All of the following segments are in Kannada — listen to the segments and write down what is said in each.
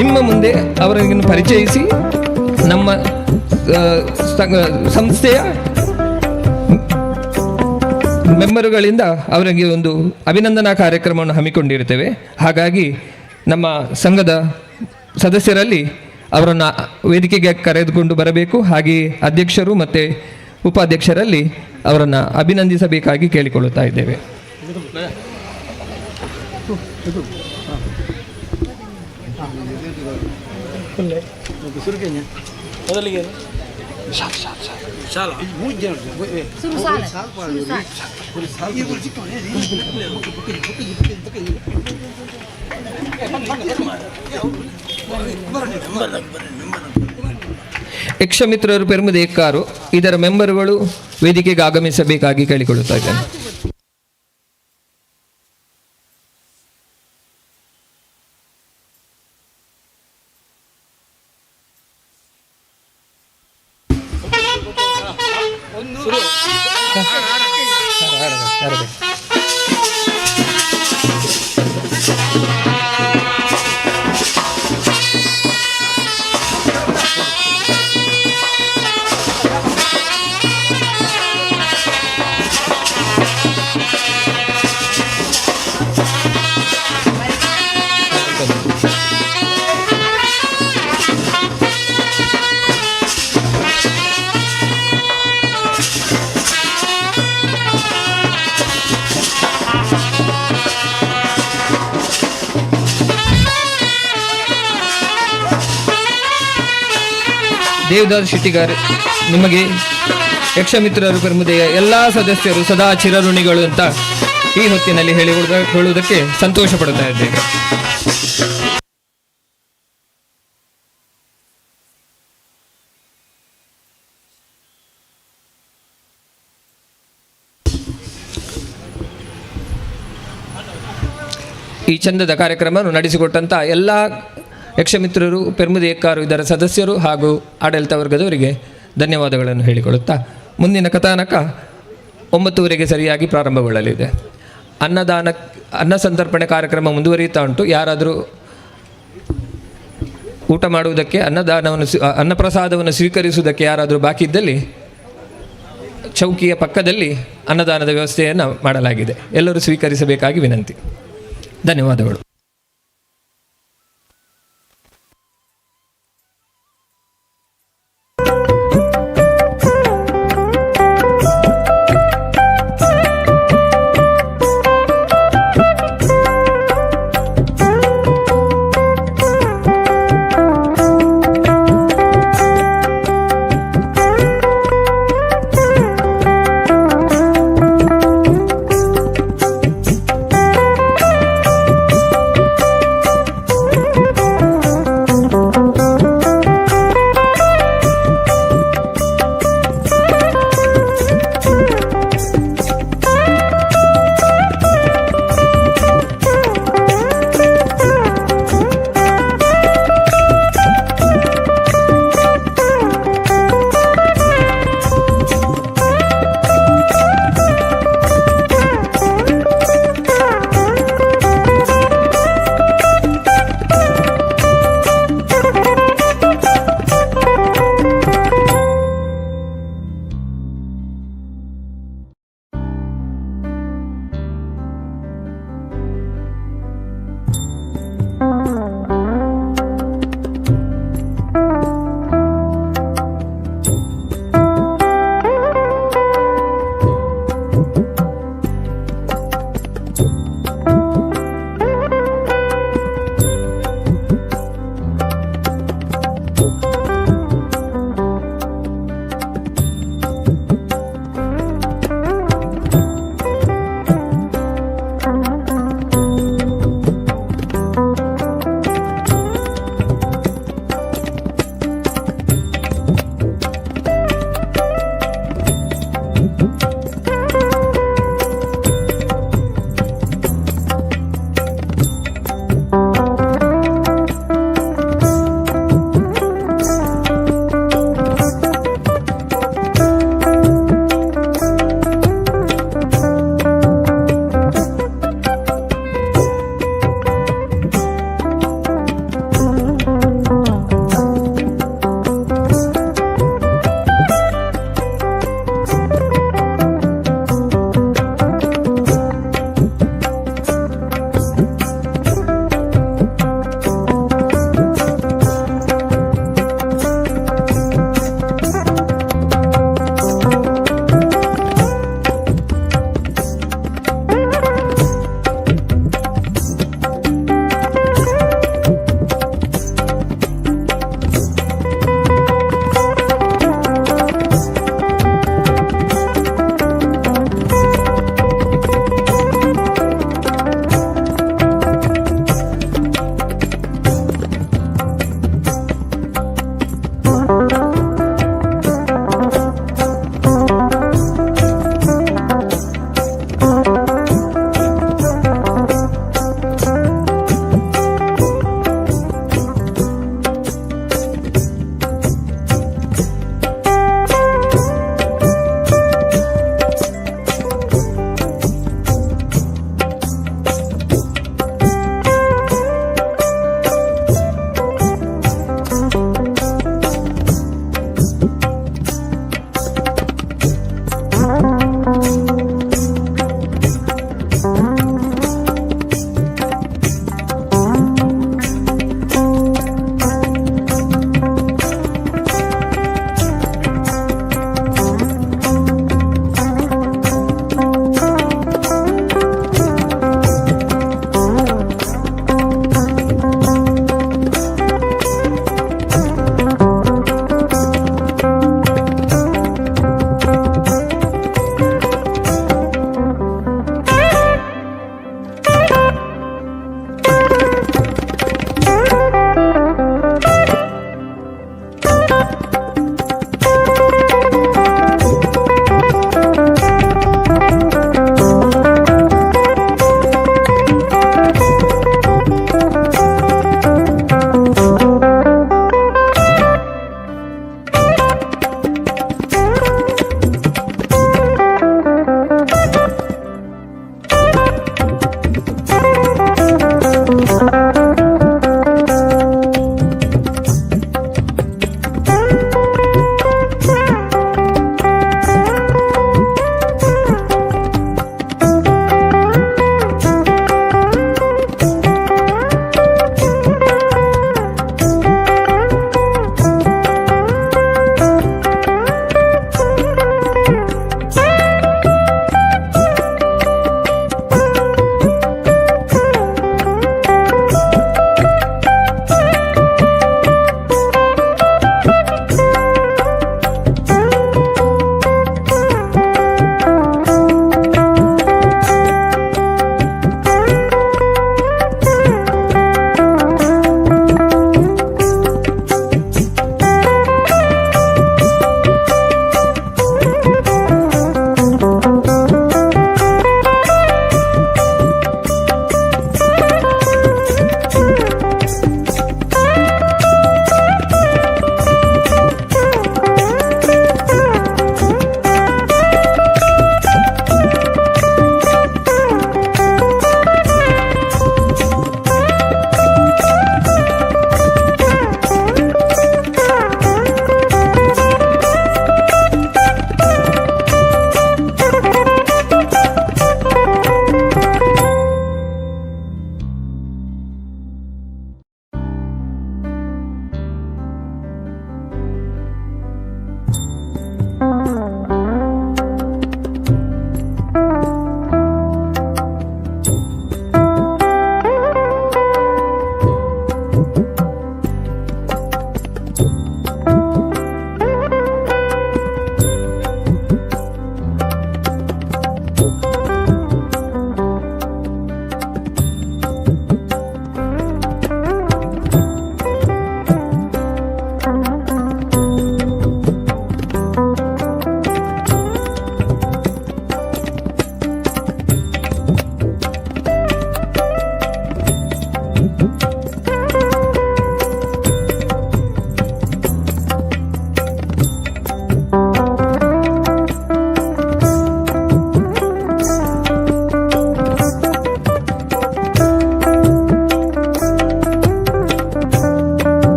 ನಿಮ್ಮ ಮುಂದೆ ಅವರನ್ನು ಪರಿಚಯಿಸಿ ನಮ್ಮ ಸಂಸ್ಥೆಯ ಮೆಂಬರುಗಳಿಂದ ಅವರಿಗೆ ಒಂದು ಅಭಿನಂದನಾ ಕಾರ್ಯಕ್ರಮವನ್ನು ಹಮ್ಮಿಕೊಂಡಿರ್ತೇವೆ. ಹಾಗಾಗಿ ನಮ್ಮ ಸಂಘದ ಸದಸ್ಯರಲ್ಲಿ ಅವರನ್ನು ವೇದಿಕೆಗೆ ಕರೆದುಕೊಂಡು ಬರಬೇಕು. ಹಾಗೆಯೇ ಅಧ್ಯಕ್ಷರು ಮತ್ತು ಉಪಾಧ್ಯಕ್ಷರಲ್ಲಿ ಅವರನ್ನು ಅಭಿನಂದಿಸಬೇಕಾಗಿ ಕೇಳಿಕೊಳ್ಳುತ್ತಾ ಇದ್ದೇವೆ. ಯಕ್ಷಮಿತ್ರರು ಪೆರ್ಮುದೆ ಎಕ್ಕಾರು ಇದರ ಮೆಂಬರುಗಳು ವೇದಿಕೆಗೆ ಆಗಮಿಸಬೇಕಾಗಿ ಕೇಳಿಕೊಳ್ಳುತ್ತಾ ಇದ್ದೇನೆ. ದೇವದಾಸ್ ಶೆಟ್ಟಿಗಾರ್, ನಿಮಗೆ ಯಕ್ಷಮಿತ್ರರು ಪೆರ್ಮುದೆಯ ಎಲ್ಲ ಸದಸ್ಯರು ಸದಾ ಚಿರಋಣಿಗಳು ಅಂತ ಈ ಹೊತ್ತಿನಲ್ಲಿ ಹೇಳುವುದಕ್ಕೆ ಸಂತೋಷ ಪಡ್ತಾ ಇದ್ದೇವೆ. ಈ ಚಂದದ ಕಾರ್ಯಕ್ರಮವನ್ನು ನಡೆಸಿಕೊಟ್ಟಂಥ ಎಲ್ಲ ಯಕ್ಷಮಿತ್ರರು, ಪೆರ್ಮುದೆ ಎಕ್ಕಾರು ಇದರ ಸದಸ್ಯರು ಹಾಗೂ ಆಡಳಿತ ವರ್ಗದವರಿಗೆ ಧನ್ಯವಾದಗಳನ್ನು ಹೇಳಿಕೊಳ್ಳುತ್ತಾ ಮುಂದಿನ ಕಥಾನಕ 9:00 ಸರಿಯಾಗಿ ಪ್ರಾರಂಭಗೊಳ್ಳಲಿದೆ. ಅನ್ನ ಸಂತರ್ಪಣೆ ಕಾರ್ಯಕ್ರಮ ಮುಂದುವರಿಯುತ್ತಾ ಉಂಟು. ಯಾರಾದರೂ ಊಟ ಮಾಡುವುದಕ್ಕೆ ಅನ್ನಪ್ರಸಾದವನ್ನು ಸ್ವೀಕರಿಸುವುದಕ್ಕೆ ಯಾರಾದರೂ ಬಾಕಿ ಇದ್ದಲ್ಲಿ ಚೌಕಿಯ ಪಕ್ಕದಲ್ಲಿ ಅನ್ನದಾನದ ವ್ಯವಸ್ಥೆಯನ್ನು ಮಾಡಲಾಗಿದೆ. ಎಲ್ಲರೂ ಸ್ವೀಕರಿಸಬೇಕಾಗಿ ವಿನಂತಿ. ಧನ್ಯವಾದಗಳು.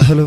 ಹಲೋ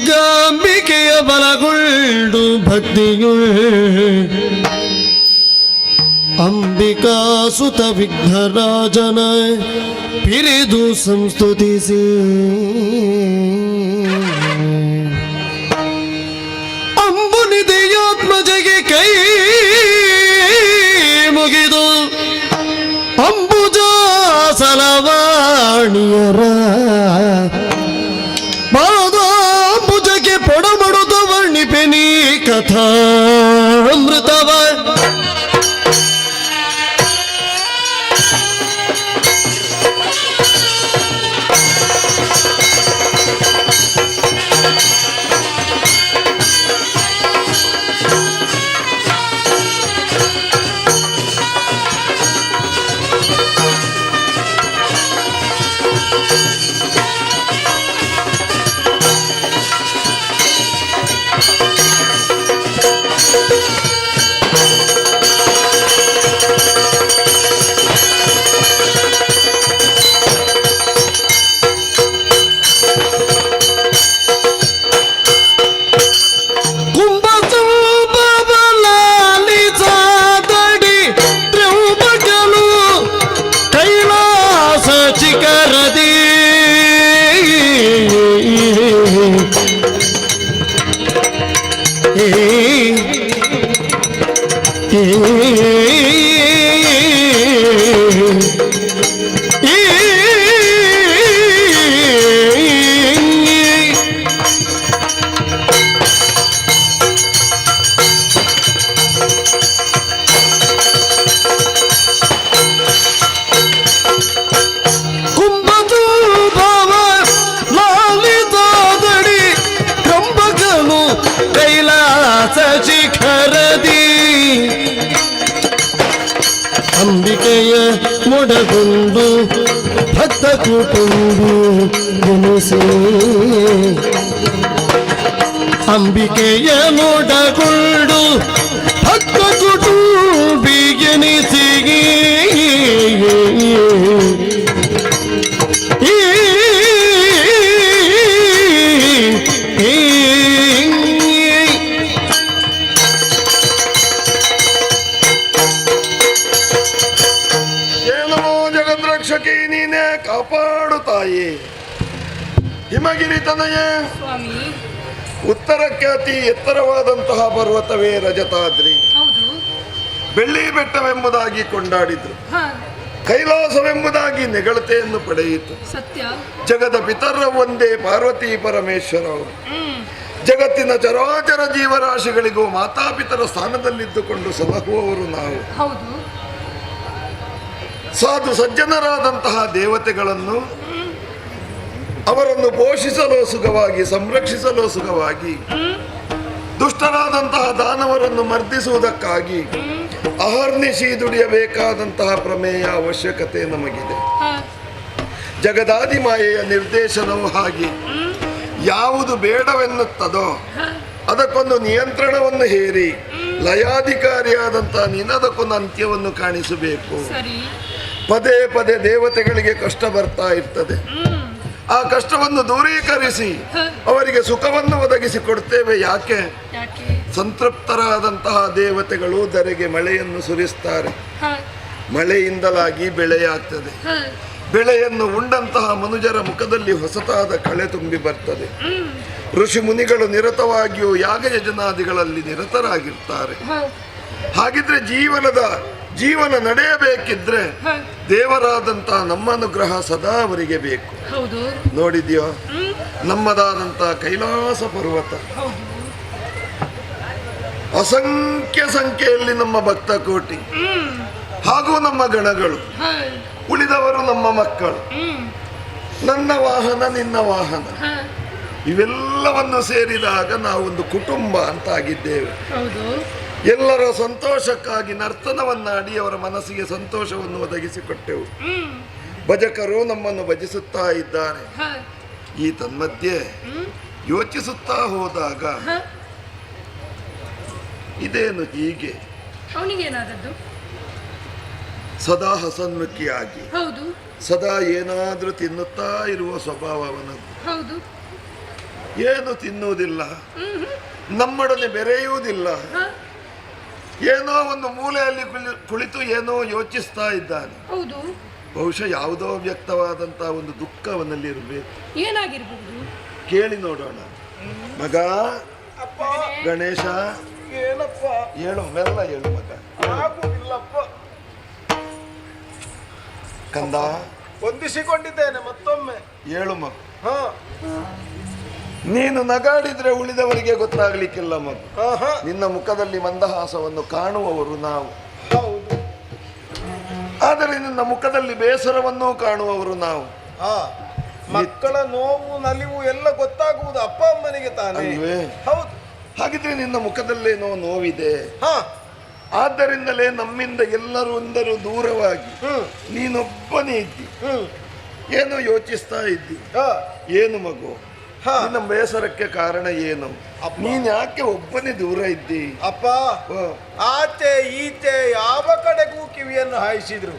ದುರ್ಗಾಂಬಿಕೆಯ ಬಲಗೊಂಡು ಭಕ್ತಿಯುಳ್ ಅಂಬಿಕಾ ಸುತ ವಿಘ್ನರಾಜನ ಪಿರಿದು ಸಂಸ್ತುತಿಸಿ ಅಂಬುನಿದೆಯಾತ್ಮಜಗೆ ಕೈ ಮುಗಿದು ಅಂಬುಜಾಸಲವಾಣಿಯರ ಪಾದಾಂಬುಜಕ್ಕೆ ಪೊಡಮಡುತ್ತ ವರ್ಣಿಪೆನಿ ಕಥಾಮೃತವ ಅಂಬಿಕೆಯ ಮೊಡಗೊಂಡು ಭಕ್ತ ಕುಟುಂಬಿ ಎನಿಸಿ ಅಂಬಿಕೆಯ ಮೊಡಗೊಂಡು ಭಕ್ತ ಕುಟುಂಬಿ ಎನಿಸಿ ನೀನೇ ಕಾಪಾಡು ತಾಯಿ. ಹಿಮಗಿರಿ ತನಯ ಉತ್ತರಕ್ಕೆ ಅತಿ ಎತ್ತರವಾದಂತಹ ಪರ್ವತವೇ ರಜತಾದ್ರಿ. ಬೆಳ್ಳಿ ಬೆಟ್ಟವೆಂಬುದಾಗಿ ಕೊಂಡಾಡಿದ್ರು, ಕೈಲಾಸವೆಂಬುದಾಗಿ ನೆಗಳತೆಯನ್ನು ಪಡೆಯಿತು. ಜಗದ ಪಿತರ ಒಂದೇ ಪಾರ್ವತಿ ಪರಮೇಶ್ವರ ಅವರು. ಜಗತ್ತಿನ ಚರಾಚರ ಜೀವರಾಶಿಗಳಿಗೂ ಮಾತಾಪಿತರ ಸ್ಥಾನದಲ್ಲಿದ್ದುಕೊಂಡು ಸಲಹುವವರು ನಾವು. ಸಾಧು ಸಜ್ಜನರಾದಂತಹ ದೇವತೆಗಳನ್ನು ಅವರನ್ನು ಪೋಷಿಸಲು ಸುಖವಾಗಿ, ಸಂರಕ್ಷಿಸಲು ಸುಖವಾಗಿ, ದುಷ್ಟರಾದಂತಹ ದಾನವರನ್ನು ಮರ್ದಿಸುವುದಕ್ಕಾಗಿ ಅಹರ್ನಿಶಿ ದುಡಿಯಬೇಕಾದಂತಹ ಪ್ರಮೇಯ ಅವಶ್ಯಕತೆ ನಮಗಿದೆ. ಜಗದಾದಿ ಮಾಯೆಯ ನಿರ್ದೇಶನವು ಹಾಗೆ. ಯಾವುದು ಬೇಡವೆನ್ನುತ್ತದೋ ಅದಕ್ಕೊಂದು ನಿಯಂತ್ರಣವನ್ನು ಹೇರಿ ಲಯಾಧಿಕಾರಿಯಾದಂತಹ ನಿನ್ನದಕ್ಕೊಂದು ಅಂತ್ಯವನ್ನು ಕಾಣಿಸಬೇಕು. ಪದೇ ಪದೇ ದೇವತೆಗಳಿಗೆ ಕಷ್ಟ ಬರ್ತಾ ಇರ್ತದೆ. ಆ ಕಷ್ಟವನ್ನು ದೂರೀಕರಿಸಿ ಅವರಿಗೆ ಸುಖವನ್ನು ಒದಗಿಸಿ ಕೊಡ್ತೇವೆ. ಯಾಕೆ? ಸಂತೃಪ್ತರಾದಂತಹ ದೇವತೆಗಳು ಧರೆಗೆ ಮಳೆಯನ್ನು ಸುರಿಸ್ತಾರೆ. ಮಳೆಯಿಂದಲಾಗಿ ಬೆಳೆಯಾಗ್ತದೆ. ಬೆಳೆಯನ್ನು ಉಂಡಂತಹ ಮನುಜರ ಮುಖದಲ್ಲಿ ಹೊಸತಾದ ಕಳೆ ತುಂಬಿ ಬರ್ತದೆ. ಋಷಿ ಮುನಿಗಳು ನಿರತವಾಗಿಯೂ ಯಾಗ ಯಜನಾದಿಗಳಲ್ಲಿ ನಿರತರಾಗಿರ್ತಾರೆ. ಹಾಗಿದ್ರೆ ಜೀವನ ನಡೆಯಬೇಕಿದ್ರೆ ದೇವರಾದಂತಹ ನಮ್ಮ ಅನುಗ್ರಹ ಸದಾ ಅವರಿಗೆ ಬೇಕು. ನೋಡಿದ್ಯೋ, ನಮ್ಮದಾದಂತಹ ಕೈಲಾಸ ಪರ್ವತ, ಅಸಂಖ್ಯ ಸಂಖ್ಯೆಯಲ್ಲಿ ನಮ್ಮ ಭಕ್ತ ಕೋಟಿ ಹಾಗೂ ನಮ್ಮ ಗಣಗಳು, ಉಳಿದವರು ನಮ್ಮ ಮಕ್ಕಳು, ನನ್ನ ವಾಹನ ನಿನ್ನ ವಾಹನ, ಇವೆಲ್ಲವನ್ನು ಸೇರಿದಾಗ ನಾವೊಂದು ಕುಟುಂಬ ಅಂತ ಆಗಿದ್ದೇವೆ. ಎಲ್ಲರ ಸಂತೋಷಕ್ಕಾಗಿ ನರ್ತನವನ್ನಾಡಿ ಅವರ ಮನಸ್ಸಿಗೆ ಸಂತೋಷವನ್ನು ಒದಗಿಸಿಕೊಟ್ಟೆವು. ಭಜಕರು ನಮ್ಮನ್ನು ಭಜಿಸುತ್ತಾ ಇದ್ದಾರೆ. ಈ ತನ್ಮಧ್ಯೆ ಯೋಚಿಸುತ್ತಾ ಹೋದಾಗ ಇದೇನು ಹೀಗೆ ಸದಾ ಹಸನ್ಮುಖಿಯಾಗಿ, ಸದಾ ಏನಾದ್ರೂ ತಿನ್ನುತ್ತಾ ಇರುವ ಸ್ವಭಾವ ಅವನದ್ದು. ಏನು ತಿನ್ನುವುದಿಲ್ಲ, ನಮ್ಮೊಡನೆ ಬೆರೆಯುವುದಿಲ್ಲ. ಏನೋ ಒಂದು ಮೂಲೆಯಲ್ಲಿ ಕುಳಿತು ಏನೋ ಯೋಚಿಸ್ತಾ ಇದ್ದಾನೆ. ಹೌದು, ಬಹುಶಃ ಯಾವುದೋ ವ್ಯಕ್ತವಾದಂತಹ ಒಂದು ದುಃಖ ಅವನಲ್ಲಿ ಇರಬೇಕು. ಏನಾಗಿರ್ಬಹುದು? ಕೇಳಿ ನೋಡೋಣ. ಮಗ ಗಣೇಶ, ಏನಪ್ಪ? ಹೇಳು, ಮೆಲ್ಲ ಹೇಳು ಮಗ. ಆಗುವುದಿಲ್ಲಪ್ಪ. ಕಂದ, ಹೊಂದಿಸಿಕೊಂಡಿದ್ದೇನೆ ಮತ್ತೊಮ್ಮೆ. ಹೇಳು ಮಗ. ಹಾ, ನೀನು ನಗಾಡಿದ್ರೆ ಉಳಿದವರಿಗೆ ಗೊತ್ತಾಗ್ಲಿಕ್ಕಿಲ್ಲ ಮಗು. ಆಹಾ, ನಿನ್ನ ಮುಖದಲ್ಲಿ ಮಂದಹಾಸವನ್ನು ಕಾಣುವವರು ನಾವು. ಹೌದು. ಆದರೆ ನಿನ್ನ ಮುಖದಲ್ಲಿ ಬೇಸರವನ್ನು ಕಾಣುವವರು ನಾವು. ಹಾ, ಮಕ್ಕಳ ನೋವು ನಲಿವು ಎಲ್ಲ ಗೊತ್ತಾಗುವುದು ಅಪ್ಪ ಅಮ್ಮನಿಗೆ ತಾನೇ. ಅಲ್ವೇ? ಹೌದು. ಹಾಗಿದ್ರೆ ನಿನ್ನ ಮುಖದಲ್ಲೇನೋ ನೋವಿದೆ. ಹಾ, ಆದ್ದರಿಂದಲೇ ನಮ್ಮಿಂದ ಎಲ್ಲರೂ ದೂರವಾಗಿ ಹ್ಮ್ ನೀನೊಬ್ಬನೇ ಇದ್ದಿ. ಹ್ಮ್ ಏನೋ ಯೋಚಿಸ್ತಾ ಇದ್ದಿ. ಹಾ, ಏನು ಮಗು, ಹಾ. ನಿನ್ನ ಬೇಸರಕ್ಕೆ ಕಾರಣ ಏನು? ನೀನ್ ಯಾಕೆ ಒಬ್ಬನೇ ದೂರ ಇದ್ದಿ? ಅಪ್ಪ, ಓ, ಆಚೆ ಈಚೆ ಯಾವ ಕಡೆಗೂ ಕಿವಿಯನ್ನು ಹಾಯಿಸಿದ್ರು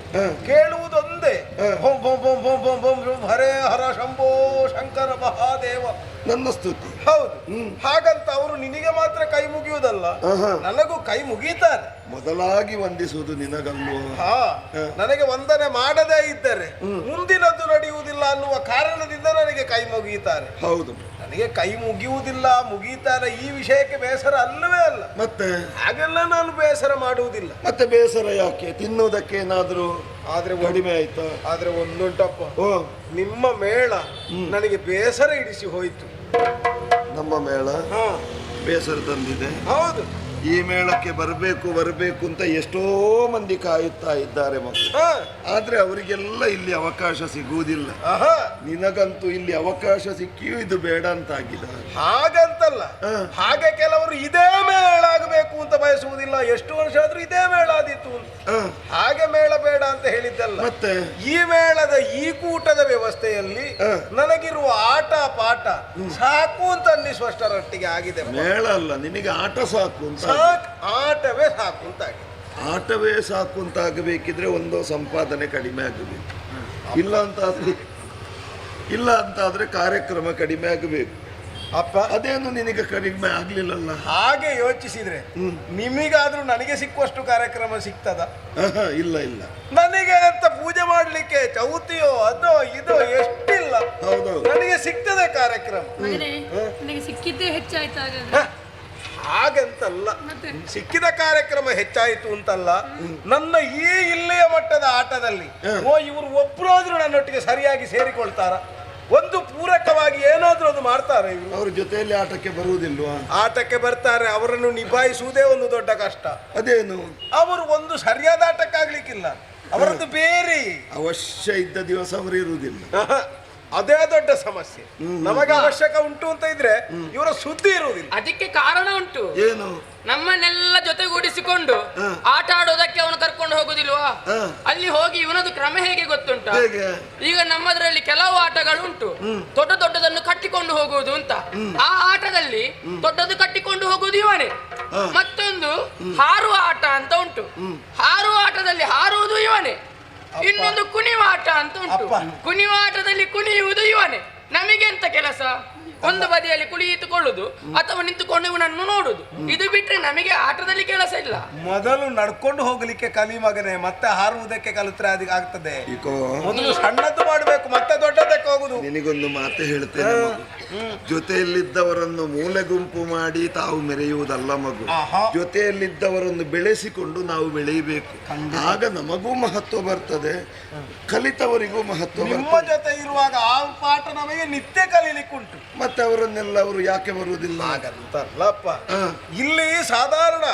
ಕೇಳುವುದೊಂದೇ, ಹೊಂ ಹೊಂ ಹೊಂ ಹೊಂ ಹೊಂ ಹೊಂ ಹೊಂ ಹರೇ ಹರ ಶಂಭೋ ಶಂಕರ ಮಹಾದೇವ. ನನ್ನ ಸ್ತುತಿ. ಹೌದು. ಹಾಗಂತ ಅವರು ನಿನಗೆ ಮಾತ್ರ ಕೈ ಮುಗಿಯುವುದಲ್ಲ, ನನಗೂ ಕೈ ಮುಗೀತಾರೆ. ಮೊದಲಾಗಿ ವಂದಿಸುವುದು ನಿನಗಲ್ವೋ? ಹಾ, ನನಗೆ ವಂದನೆ ಮಾಡದೇ ಇದ್ದರೆ ಮುಂದಿನದ್ದು ನಡೆಯುವುದಿಲ್ಲ ಅನ್ನುವ ಕಾರಣದಿಂದ ನನಗೆ ಕೈ ಮುಗಿಯುತ್ತಾರೆ. ಹೌದು, ನನಗೆ ಕೈ ಮುಗಿಯುವುದಿಲ್ಲ, ಮುಗಿಯುತ್ತಾರೆ ಈ ವಿಷಯಕ್ಕೆ ಬೇಸರ ಅಲ್ಲವೇ ಅಲ್ಲ. ಮತ್ತೆ ಹಾಗೆಲ್ಲ ನಾನು ಬೇಸರ ಮಾಡುವುದಿಲ್ಲ. ಮತ್ತೆ ಬೇಸರ ಯಾಕೆ? ತಿನ್ನುವುದಕ್ಕೆ ಏನಾದ್ರೂ ಆದ್ರೆ ಕಡಿಮೆ ಆಯ್ತಾ? ಆದ್ರೆ ಒಂದುಂಟಪ್ಪ, ಓ, ನಿಮ್ಮ ಮೇಳ ನನಗೆ ಬೇಸರ ಇಡಿಸಿ ಹೋಯಿತು. ನಮ್ಮ ಮೇಳ ಹಾ, ಬೇಸರ ತಂದಿದೆ. ಹೌದು. ಈ ಮೇಳಕ್ಕೆ ಬರಬೇಕು ಅಂತ ಎಷ್ಟೋ ಮಂದಿ ಕಾಯುತ್ತಾ ಇದ್ದಾರೆ ಮಕ್ಕಳು. ಹಾ, ಆದ್ರೆ ಅವರಿಗೆಲ್ಲ ಇಲ್ಲಿ ಅವಕಾಶ ಸಿಗುವುದಿಲ್ಲ. ಆಹಾ, ನಿನಗಂತೂ ಇಲ್ಲಿ ಅವಕಾಶ ಸಿಕ್ಕಿಯೂ ಇದು ಬೇಡ ಅಂತ ಆಗಿದೆ. ಹಾಗಂತಲ್ಲ, ಹಾಗೆ ಕೆಲವರು ಇದೇ ಮೇಳ ಆಗಬೇಕು ಅಂತ ಬಯಸುವುದಿಲ್ಲ. ಎಷ್ಟು ವರ್ಷ ಆದ್ರೂ ಇದೇ ಮೇಳ ಆದಿತ್ತು ಅಂತ. ಹಾಗೆ ಮೇಳ ಬೇಡ ಅಂತ ಹೇಳಿದ್ದಲ್ಲ. ಮತ್ತೆ ಈ ಮೇಳದ ಈ ಕೂಟದ ವ್ಯವಸ್ಥೆಯಲ್ಲಿ ನನಗಿರುವ ಆಟ ಪಾಠ ಸಾಕು ಅಂತ ಅನ್ನಿಸುವಷ್ಟರೊಟ್ಟಿಗೆ ಆಗಿದೆ. ಮೇಳ ಅಲ್ಲ, ನಿನಗೆ ಆಟ ಸಾಕು ಅಂತ. ಆಟವೇ ಸಾಕು ಅಂತ ಆಗಿದೆ. ಆಟವೇ ಸಾಕು ಅಂತ ಆಗಬೇಕಿದ್ರೆ ಒಂದು ಸಂಪಾದನೆ ಕಡಿಮೆ ಆಗಬೇಕು. ಇಲ್ಲ ಅಂತಾದ್ರೆ ಕಾರ್ಯಕ್ರಮ ಕಡಿಮೆ ಆಗಬೇಕು. ಅಪ್ಪ, ಅದೇನು ನಿನಗೆ ಕಡಿಮೆ ಆಗ್ಲಿಲ್ಲಲ್ಲ? ಹಾಗೆ ಯೋಚಿಸಿದ್ರೆ ನಿಮಗಾದ್ರೂ ನನಗೆ ಸಿಕ್ಕುವಷ್ಟು ಕಾರ್ಯಕ್ರಮ ಸಿಗ್ತದ? ಇಲ್ಲ ಇಲ್ಲ, ನನಗೆ ಅಂತ ಪೂಜೆ ಮಾಡ್ಲಿಕ್ಕೆ ಚೌತಿಯೋ ಅದೋ ಇದೋ ಎಷ್ಟಿಲ್ಲ. ಹೌದೌದು, ನನಗೆ ಸಿಗ್ತದೆ ಕಾರ್ಯಕ್ರಮ. ನನಗೆ ಸಿಕ್ಕಿದ್ದೇ ಹೆಚ್ಚಾಯ್ತು. ಹಾಗಾದ್ರೆ ಹಾಗಂತಲ್ಲ, ಮತ್ತೆ ಸಿಕ್ಕಿದ ಕಾರ್ಯಕ್ರಮ ಹೆಚ್ಚಾಯಿತು ಅಂತಲ್ಲ. ನನ್ನ ಈ ಇಲ್ಲಿಯ ಮಟ್ಟದ ಆಟದಲ್ಲಿ ಇವರು ಒಬ್ಬರಾದ್ರೂ ನನ್ನೊಟ್ಟಿಗೆ ಸರಿಯಾಗಿ ಸೇರಿಕೊಳ್ತಾರ? ಒಂದು ಪೂರಕವಾಗಿ ಏನಾದ್ರೂ ಅದು ಮಾಡ್ತಾರೆ ಇವರು? ಅವ್ರ ಜೊತೆಯಲ್ಲಿ ಆಟಕ್ಕೆ ಬರುವುದಿಲ್ವಾ? ಆಟಕ್ಕೆ ಬರ್ತಾರೆ, ಅವರನ್ನು ನಿಭಾಯಿಸುವುದೇ ಒಂದು ದೊಡ್ಡ ಕಷ್ಟ. ಅದೇನು, ಅವರು ಒಂದು ಸರಿಯಾದ ಆಟಕ್ಕಾಗ್ಲಿಕ್ಕಿಲ್ಲ, ಅವರದ್ದು ಬೇರೆ. ಅವಶ್ಯ ಇದ್ದ ದಿವಸ ಅವರು ಇರುವುದಿಲ್ಲ. ಅದೇ ದೊಡ್ಡ ಸಮಸ್ಯೆ. ನಮಗೆ ಅವಶ್ಯಕ ಉಂಟು ಅಂತ ಇದ್ರೆ ಇವರ ಸುದ್ದಿ ಇರುವುದಿಲ್ಲ. ಅದಕ್ಕೆ ಕಾರಣ ಉಂಟು. ಏನು? ನಮ್ಮನ್ನೆಲ್ಲ ಜೊತೆಗೂಡಿಸಿಕೊಂಡು ಆಟ ಆಡೋದಕ್ಕೆ ಅವನು ಕರ್ಕೊಂಡು ಹೋಗುದಿಲ್ವಾ? ಅಲ್ಲಿ ಹೋಗಿ ಇವನದು ಕ್ರಮ ಹೇಗೆ ಗೊತ್ತುಂಟ? ಹೇಗೆ? ಈಗ ನಮ್ಮದ್ರಲ್ಲಿ ಕೆಲವು ಆಟಗಳು ಉಂಟು, ದೊಡ್ಡದನ್ನು ಕಟ್ಟಿಕೊಂಡು ಹೋಗುವುದು ಅಂತ. ಆ ಆಟದಲ್ಲಿ ದೊಡ್ಡದು ಕಟ್ಟಿಕೊಂಡು ಹೋಗುವುದು ಇವನೇ. ಮತ್ತೊಂದು ಹಾರುವ ಆಟ ಅಂತ ಉಂಟು, ಹಾರುವ ಆಟದಲ್ಲಿ ಹಾರುವುದು ಇವನೇ. ಇನ್ನೊಂದು ಕುಣಿವ ಆಟ ಅಂತ ಉಂಟು, ಕುಣಿವ ಆಟದಲ್ಲಿ ಕುಣಿಯುವುದು ಇವನೇ. ನಮಗೆಂತ ಕೆಲಸ? ಒಂದು ಬದಿಯಲ್ಲಿ ಕುಳಿತುಕೊಳ್ಳುದು ಅಥವಾ ನಿಂತುಕೊಂಡು ಇವನನ್ನು ನೋಡುದು, ಇದು ಬಿಟ್ರೆ ನಮಗೆ ಆಟದಲ್ಲಿ ಕೆಲಸ ಇಲ್ಲ. ಮೊದಲು ನಡ್ಕೊಂಡು ಹೋಗ್ಲಿಕ್ಕೆ ಕಲಿ ಮಗನೇ, ಮತ್ತೆ ಹಾರುವುದಕ್ಕೆ ಕಲಿತ್ರೆ ಅದಕ್ಕೆ ಆಗ್ತದೆ. ಈಕೋ, ಮೊದಲು ಸಣ್ಣದ್ದು ಮಾಡಬೇಕು, ಮತ್ತೆ ದೊಡ್ಡದಕ್ಕೆ ಹೋಗುದು. ನಿನಗೊಂದು ಮಾತು ಹೇಳ್ತೇನೆ ಮಗು. ಜೊತೆಯಲ್ಲಿದ್ದವರನ್ನು ಮೂಲೆ ಗುಂಪು ಮಾಡಿ ತಾವು ಮೆರೆಯುವುದಲ್ಲ ಮಗು. ಜೊತೆಯಲ್ಲಿದ್ದವರನ್ನು ಬೆಳೆಸಿಕೊಂಡು ನಾವು ಬೆಳೆಯಬೇಕು. ಆಗ ನಮಗೂ ಮಹತ್ವ ಬರ್ತದೆ, ಕಲಿತವರಿಗೂ ಮಹತ್ವ ನಿಮ್ಮ ಬರ್ತದೆ. ಜೊತೆ ಇರುವಾಗ ಆ ಪಾಠ ನಮಗೆ ನಿತ್ಯ ಕಲೀಲಿಕ್ಕುಂಟು. ಮತ್ತೆ ಅವರನ್ನೆಲ್ಲ ಅವರು ಯಾಕೆ ಬರುವುದಿಲ್ಲ? ಹಾಗಂತಲ್ಲಪ್ಪ, ಇಲ್ಲಿ ಸಾಧಾರಣ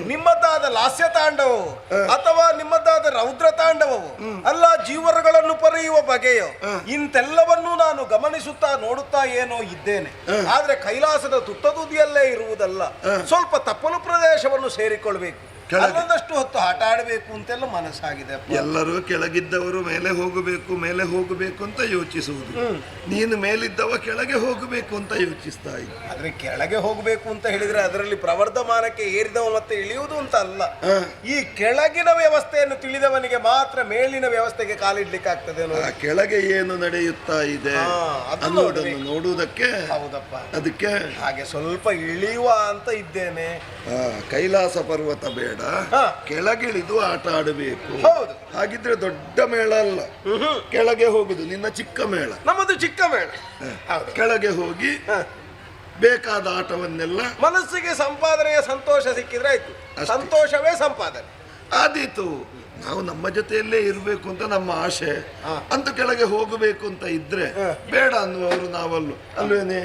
ನಿಮ್ಮದಾದ ಲಾಸ್ಯ ತಾಂಡವವು ಅಥವಾ ನಿಮ್ಮದಾದ ರೌದ್ರ ತಾಂಡವವು ಅಲ್ಲ, ಜೀವರುಗಳನ್ನು ಪರೆಯುವ ಬಗೆಯೋ ಇಂತೆಲ್ಲವನ್ನೂ ನಾನು ಗಮನಿಸುತ್ತಾ ನೋಡುತ್ತಾ ಏನೋ ಇದ್ದೇನೆ. ಆದ್ರೆ ಕೈಲಾಸದ ತುತ್ತ ತುದಿಯಲ್ಲೇ ಇರುವುದಲ್ಲ, ಸ್ವಲ್ಪ ತಪ್ಪಲು ಪ್ರದೇಶವನ್ನು ಸೇರಿಕೊಳ್ಬೇಕು. ಅಲ್ಲೊಂದಷ್ಟು ಹೊತ್ತು ಆಟ ಆಡಬೇಕು ಅಂತೆಲ್ಲ ಮನಸ್ಸಾಗಿದೆ ಅಪ್ಪ. ಎಲ್ಲರೂ ಕೆಳಗಿದ್ದವರು ಮೇಲೆ ಹೋಗಬೇಕು ಅಂತ ಯೋಚಿಸುವುದು. ನೀನು ಮೇಲಿದ್ದವ ಕೆಳಗೆ ಹೋಗಬೇಕು ಅಂತ ಯೋಚಿಸ್ತಾ ಇದ್ದ. ಆದ್ರೆ ಕೆಳಗೆ ಹೋಗಬೇಕು ಅಂತ ಹೇಳಿದ್ರೆ ಅದರಲ್ಲಿ ಪ್ರವರ್ಧಮಾನಕ್ಕೆ ಏರಿದವ ಮತ್ತೆ ಇಳಿಯುವುದು ಅಂತ ಅಲ್ಲ. ಈ ಕೆಳಗಿನ ವ್ಯವಸ್ಥೆಯನ್ನು ತಿಳಿದವನಿಗೆ ಮಾತ್ರ ಮೇಲಿನ ವ್ಯವಸ್ಥೆಗೆ ಕಾಲಿಡ್ಲಿಕ್ಕೆ ಆಗ್ತದೆ. ಕೆಳಗೆ ಏನು ನಡೆಯುತ್ತಾ ಇದೆ ಅನ್ನೋದನ್ನು ನೋಡುವುದಕ್ಕೆ. ಹೌದಪ್ಪ, ಅದಕ್ಕೆ ಹಾಗೆ ಸ್ವಲ್ಪ ಇಳಿಯುವ ಅಂತ ಇದ್ದೇನೆ. ಕೈಲಾಸ ಪರ್ವತ ಬೇಡ, ಕೆಳಗಿಳಿದು ಆಟ ಆಡಬೇಕು. ಹೌದು, ಹಾಗಿದ್ರೆ ದೊಡ್ಡ ಮೇಳ ಅಲ್ಲ, ಕೆಳಗೆ ಹೋಗುದು ನಿನ್ನ ಚಿಕ್ಕ ಮೇಳ. ನಮ್ಮದು ಚಿಕ್ಕ ಮೇಳ. ಕೆಳಗೆ ಹೋಗಿ ಬೇಕಾದ ಆಟವನ್ನೆಲ್ಲ ಮನಸ್ಸಿಗೆ ಸಂಪಾದನೆಯ ಸಂತೋಷ ಸಿಕ್ಕಿದ್ರೆ ಆಯ್ತು. ಸಂತೋಷವೇ ಸಂಪಾದನೆ ಆದೀತು. ನಾವು ನಮ್ಮ ಜೊತೆಯಲ್ಲೇ ಇರಬೇಕು ಅಂತ ನಮ್ಮ ಆಸೆ ಅಂತ ಕೆಳಗೆ ಹೋಗಬೇಕು ಅಂತ ಇದ್ರೆ ಬೇಡ ಅನ್ನುವರು ನಾವಲ್ಲೂ ಅಲ್ವೇನೆ.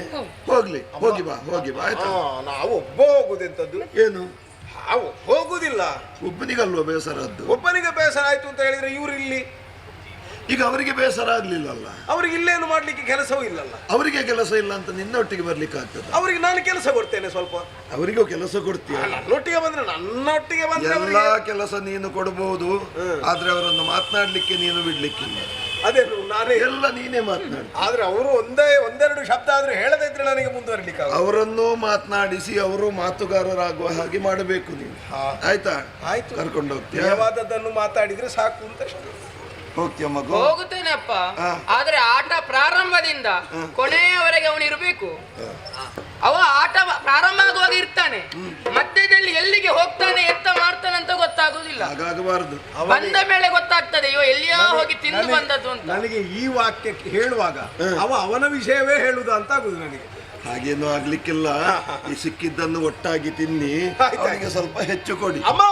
ಹೋಗಿ ಬಾ ಆಯ್ತಾ. ನಾವು ಒಬ್ಬ ಹೋಗುದೆಂತದ್ದು ಏನು ನಾವು ಹೋಗುದಿಲ್ಲ. ಒಬ್ಬನಿಗಲ್ವ ಬೇಸರದ್ದು? ಒಬ್ಬನಿಗೆ ಬೇಸರ ಆಯ್ತು ಅಂತ ಹೇಳಿದ್ರೆ ಇವ್ರು ಇಲ್ಲಿ, ಈಗ ಅವರಿಗೆ ಬೇಸರ ಆಗ್ಲಿಲ್ಲಲ್ಲ, ಅವ್ರಿಗೆ ಇಲ್ಲೇನು ಮಾಡ್ಲಿಕ್ಕೆ ಕೆಲಸವೂ ಇಲ್ಲಲ್ಲ. ಅವರಿಗೆ ಕೆಲಸ ಇಲ್ಲ ಅಂತ ನಿನ್ನೊಟ್ಟಿಗೆ ಬರ್ಲಿಕ್ಕೆ ಆಗ್ತದೆ? ಅವ್ರಿಗೆ ನಾನು ಕೆಲಸ ಕೊಡ್ತೇನೆ ಸ್ವಲ್ಪ. ಅವರಿಗೂ ಕೆಲಸ ಕೊಡ್ತೀಯ? ನನ್ನೊಟ್ಟಿಗೆ ಬಂದ್ರೆ ಎಲ್ಲಾ ಕೆಲಸ ನೀನು ಕೊಡಬಹುದು, ಆದ್ರೆ ಅವರನ್ನು ಮಾತನಾಡ್ಲಿಕ್ಕೆ ನೀನು ಬಿಡ್ಲಿಕ್ಕಿಲ್ಲ. ಅದೇನು ನಾನೇ ಎಲ್ಲ ನೀನೇ ಮಾತನಾಡಿ. ಆದ್ರೆ ಅವರು ಒಂದೆರಡು ಶಬ್ದ ಆದ್ರೆ ಹೇಳದೇ ಇದ್ರೆ ನನಗೆ ಮುಂದುವರಿಲಿಕ್ಕೆ ಅವರನ್ನು ಮಾತನಾಡಿಸಿ ಅವರು ಮಾತುಗಾರರಾಗುವ ಹಾಗೆ ಮಾಡಬೇಕು ನೀನು. ಆಯ್ತಾ? ಆಯ್ತು, ಕರ್ಕೊಂಡು ಹೋಗ್ತೀಯ. ಪ್ರಿಯವಾದದ್ದನ್ನು ಮಾತಾಡಿದ್ರೆ ಸಾಕು ಅಂತ. ಹೋಗ್ತೀಯ ಮಗು? ಹೋಗುತ್ತೇನಪ್ಪ, ಆದ್ರೆ ಆಟ ಪ್ರಾರಂಭದಿಂದ ಕೊನೆಯವರೆಗೆ ಅವನು ಇರಬೇಕು. ಅವ ಆಟ ಪ್ರಾರಂಭ ಆಗುವಾಗ ಇರ್ತಾನೆ, ಮಧ್ಯದಲ್ಲಿ ಎಲ್ಲಿಗೆ ಹೋಗ್ತಾನೆ ಎಂತ ಮಾಡ್ತಾನೆ ಅಂತ ಗೊತ್ತಾಗುದಿಲ್ಲ. ಹಾಗಾಗಬಾರದು. ಬಂದ ಮೇಲೆ ಗೊತ್ತಾಗ್ತದೆ ಇವ ಎಲ್ಲಿಯೋ ಹೋಗಿ ತಿಂದು ಬಂದದ್ದು ಅಂತ. ನನಗೆ ಈ ವಾಕ್ಯ ಹೇಳುವಾಗ ಅವನ ವಿಷಯವೇ ಹೇಳುದು ಅಂತ ಆಗುದು ನನಗೆ. ಹಾಗೇನು ಆಗ್ಲಿಕ್ಕಿಲ್ಲ. ಈ ಸಿಕ್ಕಿದ್ದನ್ನು ಒಟ್ಟಾಗಿ ತಿನ್ನಿ, ಅವನಿಗೆ ಸ್ವಲ್ಪ ಹೆಚ್ಚು ಕೊಡಿ. ಅಮ್ಮ,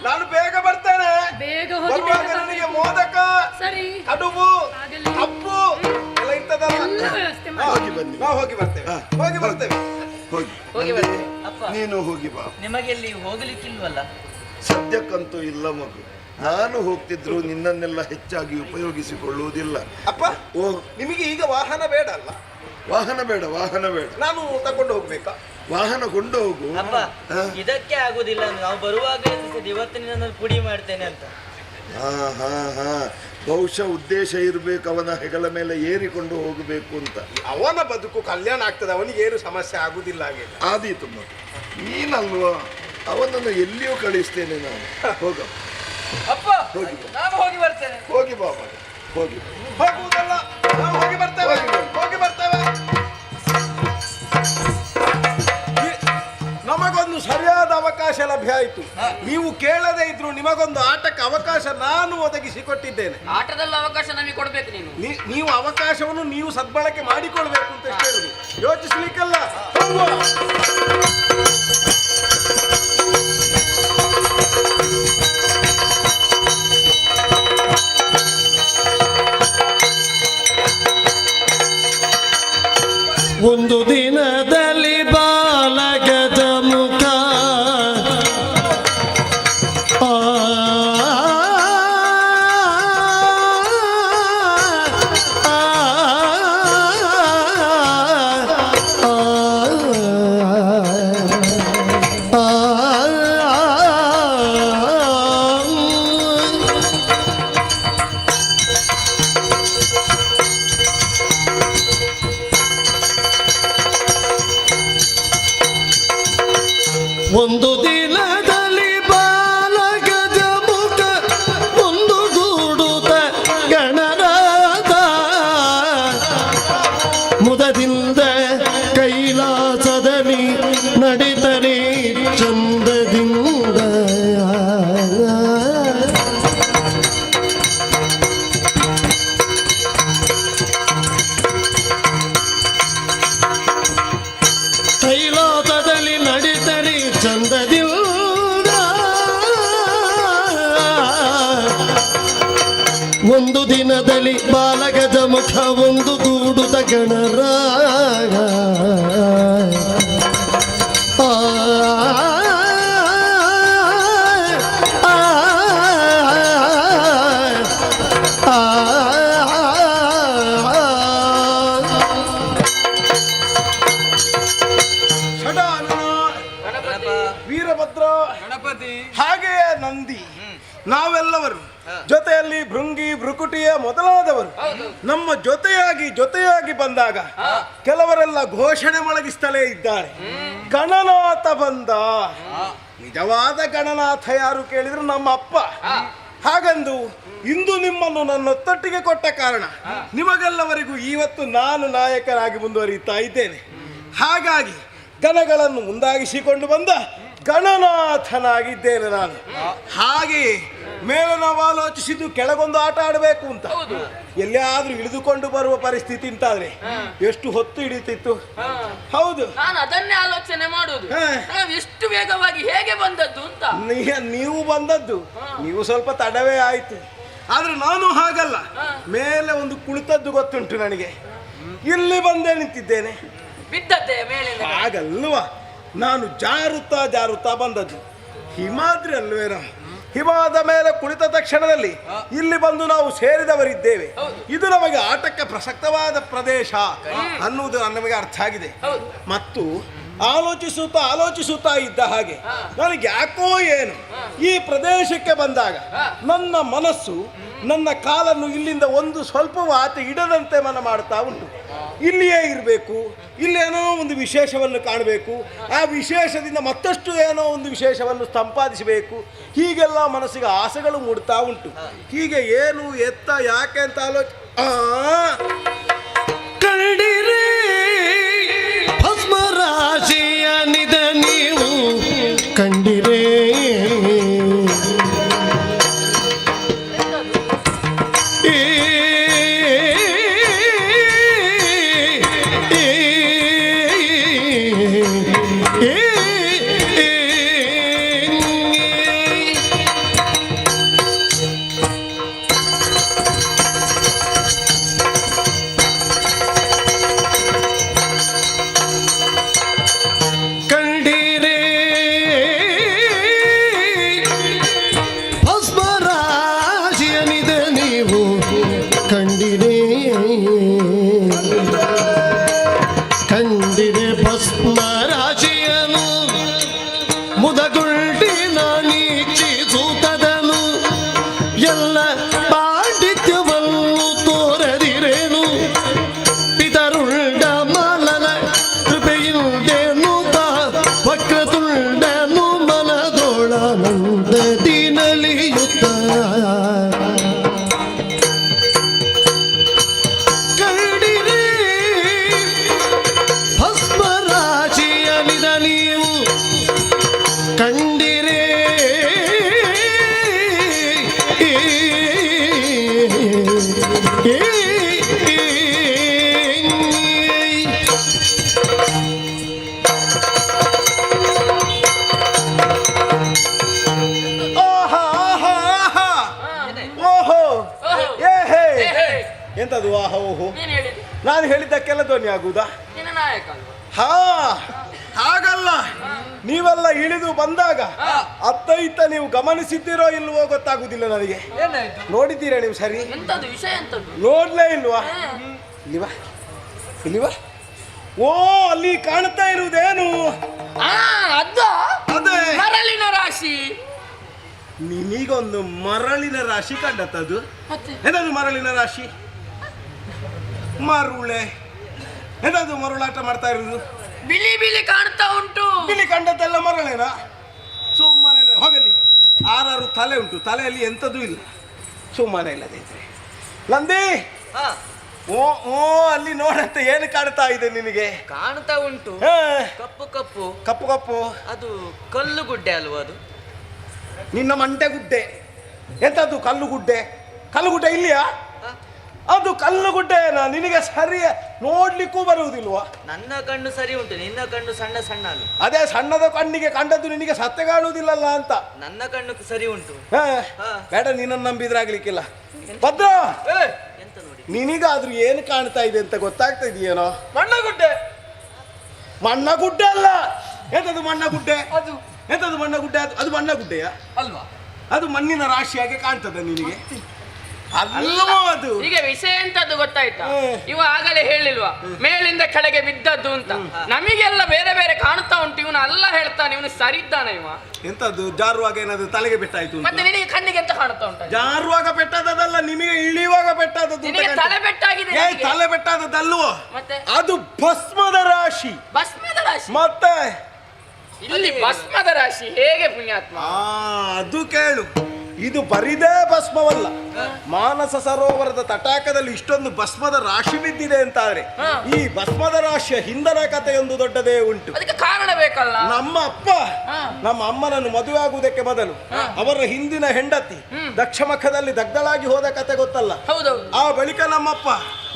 ನಾನು ಬೇಗ ಬರ್ತೇನೆ. ಬೇಗ ಬರುವಾಗ ನನಗೆ ಮೋದಕ, ಸರಿ, ಕಡುಬು, ಕಪ್ಪು ಎಲ್ಲ ಇರ್ತದಲ್ಲ. ಹೋಗಿ ಬನ್ನಿ. ನಾವು ಹೋಗಿ ಬರ್ತೇವೆ. ಹೋಗಿ ಬರ್ತೇವೆ. ನೀನು ಹೋಗಿ ಬಾ. ನಿಮಗೆಲ್ಲಿ ಹೋಗ್ಲಿಕ್ಕಿಲ್ವಲ್ಲ? ಸದ್ಯಕ್ಕಂತೂ ಇಲ್ಲ ಮಗು. ನಾನು ಹೋಗ್ತಿದ್ರು ನಿನ್ನನ್ನೆಲ್ಲ ಹೆಚ್ಚಾಗಿ ಉಪಯೋಗಿಸಿಕೊಳ್ಳುವುದಿಲ್ಲ. ಅಪ್ಪ, ನಿಮಗೆ ಈಗ ವಾಹನ ಬೇಡ ಅಲ್ಲ? ವಾಹನ ಬೇಡ. ನಾನು ತಕೊಂಡು ಹೋಗ್ಬೇಕಾ? ವಾಹನ ಕೊಂಡು ಹೋಗು. ಅಪ್ಪ, ಇದಕ್ಕೆ ಆಗುದಿಲ್ಲ. ನಾವು ಬರುವಾಗ ಇವತ್ತು ನಿನ್ನನ್ನು ಪುಡಿ ಮಾಡ್ತೇನೆ ಅಂತ. ಬಹುಶಃ ಉದ್ದೇಶ ಇರ್ಬೇಕು, ಅವನ ಹೆಗಲ ಮೇಲೆ ಏರಿಕೊಂಡು ಹೋಗಬೇಕು ಅಂತ. ಅವನ ಬದುಕು ಕಲ್ಯಾಣ ಆಗ್ತದೆ, ಅವನಿಗೆ ಏನು ಸಮಸ್ಯೆ ಆಗುದಿಲ್ಲ. ಹಾಗೆ ಆದೀತು ಮಗು. ನೀನಲ್ವಾ, ಅವನನ್ನು ಎಲ್ಲಿಯೂ ಕಳಿಸ್ತೇನೆ ನಾನು. ಹೋಗ ಅಪ್ಪ, ನಾನು ಹೋಗಿ ಬರ್ತೇನೆ. ಹೋಗಿ ಬಾ ಮಗ, ಹೋಗಿ. ಹೋಗುವುದಲ್ಲ, ನಾವು ಹೋಗಿ ಬರ್ತೇವೆ. ನಮಗೊಂದು ಸರಿಯಾದ ಅವಕಾಶ ಲಭ್ಯ ಆಯಿತು. ನೀವು ಕೇಳದೇ ಇದ್ರು ನಿಮಗೊಂದು ಆಟಕ್ಕೆ ಅವಕಾಶ ನಾನು ಒದಗಿಸಿಕೊಟ್ಟಿದ್ದೇನೆ. ಆಟದಲ್ಲಿ ಅವಕಾಶ ನಮಗೆ ಕೊಡ್ಬೇಕು. ನೀವು ಅವಕಾಶವನ್ನು ನೀವು ಸದ್ಬಳಕೆ ಮಾಡಿಕೊಳ್ಬೇಕು ಅಂತ ಹೇಳುದು, ಯೋಚಿಸ್ಲಿಕ್ಕಲ್ಲ. ಒಂದು ದಿನದಲ್ಲಿ ಬಾಲಗದ ಮುಖ ಒಂದು ದಿನದಲ್ಲಿ ಬಾಲಗಜ ಮುಖ ಒಂದು ಗೂಡುತ್ತ ಗಣರಾದ ಮುದದಿಂದ ಕೈಲಾಸದಲ್ಲಿ ನಡಿತನೆ ಚಂದದಿಂದ. ಕೈಲಾಸದಲ್ಲಿ ನಡಿತನೆ ಚಂದದಿಂದ ಒಂದು ದಿನದಲ್ಲಿ ಬಾಲಗಜ ಮುಖ ಒಂದು ಗೂಡುದ ಗಣರಾಗ. ವೀರಭದ್ರ, ಗಣಪತಿ ಹಾಗೆ ನಾವೆಲ್ಲವರು ಜೊತೆಯಲ್ಲಿ ಭೃಂಗಿ ಭೃಕುಟಿಯ ಮೊದಲಾದವರು ನಮ್ಮ ಜೊತೆಯಾಗಿ ಬಂದಾಗ ಕೆಲವರೆಲ್ಲ ಘೋಷಣೆ ಮೊಳಗಿಸ್ತಲೇ ಇದ್ದಾರೆ, ಗಣನಾಥ ಬಂದ. ನಿಜವಾದ ಗಣನಾಥ ಯಾರು ಕೇಳಿದ್ರು ನಮ್ಮ ಅಪ್ಪ. ಹಾಗಂದು ಇಂದು ನಿಮ್ಮನ್ನು ನನ್ನೊತ್ತಟ್ಟಿಗೆ ಕೊಟ್ಟ ಕಾರಣ ನಿಮಗೆಲ್ಲವರಿಗೂ ಇವತ್ತು ನಾನು ನಾಯಕನಾಗಿ ಮುಂದುವರಿಯುತ್ತಾ ಇದ್ದೇನೆ. ಹಾಗಾಗಿ ಗಣಗಳನ್ನು ಮುಂದಾಗಿಸಿಕೊಂಡು ಬಂದ ಗಣನಾಥನಾಗಿದ್ದೇನೆ ನಾನು. ಹಾಗೆಯೇ ಮೇಲೆ ನಾವು ಆಲೋಚಿಸಿದ್ದು ಕೆಳಗೊಂದು ಆಟ ಆಡಬೇಕು ಅಂತ. ಎಲ್ಲಿಯಾದ್ರೂ ಇಳಿದುಕೊಂಡು ಬರುವ ಪರಿಸ್ಥಿತಿ ಅಂತಾದ್ರೆ ಎಷ್ಟು ಹೊತ್ತು ಹಿಡಿತಿತ್ತು. ಹೌದು, ನಾನು ಅದನ್ನೇ ಆಲೋಚನೆ ಮಾಡುದು, ನಾವು ಎಷ್ಟು ವೇಗವಾಗಿ ಹೇಗೆ ಬಂದದ್ದು ಅಂತ. ನೀವು ಬಂದದ್ದು ನೀವು ಸ್ವಲ್ಪ ತಡವೇ ಆಯ್ತು, ಆದ್ರೆ ನಾನು ಹಾಗಲ್ಲ. ಮೇಲೆ ಒಂದು ಕುಳಿತದ್ದು ಗೊತ್ತುಂಟು ನನಗೆ, ಇಲ್ಲಿ ಬಂದೇ ನಿಂತಿದ್ದೇನೆ. ಬಿದ್ದದ್ದೇ ಮೇಲೆ ಹಾಗಲ್ವಾ, ನಾನು ಜಾರುತ್ತಾ ಬಂದದ್ದು. ಹಿಮಾದ್ರಿ ಅಲ್ವೇನೋ, ಹಿಮದ ಮೇಲೆ ಕುಳಿತ ತಕ್ಷಣದಲ್ಲಿ ಇಲ್ಲಿ ಬಂದು ನಾವು ಸೇರಿದವರಿದ್ದೇವೆ. ಇದು ನಮಗೆ ಆಟಕ್ಕೆ ಪ್ರಸಕ್ತವಾದ ಪ್ರದೇಶ ಅನ್ನುವುದು ನಮಗೆ ಅರ್ಥ ಆಗಿದೆ. ಮತ್ತು ಆಲೋಚಿಸುತ್ತಾ ಇದ್ದ ಹಾಗೆ ನನಗೆ ಯಾಕೋ ಏನು ಈ ಪ್ರದೇಶಕ್ಕೆ ಬಂದಾಗ ನನ್ನ ಮನಸ್ಸು ನನ್ನ ಕಾಲನ್ನು ಇಲ್ಲಿಂದ ಒಂದು ಸ್ವಲ್ಪವೂ ಆಚೆ ಇಡದಂತೆ ಮನ ಮಾಡ್ತಾ ಉಂಟು. ಇಲ್ಲಿಯೇ ಇರಬೇಕು, ಇಲ್ಲೇನೋ ಒಂದು ವಿಶೇಷವನ್ನು ಕಾಣಬೇಕು, ಆ ವಿಶೇಷದಿಂದ ಮತ್ತಷ್ಟು ಏನೋ ಒಂದು ವಿಶೇಷವನ್ನು ಸಂಪಾದಿಸಬೇಕು, ಹೀಗೆಲ್ಲ ಮನಸ್ಸಿಗೆ ಆಸೆಗಳು ಮೂಡ್ತಾ ಉಂಟು. ಹೀಗೆ ಏನು ಎತ್ತ ಯಾಕೆ ಅಂತ ಕಂಡಿರೇ ಭಸ್ಮರಾಶಿಯ ನಿಧ ನೀವು ಕಂಡಿರೇ ಕಂಡಿರೆ ಭಸ್ಮರಾಶಿಯನು ಮುದಗುಳ್ಳಿನ ನೀಕ್ಷಿಸುತ್ತದನು ಎಲ್ಲ ಪಾಂಡಿತ್ಯವನ್ನು ತೋರದಿರೇನು ಪಿತರುಂಡ ಮಲನ ಕೃಪೆಯಿಂದೇನು ವಕ್ರತುಂಡನು ಮನದೊಳನಂದದಿ ನಲಿಯುತ್ತ ಕಂಡಿರೇ ಎಂತದು ಆಹಾ ಓಹೋ? ನಾನು ಹೇಳಿದ್ದಕ್ಕೆಲ್ಲ ಧ್ವನಿ ಆಗುವುದಾ? ನಾಯಕ ಅಲ್ವಾ? ಹಾ, ಹಾಗಲ್ಲ. ನೀವೆಲ್ಲ ಇಳಿದು ಬಂದಾಗ ಅತ್ತ ಇತ್ತ ನೀವು ಗಮನಿಸಿದ್ದೀರೋ ಇಲ್ವೋ ಗೊತ್ತಾಗುದಿಲ್ಲ ನನಗೆ. ನೋಡಿದ್ದೀರಾ ನೀವು ಸರಿ? ಎಂತದು ವಿಷಯ ಎಂತದ್ದು? ನೋಡ್ಲೇ ಇಲ್ವಾ? ಇಲ್ಲಿವಾ? ಓ, ಅಲ್ಲಿ ಕಾಣ್ತಾ ಇರುವುದೇನು? ಅದೇ ಮರಳಿನ ರಾಶಿ. ನಿಮಗೊಂದು ಮರಳಿನ ರಾಶಿ ಕಂಡತ್ತದು? ಎಂತದು ಮರಳಿನ ರಾಶಿ? ಮರುಳೆ ಎಂತದು ಮರುಳಾಟ ಮಾಡ್ತಾ ಇರುವುದು? ಬಿಳಿ ಬಿಳಿ ಕಾಣ್ತಾ ಉಂಟು. ಬಿಳಿ ಕಂಡದ್ದೆಲ್ಲ ಮರಳೇನಾ? ಸುಮ್ಮನೆ ಹೋಗಲಿ. 6 ತಲೆ ಉಂಟು, ತಲೆಯಲ್ಲಿ ಎಂಥದ್ದು ಇಲ್ಲ. ಸುಮ್ಮನೆ ಇಲ್ಲದೆ ಇದ್ರೆ ನಂದಿ. ಓ ಓ, ಅಲ್ಲಿ ನೋಡಂತ ಏನು ಕಾಣ್ತಾ ಇದೆ ನಿನಗೆ? ಕಾಣ್ತಾ ಉಂಟು, ಕಪ್ಪು ಕಪ್ಪು ಕಪ್ಪು ಕಪ್ಪು. ಅದು ಕಲ್ಲು ಗುಡ್ಡೆ ಅಲ್ವಾ? ಅದು ನಿನ್ನ ಮಂಟೆ ಗುಡ್ಡೆ. ಎಂತದ್ದು ಕಲ್ಲುಗುಡ್ಡೆ? ಕಲ್ಲುಗುಡ್ಡೆ ಇಲ್ಲಿಯಾ? ಅದು ಕಲ್ಲುಗುಡ್ಡೆನಾ? ನಿನಗೆ ಸರಿ ನೋಡ್ಲಿಕ್ಕೂ ಬರುವುದಿಲ್ವಾ? ನನ್ನ ಕಣ್ಣು ಸರಿ ಉಂಟು, ನಿನ್ನ ಕಣ್ಣು ಸಣ್ಣ ಸಣ್ಣ ಅಲ್ಲ. ಅದೇ ಸಣ್ಣದ ಕಣ್ಣಿಗೆ ಕಂಡದ್ದು ನಿನಗೆ ಸತ್ಯ ಕಾಣುವುದಿಲ್ಲಲ್ಲ ಅಂತ. ನನ್ನ ಕಣ್ಣು ಸರಿ ಉಂಟು. ಬೇಡ, ನಿನ್ನನ್ನು ನಂಬಿದ್ರಾಗ್ಲಿಕ್ಕಿಲ್ಲ. ಭದ್ರ, ಎಂತ ನೋಡಿ, ನಿನಗಾದ್ರೂ ಏನು ಕಾಣ್ತಾ ಇದೆ ಅಂತ ಗೊತ್ತಾಗ್ತಾ ಇದೆಯೇನೋ? ಮಣ್ಣಗುಡ್ಡೆ. ಮಣ್ಣಗುಡ್ಡೆ ಅಲ್ಲ. ಎಂತದು ಮಣ್ಣಗುಡ್ಡೆ? ಅದು ಎಂತದು ಮಣ್ಣಗುಡ್ಡೆ? ಅದು ಮಣ್ಣಗುಡ್ಡೆಯಾ ಅಲ್ವಾ? ಅದು ಮಣ್ಣಿನ ರಾಶಿಯಾಗಿ ಕಾಣ್ತದೆ ನಿನಗೆ. ಅಲ್ಲವೋ ಅದು ಈಗ ವಿಷಯ ಎಂತದ್ದು ಗೊತ್ತಾಯ್ತಾ? ಇವ ಆಗಲೇ ಹೇಳಿಲ್ವಾ ಮೇಲಿಂದ ಕೆಳಗೆ ಬಿದ್ದದ್ದು ಅಂತ. ನಮಗೆಲ್ಲ ಬೇರೆ ಬೇರೆ ಕಾಣ್ತಾ ಉಂಟು, ಇವನು ಅಲ್ಲ ಹೇಳ್ತಾನೆ, ಇವನು ಸರಿ ಇದ್ದಾನೆ ಇವ. ಎಂತದ್ದು ಜಾರುವಾಗ ಏನಾದ್ರು ತಲೆಗೆ ಪೆಟ್ಟಾಯ್ತು ಅಂತ? ಮತ್ತೆ ನಿನಗೆ ಕಣ್ಣಿಗೆ ಎಂತ ಕಾಣ್ತಾ ಉಂಟ? ಜಾರುವಾಗ ಪೆಟ್ಟಾದದಲ್ಲ, ನಿಮಗೆ ಇಳಿಯುವಾಗ ಪೆಟ್ಟಾದದ್ದು ಅಂತ ನಿನಗೆ ಕಾಣ್ತದೆ. ತಲೆ ಬೆಟ್ಟಾಗಿದೆ ಏ, ನಿನಗೆ. ತಲೆ ಬೆಟ್ಟಾದದ್ದಲ್ವೋ, ಮತ್ತೆ ಅದು ಭಸ್ಮದ ರಾಶಿ. ಭಸ್ಮದ ರಾಶಿ? ಮತ್ತೆ ಇಲ್ಲಿ ಭಸ್ಮದ ರಾಶಿ ಹೇಗೆ ಪುಣ್ಯಾತ್ಮ? ಅದು ಕೇಳು, ಇದು ಬರಿದೇ ಭಸ್ಮವಲ್ಲ. ಮಾನಸ ಸರೋವರದ ತಟಾಕದಲ್ಲಿ ಇಷ್ಟೊಂದು ಭಸ್ಮದ ರಾಶಿ ಬಿದ್ದಿದೆ ಅಂತಾದ್ರೆ ಈ ಭಸ್ಮದ ರಾಶಿಯ ಹಿಂದನ ಕಥೆಯೊಂದು ದೊಡ್ಡದೇ ಉಂಟು. ಅದಕ್ಕೆ ಕಾರಣ ಬೇಕಲ್ಲ. ನಮ್ಮ ಅಪ್ಪ ನಮ್ಮ ಅಮ್ಮನನ್ನು ಮದುವೆ ಆಗುವುದಕ್ಕೆ ಮೊದಲು ಅವರ ಹಿಂದಿನ ಹೆಂಡತಿ ದಕ್ಷಮಖದಲ್ಲಿ ದಗ್ಧಳಾಗಿ ಹೋದ ಕತೆ ಗೊತ್ತಲ್ಲ? ಹೌದೌದು. ಆ ಬಳಿಕ ನಮ್ಮಪ್ಪ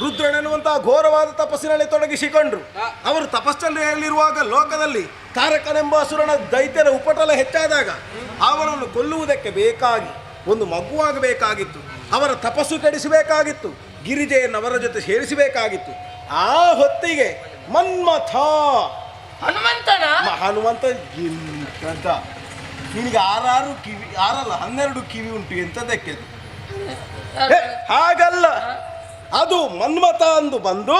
ರುದ್ರನೆನ್ನುವಂತಹ ಘೋರವಾದ ತಪಸ್ಸಿನಲ್ಲಿ ತೊಡಗಿಸಿಕೊಂಡ್ರು. ಅವರು ತಪಸ್ಸಲ್ಲಿರುವಾಗ ಲೋಕದಲ್ಲಿ ತಾರಕನೆಂಬ ಅಸುರನ ದೈತ್ಯರ ಉಪಟಳ ಹೆಚ್ಚಾದಾಗ ಅವರನ್ನು ಕೊಲ್ಲುವುದಕ್ಕೆ ಬೇಕಾಗಿ ಒಂದು ಮಗುವಾಗಬೇಕಾಗಿತ್ತು. ಅವರ ತಪಸ್ಸು ಕೆಡಿಸಬೇಕಾಗಿತ್ತು. ಗಿರಿಜೆಯನ್ನು ಅವರ ಜೊತೆ ಸೇರಿಸಬೇಕಾಗಿತ್ತು. ಆ ಹೊತ್ತಿಗೆ ಮನ್ಮಥ ಹನುಮಂತನ ಹನುಮಂತ ಎಂತದ? ನಿನಗೆ 6 ಕಿವಿ, 6 ಅಲ್ಲ 12 ಕಿವಿ ಉಂಟು, ಎಂತದಕ್ಕೆ ಅದು? ಹಾಗಲ್ಲ, ಅದು ಮನ್ಮಥ ಅಂದು ಬಂದು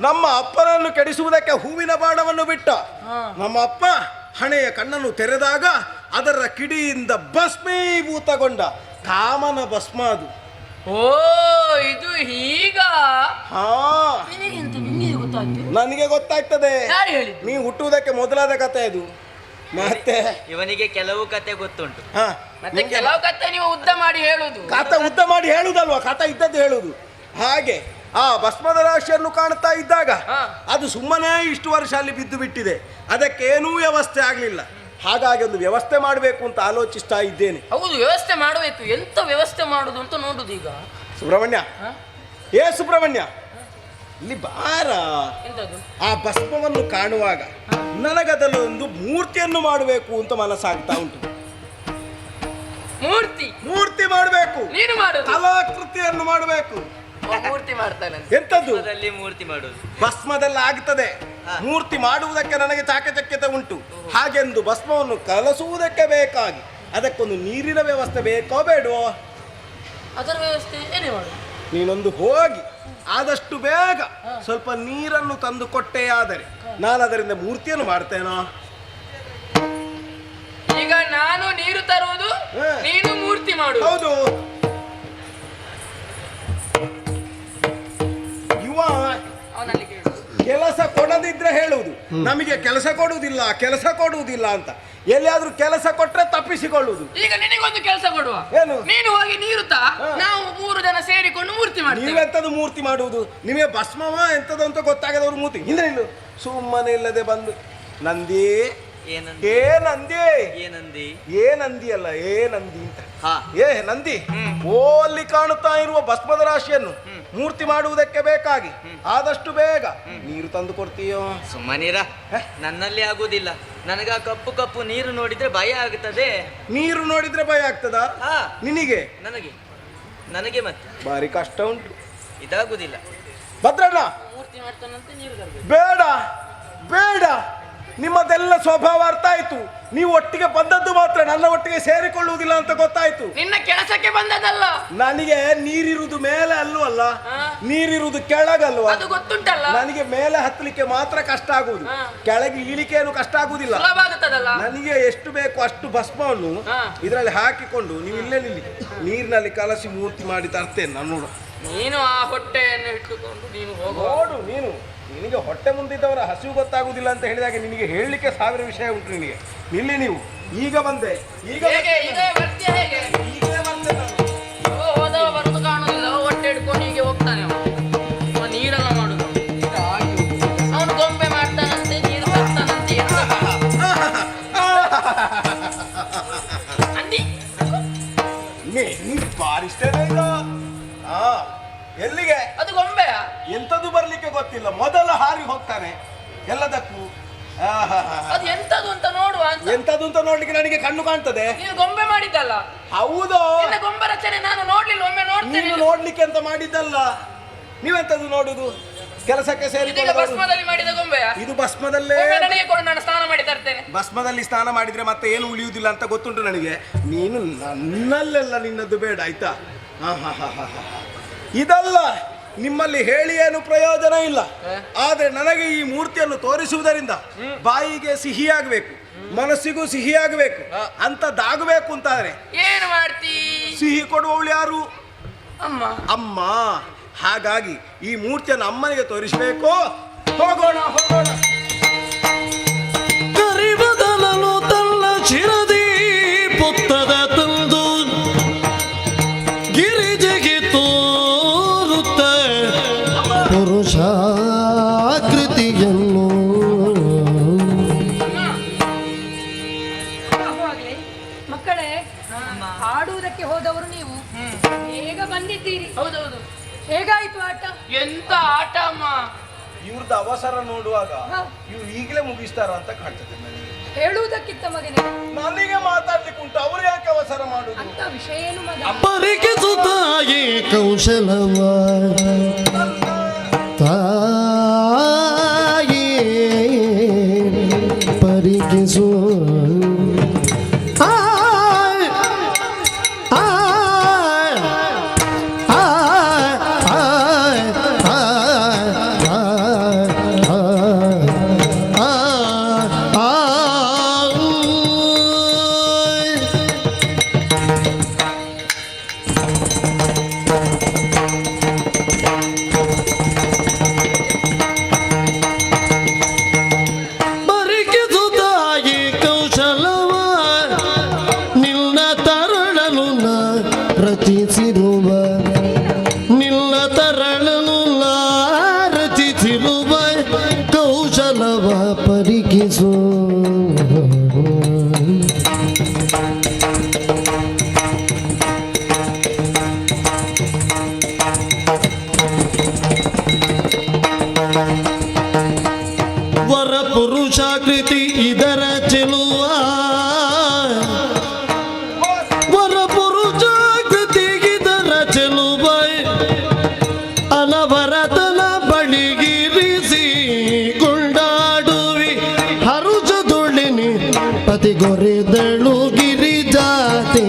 ನಮ್ಮ ಅಪ್ಪನನ್ನು ಕೆಡಿಸುವುದಕ್ಕೆ ಹೂವಿನ ಬಾಣವನ್ನು ಬಿಟ್ಟ. ನಮ್ಮ ಅಪ್ಪ ಹಣೆಯ ಕಣ್ಣನ್ನು ತೆರೆದಾಗ ಅದರ ಕಿಡಿಯಿಂದ ಭಸ್ಮೀಭೂತಗೊಂಡ ಕಾಮನ ಭಸ್ಮ ಅದು. ಓ, ಇದು ಹೀಗ? ಹಾ, ನಿನಗೆ ಗೊತ್ತಾಯ್ತು? ನನಗೆ ಗೊತ್ತಾಗ್ತದೆ. ಯಾರು ಹೇಳಿದ್ದು? ನೀವು ಹುಟ್ಟುವುದಕ್ಕೆ ಮೊದಲಾದ ಕತೆ ಅದು. ಮತ್ತೆ ಇವನಿಗೆ ಕೆಲವು ಕತೆ ಗೊತ್ತುಂಟು. ಹಾ, ಮತ್ತೆ ಕೆಲವು ಕತೆ ನೀವು ಉದ್ದ ಮಾಡಿ ಹೇಳುದು. ಕಥ ಉದ್ದ ಮಾಡಿ ಹೇಳುದಲ್ವಾ, ಕಥ ಇದ್ದದ್ದು ಹೇಳುದು. ಹಾಗೆ ಆ ಭಸ್ಮದ ರಾಶಿಯನ್ನು ಕಾಣ್ತಾ ಇದ್ದಾಗ ಅದು ಸುಮ್ಮನೆ ಇಷ್ಟು ವರ್ಷ ಅಲ್ಲಿ ಬಿದ್ದು ಬಿಟ್ಟಿದೆ, ಅದಕ್ಕೇನೂ ವ್ಯವಸ್ಥೆ ಆಗಲಿಲ್ಲ. ಹಾಗಾಗಿ ಒಂದು ವ್ಯವಸ್ಥೆ ಮಾಡಬೇಕು ಅಂತ ಆಲೋಚಿಸ್ತಾ ಇದ್ದೇನೆ. ಹೌದು, ವ್ಯವಸ್ಥೆ ಮಾಡಬೇಕು. ಎಂತ ವ್ಯವಸ್ಥೆ ಮಾಡುದು ಅಂತ ನೋಡುದು ಈಗ. ಸುಬ್ರಹ್ಮಣ್ಯ, ಏ ಸುಬ್ರಹ್ಮಣ್ಯ, ಇಲ್ಲಿ ಬಾರ. ಎಂತದು? ಆ ಭಸ್ಮವನ್ನು ಕಾಣುವಾಗ ನನಗದಲ್ಲೊಂದು ಮೂರ್ತಿಯನ್ನು ಮಾಡಬೇಕು ಅಂತ ಮನಸ್ಸಾಗ್ತಾ ಉಂಟು. ಮೂರ್ತಿ ಮಾಡಬೇಕು, ನೀನು ಮಾಡುದು? ಕಲಾಕೃತಿಯನ್ನು ಮಾಡಬೇಕು. ಮೂರ್ತಿ ಮಾಡ್ತಾನೆ. ಎಂತದ್ದು? ಅದರಲ್ಲಿ ಮೂರ್ತಿ ಮಾಡುದು. ಭಸ್ಮದಲ್ಲಿ ಆಗ್ತದೆ. ಮೂರ್ತಿ ಮಾಡುವುದಕ್ಕೆ ನನಗೆ ಚಾಕಚಕ್ಯತೆ ಉಂಟು. ಹಾಗೆಂದು ಭಸ್ಮವನ್ನು ಕಲಸುವುದಕ್ಕೆ ಬೇಕಾಗಿ ಅದಕ್ಕೊಂದು ನೀರಿನ ವ್ಯವಸ್ಥೆ ಬೇಕೋ ಬೇಡವೋ? ಅದರ ವ್ಯವಸ್ಥೆ ಏನೇ ಮಾಡುದು? ನೀನೊಂದು ಹೋಗಿ ಆದಷ್ಟು ಬೇಗ ಸ್ವಲ್ಪ ನೀರನ್ನು ತಂದು ಕೊಟ್ಟೇ ಆದರೆ ನಾನು ಅದರಿಂದ ಮೂರ್ತಿಯನ್ನು ಮಾಡ್ತೇನೋ? ಈಗ ನಾನು ನೀರು ತರುವುದು, ನೀನು ಮೂರ್ತಿ ಮಾಡುವುದು. ಹೌದು. ಯುವ ಅವನಲ್ಲಿ ಕೆಲಸ ಕೊಡದಿದ್ರೆ ಹೇಳುವುದು, ನಮಗೆ ಕೆಲಸ ಕೊಡುವುದಿಲ್ಲ ಅಂತ. ಎಲ್ಲಿಯಾದ್ರೂ ಕೆಲಸ ಕೊಟ್ರೆ ತಪ್ಪಿಸಿಕೊಳ್ಳುವುದು. ಈಗ ನಿನಗೊಂದು ಕೆಲಸ ಕೊಡುವ. ಏನು? ನೀನು ಹೋಗಿ ನೀರು ತಾ, ನಾವು 3 ಜನ ಸೇರಿಕೊಂಡು ಮೂರ್ತಿ ಮಾಡ್ತೀವಿ. ನೀವೆಂತದ್ದು ಮೂರ್ತಿ ಮಾಡುವುದು? ನಿಮಗೆ ಭಸ್ಮವ ಎಂತದ್ದು ಅಂತ ಗೊತ್ತಾಗದವ್ರು ಮೂರ್ತಿ ಇಲ್ಲ. ಇಲ್ಲ, ಸುಮ್ಮನೆ ಇಲ್ಲದೆ ಬಂದು ನಂದಿ ಏನಂದಿ? ಏ ನಂದಿ, ಏನಂದಿ? ಏ ನಂದಿ ಅಲ್ಲ, ಏ ನಂದಿ ಅಂತ. ಹಾ. ಏ ನಂದಿ, ಓ ಅಲ್ಲಿ ಕಾಣುತ್ತಾ ಇರುವ ಭಸ್ಮದ ರಾಶಿಯನ್ನು ಮೂರ್ತಿ ಮಾಡುವುದಕ್ಕೆ ಬೇಕಾಗಿ ಆದಷ್ಟು ಬೇಗ ನೀರು ತಂದು ಕೊಡ್ತೀಯೋ? ಸುಮ್ಮನಿರ, ನನ್ನಲ್ಲಿ ಆಗುದಿಲ್ಲ. ನನಗ ಕಪ್ಪು ಕಪ್ಪು ನೀರು ನೋಡಿದ್ರೆ ಭಯ ಆಗುತ್ತದೆ. ನೀರು ನೋಡಿದ್ರೆ ಭಯ ಆಗ್ತದಾ ಹಾ, ನಿನಗೆ? ನನಗೆ ಮತ್ತೆ ಭಾರಿ ಕಷ್ಟ ಉಂಟು. ಇದಾಗುದಿಲ್ಲ. ಭದ್ರಣ್ಣ, ಮೂರ್ತಿ ಮಾಡ್ತಾನಂತೆ ನೀರು ತರಬೇಕು. ಬೇಡ ಬೇಡ, ನಿಮ್ಮದೆಲ್ಲ ಸ್ವಭಾವ ಅರ್ಥ ಆಯ್ತು. ನೀವು ಒಟ್ಟಿಗೆ ಬಂದದ್ದು ಮಾತ್ರ, ನನ್ನ ಒಟ್ಟಿಗೆ ಸೇರಿಕೊಳ್ಳುವುದಿಲ್ಲ ಅಂತ ಗೊತ್ತಾಯ್ತು. ನಿನ್ನ ಕೆಲಸಕ್ಕೆ ಬಂದದಲ್ಲ. ನನಗೆ ನೀರಿರುವುದು ಮೇಲೆ ಅಲ್ವಲ್ಲ, ನೀರಿರುವುದು ಕೆಳಗಲ್ವಾ? ಅದು ಗೊತ್ತುಂಟಲ್ಲ. ನನಗೆ ಮೇಲೆ ಹತ್ತಲಿಕ್ಕೆ ಮಾತ್ರ ಕಷ್ಟ ಆಗುವುದು, ಕೆಳಗೆ ಇಳಿಲಿಕ್ಕೆ ಏನು ಕಷ್ಟ ಆಗುದಿಲ್ಲ. ಸುಲಭ ಆಗುತ್ತದಲ್ಲ. ನನಗೆ ಎಷ್ಟು ಬೇಕು ಅಷ್ಟು ಭಸ್ಮವನ್ನು ಇದರಲ್ಲಿ ಹಾಕಿಕೊಂಡು ನೀವು ಇಲ್ಲೇ ನಿಲ್ಲಿ, ನೀರಿನಲ್ಲಿ ಕಲಸಿ ಮೂರ್ತಿ ಮಾಡಿ ತರ್ತೇನೆ ನಾನು. ನೋಡು, ನೀನು ಆ ಹೊಟ್ಟೆಯನ್ನು ಇಟ್ಟುಕೊಂಡು ನೀನು ಹೋಗು. ನೋಡು, ನಿನಗೆ ಹೊಟ್ಟೆ ಮುಂದಿದ್ದವರ ಹಸಿವು ಗೊತ್ತಾಗುವುದಿಲ್ಲ ಅಂತ ಹೇಳಿದಾಗ ನಿನಗೆ ಹೇಳಲಿಕ್ಕೆ 1000 ವಿಷಯ ಉಂಟು ನಿನಗೆ. ನಿಲ್ಲಿ ನೀವು. ಈಗ ಬಂದೆ, ಈಗ ಹೇಗೆ ಈಗ ಬರ್ತೀಯ? ಹೇಗೆ ಈಗಲೇ ಬಂದೆ ನಾನು. ಹೋದವ ಬರುದು ಕಾಣುದಿಲ್ಲ, ಹೊಟ್ಟೆ ಹಿಡ್ಕೊಂಡು ಹೀಗೆ ಹೋಗ್ತಾನೆ. ಅವ ನೀರೆಲ್ಲ ಮಾಡುದು. ಅವನು ಗೊಂಬೆ ಮಾಡ್ತಾನಂತೆ, ನೀರು ತರ್ತಾನಂತೆ. ಅಂದಿ ನೀನು ಬಾರಿಸ್ತೇನೆ ಈಗ. ಎಲ್ಲಿಗೆ? ಅದು ಗೊಂಬೆಯ? ಎಂತದ್ದು ಬರ್ಲಿಕ್ಕೆ ಗೊತ್ತಿಲ್ಲ, ಮೊದಲ ಹಾರಿ ಹೋಗ್ತಾನೆ ಎಲ್ಲದಕ್ಕೂ. ಅದು ಎಂತದು ಅಂತ ನೋಡುವ ಅಂತ. ಎಂತದ್ದು ಅಂತ ನೋಡ್ಲಿಕ್ಕೆ ನನಗೆ ಕಣ್ಣು ಕಾಣ್ತದೆ. ನೀನು ಗೊಂಬೆ ಮಾಡಿದ್ದಲ್ಲ? ಹೌದು. ನಿನ್ನ ಗೊಂಬೆ ರಚನೆ ನಾನು ನೋಡ್ಲಿಲ್ಲ, ಒಮ್ಮೆ ನೋಡ್ತೇನೆ. ನೀನು ನೋಡ್ಲಿಕ್ಕೆ ಅಂತ ಮಾಡಿದ್ದಲ್ಲ, ನೀವೆಂತದ್ದು ನೋಡುದು? ಕೆಲಸಕ್ಕೆ ಸೇರಿಕೊಳ್ಳ. ಭಸ್ಮದಲ್ಲಿ ಮಾಡಿದ ಗೊಂಬೆಯ? ಇದು ಭಸ್ಮದಲ್ಲೇ. ನನಗೆ ಕೊಡು, ನಾನು ಸ್ನಾನ ಮಾಡಿ ತರ್ತೇನೆ. ಭಸ್ಮದಲ್ಲಿ ಸ್ನಾನ ಮಾಡಿದ್ರೆ ಮತ್ತೆ ಏನು ಉಳಿಯುವುದಿಲ್ಲ ಅಂತ ಗೊತ್ತುಂಟು ನನಗೆ. ನೀನು ನನ್ನಲ್ಲೆಲ್ಲ ನಿನ್ನದ್ದು ಬೇಡ ಆಯ್ತಾ? ಇದಲ್ಲ, ನಿಮ್ಮಲ್ಲಿ ಹೇಳಿ ಏನು ಪ್ರಯೋಜನ ಇಲ್ಲ. ಆದರೆ ನನಗೆ ಈ ಮೂರ್ತಿಯನ್ನು ತೋರಿಸುವುದರಿಂದ ಬಾಯಿಗೆ ಸಿಹಿಯಾಗಬೇಕು, ಮನಸ್ಸಿಗೂ ಸಿಹಿಯಾಗಬೇಕು, ಅಂತದ್ದಾಗಬೇಕು ಅಂತಾದ್ರೆ ಏನು ಮಾಡ್ತೀ? ಸಿಹಿ ಕೊಡುವವಳು ಯಾರು? ಅಮ್ಮ. ಅಮ್ಮ. ಹಾಗಾಗಿ ಈ ಮೂರ್ತಿಯನ್ನು ಅಮ್ಮನಿಗೆ ತೋರಿಸಬೇಕು. ಹೋಗೋಣ ಹೋಗೋಣ. ಕರಿಬದಲನು ತನ್ನ ಶಿರದಿ ಪುತ್ತದ ತಂದು ಗಿರಿಜೆಗೆ ತೋರುತ್ತ ಪುರುಷಾಕೃತಿಯನ್ನು ಆಗುವಾಗ್ಲೇ ಮಕ್ಕಳೇ, ಆಡುವುದಕ್ಕೆ ಹೋದವರು ನೀವು ಬೇಗ ಬಂದಿದ್ದೀರಿ. ಹೌದೌದು. ಹೇಗಾಯ್ತು ಆಟ? ಎಂತ ಆಟ ಅಮ್ಮ. ಇವ್ರದ್ದು ಅವಸರ ನೋಡುವಾಗ ಹ. ಇವ್ರು ಈಗಲೇ ಮುಗಿಸ್ತಾರ ಅಂತ ಕಾಣ್ತದೆ ನನಗೆ. ಹೇಳುವುದಕ್ಕಿಂತ ಮಗನೇ, ನನಗೆ ಮಾತಾಡ್ಲಿಕ್ಕೆ ಉಂಟು, ಅವ್ರು ಯಾಕೆ ಅವಸರ ಮಾಡುದು? ಅಂತ ವಿಷಯ ಏನು ಮಗ? ಪರಿಕಿಸುತ್ತಾಯಿ ಕೌಶಲವ ತಾಯಿ ಪರಿಕಿಸು ಪರಿಕಿಸು. ವರ ಪುರುಷಾಕೃತಿ ಇದರ ಚೆಲುವ, ವರ ಪುರುಷಾಕೃತಿ ಇದರ ಚೆಲುವ ಅನವರತನ ಬಳಿಗಿರಿಸಿ ಕೊಂಡಾಡುವಿ ಹರುಷದೊಳಿನಿ ಪತಿಗೊರೆದಳು ಗಿರಿಜಾತೆ.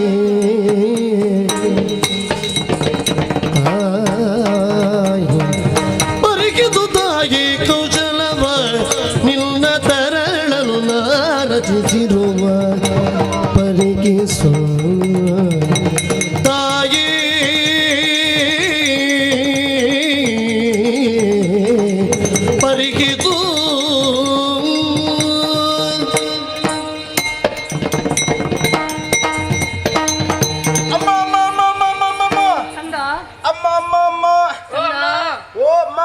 ಪರಿಕಿದು ತಾಯಿ ಕೌಶಲವ ನಿನ್ನ ತರಳಲು ರಚಿಸಿರುವ ಪರಿಕಿಸು ತಾಯಿ ಪರಿಕಿಸು. ಅಮ್ಮ ಅಮ್ಮ ಅಮ್ಮ ಅಮ್ಮ ಅಮ್ಮ ಅಮ್ಮ ಅಮ್ಮ ಕಂದ, ಅಮ್ಮ ಅಮ್ಮ ಅಮ್ಮ. ಓ ಅಮ್ಮ.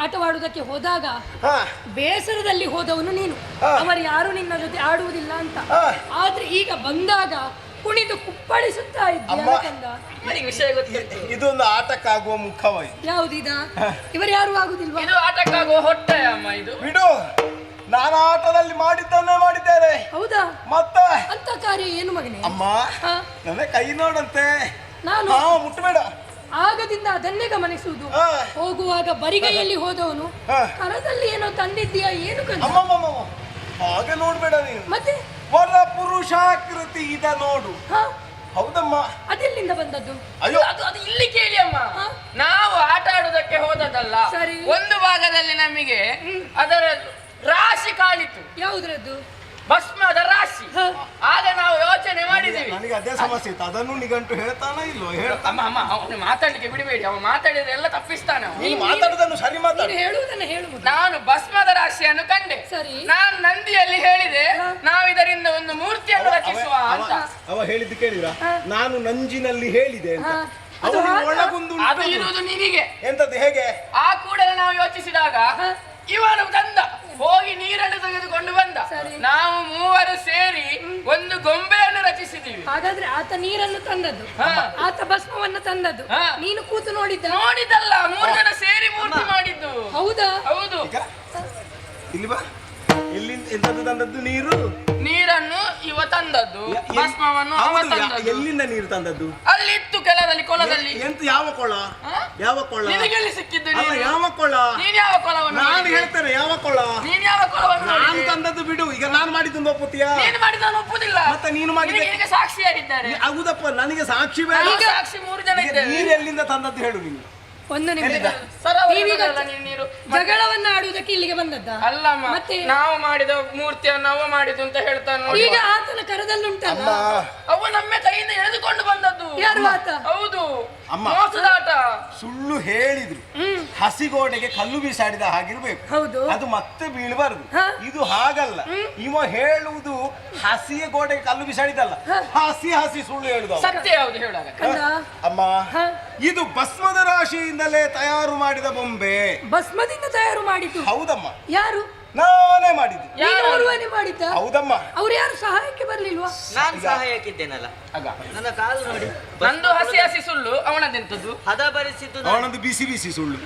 ಆಟವಾಡುವುದಕ್ಕೆ ಹೋದಾಗ ಹಾ. ಬೇಸರದಲ್ಲಿ ಹೋದವನು ನೀನು. ಹಾ. ಅವರು ಯಾರು ನಿನ್ನ ಜೊತೆ ಆಡುವುದಿಲ್ಲ ಅಂತ. ಹಾ. ಆದ್ರೆ ಈಗ ಬಂದಾಗ ಕುಣಿದು ಕುಪ್ಪಳಿಸುತ್ತಾ ಅಮ್ಮ. ಇದ್ದೀಯ ಕಂದ. ನನಗೆ ವಿಷಯ ಗೊತ್ತಿತ್ತು. ಇದೊಂದು ಆಟಕ್ಕಾಗುವ ಮುಖವಾಯಿ. ಯಾವುದಿದ? ಇವರು ಯಾರು ಆಗುದಿಲ್ವಾ? ಇದು ಆಟಕ್ಕಾಗುವ ಹೊಟ್ಟೆ ಅಮ್ಮ. ಇದು ಬಿಡು, ನಾನು ಆಟದಲ್ಲಿ ಮಾಡಿದ್ದನ್ನೇ ಮಾಡಿದ್ದೇನೆ. ಹೌದಾ? ಮತ್ತೆ ಅಂತ ಕಾರ್ಯ ಏನು ಮಗನೇ? ಅಮ್ಮ, ಹಾ. ನನ್ನ ಕೈ ನೋಡಂತೆ. ನಾನು ಹಾ, ಮುಟ್ಟಬೇಡ. ಆಗದಿಂದ ಅದನ್ನೇ ಗಮನಿಸುವುದು. ಹಾ. ಹೋಗುವಾಗ ಬರಿಗೈಯಲ್ಲಿ ಹೋದವನು ಹಾ. ಕರದಲ್ಲಿ ಏನೋ ತಂದಿದ್ದೀಯಾ ಏನು ಕಂದ? ಅಮ್ಮ ಅಮ್ಮ ಅಮ್ಮ, ಹಾಗೆ ನೋಡ್ಬೇಡ ನೀನು. ಮತ್ತೆ ವರ ಪುರುಷಾಕೃತಿ ಇದ ನೋಡು. ಹಾ, ಹೌದಮ್ಮ. ಅದೆಲ್ಲಿಂದ ಬಂದದ್ದು? ಅಯ್ಯೋ, ಅದು ಇಲ್ಲಿ ಕೇಳಿ ಅಮ್ಮ. ಹಾ. ನಾವು ಆಟ ಆಡುವುದಕ್ಕೆ ಹೋದದಲ್ಲ. ಸರಿ. ಒಂದು ಭಾಗದಲ್ಲಿ ನಮಗೆ ಅದರ ರಾಶಿ ಕಾಣಿತು. ಯಾವುದ್ರದ್ದು? ಭಸ್ಮದ ರಾಶಿ. ಹಾ. ಆಗ ನಾವು ಯೋಚನೆ ಮಾಡಿದ್ದೀವಿ. ನನಗೆ ಅದೇ ಸಮಸ್ಯೆ ಇತ್ತು. ಅದನ್ನು ನಿಘಂಟು ಹೇಳ್ತಾನ ಇಲ್ವೋ? ಹೇಳ್ತಾನ. ಅಮ್ಮ ಅಮ್ಮ ಅವನು ಮಾತಾಡ್ಲಿಕ್ಕೆ ಬಿಡಬೇಡಿ. ಅವ ಮಾತಾಡಿದ್ರೆ ಎಲ್ಲ ತಪ್ಪಿಸ್ತಾನೆ ಅವ. ನೀನು ಮಾತಾಡುದನ್ನು ಸರಿ ಮಾತಾಡು. ನೀನು ಹೇಳುವುದನ್ನ ಹೇಳು ಮೊದಲು. ನಾನು ಭಸ್ಮದ ರಾಶಿಯನ್ನು ಕಂಡೆ. ಸರಿ. ನಾನು ನಂದಿಯಲ್ಲಿ ಹೇಳಿದೆ ಹಾ. ನಾವು ಇದರಿಂದ ಒಂದು ಮೂರ್ತಿಯನ್ನು ರಚಿಸುವ ಅಂತ. ಅವ ಹೇಳಿದ್ದು ಕೇಳಿದ್ರ? ಹಾ. ನಾನು ನಂಜಿನಲ್ಲಿ ಹೇಳಿದೆ ಅಂತ. ಹಾ. ಅದು ಅವನಿಗೆ ಹಾಗಾ? ಒಳಗೊಂದು ಅದು ಇರುವುದು ನಿನಗೆ. ಎಂತದ್ದು? ಹೇಗೆ? ಆ ಕೂಡಲೇ ನಾವು ಯೋಚಿಸಿದಾಗ ಹಾ. ಇವನು ತಂದ ಹೋಗಿ ನೀರನ್ನು ತೆಗೆದುಕೊಂಡು ಬಂದ. ಸರಿ. ನಾವು ಮೂವರು ಸೇರಿ ಒಂದು ಗೊಂಬೆಯನ್ನು ರಚಿಸಿದೀವಿ. ಹಾಗಾದ್ರೆ ಆತ ನೀರನ್ನು ತಂದದ್ದು, ಹಾ. ಆತ ಭಸ್ಮವನ್ನು ತಂದದ್ದು, ಹಾ. ನೀನು ಕೂತು ನೋಡಿದ್ದ? ನೋಡಿದಲ್ಲ, 3 ಜನ ಸೇರಿ ಮೂರ್ತಿ ಮಾಡಿದ್ದು. ಹೌದಾ? ಹೌದು. ಈಗ ಇಲ್ಲಿ ಬಾ. ಎಲ್ಲಿಂದ ಎಂತದ್ದು ತಂದದ್ದು? ನೀರು. ನೀರನ್ನು ನೀರನ್ನು ಇವ ತಂದದ್ದು, ಭಸ್ಮವನ್ನು ಅವ ಹೌದು, ತಂದದ್ದು. ಎಲ್ಲಿಂದ ನೀರು ತಂದದ್ದು? ಅಲ್ಲಿ ಇತ್ತು ಕೆಲದಲ್ಲಿ ಕೊಲದಲ್ಲಿ. ಎಂತ ಯಾವ ಕೊಳ? ಯಾವ ಕೊಳ? ನಿನಗೆಲ್ಲಿ ಸಿಕ್ಕಿದ್ದು? ಅಲ್ಲ, ನೀನು ಯಾವ ಕೊಳ? ನೀನ್ ಯಾವ ಕೊಲವನ್ನು ನಾನು ನೋಡಿದೆ? ಹೇಳ್ತೇನೆ ಯಾವ ಕೊಳ. ನೀನ್ ಯಾವ ಕೊಲವನ್ನು ನಾನು ನೋಡಿದೆ? ತಂದದ್ದು ಬಿಡು, ಈಗ ನಾನು ಮಾಡಿದ್ದು ಒಪ್ಪುತ್ತೀಯಾ? ನೀನು ಮಾಡಿದ ನಾನು ಒಪ್ಪುದಿಲ್ಲ. ಮತ್ತೆ ನೀನು ಮಾಡಿದ ನಿನಗೆ ಸಾಕ್ಷಿ ಯಾರಿದ್ದಾರೆ? ಹೌದಪ್ಪ, ನನಗೆ ಸಾಕ್ಷಿ ಬೇಡ. ಈಗ ಸಾಕ್ಷಿ 3 ಜನ ಇದ್ದೇವೆ. ನೀರು ಎಲ್ಲಿಂದ ತಂದದ್ದು ಹೇಳು ನೀನು. ಒಂದು ನಿಮಿಷ ಎಲ್ಲಿಂದ? ನೀವೀಗ ನೀರು ಜಗಳವನ್ನ ಆಡುವುದಕ್ಕೆ ಇಲ್ಲಿಗೆ ಬಂದದ್ದ? ಅಲ್ಲಮ್ಮ, ಮತ್ತೆ? ನಾವು ಮಾಡಿದ ಮೂರ್ತಿಯನ್ನು ಅವ ಮಾಡಿದ್ದು ಅಂತ ಹೇಳ್ತಾನೆ ನೋಡಿ. ಈಗ ಆತನ ಕರದಲ್ಲುಂಟಲ್ಲ, ಅವ ನಮ್ಮ ಕೈಯಿಂದ ಎಳೆದುಕೊಂಡು ಬಂದದ್ದು. ಯಾರು ಆತ? ಹೌದು, ಅಮ್ಮ. ಮೋಸದಾಟ. ಸುಳ್ಳು ಹೇಳಿದ್ರು ಹಸಿಗೋಡೆಗೆ ಕಲ್ಲು ಬೀಸಾಡಿದ ಹಾಗಿರ್ಬೇಕು. ಹೌದು. ಅದು ಮತ್ತೆ ಬೀಳಬಾರದು. ಹ? ಇದು ಹಾಗಲ್ಲ. ಇವ ಹೇಳುವುದು ಹಸಿಯ ಗೋಡೆಗೆ ಕಲ್ಲು ಬೀಸಾಡಿದಲ್ಲ, ಹಸಿ ಹಸಿ ಸುಳ್ಳು ಹೇಳುದು ಅವ. ಸತ್ಯ ಯಾವುದು ಹೇಳಾಗ? ಕಂದ ಅಮ್ಮ, ಹ? ಇದು ಭಸ್ಮದ ರಾಶಿಯಿಂದಲೇ ತಯಾರು ಮಾಡಿದ ಬೊಂಬೆ. ಭಸ್ಮದಿಂದ ತಯಾರು ಮಾಡಿದ್ದು? ಹೌದಮ್ಮ, ಯಾರು? ನಾನೇ ಮಾಡಿದ್ದು. ನೀನು ಓರ್ವನೇ ಮಾಡಿದ್ದ? ಹೌದಮ್ಮ. ಅವ್ರು ಯಾರು ಸಹಾಯಕ್ಕೆ ಬರ್ಲಿಲ್ವಾ? ನಾನು ಸಹಾಯಕ್ಕಿದ್ದೇನಲ್ಲ. ಆಗ ನನ್ನ ಕಾಲು ನೋಡಿ. ನಂದು ಹಸಿ ಹಸಿ ಸುಳ್ಳು, ಅವನದೆಂತದ್ದು ಹದ ಬರಿಸಿದ್ದು ನಾನು. ಅವನೊಂದು ಬಿಸಿ ಬಿಸಿ ಸುಳ್ಳು.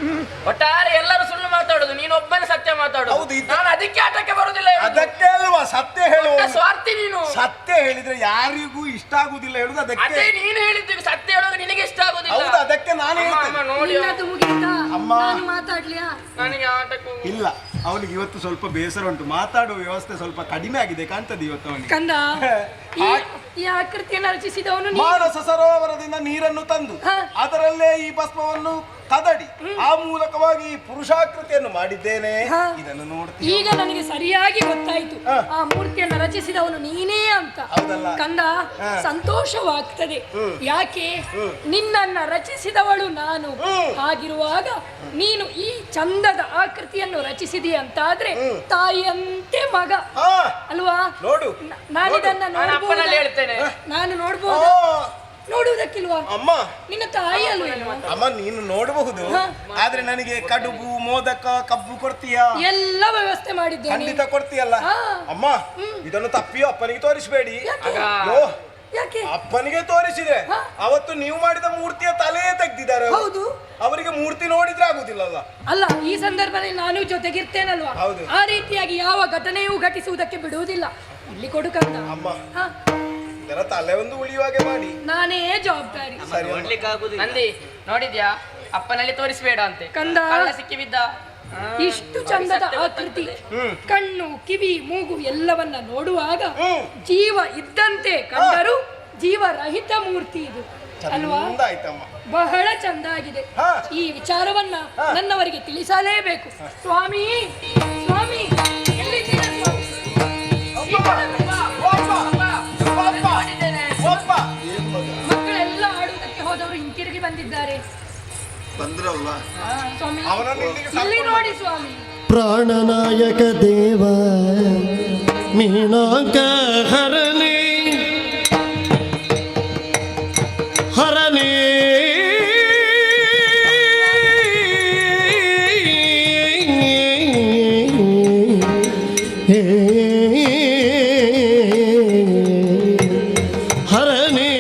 ಒಟ್ಟಾರೆ ಎಲ್ಲರೂ ಸುಳ್ಳು ಮಾತಾಡುದು, ನೀನು ಒಬ್ಬನೇ ಸತ್ಯ ಮಾತಾಡುದು. ಹೌದು, ನಾನು ಅದಕ್ಕೆ ಆಟಕ್ಕೆ ಬರುದಿಲ್ಲ ಹೇಳುದು. ಅದಕ್ಕೆ ಅಲ್ವಾ ಸತ್ಯ ಹೇಳುವ. ಒಟ್ಟ ಸ್ವಾರ್ಥಿ ನೀನು. ಸತ್ಯ ಹೇಳಿದ್ರೆ ಯಾರಿಗೂ ಇಷ್ಟ ಆಗುದಿಲ್ಲ ಹೇಳುದು ಅದಕ್ಕೆ. ಅದೇ ನೀನು ಹೇಳಿದ್ದು, ಸತ್ಯ ಹೇಳುವಾಗ ನಿನಗೆ ಇಷ್ಟ ಆಗುದಿಲ್ಲ. ಹೌದು, ಅದಕ್ಕೆ ನಾನು ಅಮ್ಮ, ಹೇಳ್ತೇನೆ. ಅಮ್ಮ, ನೋಡಿ ನಿನ್ನದು ಮುಗಿತಾ? ಅಮ್ಮ. ನಾನು ಮಾತಾಡ್ಲಿಯಾ? ನನಗೆ ಆಟಕ್ಕೂ ಇಲ್ಲ, ಅವನಿಗೆ ಇವತ್ತು ಸ್ವಲ್ಪ ಬೇಸರ ಉಂಟು. ಮಾತಾಡುವ ವ್ಯವಸ್ಥೆ ಸ್ವಲ್ಪ ಕಡಿಮೆ ಆಗಿದೆ ಕಾಣ್ತದೆ ಇವತ್ತು ಅವನಿಗೆ. ಕಂದ, ಈ ಆಕೃತಿಯನ್ನು ರಚಿಸಿದವನು ನೀನು. ಮಾನಸ ಸರೋವರದಿಂದ ನೀರನ್ನು ತಂದು ಹ. ಅದರಲ್ಲೇ ಈ ಭಸ್ಮವನ್ನು ಕದಡಿ ಆ ಮೂಲಕವಾಗಿ ಈ ಪುರುಷಾಕೃತಿಯನ್ನು ಮಾಡಿದ್ದೇನೆ. ಹ. ಇದನ್ನು ನೋಡ್ತೀನಿ. ಈಗ ನನಗೆ ಸರಿಯಾಗಿ ಗೊತ್ತಾಯ್ತು, ಹ. ಆ ಮೂರ್ತಿಯನ್ನು ರಚಿಸಿದವನು ನೀನೇ ಅಂತ. ಹೌದಲ್ಲ? ಕಂದ, ಹ. ಸಂತೋಷವಾಗ್ತದೆ. ಯಾಕೆ? ನಿನ್ನನ್ನ ರಚಿಸಿದವಳು ನಾನು. ಹಾಗಿರುವಾಗ ನೀನು ಈ ಚಂದದ ಆಕೃತಿಯನ್ನು ರಚಿಸಿದಿ ಅಂತಾದ್ರೆ ತಾಯಿಯಂತೆ ಮಗ ಹಾ, ಅಲ್ವಾ? ನೋಡು. ನಾನಿದನ್ನ ನಾನು ಅಪ್ಪನಲ್ಲಿ ಹೇಳ್ತೇನೆ. ನಾನು ಓ, ನೋಡ್ಬೋದು, ನೋಡುವುದಕ್ಕಿಲ್ವಾ? ಅಮ್ಮ ನಿನ್ನ ತಾಯಿ ಅಲ್ವೇನು? ಅಮ್ಮ, ನೀನು ನೋಡಬಹುದು. ಆದ್ರೆ ನನಗೆ ಕಡುಬು, ಮೋದಕ, ಕಬ್ಬು ಕೊಡ್ತೀಯಾ? ಎಲ್ಲ ವ್ಯವಸ್ಥೆ ಮಾಡಿದ್ದೇನೆ. ಖಂಡಿತ ಕೊಡ್ತೀಯಲ್ಲ? ಹಾ. ಅಮ್ಮ, ಇದನ್ನು ತಪ್ಪಿಯೋ ಅಪ್ಪನಿಗೆ ತೋರಿಸಬೇಡಿ. ಯಾಕೆ? ಯೋ, ಯಾಕೆ? ಅಪ್ಪನಿಗೆ ತೋರಿಸಿದೆ. ಹಾ. ಅವತ್ತು ನೀವು ಮಾಡಿದ ಮೂರ್ತಿಯ ತಲೆ ತೆಗ್ದಿದ್ದಾರೆ ಅವರು. ಹೌದು. ಅವರಿಗೆ ಮೂರ್ತಿ ನೋಡಿದ್ರೆ ಆಗುದಿಲ್ಲಲ್ಲ. ಅಲ್ಲ, ಈ ಸಂದರ್ಭದಲ್ಲಿ ನಾನು ಜೊತೆಗಿರ್ತೇನಲ್ವಾ? ಹೌದು. ಆ ರೀತಿಯಾಗಿ ಯಾವ ಘಟನೆಯೂ ಘಟಿಸುವುದಕ್ಕೆ ಬಿಡುವುದಿಲ್ಲ. ಇಲ್ಲಿ ಕೊಡುಕಂತ. ಅಮ್ಮ, ಇದರ ತಲೆ ಒಂದು ಉಳಿಯುವಾಗೆ ಮಾಡಿ. ನಾನೇ ಜವಾಬ್ದಾರಿ. ಸರಿ ಅಮ್ಮ. ನೋಡ್ಲಿಕ್ಕೆ ಆಗುದಿಲ್ಲ. ನಂದಿ ನೋಡಿದ್ಯಾ, ಅಪ್ಪನಲ್ಲಿ ತೋರಿಸಬೇಡ ಅಂತೆ. ಕಂದ. ಕಳ್ಳ ಸಿಕ್ಕಿ ಬಿದ್ದ. ಇಷ್ಟು ಚಂದದ ಆಕೃತಿ, ಕಣ್ಣು, ಕಿವಿ, ಮೂಗು ಎಲ್ಲವನ್ನ ನೋಡುವಾಗ ಜೀವ ಇದ್ದಂತೆ ಕಂಡರೂ ಜೀವರಹಿತ ಮೂರ್ತಿ ಇದು ಅಲ್ವಾ? ಚಂದ ಆಯ್ತಮ್ಮ. ಬಹಳ ಚಂದ ಆಗಿದೆ. ಹಾ. ಈ ವಿಚಾರವನ್ನ ನನ್ನವರಿಗೆ ತಿಳಿಸಲೇಬೇಕು. ಸ್ವಾಮಿ, ಸ್ವಾಮಿ, ಎಲ್ಲಿದ್ದೀರಾ ಸ್ವಾಮಿ? ಈ ಕಡೆ ಬಾ. ಒಬ್ಬ ಮಕ್ಕಳೆಲ್ಲ ಆಡುವುದಕ್ಕೆ ಹೋದವರು ಹಿಂತಿರುಗಿ ಬಂದಿದ್ದಾರೆ. ಬಂದ್ರಲ್ಲ. ಸ್ವಾಮಿ, ಅವನನ್ನು ಇಲ್ಲಿಗೆ ಇಲ್ಲಿ ನೋಡಿ ಸ್ವಾಮಿ. ಪ್ರಾಣನಾಯಕ ದೇವ ಮೀನಾಂಕ ಹರನೇ ಹರನೇ ಹರನೇ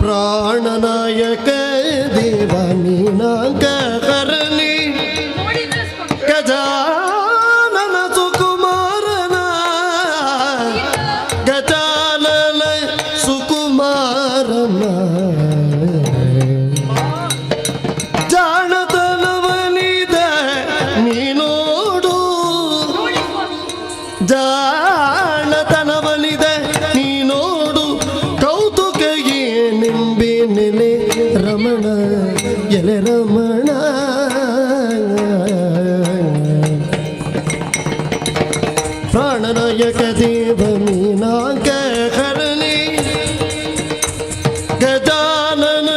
ಪ್ರಾಣನಾಯಕ ದೇವ ಮೀನಾಂಕ ಹರನೇ ನೋಡಿದ್ರೆ ಸ್ವಾಮಿ. ಗಜಾನನ ಸುಕುಮಾರನ ಗಜಾನನ ಸುಕುಮಾರನ ಜಾಣತನವನಿದ ನೀನೋಡು ನೋಡಿ ಸ್ವಾಮಿ. ಜಾಣತನವನಿದ ನೀನೋಡು ಕೌತುಕ ನಿಂಬೆ ನೆಲೆ ರಮಣ ಎಲೆ ರಮಣ ಪ್ರಾಣನಾಯಕ ದೇವ ಮೀನಾಂಕ ಹರನೇ ಗಜಾನನ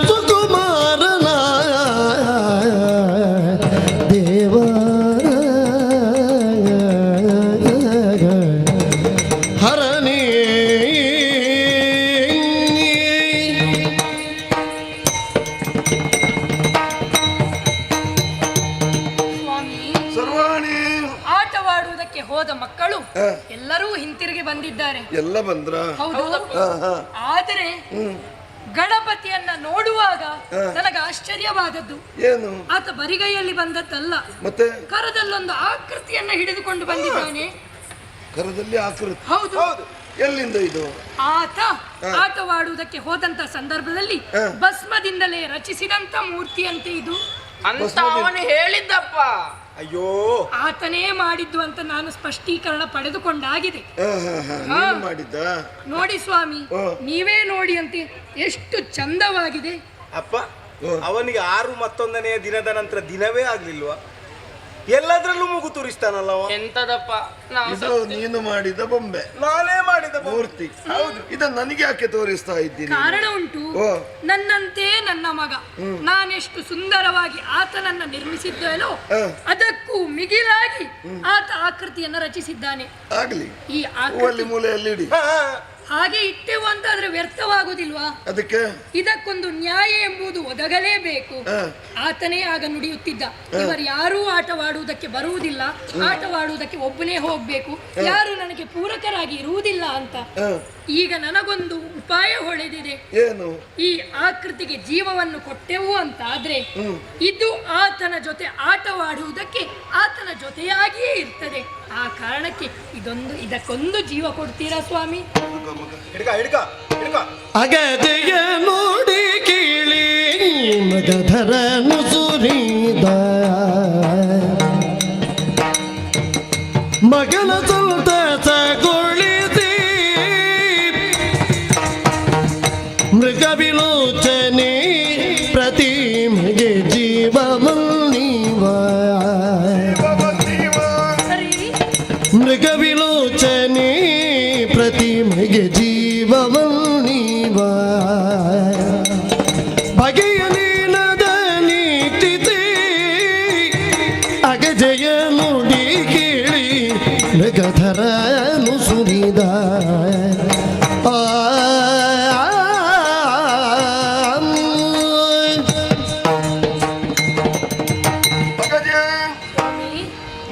ಸುಕುಮಾರನ ದೇವ ಹರನೇ ಸ್ವಾಮಿ, ಸರ್ವಾಣಿ ಆಟವಾಡುವುದಕ್ಕೆ ಹೋದ ಮಕ್ಕಳು ಎಲ್ಲರೂ ಎಲ್ಲರೂ ಹಿಂತಿರುಗಿ ಬಂದಿದ್ದಾರೆ. ಎಲ್ಲ ಬಂದ್ರ? ಹೌದು. ಆದರೆ ಗಣಪತಿಯನ್ನ ನೋಡುವಾಗ ನನಗೆ ಆಶ್ಚರ್ಯವಾದದ್ದು ಏನು? ಆತ ಬರಿಗೈಯಲ್ಲಿ ಬಂದದ್ದಲ್ಲ, ಮತ್ತೆ ಕರದಲ್ಲೊಂದು ಆಕೃತಿಯನ್ನ ಹಿಡಿದುಕೊಂಡು ಬಂದಿದ್ದಾನೆ. ಕರದಲ್ಲಿ ಆಕೃತಿ? ಹೌದು. ಎಲ್ಲಿಂದ ಇದು? ಆತ ಆಟವಾಡುವುದಕ್ಕೆ ಹೋದಂತ ಸಂದರ್ಭದಲ್ಲಿ ಭಸ್ಮದಿಂದಲೇ ರಚಿಸಿದಂತ ಮೂರ್ತಿಯಂತೆ ಇದು ಅಂತ ಅವನು ಹೇಳಿದ್ದಪ್ಪ. ಅಯ್ಯೋ, ಆತನೇ ಮಾಡಿದ್ದು ಅಂತ ನಾನು ಸ್ಪಷ್ಟೀಕರಣ ಪಡೆದುಕೊಂಡಾಗಿದೆ. ನೀನು ಮಾಡಿದ್ದ? ನೋಡಿ ಸ್ವಾಮಿ, ನೀವೇ ನೋಡಿ ಅಂತೆ ಎಷ್ಟು ಚಂದವಾಗಿದೆ. ಅಪ್ಪ ಅವನಿಗೆ 6 ಮತ್ತೊಂದನೆಯ ದಿನದ ನಂತರ ದಿನವೇ ಆಗ್ಲಿಲ್ವಾ? ಎಲ್ಲದರಲ್ಲೂ ಮೂಗು ತೋರಿಸ್ತಾನಲ್ಲ ಅವ. ಎಂತದಪ್ಪ ಇದು ನೀನು ಮಾಡಿದ ಬೊಂಬೆ? ನಾನೇ ಮಾಡಿದ ಮೂರ್ತಿ. ಹೌದು. ಇದನ್ನ ನನಗೆ ಯಾಕೆ ತೋರಿಸ್ತಾ ಇದ್ದೀನಿ? ಕಾರಣ ಉಂಟು. ನನ್ನಂತೆ ನನ್ನ ಮಗ ನಾನೆಷ್ಟು ಸುಂದರವಾಗಿ ಆತನನ್ನ ನಿರ್ಮಿಸಿದ್ದೇನೋ ಅದಕ್ಕೂ ಮಿಗಿಲಾಗಿ ಆತ ಆಕೃತಿಯನ್ನ ರಚಿಸಿದ್ದಾನೆ. ಆಗ್ಲಿ, ಈ ಹೂವಲ್ಲಿ ಮೂಲೆಯಲ್ಲಿ ಇಡಿ. ಹಾಗೆ ಇಟ್ಟೆವು ಅಂತಾದ್ರೆ ವ್ಯರ್ಥವಾಗುವುದಿಲ್ವಾ? ಅದಕ್ಕೆ ಇದಕ್ಕೊಂದು ನ್ಯಾಯ ಎಂಬುದು ಒದಗಲೇಬೇಕು. ಆತನೇ ಆಗ ನುಡಿಯುತ್ತಿದ್ದ, ಇವರು ಯಾರೂ ಆಟವಾಡುವುದಕ್ಕೆ ಬರುವುದಿಲ್ಲ, ಆಟವಾಡುವುದಕ್ಕೆ ಒಬ್ಬನೇ ಹೋಗ್ಬೇಕು, ಯಾರು ನನಗೆ ಪೂರಕರಾಗಿ ಇರುವುದಿಲ್ಲ ಅಂತ. ಈಗ ನನಗೊಂದು ಉಪಾಯ ಹೊಳೆದಿದೆ. ಏನು? ಈ ಆಕೃತಿಗೆ ಜೀವವನ್ನು ಕೊಟ್ಟೆವು ಅಂತ ಆದ್ರೆ ಇದು ಆತನ ಜೊತೆ ಆಟವಾಡುವುದಕ್ಕೆ ಆತನ ಜೊತೆಯಾಗಿಯೇ ಇರ್ತದೆ. ಆ ಕಾರಣಕ್ಕೆ ಇದಕ್ಕೊಂದು ಜೀವ ಕೊಡ್ತೀರಾ ಸ್ವಾಮಿ? ಅಗದೆಯ ನೋಡಿ ಕೀಳಿ ಮಗಧರನು ಸುರಿದ ಮಗನ ಸಂತಸಗೊಳಿಸಿ ಮೃಗ ವಿಲೋಚನೆ ಪ್ರತಿಮೆಗೆ ಜೀವವನ್ನೀವ ಮೃಗ ವಿಲೋಚನೆ ಪ್ರತಿಮೆಗೆ ಜೀವವನ್ನೀವ ಬಗೆಯ ನೀನದ ನೀತಿತೆ ಅಗಜಯ ನುಡಿ ಕೇಳಿ ಮೃಗಧರನು ಸುರಿದ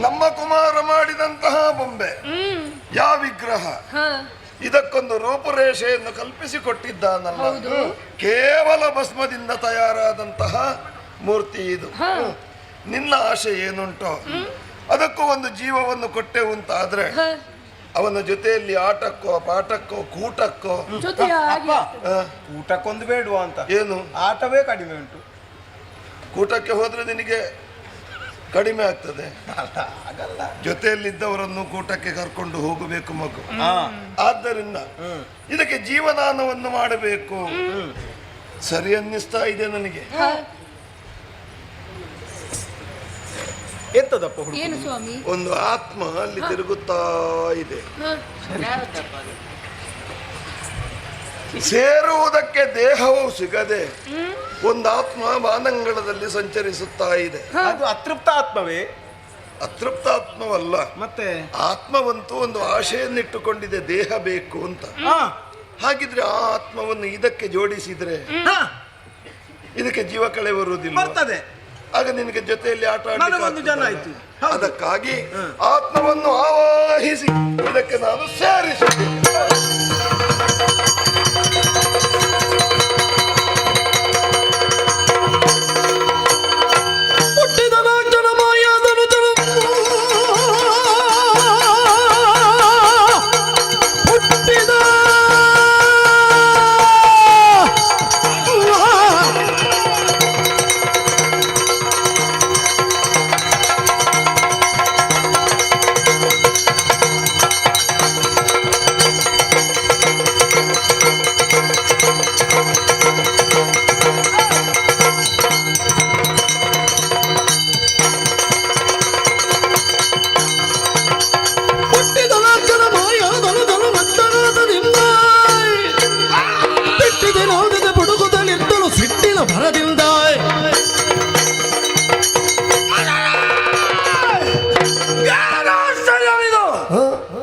ನಮ್ಮ ಕುಮಾರ ಮಾಡಿದಂತಹ ಬೊಂಬೆ, ಯಾವ ವಿಗ್ರಹ, ಇದಕ್ಕೊಂದು ರೂಪುರೇಷೆಯನ್ನು ಕಲ್ಪಿಸಿಕೊಟ್ಟಿದ್ದಾನಲ್ಲ. ಕೇವಲ ಭಸ್ಮದಿಂದ ತಯಾರಾದಂತಹ ಮೂರ್ತಿ ಇದು. ನಿನ್ನ ಆಶೆ ಏನುಂಟೋ ಅದಕ್ಕೂ ಒಂದು ಜೀವವನ್ನು ಕೊಟ್ಟೆವು ಅಂತ ಆದ್ರೆ ಅವನ ಜೊತೆಯಲ್ಲಿ ಆಟಕ್ಕೋ ಪಾಠಕ್ಕೋ ಕೂಟಕ್ಕೋ ಊಟಕ್ಕೊಂದು ಬೇಡುವ ಅಂತ. ಏನು? ಆಟವೇ ಕಡಿಮೆ ಉಂಟು. ಕೂಟಕ್ಕೆ ಹೋದ್ರೆ ನಿನಗೆ ಕಡಿಮೆ ಆಗ್ತದೆ. ಜೊತೆಯಲ್ಲಿದ್ದವರನ್ನು ಕೂಟಕ್ಕೆ ಕರ್ಕೊಂಡು ಹೋಗಬೇಕು ಮಗು. ಆದ್ದರಿಂದ ಇದಕ್ಕೆ ಜೀವನಾನವನ್ನು ಮಾಡಬೇಕು. ಸರಿ ಅನ್ನಿಸ್ತಾ ಇದೆ ನನಗೆ. ಎಂತದಪ್ಪ ಏನು ಸ್ವಾಮಿ? ಒಂದು ಆತ್ಮ ಅಲ್ಲಿ ತಿರುಗುತ್ತಾ ಇದೆ. ಸೇರುವುದಕ್ಕೆ ದೇಹವು ಸಿಗದೆ ಒಂದು ಆತ್ಮ ಬಾನಂಗಳದಲ್ಲಿ ಸಂಚರಿಸುತ್ತಾ ಇದೆ. ಅದು ಅತೃಪ್ತ ಆತ್ಮವೇ? ಅತೃಪ್ತ ಆತ್ಮವಲ್ಲ, ಮತ್ತೆ ಆತ್ಮವಂತೂ ಒಂದು ಆಶೆಯನ್ನಿಟ್ಟುಕೊಂಡಿದೆ, ದೇಹ ಬೇಕು ಅಂತ. ಹಾಗಿದ್ರೆ ಆ ಆತ್ಮವನ್ನು ಇದಕ್ಕೆ ಜೋಡಿಸಿದ್ರೆ ಇದಕ್ಕೆ ಜೀವ ಕಳೆ ಬರುವುದಿಲ್ಲ. ಆಗ ನಿನಗೆ ಜೊತೆಯಲ್ಲಿ ಆಟ ಆಡಲಿಕ್ಕೆ. ಅದಕ್ಕಾಗಿ ಆತ್ಮವನ್ನು ಆವಾಹಿಸಿ ಇದಕ್ಕೆ ನಾನು ಸೇರಿಸುತ್ತೇನೆ.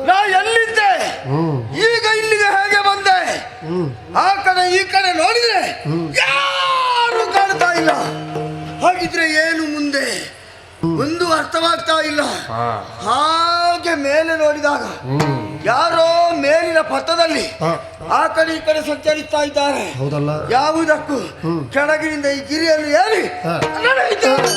ನಾ ಎಲ್ಲಿದ್ದೆ, ಈಗ ಇಲ್ಲಿಗೆ ಹೇಗೆ ಬಂದೆ? ಆ ಕಡೆ ಈ ಕಡೆ ನೋಡಿದ್ರೆ ಯಾರು ಕಾಣ್ತಾ ಇಲ್ಲ. ಹಾಗಿದ್ರೆ ಏನು ಮುಂದೆ ಒಂದು ಅರ್ಥವಾಗ್ತಾ ಇಲ್ಲ. ಹಾಗೆ ಮೇಲೆ ನೋಡಿದಾಗ ಯಾರೋ ಮೇಲಿನ ಪಥದಲ್ಲಿ ಆ ಕಡೆ ಈ ಕಡೆ ಸಂಚರಿಸ್ತಾ ಇದ್ದಾರೆ. ಹೌದಲ್ಲ? ಯಾವುದಕ್ಕೂ ಕೆಳಗಿನಿಂದ ಈ ಗಿರಿಯಲ್ಲಿ ಏರಿ ನಡೆಯುತ್ತಾರೆ.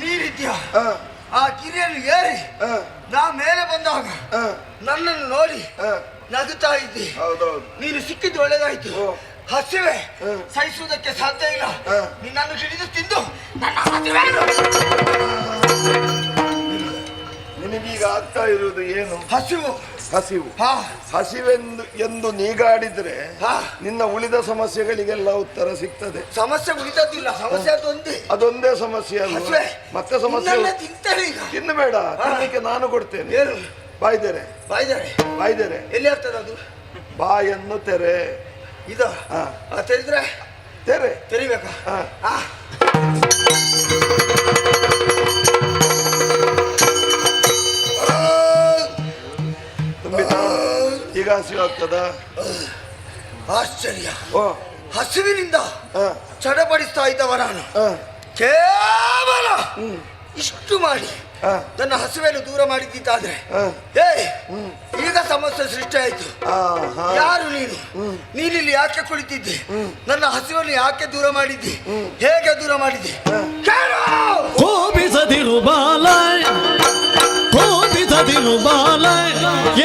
ನೀರಿದ್ಯಾ ಆ ಗಿರಿಯಲ್ಲಿ ಏರಿ ನಾ ಮೇಲೆ ಬಂದಾಗ ನನ್ನನ್ನು ನೋಡಿ ನಗುತ್ತಾ ಇದ್ದಿ. ನೀನು ಸಿಕ್ಕಿದ್ದು ಒಳ್ಳೇದಾಯ್ತು. ಹಸಿವೆ ಸಹಿಸುವುದಕ್ಕೆ ಸಾಧ್ಯ ಇಲ್ಲ. ನಿನ್ನನ್ನು ಹಿಡಿದು ತಿಂದು ನನ್ನ ನಿನಗೀಗ ಆಗ್ತಾ ಇರುವುದು ಏನು? ಹಸಿವು. ಹಸಿವು. ಎಂದು ನೀಗಾಡಿದ್ರೆ ನಿನ್ನ ಉಳಿದ ಸಮಸ್ಯೆಗಳಿಗೆಲ್ಲ ಉತ್ತರ ಸಿಗ್ತದೆ. ಸಮಸ್ಯೆ ಉಳಿದದ್ದಿಲ್ಲ, ಸಮಸ್ಯೆ ಅದೊಂದೇ ಸಮಸ್ಯೆ ಅಲ್ಲ. ಮತ್ತೆ ಸಮಸ್ಯೆ ತಿನ್ನಬೇಡ, ತಿನ್ನಲಿಕ್ಕೆ ನಾನು ಕೊಡ್ತೇನೆ. ಏನು? ಬಾಯ್ದೆರೆ. ಬಾಯ್ದೆರೆ ಎಲ್ಲಿ ಆಗ್ತದೆ ಅದು? ಬಾಯನ್ನು ತೆರೆ. ಇದು ತೆರೆದ್ರೆ ತೆರಿಬೇಕಾ? ಈಗ ಹಸಿವು ಆಗ್ತದ? ಆಶ್ಚರ್ಯ. ಹಸಿವಿನಿಂದ ಚಡಪಡಿಸ್ತಾ ಇದ್ದವ ನಾನು ಕೇವಲ ಇಷ್ಟು ಮಾಡಿ ನನ್ನ ಹಸಿವೆಯನ್ನು ದೂರ ಮಾಡಿದ್ದಾದ್ರೆ ಈಗ ಸಮಸ್ಯೆ ಸೃಷ್ಟಿ ಆಯ್ತು. ಯಾರು ನೀನು? ನೀನಿಲ್ಲಿ ಯಾಕೆ ಕುಳಿತಿದ್ದೆ? ನನ್ನ ಹಸಿವನ್ನು ಯಾಕೆ ದೂರ ಮಾಡಿದ್ದಿ? ಹೇಗೆ ದೂರ ಮಾಡಿದ್ದಿ? ಕೋಪಿಸದಿರು ಬಾಲ, ಕೋಪಿಸದಿರು ಬಾಲ,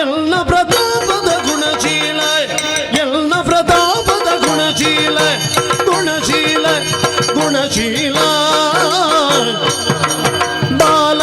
ಎಲ್ಲ ಪ್ರತಾಪದ ಗುಣಶೀಲ, ಎಲ್ಲ ಪ್ರತಾಪದ ಗುಣಶೀಲ, ಗುಣಶೀಲ ಗುಣಶೀಲ ಬಾಲ.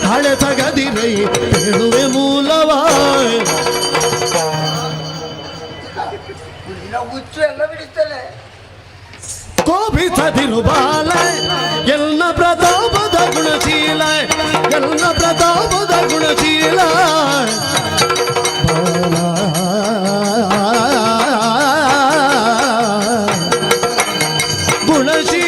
ಹಳೆ ತಗದಿರೈ ಹೇಳುವೆ ಮೂಲವ ಹುಚ್ಚು ಎಲ್ಲ ಬಿಡಿಸ್ತೇನೆ. ಕೋಪಿಸದಿರು ಬಾಲ, ಎಲ್ಲ ಪ್ರತಾಪದ ಗುಣಶೀಲ, ಎಲ್ಲ ಪ್ರತಾಪದ ಗುಣಶೀಲ ಗುಣಶೀಲ.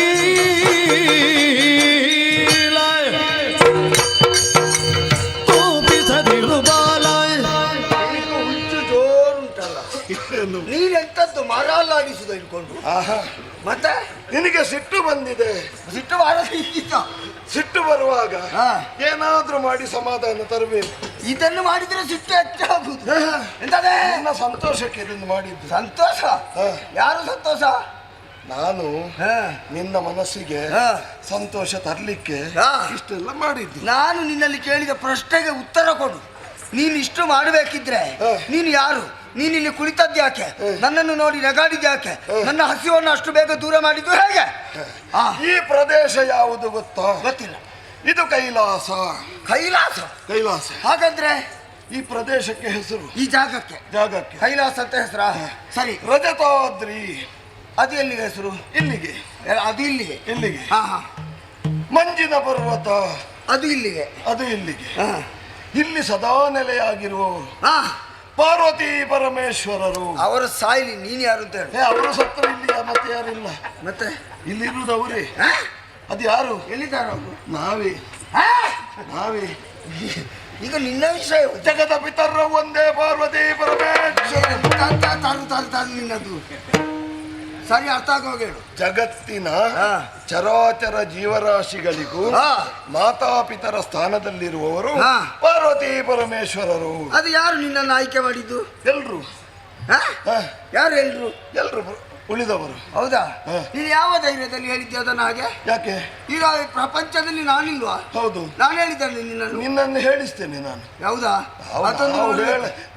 ನೀನೆಂತದ್ದು ಮರಲ್ಲಾಡಿಸುದ ಇಟ್ಕೊಂಡು ಮತ್ತೆ ನಿನಗೆ ಸಿಟ್ಟು ಬಂದಿದೆ. ಸಿಟ್ಟು ಮಾಡಲಿಕ್ಕಿತ್ತ. ಸಿಟ್ಟು ಬರುವಾಗ ಏನಾದ್ರೂ ಮಾಡಿ ಸಮಾಧಾನ ತರಬೇಕು. ಇದನ್ನು ಮಾಡಿದ್ರೆ ಸಿಟ್ಟು ಹೆಚ್ಚಾಗುದು. ಎಂತದೇ? ನನ್ನ ಸಂತೋಷಕ್ಕೆ ಇದನ್ನು ಮಾಡಿದ್ದು. ಸಂತೋಷ? ಯಾರು ಸಂತೋಷ? ನಾನು ಹಾ. ನಿನ್ನ ಮನಸ್ಸಿಗೆ ಹಾ. ಸಂತೋಷ ತರಲಿಕ್ಕೆ ಹಾ. ಇಷ್ಟೆಲ್ಲ ಮಾಡಿದ್ದು. ನಾನು ನಿನ್ನಲ್ಲಿ ಕೇಳಿದ ಪ್ರಶ್ನೆಗೆ ಉತ್ತರ ಕೊಡು. ನೀನು ಇಷ್ಟು ಮಾಡಬೇಕಿದ್ರೆ ನೀನು ಯಾರು? ನೀನು ಇಲ್ಲಿ ಕುಳಿತದ್ದು ಯಾಕೆ? ನನ್ನನ್ನು ನೋಡಿ ನಗಾಡಿದ್ದು ಯಾಕೆ? ನನ್ನ ಹಸಿವನ್ನು ಅಷ್ಟು ಬೇಗ ದೂರ ಮಾಡಿದ್ದು ಹೇಗೆ? ಈ ಪ್ರದೇಶ ಯಾವುದು ಗೊತ್ತಾ? ಗೊತ್ತಿಲ್ಲ. ಇದು ಕೈಲಾಸ. ಕೈಲಾಸ? ಕೈಲಾಸ. ಹಾಗಾದ್ರೆ ಈ ಪ್ರದೇಶಕ್ಕೆ ಹೆಸರು, ಈ ಜಾಗಕ್ಕೆ ಕೈಲಾಸ ಅಂತ ಹೆಸರಾ? ಸರಿ. ರಜತಾದ್ರಿ ಅದು ಎಲ್ಲಿಗೆ ಹೆಸರು? ಇಲ್ಲಿಗೆ. ಅದು ಇಲ್ಲಿಗೆ? ಇಲ್ಲಿಗೆ. ಹಾ ಹಾ. ಮಂಜಿನ ಪರ್ವತ ಅದು ಇಲ್ಲಿಗೆ? ಅದು ಇಲ್ಲಿಗೆ. ಹಾ ಇಲ್ಲಿ ಸದಾ ನೆಲೆಯಾಗಿರುವವರು ಹಾ. ಪಾರ್ವತಿ ಪರಮೇಶ್ವರರು. ಅವರು ಸಾಯ್ಲಿ, ನೀನು ಯಾರು ಅಂತ ಹೇಳಿ. ಅವರು ಸತ್ತರು ಇಲ್ಲಿ, ಮತ್ತೆ ಯಾರಿಲ್ಲ. ಮತ್ತೆ ಇಲ್ಲಿರುವುದು ಅವರೇ. ಅದು ಯಾರು? ಎಲ್ಲಿದ್ದಾರೆ ಅವರು? ನಾವೇ. ನಾವೇ. ಈಗ ನಿನ್ನ ವಿಷಯ ಜಗದ ಪಿತರ್ರ ಒಂದೇ ಪಾರ್ವತಿ ಪರಮೇಶ್ವರ. ನಿನ್ನದು ಸರಿ ಅರ್ಥ ಆಗೋಗ ಹೇಳು. ಜಗತ್ತಿನ ಚರಾಚರ ಜೀವರಾಶಿಗಳಿಗೂ ಮಾತಾಪಿತರ ಸ್ಥಾನದಲ್ಲಿರುವವರು ಪಾರ್ವತಿ ಪರಮೇಶ್ವರರು. ಅದು ಯಾರು ನಿನ್ನನ್ನು ಆಯ್ಕೆ ಮಾಡಿದ್ದು? ಎಲ್ರು. ಯಾರು ಎಲ್ರು? ಎಲ್ರು ಉಳಿದವರು. ಹೌದಾ? ನೀನು ಯಾವ ಧೈರ್ಯದಲ್ಲಿ ಹೇಳಿದ್ದೆ ಅದನ್ನ ಹಾಗೆ? ಯಾಕೆ? ಈಗ ಪ್ರಪಂಚದಲ್ಲಿ ನಾನಿಲ್ವಾ? ಹೌದು, ನಾನು ಹೇಳಿದ್ದೇನೆ ನಿನ್ನನ್ನು ಹೇಳಿಸ್ತೇನೆ ನಾನು. ಹೌದಾ?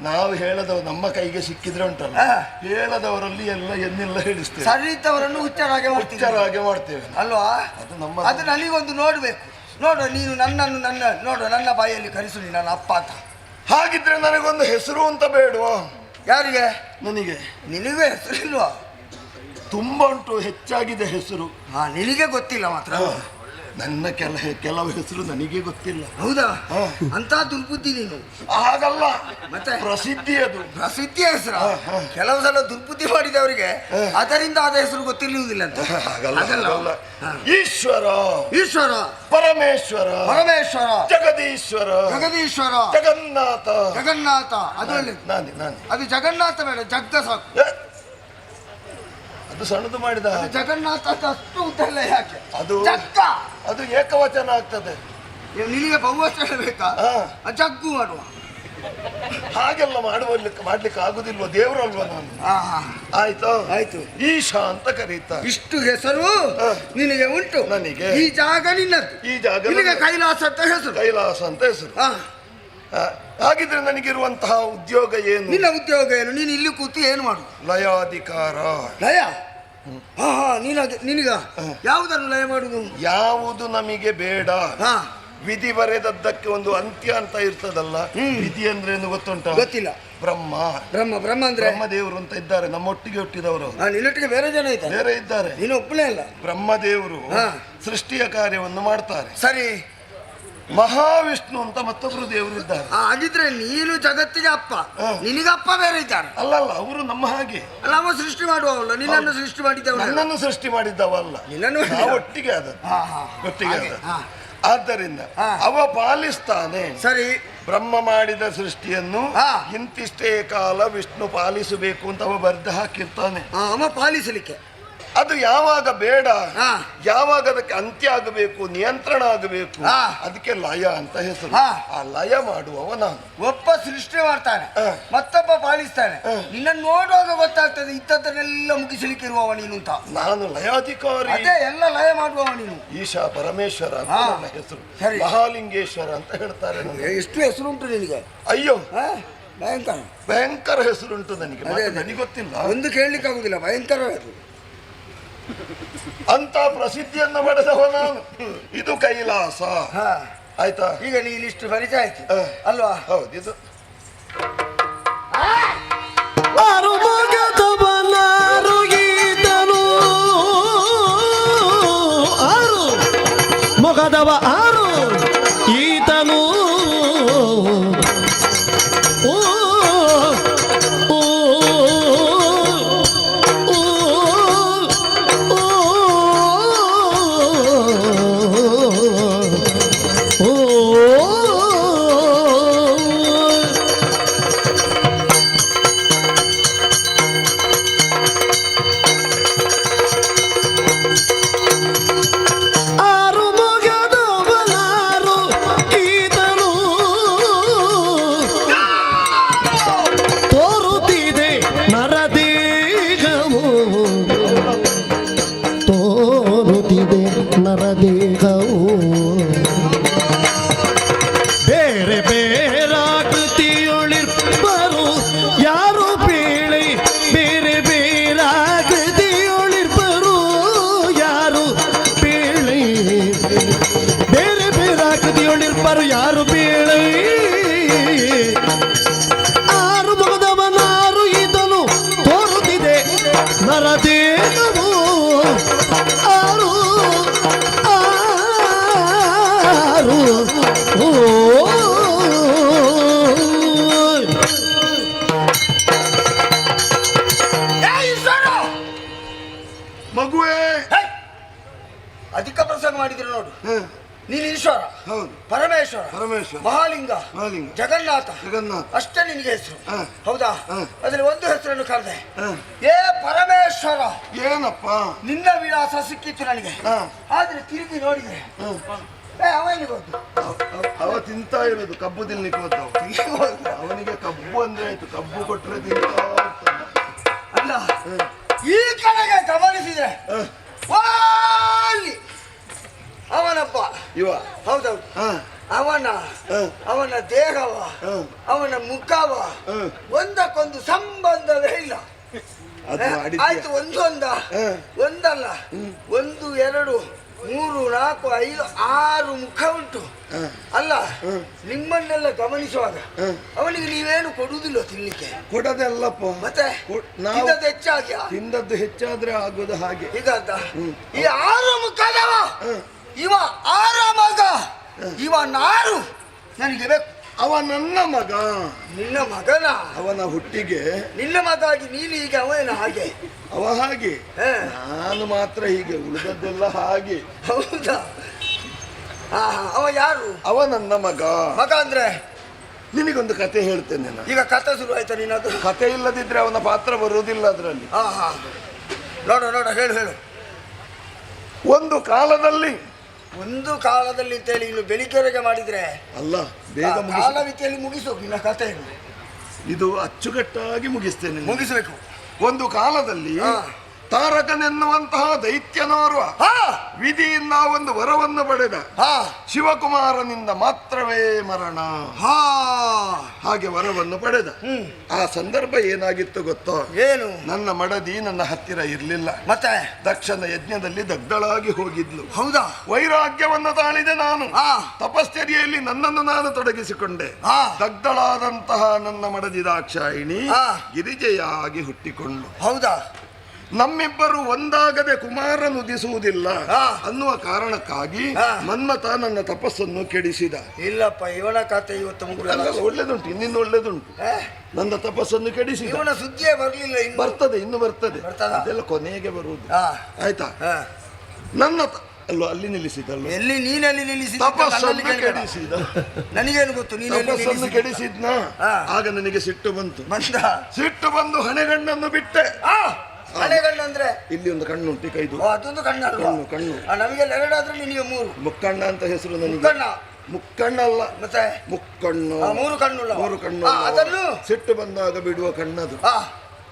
ನಾವು ಹೇಳದವ ನಮ್ಮ ಕೈಗೆ ಸಿಕ್ಕಿದ್ರೆ ಉಂಟಲ್ಲ, ಹೇಳದವರಲ್ಲಿ ಎಲ್ಲ ಎನ್ನೆಲ್ಲ ಹೇಳಿಸ್ತೇವೆ. ಸರಿತವರನ್ನು ಹುಚ್ಚರಾಗೆ ಮಾಡ್ತೇವೆ ಅಲ್ವಾ? ಅದು ನಮ್ಮ. ಅದು ನನಗೊಂದು ನೋಡ್ಬೇಕು. ನೋಡು, ನೀನು ನನ್ನನ್ನು ನನ್ನ ಬಾಯಲ್ಲಿ ಕರೆಸು ನನ್ನ ಅಪ್ಪ ಅಂತ. ಹಾಗಿದ್ರೆ ನನಗೊಂದು ಹೆಸರು ಅಂತ ಬೇಡವಾ? ಯಾರಿಗೆ? ನನಗೆ. ನಿನಗೆ ಹೆಸರು ಇಲ್ವಾ? ತುಂಬಾ ಉಂಟು, ಹೆಚ್ಚಾಗಿದೆ ಹೆಸರು. ನಿನಗೆ ಗೊತ್ತಿಲ್ಲ ಮಾತ್ರ. ನನ್ನ ಕೆಲವು ಹೆಸರು ನನಗೆ ಗೊತ್ತಿಲ್ಲ. ಹೌದಾ? ಅಂತ ದುರ್ಬುದ್ಧಿ ನೀನು. ಹಾಗಲ್ಲ, ಮತ್ತೆ ಪ್ರಸಿದ್ಧಿ. ಅದು ಪ್ರಸಿದ್ಧಿಯ ಹೆಸರು. ಕೆಲವು ಸಲ ದುರ್ಬುದ್ಧಿ ಮಾಡಿದವರಿಗೆ ಅದರಿಂದ ಆದ ಹೆಸರು ಗೊತ್ತಿರುವುದಿಲ್ಲ ಅಂತ. ಹಾಗಲ್ಲ. ಈಶ್ವರ, ಈಶ್ವರ, ಪರಮೇಶ್ವರ, ಪರಮೇಶ್ವರ, ಜಗದೀಶ್ವರ, ಜಗದೀಶ್ವರ, ಜಗನ್ನಾಥ. ಜಗನ್ನಾಥ ಅದು ಒಳ್ಳೆ. ಅದು ಜಗನ್ನಾಥ ಬೇಡ, ಜಗ್ಗ ಸಾಕು. ಅದು ಸಣ್ಣದು ಮಾಡಿದ. ಜಗನ್ನಾಥ ಅಷ್ಟು ಉದ್ದಲ್ಲ ಯಾಕೆ? ಅದು ಜಗ್ಗ, ಅದು ಏಕವಚನ ಆಗ್ತದೆ. ನಿನಗೆ ಬಹುವಚನ ಬೇಕಾ? ಜಗ್ಗು ಮಾಡುವ. ಹಾಗೆಲ್ಲ ಮಾಡ್ಲಿಕ್ಕೆ ಆಗುದಿಲ್ವ? ದೇವರಲ್ವ ನಾನು. ಆಯ್ತು ಆಯ್ತು. ಈಶಾ ಅಂತ ಕರೀತಾರೆ. ಇಷ್ಟು ಹೆಸರು ನಿನಗೆ ಉಂಟು. ನನಗೆ. ಈ ಜಾಗ ನಿನ್ನದು. ಈ ಜಾಗ ನಿನಗೆ ಕೈಲಾಸ ಅಂತ ಹೆಸರು. ಕೈಲಾಸ ಅಂತ ಹೆಸರು. ಹಾಗಿದ್ರೆ ನನಗಿರುವಂತಹ ಉದ್ಯೋಗ ಏನು? ನಿನ್ನ ಉದ್ಯೋಗ ಏನು? ನೀನು ಇಲ್ಲಿ ಕೂತು ಏನು ಮಾಡು? ಲಯಾಧಿಕಾರ. ಲಯ? ನಿನಗ ಯಾವುದನ್ನು ಲಯ ಮಾಡುದು? ಯಾವುದು ನಮಗೆ ಬೇಡ. ವಿಧಿ ಬರೆದದ್ದಕ್ಕೆ ಒಂದು ಅಂತ್ಯ ಅಂತ ಇರ್ತದಲ್ಲ. ವಿಧಿ ಅಂದ್ರೆ ಏನು ಗೊತ್ತುಂಟ? ಗೊತ್ತಿಲ್ಲ. ಬ್ರಹ್ಮ. ಬ್ರಹ್ಮ ಅಂದ್ರೆ ಬ್ರಹ್ಮದೇವರು ಅಂತ ಇದ್ದಾರೆ, ನಮ್ಮೊಟ್ಟಿಗೆ ಹುಟ್ಟಿದವರು. ನಿನ್ನೊಟ್ಟಿಗೆ ಬೇರೆ ಜನ ಇದ್ದಾರೆ? ಬೇರೆ ಇದ್ದಾರೆ. ನೀನು ಒಬ್ಬನೇ ಅಲ್ಲ. ಬ್ರಹ್ಮದೇವರು ಸೃಷ್ಟಿಯ ಕಾರ್ಯವನ್ನು ಮಾಡ್ತಾರೆ. ಸರಿ. ಮಹಾವಿಷ್ಣು ಅಂತ ಮತ್ತೊಬ್ರು ದೇವರು ಇದ್ದಾರೆ. ಹಾಗಿದ್ರೆ ನೀನು ಜಗತ್ತಿಗೆ ಅಪ್ಪ, ನಿನಗಪ್ಪ ಬೇರೆ ಇದ್ದಾರೆ? ಅಲ್ಲಲ್ಲ, ಅವರು ನಮ್ಮ ಹಾಗೆ. ಅವ ಸೃಷ್ಟಿ ಮಾಡುವವಲ್ಲ, ನಿನ್ನನ್ನು ಸೃಷ್ಟಿ ಮಾಡಿದ್ದವ. ನನ್ನನ್ನು ಸೃಷ್ಟಿ ಮಾಡಿದ್ದವಲ್ಲ, ನಿನ್ನನ್ನು ಒಟ್ಟಿಗೆ ಒಟ್ಟಿಗೆ ಆದ್ದರಿಂದ ಅವ ಪಾಲಿಸ್ತಾನೆ. ಸರಿ. ಬ್ರಹ್ಮ ಮಾಡಿದ ಸೃಷ್ಟಿಯನ್ನು ಇಂತಿಷ್ಟೇ ಕಾಲ ವಿಷ್ಣು ಪಾಲಿಸಬೇಕು ಅಂತ ಅವ ಬರೆದು ಹಾಕಿರ್ತಾನೆ. ಅವ ಪಾಲಿಸಲಿಕ್ಕೆ ಅದು ಯಾವಾಗ ಬೇಡ, ಯಾವಾಗ ಅದಕ್ಕೆ ಅಂತ್ಯ ಆಗಬೇಕು, ನಿಯಂತ್ರಣ ಆಗಬೇಕು, ಅದಕ್ಕೆ ಲಯ ಅಂತ ಹೆಸರು. ಆ ಲಯ ಮಾಡುವವ ನಾನು. ಒಬ್ಬ ಸೃಷ್ಟಿ ಮಾಡ್ತಾನೆ, ಮತ್ತೊಬ್ಬ ಪಾಲಿಸ್ತಾನೆ. ನಿನ್ನನ್ನು ನೋಡುವಾಗ ಗೊತ್ತಾಗ್ತದೆ ಇಂಥದ್ದನ್ನೆಲ್ಲ ಮುಗಿಸಲಿಕ್ಕೆ ಇರುವವ ನೀನು ಅಂತ. ನಾನು ಲಯಾಧಿಕಾರಿ. ಅದೇ ಎಲ್ಲ ಲಯ ಮಾಡುವವ ನೀನು. ಈಶಾ ಪರಮೇಶ್ವರ ಅಂತ ನನ್ನ ಹೆಸರು. ಮಹಾಲಿಂಗೇಶ್ವರ ಅಂತ ಹೇಳ್ತಾರೆ. ಎಷ್ಟು ಹೆಸರು ಉಂಟು ನಿನಗೆ? ಅಯ್ಯೋ, ಭಯಂಕರ ಭಯಂಕರ ಹೆಸರುಂಟು ನನಗೆ. ನನಗೆ ಗೊತ್ತಿಲ್ಲ, ಒಂದು ಕೇಳಲಿಕ್ಕೆ ಆಗುದಿಲ್ಲ. ಭಯಂಕರ ಅಂತ ಪ್ರಸಿದ್ಧಿಯನ್ನ ಪಡೆದವ ನಾನು. ಇದು ಕೈಲಾಸ. ಆಯ್ತಾ? ಈಗ ನೀನು ಇಷ್ಟು ಪರಿಚಯ ಆಯ್ತು ಅಲ್ವಾ? ಹೌದು. ಇದು ಮೊಗದವ ಆರು ಈತನು ಆರು ಮೊಗದವ ನರದೇನವು ಆರು ಆರು ಓ ಮಗುವೇ ಅಧಿಕ ಪ್ರಸಂಗ ಮಾಡಿದ್ರೆ ನೋಡು. ನೀನು ಈಶ್ವರ, ಹೌದು, ಪರಮೇಶ್ವರ, ಪರಮೇಶ್ವರ, ಮಹಾಲಿಂಗ, ಮಹಾಲಿಂಗ, ಜಗನ್ನಾಥ, ಜಗನ್ನಾಥ, ಅಷ್ಟೇ ನಿನಗೆ ಹೆಸರು. ಹ. ಹೌದಾ? ಹ. ಅದ್ರಲ್ಲಿ ಒಂದು ಹೆಸರನ್ನು ಕರೆದೆ, ಹ. ಏ ಪರಮೇಶ್ವರ. ಏನಪ್ಪ? ನಿನ್ನ ವಿಳಾಸ ಸಿಕ್ಕಿತ್ತು ನನಗೆ. ಹ. ಆದ್ರೆ ತಿರುಗಿ ನೋಡಿದ್ರೆ ಅವನಿಗೆ ಗೊತ್ತು. ಅವ ತಿಂತಾ ಇರೋದು ಕಬ್ಬು ತಿನ್ಲಿಕ್ಕೆ ಹೋದವ. ಅವನಿಗೆ ಕಬ್ಬು ಅಂದ್ರೆ ಆಯ್ತು, ಕಬ್ಬು ಕೊಟ್ರೆ ತಿಂತಾ ಇರ್ತಾನೆ. ಅಲ್ಲ, ಈ ಕಡೆಗೆ ಗಮನಿಸಿದ್ರೆ ಅಲ್ಲಿ ಅವನಪ್ಪ ಇವ. ಹೌದೌದು. ಹ. ಅವನ ದೇಹವ, ಅವನ ಮುಖವ ಒಂದಕ್ಕೊಂದು ಸಂಬಂಧವೇ ಇಲ್ಲ. ಅದು ಮಾಡಿದ್ಯಾ? ಆಯ್ತು, ಒಂದಲ್ಲ, 1 2 3 4 5 6 ಮುಖ ಉಂಟು. ಅಲ್ಲ, ನಿಮ್ಮನ್ನೆಲ್ಲ ಗಮನಿಸುವಾಗ ಅವನಿಗೆ ನೀವೇನು ಕೊಡುವುದಿಲ್ಲ ತಿನ್ಲಿಕ್ಕೆ? ಕೊಡದಲ್ಲಪ್ಪ, ಮತ್ತೆ ನಾವು ತಿಂದದ್ದು ಹೆಚ್ಚಾಗಿ ತಿಂದದ್ದು ಹೆಚ್ಚಾದ್ರೆ ಆಗೋದು ಹಾಗೆ. ಹೀಗಂತ ಈ 6 ಮುಖದವ ಇವ 6 ಮಗ, ಇವ 4 ನನಗೆ ಬೇಕು. ಅವ ನನ್ನ ಮಗ. ನಿನ್ನ ಮಗನ? ಅವನ ಹುಟ್ಟಿಗೆ ನಿನ್ನ ಮಗ ಆಗಿ ನೀನು ಹೀಗೆ, ಅವನ ಹಾಗೆ? ಅವ ಹಾಗೆ, ನಾನು ಮಾತ್ರ ಹೀಗೆ, ಉಳಿದದ್ದೆಲ್ಲ ಹಾಗೆ. ಹೌದಾ? ಅವ ಯಾರು? ಅವ ನನ್ನ ಮಗ. ಮಗ ಅಂದ್ರೆ ನಿನಗೊಂದು ಕತೆ ಹೇಳ್ತೇನೆ ನಾನು. ಈಗ ಕಥೆ ಶುರು ಆಯ್ತಾ ನಿನ್ನದು? ಕತೆ ಇಲ್ಲದಿದ್ರೆ ಅವನ ಪಾತ್ರ ಬರುವುದಿಲ್ಲ ಅದರಲ್ಲಿ. ನೋಡು ಹೇಳು. ಒಂದು ಕಾಲದಲ್ಲಿ ಅಂತೇಳಿ ಇನ್ನು ಬೆಳಿಗ್ಗೆವರೆಗೆ ಮಾಡಿದ್ರೆ ಅಲ್ಲ, ಬೇಗ ಕಾಲಮಿತಿಯಲ್ಲಿ ಮುಗಿಸು ನಿನ್ನ ಕಥೆಯನ್ನು. ಇದು ಅಚ್ಚುಕಟ್ಟಾಗಿ ಮುಗಿಸ್ತೇನೆ. ಮುಗಿಸಬೇಕು. ಒಂದು ಕಾಲದಲ್ಲಿ ತಾರಕನೆನ್ನುವಂತಹ ದೈತ್ಯನೋರ್ವ ವಿಧಿಯಿಂದ ಒಂದು ವರವನ್ನು ಪಡೆದ. ಶಿವಕುಮಾರನಿಂದ ಮಾತ್ರವೇ ಮರಣ. ಹಾಗೆ ವರವನ್ನು ಪಡೆದ. ಆ ಸಂದರ್ಭ ಏನಾಗಿತ್ತು ಗೊತ್ತೋ? ಏನು? ನನ್ನ ಮಡದಿ ನನ್ನ ಹತ್ತಿರ ಇರ್ಲಿಲ್ಲ. ಮತ್ತೆ ದಕ್ಷನ ಯಜ್ಞದಲ್ಲಿ ದಗ್ಧಳಾಗಿ ಹೋಗಿದ್ಲು. ಹೌದಾ? ವೈರಾಗ್ಯವನ್ನು ತಾಳಿದೆ ನಾನು. ತಪಶ್ಚರ್ಯೆಯಲ್ಲಿ ನನ್ನನ್ನು ನಾನು ತೊಡಗಿಸಿಕೊಂಡೆ. ದಗ್ಧಳಾದಂತಹ ನನ್ನ ಮಡದಿ ದಾಕ್ಷಾಯಿಣಿ ಗಿರಿಜೆಯಾಗಿ ಹುಟ್ಟಿಕೊಂಡು. ಹೌದಾ? ನಮ್ಮಿಬ್ಬರು ಒಂದಾಗದೆ ಕುಮಾರ ನುದಿಸುವುದಿಲ್ಲ ಅನ್ನುವ ಕಾರಣಕ್ಕಾಗಿ ಮನ್ಮಥ ನನ್ನ ತಪಸ್ಸನ್ನು ಕೆಡಿಸಿದ. ಇಲ್ಲಪ್ಪ, ಇವನ ಕತೆ ಇವತ್ತು ಮುಗಿದ. ಒಳ್ಳೇದುಂಟು, ಇನ್ನಿನ್ನು ಒಳ್ಳೇದುಂಟು. ನನ್ನ ತಪಸ್ಸನ್ನು ಕೆಡಿಸಿದ. ಇವನ ಸುದ್ದಿಯೇ ಬರಲಿಲ್ಲ. ಬರ್ತದೆ, ಇನ್ನು ಬರ್ತದೆ. ಅದೆಲ್ಲ ಕೊನೆಗೆ ಬರುವುದು. ಆಯ್ತಾ? ನನ್ನ ಅಲ್ವಾ ಅಲ್ಲಿ ನಿಲ್ಲಿಸಿದಲ್ಲ? ಎಲ್ಲಿ? ನೀನಲ್ಲಿ ನಿಲ್ಲಿಸಿದ. ತಪಸ್ಸನ್ನು ಕೆಡಿಸಿದ. ನನಗೇನು ಗೊತ್ತು? ತಪಸ್ಸನ್ನು ಕೆಡಿಸಿದ್ನ. ಆಗ ನನಗೆ ಸಿಟ್ಟು ಬಂತು. ಸಿಟ್ಟು ಬಂದು ಹಣೆಗಣ್ಣನ್ನು ಬಿಟ್ಟೆ. ಹಣೆಗಣ್ಣು ಅಂದ್ರೆ ಇಲ್ಲಿ ಒಂದು ಕಣ್ಣು ಉಂಟು, ಕೈದು. ಅದೊಂದು ಕಣ್ಣು ಅಲ್ವಾ? ಕಣ್ಣು. ನಮಗೆ 2 ಆದ್ರೆ ನಿನಗೆ 3. ಮುಕ್ಕಣ್ಣ ಅಂತ ಹೆಸರು ನನಗೆ. ಮುಕ್ಕಣ್ಣಲ್ಲ, ಮತ್ತೆ ಮುಕ್ಕಣ್ಣು. 3 ಕಣ್ಣು. 3 ಕಣ್ಣು. ಅದನ್ನು ಸಿಟ್ಟು ಬಂದಾಗ ಬಿಡುವ ಕಣ್ಣದು.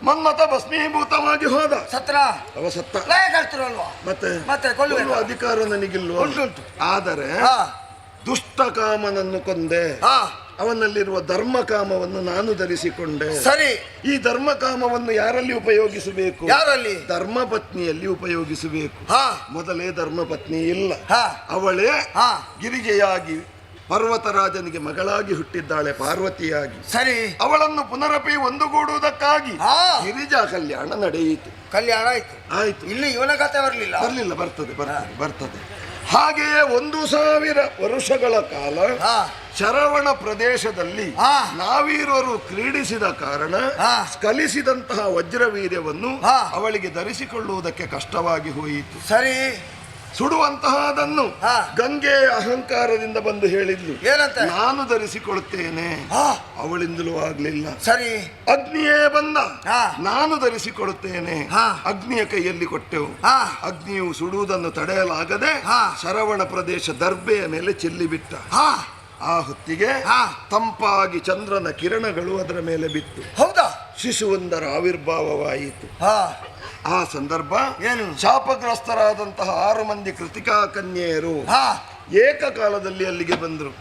ಮನ್ಮಥ ಭಸ್ಮೀಭೂತವಾಗಿ ಹೋದ. ಸತ್ರ? ಅವ ಸತ್ತ. ಕರ್ತರಲ್ವಾ? ಮತ್ತೆ ಕೊಲ್ಲುವ ಅಧಿಕಾರ ನನಗಿಲ್ವ? ಉಂಟು. ಆದರೆ ದುಷ್ಟಕಾಮನನ್ನು ಕೊಂದೆ. ಅವನಲ್ಲಿರುವ ಧರ್ಮಕಾಮವನ್ನು ನಾನು ಧರಿಸಿಕೊಂಡೆ. ಸರಿ. ಈ ಧರ್ಮಕಾಮವನ್ನು ಯಾರಲ್ಲಿ ಉಪಯೋಗಿಸಬೇಕು? ಯಾರಲ್ಲಿ? ಧರ್ಮಪತ್ನಿಯಲ್ಲಿ ಉಪಯೋಗಿಸಬೇಕು. ಮೊದಲೇ ಧರ್ಮಪತ್ನಿ ಇಲ್ಲ. ಅವಳೇ ಗಿರಿಜೆಯಾಗಿ ಪರ್ವತರಾಜನಿಗೆ ಮಗಳಾಗಿ ಹುಟ್ಟಿದ್ದಾಳೆ, ಪಾರ್ವತಿಯಾಗಿ. ಸರಿ. ಅವಳನ್ನು ಪುನರಪಿ ಒಂದುಗೂಡುವುದಕ್ಕಾಗಿ ಗಿರಿಜಾ ಕಲ್ಯಾಣ ನಡೆಯಿತು. ಕಲ್ಯಾಣ ಆಯ್ತು. ಇಲ್ಲಿ ಇವನ ಕಥೆ ಬರಲಿಲ್ಲ. ಬರ್ತದೆ. ಹಾಗೆಯೇ 1000 ವರ್ಷಗಳ ಕಾಲ ಶರವಣ ಪ್ರದೇಶದಲ್ಲಿ ನಾವೀರರು ಕ್ರೀಡಿಸಿದ ಕಾರಣ ಸ್ಖಲಿಸಿದಂತಹ ವಜ್ರವೀರ್ಯವನ್ನು ಅವಳಿಗೆ ಧರಿಸಿಕೊಳ್ಳುವುದಕ್ಕೆ ಕಷ್ಟವಾಗಿ ಹೋಯಿತು. ಸರಿ. ಸುಡುವಂತಹದನ್ನು ಗಂಗೆ ಅಹಂಕಾರದಿಂದ ಬಂದು ಹೇಳಿದ್ಲು, ಏನಂತ? ನಾನು ಧರಿಸಿಕೊಳ್ತೇನೆ. ಅವಳಿಂದಲೂ ಆಗ್ಲಿಲ್ಲ. ಸರಿ. ಅಗ್ನಿಯೇ ಬಂದ, ನಾನು ಧರಿಸಿಕೊಳ್ತೇನೆ. ಅಗ್ನಿಯ ಕೈಯಲ್ಲಿ ಕೊಟ್ಟೆವು. ಅಗ್ನಿಯು ಸುಡುವುದನ್ನು ತಡೆಯಲಾಗದೆ ಶರವಣ ಪ್ರದೇಶ ದರ್ಬೆಯ ಮೇಲೆ ಚೆಲ್ಲಿಬಿಟ್ಟ. ಆ ಹೊತ್ತಿಗೆ ತಂಪಾಗಿ ಚಂದ್ರನ ಕಿರಣಗಳು ಅದರ ಮೇಲೆ ಬಿತ್ತು. ಹೌದಾ? ಶಿಶುವೊಂದರ ಆವಿರ್ಭಾವವಾಯಿತು. ಆ ಸಂದರ್ಭ ಏನು? ಶಾಪಗ್ರಸ್ತರಾದಂತಹ 6 ಮಂದಿ ಕೃತಿಕಾ ಕನ್ಯೆಯರು ಏಕಕಾಲದಲ್ಲಿ ಅಲ್ಲಿಗೆ ಬಂದರು.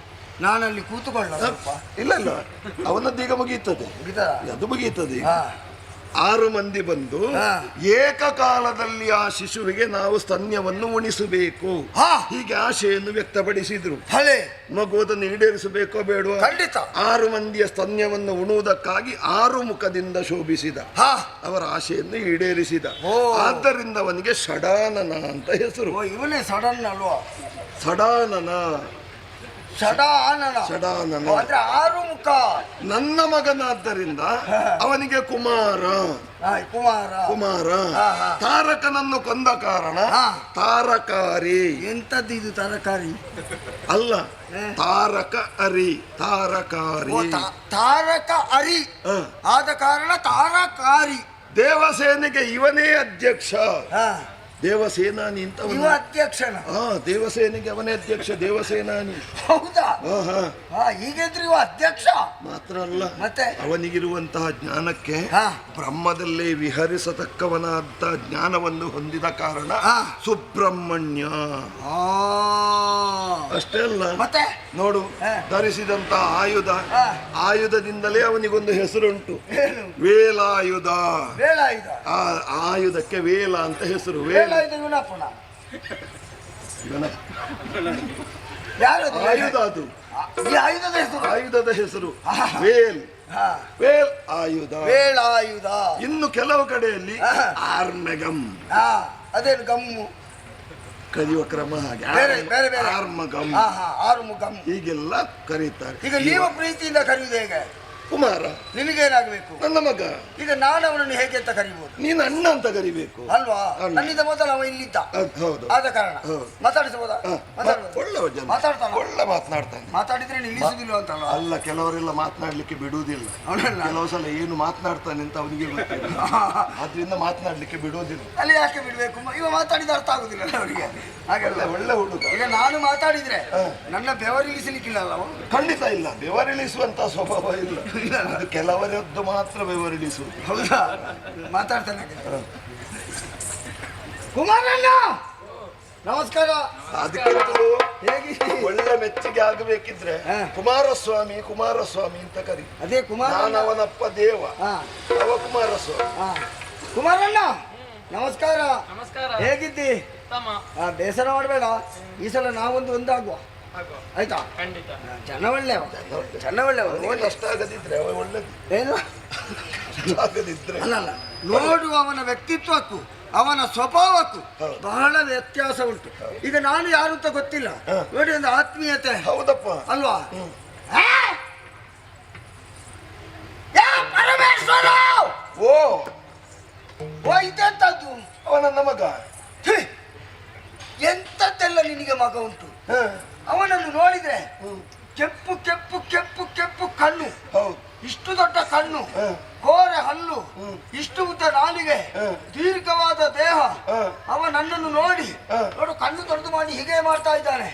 ನಾನಲ್ಲಿ ಕೂತುಕೊಳ್ಳ? ಇಲ್ಲ, ಅವನದ್ದೀಗ ಮುಗಿಯುತ್ತದೆ. ಅದು ಮುಗಿಯುತ್ತದೆ. 6 ಮಂದಿ ಬಂದು ಹಾ. ಏಕಕಾಲದಲ್ಲಿ ಆ ಶಿಶುವಿಗೆ ನಾವು ಸ್ತನ್ಯವನ್ನು ಉಣಿಸಬೇಕು, ಹಾ. ಹೀಗೆ ಆಶೆಯನ್ನು ವ್ಯಕ್ತಪಡಿಸಿದ್ರು. ಹಳೆ ಮಗು ಅದನ್ನು ಈಡೇರಿಸಬೇಕೋ ಬೇಡವಾ? ಖಂಡಿತ. 6 ಮಂದಿಯ ಸ್ತನ್ಯವನ್ನು ಉಣುವುದಕ್ಕಾಗಿ 6 ಮುಖದಿಂದ ಶೋಭಿಸಿದ, ಹಾ. ಅವರ ಆಶೆಯನ್ನು ಈಡೇರಿಸಿದ. ಓ. ಆದ್ದರಿಂದ ಅವನಿಗೆ ಷಡಾನನ ಅಂತ ಹೆಸರು. ಓ ಇವನೇ ಸಡನ್ ಅಲ್ವಾ? ಷಡಾನನ. ಷಡಾನನ. ಷಡಾನನ ಓ, ಅಂದ್ರೆ 6 ಮುಖ. ನನ್ನ ಮಗನಾದ್ದರಿಂದ ಅವನಿಗೆ ಕುಮಾರ. ಕುಮಾರ. ಕುಮಾರ. ಹಾ, ಹಾ. ತಾರಕನನ್ನು ಕೊಂದ ಕಾರಣ ಹಾ. ತಾರಕಾರಿ. ಎಂತದ್ದು ಇದು ತರಕಾರಿ? ಅಲ್ಲ, ತಾರಕ ಅರಿ, ತಾರಕಾರಿ. ಓ, ತಾರಕ ಅರಿ ಹ. ಆದ ಕಾರಣ ತಾರಕಾರಿ. ದೇವಸೇನೆಗೆ ಇವನೇ ಅಧ್ಯಕ್ಷ. ಹಾ. ದೇವಸೇನಾನಿ ಅಂತ ಇವ ಅಧ್ಯಕ್ಷನ? ದೇವಸೇನೆಗೆ ಅವನೇ ಅಧ್ಯಕ್ಷ, ದೇವಸೇನಾನಿ. ಹೌದಾ? ಹಾ. ಹೀಗಿದ್ರೆ ಇವ ಅಧ್ಯಕ್ಷ ಮಾತ್ರ ಅಲ್ಲ, ಮತ್ತೆ ಅವನಿಗಿರುವಂತಹ ಜ್ಞಾನಕ್ಕೆ ಹಾ. ಬ್ರಹ್ಮದಲ್ಲೇ ವಿಹರಿಸತಕ್ಕವನಾದ ಜ್ಞಾನವನ್ನು ಹೊಂದಿದ ಕಾರಣ ಹಾ. ಸುಬ್ರಹ್ಮಣ್ಯ. ಆ. ಅಷ್ಟೇ ಅಲ್ಲ, ಮತ್ತೆ ನೋಡು, ಹಾ. ಧರಿಸಿದಂತ ಆಯುಧ, ಹಾ. ಆಯುಧದಿಂದಲೇ ಅವನಿಗೊಂದು ಹೆಸರುಂಟು, ಏನು? ವೇಲಾಯುಧ. ವೇಲಾಯುಧ. ಆ ಆಯುಧಕ್ಕೆ ವೇಲ ಅಂತ ಹೆಸರು. ವೇಲಾಯುಧ ಇವನಪ್ಪನ? ಇವನ ಯಾರದು? ಆಯುಧ ಅದು. ಈ ಆಯುಧದ ಹೆಸರು? ಆಯುಧದ ಹೆಸರು ವೇಲ್. ಹಾ. ವೇಲ್ ಆಯುಧ. ವೇಲಾಯುಧ. ಇನ್ನು ಕೆಲವು ಕಡೆಯಲ್ಲಿ ಹಾ. ಆರ್ಮೆಗಂ. ಹಾ, ಅದೇನು ಗಮ್ಮು? ಕರೆಯುವ ಕ್ರಮ ಹಾಗೆ. ಬೇರೆ ಬೇರೆ ಬೇರೆ. ಆರ್ಮಗಂ. ಹಾ, ಹಾ, ಆರುಮುಗಂ. ಹೀಗೆಲ್ಲ ಕರೀತಾರೆ. ಈಗ ನೀವು ಪ್ರೀತಿಯಿಂದ ಕರೆಯುವುದು ಹೇಗೆ? ಕುಮಾರ. ನಿಮಗೇನಾಗಬೇಕು? ನನ್ನ ಮಗ. ಈಗ ನಾನು ಅವನನ್ನು ಹೇಗೆ ಅಂತ ಕರಿಬಹುದು? ನೀನು ಅಣ್ಣ ಅಂತ ಕರಿಬೇಕು. ಅಲ್ವಾ? ಅಣ್ಣ. ನನ್ನಿಂದ ಮೊದಲು ಅವ ಇಲ್ಲಿದ್ದ, ಹೌದು. ಆದ ಕಾರಣ ಹೌದು. ಮಾತಾಡಿಸಬಹುದಾ? ಒಳ್ಳೆ ಜನ, ಮಾತಾಡ್ತಾನ? ಒಳ್ಳೆ ಮಾತನಾಡ್ತಾನೆ. ಮಾತಾಡಿದ್ರೆ ನಿಲ್ಲಿಸುದಿಲ್ಲ ಅಂತಲ್ಲ? ಅಲ್ಲ, ಕೆಲವರೆಲ್ಲ ಮಾತನಾಡ್ಲಿಕ್ಕೆ ಬಿಡುವುದಿಲ್ಲ. ಅವನಲ್ಲ. ಕೆಲವು ಸಲ ಏನು ಮಾತನಾಡ್ತಾನೆ ಅಂತ ಅವನಿಗೆ ಗೊತ್ತಿಲ್ಲ, ಆದ್ರಿಂದ ಮಾತನಾಡ್ಲಿಕ್ಕೆ ಬಿಡುವುದಿಲ್ಲ. ಅಲ್ಲಿ ಯಾಕೆ ಬಿಡ್ಬೇಕು? ಇವ ಮಾತಾಡಿದ ಅರ್ಥ ಆಗುದಿಲ್ಲ ಅವರಿಗೆ. ಹಾಗೆಲ್ಲ ಒಳ್ಳೆ ಹುಡುಗ. ಈಗ ನಾನು ಮಾತಾಡಿದ್ರೆ ನನ್ನ ಬೆವರಿಳಿಸಲಿಕ್ಕಿಲ್ಲ ಅಲ್ಲ ಅವ? ಖಂಡಿತ ಇಲ್ಲ, ಬೆವರಿಳಿಸುವಂತ ಸ್ವಭಾವ ಇಲ್ಲ. ಅದು ಕೆಲವರದ್ದು ಮಾತ್ರ ಬೆವರಿಳಿಸುವುದು. ಹೌದಾ? ಮಾತಾಡ್ತಾನೆ. ಕುಮಾರಣ್ಣ ನಮಸ್ಕಾರ. ಅದಕ್ಕಿಂತಲೂ ಹೇಗಿದ್ದೀರಿ? ಒಳ್ಳೆ ಮೆಚ್ಚುಗೆ ಆಗಬೇಕಿದ್ರೆ ಕುಮಾರಸ್ವಾಮಿ ಕುಮಾರಸ್ವಾಮಿ ಅಂತ ಕರಿ. ಅದೇ ಕುಮಾರ. ನಾನು ಅವನಪ್ಪ ದೇವ, ಹಾ. ಅವ ಕುಮಾರಸ್ವಾಮಿ. ಕುಮಾರಣ್ಣ ನಮಸ್ಕಾರ. ನಮಸ್ಕಾರ. ಹೇಗಿದ್ದಿ? ತಮ್ಮ ಬೇಸರ ಮಾಡಬೇಡ, ಈ ಸಲ ನಾವೊಂದು ಒಂದಾಗುವ, ಆಯ್ತಾ? ಖಂಡಿತ. ಜನ ಒಳ್ಳೆಯವ, ಜನ ಒಳ್ಳೆಯವ. ಅವನಿಗೆ ಅಷ್ಟಾಗದಿದ್ರೆ ಅವ ಒಳ್ಳೆದು, ಏನು ಆಗದಿದ್ರೆ ಅಲ್ಲ, ನೋಡುವ ಅವನ ವ್ಯಕ್ತಿತ್ವಕ್ಕೂ ಅವನ ಸ್ವಭಾವಕ್ಕೂ ಬಹಳ ವ್ಯತ್ಯಾಸ ಉಂಟು. ಈಗ ನಾನು ಯಾರು ಅಂತ ಗೊತ್ತಿಲ್ಲ, ನೋಡಿ ಒಂದು ಆತ್ಮೀಯತೆ. ಹೌದಪ್ಪ ಅಲ್ವಾ? ಪರಮೇಶ್ವರ! ಓ ಇದೆಂತದ್ದು? ಅವ ನನ್ನ ಮಗ. ಛೀ! ಎಂತದ್ದೆಲ್ಲ ನಿನಗೆ ಮಗ ಉಂಟು. ಅವನನ್ನು ನೋಡಿದ್ರೆ ಕೆಂಪು ಕೆಂಪು ಕೆಂಪು ಕೆಂಪು ಕಣ್ಣು, ಹೌದು, ಇಷ್ಟು ದೊಡ್ಡ ಕಣ್ಣು, ಕೋರೆ ಹಲ್ಲು, ಇಷ್ಟು ಉದ್ದ ನಾಲಿಗೆ, ದೀರ್ಘವಾದ ದೇಹ. ಅವ ನನ್ನನ್ನು ನೋಡಿ ನೋಡು ಕಣ್ಣು ದೊಡ್ಡದು ಮಾಡಿ ಹೀಗೆ ಮಾಡ್ತಾ ಇದ್ದಾನೆ.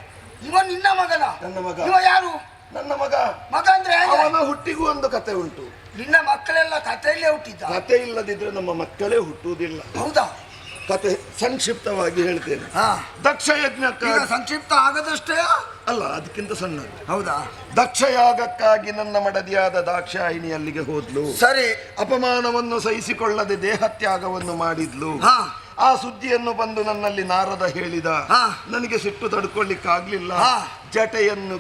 ಇವ ನಿನ್ನ ಮಗನ? ನನ್ನ ಮಗ. ಇವ ಯಾರು? ನನ್ನ ಮಗ. ಮಗ ಅಂದ್ರೆ ಹೇಗೆ? ಅವನ ಹುಟ್ಟಿಗೂ ಒಂದು ಕತೆ ಉಂಟು. ನಿನ್ನ ಮಕ್ಕಳೆಲ್ಲ ಕಥೆಯಲ್ಲೇ ಹುಟ್ಟಿದ್ದ? ಕತೆ ಇಲ್ಲದಿದ್ರೆ ನಮ್ಮ ಮಕ್ಕಳೇ ಹುಟ್ಟುವುದಿಲ್ಲ. ಹೌದಾ? ಕತೆ ಸಂಕ್ಷಿಪ್ತವಾಗಿ ಹೇಳ್ತೇನೆ. ದಕ್ಷ ಯಜ್ಞಕ್ಕೆ ಈಗ ಸಂಕ್ಷಿಪ್ತ ಆಗದಷ್ಟೇ ಅಲ್ಲ, ಅದಕ್ಕಿಂತ ಸಣ್ಣದು. ಹೌದಾ? ದಕ್ಷ ಯಾಗಕ್ಕಾಗಿ ನನ್ನ ಮಡದಿಯಾದ ದಾಕ್ಷಾಯಿನಿ ಅಲ್ಲಿಗೆ ಹೋದ್ಲು. ಸರಿ. ಅಪಮಾನವನ್ನು ಸಹಿಸಿಕೊಳ್ಳದೆ ದೇಹತ್ಯಾಗವನ್ನು ಮಾಡಿದ್ಲು. ಆ ಸುದ್ದಿಯನ್ನು ಬಂದು ನನ್ನಲ್ಲಿ ನಾರದ ಹೇಳಿದ. ನನಗೆ ಸಿಟ್ಟು ತಡ್ಕೊಳ್ಳಿಕ್ಕಾಗ್ಲಿಲ್ಲ. ಜಟೆಯನ್ನು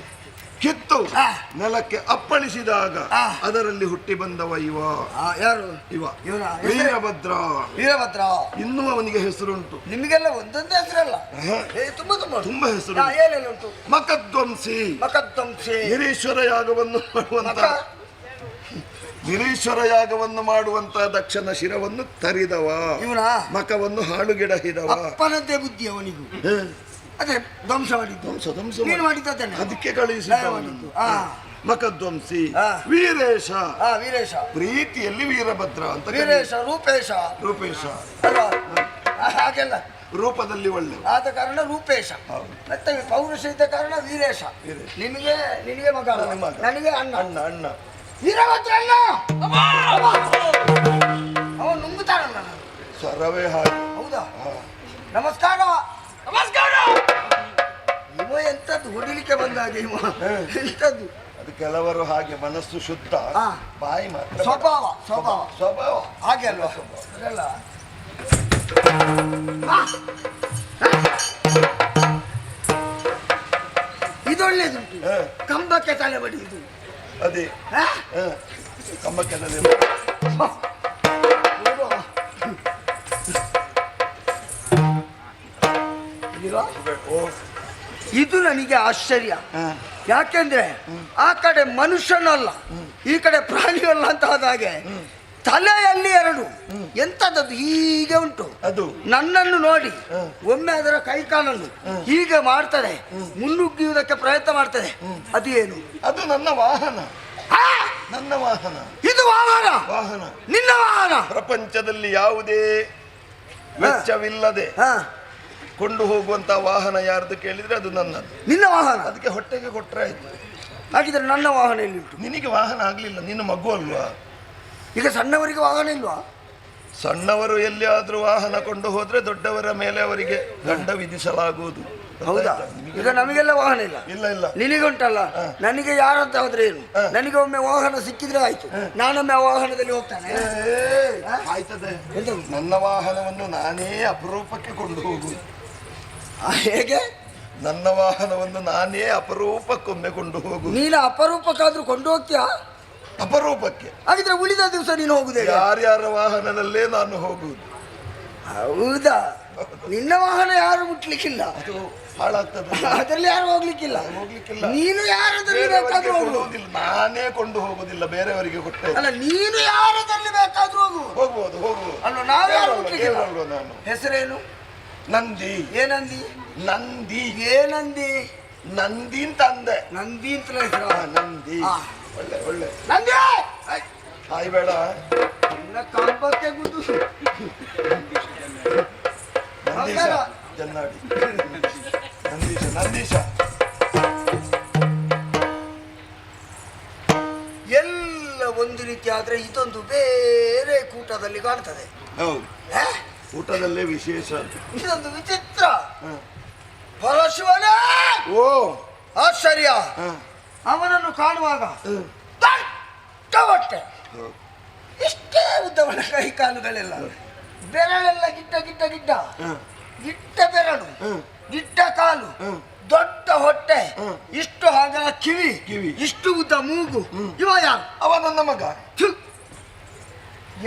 ಕಿತ್ತು ನೆಲಕ್ಕೆ ಅಪ್ಪಳಿಸಿದಾಗ ಅದರಲ್ಲಿ ಹುಟ್ಟಿ ಬಂದವ ಇವ. ಯಾರು ಇವ? ವೀರಭದ್ರ. ವೀರಭದ್ರ. ಇನ್ನೂ ಅವನಿಗೆ ಹೆಸರುಂಟು. ನಿಮಗೆಲ್ಲ ಒಂದೊಂದೇ ಹೆಸರಲ್ಲ, ತುಂಬಾ ತುಂಬಾ ತುಂಬಾ ಹೆಸರು. ಏನೇನು ಉಂಟು? ಮಕದ್ವಂಸಿ. ಮಕದ್ವಂಸಿ. ನಿರೀಶ್ವರ ಯಾಗವನ್ನು ಮಾಡುವಂತ, ನಿರೀಶ್ವರ ಯಾಗವನ್ನು ಮಾಡುವಂತ ದಕ್ಷನ ಶಿರವನ್ನು ತರಿದವ. ಇವನ ಮಕವನ್ನು ಹಾಳುಗೆಡಹಿದವ. ಅಪ್ಪನದ್ದೇ ಬುದ್ಧಿ ಅವನಿಗೂ. ಅದೇ ಧ್ವಂಸ ಮಾಡಿದ್ದು. ನೀನು ಮಾಡಿದ್ದಾನೆ, ಅದಕ್ಕೆ ಕಳುಹಿಸಿದ್ದು. ಮಕದ್ವಂಸಿ. ವೀರೇಶ. ವೀರೇಶ. ಪ್ರೀತಿಯಲ್ಲಿ ವೀರಭದ್ರ ಅಂತ. ವೀರೇಶ. ರೂಪೇಶ. ರೂಪೇಶ ಅಲ್ವಾ? ಹಾಗೆಲ್ಲ ರೂಪದಲ್ಲಿ ಒಳ್ಳೆ ಆದ ಕಾರಣ ರೂಪೇಶ. ಮತ್ತೆ ಪೌರುಷ ಇದ್ದ ಕಾರಣ ವೀರೇಶ. ನಿನಗೆ ಮಗ, ನನಗೆ ಅಣ್ಣ. ಅಣ್ಣ. ಅಣ್ಣ ವೀರಭದ್ರ ಅಣ್ಣ. ಅವನು ನುಂಗುತ್ತಾನಲ್ಲ, ಸ್ವರವೇ ಹಾಗೆ. ಹೌದಾ? ನಮಸ್ಕಾರ. ನಮಸ್ಕಾರ. ಇವ ಎಂತದ್ದು ಹೊಡಿಲಿಕ್ಕೆ ಬಂದಾಗ ಇವ ಎಂತದ್ದು? ಅದು ಕೆಲವರು ಹಾಗೆ ಮನಸ್ಸು ಶುದ್ಧ, ಹಾ. ಬಾಯಿ ಮಾತ್ರ ಸ್ವಭಾವ ಸ್ವಭಾವ ಸ್ವಭಾವ ಹಾಗೆ ಅಲ್ವಾ ಅದೆಲ್ಲ ಇದೊಳ್ಳೇದುಂಟು. ಹ. ಕಂಬಕ್ಕೆ ತಲೆ ಬಡಿಯುದು. ಅದೇ ಹ? ಕಂಬಕ್ಕೆ ತಲೆ ಇದಿಲ್ವಾ? ಓ ಇದು ನನಗೆ ಆಶ್ಚರ್ಯ. ಯಾಕೆಂದ್ರೆ ಆ ಕಡೆ ಮನುಷ್ಯನಲ್ಲ ಈ ಕಡೆ ಪ್ರಾಣಿಯಲ್ಲ ಅಂತ ಆದಾಗೆ ತಲೆಯಲ್ಲಿ ಎರಡು ಎಂತದದು ಹೀಗೆ ಉಂಟು. ಅದು ನನ್ನನ್ನು ನೋಡಿ ಒಮ್ಮೆ ಅದರ ಕೈ ಕಾಲನ್ನು ಹೀಗೆ ಮಾಡ್ತದೆ, ಮುನ್ನುಗ್ಗುವುದಕ್ಕೆ ಪ್ರಯತ್ನ ಮಾಡ್ತದೆ. ಅದು ಏನು? ಅದು ನನ್ನ ವಾಹನ. ಆ! ನನ್ನ ವಾಹನ. ಇದು ವಾಹನ? ವಾಹನ ನಿನ್ನ ವಾಹನ? ಪ್ರಪಂಚದಲ್ಲಿ ಯಾವುದೇ ವೆಚ್ಚವಿಲ್ಲದೆ ಹಾ, ಕೊಂಡು ಹೋಗುವಂತ ವಾಹನ ಯಾರ್ದು ಕೇಳಿದ್ರೆ ಅದು ನನ್ನದು. ನಿನ್ನ ವಾಹನ? ಅದಕ್ಕೆ ಹೊಟ್ಟೆಗೆ ಕೊಟ್ರೆ ಆಯ್ತು. ಹಾಗಿದ್ರೆ ನನ್ನ ವಾಹನ ಎಲ್ಲಿ ಉಂಟು? ನಿನಗೆ ವಾಹನ ಆಗ್ಲಿಲ್ಲ, ನಿನ್ನ ಮಗು ಅಲ್ವಾ? ಈಗ ಸಣ್ಣವರಿಗೆ ವಾಹನ ಇಲ್ವಾ? ಸಣ್ಣವರು ಎಲ್ಲಿಯಾದ್ರೂ ವಾಹನ ಕೊಂಡು ಹೋದ್ರೆ ದೊಡ್ಡವರ ಮೇಲೆ ಅವರಿಗೆ ದಂಡ ವಿಧಿಸಲಾಗುವುದು. ಹೌದಾ? ಈಗ ನಮಗೆಲ್ಲ ವಾಹನ ಇಲ್ಲ. ಇಲ್ಲ ಇಲ್ಲ. ನಿನಗುಂಟಲ್ಲ, ನನಗೆ ಯಾರಂತ ಹೋದ್ರೆ ಏನು? ನನಗೆ ಒಮ್ಮೆ ವಾಹನ ಸಿಕ್ಕಿದ್ರೆ ಆಯ್ತು, ನಾನೊಮ್ಮೆ ಆ ವಾಹನದಲ್ಲಿ ಹೋಗ್ತಾನೆ. ಆಯ್ತದೆ. ನನ್ನ ವಾಹನವನ್ನು ನಾನೇ ಅಪರೂಪಕ್ಕೆ ಕೊಂಡು ಹೋಗುವುದು. ಹೇಗೆ? ನನ್ನ ವಾಹನವನ್ನು ನಾನೇ ಅಪರೂಪಕ್ಕೊಮ್ಮೆ ಕೊಂಡು ಹೋಗುವುದು. ನೀನು ಅಪರೂಪಕ್ಕಾದ್ರೂ ಕೊಂಡು ಹೋಗ್ತೀಯಾ? ಅಪರೂಪಕ್ಕೆ. ಹಾಗಿದ್ರೆ ಉಳಿದ ದಿವಸ ನೀನು ಹೋಗುದೇ? ಯಾರ್ಯಾರ ವಾಹನದಲ್ಲೇ ನಾನು ಹೋಗುವುದು. ಹೌದಾ? ನಿನ್ನ ವಾಹನ ಯಾರು ಮುಟ್ಲಿಕ್ಕಿಲ್ಲ, ಅದು ಹಾಳಾಗ್ತದೆ. ಅದರಲ್ಲಿ ಯಾರು ಹೋಗ್ಲಿಕ್ಕಿಲ್ಲ. ಹೋಗ್ಲಿಕ್ಕಿಲ್ಲ. ನೀನು ಯಾರದಲ್ಲಿ ಬೇಕಾದ್ರೂ ಹೋಗು. ಕೊಡುವುದಿಲ್ಲ, ನಾನೇ ಕೊಂಡು ಹೋಗುದಿಲ್ಲ, ಬೇರೆಯವರಿಗೆ ಕೊಟ್ಟೆ. ಅಲ್ಲ, ನೀನು ಯಾರದಲ್ಲಿ ಬೇಕಾದ್ರೂ ಹೋಗು. ಹೋಗ್ಬೋದು ಹೋಗ್ಬೋದು. ಅಲ್ಲ, ನಾವ್ಯಾರು ಮುಟ್ಲಿಕ್ಕಿಲ್ಲ. ದೇವರಲ್ವ ನಾನು. ಹೆಸರೇನು? ನಂದಿ. ಏನಂದಿ? ನಂದಿ. ಏನಂದಿ? ನಂದಿ ಅಂತ ಅಂದೆ. ನಂದಿ ಅಂತಲೇ ಹೆಸರು? ನಂದಿ. ಆ. ಒಳ್ಳೆ ಒಳ್ಳೆ. ನಂದಿ ಹಾಯ್ ಬೇಡ. ನಿನ್ನ ಕಂಬಕ್ಕೆ ಗುದ್ದು. ನಂದೀಶ ಜನ್ನಾಡಿ. ನಂದೀಶ ನಂದೀಶ. ಎಲ್ಲ ಒಂದು ರೀತಿ ಆದ್ರೆ ಇದೊಂದು ಬೇರೆ ಕೂಟದಲ್ಲಿ ಕಾಣ್ತದೆ. ಹೌದು, ಹ? ಊಟದಲ್ಲೇ ವಿಶೇಷ. ಇದೊಂದು ವಿಚಿತ್ರ. ಪರಶಿವನೇ! ಓ ಆಶ್ಚರ್ಯ. ಅವನನ್ನು ಕಾಣುವಾಗ ದೊಡ್ಡ ಹೊಟ್ಟೆ, ಇಷ್ಟೇ ಉದ್ದವನ ಕೈ ಕಾಲುಗಳೆಲ್ಲ, ಬೆರಳೆಲ್ಲ ಗಿಡ್ಡ ಗಿಡ್ಡ ಗಿಡ್ಡ, ಗಿಡ್ಡ ಬೆರಳು, ಗಿಡ್ಡ ಕಾಲು, ದೊಡ್ಡ ಹೊಟ್ಟೆ, ಇಷ್ಟು ಹಾಗಲ ಕಿವಿ, ಇಷ್ಟು ಉದ್ದ ಮೂಗು. ಇವ ಯಾರು? ಅವ ನನ್ನ ಮಗ. ಥು!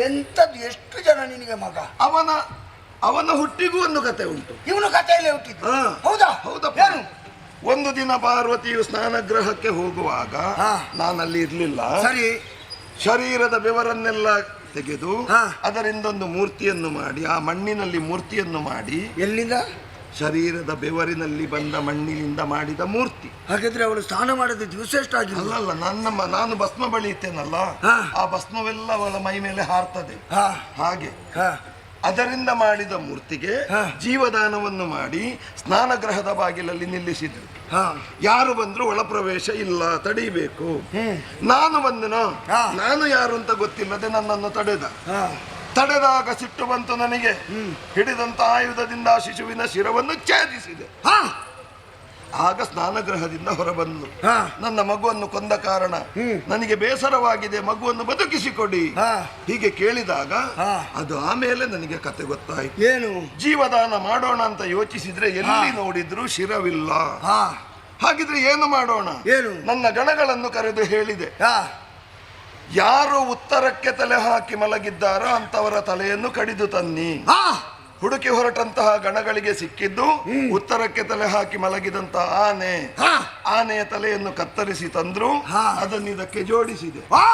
ಎಂತದ್ದು? ಎಷ್ಟು ಜನ ನಿನಗೆ ಮಗ? ಅವನ ಹುಟ್ಟಿಗೂ ಒಂದು ಕತೆ ಉಂಟು. ಇವನು ಕಥೆಯಲ್ಲೇ ಹುಟ್ಟಿದ್ದು? ಹಾ. ಹೌದಾ? ಹೌದಪ್ಪ. ಏನು? ಒಂದು ದಿನ ಪಾರ್ವತಿಯು ಸ್ನಾನಗೃಹಕ್ಕೆ ಹೋಗುವಾಗ ಹಾ. ನಾನಲ್ಲಿ ಇರ್ಲಿಲ್ಲ. ಸರಿ. ಶರೀರದ ಬೆವರನ್ನೆಲ್ಲ ತೆಗೆದು ಹಾ. ಅದರಿಂದೊಂದು ಮೂರ್ತಿಯನ್ನು ಮಾಡಿ, ಆ ಮಣ್ಣಿನಲ್ಲಿ ಮೂರ್ತಿಯನ್ನು ಮಾಡಿ. ಎಲ್ಲಿಂದ? ಶರೀರದ ಬೆವರಿನಲ್ಲಿ ಬಂದ ಮಣ್ಣಿನಿಂದ ಮಾಡಿದ ಮೂರ್ತಿ. ಹಾಗಾದ್ರೆ ಅವಳು ಸ್ನಾನ ಮಾಡಿದ ದಿವಸ ಎಷ್ಟಾಗಿಲ್ಲ? ಅಲ್ಲಲ್ಲ, ನಾನು ಭಸ್ಮ ಬಳಿಯುತ್ತೇನಲ್ಲ, ಹಾ. ಆ ಭಸ್ಮವೆಲ್ಲ ಅವಳ ಮೈ ಮೇಲೆ ಹಾರ್ತದೆ. ಹಾ. ಹಾಗೆ ಹಾ. ಅದರಿಂದ ಮಾಡಿದ ಮೂರ್ತಿಗೆ ಹಾ. ಜೀವದಾನವನ್ನು ಮಾಡಿ ಸ್ನಾನಗೃಹದ ಬಾಗಿಲಲ್ಲಿ ನಿಲ್ಲಿಸಿದ್ರು. ಹಾ. ಯಾರು ಬಂದ್ರು ಒಳಪ್ರವೇಶ ಇಲ್ಲ, ತಡೀಬೇಕು. ನಾನು ಬಂದನು. ಹಾ. ನಾನು ಯಾರು ಅಂತ ಗೊತ್ತಿಲ್ಲದೆ ನನ್ನನ್ನು ತಡೆದ. ಹಾ. ತಡೆದಾಗ ಸಿಟ್ಟು ಬಂತು ನನಗೆ. ಹಿಡಿದಂತ ಆಯುಧದಿಂದ ಆ ಶಿಶುವಿನ ಶಿರವನ್ನು ಛೇದಿಸಿದೆ. ಹಾ. ಆಗ ಸ್ನಾನಗೃಹದಿಂದ ಹೊರಬಂದು ಹಾ. ನನ್ನ ಮಗುವನ್ನು ಕೊಂದ ಕಾರಣ ನನಗೆ ಬೇಸರವಾಗಿದೆ, ಮಗುವನ್ನು ಬದುಕಿಸಿಕೊಡಿ ಹಾ. ಹೀಗೆ ಕೇಳಿದಾಗ ಹಾ. ಅದು ಆಮೇಲೆ ನನಗೆ ಕತೆ ಗೊತ್ತಾಯ್ತು. ಏನು? ಜೀವದಾನ ಮಾಡೋಣ ಅಂತ ಯೋಚಿಸಿದ್ರೆ ಎಲ್ಲಿ ನೋಡಿದ್ರು ಶಿರವಿಲ್ಲ. ಹಾ. ಹಾಗಿದ್ರೆ ಏನು ಮಾಡೋಣ? ಏನು? ನನ್ನ ಗಣಗಳನ್ನು ಕರೆದು ಹೇಳಿದೆ, ಹಾ. ಯಾರು ಉತ್ತರಕ್ಕೆ ತಲೆ ಹಾಕಿ ಮಲಗಿದ್ದಾರೋ ಅಂತವರ ತಲೆಯನ್ನು ಕಡಿದು ತನ್ನಿ. ಹಾ. ಹುಡುಕಿ ಹೊರಟಂತಹ ಗಣಗಳಿಗೆ ಸಿಕ್ಕಿದ್ದು ಉತ್ತರಕ್ಕೆ ತಲೆ ಹಾಕಿ ಮಲಗಿದಂತಹ ಆನೆ. ಹಾ. ಆನೆಯ ತಲೆಯನ್ನು ಕತ್ತರಿಸಿ ತಂದ್ರು. ಹಾ. ಅದನ್ನು ಇದಕ್ಕೆ ಜೋಡಿಸಿದೆ. ಹಾ.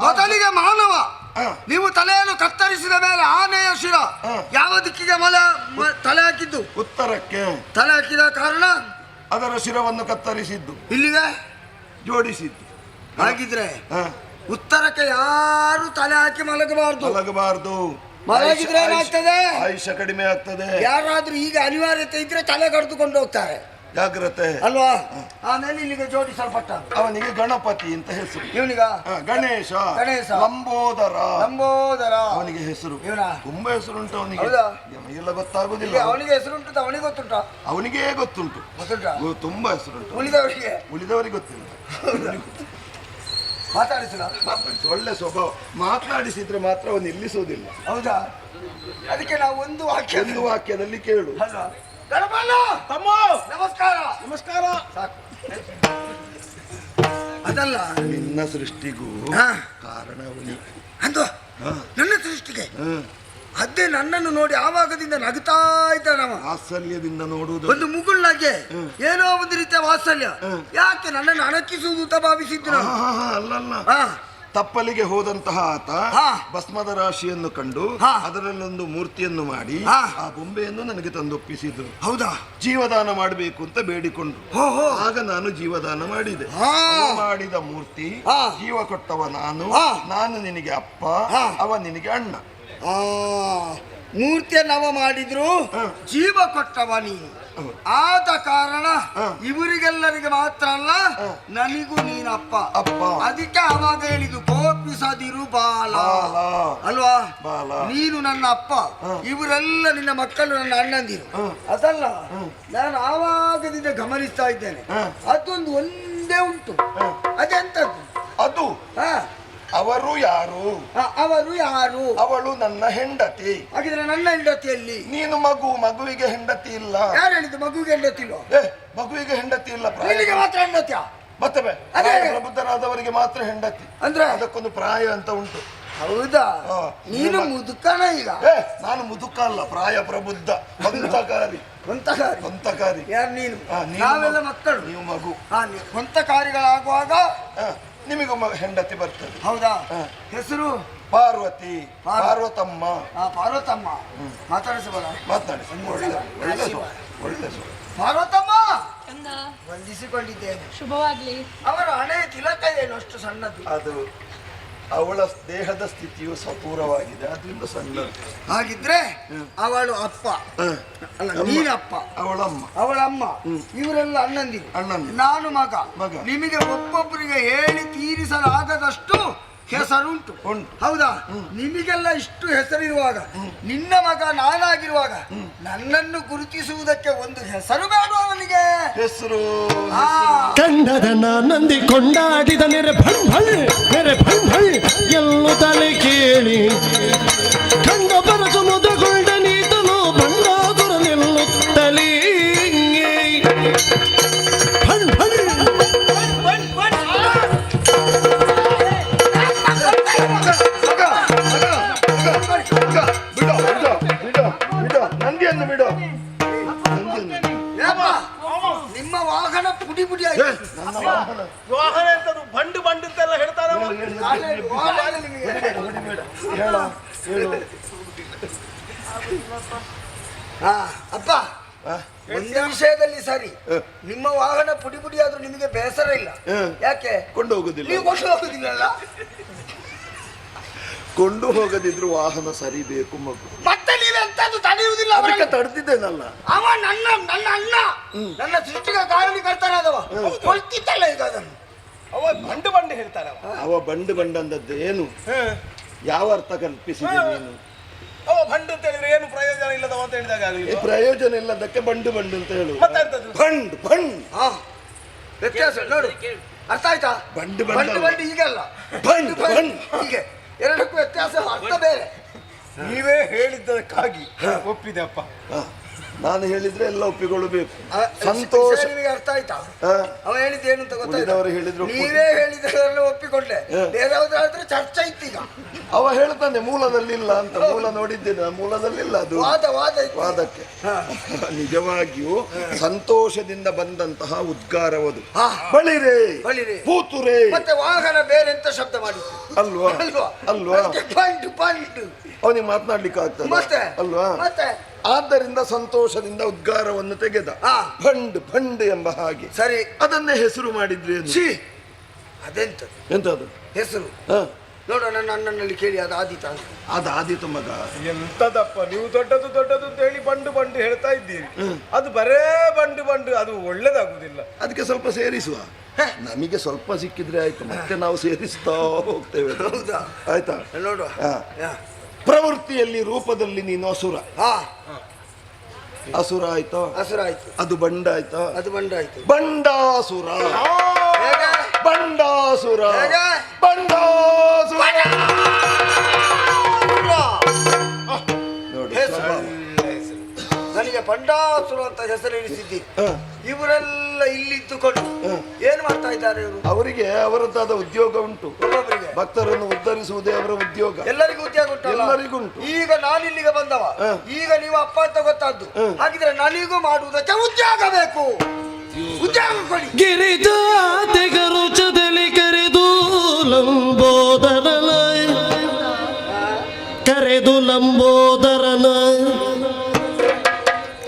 ಮೊದಲಿಗೆ ಮಾನವ, ಹಾ. ನೀವು ತಲೆಯನ್ನು ಕತ್ತರಿಸಿದ ಮೇಲೆ ಆನೆಯ ಶಿರ ಯಾವ ದಿಕ್ಕಿಗೆ ತಲೆ ಹಾಕಿದ್ದು? ಉತ್ತರಕ್ಕೆ. ತಲೆ ಹಾಕಿದ ಕಾರಣ ಅದರ ಶಿರವನ್ನು ಕತ್ತರಿಸಿದ್ದು, ಇಲ್ಲಿಗೆ ಜೋಡಿಸಿದ್ದು. ಹಾಗಿದ್ರೆ ಹಾ. ಉತ್ತರಕ್ಕೆ ಯಾರು ತಲೆ ಹಾಕಿ ಮಲಗಬಾರ್ದು. ಮಲಗಬಾರ್ದು. ಮಲಗಿದ್ರೆ ಏನಾಗ್ತದೆ? ಆಯುಷ್ಯ ಕಡಿಮೆ ಆಗ್ತದೆ. ಯಾರಾದ್ರೂ ಈಗ ಅನಿವಾರ್ಯತೆ ಇದ್ರೆ ತಲೆ ಕಡಿದುಕೊಂಡು ಹೋಗ್ತಾರೆ, ಜಾಗ್ರತೆ ಅಲ್ವಾ? ಆಮೇಲೆ ಇಲ್ಲಿಗೆ ಜೋಡಿಸಲ್ಪಟ್ಟ. ಅವನಿಗೆ ಗಣಪತಿ ಅಂತ ಹೆಸರು. ಇವನಿಗ ಗಣೇಶ, ಗಣೇಶ, ಲಂಬೋದರ, ಲಂಬೋದರ ಅವನಿಗೆ ಹೆಸರು. ಇವನ ತುಂಬಾ ಹೆಸರುಂಟು ಅವನಿಗೆ. ಹೌದಾ? ಎಲ್ಲ ಗೊತ್ತಾಗುದಿಲ್ಲ. ಅವನಿಗೆ ಹೆಸರುಂಟು, ಅವನಿಗೆ ಗೊತ್ತುಂಟ? ಅವನಿಗೇ ಗೊತ್ತುಂಟು. ಗೊತ್ತುಂಟ? ತುಂಬಾ ಹೆಸರುಂಟು. ಉಳಿದವರಿಗೆ ಉಳಿದವರಿಗೆ ಗೊತ್ತಿಲ್ಲ. ಮಾತಾಡಿಸಲ ಒಳ್ಳೆ ಸ್ವಭಾವ. ಮಾತನಾಡಿಸಿದ್ರೆ ಮಾತ್ರ ಅವನು ನಿಲ್ಲಿಸುವುದಿಲ್ಲ. ಹೌದಾ? ಅದಕ್ಕೆ ನಾವು ಒಂದು ವಾಕ್ಯದಲ್ಲಿ ಕೇಳು. ಅಲ್ವಾ? ಗಣಪಣ್ಣ ತಮ್ಮ ನಮಸ್ಕಾರ. ನಮಸ್ಕಾರ. ಸಾಕು. ಅದಲ್ಲ, ನಿನ್ನ ಸೃಷ್ಟಿಗೂ ಹಾ, ಕಾರಣವನಿ ಅಂದು ನನ್ನ ಸೃಷ್ಟಿಗೆ ಅದೇ ನನ್ನನ್ನು ನೋಡಿ ಆವಾಗದಿಂದ ನಗುತ್ತಾ ಇದ್ದಾನವ. ವಾತ್ಸಲ್ಯದಿಂದ ನೋಡುವುದು. ಒಂದು ಮುಗುಳ್ನಾಗೆ ಏನೋ ಒಂದು ರೀತಿಯ ವಾತ್ಸಲ್ಯ. ಯಾಕೆ ನನ್ನನ್ನು ಅಣಕಿಸುವುದು ಅಂತ ಭಾವಿಸಿದ್ದು ನಾನು. ಅಲ್ಲಲ್ಲ, ಹಾ, ತಪ್ಪಲಿಗೆ ಹೋದಂತಹ ಆತ ಹಾ, ಭಸ್ಮದ ರಾಶಿಯನ್ನು ಕಂಡು ಹಾ, ಅದರಲ್ಲೊಂದು ಮೂರ್ತಿಯನ್ನು ಮಾಡಿ ಹಾ, ಆ ಬೊಂಬೆಯನ್ನು ನನಗೆ ತಂದೊಪ್ಪಿಸಿದ್ರು. ಹೌದಾ? ಜೀವದಾನ ಮಾಡಬೇಕು ಅಂತ ಬೇಡಿಕೊಂಡು ಹೋ ಹೋ. ಆಗ ನಾನು ಜೀವದಾನ ಮಾಡಿದೆ. ಹಾ. ಅವ ಮಾಡಿದ ಮೂರ್ತಿ, ಹಾ, ಜೀವ ಕೊಟ್ಟವ ನಾನು. ಹಾ. ನಾನು ನಿನಗೆ ಅಪ್ಪ, ಹಾ, ಅವ ನಿನಗೆ ಅಣ್ಣ. ಆ ಮೂರ್ತಿಯ ನವ ಮಾಡಿದ್ರು, ಜೀವ ಕೊಟ್ಟವ ನೀನು. ಆದ ಕಾರಣ ಇವರಿಗೆಲ್ಲರಿಗೆ ಮಾತ್ರ ಅಲ್ಲ, ನನಗೂ ನೀನಪ್ಪ. ಅಪ್ಪ. ಅದಕ್ಕೆ ಅವಾಗ ಹೇಳಿದ್ದು ಕೋಪಿಸದಿರು ಬಾಲ ಅಲ್ವಾ? ನೀನು ನನ್ನ ಅಪ್ಪ, ಇವರೆಲ್ಲ ನಿನ್ನ ಮಕ್ಕಳು, ನನ್ನ ಅಣ್ಣಂದಿರು. ಅದಲ್ಲ, ನಾನು ಆವಾಗದಿಂದ ಗಮನಿಸ್ತಾ ಇದ್ದೇನೆ. ಅದೊಂದು ಒಂದೇ ಉಂಟು. ಅದೆಂತದ್ದು ಅದು ಹಾ, ಅವರು ಯಾರು? ಅವರು ಯಾರು? ಅವಳು ನನ್ನ ಹೆಂಡತಿ. ಹಾಗಿದ್ರೆ ನನ್ನ ಹೆಂಡತಿಯಲ್ಲಿ ನೀನು ಮಗುವಿಗೆ ಹೆಂಡತಿ ಇಲ್ಲ. ಯಾರು ಹೇಳಿದ್ದು ಮಗುವಿಗೆ ಹೆಂಡತಿಲ್ವ? ಮಗುವಿಗೆ ಹೆಂಡತಿ ಇಲ್ಲ. ನಿನಗೆ ಮಾತ್ರ ಹೆಂಡತಿಯ? ಮತ್ತೆ ಅದೇ. ಪ್ರಬುದ್ಧರಾದವರಿಗೆ ಮಾತ್ರ ಹೆಂಡತಿ. ಅಂದ್ರೆ ಅದಕ್ಕೊಂದು ಪ್ರಾಯ ಅಂತ ಉಂಟು. ಹೌದಾ? ನೀನು ಮುದುಕನ ಈಗ? ನಾನು ಮುದುಕ ಅಲ್ಲ, ಪ್ರಾಯ ಪ್ರಬುದ್ಧ, ಸ್ವಂತಕಾರಿ. ಸ್ವಂತಕಾರಿ ಯಾರು ನೀನು? ನೀನು ನಾವೆಲ್ಲ ಮಕ್ಕಳು, ನೀವು ಮಗು. ಸ್ವಂತಕಾರಿಗಳಾಗುವಾಗ ನಿಮಗೂ ಹೆಂಡತಿ ಬರ್ತದೆ. ಹೌದಾ? ಹೆಸರು ಪಾರ್ವತಿ, ಪಾರ್ವತಮ್ಮ. ಪಾರ್ವತಮ್ಮ. ಮಾತಾಡಿಸಬಲ್ಲ? ಮಾತಾಡಿ. ಒಳ್ಳೆ ಪಾರ್ವತಮ್ಮ, ಚಂದ, ವಂದಿಸಿಕೊಂಡಿದ್ದೇನೆ. ಶುಭವಾಗ್ಲಿ. ಅವರ ಹಣೆ ತಿಲಕ ಏನು ಅಷ್ಟು ಸಣ್ಣದು? ಅದು ಅವಳ ದೇಹದ ಸ್ಥಿತಿಯು ಸಪೂರವಾಗಿದೆ, ಅದರಿಂದ ಸಣ್ಣದು. ಹಾಗಿದ್ರೆ ಅವಳು ಅಪ್ಪ ಅಲ್ಲ, ನೀನಪ್ಪ. ಅವಳಮ್ಮ. ಇವರೆಲ್ಲ ಅಣ್ಣಂದಿರು. ನಾನು ಮಗ. ನಿಮಗೆ ಒಬ್ಬೊಬ್ಬರಿಗೆ ಹೇಳಿ ತೀರಿಸಲಾಗದಷ್ಟು ಹೆಸರುಂಟು. ಹೌದಾ? ನಿಮಗೆಲ್ಲ ಇಷ್ಟು ಹೆಸರಿರುವಾಗ, ನಿನ್ನ ಮಗ ನಾನಾಗಿರುವಾಗ ನನ್ನನ್ನು ಗುರುತಿಸುವುದಕ್ಕೆ ಒಂದು ಹೆಸರು ಬೇಡ ನನಗೆ. ಹೆಸರು ಕಂಡದ ನಂದಿ ಕೊಂಡಾಡಿದ ನೆರೆ ಭಳ್ ಎಲ್ಲುತ್ತಲೇ ಕೇಳಿ ಕಂಡ ಬರಸು ಮುದಗೊಂಡ ನೀತನು ಬಂಡಾದುರ ನಿಲ್ಲುತ್ತಲೇ ನಂದಿಯನ್ನು ಬಿಡು. ನಿಮ್ಮ ವಾಹನ ಪುಡಿ ಪುಡಿ ಆಯ್ತು. ನನ್ನ ವಾಹನ ವಾಹನ ಎಂತದು? ಬಂಡು ಅಂತೆಲ್ಲ ಹೇಳ್ತಾರೆ. ಅಪ್ಪ, ಒಂದು ವಿಷಯದಲ್ಲಿ ಸರಿ, ನಿಮ್ಮ ವಾಹನ ಪುಡಿ ಪುಡಿ ಆದ್ರೂ ನಿಮಗೆ ಬೇಸರ ಇಲ್ಲ. ಯಾಕೆ? ಕೊಂಡು ಹೋಗುದಿಲ್ಲ. ನೀವು ಕೊಂಡು ಹೋಗುದಿಲ್ಲಲ್ಲ? ಕೊಂಡು ಹೋಗದಿದ್ರು ವಾಹನ ಸರಿ ಬೇಕು ಮಗು. ಮತ್ತೆ ನೀವೆಂತದ್ದು ತಡೆಯುವುದಿಲ್ಲ? ಅದಕ್ಕೆ ತಡೆದಿದ್ದೇನಲ್ಲ. ಅವ ನನ್ನ ಅಣ್ಣ, ನನ್ನ ಸೃಷ್ಟಿಗೆ ಕಾರಣಕರ್ತನಾದವ. ಕೊಳ್ತಿದ್ದಲ್ಲ ಈಗ ಅದನ್ನು. ಅವ ಬಂಡು ಹೇಳ್ತಾರೆ. ಅವ ಬಂಡು ಅಂದದ್ದು ಏನು? ಯಾವ ಅರ್ಥ ಕಲ್ಪಿಸಿದೆ ನೀನು? ಅವ ಬಂಡು ಅಂತ ಹೇಳಿದ್ರೆ ಏನು ಪ್ರಯೋಜನ ಇಲ್ಲದವ ಅಂತ ಹೇಳಿದಾಗ ಈ ಪ್ರಯೋಜನ ಇಲ್ಲದಕ್ಕೆ ಬಂಡು ಅಂತ ಹೇಳು. ಮತ್ತೆಂತದ್ದು? ಬಂಡ್ ವ್ಯತ್ಯಾಸ ನೋಡು. ಅರ್ಥ ಆಯ್ತಾ? ಬಂಡು ಹೀಗಲ್ಲ, ಬಂಡ್ ಹೀಗೆ. ಎರಡಕ್ಕೂ ವ್ಯತ್ಯಾಸ, ಅರ್ಥ ಬೇರೆ. ನೀವೇ ಹೇಳಿದ್ದಕ್ಕಾಗಿ ಒಪ್ಪಿದೆ ಅಪ್ಪ. ನಾನು ಹೇಳಿದ್ರೆ ಎಲ್ಲ ಒಪ್ಪಿಕೊಳ್ಳಬೇಕು. ಸಂತೋಷ. ನಿಮಗೆ ಅರ್ಥ ಆಯ್ತಾ? ಅವ ಹೇಳಿದ್ದು ಏನು ಅಂತ ಉಳಿದವರು ಹೇಳಿದ್ರು, ನೀವೇ ಹೇಳಿದ್ರೆಲ್ಲ ಒಪ್ಪಿಕೊಂಡೆ. ಬೇರೆಯವ್ರಾದ್ರೆ ಚರ್ಚೆ ಇತ್ತು ಈಗ. ಅವ ಹೇಳ್ತಾನೆ ಮೂಲದಲ್ಲಿಲ್ಲ ಅಂತ. ಮೂಲ ನೋಡಿದ್ದೇನೆ, ಮೂಲದಲ್ಲಿಲ್ಲ. ಅದು ವಾದಕ್ಕೆ. ನಿಜವಾಗಿಯೂ ಸಂತೋಷದಿಂದ ಬಂದಂತಹ ಉದ್ಗಾರವದು. ಬಳಿರೇ, ಕೂತುರೇ. ಮತ್ತೆ ವಾಹನ ಬೇರೆ ಅಂತ ಶಬ್ದ ಮಾಡಿತ್ತು ಅಲ್ವಾ? ಬಂಡು ಅವನಿಗೆ ಮಾತನಾಡ್ಲಿಕ್ಕೆ ಆಗ್ತದೆ ಮತ್ತೆ ಅಲ್ವಾ? ಮತ್ತೆ ಆದ್ದರಿಂದ ಸಂತೋಷದಿಂದ ಉದ್ಗಾರವನ್ನು ತೆಗೆದ. ಭಂಡ್ ಎಂಬ ಹಾಗೆ. ಸರಿ, ಅದನ್ನೇ ಹೆಸರು ಮಾಡಿದ್ರೇನು? ಎಂತದು ಹೆಸರು? ನೋಡು, ನನ್ನ ಅಣ್ಣನಲ್ಲಿ ಕೇಳಿ ಅದು ಆದೀತ. ಅದು ಆದೀತು ಮಗ. ಎಂತದಪ್ಪ ನೀವು ದೊಡ್ಡದು ಅಂತ ಹೇಳಿ ಬಂಡು ಹೇಳ್ತಾ ಇದ್ದೀರಿ. ಅದು ಬರೇ ಬಂಡು, ಅದು ಒಳ್ಳೇದಾಗುದಿಲ್ಲ. ಅದಕ್ಕೆ ಸ್ವಲ್ಪ ಸೇರಿಸುವ. ನಮಗೆ ಸ್ವಲ್ಪ ಸಿಕ್ಕಿದ್ರೆ ಆಯ್ತು, ಮತ್ತೆ ನಾವು ಸೇರಿಸ್ತಾ ಹೋಗ್ತೇವೆ. ಹೌದಾ? ಆಯ್ತಾ? ನೋಡುವ. ಪ್ರವೃತ್ತಿಯಲ್ಲಿ ರೂಪದಲ್ಲಿ ನೀನು ಅಸುರ. ಅಸುರ ಆಯ್ತು. ಅದು ಬಂಡ ಆಯ್ತು. ಬಂಡಾಸುರ. ಬಂಡಾಸುರ. ನೋಡಿ ನನಗೆ ಬಂಡಾಸುರ ಅಂತ ಹೆಸರು ಇರಿಸಿದ್ದಿ. ಇವರೆಲ್ಲ ಇಲ್ಲಿ ಇದ್ದುಕೊಂಡು ಏನ್ ಮಾಡ್ತಾ ಇದ್ದಾರೆ ಇವರು? ಅವರಿಗೆ ಅವರದ್ದಾದ ಉದ್ಯೋಗ ಉಂಟು. ಒಬ್ಬೊಬ್ಬರಿಗೆ ಭಕ್ತರನ್ನು ಉದ್ಧರಿಸುವುದೇ ಅವರ ಉದ್ಯೋಗ. ಎಲ್ಲರಿಗೂ ಉದ್ಯೋಗ ಉಂಟಲ್ಲ? ಎಲ್ಲರಿಗುಂಟು. ಈಗ ನಾನಿಲ್ಲಿಗೆ ಬಂದವ, ಈಗ ನೀವು ಅಪ್ಪ ಅಂತ ಗೊತ್ತಾದ್ದು. ಹಾಗಿದ್ರೆ ನನಗೂ ಮಾಡುವುದಕ್ಕೆ ಉದ್ಯೋಗ ಬೇಕು. ಉದ್ಯೋಗ ಕೊಡಿ. ಗಿರಿಜಾತೆಗರು ಚದಲಿ ಕರೆದು ಲಂಬೋದರನ ಕರೆದು ಲಂಬೋದರನ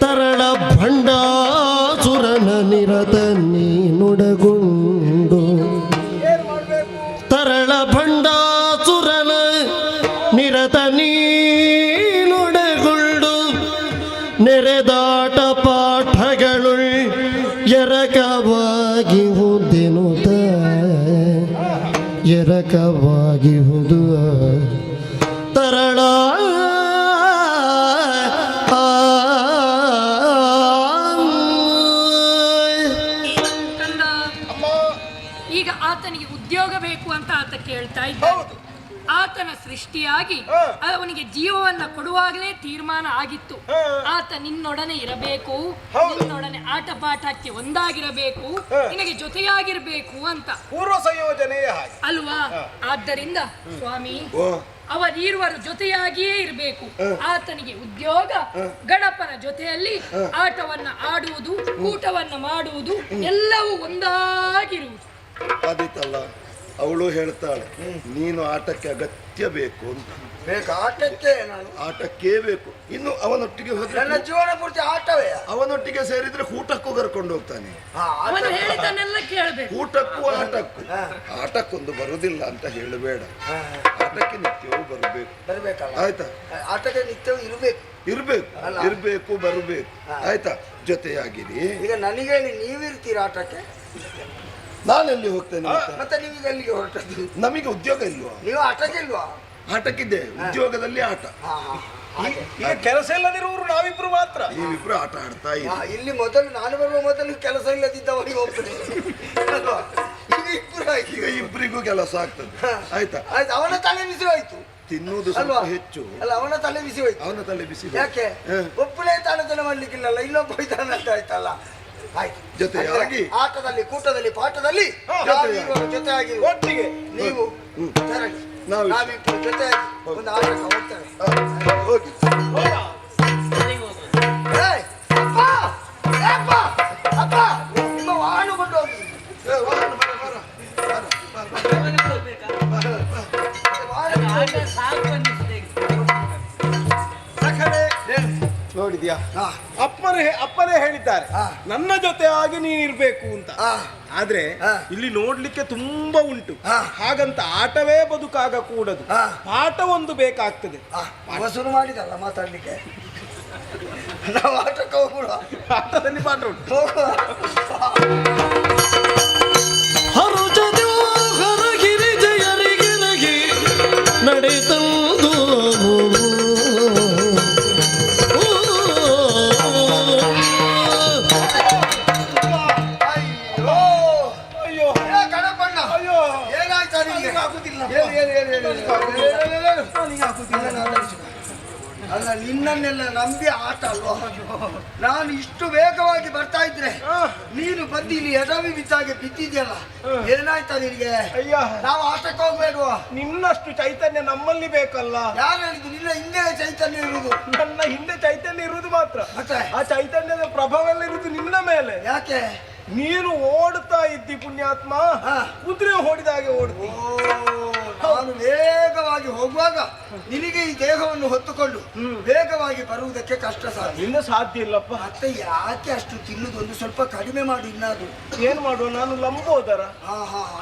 ತರಳ ಭಂಡಾಸುರನ ನಿರತ ನೀನುಡಗುಂಡು ತರಳ ಭಂಡಾಸುರನ ನಿರತ ನೀನುಡಗುಂಡು ನೆರೆದಾಟ ಪಾಠಗಳು ಎರಕವಾಗಿ ಹುದ್ದೆನುತ ಎರಕವಾಗಿ ಹುದು ತರಳ ಕಂದ, ಈಗ ಆತನಿಗೆ ಉದ್ಯೋಗ ಬೇಕು ಅಂತ ಆತ ಕೇಳ್ತಾ ಇದ್ದ. ಆತನ ಸೃಷ್ಟಿಯಾಗಿ ಅವನಿಗೆ ಜೀವವನ್ನ ಕೊಡುವಾಗಲೇ ತೀರ್ಮಾನ ಆಗಿತ್ತು. ಆತ ನಿನ್ನೊಡನೆ ಇರಬೇಕು, ನಿನ್ನೊಡನೆ ಆಟ ಪಾಠಕ್ಕೆ ಒಂದಾಗಿರಬೇಕು, ನಿನಗೆ ಜೊತೆಯಾಗಿರ್ಬೇಕು ಅಂತ ಪೂರ್ವ ಸಂಯೋಜನೆಯೇ ಹಾಗೆ ಅಲ್ವಾ? ಆದ್ದರಿಂದ ಸ್ವಾಮಿ, ಅವರಿರುವರು ಜೊತೆಯಾಗಿಯೇ ಇರಬೇಕು. ಆತನಿಗೆ ಉದ್ಯೋಗ ಗಣಪನ ಜೊತೆಯಲ್ಲಿ ಆಟವನ್ನ ಆಡುವುದು, ಊಟವನ್ನ ಮಾಡುವುದು ಎಲ್ಲವೂ ಒಂದಾಗಿರುವುದು. ಆದಿತ್ತಲ್ಲ, ಅವಳು ಹೇಳ್ತಾಳೆ ನೀನು ಆಟಕ್ಕೆ ಅಗತ್ಯ ಬೇಕು ಅಂತ. ಬೇಕು ಆಟಕ್ಕೆ, ನಾನು ಆಟಕ್ಕೇ ಬೇಕು. ಇನ್ನು ಅವನೊಟ್ಟಿಗೆ ಹೋದ್ರೆ ನನ್ನ ಜೀವನ ಪೂರ್ತಿ ಆಟವೇ. ಅವನೊಟ್ಟಿಗೆ ಸೇರಿದ್ರೆ ಊಟಕ್ಕೂ ಕರ್ಕೊಂಡು ಹೋಗ್ತಾನೆ. ಅವನು ಹೇಳಿದ್ದನ್ನೆಲ್ಲ ಕೇಳಬೇಕು. ಊಟಕ್ಕೂ ಆಟಕ್ಕೂ. ಆಟಕ್ಕೊಂದು ಬರುದಿಲ್ಲ ಅಂತ ಹೇಳಬೇಡ, ಆಟಕ್ಕೆ ನಿತ್ಯವೂ ಬರಬೇಕು. ಬರ್ಬೇಕಲ್ಲ? ಆಯ್ತಾ? ಆಟಕ್ಕೆ ನಿತ್ಯವೂ ಇರಬೇಕು. ಇರ್ಬೇಕು ಬರಬೇಕು. ಆಯ್ತಾ? ಜೊತೆಯಾಗಿರಿ. ಈಗ ನನಗೆ ಹೇಳಿ ನೀವಿರ್ತೀರ ಆಟಕ್ಕೆ? ನಾನೆಲ್ಲಿ ಹೋಗ್ತೇನೆ ಮತ್ತೆ ನೀವೀಗ ಎಲ್ಲಿಗೆ ಹೊರಟದ್ದು? ನಮಗೆ ಉದ್ಯೋಗ ಇಲ್ವಾ? ನೀವು ಆಟಕ್ಕೆ ಇಲ್ವಾ? ಆಟಕ್ಕಿದ್ದೆ, ಉದ್ಯೋಗದಲ್ಲಿ ಆಟ. ಈಗ ಕೆಲಸ ಇಲ್ಲದಿರುವವರು ನಾವಿಬ್ರು ಮಾತ್ರ. ನೀವಿಬ್ರು ಆಟ ಆಡ್ತಾ ಇದ್ದೀವಿ. ಇಲ್ಲಿ ಮೊದಲು ನಾನು ಬರುವ ಮೊದಲು ಕೆಲಸ ಇಲ್ಲದಿದ್ದವನಿಗೆ ಹೋಗ್ತದೆ. ಈಗ ಇಬ್ಬರಿಗೂ ಕೆಲಸ ಆಗ್ತದೆ. ಆಯ್ತಾ? ಆಯ್ತು, ಅವನ ತಲೆ ಬಿಸಿ ಹೋಯ್ತು. ತಿನ್ನುವುದು ಸ್ವಲ್ಪ ಹೆಚ್ಚು. ಅಲ್ಲ, ಅವನ ತಲೆ ಬಿಸಿ ಹೋಯ್ತು. ಅವನ ತಲೆ ಬಿಸಿ. ಯಾಕೆ? ಒಬ್ಬನೇ ತಾನತನ ಮಾಡ್ಲಿಕ್ಕಿಲ್ಲಲ್ಲ, ಇನ್ನೊಬ್ಬ ಹೋಯ್ತಾನ ಅಂತ ಆಯ್ತಲ್ಲ. ಆಯ್ತು, ಜೊತೆಯಾಗಿ ಆಟದಲ್ಲಿ, ಕೂಟದಲ್ಲಿ, ಪಾಠದಲ್ಲಿ ಜೊತೆಯಾಗಿ ಒಟ್ಟಿಗೆ ನೀವು ನಾವಿಬ್ಬರು ಜೊತೆಯಾಗಿ ಒಂದು ಆಟಕ್ಕೆ ಹೋಗ್ತೇವೆ. ಹೋಗಿ. ಏಯ್, ಅಪ್ಪ, ಅಪ್ಪ, ಅಪ್ಪ, ನಿಮ್ಮ ವಾಹನ ಕೊಂಡು ಹೋಗಿ. ನೋಡಿದ್ಯಾ, ಅಪ್ಪನೇ ಹೇಳಿದ್ದಾರೆ ನನ್ನ ಜೊತೆ ಆಗಿ ನೀನಿರ್ಬೇಕು ಅಂತ. ಆದ್ರೆ ಇಲ್ಲಿ ನೋಡ್ಲಿಕ್ಕೆ ತುಂಬಾ ಉಂಟು. ಹಾಗಂತ ಆಟವೇ ಬದುಕಾಗ ಕೂಡದು, ಪಾಠ ಒಂದು ಬೇಕಾಗ್ತದೆ. ಶುರು ಮಾಡಿದಲ್ಲ ಮಾತಾಡ್ಲಿಕ್ಕೆ. ನಾವು ಆಟಕ್ಕೆ ಹೋಗೋಣ. ಆಟದಲ್ಲಿ ಪಾಠ ಉಂಟು. ಹರುಜದು ಹರಗಿರಿ ಜಯರಿಗಿರಗಿ ನಡೆತಂದು ಅಲ್ಲ, ನಿನ್ನನ್ನೆಲ್ಲ ನಂಬಿ ಆಟ ಅಲ್ವಾ? ನಾನು ಇಷ್ಟು ವೇಗವಾಗಿ ಬರ್ತಾ ಇದ್ರೆ ನೀನು ಬಂದು ಇಲ್ಲಿ ಎಡವಿ ಬಿದ್ದಾಗೆ ಬಿದ್ದಿದ್ಯಲ್ಲ, ಏನಾಯ್ತಾ ನಿನಗೆ? ನಾವು ಆಟಕ್ಕೆ ಹೋಗ್ಬೇಡುವ? ನಿನ್ನಷ್ಟು ಚೈತನ್ಯ ನಮ್ಮಲ್ಲಿ ಬೇಕಲ್ಲ. ಯಾರು ಹೇಳಿದ್ದು? ನಿನ್ನ ಹಿಂದೆ ಚೈತನ್ಯ ಇರುವುದು. ನನ್ನ ಹಿಂದೆ ಚೈತನ್ಯ ಇರುವುದು ಮಾತ್ರ, ಮತ್ತೆ ಆ ಚೈತನ್ಯದ ಪ್ರಭಾವ ಎಲ್ಲ ಇರುವುದು ನಿನ್ನ ಮೇಲೆ. ಯಾಕೆ? ನೀನು ಓಡ್ತಾ ಇದ್ದಿ ಪುಣ್ಯಾತ್ಮ, ಕುದುರೆ ಓಡಿದ ಹಾಗೆ ಓಡ್ತಿ. ನಾನು ವೇಗವಾಗಿ ಹೋಗುವಾಗ ನಿನಗೆ ಈ ದೇಹವನ್ನು ಹೊತ್ತುಕೊಂಡು ವೇಗವಾಗಿ ಬರುವುದಕ್ಕೆ ಕಷ್ಟ ಸಾಧ್ಯ. ಇನ್ನು ಸಾಧ್ಯ ಇಲ್ಲಪ್ಪ. ಮತ್ತೆ ಯಾಕೆ ಅಷ್ಟು ತಿನ್ನುದು? ಒಂದು ಸ್ವಲ್ಪ ಕಡಿಮೆ ಮಾಡಿ. ಇನ್ನಾದ್ರು ಏನ್ ಮಾಡುವ? ನಾನು ಲಂಬೋದರ.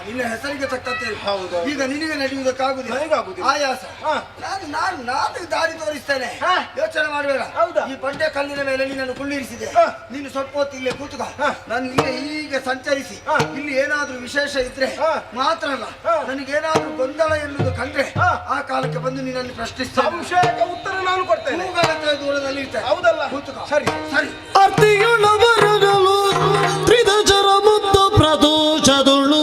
ನಿನ್ನ ಹೆಸರಿಗೆ ತಕ್ಕಂತೆ. ಹೌದು. ಈಗ ನಿನಗೆ ನಡೆಯುವುದಕ್ಕಾಗುದಿಲ್ಲ, ಆಯಾಸ. ನಾನು ದಾರಿ ತೋರಿಸ್ತೇನೆ, ಯೋಚನೆ ಮಾಡಬೇಡ. ಈ ಬಂಡೆ ಕಲ್ಲಿನ ಮೇಲೆ ನಿನ್ನನ್ನು ಕುಳ್ಳಿರಿಸಿದೆ. ನೀನು ಸ್ವಲ್ಪ ಹೊತ್ತು ಇಲ್ಲೇ ಕೂತುಕ. ನಾನು ಇಲ್ಲೇ ಹೀಗೆ ಸಂಚರಿಸಿ ಇಲ್ಲಿ ಏನಾದ್ರೂ ವಿಶೇಷ ಇದ್ರೆ ಮಾತ್ರ ಅಲ್ಲ, ನನಗೇನಾದ್ರೂ ಗೊಂದಲ ಎನ್ನುವುದು ಕಂಡ್ರೆ ಆ ಕಾಲಕ್ಕೆ ಬಂದು ನಿನ್ನನ್ನು ಪ್ರಶ್ನಿಸ್ತೇನೆ. ಸಂಶಯಕ್ಕೆ ಉತ್ತರ ನಾನು ಕೊಡ್ತೇನೆ. ದೂರದಲ್ಲಿ ಇರ್ತೇನೆ. ಹೌದಲ್ಲ? ಕೂತುಕ. ಸರಿ ಸರಿ. ಅರ್ತಿಯುಳವರಗಳು ತ್ರಿದಜರ ಮುದ್ದು ಪ್ರದೋಷದುಳು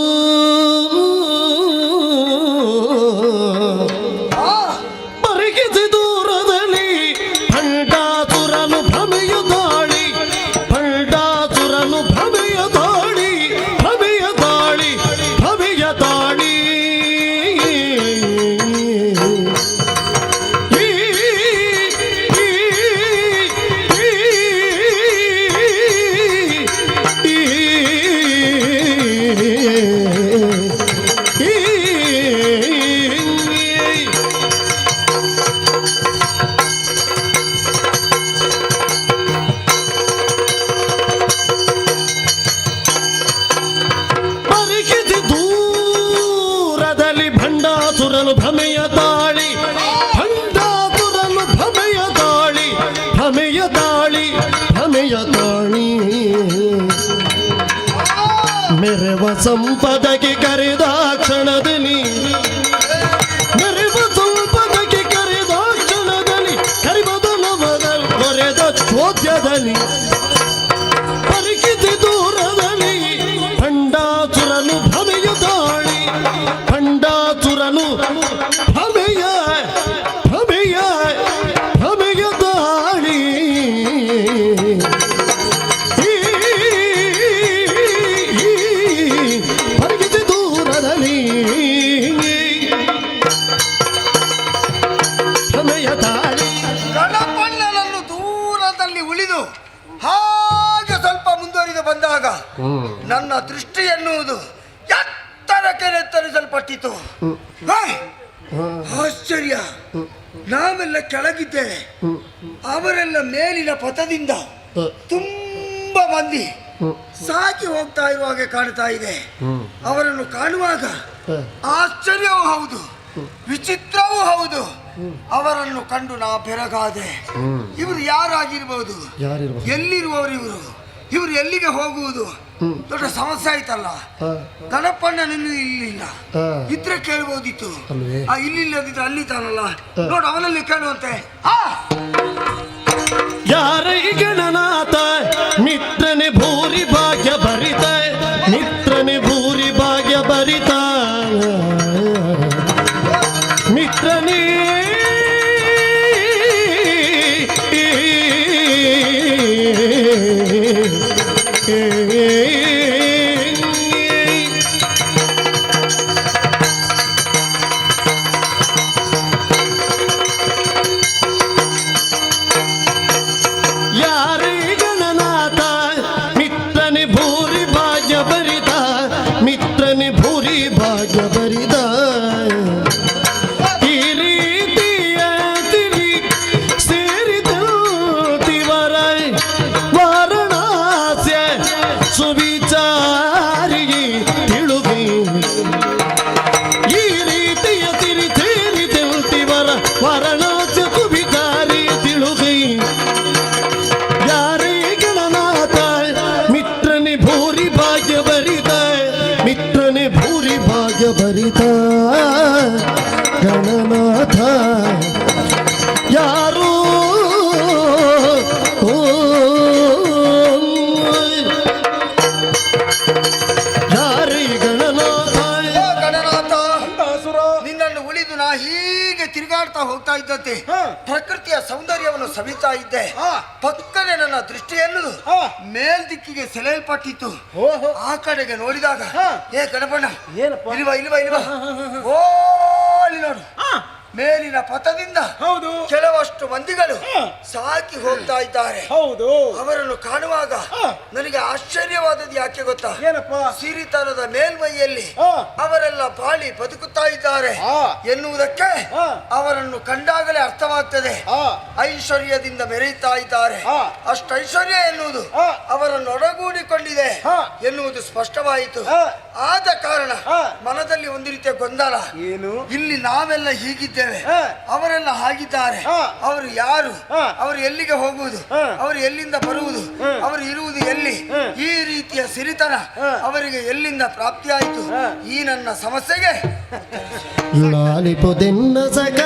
ಸಂಪದಕ್ಕೆ ಕರೆದ ಕ್ಷಣದಲ್ಲಿ ಮೆರೆವ ಸಂಪದಕ್ಕೆ ಕರೆದ ಕ್ಷಣದಲ್ಲಿ ಕರಿಬದಲವದ ಕೊರೆದ ಚೋದ್ಯದಲ್ಲಿ ಪರಿಕಿತಿ ದೂರದಲ್ಲಿ ಭಂಡಾಸುರನು ಭಮೆಯ ದಾಳಿ ಭಂಡಾಸುರನು ಭಮೆಯ ಭಮೆಯ ಭಮೆಯ ದಾಳಿ ಪರಿಕಿತಿ ದೂರದಲ್ಲಿ ಭಮೆಯ ದಾಳಿ ಗಣಪಣ್ಣನನ್ನು ದೂರದಲ್ಲಿ ಉಳಿದು ಹಾಗೆ ಸ್ವಲ್ಪ ಮುಂದುವರಿದು ಬಂದಾಗ ನನ್ನ ದೃಷ್ಟಿ ಎನ್ನುವುದು ಎತ್ತರಕ್ಕೆ ನೆತ್ತರಿಸಲ್ಪಟ್ಟಿತು. ಹಾಯ್! ಆಶ್ಚರ್ಯ, ನಾವೆಲ್ಲ ಕೆಳಗಿದ್ದೇವೆ, ಅವರೆಲ್ಲ ಮೇಲಿನ ಪಥದಿಂದ ತುಂಬಾ ಮಂದಿ ಸಾಗಿ ಹೋಗ್ತಾ ಇರುವ ಹಾಗೆ ಕಾಣ್ತಾ ಇದೆ. ಅವರನ್ನು ಕಾಣುವಾಗ ಆಶ್ಚರ್ಯವೂ ಹೌದು, ವಿಚಿತ್ರವೂ ಹೌದು. ಅವರನ್ನು ಕಂಡು ನಾ ಬೆರಗಾದೆ. ಇವರು ಯಾರಾಗಿರ್ಬೋದು? ಎಲ್ಲಿರುವವರು ಇವರು? ಇವರು ಎಲ್ಲಿಗೆ ಹೋಗುವುದು? ದೊಡ್ಡ ಸಮಸ್ಯೆ ಆಯ್ತಲ್ಲ. ಗಣಪಣ್ಣನನ್ನು ಇಲ್ಲಿಲ್ಲ, ಇದ್ರೆ ಕೇಳ್ಬೋದಿತ್ತು. ಇಲ್ಲಿಲ್ಲದಿದ್ರೆ ಅಲ್ಲಿ ತಾನಲ್ಲ, ನೋಡು ಅವನಲ್ಲಿ ಕೇಳುವಂತೆ. ಯಾರೈ ಗಣನಾಥ ಮಿತ್ರನೆ ಭೂರಿ ಭಾಗ್ಯ ಭರಿತ ಮಿತ್ರನೆ ಭೂರಿ ಭಾಗ್ಯ ಭರಿತ ಮಿತ್ರನೇ ಯಾರೇ ಗಣನಾಥ ಮಿತ್ರನೆ ಭೂರಿ ಭಾಗ್ಯ ಭರಿತ ಮಿತ್ರನೆ ಭೂರಿ ಭಾಗ್ಯ ಭರಿತ ಈ ರೀತಿಯ ತಿರಿ ಸೇರಿದಂತಿವರ ವಾರಣಾಸ್ಯ ಸುವಿಚಾರಿಗೆ ತಿಳುಗಿ ಈ ರೀತಿಯ ತಿರಿ ಸೇರಿದಂತಿವರ ವಾರಣಾಸ್ಯ ಸುವಿಚಾರಿ ತಿಳುಗಿ ಯಾರೇ ಗಣನಾಥ ಮಿತ್ರನೆ ಭೂರಿ ಭಾಗ್ಯ ಭರಿತ ಮಿತ್ರನೆ ಭೂರಿ ಭಾಗ್ಯ ಭರಿತ ಗಣನಾಥ ಯಾರು ಯಾರೇ ಗಣನಾಥ ಗಣನಾಥ, ನಿನ್ನನ್ನು ಉಳಿದು ನಾ ಹೀಗೆ ತಿರುಗಾಡ್ತಾ ಹೋಗ್ತಾ ಇದ್ದಂತೆ ಪ್ರಕೃತಿಯ ಸೌಂದರ್ಯವನ್ನು ಸವಿತಾ ಇದ್ದೆ. ಪಕ್ಕನೆ ನನ್ನ ದೃಷ್ಟಿ ಎನ್ನುವುದು ಮೇಲ್ದಿಕ್ಕಿಗೆ ಸೆಳೆಯಲ್ಪಟ್ಟಿತ್ತು. ಆ ಕಡೆಗೆ ನೋಡಿದಾಗ ಏ ಗಣಪಣ್ಣ, ಇಲ್ವಾ ಇಲ್ವಾ ಇಲ್ವಾ, ಓ ಅಲ್ಲಿ ನೋಡು, ಮೇಲಿನ ಪಥದಿಂದ ಕೆಲವಷ್ಟು ಮಂದಿಗಳು ಸಾಕಿ ಹೋಗ್ತಾ ಇದ್ದಾರೆ. ಅವರನ್ನು ಕಾಣುವಾಗ ನನಗೆ ಆಶ್ಚರ್ಯವಾದದ್ದು ಯಾಕೆ ಗೊತ್ತಾ? ಸಿರಿತನದ ಮೇಲ್ಮೈಯಲ್ಲಿ ಅವರೆಲ್ಲ ಬಾಳಿ ಬದುಕುತ್ತಾ ಇದ್ದಾರೆ ಎನ್ನುವುದಕ್ಕೆ ಅವರನ್ನು ಕಂಡಾಗಲೇ ಅರ್ಥವಾಗ್ತದೆ. ಐಶ್ವರ್ಯದಿಂದ ಮೆರೆಯುತ್ತಾ ಇದ್ದಾರೆ. ಅಷ್ಟು ಐಶ್ವರ್ಯ ಎನ್ನುವುದು ಅವರನ್ನು ಒಡಗೂಡಿಕೊಂಡಿದೆ ಎನ್ನುವುದು ಸ್ಪಷ್ಟವಾಯಿತು. ಆದ ಕಾರಣ ಮನದಲ್ಲಿ ಒಂದು ರೀತಿಯ ಗೊಂದಲ. ಇಲ್ಲಿ ನಾವೆಲ್ಲ ಹೀಗಿದ್ದೇವೆ, ಅವರೆಲ್ಲ ಹಾಗಿದ್ದಾರೆ. ಅವರು ಯಾರು? ಅವರು ಎಲ್ಲಿಗೆ ಹೋಗುವುದು? ಅವರು ಎಲ್ಲಿಂದ ಬರುವುದು? ಅವರು ಇರುವುದು ಎಲ್ಲಿ? ಈ ರೀತಿಯ ಸಿರಿತನ ಅವರಿಗೆ ಎಲ್ಲಿಂದ ಪ್ರಾಪ್ತಿಯಾಯಿತು? ಈ ನನ್ನ ಸಮಸ್ಯೆಗೆ ಲಾಲಿಪುದಿನ್ನ ಸಗ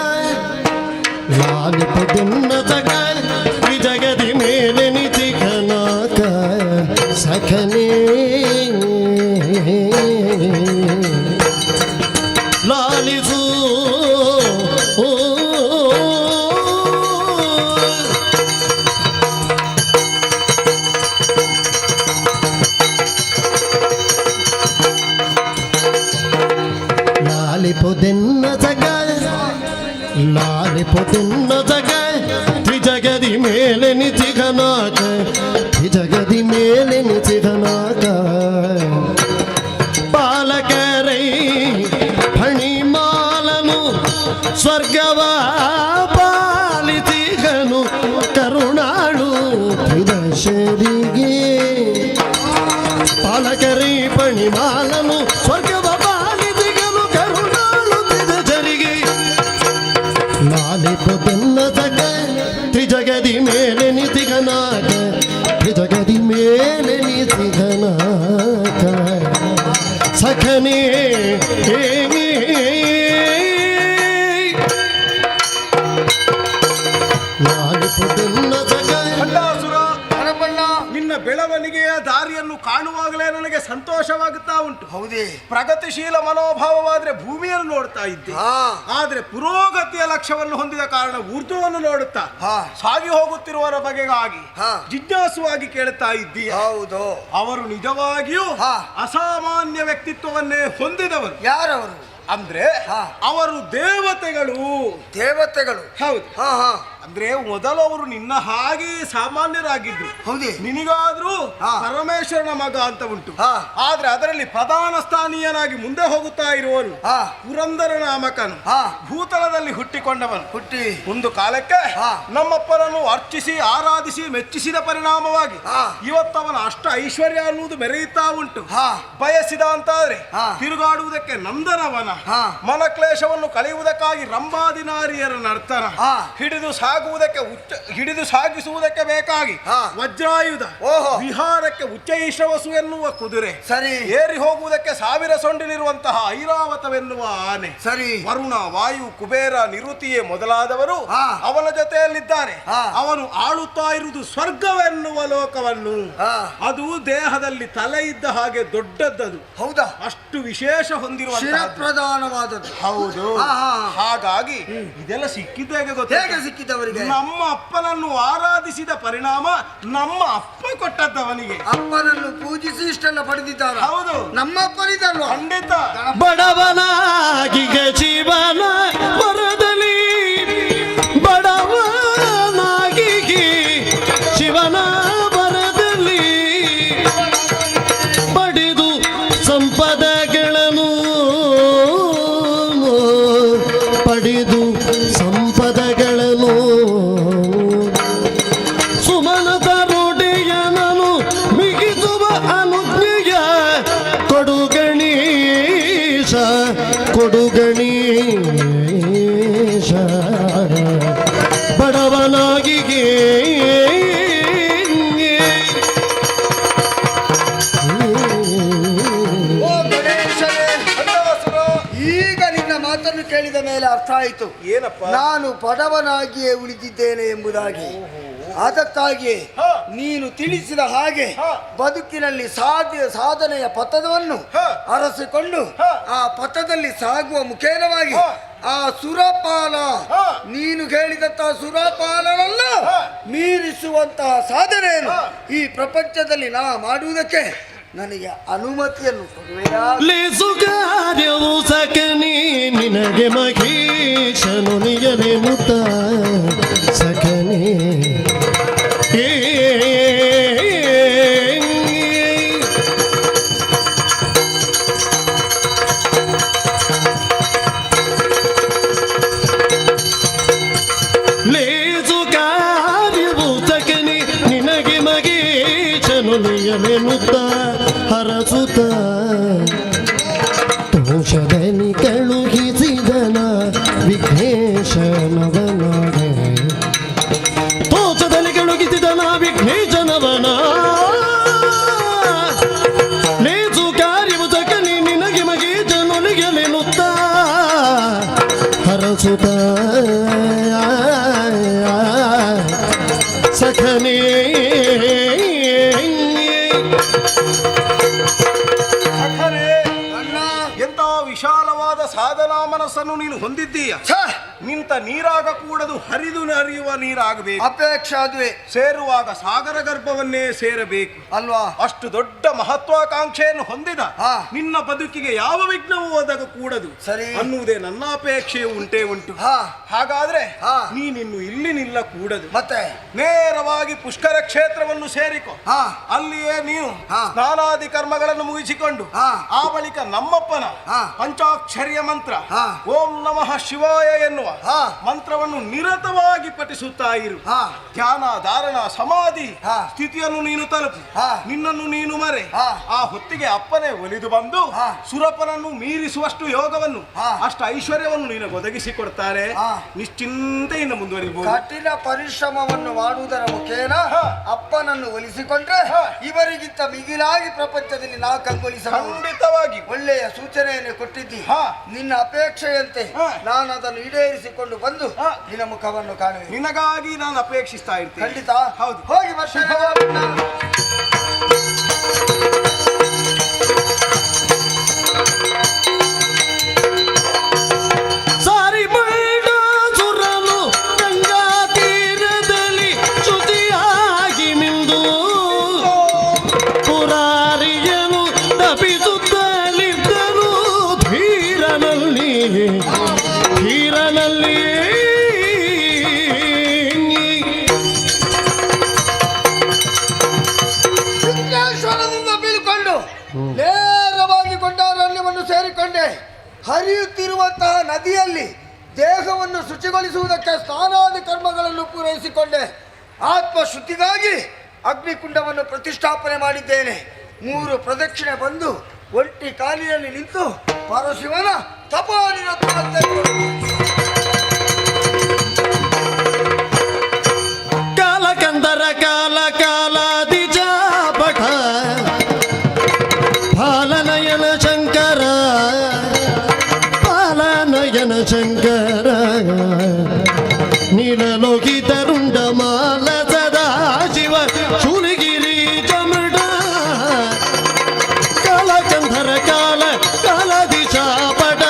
ಲಾಲಿಪುದಿನ್ನ ಸಗ ಈ ಜಗದಿ ಮೇಲೆ ನಿತಿ ಕನಕ ಸಖನೇ ಲಾಲಿಸು ಲಾಲಿಪುದಿನ್ನ ಸಗ ಲಾಲಿಪುದಿನ್ನ ಸಗ ತ್ರಿಜಗದಿ ಮೇಲೆ ನಿತಿ ಕನಕ ತ್ರಿಜಗದಿ ಮೇಲೆ ನಿತಿ ಕನಕ ಪಾಲಕರೈ ಫಣಿಮಾಲನು ಸ್ವರ್ಗವ ಪಾಲಿಸಿಗನು ಕರುಣಾಳು ತ್ರಿದಶರಿಗೆ ಪಾಲಕರೈ ಫಣಿಮಾಲನು ಸ್ವರ್ಗವ ಪಾಲಿಸಿಗನು ಕರುಣಾಳು ತ್ರಿದಶರಿಗೆ ಲಾಲಿಪುದಿನ್ನ ಸಗ ತ್ರಿಜಗದಿ ಮೇಲೆ ನಿತಿ ಕನಕ ತ್ರಿಜಗದಿ ಮೇಲೆ ನಿತಿ ಕನಕ ಸಖನೇ ಖಂಡಾಸುರ, ನಿನ್ನ ಬೆಳವಣಿಗೆಯ ದಾರಿಯನ್ನು ಕಾಣುವಾಗಲೇ ನನಗೆ ಸಂತೋಷವಾಗುತ್ತಾ ಉಂಟು. ಹೌದೇ? ಪ್ರಗತಿಶೀಲ ಮನೋಭಾವವಾದ್ರೆ ಭೂಮಿಯನ್ನು ನೋಡ್ತಾ ಇದ್ದೆ, ಆದ್ರೆ ಪುರೋಗತಿಯ ಲಕ್ಷ್ಯವನ್ನು ಹೊಂದಿದ ಕಾರಣ ಊರ್ಧ್ವವನ್ನು ನೋಡುತ್ತಾ ಸಾಗಿ ಹೋಗುತ್ತಿರುವವರ ಬಗೆಗಾಗಿ ಜಿಜ್ಞಾಸುವಾಗಿ ಕೇಳುತ್ತಾ ಇದ್ದೀಯ. ಹೌದು. ಅವರು ನಿಜವಾಗಿಯೂ ಅಸಾಮಾನ್ಯ ವ್ಯಕ್ತಿತ್ವವನ್ನೇ ಹೊಂದಿದವರು. ಯಾರವರು? ಅಂದ್ರೆ ಅವರು ದೇವತೆಗಳು. ದೇವತೆಗಳು? ಹೌದು. ಹಾ ಹಾ. ಅಂದ್ರೆ ಮೊದಲು ಅವರು ನಿನ್ನ ಹಾಗೆ ಸಾಮಾನ್ಯರಾಗಿದ್ರು. ಹೌದೇ? ನಿನಗಾದ್ರೂ ಪರಮೇಶ್ವರನ ಮಗ ಅಂತ ಉಂಟು. ಆದ್ರೆ ಅದರಲ್ಲಿ ಪ್ರಧಾನ ಸ್ಥಾನೀಯನಾಗಿ ಮುಂದೆ ಹೋಗುತ್ತಾ ಇರುವನು ಪುರಂದರ ನಾಮಕನು. ಭೂತಲದಲ್ಲಿ ಹುಟ್ಟಿಕೊಂಡವನು. ಹುಟ್ಟಿ ಒಂದು ಕಾಲಕ್ಕೆ ನಮ್ಮಪ್ಪನನ್ನು ಅರ್ಚಿಸಿ ಆರಾಧಿಸಿ ಮೆಚ್ಚಿಸಿದ ಪರಿಣಾಮವಾಗಿ ಇವತ್ತವನ ಅಷ್ಟ ಐಶ್ವರ್ಯ ಅನ್ನುವುದು ಮೆರೆಯುತ್ತಾ ಉಂಟು. ಬಯಸಿದ ಅಂತಾದ್ರೆ ತಿರುಗಾಡುವುದಕ್ಕೆ ನಂದನವನ, ಮನಕ್ಲೇಶವನ್ನು ಕಳೆಯುವುದಕ್ಕಾಗಿ ರಂಭಾದಿನಾರಿಯರ ನರ್ತನ, ಹಿಡಿದು ಸಾಗಿಸುವುದಕ್ಕೆ ಬೇಕಾಗಿ ವಜ್ರಾಯುಧ, ವಿಹಾರಕ್ಕೆ ಉಚ್ಚೈಶ್ರವಸು ಎನ್ನುವ ಕುದುರೆ, ಸರಿ, ಏರಿ ಹೋಗುವುದಕ್ಕೆ 1000 ಸೊಂಡಿಲಿರುವಂತಹ ಐರಾವತವೆನ್ನುವ ಆನೆ, ಸರಿ, ವರುಣ, ವಾಯು, ಕುಬೇರ, ನಿರುತಿಯೇ ಮೊದಲಾದವರು ಅವನ ಜೊತೆಯಲ್ಲಿದ್ದಾರೆ. ಅವನು ಆಳುತ್ತಾ ಇರುವುದು ಸ್ವರ್ಗವೆನ್ನುವ ಲೋಕವನ್ನು. ಅದು ದೇಹದಲ್ಲಿ ತಲೆ ಇದ್ದ ಹಾಗೆ ದೊಡ್ಡದ್ದದು. ಹೌದಾ? ಅಷ್ಟು ವಿಶೇಷ ಹೊಂದಿರುವ ಪ್ರಧಾನವಾದದ್ದು. ಹೌದು. ಹಾಗಾಗಿ ಇದೆಲ್ಲ ಸಿಕ್ಕಿದ್ದೇಗೆ ಗೊತ್ತ? ಹೇಗೆ ಸಿಕ್ಕಿದ್ದವರಿಗೆ? ನಮ್ಮ ಅಪ್ಪನನ್ನು ಆರಾಧಿಸಿದ ಪರಿಣಾಮ ನಮ್ಮ ಅಪ್ಪ ಕೊಟ್ಟದ್ದವನಿಗೆ. ಅಪ್ಪನನ್ನು ಪೂಜಿಸಿ ಇಷ್ಟೆಲ್ಲ ಪಡೆದಿದ್ದಾರೆ. ಹೌದು. ನಮ್ಮ ಅಪ್ಪನಿದಲ್ವ? ಖಂಡಿತ. ಬಡವನಾಗಿ ಜೀವನ ವರದಲ್ಲಿ, ಬಡವನಾಗಿ ಶಿವನ ವರದಲ್ಲಿ ಪಡೆದು ಸಂಪದಗಳನ್ನು ಪಡೆದು ಸಂಪದಗಳನ್ನು ಸುಮನದ ರೂಢಿಯನನು ಮಿಗಿಸುವ ಅನುಜ್ಞೆಯ ಕೊಡು ಗಣೇಶ, ಕೊಡು ಗಣೇಶ. ಬಡವನಾಗಿ ಈಗ ನಿನ್ನ ಮಾತನ್ನು ಕೇಳಿದ ಮೇಲೆ ಅರ್ಥ ಆಯಿತು. ಏನಪ್ಪ? ನಾನು ಬಡವನಾಗಿಯೇ ಉಳಿದಿದ್ದೇನೆ ಎಂಬುದಾಗಿ. ಅದಕ್ಕಾಗಿ ನೀನು ತಿಳಿಸಿದ ಹಾಗೆ ಬದುಕಿನಲ್ಲಿ ಸಾಧನೆಯ ಪಥವನ್ನು ಅರಸಿಕೊಂಡು ಆ ಪಥದಲ್ಲಿ ಸಾಗುವ ಮುಖೇನವಾಗಿ ಆ ಸುರಪಾಲ, ನೀನು ಹೇಳಿದಂತಹ ಸುರಪಾಲನಲ್ಲ ಮೀರಿಸುವಂತಹ ಸಾಧನೆಯನ್ನು ಈ ಪ್ರಪಂಚದಲ್ಲಿ ನಾ ಮಾಡುವುದಕ್ಕೆ ನನಗೆ ಅನುಮತಿಯನ್ನು ಕೊಡುವೆಯಾ? ಲೇಸುಗಾರ್ಯವು ಸಕನಿ ನಿನಗೆ ಮಹೇಶನು ನಿಯನೆ ಮುತ್ತ ಸಕನಿ. ಲೇಸುಗಾರ್ಯವು ಸಕನಿ ನಿನಗೆ ಮಹೇಶನು ನಿಯನೆ ಮುತ್ತ ಹರಸುತ್ತ ತೋಷದಲ್ಲಿ ಕಳುಹಿಸಿದನ ವಿಘ್ನೇಶನವನಾಗ, ತೋಷದಲ್ಲಿ ಕಳುಹಿಸಿದನ ವಿಘ್ನೇಶನವನ. ಲೇಸು ಕಾರ್ಯವು ಸಕನಿ ನಿನಗೆ ಮಗೇಶನೊಲಿಗೆಲೆನುತ್ತ ಹರಸುತ್ತ ಸಖನೇ. ಎಂತ ವಿಶಾಲವಾದ ಸಾಧನಾ ಮನಸ್ಸನ್ನು ನೀನು ಹೊಂದಿದ್ದೀಯ. ನಿಂತ ನೀರಾಗ ಕೂಡದು ಹರಿದು ಹರಿಯುವ ನೀರಾಗಬೇಕು. ಅಪೇಕ್ಷೆ ಅದುವೆ. ಸೇರುವಾಗ ಸಾಗರ ಗರ್ಭವನ್ನೇ ಸೇರಬೇಕು ಅಲ್ವಾ? ಅಷ್ಟು ದೊಡ್ಡ ಮಹತ್ವಾಕಾಂಕ್ಷೆಯನ್ನು ಹೊಂದಿದ ನಿನ್ನ ಬದುಕಿಗೆ ಯಾವ ವಿಘ್ನವೂ ಒದಗ ಕೂಡದು ಸರಿ ಅನ್ನುವುದೇ ನನ್ನ ಅಪೇಕ್ಷೆಯು ಉಂಟೇ ಉಂಟು. ಹಾಗಾದ್ರೆ ನೀನಿನ್ನು ಇಲ್ಲಿ ನಿಲ್ಲ ಕೂಡದು. ಮತ್ತೆ ನೇರವಾಗಿ ಪುಷ್ಕರ ಕ್ಷೇತ್ರವನ್ನು ಸೇರಿಕೊ. ಅಲ್ಲಿಯೇ ನೀನು ಸ್ನಾನಾದಿ ಕರ್ಮಗಳನ್ನು ಮುಗಿಸಿಕೊಂಡು ಆ ಬಳಿಕ ನಮ್ಮಪ್ಪನ ಪಂಚಾಕ್ಷರ್ಯ ಮಂತ್ರ ಓಂ ನಮಃ ಶಿವಾಯ ಎನ್ನುವ ಎನ್ನುವ ಹಾ. ಮಂತ್ರವನ್ನು ನಿರತವಾಗಿ ಪಠಿಸುತ್ತಾ ಇರು. ಹಾ. ಧ್ಯಾನ ಧಾರಣ ಸಮಾಧಿ ಹಾ. ಸ್ಥಿತಿಯನ್ನು ನೀನು ತಲುಪು. ಹಾ. ನಿನ್ನನ್ನು ನೀನು ಮರೆ. ಹಾ. ಆ ಹೊತ್ತಿಗೆ ಅಪ್ಪನೇ ಒಲಿದು ಬಂದು ಹಾ. ಸುರಪನನ್ನು ಮೀರಿಸುವಷ್ಟು ಯೋಗವನ್ನು ಹಾ. ಅಷ್ಟು ಐಶ್ವರ್ಯವನ್ನು ನೀನು ಒದಗಿಸಿಕೊಡ್ತಾರೆ. ಹಾ. ನಿಶ್ಚಿಂತೆಯಿಂದ ಮುಂದುವರಿಬಹುದು. ಕಠಿಣ ಪರಿಶ್ರಮವನ್ನು ಮಾಡುವುದರ ಮುಖೇನ ಹಾ. ಅಪ್ಪನನ್ನು ಒಲಿಸಿಕೊಂಡ್ರೆ ಹಾ. ಇವರಿಗಿಂತ ಮಿಗಿಲಾಗಿ ಪ್ರಪಂಚದಲ್ಲಿ ನಾ ಕಂಗೊಳಿಸಬಹುದು. ಖಂಡಿತವಾಗಿ ಒಳ್ಳೆಯ ಸೂಚನೆಯನ್ನು ಕೊಟ್ಟಿದ್ದಿ. ಹಾ. ನಿನ್ನ ಅಪೇಕ್ಷೆಯಂತೆ ಹಾ. ನಾನು ಅದನ್ನು ಈಡೇರಿಸಿಕೊಂಡು ಬಂದು ಹಾ. ನಿನ್ನ ಮುಖವನ್ನು ಕಾಣುವೆ. ನಿನಗಾಗಿ ನಾನು ಅಪೇಕ್ಷಿಸ್ತಾ ಇರ್ತೇನೆ. ಖಂಡಿತ. ಹೌದು. ಹೋಗಿ ಬರ್ತೇನೆ. ಸಾರಿ ಬೈಡ ಸುರನು ಗಂಗಾ ತೀರದಲ್ಲಿ ಶುಚಿಯಾಗಿ ಮಿಂದು ಪುರಾರಿಯನು ತಪ್ಪಿಸುತ್ತಲಿದ್ದರು ಧೀರನಲ್ಲಿ ವಿಘ್ನೇಶ್ವರದಿಂದ ಬೀಳ್ಕೊಂಡು ನೇರವಾಗಿ ಗೊಂಡಾರಣ್ಯವನ್ನು ಸೇರಿಕೊಂಡೆ. ಹರಿಯುತ್ತಿರುವಂತಹ ನದಿಯಲ್ಲಿ ದೇಹವನ್ನು ಶುಚಿಗೊಳಿಸುವುದಕ್ಕೆ ಸ್ನಾನಾದಿ ಕರ್ಮಗಳನ್ನು ಪೂರೈಸಿಕೊಂಡೆ. ಆತ್ಮಶುದ್ಧಿಗಾಗಿ ಅಗ್ನಿಕುಂಡವನ್ನು ಪ್ರತಿಷ್ಠಾಪನೆ ಮಾಡಿದ್ದೇನೆ. 3 ಪ್ರದಕ್ಷಿಣೆ ಬಂದು ಒಂಟಿ ಕಾಲಿನಲ್ಲಿ ನಿಂತು ಪರಶಿವನ ತಪೋನಿರತರಂತೆ ಕಾಲಕಂದರ ಕಾಲ ಕಾಲಾದಿ ಜಾಪಟ ಪಾಲನಯನ ಶಂಕರ ಪಾಲನಯನ ಶಂಕರ ನೀಲಲೋಕಿತರುಂಡ ಮಾಲ ಸದಾ ಶಿವ ಶೂಲಗಿರಿ ಚಮಡ ಕಾಲಕಂದರ ಕಾಲ ಕಾಲಾದಿ ಜಾಪಟ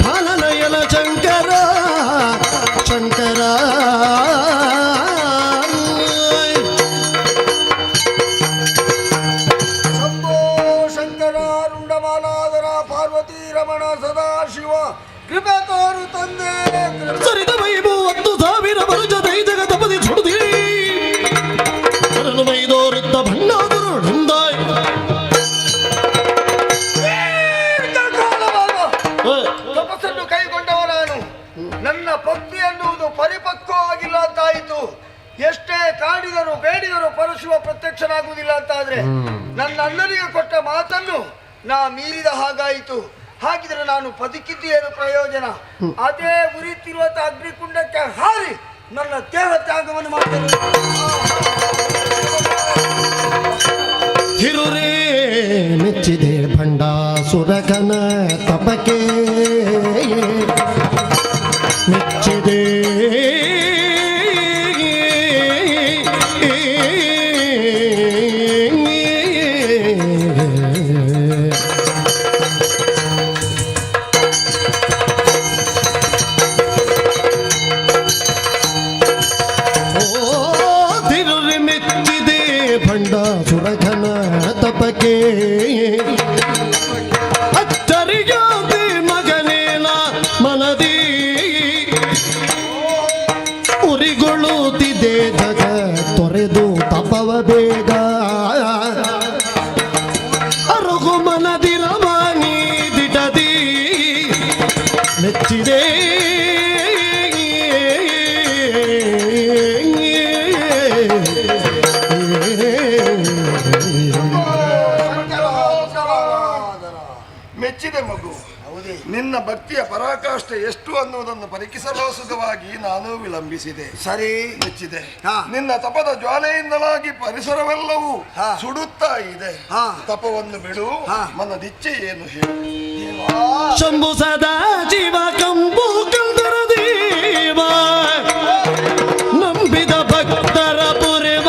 ಪಾಲನಯನ ಶಂಕರ ಶಂಕರ ಶಂಭೋ ಶಂಕರ ರುಂಡಮಾಲಾಧರ ಪಾರ್ವತಿ ರಮಣ ಸದಾಶಿವ ಕೃಪೆ ತೋರು ತಂದೆ. ಸರಿದ ಮೈಬು 10,000 ಬರುಜ ದೈ ಜಗತಪದಿ ಸುಡುದಿ ಸರನು ಮೈದೋರಿದ್ದ ಭಣ್ಣಾದರು ಹಿಂದಾಯ್ ತಪಸ್ಸನ್ನು ಕೈಗೊಂಡವ ನಾನು. ನನ್ನ ಭಕ್ತಿ ಎನ್ನುವುದು ಪರಿಪಕ್ವವಾಗಿಲ್ಲ ಅಂತಾಯಿತು. ಎಷ್ಟೇ ಕಾಡಿದರೂ ಬೇಡಿದರೂ ಪರಶಿವ ಪ್ರತ್ಯಕ್ಷನಾಗುವುದಿಲ್ಲ ಅಂತಾದ್ರೆ ನನ್ನ ಅಣ್ಣನಿಗೆ ಕೊಟ್ಟ ಮಾತನ್ನು ನಾ ಮೀರಿದ ಹಾಗಾಯಿತು. ಹಾಗಿದ್ರೆ ನಾನು ಬದುಕಿದ್ದೇನು ಪ್ರಯೋಜನ? ಅದೇ ಉರಿತಿರುವಂತ ಅಗ್ನಿಕುಂಡಕ್ಕೆ ಹಾರಿ ನನ್ನ ದೇಹ ತ್ಯಾಗವನ್ನು ಮಾಡ್ತೇನೆ. ಹಿರುರೇ ಮೆಚ್ಚಿದೆ ಭಂಡಾಸುರಕನ ತಪಕೆ ಮೆಚ್ಚಿದೆ ಭಂಡಾಸುರಘನ ತಪಕೆ ಅಚ್ಚರಿಯಾದೆ ಮಗನೇನ ಮನದಿ ಉರಿಗೊಳ್ಳುತ್ತಿದೆ ಜಗ ತೊರೆದು ತಪವ ಬೇಗ ಅರುಗು ಮನದಿ ರವಾನಿ ದಿಟದಿ ಮೆಚ್ಚಿದೆ ಮೆಚ್ಚಿದೆ ಮಗು. ನಿನ್ನ ಭಕ್ತಿಯ ಪರಾಕಾಷ್ಠೆ ಎಷ್ಟು ಅನ್ನುವುದನ್ನು ಪರೀಕ್ಷಿಸಲೋಸುಗವಾಗಿ ನಾನು ವಿಳಂಬಿಸಿದೆ. ಸರಿ, ಮೆಚ್ಚಿದೆ. ಹಾ. ನಿನ್ನ ತಪದ ಜ್ವಾಲೆಯಿಂದಲಾಗಿ ಪರಿಸರವೆಲ್ಲವೂ ಹಾ. ಸುಡುತ್ತಾ ಇದೆ. ಹಾ. ತಪವನ್ನು ಬಿಡು. ಹಾ. ಮನದಿಚ್ಛೆ ಏನು ಹೇಳು. ಶಂಭು ಸದಾ ಜೀವ ಕಂಬು ಕಂದರ ದೇವ ನಂಬಿದ ಭಕ್ತರ ಪುರೆವ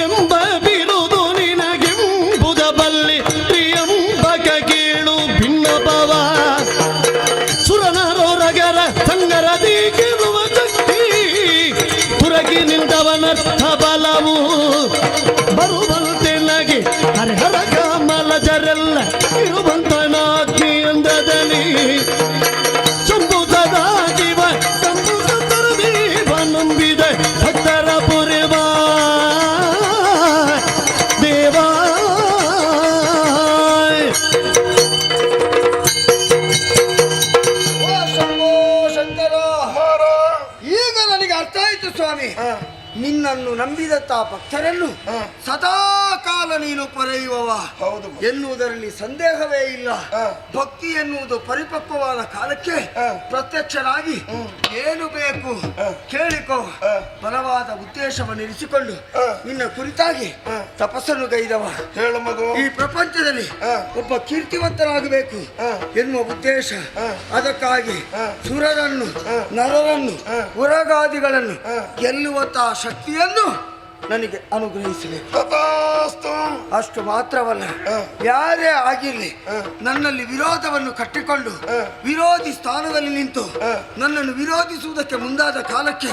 ಎಂಬ ಬಿರುದು ನಿನಗೆಂಬುದ ಬಲ್ಲಿ ಪ್ರಿಯಂಬಕ ಕೇಳು ಭಿನ್ನಪವ ಸುರನರೋರಗರ ಸಂಗರದಿ ಗೆಲುವ ಶಕ್ತಿ ಪುರಗಿ ನಿಂದವನರ್ಥ ಬಲವು ಬರುವಂತೆ ನಗೆ ಹರಿಹರ ಕಾಮಲಜರೆಲ್ಲ ಇರುವಂತನಾಗ್ನಿಯಂದದಲ್ಲಿ ಶಂಭು ಸದಾ ಜೀವ ಕಂಬು ಕಂದರ ದೇವ ನಂಬಿದ ಭಕ್ತರ ಪುರೆವ ದೇವಾ ನಿನ್ನನ್ನು ನಂಬಿದಂತ ಭಕ್ತರನ್ನು ಸದಾ ಕಾಲ ನೀನು ಪೊರೆಯುವವ ಹೌದು. ಎನ್ನುವುದರಲ್ಲಿ ಸಂದೇಹವೇ ಇಲ್ಲ. ಭಕ್ತಿ ಎನ್ನುವುದು ಪರಿಪಕ್ವವಾದ ಕಾಲಕ್ಕೆ ಪ್ರತ್ಯಕ್ಷನಾಗಿ ಏನು ಬೇಕು ಕೇಳಿಕೋ ಬಲವಾದ ಉದ್ದೇಶವನ್ನು ಇರಿಸಿಕೊಂಡು ನಿನ್ನ ಕುರಿತಾಗಿ ತಪಸ್ಸನ್ನು ಗೈದವ. ಹೇಳು ಮಗು. ಈ ಪ್ರಪಂಚದಲ್ಲಿ ಒಬ್ಬ ಕೀರ್ತಿವಂತನಾಗಬೇಕು ಎನ್ನುವ ಉದ್ದೇಶ. ಅದಕ್ಕಾಗಿ ಸುರರನ್ನು ನರರನ್ನು ಉರಗಾದಿಗಳನ್ನು ಗೆಲ್ಲುವಂತಹ ಶಕ್ತಿಯನ್ನು ನನಗೆ ಅನುಗ್ರಹಿಸಬೇಕು. ತಥಾಸ್ತು. ಅಷ್ಟು ಮಾತ್ರವಲ್ಲ, ಯಾರೇ ಆಗಿರಲಿ ನನ್ನಲ್ಲಿ ವಿರೋಧವನ್ನು ಕಟ್ಟಿಕೊಂಡು ವಿರೋಧಿ ಸ್ಥಾನದಲ್ಲಿ ನಿಂತು ನನ್ನನ್ನು ವಿರೋಧಿಸುವುದಕ್ಕೆ ಮುಂದಾದ ಕಾಲಕ್ಕೆ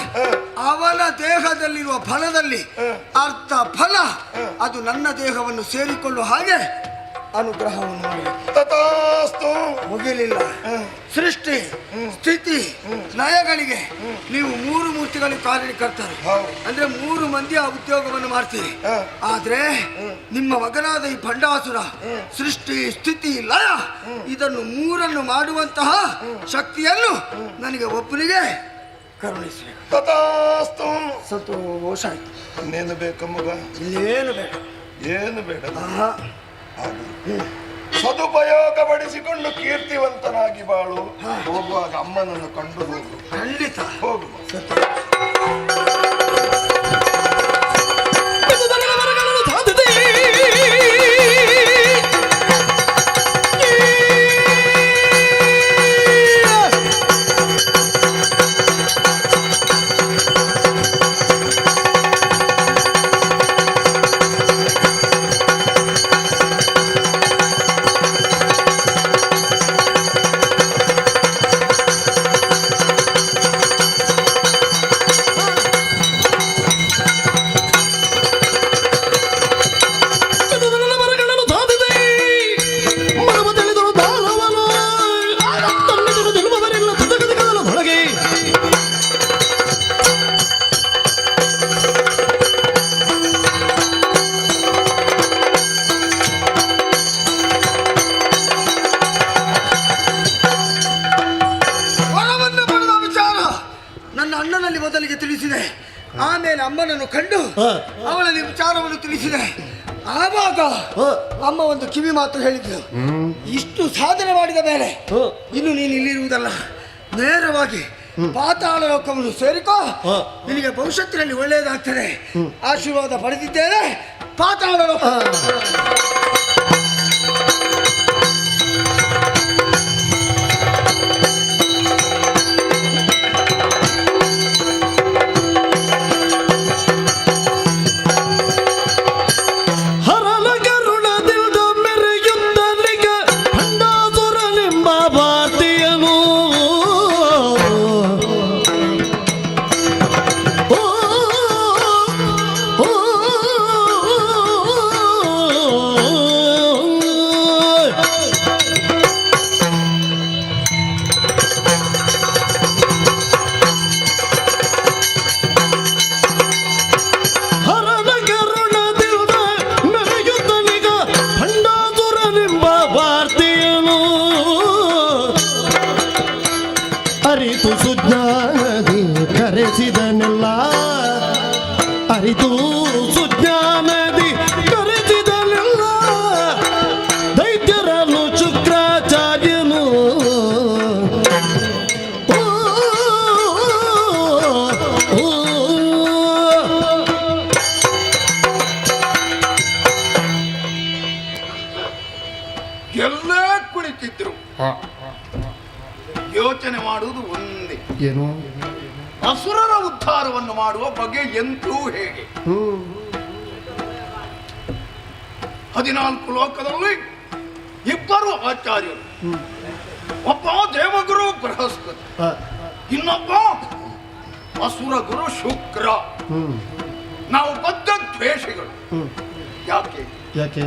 ಅವನ ದೇಹದಲ್ಲಿರುವ ಫಲದಲ್ಲಿ ಅರ್ಧ ಫಲ ಅದು ನನ್ನ ದೇಹವನ್ನು ಸೇರಿಕೊಳ್ಳುವ ಹಾಗೆ ಅನುಗ್ರಹವನ್ನು ಮಾಡಬೇಕು. ತಥಾಸ್ತು. ಮುಗಿಲಿಲ್ಲ. ಸೃಷ್ಟಿ ಸ್ಥಿತಿ ಲಯಗಳಿಗೆ ನೀವು ಮೂರು ಮೂರ್ತಿಗಳಿಗೆ ಕಾರ್ಯಕರ್ತರು. ಅಂದ್ರೆ 3 ಮಂದಿ ಆ ಉದ್ಯೋಗವನ್ನು ಮಾಡ್ತೀರಿ. ಆದ್ರೆ ನಿಮ್ಮ ಮಗನಾದ ಈ ಭಂಡಾಸುರ ಸೃಷ್ಟಿ ಸ್ಥಿತಿ ಲಯ ಇದನ್ನು 3 ಮಾಡುವಂತಹ ಶಕ್ತಿಯನ್ನು ನನಗೆ ಒಬ್ಬನಿಗೆ ಕರುಣಿಸಬೇಕು. ತಥಾಸ್ತು. ಸಂತೋಷ ಆಯ್ತು. ಇನ್ನೇನು ಬೇಕು ಮಗ? ಇನ್ನೇನು ಬೇಡ. ಏನು ಬೇಡ. ಆಹಾ. ಸದುಪಯೋಗಪಡಿಸಿಕೊಂಡು ಕೀರ್ತಿವಂತನಾಗಿ ಬಾಳು. ಹೋಗುವಾಗ ಅಮ್ಮನನ್ನು ಕಂಡು ಹೋಗು. ಖಂಡಿತ ಹೋಗು. ಮೊದಲಿಗೆ ತಿಳಿಸಿದೆ, ಆಮೇಲೆ ಅಮ್ಮನನ್ನು ಕಂಡು ಅವಳಲ್ಲಿ ವಿಚಾರವನ್ನು ತಿಳಿಸಿದೆ. ಆವಾಗ ಅಮ್ಮ ಒಂದು ಕಿವಿ ಮಾತು ಹೇಳಿದ್ರು, ಇಷ್ಟು ಸಾಧನೆ ಮಾಡಿದ ಮೇಲೆ ಇನ್ನು ನೀನು ಇಲ್ಲಿರುವುದಲ್ಲ, ನೇರವಾಗಿ ಪಾತಾಳ ಲೋಕವನ್ನು ಸೇರಿಕೋ, ನಿನಗೆ ಭವಿಷ್ಯತ್ತಿನಲ್ಲಿ ಒಳ್ಳೆಯದಾಗ್ತದೆ. ಆಶೀರ್ವಾದ ಪಡೆದಿದ್ದೇನೆ. ಪಾತಾಳ ಲೋಕ ಅರಿತು ಸುಜ್ಞಾನದಿ ಕರೆಸಿದನೆಲ್ಲ, ಅರಿತು ಸುಜ್ಞಾನದಿ ಕರೆಸಿದನೆಲ್ಲ, ದೈತ್ಯರನ್ನು ಶುಕ್ರಾಚಾರ್ಯನು ಎಲ್ಲ ಕುಳಿತಿದ್ರು. ಯೋಚನೆ ಮಾಡುವುದು ಒಂದೇ, ಏನು? ಅಸುರರ ಉದ್ಧಾರವನ್ನು ಮಾಡುವ ಬಗೆ ಎಂತೂ ಹೇಗೆ? 14 ಲೋಕದಲ್ಲಿ 2 ಆಚಾರ್ಯರು, ಒಬ್ಬ ದೇವಗುರು ಬೃಹಸ್ಪತಿ, ಇನ್ನೊಬ್ಬ ಅಸುರ ಗುರು ಶುಕ್ರ. ನಾವು ಬದ್ಧ ದ್ವೇಷಿಗಳು. ಯಾಕೆ? ಯಾಕೆ?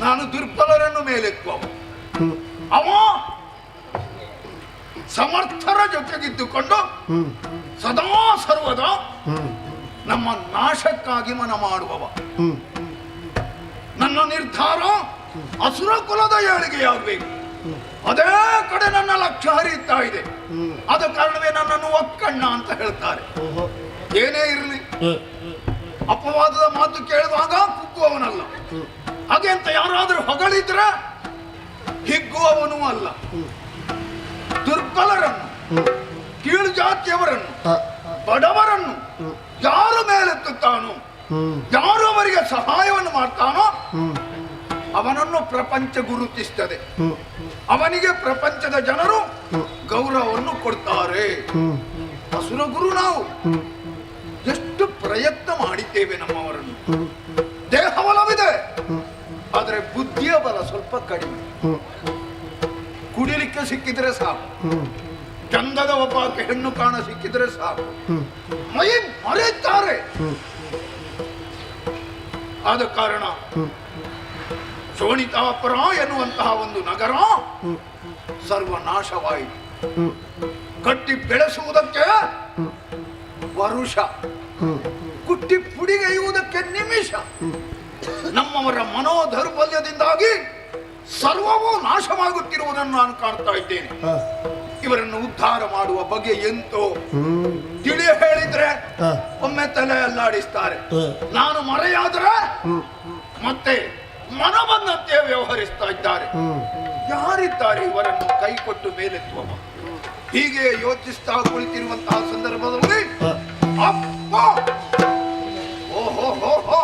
ನಾನು ದುರ್ಬಲರನ್ನು ಮೇಲೆತ್ತುವ, ಅವ ಸಮರ್ಥರ ಜೊತೆಗಿದ್ದುಕೊಂಡು ಸದಾ ಸರ್ವದ ನಮ್ಮ ನಾಶಕ್ಕಾಗಿ ಮನ ಮಾಡುವವ. ನನ್ನ ನಿರ್ಧಾರ ಅಸುರ ಕುಲದ ಏಳಿಗೆಯಾಗಬೇಕು. ಅದೇ ಕಡೆ ನನ್ನ ಲಕ್ಷ್ಯ ಹರಿಯುತ್ತಾ ಇದೆ. ಆದ ಕಾರಣವೇ ನನ್ನನ್ನು ಒಕ್ಕಣ್ಣ ಅಂತ ಹೇಳ್ತಾರೆ. ಏನೇ ಇರಲಿ, ಅಪವಾದದ ಮಾತು ಕೇಳಿದಾಗ ಕುಗ್ಗುವವನಲ್ಲ. ಹಾಗೆ ಅಂತ ಯಾರಾದರೂ ಹೊಗಳಿದ್ರೆ ಹಿಗ್ಗುವವನೂ ಅಲ್ಲ. ದುರ್ಬಲರನ್ನು, ಕೀಳು ಜಾತಿಯವರನ್ನು, ಬಡವರನ್ನು ಯಾರ ಮೇಲೆತ್ತುತ್ತಾನೋ, ಯಾರು ಅವರಿಗೆ ಸಹಾಯವನ್ನು ಮಾಡ್ತಾನೋ ಅವನನ್ನು ಪ್ರಪಂಚ ಗುರುತಿಸ್ತದೆ. ಅವನಿಗೆ ಪ್ರಪಂಚದ ಜನರು ಗೌರವವನ್ನು ಕೊಡ್ತಾರೆ. ಅಸುರ ಗುರು ನಾವು ಎಷ್ಟು ಪ್ರಯತ್ನ ಮಾಡಿದ್ದೇವೆ ನಮ್ಮವರನ್ನು. ದೇಹ ಬಲವಿದೆ, ಆದರೆ ಬುದ್ಧಿಯ ಬಲ ಸ್ವಲ್ಪ ಕಡಿಮೆ. ಕುಡಿಲಿಕ್ಕೆ ಸಿಕ್ಕಿದ್ರೆ ಸಾಕು, ಚಂದದ ಒಬ್ಬಾಕೆ ಹೆಣ್ಣು ಕಾಣ ಸಿಕ್ಕಿದ್ರೆ ಸಾಕು, ಮೈ ಮರೆಯುತ್ತಾರೆ. ಆದ ಕಾರಣ ಶೋಣಿತಾಪುರ ಎನ್ನುವಂತಹ ಒಂದು ನಗರ ಸರ್ವನಾಶವಾಯಿತು. ಕಟ್ಟಿ ಬೆಳೆಸುವುದಕ್ಕೆ ವರುಷ, ಕುಟ್ಟಿ ಪುಡಿಗೆಯುವುದಕ್ಕೆ ನಿಮಿಷ. ನಮ್ಮವರ ಮನೋದೌರ್ಬಲ್ಯದಿಂದಾಗಿ ಸರ್ವವೂ ನಾಶವಾಗುತ್ತಿರುವುದನ್ನು ನಾನು ಕಾಣ್ತಾ ಇದ್ದೇನೆ. ಇವರನ್ನು ಉದ್ಧಾರ ಮಾಡುವ ಬಗೆ ಎಂತೋ ತಿಳಿ ಹೇಳಿದ್ರೆ ಒಮ್ಮೆ ತಲೆ ಅಲ್ಲಾಡಿಸ್ತಾರೆ. ನಾನು ಮರೆಯಾದ್ರೆ ಮತ್ತೆ ಮನ ಬಂದಂತೆ ವ್ಯವಹರಿಸ್ತಾ ಇದ್ದಾರೆ. ಯಾರಿದ್ದಾರೆ ಇವರನ್ನು ಕೈ ಕೊಟ್ಟು ಮೇಲೆತ್ತುವ? ಹೀಗೆ ಯೋಚಿಸ್ತಾ ಕುಳಿತಿರುವಂತಹ ಸಂದರ್ಭದಲ್ಲಿ ಅಪ್ಪ ಓಹೋ ಹೋ ಹೋ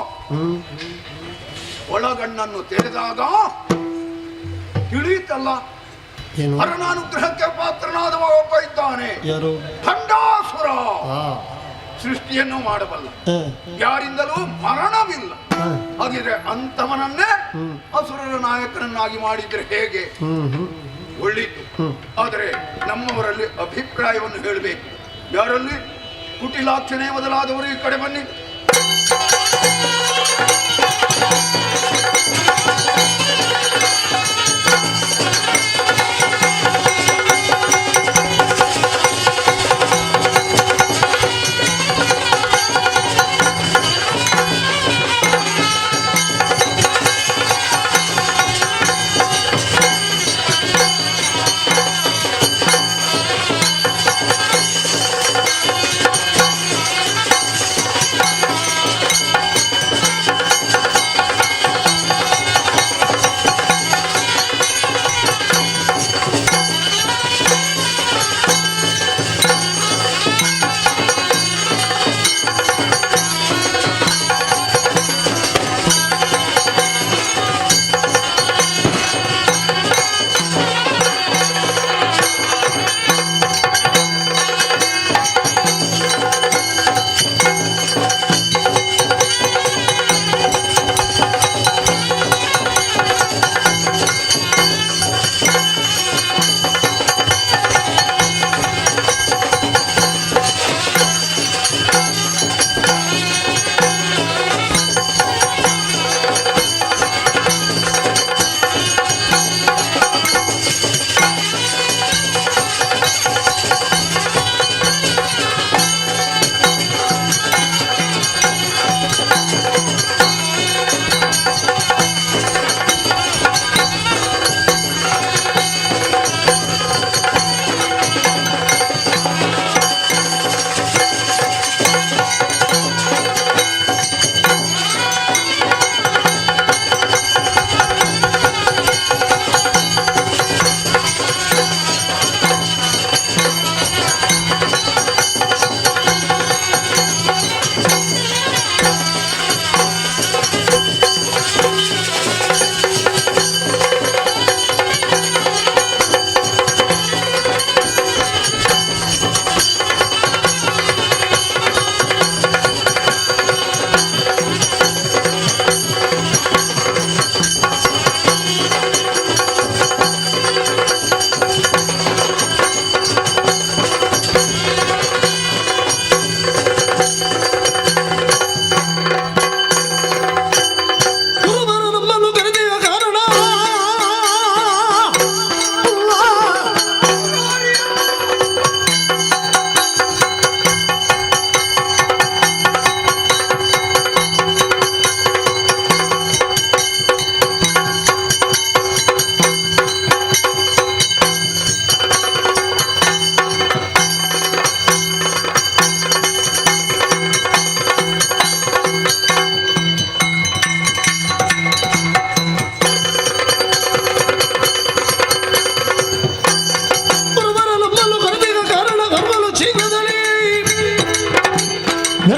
ಒಳಗಣ್ಣನ್ನು ತೆರೆದಾಗ ತಿಳಿಯಿತಲ್ಲ, ಹರನಾನುಗ್ರಹಕ್ಕೆ ಪಾತ್ರನಾದವ ಒಬ್ಬ ಇದ್ದಾನೆ. ಖಂಡಾಸುರ. ಸೃಷ್ಟಿಯನ್ನು ಮಾಡಬಲ್ಲ, ಯಾರಿಂದಲೂ ಮರಣವಿಲ್ಲ. ಹಾಗಿದ್ರೆ ಅಂತವನನ್ನೇ ಅಸುರರ ನಾಯಕನನ್ನಾಗಿ ಮಾಡಿದ್ರೆ ಹೇಗೆ? ಒಳ್ಳಿತು. ಆದರೆ ನಮ್ಮವರಲ್ಲಿ ಅಭಿಪ್ರಾಯವನ್ನು ಹೇಳಬೇಕು. ಯಾರಲ್ಲಿ? ಕುಟಿಲಾಕ್ಷಣೆ ಮೊದಲಾದವರು ಈ ಕಡೆ ಬನ್ನಿ.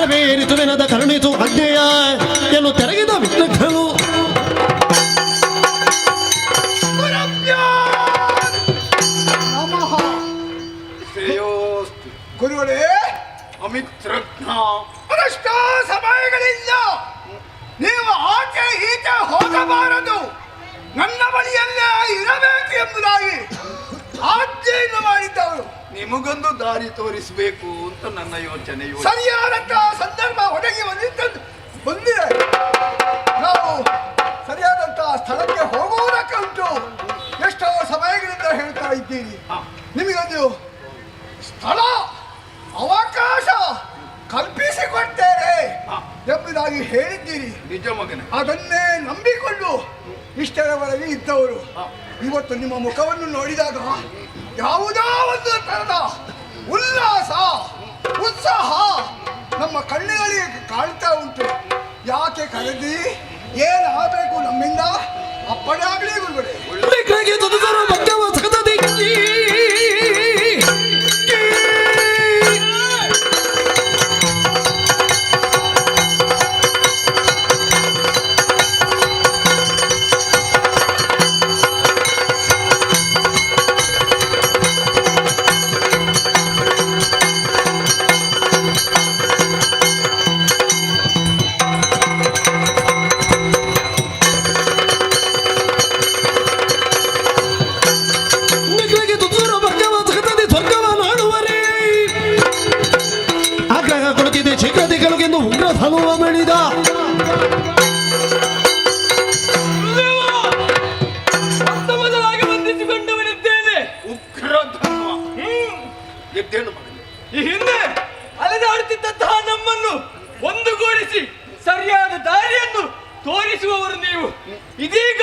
ಕರವೇ ಋತುವಿನದ ಕರುಣಿತು ಅಜ್ಞೆಯ ಎಂದು ತೆರಗಿದ ವಿಘ್ನಗಳು ಗುರುಗಳೇ ಅಮಿತ್ರಜ್ಞ ಅದಷ್ಟ ಸಮಯಗಳಿಂದ ನೀವು ಆಚೆ ಈಚೆ ಹೋಗಬಾರದು, ನನ್ನ ಬಳಿಯಲ್ಲೇ ಇರಬೇಕು ಎಂಬುದಾಗಿ ಆಜ್ಞೆಯನ್ನು ಮಾಡಿದ್ದವರು. ನಿಮಗೊಂದು ದಾರಿ ತೋರಿಸಬೇಕು ಅಂತ ನನ್ನ ಯೋಚನೆಯು. ಸರಿಯಾದಂತಹ ಸಂದರ್ಭ ಒದಗಿ ಬಂದಿದೆ. ನಾವು ಸರಿಯಾದಂತಹ ಸ್ಥಳಕ್ಕೆ ಹೋಗುವುದಕ್ಕೆ ಉಂಟು. ಎಷ್ಟೋ ಸಮಯಗಳಿಂದ ಹೇಳ್ತಾ ಇದ್ದೀರಿ, ನಿಮಗೊಂದು ಸ್ಥಳ ಅವಕಾಶ ಕಲ್ಪಿಸಿಕೊಡ್ತೇನೆ ಎಂಬುದಾಗಿ ಹೇಳಿದ್ದೀರಿ. ನಿಜ ಮಗನೇ, ಅದನ್ನೇ ನಂಬಿಕೊಂಡು ಇಷ್ಟರವರೆಗೆ ಇದ್ದವರು ಇವತ್ತು ನಿಮ್ಮ ಮುಖವನ್ನು ನೋಡಿದಾಗ ಯಾವುದೋ ಒಂದು ತರದ ಉಲ್ಲಾಸ ಉತ್ಸಾಹ ನಮ್ಮ ಕಣ್ಣುಗಳಿಗೆ ಕಾಣ್ತಾ ಉಂಟು. ಯಾಕೆ ಕರೆದಿ, ಏನಾಗಬೇಕು ನಮ್ಮಿಂದ? ಅಪ್ಪಣೆ ಆಗಲಿ ಗುರುಗಳೇ. ಈ ಹಿಂದೆ ಅಲೆದಾಡುತ್ತಿದ್ದಂತಹ ನಮ್ಮನ್ನು ಒಂದುಗೂಡಿಸಿ ಸರಿಯಾದ ದಾರಿಯನ್ನು ತೋರಿಸುವವರು ನೀವು, ಇದೀಗ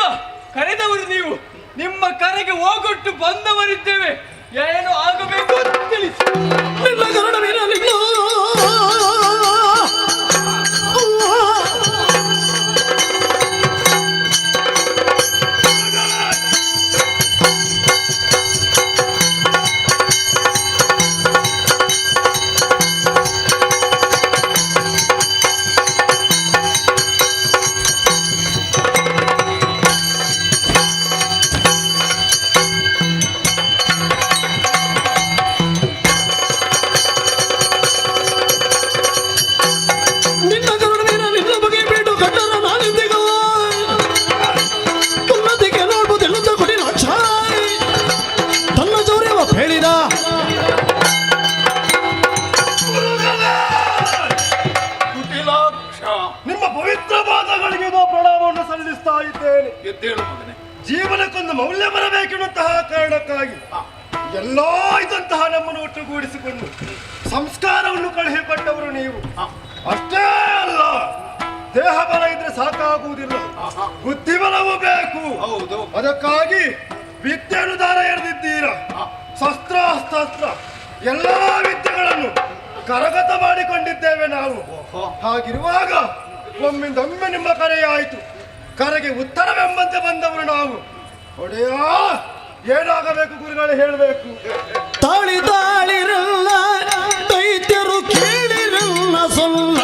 ಕರೆದವರು ನೀವು. ನಿಮ್ಮ ಕರೆಗೆ ಹೋಗೊಟ್ಟು ಬಂದವರಿದ್ದೇವೆ, ಏನು ಆಗಬೇಕು ಅಂತ ತಿಳಿಸಿ. ನಿಮ್ಮ ಪವಿತ್ರ ಪಾದಗಳಿಗೆ ಪ್ರಣಾಮವನ್ನು ಸಲ್ಲಿಸ್ತಾ ಇದ್ದೇನೆ. ಜೀವನಕ್ಕೊಂದು ಮೌಲ್ಯ ಬರಬೇಕೆನ್ನುವಂತಹ ಕಾರಣಕ್ಕಾಗಿ ಎಲ್ಲೋ ಇದ್ದಂತಹ ನಮ್ಮನ್ನು ಒಟ್ಟುಗೂಡಿಸಿಕೊಂಡು ಸಂಸ್ಕಾರವನ್ನು ಕಳುಹಿಕೊಟ್ಟವರು ನೀವು. ಅಷ್ಟೇ ಅಲ್ಲ, ದೇಹ ಬಲ ಇದ್ರೆ ಸಾಕಾಗುವುದಿಲ್ಲ, ಬುದ್ಧಿಬಲವೂ ಬೇಕು. ಅದಕ್ಕಾಗಿ ವಿದ್ಯೆಯನ್ನು ದಾರ ಎಳೆದಿದ್ದೀರಾ. ಶಸ್ತ್ರ ಅಸ್ತ್ರ ಎಲ್ಲಾ ವಿದ್ಯೆಗಳನ್ನು ಕರಗತ ಮಾಡಿಕೊಂಡಿದ್ದೇವೆ ನಾವು. ಹಾಗಿರುವಾಗ ಒಮ್ಮಿಂದೊಮ್ಮೆ ನಿಮ್ಮ ಕರೆಯಾಯಿತು. ಕರೆಗೆ ಉತ್ತರವೆಂಬಂತೆ ಬಂದವರು ನಾವು. ಒಡೆಯ, ಏನಾಗಬೇಕು ಗುರುಗಳು ಹೇಳಬೇಕು. ತಾಳಿ ತಾಳಿರಲ್ಲ ದೈತ್ಯರು ಕೇಳಿರಲ್ಲ ಸೊಲ್ಲ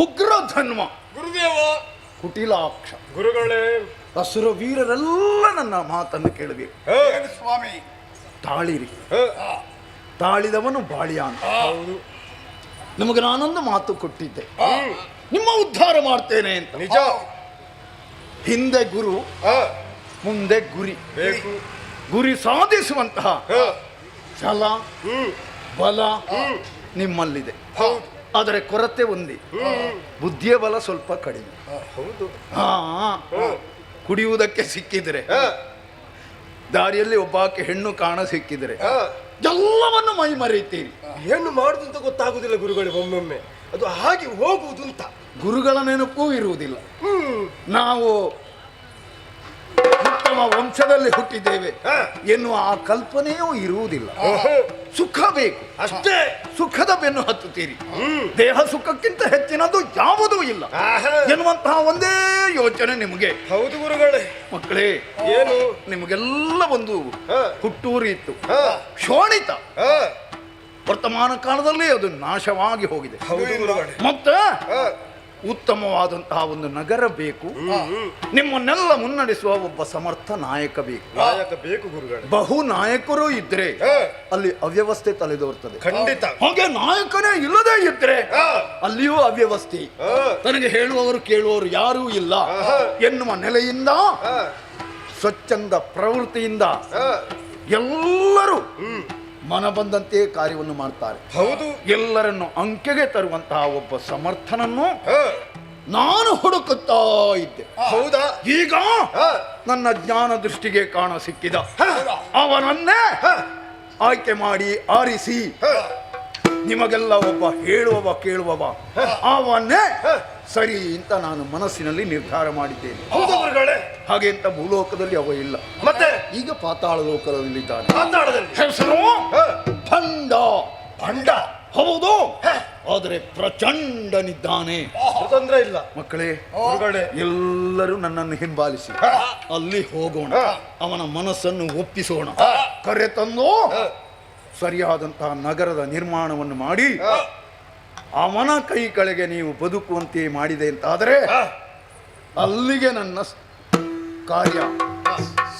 ಉಗ್ರ ಧನ್ವ ಗುರುದೇವ. ಕುಟಿಲಾಕ್ಷ ಗುರುಗಳೇ, ಅಸುರ ವೀರರೆಲ್ಲ ನನ್ನ ಮಾತನ್ನು ಕೇಳಬೇಕು. ಏನು ಸ್ವಾಮಿ? ತಾಳಿರಿ, ತಾಳಿದವನು ಬಾಳಿಯ ಅಂತ. ನಿಮಗೆ ನಾನೊಂದು ಮಾತು ಕೊಟ್ಟಿದ್ದೆ, ನಿಮ್ಮ ಉದ್ಧಾರ ಮಾಡ್ತೇನೆ ಅಂತ. ನಿಜ. ಹಿಂದೆ ಗುರು, ಮುಂದೆ ಗುರಿ. ಬೇಕು. ಗುರಿ ಸಾಧಿಸುವಂತಹ ಛಲ, ಬಲ ನಿಮ್ಮಲ್ಲಿದೆ. ಆದರೆ ಕೊರತೆ ಒಂದೇ, ಬುದ್ಧಿಯ ಬಲ ಸ್ವಲ್ಪ ಕಡಿಮೆ. ಹೌದು. ಕುಡಿಯುವುದಕ್ಕೆ ಸಿಕ್ಕಿದರೆ, ದಾರಿಯಲ್ಲಿ ಒಬ್ಬಾಕೆ ಹೆಣ್ಣು ಕಾಣ ಸಿಕ್ಕಿದರೆ ಎಲ್ಲವನ್ನು ಮೈ ಮರೆಯುತ್ತೀರಿ. ಏನು ಮಾಡುದು ಅಂತ ಗೊತ್ತಾಗುದಿಲ್ಲ ಗುರುಗಳೇ. ಒಮ್ಮೊಮ್ಮೆ ಅದು ಹಾಗೆ ಹೋಗುವುದು ಅಂತ ಗುರುಗಳ ನೆನಪೂ ಇರುವುದಿಲ್ಲ. ನಾವು ಉತ್ತಮ ವಂಶದಲ್ಲಿ ಹುಟ್ಟಿದ್ದೇವೆ ಎನ್ನುವ ಆ ಕಲ್ಪನೆಯೂ ಇರುವುದಿಲ್ಲ. ಸುಖ ಬೇಕು ಅಷ್ಟೇ. ಸುಖದ ಬೆನ್ನು ಹತ್ತುತ್ತೀರಿ. ದೇಹ ಸುಖಕ್ಕಿಂತ ಹೆಚ್ಚಿನದು ಯಾವುದೂ ಇಲ್ಲ ಎನ್ನುವಂತಹ ಒಂದೇ ಯೋಚನೆ ನಿಮಗೆ. ಹೌದು ಗುರುಗಳೇ. ಮಕ್ಕಳೇ, ಏನು ನಿಮಗೆಲ್ಲ ಒಂದು ಹುಟ್ಟೂರು ಇತ್ತು, ಶೋಣಿತ. ವರ್ತಮಾನ ಕಾಲದಲ್ಲಿ ಅದು ನಾಶವಾಗಿ ಹೋಗಿದೆ. ಹೌದು ಗುರುಗಳೇ. ಮತ್ತೆ ಉತ್ತಮವಾದಂತಹ ಒಂದು ನಗರ ಬೇಕು. ನಿಮ್ಮನ್ನೆಲ್ಲ ಮುನ್ನಡೆಸುವ ಒಬ್ಬ ಸಮರ್ಥ ನಾಯಕ ಬೇಕು. ನಾಯಕ ಬೇಕು ಗುರುಗಳೇ. ಬಹು ನಾಯಕರು ಇದ್ರೆ ಅಲ್ಲಿ ಅವ್ಯವಸ್ಥೆ ತಲೆದೋರ್ತದೆ. ಖಂಡಿತ. ಹಾಗೆ ನಾಯಕನೇ ಇಲ್ಲದೆ ಇದ್ರೆ ಅಲ್ಲಿಯೂ ಅವ್ಯವಸ್ಥೆ. ತನಗೆ ಹೇಳುವವರು ಕೇಳುವವರು ಯಾರೂ ಇಲ್ಲ ಎನ್ನುವ ನೆಲೆಯಿಂದ ಸ್ವಚ್ಛಂದ ಪ್ರವೃತ್ತಿಯಿಂದ ಎಲ್ಲರೂ ಮನ ಬಂದಂತೆ ಕಾರ್ಯವನ್ನು ಮಾಡ್ತಾರೆ. ಹೌದು. ಎಲ್ಲರನ್ನು ಅಂಕೆಗೆ ತರುವಂತಹ ಒಬ್ಬ ಸಮರ್ಥನನ್ನು ನಾನು ಹುಡುಕುತ್ತಾ ಇದ್ದೆ. ಹೌದಾ? ಈಗ ನನ್ನ ಜ್ಞಾನ ದೃಷ್ಟಿಗೆ ಕಾಣ ಸಿಕ್ಕಿದ ಅವನನ್ನೇ ಆಯ್ಕೆ ಮಾಡಿ ಆರಿಸಿ ನಿಮಗೆಲ್ಲ ಒಬ್ಬ ಹೇಳುವವ ಕೇಳುವವ ಅವನ್ನೇ ಸರಿ ಅಂತ ನಾನು ಮನಸ್ಸಿನಲ್ಲಿ ನಿರ್ಧಾರ ಮಾಡಿದ್ದೇನೆ. ಹೌದು ಗುರುಗಳೇ. ಹಾಗೆ ಅಂತ ಭೂಲೋಕದಲ್ಲಿ ಅವ ಇಲ್ಲ, ಮತ್ತೆ ಈಗ ಪಾತಾಳ ಲೋಕದಲ್ಲಿದ್ದಾನೆ. ಮಾತಾಡದಲ್ಲಿ ಹೆಸರು ಭಂಡ. ಭಂಡ. ಹೌದು, ಆದರೆ ಪ್ರಚಂಡನಿದ್ದಾನೆ. ತೊಂದರೆ ಇಲ್ಲ ಮಕ್ಕಳೇ, ಗುರುಗಳೇ. ಎಲ್ಲರೂ ನನ್ನನ್ನು ಹಿಂಬಾಲಿಸಿ ಅಲ್ಲಿ ಹೋಗೋಣ, ಅವನ ಮನಸ್ಸನ್ನು ಒಪ್ಪಿಸೋಣ. ಕರೆ ತಂದು ಸರಿಯಾದಂತಹ ನಗರದ ನಿರ್ಮಾಣವನ್ನು ಮಾಡಿ ಅವನ ಕೈ ಕೆಳಗೆ ನೀವು ಬದುಕುವಂತೆ ಮಾಡಿದೆ ಅಂತಾದರೆ ಅಲ್ಲಿಗೆ ನನ್ನ ಕಾರ್ಯ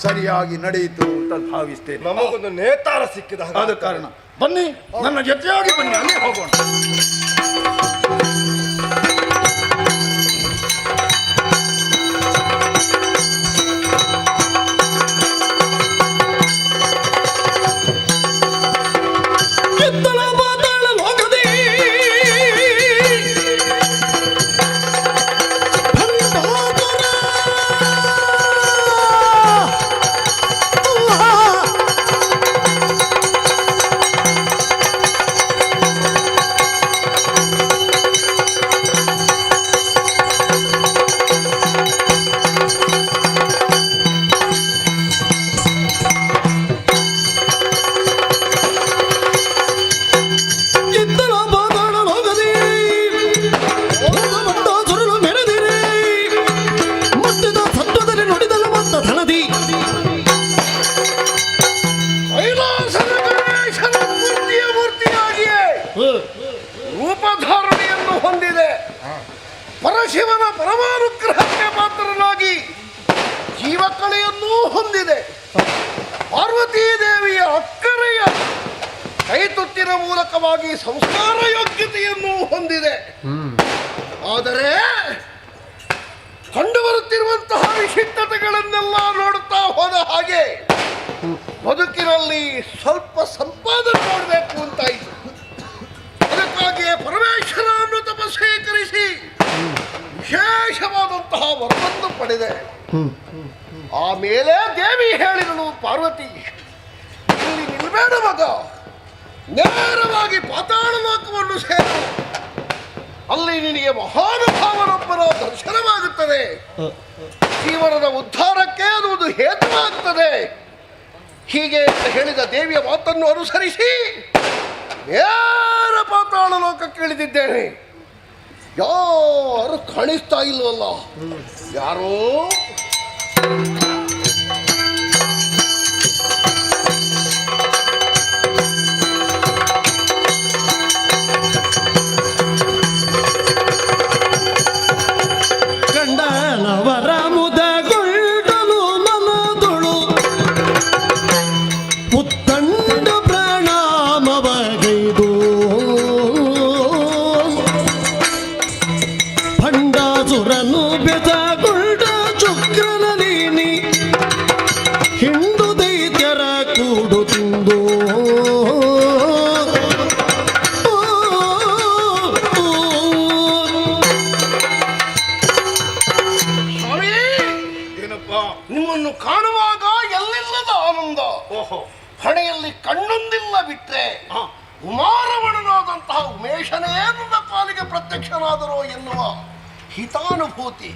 ಸರಿಯಾಗಿ ನಡೆಯಿತು ಅಂತ ಭಾವಿಸ್ತೇನೆ. ನಮಗೊಂದು ನೇತಾರ ಸಿಕ್ಕಿದ ಆದ ಕಾರಣ ಬನ್ನಿ, ನನ್ನ ಜೊತೆಯಾಗಿ ಬನ್ನಿ, ಅಲ್ಲಿ ಹೋಗೋಣ. ರೂಪಧಾರಣೆಯನ್ನು ಹೊಂದಿದೆ. ಪರಶಿವನ ಪರಮಾನುಗ್ರಹಕ್ಕೆ ಪಾತ್ರನಾಗಿ ಜೀವಕಲೆಯನ್ನೂ ಹೊಂದಿದೆ. ಪಾರ್ವತೀ ದೇವಿಯ ಅಕ್ಕರೆಯ ಕೈತುತ್ತಿನ ಮೂಲಕವಾಗಿ ಸಂಸ್ಕಾರ ಯೋಗ್ಯತೆಯನ್ನು ಹೊಂದಿದೆ. ಆದರೆ ಕಂಡುಬರುತ್ತಿರುವಂತಹ ವಿಶಿಷ್ಟತೆಗಳನ್ನೆಲ್ಲ ನೋಡುತ್ತಾ ಹೋದ ಹಾಗೆ ಬದುಕಿನಲ್ಲಿ ಸ್ವಲ್ಪ ಸಂಪಾದನೆ ಮಾಡಬೇಕು ಅಂತಾಯಿತು. ಅದಕ್ಕಾಗಿಯೇ ಪರಮೇಶ್ವರನನ್ನು ತಪಸ್ಸೀಕರಿಸಿ ವಿಶೇಷವಾದಂತಹ ವರವನ್ನು ಪಡೆದೆ. ಆಮೇಲೆ ದೇವಿ ಹೇಳಿದಳು, ಪಾರ್ವತಿ, ಇಲ್ಲಿ ನಿಲ್ಬೇಡ ಮಗ, ನೇರವಾಗಿ ಪಾತಾಳ ಲೋಕವನ್ನು ಸೇರು. ಅಲ್ಲಿ ನಿನಗೆ ಮಹಾನುಭಾವನೊಬ್ಬರ ದರ್ಶನವಾಗುತ್ತದೆ. ಜೀವನದ ಉದ್ಧಾರಕ್ಕೆ ಅದು ಒಂದು ಹೇತುವಾಗುತ್ತದೆ. ಹೀಗೆ ಹೇಳಿದ ದೇವಿಯ ಮಾತನ್ನು ಅನುಸರಿಸಿ ನೇರ ಪಾತಾಳ ಲೋಕಕ್ಕೆ ಇಳಿದಿದ್ದೇನೆ. ಯಾರು ಕಾಣಿಸ್ತಾ ಇಲ್ವಲ್ಲ? ಯಾರೋ ಕಂಡನವರ ಮುದಗುಳ್ಳು ಉತ್ತಂಡ ಪ್ರಣಾಮವಗೈದು ಭಂಡಾಸುರನು ಬೆಸಗೊಂಡ ಶುಕ್ರನ ನೀನಿ ಹಿಂಡು ದೈತ್ಯರ ಕೂಡು ತಿಂದು ನಿಮ್ಮನ್ನು ಕಾಣುವಾಗ ಎಲ್ಲಿಲ್ಲದ ಆನಂದ. ಓಹೋ, ಹಣೆಯಲ್ಲಿ ಕಣ್ಣೊಂದಿಲ್ಲ ಬಿಟ್ರೆ ಕುಮಾರವಣನಾದಂತಹ ಉಮೇಶನೇ ನನ್ನ ಪಾಲಿಗೆ ಪ್ರತ್ಯಕ್ಷನಾದರೋ ಎನ್ನುವ ಹಿತಾನುಭೂತಿ.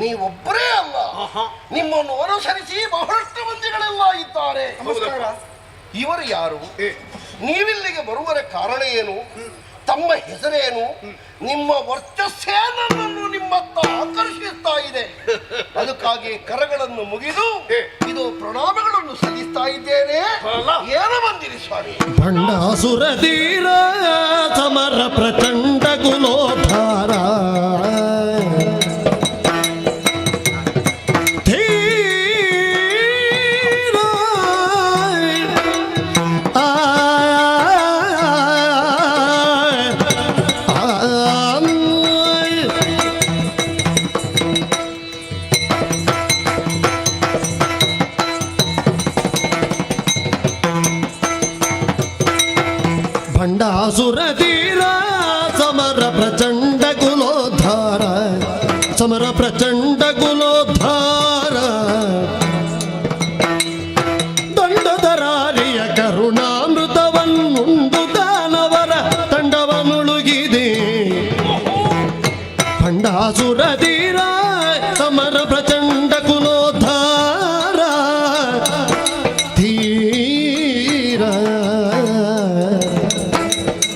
ನೀವೊಬ್ಬರೇ ಅಲ್ಲ, ನಿಮ್ಮನ್ನು ಅನುಸರಿಸಿ ಬಹಳಷ್ಟು ಮಂದಿಗಳೆಲ್ಲ ಇದ್ದಾರೆ. ಇವರು ಯಾರು? ನೀವಿಲ್ಲಿಗೆ ಬರುವರ ಕಾರಣ ಏನು? ತಮ್ಮ ಹೆಸರೇನು? ನಿಮ್ಮ ವರ್ಚಸ್ಸೇ ನನ್ನನ್ನು ನಿಮ್ಮತ್ತ ಆಕರ್ಷಿಸ್ತಾ ಇದೆ. ಅದಕ್ಕಾಗಿ ಕರಗಳನ್ನು ಮುಗಿದು ಇದು ಪ್ರಣಾಮಗಳನ್ನು ಸಲ್ಲಿಸ್ತಾ ಇದ್ದೇನೆ. ಏನು ಬಂದಿರಿ ಸ್ವಾಮಿ? ಭಂಡಾಸುರ ಧೀರ ಸಮರ ಪ್ರಚಂಡ ಕುಲೋದ್ಧಾರ ಭಂಡಾಸುರ ಧೀರ ಸಮರ ಪ್ರಚಂಡ ಕುಲೋದ್ಧಾರ ಸಮರ ಪ್ರಚಂಡ ಕುಲೋದ್ಧಾರ ದಂಡಧರಾರಿಯ ಕರುಣಾಮೃತವನ್ನುಂಡು ದಾನವರ ತಂಡವನ್ನುಳುಗಿದೆ. ಭಂಡಾಸುರ ಧೀರ ಸಮರ ಪ್ರಚಂಡ ಕುಲೋದ್ಧಾರ ಧೀರ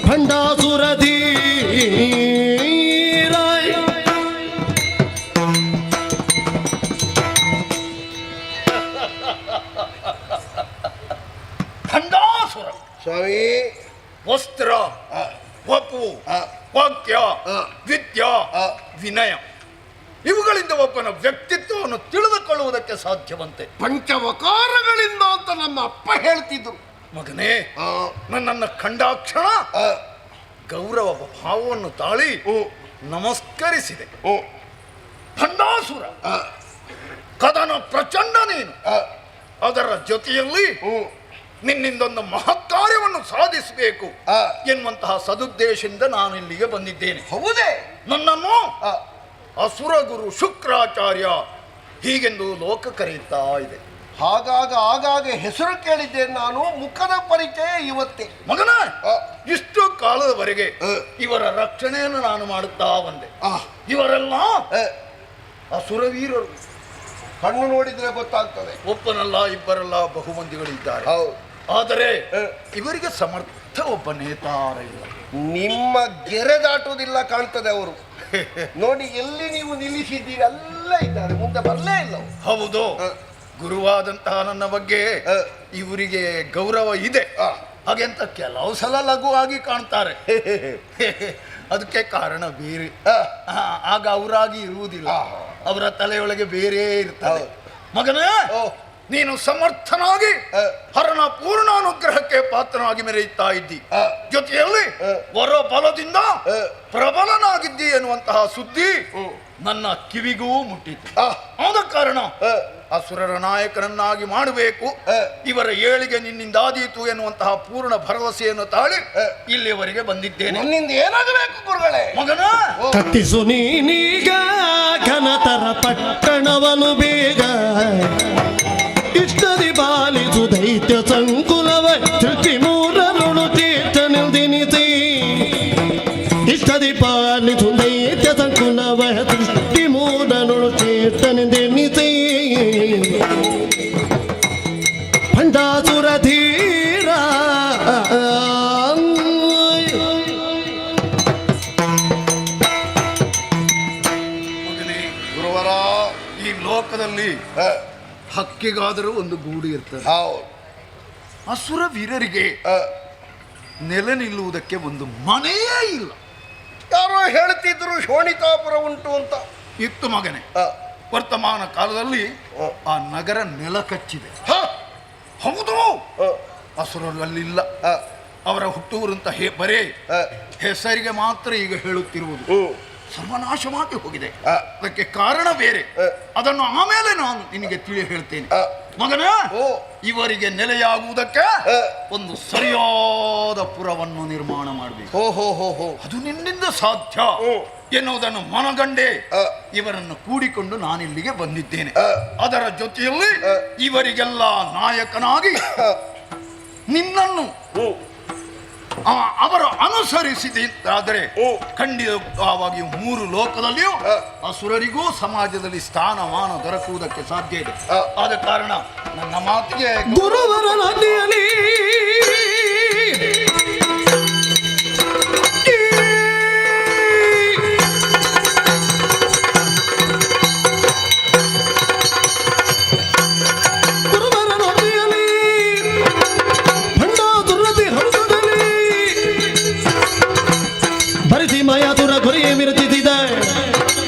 ಭಂಡಾಸುರ ಧೀರ. ಭಂಡಾಸುರ ಸ್ವಾಮಿ, ವಸ್ತ್ರ, ವಪು, ವಾಕ್ಯ, ವಿದ್ಯಾ, ವಿನಯ ಇವುಗಳಿಂದ ಒಬ್ಬನ ವ್ಯಕ್ತಿತ್ವವನ್ನು ತಿಳಿದುಕೊಳ್ಳುವುದಕ್ಕೆ ಸಾಧ್ಯವಂತೆ. ಪಂಚವಕಾರಗಳಿಂದ ಅಂತ ನಮ್ಮ ಅಪ್ಪ ಹೇಳ್ತಿದ್ರು. ಮಗನೇ, ನನ್ನನ್ನು ಕಂಡಾಕ್ಷಣ ಗೌರವ ಭಾವವನ್ನು ತಾಳಿ ನಮಸ್ಕರಿಸಿದೆ. ಭಂಡಾಸುರ ಕದನ ಪ್ರಚಂಡ ನೀನು. ಅದರ ಜೊತೆಯಲ್ಲಿ ನಿನ್ನಿಂದೊಂದು ಮಹತ್ಕಾರ್ಯವನ್ನು ಸಾಧಿಸಬೇಕು ಎನ್ನುವಂತಹ ಸದುದ್ದೇಶದಿಂದ ನಾನು ಇಲ್ಲಿಗೆ ಬಂದಿದ್ದೇನೆ. ಹೌದೇ? ನನ್ನನ್ನು ಅಸುರಗುರು ಶುಕ್ರಾಚಾರ್ಯ ಹೀಗೆಂದು ಲೋಕ ಕರೆಯುತ್ತಾ ಇದೆ. ಆಗಾಗ ಹೆಸರು ಕೇಳಿದ್ದೇನೆ ನಾನು, ಮುಖದ ಪರಿಚಯ ಇವತ್ತೇ. ಮಗನ, ಇಷ್ಟು ಕಾಲದವರೆಗೆ ಇವರ ರಕ್ಷಣೆಯನ್ನು ನಾನು ಮಾಡುತ್ತಾ ಬಂದೆ. ಇವರೆಲ್ಲ ಅಸುರವೀರರು. ಕಣ್ಣು ನೋಡಿದ್ರೆ ಗೊತ್ತಾಗ್ತದೆ. ಒಬ್ಬನಲ್ಲ, ಇಬ್ಬರಲ್ಲ, ಬಹುಮಂದಿಗಳಿದ್ದಾರೆ. ಆದರೆ ಇವರಿಗೆ ಸಮರ್ಥ ಒಬ್ಬ ನೇತಾರ ಇಲ್ಲ. ನಿಮ್ಮ ಗೆರೆ ದಾಟುವುದಿಲ್ಲ ಕಾಣ್ತದೆ ಅವರು. ನೋಡಿ, ಎಲ್ಲಿ ನೀವು ನಿಲ್ಲಿಸಿದ್ದೀರಿ ಅಲ್ಲ ಇದ್ದಾರೆ, ಮುಂದೆ ಬರಲೇ ಇಲ್ಲ. ಹೌದು, ಗುರುವಾದಂತಹ ನನ್ನ ಬಗ್ಗೆ ಇವರಿಗೆ ಗೌರವ ಇದೆ. ಹಾಗೆಂತ ಕೆಲವು ಸಲ ಲಘುವಾಗಿ ಕಾಣ್ತಾರೆ. ಅದಕ್ಕೆ ಕಾರಣ ಬೇರೆ. ಆಗ ಅವರಾಗಿ ಇರುವುದಿಲ್ಲ, ಅವರ ತಲೆಯೊಳಗೆ ಬೇರೆ ಇರ್ತದೆ. ಮಗನೇ, ನೀನು ಸಮರ್ಥನಾಗಿ ಹರನ ಪೂರ್ಣಾನುಗ್ರಹಕ್ಕೆ ಪಾತ್ರನಾಗಿ ಮೆರೆಯುತ್ತಾ ಇದ್ದಿ. ಜೊತೆಯಲ್ಲಿ ವರ ಬಲದಿಂದ ಪ್ರಬಲನಾಗಿದ್ದಿ ಎನ್ನುವಂತಹ ಸುದ್ದಿ ನನ್ನ ಕಿವಿಗೂ ಮುಟ್ಟಿತು. ಆದ ಕಾರಣ ಅಸುರರ ನಾಯಕನನ್ನಾಗಿ ಮಾಡಬೇಕು, ಇವರ ಏಳಿಗೆ ನಿನ್ನಿಂದಾದೀತು ಎನ್ನುವಂತಹ ಪೂರ್ಣ ಭರವಸೆಯನ್ನು ತಾಳಿ ಇಲ್ಲಿಯವರೆಗೆ ಬಂದಿದ್ದೇನೆ. ನನ್ನಿಂದ ಏನಾಗಬೇಕು ಗುರುಗಳೇ? ಮಗನ, ಕಟ್ಟಿಸು ನೀನೀಗ ಘನತರ ಪಟ್ಟಣವನು ಬೇಗ, ಇಷ್ಟದಿ ಬಾಲಿಸು ದೈತ್ಯ ಸಂಕುಲವ ಸೃಷ್ಟಿ ಮೂರರುಳು ತೀರ್ಥನೆಂದೆನಿಸಿ. ಇಷ್ಟದಿ ಪಾಲಿಸು ದೈತ್ಯ ಸಂಕುಲವ ಸೃಷ್ಟಿ ಮೂರರುಳು ತೀರ್ಥನೆಂದೆನಿಸಿ. ಭಂಡಾಸುರ ಧೀರ ಗುರುವರ, ಈ ಲೋಕದಲ್ಲಿ ಹಕ್ಕಿಗಾದರೂ ಒಂದು ಗೂಡು ಇರ್ತದೆ. ಅಸುರ ವೀರರಿಗೆ ನೆಲೆ ನಿಲ್ಲುವುದಕ್ಕೆ ಒಂದು ಮನೆಯೇ ಇಲ್ಲ. ಯಾರೋ ಹೇಳ್ತಿದ್ರು ಶೋಣಿತಾಪುರ ಉಂಟು ಅಂತ. ಇತ್ತು ಮಗನೇ. ವರ್ತಮಾನ ಕಾಲದಲ್ಲಿ ಆ ನಗರ ನೆಲ ಕಚ್ಚಿದೆ. ಹೌದು, ಅಸುರರಲ್ಲಿಲ್ಲ. ಅವರ ಹುಟ್ಟೂರಂತ ಬರೇ ಹೆಸರಿಗೆ ಮಾತ್ರ ಈಗ ಹೇಳುತ್ತಿರುವುದು. ಸರ್ವನಾಶವಾಗಿ ಹೋಗಿದೆ. ಅದಕ್ಕೆ ಕಾರಣ ಬೇರೆ. ಅದನ್ನು ಆಮೇಲೆ ನಾನು ನಿನಗೆ ಹೇಳ್ತೇನೆ ಮಗನ. ಇವರಿಗೆ ನೆಲೆಯಾಗುವುದಕ್ಕೆ ಒಂದು ಸರಿಯಾದ ಪುರವನ್ನು ನಿರ್ಮಾಣ ಮಾಡಬೇಕು. ಅದು ನಿನ್ನಿಂದ ಸಾಧ್ಯ ಎನ್ನುವುದನ್ನು ಮನಗಂಡೆ ಇವರನ್ನು ಕೂಡಿಕೊಂಡು ನಾನಿಲ್ಲಿಗೆ ಬಂದಿದ್ದೇನೆ. ಅದರ ಜೊತೆಯಲ್ಲಿ ಇವರಿಗೆಲ್ಲ ನಾಯಕನಾಗಿ ನಿನ್ನನ್ನು ಅವರು ಅನುಸರಿಸಿದಾದರೆ ಖಂಡಿತವಾಗಿ 3 ಲೋಕದಲ್ಲಿಯೂ ಅಸುರರಿಗೂ ಸಮಾಜದಲ್ಲಿ ಸ್ಥಾನಮಾನ ದೊರಕುವುದಕ್ಕೆ ಸಾಧ್ಯ ಇದೆ. ಆದ ಕಾರಣ ನನ್ನ ಮಾತಿಗೆ ಗುರುವರ ನದಿಯಲ್ಲಿ ಮಾಯಾದುರ ಗುರಿಯೇ ವಿರುತ್ತಿದೆ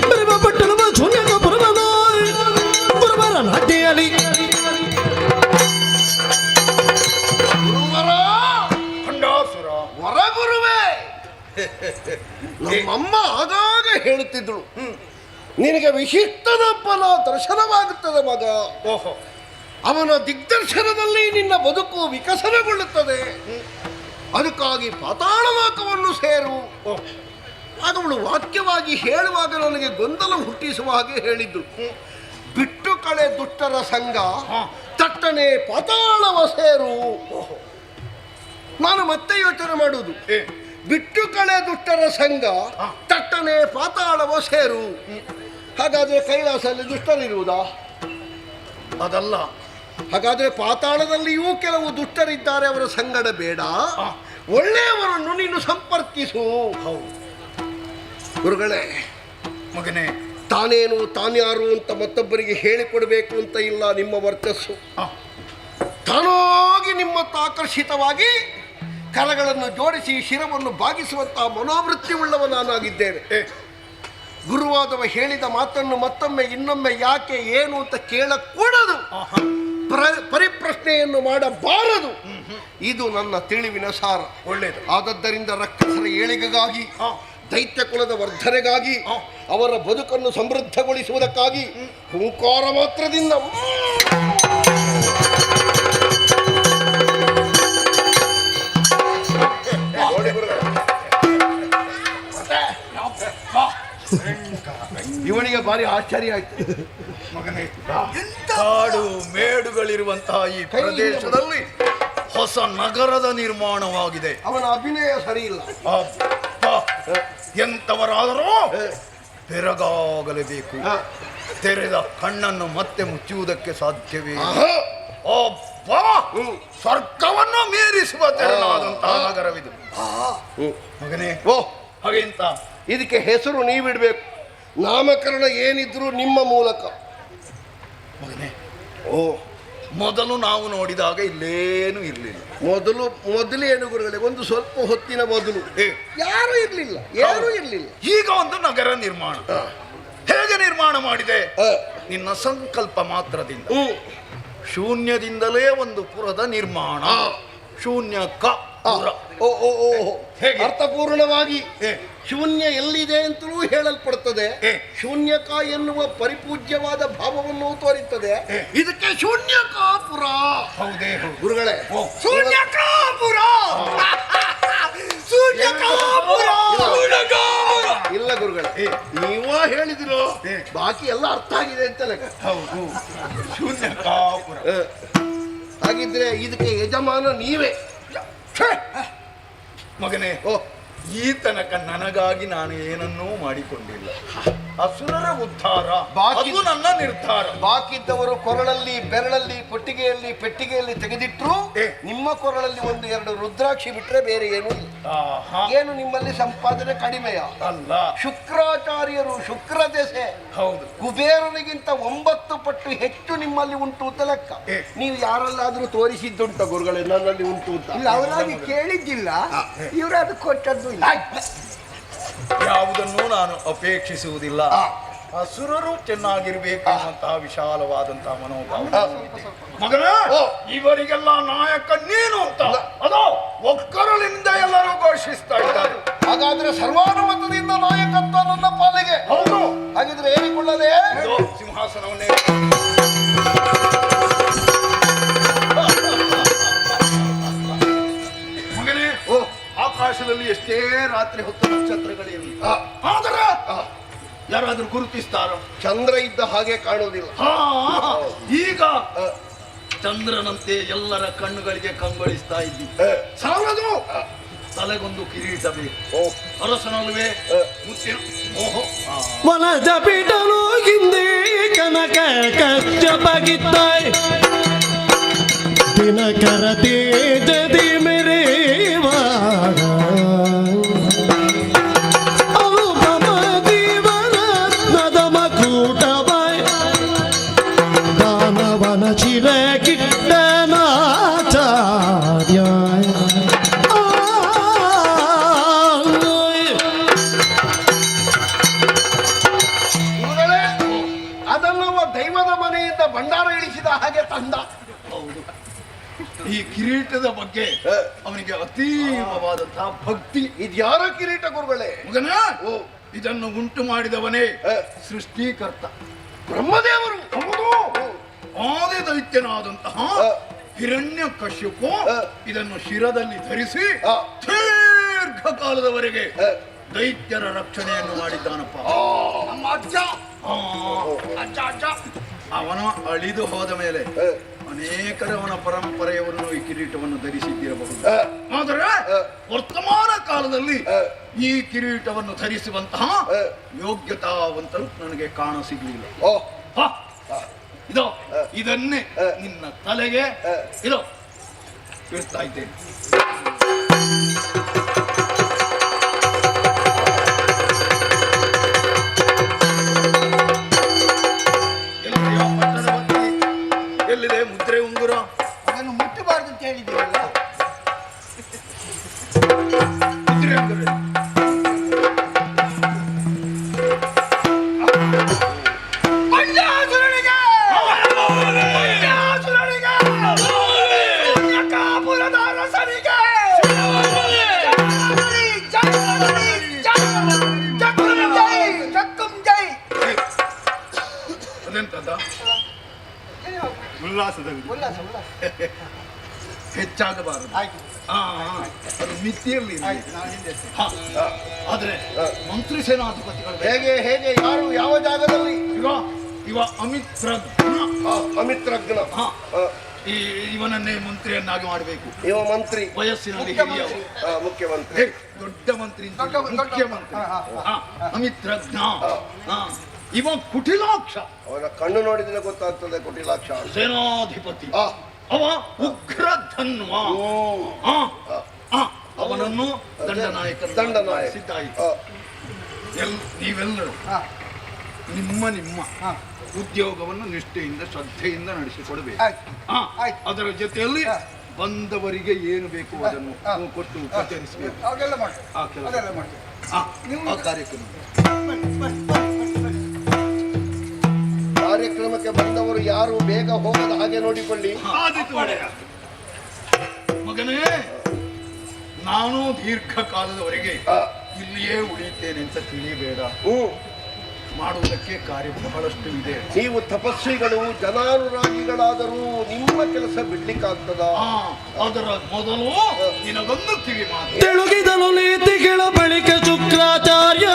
ಬರುವ ಪಟ್ಟಣವ ಶೂನ್ಯಕ ಪುರವನ ಗುರುವರ ನಾಟ್ಯಲ್ಲಿ ಗುರುವರ ಖಂಡಾಸುರ ಹೊರಗುರುವೇ. ನಮ್ಮಮ್ಮ ಆಗಾಗ ಹೇಳುತ್ತಿದ್ದಳು, ನಿನಗೆ ವಿಶಿಷ್ಟನೊಬ್ಬನ ದರ್ಶನವಾಗುತ್ತದೆ ಮಗ. ಅವನ ದಿಗ್ದರ್ಶನದಲ್ಲಿ ನಿನ್ನ ಬದುಕು ವಿಕಸನಗೊಳ್ಳುತ್ತದೆ. ಅದಕ್ಕಾಗಿ ಪಾತಾಳ ಲೋಕವನ್ನು ಸೇರು. ಅವಳು ವಾಕ್ಯವಾಗಿ ಹೇಳುವಾಗ ನನಗೆ ಗೊಂದಲ ಹುಟ್ಟಿಸುವ ಹಾಗೆ ಹೇಳಿದ್ರು. ಬಿಟ್ಟು ಕಳೆ ದುಷ್ಟರ ಸಂಘ, ತಟ್ಟನೆ ಪಾತಾಳವ ಸೇರು. ನಾನು ಮತ್ತೆ ಯೋಚನೆ ಮಾಡುವುದು, ಬಿಟ್ಟು ಕಳೆ ದುಷ್ಟರ ಸಂಘ, ತಟ್ಟನೆ ಪಾತಾಳವ ಸೇರು. ಹಾಗಾದ್ರೆ ಕೈಲಾಸದಲ್ಲಿ ದುಷ್ಟರಿರುವುದಾ? ಅದಲ್ಲ. ಹಾಗಾದ್ರೆ ಪಾತಾಳದಲ್ಲಿಯೂ ಕೆಲವು ದುಷ್ಟರಿದ್ದಾರೆ, ಅವರ ಸಂಗಡ ಬೇಡ. ಒಳ್ಳೆಯವರನ್ನು ನೀನು ಸಂಪರ್ಕಿಸು. ಗುರುಗಳೇ, ಮಗನೇ, ತಾನೇನು ತಾನ್ಯಾರು ಅಂತ ಮತ್ತೊಬ್ಬರಿಗೆ ಹೇಳಿಕೊಡ್ಬೇಕು ಅಂತ ಇಲ್ಲ ನಿಮ್ಮ ವರ್ಚಸ್ಸು. ತಾನಾಗಿ ನಿಮ್ಮತ್ತ ಆಕರ್ಷಿತವಾಗಿ ಕರಗಳನ್ನು ಜೋಡಿಸಿ ಶಿರವನ್ನು ಬಾಗಿಸುವಂತಹ ಮನೋವೃತ್ತಿ ಉಳ್ಳವ ನಾನಾಗಿದ್ದೇನೆ. ಗುರುವಾದವ ಹೇಳಿದ ಮಾತನ್ನು ಮತ್ತೊಮ್ಮೆ ಇನ್ನೊಮ್ಮೆ ಯಾಕೆ ಏನು ಅಂತ ಕೇಳಕೂಡದು. ಪರಿಪ್ರಶ್ನೆಯನ್ನು ಮಾಡಬಾರದು. ಇದು ನನ್ನ ತಿಳಿವಿನ ಸಾರ. ಒಳ್ಳೆಯದು. ಆದದ್ದರಿಂದ ರಕ್ಕಸರ ಏಳಿಗೆಗಾಗಿ, ದೈತ್ಯ ಕುಲದ ವರ್ಧನೆಗಾಗಿ, ಅವರ ಬದುಕನ್ನು ಸಮೃದ್ಧಗೊಳಿಸುವುದಕ್ಕಾಗಿ ಹುಂಕಾರ ಮಾತ್ರದಿಂದ ಇವನಿಗೆ ಭಾರಿ ಆಶ್ಚರ್ಯ ಆಯ್ತು. ಮಗನೇ, ಕಾಡು ಮೇಡುಗಳಿರುವಂತಹ ಈ ಪ್ರದೇಶದಲ್ಲಿ ಹೊಸ ನಗರದ ನಿರ್ಮಾಣವಾಗಿದೆ. ಅವನ ಅಭಿನಯ ಸರಿ ಇಲ್ಲ. ಎಂತವರಾದರೂ ಬೆರಗಾಗಲೇಬೇಕು. ತೆರೆದ ಕಣ್ಣನ್ನು ಮತ್ತೆ ಮುಚ್ಚುವುದಕ್ಕೆ ಸಾಧ್ಯವೇ? ಸ್ವರ್ಗವನ್ನು ಮೀರಿಸುವ ತೆರನಾದಂತಹ ನಗರವಿದು ಮಗನೇ. ಹಾಗೆಂತ ಇದಕ್ಕೆ ಹೆಸರು ನೀವಿಡ್ಬೇಕು. ನಾಮಕರಣ ಏನಿದ್ರು ನಿಮ್ಮ ಮೂಲಕ. ಮಗನೇ, ಮೊದಲು ನಾವು ನೋಡಿದಾಗ ಇಲ್ಲೇನು ಇರಲಿಲ್ಲ. ಮೊದಲೇನು ಗುರುಗಳೇ, ಒಂದು ಸ್ವಲ್ಪ ಹೊತ್ತಿನ ಮೊದಲು ಯಾರು ಇರಲಿಲ್ಲ, ಯಾರು ಇರಲಿಲ್ಲ. ಈಗ ಒಂದು ನಗರ ನಿರ್ಮಾಣ. ಹೇಗೆ ನಿರ್ಮಾಣ ಮಾಡಿದೆ? ನಿನ್ನ ಸಂಕಲ್ಪ ಮಾತ್ರದಿಂದ. ಶೂನ್ಯದಿಂದಲೇ ಒಂದು ಪುರದ ನಿರ್ಮಾಣ. ಶೂನ್ಯಕ ಪುರ. ಅರ್ಥಪೂರ್ಣವಾಗಿ ಶೂನ್ಯ ಎಲ್ಲಿದೆ ಅಂತಲೂ ಹೇಳಲ್ಪಡುತ್ತದೆ. ಶೂನ್ಯಕ ಎನ್ನುವ ಪರಿಪೂಜ್ಯವಾದ ಭಾವವನ್ನು ತೋರಿತ್ತದೆ. ಇದಕ್ಕೆ ಶೂನ್ಯಕಾಪುರ. ಹೌದೇ ಗುರುಗಳೇ, ಶೂನ್ಯಕಾಪುರ. ಇಲ್ಲ ಗುರುಗಳೇ, ನೀವ ಹೇಳಿದಿರೋ ಬಾಕಿ ಎಲ್ಲ ಅರ್ಥ ಆಗಿದೆ ಅಂತ ಲೆಕ್ಕ. ಹೌದು, ಶೂನ್ಯಕಾಪುರ. ಹಾಗಿದ್ರೆ ಇದಕ್ಕೆ ಯಜಮಾನ ನೀವೇ. ಮಗನೇ, ಈ ತನಕ ನನಗಾಗಿ ನಾನು ಏನನ್ನೂ ಮಾಡಿಕೊಂಡಿಲ್ಲ. ಅಸುರರ ಉದ್ಧಾರ ಅದು ನನ್ನ ನಿರ್ಧಾರ. ಬಾಕಿದ್ದವರು ಕೊರಳಲ್ಲಿ, ಬೆರಳಲ್ಲಿ, ಕೊಟ್ಟಿಗೆಯಲ್ಲಿ, ಪೆಟ್ಟಿಗೆಯಲ್ಲಿ ತೆಗೆದಿಟ್ರು. ನಿಮ್ಮ ಕೊರಳಲ್ಲಿ 1-2 ರುದ್ರಾಕ್ಷಿ ಬಿಟ್ರೆ ಬೇರೆ ಏನು ಇಲ್ಲ. ಏನು ನಿಮ್ಮಲ್ಲಿ ಸಂಪಾದನೆ ಕಡಿಮೆಯ ಅಲ್ಲ. ಶುಕ್ರಾಚಾರ್ಯರು, ಶುಕ್ರ ದೆಸೆ. ಹೌದು. ಕುಬೇರನಿಗಿಂತ 9 ಪಟ್ಟು ಹೆಚ್ಚು ನಿಮ್ಮಲ್ಲಿ ಉಂಟು ಅಂತ ಲೆಕ್ಕ. ನೀವು ಯಾರಲ್ಲಾದ್ರೂ ತೋರಿಸಿದ್ದುಂಟ ಗುರುಗಳೇ ನನ್ನಲ್ಲಿ ಉಂಟು ಅಂತ? ಇಲ್ಲ, ಅವರಾಗಿ ಕೇಳಿದ್ದಿಲ್ಲ, ಇವರಾದ ಕೊಟ್ಟದ್ದು ಇಲ್ಲ. ಯಾವುದನ್ನು ನಾನು ಅಪೇಕ್ಷಿಸುವುದಿಲ್ಲ. ಅಸುರರು ಚೆನ್ನಾಗಿರ್ಬೇಕು ಅನ್ನುವಂತಹ ವಿಶಾಲವಾದಂತಹ ಮನೋಭಾವ ಮಗನ ಇವರಿಗೆಲ್ಲ ನಾಯಕ ನೀನು ಅಂತ ಅದೋ ಒಕ್ಕರಳಿಂದ ಎಲ್ಲರೂ ಘೋಷಿಸ್ತಾ ಇದ್ದಾರೆ. ಹಾಗಾದ್ರೆ ಸರ್ವಾನುಮತದಿಂದ ನಾಯಕತ್ವ ನನ್ನ ಪಾಲಿಗೆ. ಹೌದು, ಹಾಗಿದ್ರೆ ಹೇಳಿಕೊಳ್ಳದೆ ಸಿಂಹಾಸನವನ್ನೇ ಮಗನೇ. ಆಕಾಶದಲ್ಲಿ ಎಷ್ಟೇ ರಾತ್ರಿ ಹೊತ್ತು ನಕ್ಷತ್ರಗಳಿರಲಿ, ಆದರೆ ಯಾರಾದ್ರೂ ಗುರುತಿಸ್ತಾರೋ? ಚಂದ್ರ ಇದ್ದ ಹಾಗೆ ಕಾಣುವುದಿಲ್ಲ. ಈಗ ಚಂದ್ರನಂತೆ ಎಲ್ಲರ ಕಣ್ಣುಗಳಿಗೆ ಕಂಗೊಳಿಸ್ತಾ ಇದ್ದಿ. ಸಾಲದು, ತಲೆಗೊಂದು ಕಿರೀಟ ಬೇಕು. ಅರಸನಲ್ವೇ ಮುತ್ತಿನ ಓಹೋ ವನಜ ಪೀಠಲು ಹಿಂದೆ ಕನಕ ಕಚ್ಚಪಗಿತ್ತಾಯ್ ದಿನಕರ ತೇಜದಿ ಮೆರೆವ ಅನುಪಮ ದೀವರತ್ನದ ಮಕೂಟವಾಯ್ ದಾನವನ ಚಿರ ಕಿಟ್ಟನಾಚಾರ್ಯ ಅದಲ್ಲವ ದೈವದ ಮನೆಯಿಂದ ಭಂಡಾರ ಇಳಿಸಿದ ಹಾಗೆ ತಂದ. ಹೌದು, ಈ ಕಿರೀಟದ ಬಗ್ಗೆ ಅವನಿಗೆ ಅತೀವವಾದಂತಹ ಭಕ್ತಿ. ಇದ್ಯಾರ ಕಿರೀಟ ಗುರುಗಳೇ? ಮಗನ, ಇದನ್ನು ಉಂಟು ಮಾಡಿದವನೇ ಸೃಷ್ಟಿಕರ್ತ ಬ್ರಹ್ಮದೇವರು. ಆದಿ ದೈತ್ಯನಾದಂತಹ ಹಿರಣ್ಯ ಕಶ್ಯಪು ಇದನ್ನು ಶಿರದಲ್ಲಿ ಧರಿಸಿ ದೀರ್ಘಕಾಲದವರೆಗೆ ದೈತ್ಯರ ರಕ್ಷಣೆಯನ್ನು ಮಾಡಿದ್ದಾನಪ್ಪ. ನಮ್ಮ ಅಜ್ಜ ಅವನ ಅಳಿದು ಹೋದ ಮೇಲೆ ಅನೇಕರವನ ಪರಂಪರೆಯವನ್ನು ಈ ಕಿರೀಟವನ್ನು ಧರಿಸಿದ್ದಿರಬಹುದು. ಆದರೆ ವರ್ತಮಾನ ಕಾಲದಲ್ಲಿ ಈ ಕಿರೀಟವನ್ನು ಧರಿಸುವಂತಹ ಯೋಗ್ಯತಾವಂತರು ನನಗೆ ಕಾಣ ಸಿಗಲಿಲ್ಲ. ಇದೋ ಇದನ್ನೇ ನಿನ್ನ ತಲೆಗೆ ಇದೋ ಇಡ್ತಾ ಇದ್ದೇನೆ. ಎಲ್ಲಿದೆ ಮುದ್ರೆ ಉಂಗುರ? ಅದನ್ನು ಮುಟ್ಟಬಾರ್ದು ಅಂತ ಹೇಳಿದ್ದೀರಲ್ಲ. ಮುದ್ರೆ ಉಂಗುರ ಅದೆಂತದ ಉಲ್ಲಾಸದಲ್ಲಿ ಹೆಚ್ಚಾಗಬಾರದು. ಅದು ಮಿತಿಯಲ್ಲಿ ಇರ್ಲಿ. ಆದ್ರೆ ಮಂತ್ರಿ ಸೇನಾಧಿಪತಿಗಳು ಹೇಗೆ ಹೇಗೆ ಯಾರು ಯಾವ ಜಾಗದಲ್ಲಿ? ಇವ ಅಮಿತ್ರಜ್ಞ. ಇವನನ್ನೇ ಮಂತ್ರಿಯನ್ನಾಗಿ ಮಾಡಬೇಕು. ಇವ ಮಂತ್ರಿ, ವಯಸ್ಸಿನಲ್ಲಿ ಹಿರಿಯವ, ಮುಖ್ಯಮಂತ್ರಿ, ದೊಡ್ಡ ಮಂತ್ರಿ, ಮುಖ್ಯಮಂತ್ರಿ ಅಮಿತ್ರಜ್ಞ. ಇವ ಕುಟಿಲಾಕ್ಷ. ಅವನ ಕಣ್ಣು ನೋಡಿದ್ರೆ ಗೊತ್ತಾಗ್ತದೆ ಕುಟಿಲಾಕ್ಷ. ಸೇನಾಧಿಪತಿ ಅವ ಉಗ್ರ ಧನ್ವ. ಅವನನ್ನು ದಂಡನಾಯಕ ಸಿದ್ಧಾಯಿತು. ನೀವೆಲ್ಲರೂ ನಿಮ್ಮ ನಿಮ್ಮ ಉದ್ಯೋಗವನ್ನು ನಿಷ್ಠೆಯಿಂದ ಶ್ರದ್ಧೆಯಿಂದ ನಡೆಸಿಕೊಡಬೇಕು. ಅದರ ಜೊತೆಯಲ್ಲಿ ಬಂದವರಿಗೆ ಏನು ಬೇಕು ಅದನ್ನು ಕೊಟ್ಟು ಉಪಚರಿಸಬೇಕು. ಕಾರ್ಯಕ್ರಮಕ್ಕೆ ಬಂದವರು ಯಾರು ಬೇಗ ಹೋಗದ ಹಾಗೆ ನೋಡಿಕೊಳ್ಳಿ. ಮಗನೇ, ನಾನು ದೀರ್ಘಕಾಲದವರೆಗೆ ಇಲ್ಲಿಯೇ ಉಳಿಯುತ್ತೇನೆ ಅಂತ ತಿಳಿಯಬೇಡ. ಮಾಡುವುದಕ್ಕೆ ಕಾರ್ಯ ಬಹಳಷ್ಟು ಇದೆ. ನೀವು ತಪಸ್ವಿಗಳು, ಜನಾನುರಾಗಿಗಳಾದರೂ ನಿಮ್ಮ ಕೆಲಸ ಬಿಡ್ಲಿಕ್ಕಾಗ್ತದ? ಅದರ ಮೊದಲು ನಿನಗೊಂದು ಕಿವಿ ಮಾತು. ತೆಳುಗಿದನು ನೀತಿಗಳ ಬಳಿಕ ಶುಕ್ರಾಚಾರ್ಯ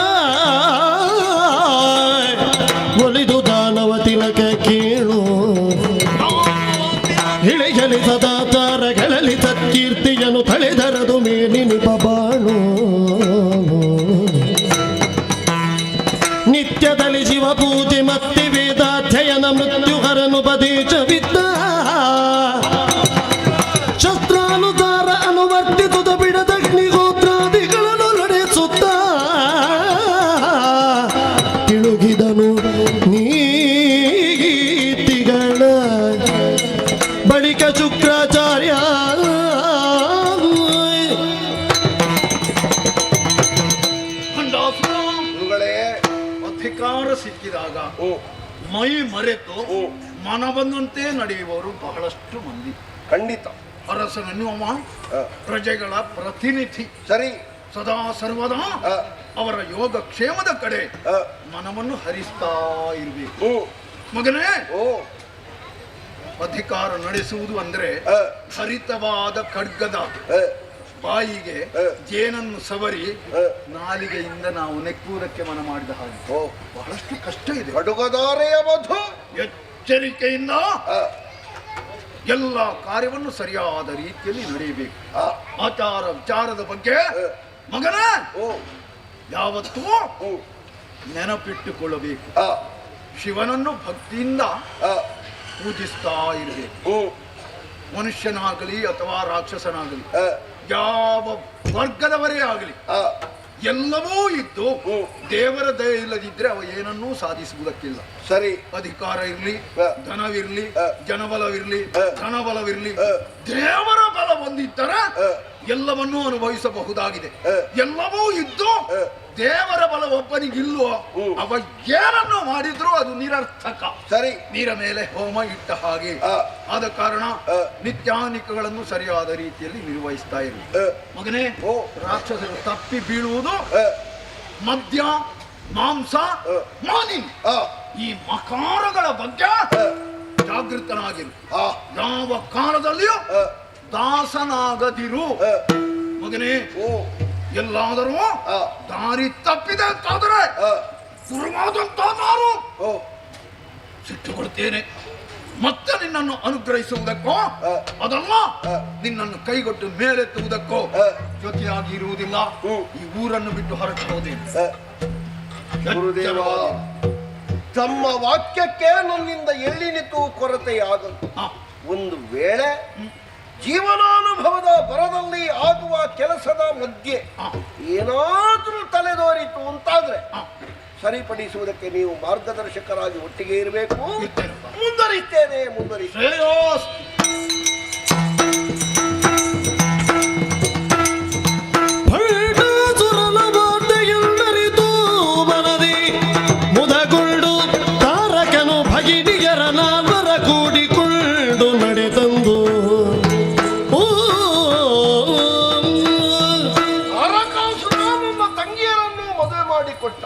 ಒಲಿದು ದಾನವ ತಿಲಕ ಕೇಳು. ಇಳಿಯಲಿ ಸದಾಚಾರಗಳಲ್ಲಿ ಸತ್ಕೀರ್ತಿಯನ್ನು ತಳೆದರದು ಮೇಲಿನಿಪ ಬಾಳು. ನಿತ್ಯದಲ್ಲಿ ಶಿವ ಪೂಜೆ ಮತ್ತೆ ವೇದಾಧ್ಯಯನ ಮೃತ್ಯುಹರನು ಉಪದೇಶವಿದ್ದ ಶಸ್ತ್ರಾನುಸಾರ ಅನುವರ್ತಿಸುತ್ತ ಬಿಡದಗ್ನಿಗೋತ್ರಾದಿಗಳನ್ನು ನಡೆಸುತ್ತ ತಿಳುಗಿದನು ನೀ ನೋಡಿದಾಗ ಮೈ ಮರೆತು ಮನ ಬಂದಂತೆ ನಡೆಯುವವರು ಬಹಳಷ್ಟು ಮಂದಿ. ಖಂಡಿತ. ಅರಸನ ನಿಯಮ, ಪ್ರಜೆಗಳ ಪ್ರತಿನಿಧಿ, ಸರಿ. ಸದಾ ಸರ್ವದಾ ಅವರ ಯೋಗಕ್ಷೇಮದ ಕಡೆ ಮನವನ್ನು ಹರಿಸ್ತಾ ಇರಬೇಕು. ಮಗನೇ, ಅಧಿಕಾರ ನಡೆಸುವುದು ಅಂದ್ರೆ ಹರಿತವಾದ ಖಡ್ಗದ ಬಾಯಿಗೆ ಜೇನನ್ನು ಸವರಿ ನಾಲಿಗೆಯಿಂದ ನಾವು ನೆಕ್ಕುವುದಕ್ಕೆ ಮನ ಮಾಡಿದ ಹಾಗೆ ಬಹಳಷ್ಟು ಕಷ್ಟ ಇದೆ. ಅಡುಗದಾರೆಯ ಮಧು ಎಚ್ಚರಿಕೆಯಿಂದ ಎಲ್ಲ ಕಾರ್ಯವನ್ನು ಸರಿಯಾದ ರೀತಿಯಲ್ಲಿ ನಡೆಯಬೇಕು. ಆಚಾರ ವಿಚಾರದ ಬಗ್ಗೆ ಮಗನ ಯಾವತ್ತೂ ನೆನಪಿಟ್ಟುಕೊಳ್ಳಬೇಕು. ಶಿವನನ್ನು ಭಕ್ತಿಯಿಂದ ಪೂಜಿಸ್ತಾ ಇರಬೇಕು. ಮನುಷ್ಯನಾಗಲಿ ಅಥವಾ ರಾಕ್ಷಸನಾಗಲಿ, ಯಾವ ವರ್ಗದವರೇ ಆಗಲಿ, ಎಲ್ಲವೂ ಇದ್ದು ದೇವರ ದಯೆ ಇಲ್ಲದಿದ್ರೆ ಅವ ಏನನ್ನೂ ಸಾಧಿಸುವುದಕ್ಕಿಲ್ಲ. ಸರಿ. ಅಧಿಕಾರ ಇರ್ಲಿ, ಧನವಿರ್ಲಿ, ಜನಬಲವಿರ್ಲಿ, ಧನಬಲವಿರ್ಲಿ, ದೇವರ ಬಲ ಹೊಂದಿದ್ದರೆ ಎಲ್ಲವನ್ನೂ ಅನುಭವಿಸಬಹುದಾಗಿದೆ. ಎಲ್ಲವೂ ಇದ್ದು ದೇವರ ಬಲ ಒಬ್ಬನಿಗಿಲ್ಲೋ ಅವ ಏನನ್ನು ಮಾಡಿದ್ರು ಅದು ನಿರರ್ಥಕ. ಸರಿ. ನೀರ ಮೇಲೆ ಹೋಮ ಇಟ್ಟ ಹಾಗೆ. ಆದ ಕಾರಣ ನಿತ್ಯಾನಿಕಗಳನ್ನು ಸರಿಯಾದ ರೀತಿಯಲ್ಲಿ ನಿರ್ವಹಿಸ್ತಾ ಇರಲಿ. ಮಗನೇ, ರಾಕ್ಷಸರು ತಪ್ಪಿ ಬೀಳುವುದು ಮದ್ಯ, ಮಾಂಸ, ಮಾನಿನ್ ಈ ಮಕಾರಗಳ ಬಗ್ಗೆ ಜಾಗೃತನಾಗಿರು. ಯಾವ ಕಾಲದಲ್ಲಿಯೂ ದಾಸನಾಗದಿರು. ಮಗನೇ, ಎಲ್ಲಾದರೂ ದಾರಿ ತಪ್ಪಿದೆ ಅಂತಾದರೆ ಶುರುವಾದಂತ ನಾನು ಸಿಟ್ಟು ಕೊಡ್ತೇನೆ. ಮತ್ತೆ ನಿನ್ನನ್ನು ಅನುಗ್ರಹಿಸುವುದಕ್ಕೋ ಅದಲ್ಲ ನಿನ್ನನ್ನು ಕೈಗೊಟ್ಟು ಮೇಲೆತ್ತುವುದಕ್ಕೋ ಜೊತೆಯಾಗಿ ಇರುವುದಿಲ್ಲ. ಈ ಊರನ್ನು ಬಿಟ್ಟು ಹೊರಟು ಹೋದೇನೆ. ಗುರುದೇವ, ತಮ್ಮ ವಾಕ್ಯಕ್ಕೆ ನನ್ನಿಂದ ಎಳ್ಳಿನಿತು ಕೊರತೆಯಾಗದು. ಒಂದು ವೇಳೆ ಜೀವನಾನುಭವದ ಬರದಲ್ಲಿ ಆಗುವ ಕೆಲಸದ ಮಧ್ಯೆ ಏನಾದರೂ ತಲೆದೋರಿತು ಅಂತಾದ್ರೆ ಸರಿಪಡಿಸುವುದಕ್ಕೆ ನೀವು ಮಾರ್ಗದರ್ಶಕರಾಗಿ ಒಟ್ಟಿಗೆ ಇರಬೇಕು. ಮುಂದುವರಿಸ್ತೇನೆ. ಮುದಗೊಂಡು ತಾರಕನು ಭಗಿನಿಯರ ನಾಲ್ವರ ಕೂಡಿಕೊಂಡು ನಡೆದಂದು ನನ್ನ ತಂಗಿಯರನ್ನು ಮದುವೆ ಮಾಡಿಕೊಟ್ಟ.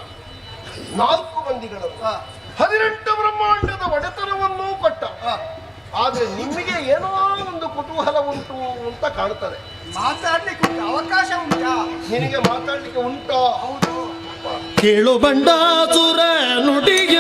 4 ಮಂದಿಗಳನ್ನು 18 ಬ್ರಹ್ಮಾಂಡದ ಒಡೆತನವನ್ನೂ ಕೊಟ್ಟ. ಆದ್ರೆ ನಿಮಗೆ ಏನೋ ಒಂದು ಕುತೂಹಲ ಉಂಟು ಅಂತ ಕಾಣ್ತದೆ. ಮಾತಾಡ್ಲಿಕ್ಕೆ ಅವಕಾಶ ಉಂಟಾ? ನಿನಗೆ ಮಾತಾಡ್ಲಿಕ್ಕೆ ಉಂಟಾ? ಹೌದು. ಕೇಳು ಬಂಡಾಸುರ ನುಡಿಯ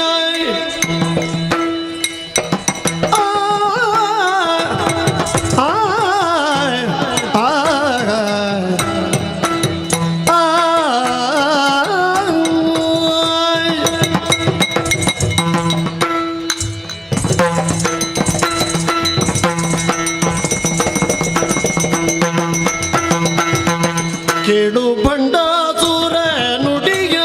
ಕೇಳು ಬಂಡಾಸುರ ನುಡಿಯ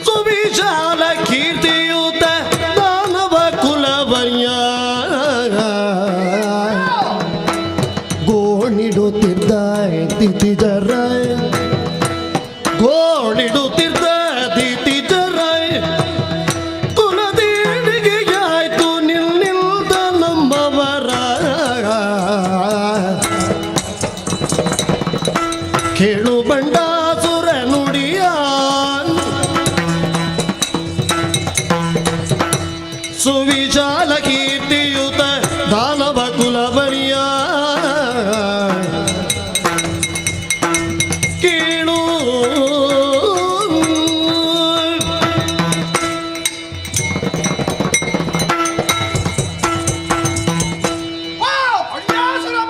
ಸುವಿಶಾಲ ಕೀರ್ತಿಯುತ ದಾನವ ಕುಲವರ್ಯ ಗೋಣಿಡುತ್ತಿದ್ದ ದಿತಿಜರ ಗೋಣಿಡುತ್ತಿದ್ದ ದಿತಿಜರ ಕುಲದೇಣಿಗೆಯಾಯ್ತು ನಿಲ್ದ ನಮ್ಮವರ. ಕೇಳು ಬಂಡಾಸುರ ನುಡಿಯ ಸುವಿಶಾಲ ಕೀರ್ತಿಯುತ ದಾನವ ಕುಲವರಿಯ ಕೇಳು.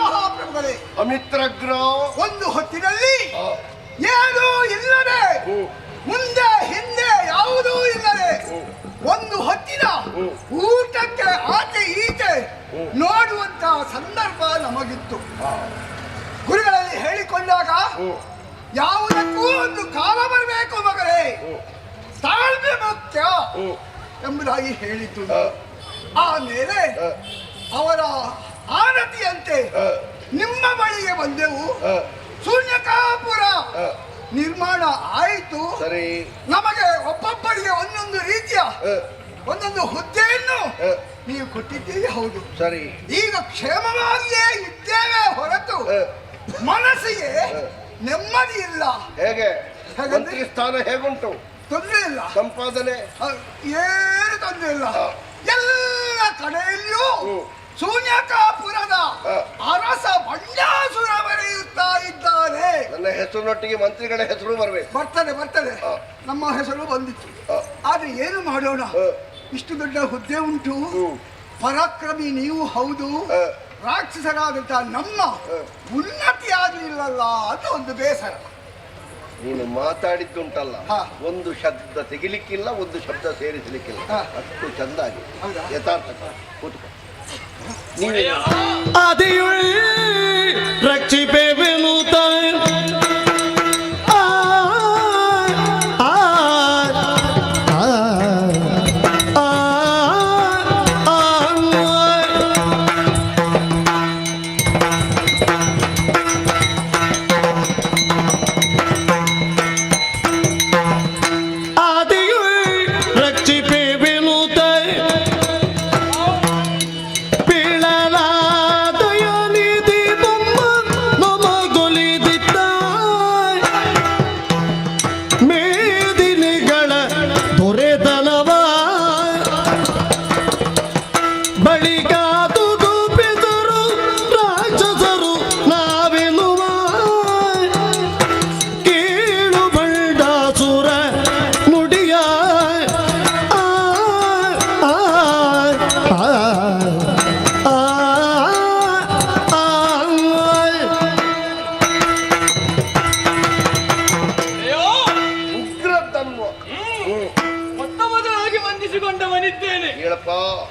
ಮಹಾಪ್ರಭುಗಳೇ, ಅಮಿತ್ರಗ್ರ ಒಂದು ಹೊತ್ತಿನಲ್ಲಿ ಏನೂ ಇಲ್ಲದೆ, ಮುಂದೆ ಹಿಂದೆ ಯಾವುದೂ ಇಲ್ಲದೆ, ಒಂದು ಹೊತ್ತಿನ ಊಟಕ್ಕೆ ಆಚೆ ಈಚೆ ನೋಡುವಂತ ಸಂದರ್ಭ ನಮಗಿತ್ತು. ಗುರುಗಳಲ್ಲಿ ಹೇಳಿಕೊಂಡಾಗ ಯಾವುದಕ್ಕೂ ಒಂದು ಕಾಲ ಬರಬೇಕು ಮಗಳೇ, ತಾಳ್ಮೆ ಮುಖ್ಯ ಎಂಬುದಾಗಿ ಹೇಳಿದ್ದು. ಆಮೇಲೆ ಅವರ ಆನತಿಯಂತೆ ನಿಮ್ಮ ಬಳಿಗೆ ಬಂದೆವು. ಶೂನ್ಯಕಾಪುರ ನಿರ್ಮಾಣ ಆಯಿತು. ಸರಿ. ನಮಗೆ ಒಬ್ಬೊಬ್ಬರಿಗೆ ಒಂದೊಂದು ರೀತಿಯ ಒಂದೊಂದು ಹುದ್ದೆಯನ್ನು ನೀವು ಕೊಟ್ಟಿದ್ದೀರಿ. ಹೌದು. ಸರಿ. ಈಗ ಕ್ಷೇಮವಾಗಿಯೇ ಇದ್ದೇವೆ ಹೊರತು ಮನಸ್ಸಿಗೆ ನೆಮ್ಮದಿ ಇಲ್ಲ. ಹೇಗೆ? ಮಂತ್ರಿ ಸ್ಥಾನ ಹೇಗುಂಟು? ತೊಂದರೆ ಇಲ್ಲ. ಸಂಪಾದನೆ ಏನು ತೊಂದರೆ ಇಲ್ಲ. ಎಲ್ಲ ಕಡೆಯಲ್ಲೂ ಶೂನ್ಯಕಾಪುರದ ಅರಸ ಬಂಡಾಸುರ ಬರೆಯುತ್ತಾ ಇದ್ದಾರೆ. ನನ್ನ ಹೆಸರಿನೊಟ್ಟಿಗೆ ಮಂತ್ರಿಗಳ ಹೆಸರು ಬರಬೇಕು. ಬರ್ತದೆ. ನಮ್ಮ ಹೆಸರು ಬಂದಿತ್ತು. ಆದ್ರೆ ಏನು ಮಾಡೋಣ, ಇಷ್ಟು ದೊಡ್ಡ ಹುದ್ದೆ ಉಂಟು, ಪರಾಕ್ರಮಿ ನೀವು ಹೌದು, ರಾಕ್ಷಸರಾದಂತಹ ನಮ್ಮ ಉನ್ನತಿ ಆಗಲಿಲ್ಲಲ್ಲ ಅಂತ ಒಂದು ಬೇಸರ. ನೀನು ಮಾತಾಡಿದ್ದುಂಟಲ್ಲ, ಒಂದು ಶಬ್ದ ತೆಗಿಲಿಕ್ಕಿಲ್ಲ, ಒಂದು ಶಬ್ದ ಸೇರಿಸಲಿಕ್ಕಿಲ್ಲ, ಅಷ್ಟು ಚಂದ ಆಗಿದೆ. ಯಥಾರ್ಥ ಕೂತ್ಕೊ. ಆದಿಯುಳ್ ರಕ್ಷಿಪೆವೆನು ತಾಯಿ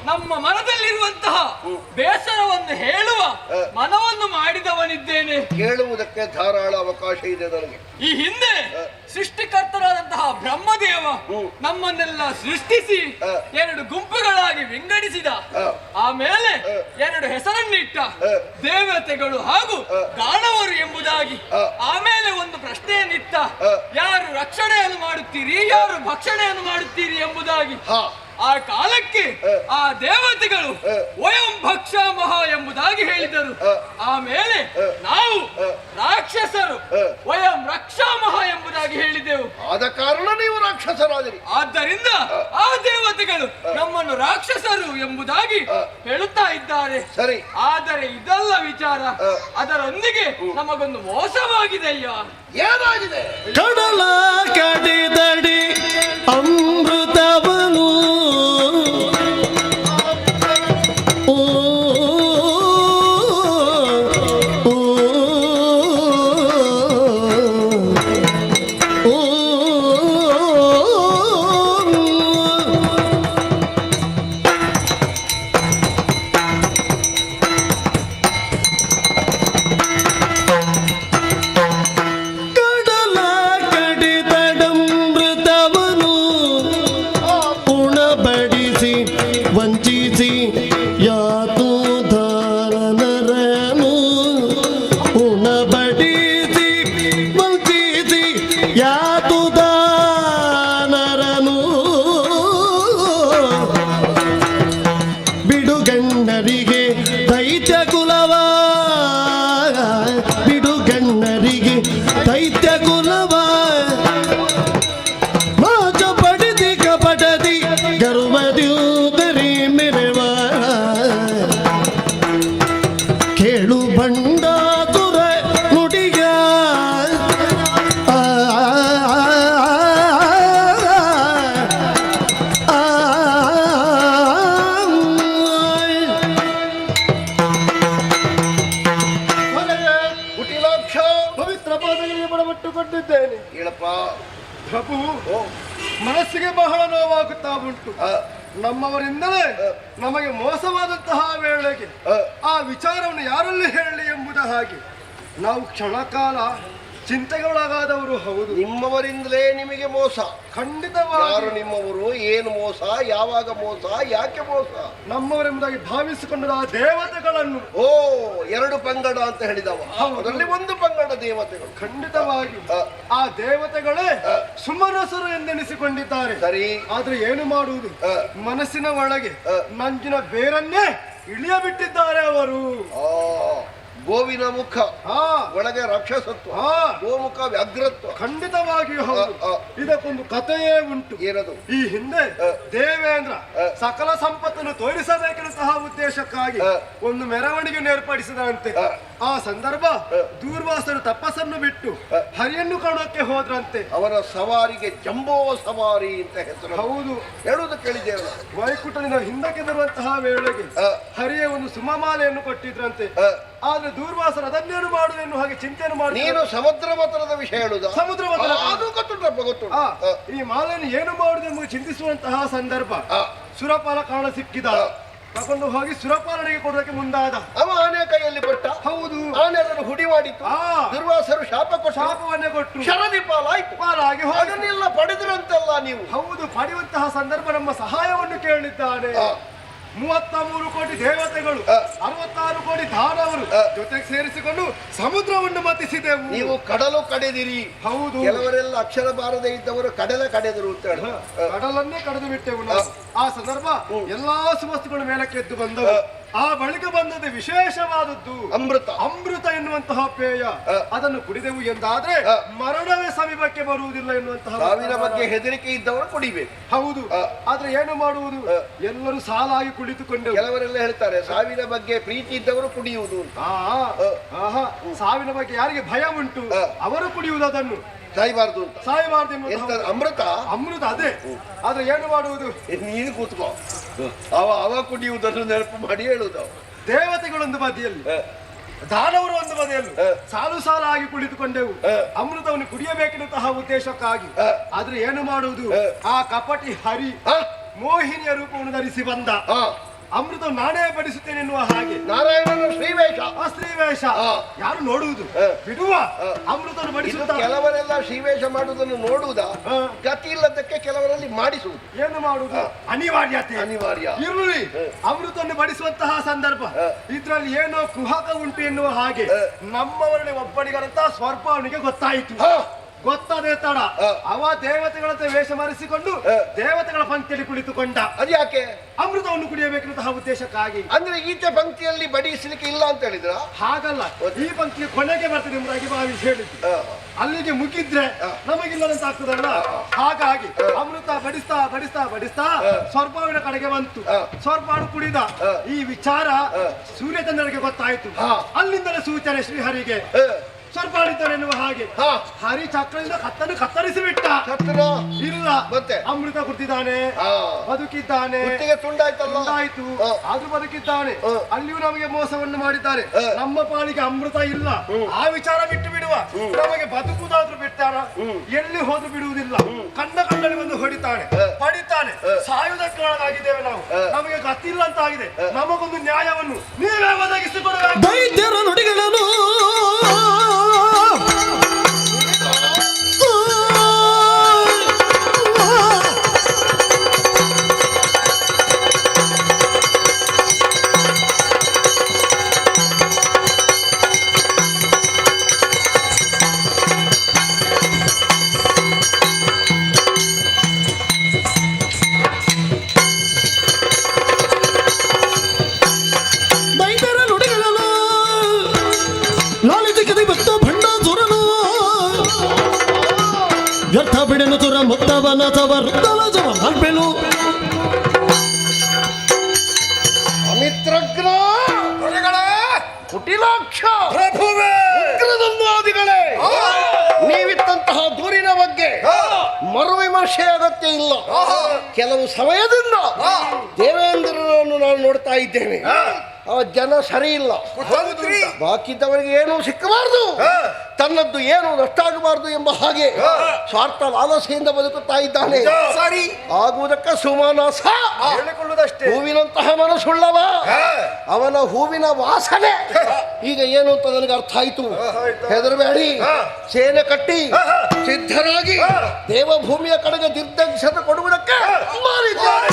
ನಮ್ಮ ಮನದಲ್ಲಿರುವಂತಹ ಬೇಸರವನ್ನು ಹೇಳುವ ಮನವನ್ನು ಮಾಡಿದವನಿದ್ದೇನೆ. ಕೇಳುವುದಕ್ಕೆ ಧಾರಾಳ ಅವಕಾಶ ಇದೆ ನನಗೆ. ಈ ಹಿಂದೆ ಸೃಷ್ಟಿಕರ್ತರಾದಂತಹ ಬ್ರಹ್ಮದೇವ ನಮ್ಮನ್ನೆಲ್ಲ ಸೃಷ್ಟಿಸಿ ಎರಡು ಗುಂಪುಗಳಾಗಿ ವಿಂಗಡಿಸಿದ. ಆಮೇಲೆ ಎರಡು ಹೆಸರನ್ನಿಟ್ಟ, ದೇವತೆಗಳು ಹಾಗೂ ದಾನವರು ಎಂಬುದಾಗಿ. ಆಮೇಲೆ ಒಂದು ಪ್ರಶ್ನೆಯನ್ನಿತ್ತ, ಯಾರು ರಕ್ಷಣೆಯನ್ನು ಮಾಡುತ್ತೀರಿ, ಯಾರು ಭಕ್ಷಣೆಯನ್ನು ಮಾಡುತ್ತೀರಿ ಎಂಬುದಾಗಿ. ಆ ಕಾಲಕ್ಕೆ ಆ ದೇವತೆಗಳು ವಯಂ ಭಕ್ಷಾಮಹ ಎಂಬುದಾಗಿ ಹೇಳಿದರು. ಆಮೇಲೆ ನಾವು ರಾಕ್ಷಸರು ವಯಂ ರಕ್ಷಾಮಹ ಎಂಬುದಾಗಿ ಹೇಳಿದೆವು. ಆದ ಕಾರಣ ನೀವು ರಾಕ್ಷಸರಾದಿರಿ. ಆದ್ದರಿಂದ ಆ ದೇವತೆಗಳು ನಮ್ಮನ್ನು ರಾಕ್ಷಸರು ಎಂಬುದಾಗಿ ಹೇಳುತ್ತಾ ಇದ್ದಾರೆ. ಸರಿ. ಆದರೆ ಇದಲ್ಲ ವಿಚಾರ. ಅದರೊಂದಿಗೆ ನಮಗೊಂದು ಮೋಸವಾಗಿದೆಯ್ಯ. ಏನಾಗಿದೆ? ಕಡಲ ಕಡಿದಡಿ ಅಮೃತವನು ವಂಚಿಸಿ ಯಾತು ಧಾರನರನು ಉಣಬಡಿಸಿ ವಂಚಿಸಿ ಯಾತು ದಾನರನು ಬಿಡುಗಣ್ಣರಿಗೆ ದೈತ್ಯ ಕುಲವ ಬಿಡುಗಣ್ಣರಿಗೆ ದೈತ್ಯ ಕುಲವ ಮಾಚ ಪಡಿದಿ ಕಪಟದಿ ಗರ್ವದಿ ಕೇಳು ಬಂಡಾತುರ ನುಡಿಗ ಕುಟಿಲಾಕ್ಷ ಪವಿತ್ರ ಪಾದಗಳಿಗೆ ಬಡಬಟ್ಟುಕೊಂಡಿದ್ದೇನೆ. ಹೇಳಪ್ಪ. ಪ್ರಭು, ಮನಸ್ಸಿಗೆ ಬಹಳ ನೋವಾಗುತ್ತಾ ಉಂಟು. ನಮ್ಮವರಿಂದಲೇ ನಮಗೆ ಮೋಸವಾದಂತಹ ವೇಳೆಗೆ ಆ ವಿಚಾರವನ್ನು ಯಾರಲ್ಲಿ ಹೇಳಲಿ ಎಂಬುದ ಹಾಗೆ ನಾವು ಕ್ಷಣಕಾಲ ಚಿಂತೆಗೊಳಗಾದವರು ಹೌದು. ನಿಮ್ಮವರಿಂದಲೇ ನಿಮಗೆ ಮೋಸ. ಖಂಡಿತವಾಗಿ ಯಾರು ನಿಮ್ಮವರು, ಏನು ಮೋಸ, ಯಾವಾಗ ಮೋಸ, ಯಾಕೆ ಮೋಸ? ನಮ್ಮವರೆಂಬುದಾಗಿ ಭಾವಿಸಿಕೊಂಡು ಆ ದೇವತೆಗಳನ್ನು ಓ, ಎರಡು ಪಂಗಡ ಅಂತ ಹೇಳಿದವ, ಅದರಲ್ಲಿ ಒಂದು ಪಂಗಡ ದೇವತೆಗಳು. ಖಂಡಿತವಾಗಿ ಆ ದೇವತೆಗಳೇ ಸುಮನಸರು ಎಂದೆನಿಸಿಕೊಂಡಿದ್ದಾರೆ. ಸರಿ, ಆದ್ರೆ ಏನು ಮಾಡುವುದು, ಮನಸ್ಸಿನ ಒಳಗೆ ನಂಜಿನ ಬೇರನ್ನೇ ಇಳಿಯಬಿಟ್ಟಿದ್ದಾರೆ ಅವರು. ಗೋವಿನ ಮುಖ ಒಳಗೆ ರಾಕ್ಷಸತ್ವ, ಗೋಮುಖ ವ್ಯಾಘ್ರತ್ವ. ಖಂಡಿತವಾಗಿಯೂ ಹೌದು. ಇದಕ್ಕೊಂದು ಕಥೆಯೇ ಉಂಟು. ಏನದು? ಈ ಹಿಂದೆ ದೇವೇಂದ್ರ ಸಕಲ ಸಂಪತ್ತನ್ನು ತೋರಿಸಬೇಕೆನ್ನುವಂತಹ ಉದ್ದೇಶಕ್ಕಾಗಿ ಒಂದು ಮೆರವಣಿಗೆ ಏರ್ಪಡಿಸಿದಂತೆ. ಆ ಸಂದರ್ಭ ದೂರ್ವಾಸರು ತಪಸ್ಸನ್ನು ಬಿಟ್ಟು ಹರಿಯನ್ನು ಕಾಣೋಕೆ ಹೋದ್ರಂತೆ. ಅವರ ಸವಾರಿಗೆ ಜಂಬೋ ಸವಾರಿ ಅಂತ ಹೆಸರು. ಹೌದು, ಹೇಳುವುದು ಕೇಳಿದ್ದೇವೆ. ವೈಕುಂಠದಿಂದ ಹಿಂದಕ್ಕೆ ಬರುವಂತಹ ವೇಳೆಗೆ ಹರಿಯ ಒಂದು ಸುಮಮಾಲೆಯನ್ನು ಕೊಟ್ಟಿದ್ರಂತೆ. ಆದ್ರೆ ದೂರ್ವಾಸರು ಅದನ್ನೇನು ಮಾಡುವೆನ್ನು ಹಾಗೆ ಚಿಂತೆಯನ್ನು ಮಾಡಿ. ನೀನು ಸಮುದ್ರ ಮತನದ ವಿಷಯ ಹೇಳುದ? ಸಮುದ್ರ ಮಥನ ಅದು ಗೊತ್ತು. ಈ ಮಾಲೆಯನ್ನು ಏನು ಮಾಡುವುದೆಂಬುದು ಚಿಂತಿಸುವಂತಹ ಸಂದರ್ಭ ಸುರಪಾಲ ಕಾಣ ಸಿಕ್ಕಿದ. ತಗೊಂಡು ಹೋಗಿ ಸುರಪಾಲನಿಗೆ ಕೊಡೋದಕ್ಕೆ ಮುಂದಾದ. ಅವ ಆನೆ ಕೈಯಲ್ಲಿ ಕೊಟ್ಟ. ಹೌದು, ಆನೆ ಅದನ್ನು ಹುಡಿ ಮಾಡಿತ್ತು. ದುರ್ವಾಸರು ಶಾಪವನ್ನೇ ಕೊಟ್ಟು ಶರದಿ ಪಾಲಾಗಿ ಅದನ್ನೆಲ್ಲ ಪಡೆದ್ರಂತಲ್ಲ ನೀವು. ಹೌದು, ಪಡೆಯುವಂತಹ ಸಂದರ್ಭ ನಮ್ಮ ಸಹಾಯವನ್ನು ಕೇಳಿದ್ದಾನೆ. 33 ಕೋಟಿ ದೇವತೆಗಳು, 66 ಕೋಟಿ ದಾನವರು ಜೊತೆಗೆ ಸೇರಿಸಿಕೊಂಡು ಸಮುದ್ರವನ್ನು ಮತಿಸಿದೆವು. ನೀವು ಕಡಲು ಕಡೆದಿರಿ. ಹೌದು, ಕೆಲವರೆಲ್ಲ ಅಕ್ಷರ ಬಾರದೆ ಇದ್ದವರು ಕಡೆದರು ಅಂತ ಹೇಳಿ ಕಡಲನ್ನೇ ಕಡೆದು ಬಿಟ್ಟೆವು ನಾವು. ಆ ಸಂದರ್ಭ ಎಲ್ಲಾ ಸುವಸ್ತುಗಳ ಮೇಲಕ್ಕೆ ಎದ್ದು ಬಂದವು. ಆ ಬಳಿಕ ಬಂದದ್ದು ವಿಶೇಷವಾದದ್ದು ಅಮೃತ ಎನ್ನುವಂತಹ ಪೇಯ. ಅದನ್ನು ಕುಡಿದೆವು ಎಂದಾದ್ರೆ ಮರಣವೇ ಸಮೀಪಕ್ಕೆ ಬರುವುದಿಲ್ಲ ಎನ್ನುವಂತಹ. ಸಾವಿನ ಬಗ್ಗೆ ಹೆದರಿಕೆ ಇದ್ದವರು ಕುಡಿಬೇಕು. ಹೌದು, ಆದ್ರೆ ಏನು ಮಾಡುವುದು, ಎಲ್ಲರೂ ಸಾಲಾಗಿ ಕುಳಿತುಕೊಂಡೆವು. ಕೆಲವರೆಲ್ಲ ಹೇಳ್ತಾರೆ ಸಾವಿನ ಬಗ್ಗೆ ಪ್ರೀತಿ ಇದ್ದವರು ಕುಡಿಯುವುದು ಅಂತ. ಸಾವಿನ ಬಗ್ಗೆ ಯಾರಿಗೆ ಭಯ ಉಂಟು ಅವರು ಕುಡಿಯುವುದು, ಅದನ್ನು ಸಾಯಬಾರ್ದು ಅಮೃತ ಅದೇ. ಆದ್ರೆ ಏನು ಮಾಡುವುದು, ನೀನು ಕೂತ್ಕೋ. ಅವ ಕುಡಿಯುವುದನ್ನು ನೆನಪು ಮಾಡಿ ಹೇಳುವುದು. ದೇವತೆಗಳೊಂದು ಬದಿಯಲ್ಲಿ, ದಾನವರು ಒಂದು ಬದಿಯಲ್ಲಿ ಸಾಲಾಗಿ ಕುಳಿತುಕೊಂಡೆವು ಅಮೃತವನ್ನು ಕುಡಿಯಬೇಕೆನ್ನುವಂತಹ ಉದ್ದೇಶಕ್ಕಾಗಿ. ಆದ್ರೆ ಏನು ಮಾಡುವುದು, ಆ ಕಪಟಿ ಹರಿ ಮೋಹಿನಿಯ ರೂಪವನ್ನು ಧರಿಸಿ ಬಂದ. ಅಮೃತ ನಾನೇ ಬಡಿಸುತ್ತೇನೆ ಎನ್ನುವ ಹಾಗೆ ನಾರಾಯಣನ ಶ್ರೀವೇಷ ಯಾರು ನೋಡುವುದು ಬಿಡುವ. ಅಮೃತವನ್ನು ಬಡಿಸುತ್ತ ಕೆಲವರೆಲ್ಲ ಶ್ರೀವೇಷ ಮಾಡುವುದನ್ನು ನೋಡುವುದ, ಗತಿ ಇಲ್ಲದಕ್ಕೆ ಕೆಲವರಲ್ಲಿ ಮಾಡಿಸುವುದು. ಏನು ಮಾಡುವುದು, ಅನಿವಾರ್ಯ ಇರಲಿ. ಅಮೃತವನ್ನು ಬಡಿಸುವಂತಹ ಸಂದರ್ಭ ಇದ್ರಲ್ಲಿ ಏನೋ ಕುಹಕ ಉಂಟು ಎನ್ನುವ ಹಾಗೆ ನಮ್ಮವರಲ್ಲಿ ಒಬ್ಬನಿಗರಂತ ಸ್ವರ್ಪ ಅವನಿಗೆ ಗೊತ್ತಾಯಿತು. ಗೊತ್ತಾದೆ ತಡ ಅವ ದೇವತೆಗಳಂತೆ ವೇಷ ಮರೆಸಿಕೊಂಡು ದೇವತೆಗಳ ಪಂಕ್ತಿಯಲ್ಲಿ ಕುಳಿತುಕೊಂಡ. ಅದು ಯಾಕೆ? ಅಮೃತವನ್ನು ಕುಡಿಯಬೇಕೆನ್ನುವಂತಹ ಉದ್ದೇಶಕ್ಕಾಗಿ. ಅಂದ್ರೆ ಈಚೆ ಪಂಕ್ತಿಯಲ್ಲಿ ಬಡಿಸಲಿಕ್ಕೆ ಇಲ್ಲ ಅಂತ ಹೇಳಿದ್ರ? ಹಾಗಲ್ಲ, ಈ ಪಂಕ್ತಿ ಕೊನೆಗೆ ಬರ್ತದೆ ಎಂಬುದಾಗಿ ಭಾವಿಸಿ ಹೇಳಿದ್ದು. ಅಲ್ಲಿಗೆ ಮುಗಿದ್ರೆ ನಮಗಿಲ್ಲದಂತ ಆಗ್ತದಲ್ಲ. ಹಾಗಾಗಿ ಅಮೃತ ಬಡಿಸ್ತಾ ಸ್ವರ್ಪವಿನ ಕಡೆಗೆ ಬಂತು. ಸ್ವರ್ಪಾಡು ಕುಡಿದ. ಈ ವಿಚಾರ ಸೂರ್ಯಚಂದ್ರನಿಗೆ ಗೊತ್ತಾಯ್ತು. ಅಲ್ಲಿಂದಲೇ ಸೂಚನೆ ಶ್ರೀಹರಿಗೆ ಸ್ವರ್ಪಾಡಿದ್ದಾನೆ ಎನ್ನುವ ಹಾಗೆ ಹರಿ ಚಕ್ರದಿಂದ ಕತ್ತರಿಸಿ ಬಿಟ್ಟ. ಇಲ್ಲ, ಮತ್ತೆ ಅಮೃತ ಕುಡಿದಿದ್ದಾನೆ, ಬದುಕಿದ್ದಾನೆ. ತುಂಡಾಯ್ತು, ಆದ್ರೂ ಬದುಕಿದ್ದಾನೆ. ಅಲ್ಲಿಯೂ ನಮಗೆ ಮೋಸವನ್ನು ಮಾಡಿದ್ದಾರೆ. ನಮ್ಮ ಪಾಲಿಗೆ ಅಮೃತ ಇಲ್ಲ. ಆ ವಿಚಾರ ಬಿಟ್ಟು ಬಿಡುವ, ನಮಗೆ ಬದುಕುದಾದ್ರೂ ಬಿಟ್ಟಾರ, ಎಲ್ಲಿ ಹೋದ್ರೂ ಬಿಡುವುದಿಲ್ಲ. ಕಂಡಲ್ಲಿ ಬಂದು ಹೊಡಿತಾನೆ, ಪಡಿತಾನೆ. ಸಾಯುವುದಕ್ಕೆ ಒಳಗಾಗಿದ್ದೇವೆ ನಾವು. ನಮಗೆ ಗತಿಲ್ಲ ಅಂತ ಆಗಿದೆ. ನಮಗೊಂದು ನ್ಯಾಯವನ್ನು ನೀವೇ ಒದಗಿಸಿಕೊಡಬೇಕು. ದೈತ್ಯರ ನುಡಿಗಳನ್ನು ವ್ಯರ್ಥ ಬಿಡನು ತುರ ಮುತ್ತವನ ತವರುತ್ತಲ ಜವ ಮಲ್ಪೆನು ಅಮಿತ್ರಗ್ರ ಕುಟಿಲಾಕ್ಷ ಪ್ರಭುವೇ, ಉಗ್ರದಂದಾದಿಗಳೇ, ನೀವಿತ್ತಂತಹ ದೂರಿನ ಬಗ್ಗೆ ಮರುವಿಮರ್ಶೆ ಅಗತ್ಯ ಇಲ್ಲ. ಕೆಲವು ಸಮಯದಿಂದ ದೇವೇಂದ್ರನನ್ನು ನಾನು ನೋಡ್ತಾ ಇದ್ದೇನೆ. ಅವ ಜನ ಸರಿ ಇಲ್ಲ. ಬಾಕಿದ್ದವರಿಗೆ ಏನೂ ಸಿಕ್ಕಬಾರದು, ತನ್ನದ್ದು ಏನು ನಷ್ಟ ಆಗಬಾರದು ಎಂಬ ಹಾಗೆ ಸ್ವಾರ್ಥ ಲಾಲಸೆಯಿಂದ ಬದುಕುತ್ತಾ ಇದ್ದಾನೆ. ಸರಿ ಆಗುವುದಕ್ಕೆ ಸುಮಾನಾಸ ಹೇಳಿಕೊಳ್ಳುವುದಷ್ಟೇ. ಹೂವಿನಂತಹ ಮನಸ್ಸುಳ್ಳವ, ಅವನ ಹೂವಿನ ವಾಸನೆ ಈಗ ಏನು ಅಂತ ನನಗೆ ಅರ್ಥ ಆಯ್ತು. ಹೆದರಬೇಡಿ, ಸೇನೆ ಕಟ್ಟಿ ಸಿದ್ಧರಾಗಿ ದೇವಭೂಮಿಯ ಕಡೆಗೆ ನಿರ್ದೇಶನ ಕೊಡುವುದಕ್ಕೆ ಮಾರಿದ್ದಾರೆ.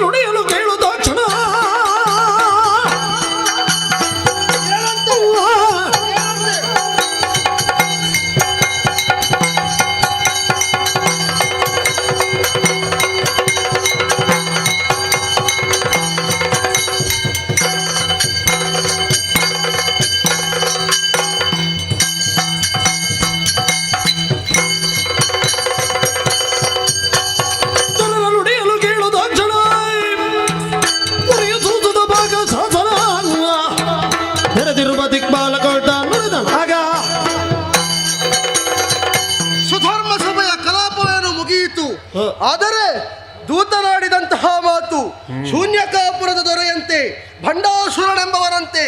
ನುಡಿಯಲು ಕೇಳುತ್ತ ಕ್ಷಣ ಸುಧರ್ಮ ಸಭೆಯ ಕಲಾಪವೇನು ಮುಗಿಯಿತು. ಆದರೆ ದೂತನಾಡಿದಂತಹ ಮಾತು ಶೂನ್ಯಕಾಪುರದ ದೊರೆಯಂತೆ ಭಂಡಾಸುರನೆಂಬವರಂತೆ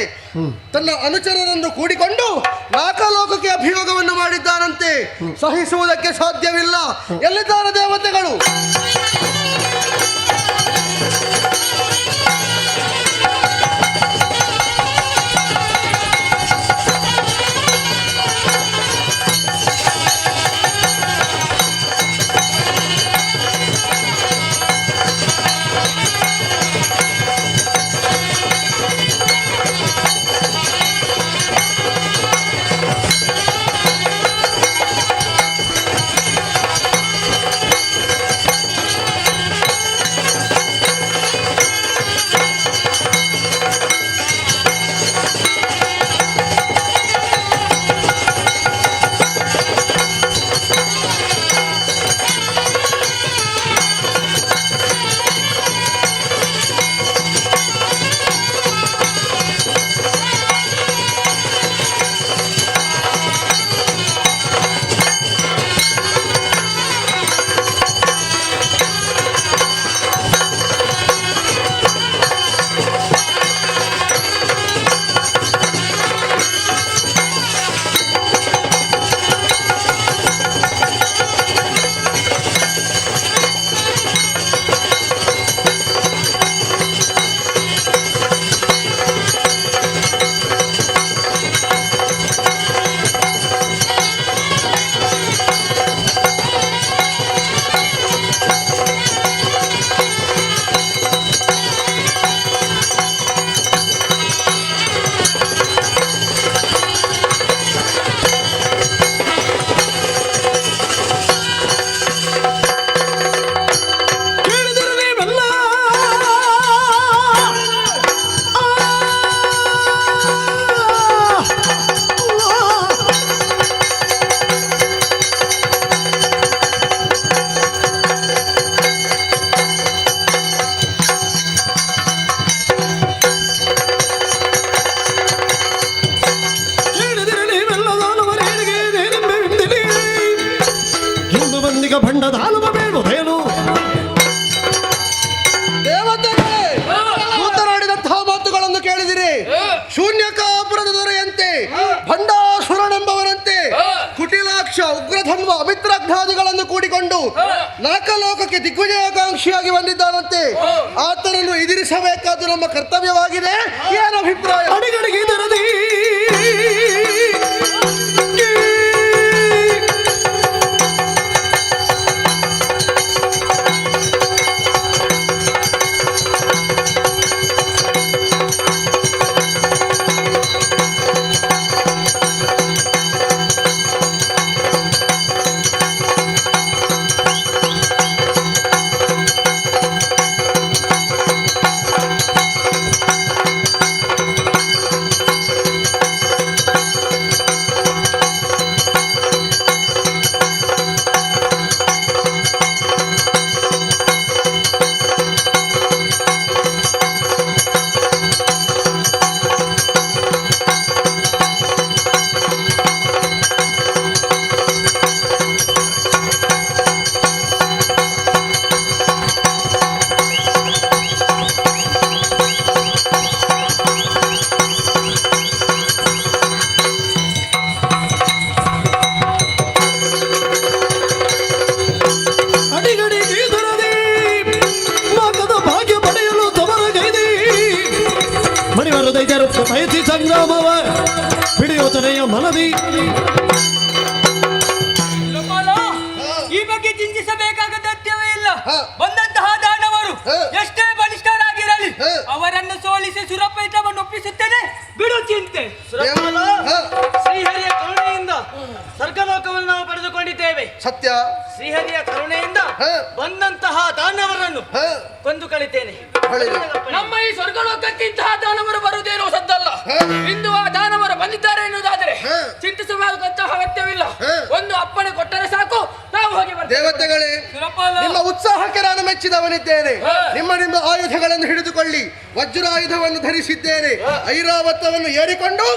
ತನ್ನ ಅನುಚರರನ್ನು ಕೂಡಿಕೊಂಡು ನಾಕಲೋಕಕ್ಕೆ ಅಭಿಯೋಗವನ್ನು ಮಾಡಿದ್ದಾನಂತೆ. ಸಹಿಸುವುದಕ್ಕೆ ಸಾಧ್ಯವಿಲ್ಲ. ಎಲ್ಲಿದ್ದಾರೆ ದೇವತೆಗಳು? ದೂತನಾಡಿದಂತಹ ಮಾತುಗಳನ್ನು ಕೇಳಿದಿರಿ. ಶೂನ್ಯಕಾಪುರದ ದೊರೆಯಂತೆ ಭಂಡಾಸುರನೆಂಬವರಂತೆ ಕುಟಿಲಾಕ್ಷ ಉಗ್ರಧನ್ವ ಅಮಿತ್ರಘ್ನಾದಿಗಳನ್ನು ಕೂಡಿಕೊಂಡು ನಾಕಲೋಕಕ್ಕೆ ದಿಗ್ವಿಜಯಾಕಾಂಕ್ಷಿಯಾಗಿ ಬಂದಿದ್ದಾನಂತೆ. ಆತನನ್ನು ಎದುರಿಸಬೇಕಾದ್ದು ನಮ್ಮ ಕರ್ತವ್ಯವಾಗಿದೆ. ಏನು ಅಭಿಪ್ರಾಯ? ಬಯಸಿ ಸಂಗ್ರಾಮವ ಹಿಡಿಯೋತನೆಯ ಮನದಿ. ಈ ಬಗ್ಗೆ ಚಿಂತಿಸಬೇಕಾದ ಅಗತ್ಯವೇ ಇಲ್ಲ. ಬಂದಂತಹ ದಾನವರು ಎಷ್ಟೇ ಬಲಿಷ್ಠರಾಗಿರಲಿ ಅವರನ್ನು ಸೋಲಿಸಿ ಸುರಪೇಟವನ್ನು ಒಪ್ಪಿಸುತ್ತೇನೆ, ಬಿಡು ಚಿಂತೆ. ಶ್ರೀಹರಿಯ ಕರುಣೆಯಿಂದ ಸ್ವರ್ಗಲೋಕವನ್ನು ನಾವು ಪಡೆದುಕೊಂಡಿದ್ದೇವೆ. ಸತ್ಯ. ಶ್ರೀಹರಿಯ ಕರುಣೆಯಿಂದ ಬಂದಂತಹ ದಾನವರನ್ನು ಕೊಂದು ಕಳಿತೇನೆ. ನಮ್ಮ ಈ ಸ್ವರ್ಗಲೋಕಕ್ಕೆ ಇಂತಹ ದಾನವರು ಬರುವುದೇನೋ ಸದ್ದಲ್ಲ. ಇಂದು ಆ ದಾನವರು ಬಂದಿದ್ದಾರೆ ಎನ್ನುವುದಾದರೆ ಚಿಂತಿಸಬೇಕಾದಂತಹ ಅಗತ್ಯವಿಲ್ಲ. ಒಂದು ಅಪ್ಪಣೆ ಕೊಟ್ಟರೆ ಸಾಕು, ನಾವು ಹೋಗಿ ಬರ್ತೇವೆ. ದೇವತೆಗಳೇ, ನಿಮ್ಮ ಉತ್ಸಾಹಕ್ಕೆ ನಾನು ಮೆಚ್ಚಿದವನಿದ್ದೇನೆ. ನಿಮ್ಮ ಆಯುಧಗಳನ್ನು ಹಿಡಿದುಕೊಳ್ಳಿ. ವಜ್ರಾಯುಧವನ್ನು ಧರಿಸಿದ್ದೇನೆ. ಐರಾವತವನ್ನು ಏರಿಕೊಂಡು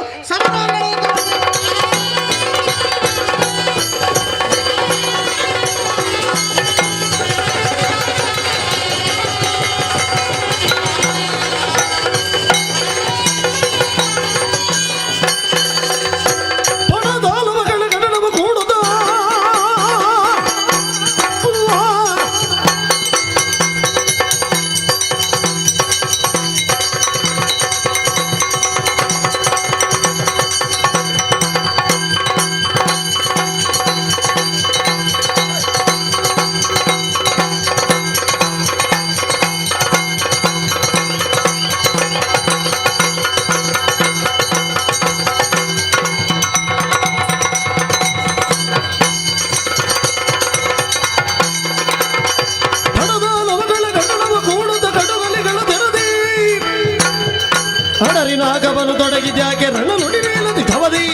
ಅಡರಿನಾಗವನು ತೊಡಗಿದ್ಯಾಕೆ ರಣ ನುಡಿರೇಲದಿ ಧವದಿ.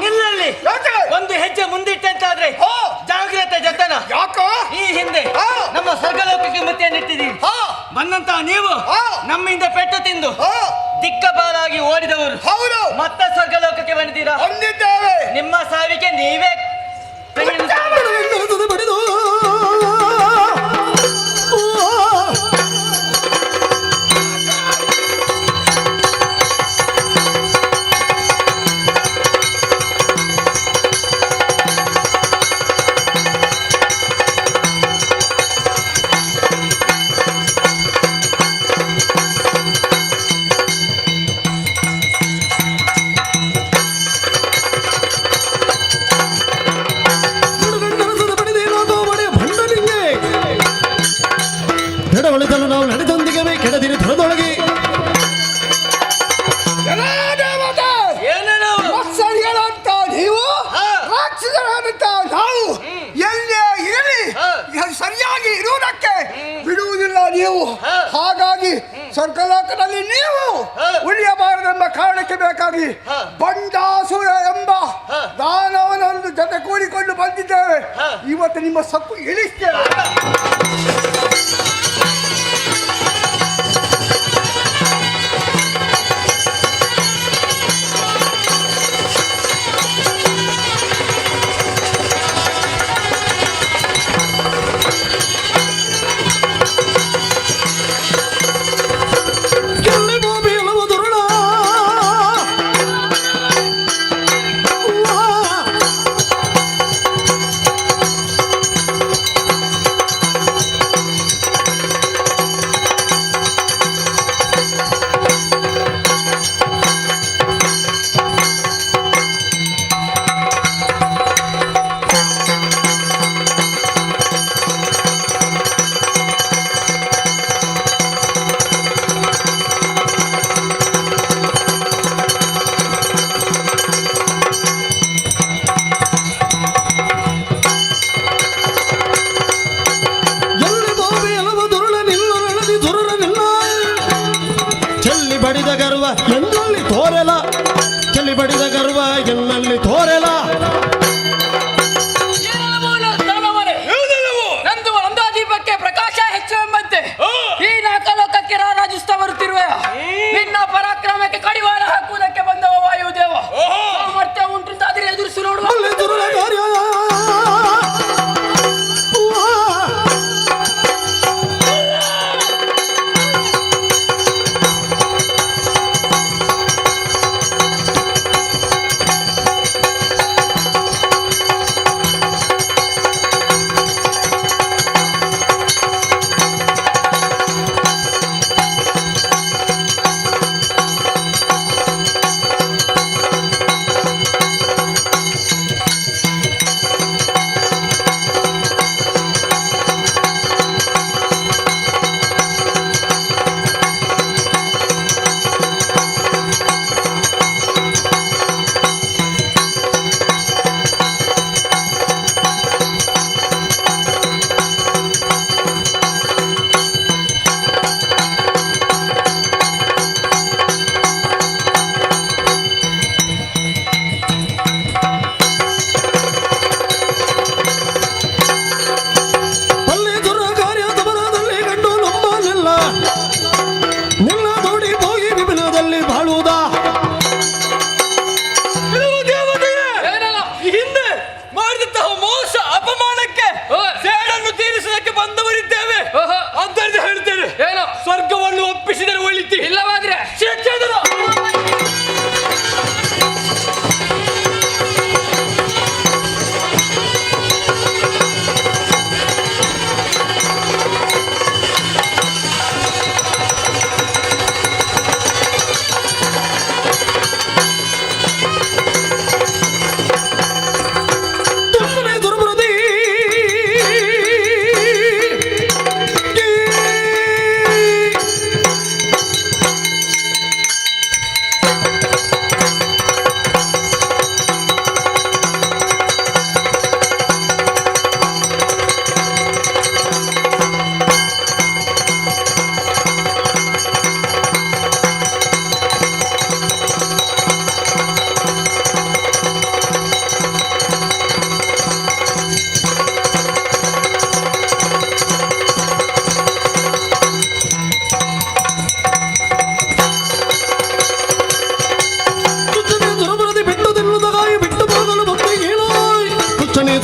ನಿಲ್ಲಲ್ಲಿ ಒಂದು ಹೆಜ್ಜೆ ಮುಂದಿಟ್ಟಂತಾದ್ರೆ ಜಾಗ್ರತೆ ಜತನ. ಈ ಹಿಂದೆ ನಮ್ಮ ಸ್ವರ್ಗಲೋಕಕ್ಕೆ ಮುತ್ತಿಯನ್ನಿಟ್ಟಿದ್ದೀವಿ. ಬಂದಂತಹ ನೀವು ನಮ್ಮಿಂದ ಪೆಟ್ಟು ತಿಂದು ದಿಕ್ಕಪಾಲಾಗಿ ಓಡಿದವರು ಮತ್ತೆ ಸ್ವರ್ಗಲೋಕಕ್ಕೆ ಬಂದಿದ್ದೀರಾ. ನಿಮ್ಮ ಸಾವಿಗೆ ನೀವೇ ಬಡಿದು ಒಳಿತಲು ನಾವು ನಡೆದೊಂದಿಗೆ ಕೆಡದಿರಿ ಧರದೊಳಗೆ. ಮತ್ಸರಿಗಳಂತ ನೀವು, ರಾಕ್ಷಸರಂತ ನಾವು ಎಲ್ಲೇ ಇರಲಿ ಸರಿಯಾಗಿ ಇರುವುದಕ್ಕೆ ಬಿಡುವುದಿಲ್ಲ ನೀವು. ಹಾಗಾಗಿ ಸ್ವರ್ಗಲೋಕದಲ್ಲಿ ನೀವು ಉಳಿಯಬಾರದೆಂಬ ಕಾರಣಕ್ಕೆ ಬೇಕಾಗಿ ಬಂಡಾಸುರ ಎಂಬ ದಾನವನೊಂದು ಜೊತೆ ಕೂಡಿಕೊಂಡು ಬಂದಿದ್ದೇವೆ. ಇವತ್ತು ನಿಮ್ಮ ಸಕ್ಕು ಇಳಿಸ್ತೇವೆ.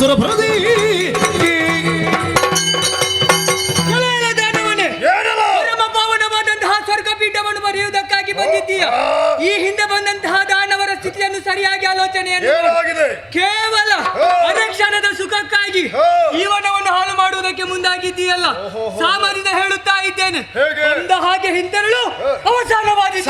ಸುರಪ್ರದಿ ಪಾವನವಾದಂತಹ ಸ್ವರ್ಗ ಪೀಠವನ್ನು ಬರೆಯುವುದಕ್ಕಾಗಿ ಬಂದಿದ್ದೀಯ. ಈ ಹಿಂದೆ ಬಂದಂತಹ ದಾನವರ ಸ್ಥಿತಿಯನ್ನು ಸರಿಯಾಗಿ ಆಲೋಚನೆಯನ್ನು ಕೇವಲ ಅರಕ್ಷಣದ ಸುಖಕ್ಕಾಗಿ ಜೀವನವನ್ನು ಹಾಳು ಮಾಡುವುದಕ್ಕೆ ಮುಂದಾಗಿದ್ದೀಯಲ್ಲ. ಸಾಮಾನ್ಯದ ಹೇಳುತ್ತಾ ಇದ್ದೇನೆ, ಅಂದ ಹಾಗೆ ಹಿಂತೆರಳು ಅವಸಾನವಾದಿ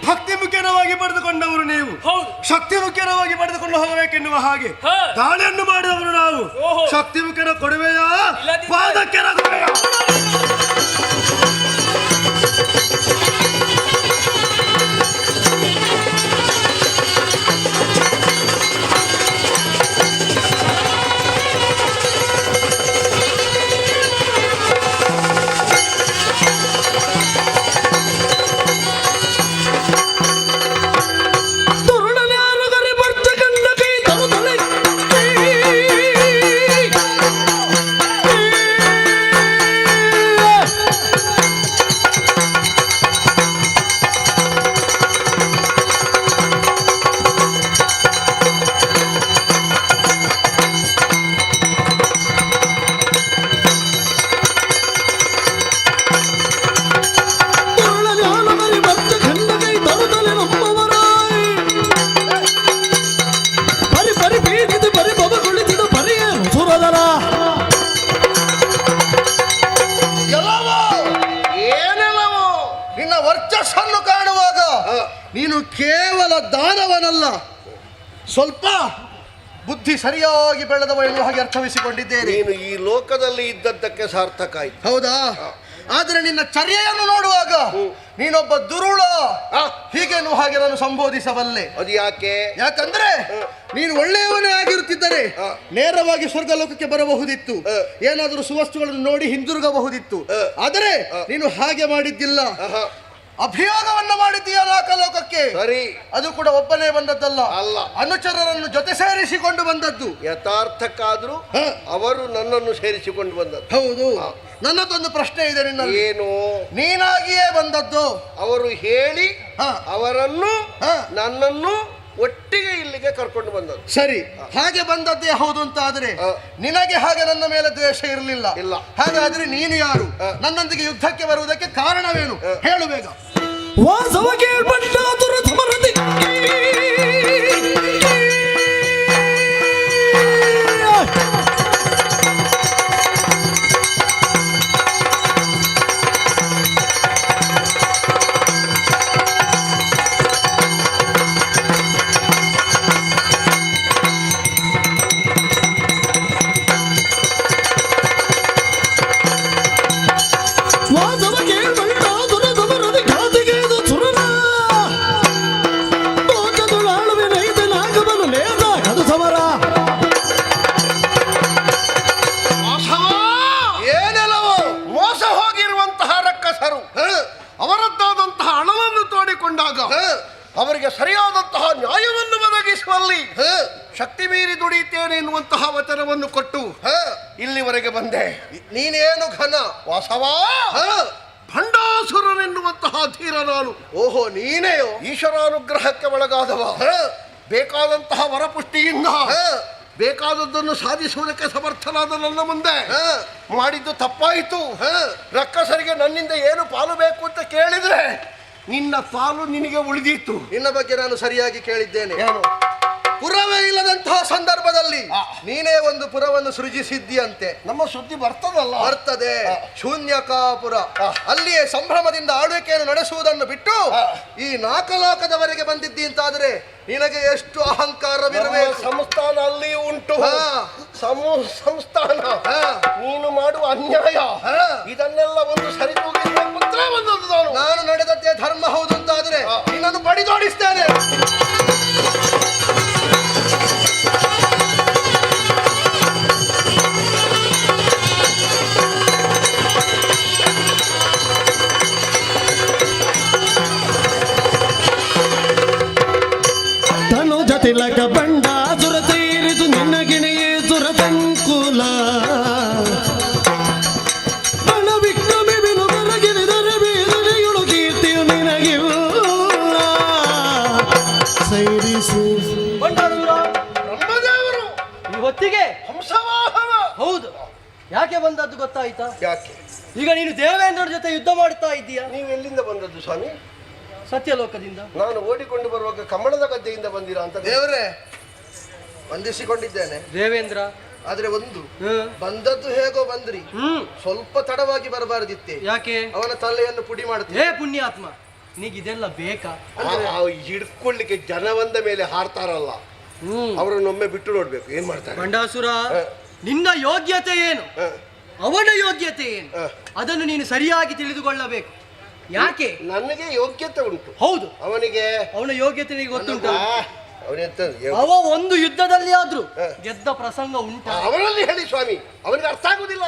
ಭಕ್ತಿ ಮುಖ್ಯವಾಗಿ ಪಡೆದುಕೊಂಡವರು ನೀವು, ಶಕ್ತಿ ಮುಖ್ಯವಾಗಿ ಪಡೆದುಕೊಂಡು ಹೋಗಬೇಕೆನ್ನುವ ಹಾಗೆ ದಾಳಿಯನ್ನು ಮಾಡಿದವರು ನಾವು. ಶಕ್ತಿ ಮುಖ್ಯನ ಕೊಡುವೆಯಾ, ಪಾದಕ್ಕೆ ರಗುವೆಯಾ? ನೀನು ಕೇವಲ ದಾನವನಲ್ಲ, ಸ್ವಲ್ಪ ಬುದ್ಧಿ ಸರಿಯಾಗಿ ಬೆಳೆದವ ಎನ್ನುವ ಹಾಗೆ ಅರ್ಥವಿಸಿಕೊಂಡಿದ್ದೇನೆ. ನೀನು ಈ ಲೋಕದಲ್ಲಿ ಇದ್ದದ್ದಕ್ಕೆ ಸಾರ್ಥಕ ಆಯ್ತು. ಹೌದಾ? ಆದರೆ ನಿನ್ನ ಚರ್ಯೆಯನ್ನು ನೋಡುವಾಗ ನೀನೊಬ್ಬ ದುರುಳ ಹೀಗೆ ಎನ್ನುವ ಹಾಗೆ ನಾನು ಸಂಬೋಧಿಸಬಲ್ಲೆ. ಅದು ಯಾಕೆ? ಯಾಕಂದ್ರೆ ನೀನು ಒಳ್ಳೆಯವನೇ ಆಗಿರುತ್ತಿದ್ದರೆ ನೇರವಾಗಿ ಸ್ವರ್ಗ ಲೋಕಕ್ಕೆ ಬರಬಹುದಿತ್ತು, ಏನಾದರೂ ಸುವಸ್ತುಗಳನ್ನು ನೋಡಿ ಹಿಂದಿರುಗಬಹುದಿತ್ತು. ಆದರೆ ನೀನು ಹಾಗೆ ಮಾಡಿದ್ದಿಲ್ಲ, ಅಭಿಯೋಗವನ್ನ ಮಾಡಿದ್ದೀಯ ಲೋಕಕ್ಕೆ. ಸರಿ, ಅದು ಕೂಡ ಒಬ್ಬನೇ ಬಂದದ್ದಲ್ಲ, ಅಲ್ಲ, ಅನುಚರರನ್ನು ಜೊತೆ ಸೇರಿಸಿಕೊಂಡು ಬಂದದ್ದು. ಯಥಾರ್ಥಕ್ಕಾದ್ರೂ ಅವರು ನನ್ನನ್ನು ಸೇರಿಸಿಕೊಂಡು ಬಂದದ್ದು. ಹೌದು. ನನ್ನದೊಂದು ಪ್ರಶ್ನೆ ಇದೆ ನಿನ್ನಲ್ಲಿ. ಏನು? ನೀನಾಗಿಯೇ ಬಂದದ್ದು? ಅವರು ಹೇಳಿ ಅವರನ್ನು ನನ್ನನ್ನು ಒಟ್ಟಿಗೆ ಇಲ್ಲಿಗೆ ಕರ್ಕೊಂಡು ಬಂದದ್ದು. ಸರಿ, ಹಾಗೆ ಬಂದದ್ದೇ ಹೌದು ಅಂತ ಆದ್ರೆ ನಿನಗೆ ಹಾಗೆ ನನ್ನ ಮೇಲೆ ದ್ವೇಷ ಇರಲಿಲ್ಲ. ಇಲ್ಲ. ಹಾಗಾದ್ರೆ ನೀನು ಯಾರು? ನನ್ನೊಂದಿಗೆ ಯುದ್ಧಕ್ಕೆ ಬರುವುದಕ್ಕೆ ಕಾರಣವೇನು ಹೇಳು ಬೇಗ. ವಾಸವ ಕೇಳ್ಪಟ್ಟ ದುರಧಮರದಿ ಅವರದ್ದಾದಂತಹ ಹಣವನ್ನು ತೋಡಿಕೊಂಡಾಗ ಅವರಿಗೆ ಸರಿಯಾದಂತಹ ನ್ಯಾಯವನ್ನು ಒದಗಿಸುವಲ್ಲಿ ಶಕ್ತಿ ಮೀರಿ ದುಡಿಯುತ್ತೇನೆ ಎನ್ನುವಂತಹ ವಚನವನ್ನು ಕೊಟ್ಟು ಇಲ್ಲಿವರೆಗೆ ಬಂದೆ. ನೀನೇನು ಘನ ವಾಸವಾ, ಭಂಡಾಸುರನೆನ್ನುವಂತಹ ಧೀರ ನಾನು. ಓಹೋ, ನೀನೆಯೋ? ಈಶ್ವರಾನುಗ್ರಹಕ್ಕೆ ಒಳಗಾದವ, ಬೇಕಾದಂತಹ ವರಪುಷ್ಟಿಯಿಂದ ಬೇಕಾದದ್ದನ್ನು ಸಾಧಿಸುವುದಕ್ಕೆ ಸಮರ್ಥನಾದ ನನ್ನ ಮುಂದೆ ಮಾಡಿದ್ದು ತಪ್ಪಾಯಿತು. ರಕ್ಕಸರಿಗೆ ನನ್ನಿಂದ ಏನು ಪಾಲು ಬೇಕು ಅಂತ ಕೇಳಿದ್ರೆ ನಿನ್ನ ಪಾಲು ನಿನಗೆ ಉಳಿದಿತ್ತು. ನಿನ್ನ ಬಗ್ಗೆ ನಾನು ಸರಿಯಾಗಿ ಕೇಳಿದ್ದೇನೆ. ಏನು? ಪುರವೇ ಇಲ್ಲದಂತಹ ಸಂದರ್ಭದಲ್ಲಿ ನೀನೇ ಒಂದು ಪುರವನ್ನು ಸೃಜಿಸಿದ್ದೀಯಂತೆ. ನಮ್ಮ ಸುದ್ದಿ ಬರ್ತದಲ್ಲ? ಬರ್ತದೆ. ಶೂನ್ಯಕಾಪುರ. ಅಲ್ಲಿಯೇ ಸಂಭ್ರಮದಿಂದ ಆಳ್ವಿಕೆಯನ್ನು ನಡೆಸುವುದನ್ನು ಬಿಟ್ಟು ಈ ನಾಲ್ಕಲೋಕದವರೆಗೆ ಬಂದಿದ್ದಿ ಅಂತಾದ್ರೆ ನಿನಗೆ ಎಷ್ಟು ಅಹಂಕಾರವಿರಬೇಕು. ಸಂಸ್ಥಾನ ಅಲ್ಲಿ ಉಂಟು ಸಂಸ್ಥಾನ ನೀನು ಮಾಡುವ ಅನ್ಯಾಯ ಇದನ್ನೆಲ್ಲ ಒಂದು ಸರಿದೂಗಿಸುವ ಪುತ್ರ ಬಂದದ್ದು ನಾನು ನಡೆದದ್ದೇ ಧರ್ಮ ಹೌದು ಅಂತಾದ್ರೆ ನಿನ್ನನ್ನು ಬಡಿದೋಡಿಸ್ತೇನೆ. ತಿಲಕ ಬಂಡ ಸುರ ಸೇರಿದು ನಿನ್ನ ಗಿಣೆಯೇ ಸುರ ಸಂಕುಲ ಬಣ ವಿಕ್ರಮೆ ಬಿನು ಬರಗಿರಿದರೆ ಬೇದನೆಗಳು ಕೀರ್ತಿಯು ನಿನಗಿಲ್ಲ ಸೈರಿಸು ಬ್ರಹ್ಮದೇವರು ಈ ಹೊತ್ತಿಗೆ ಹಂಸವಾಹನ. ಹೌದು, ಯಾಕೆ ಬಂದದ್ದು ಗೊತ್ತಾಯ್ತಾ? ಯಾಕೆ? ಈಗ ನೀನು ದೇವೇಂದ್ರರ ಜೊತೆ ಯುದ್ಧ ಮಾಡ್ತಾ ಇದ್ದೀಯಾ. ನೀವು ಎಲ್ಲಿಂದ ಬಂದದ್ದು ಸ್ವಾಮಿ? ಸತ್ಯಲೋಕದಿಂದ. ನಾನು ಓಡಿಕೊಂಡು ಬರುವಾಗ ಕಮಲದ ಗದ್ದೆಯಿಂದ ಬಂದಿರಾ ಅಂತ. ದೇವರೇ ವಂದಿಸಿಕೊಂಡಿದ್ದೇನೆ ದೇವೇಂದ್ರ. ಆದ್ರೆ ಒಂದು ಬಂದದ್ದು ಹೇಗೋ ಬಂದ್ರಿ, ಸ್ವಲ್ಪ ತಡವಾಗಿ ಬರಬಾರದಿತ್ತೆ. ಯಾಕೆ? ಅವನ ತಲೆಯನ್ನು ಪುಡಿ ಮಾಡುತ್ತೆ. ಹೇ ಪುಣ್ಯಾತ್ಮ, ನೀಗ ಇದೆಲ್ಲ ಬೇಕಾ? ಹಿಡ್ಕೊಳ್ಳಿಕ್ಕೆ ಜನ ಬಂದ ಮೇಲೆ ಹಾರ್ತಾರಲ್ಲ, ಅವರನ್ನೊಮ್ಮೆ ಬಿಟ್ಟು ನೋಡ್ಬೇಕು ಏನ್ ಮಾಡ್ತಾರೆ. ಬಂಡಾಸುರ, ನಿನ್ನ ಯೋಗ್ಯತೆ ಏನು, ಅವನ ಯೋಗ್ಯತೆ ಏನು, ಅದನ್ನು ನೀನು ಸರಿಯಾಗಿ ತಿಳಿದುಕೊಳ್ಳಬೇಕು. ಯಾಕೆ? ನನಗೆ ಯೋಗ್ಯತೆ ಉಂಟು. ಹೌದು, ಅವನಿಗೆ ಅವನ ಯೋಗ್ಯತೆ ನಿನಗೆ ಗೊತ್ತುಂಟ. ಅವ ಒಂದು ಯುದ್ಧದಲ್ಲಿ ಆದ್ರೂ ಗೆದ್ದ ಪ್ರಸಂಗ ಉಂಟ. ಅವನಲ್ಲಿ ಹೇಳಿ ಸ್ವಾಮಿ, ಅವನಿಗೆ ಅರ್ಥ ಆಗುದಿಲ್ಲ.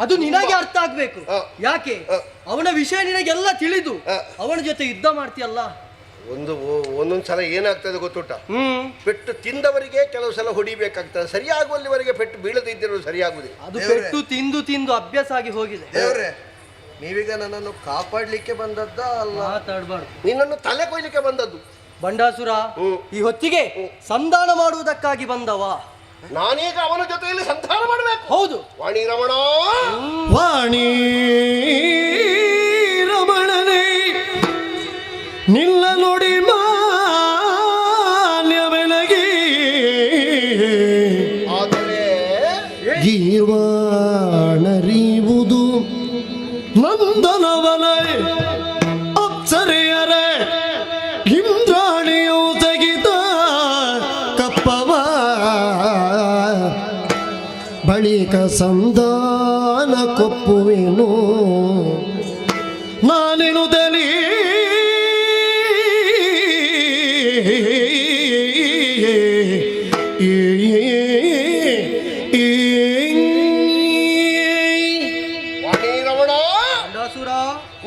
ಅದು ನಿನಗೆ ಅರ್ಥ ಆಗ್ಬೇಕು. ಯಾಕೆ? ಅವನ ವಿಷಯ ನಿನಗೆಲ್ಲ ತಿಳಿದು ಅವನ ಜೊತೆ ಯುದ್ಧ ಮಾಡ್ತೀಯಲ್ಲ. ಒಂದೊಂದ್ ಸಲ ಏನಾಗ್ತದೆ ಗೊತ್ತುಂಟ, ಪೆಟ್ಟು ತಿಂದವರಿಗೆ ಕೆಲವು ಸಲ ಹೊಡಿಬೇಕಾಗ್ತದೆ. ಸರಿಯಾಗುವಲ್ಲಿವರೆಗೆ ಪೆಟ್ಟು ಬೀಳದಿದ್ದರೂ ಸರಿಯಾಗುದಿಲ್ಲ. ಅದು ಪೆಟ್ಟು ತಿಂದು ತಿಂದು ಅಭ್ಯಾಸ ಆಗಿ ಹೋಗಿದೆ. ದೇವ್ರೆ, ನೀವೀಗ ನನ್ನನ್ನು ಕಾಪಾಡ್ಲಿಕ್ಕೆ ಬಂದದ್ದ ಅಲ್ಲ? ಮಾತಾಡಬಾರ್ದು. ನಿನ್ನನ್ನು ತಲೆ ಕೊಯ್ಲಿಕ್ಕೆ ಬಂದದ್ದು. ಬಂಡಾಸುರ, ಈ ಹೊತ್ತಿಗೆ ಸಂಧಾನ ಮಾಡುವುದಕ್ಕಾಗಿ ಬಂದವ. ನಾನೀಗ ಅವನ ಜೊತೆಯಲ್ಲಿ ಸಂಧಾನ ಮಾಡಬೇಕು. ಹೌದು. ವಾಣಿ ರಮಣ, ವಾಣಿ ರಮಣನೇ ನಿಲ್ಲ ನೋಡಿ ಮಾನ್ಯವೆನಗಿ ಆದರೆ ಜೀವನರಿಯುವುದು ನಂದನವನ ಅಪ್ಸರೆಯರೆ ಇಂದ್ರಾಣಿಯು ತೆಗಿದ ಕಪ್ಪವ ಬಳಿಕ ಸಂಧಾನ ಕೊಪ್ಪುವೆನು ನಾನೆನುದಲಿ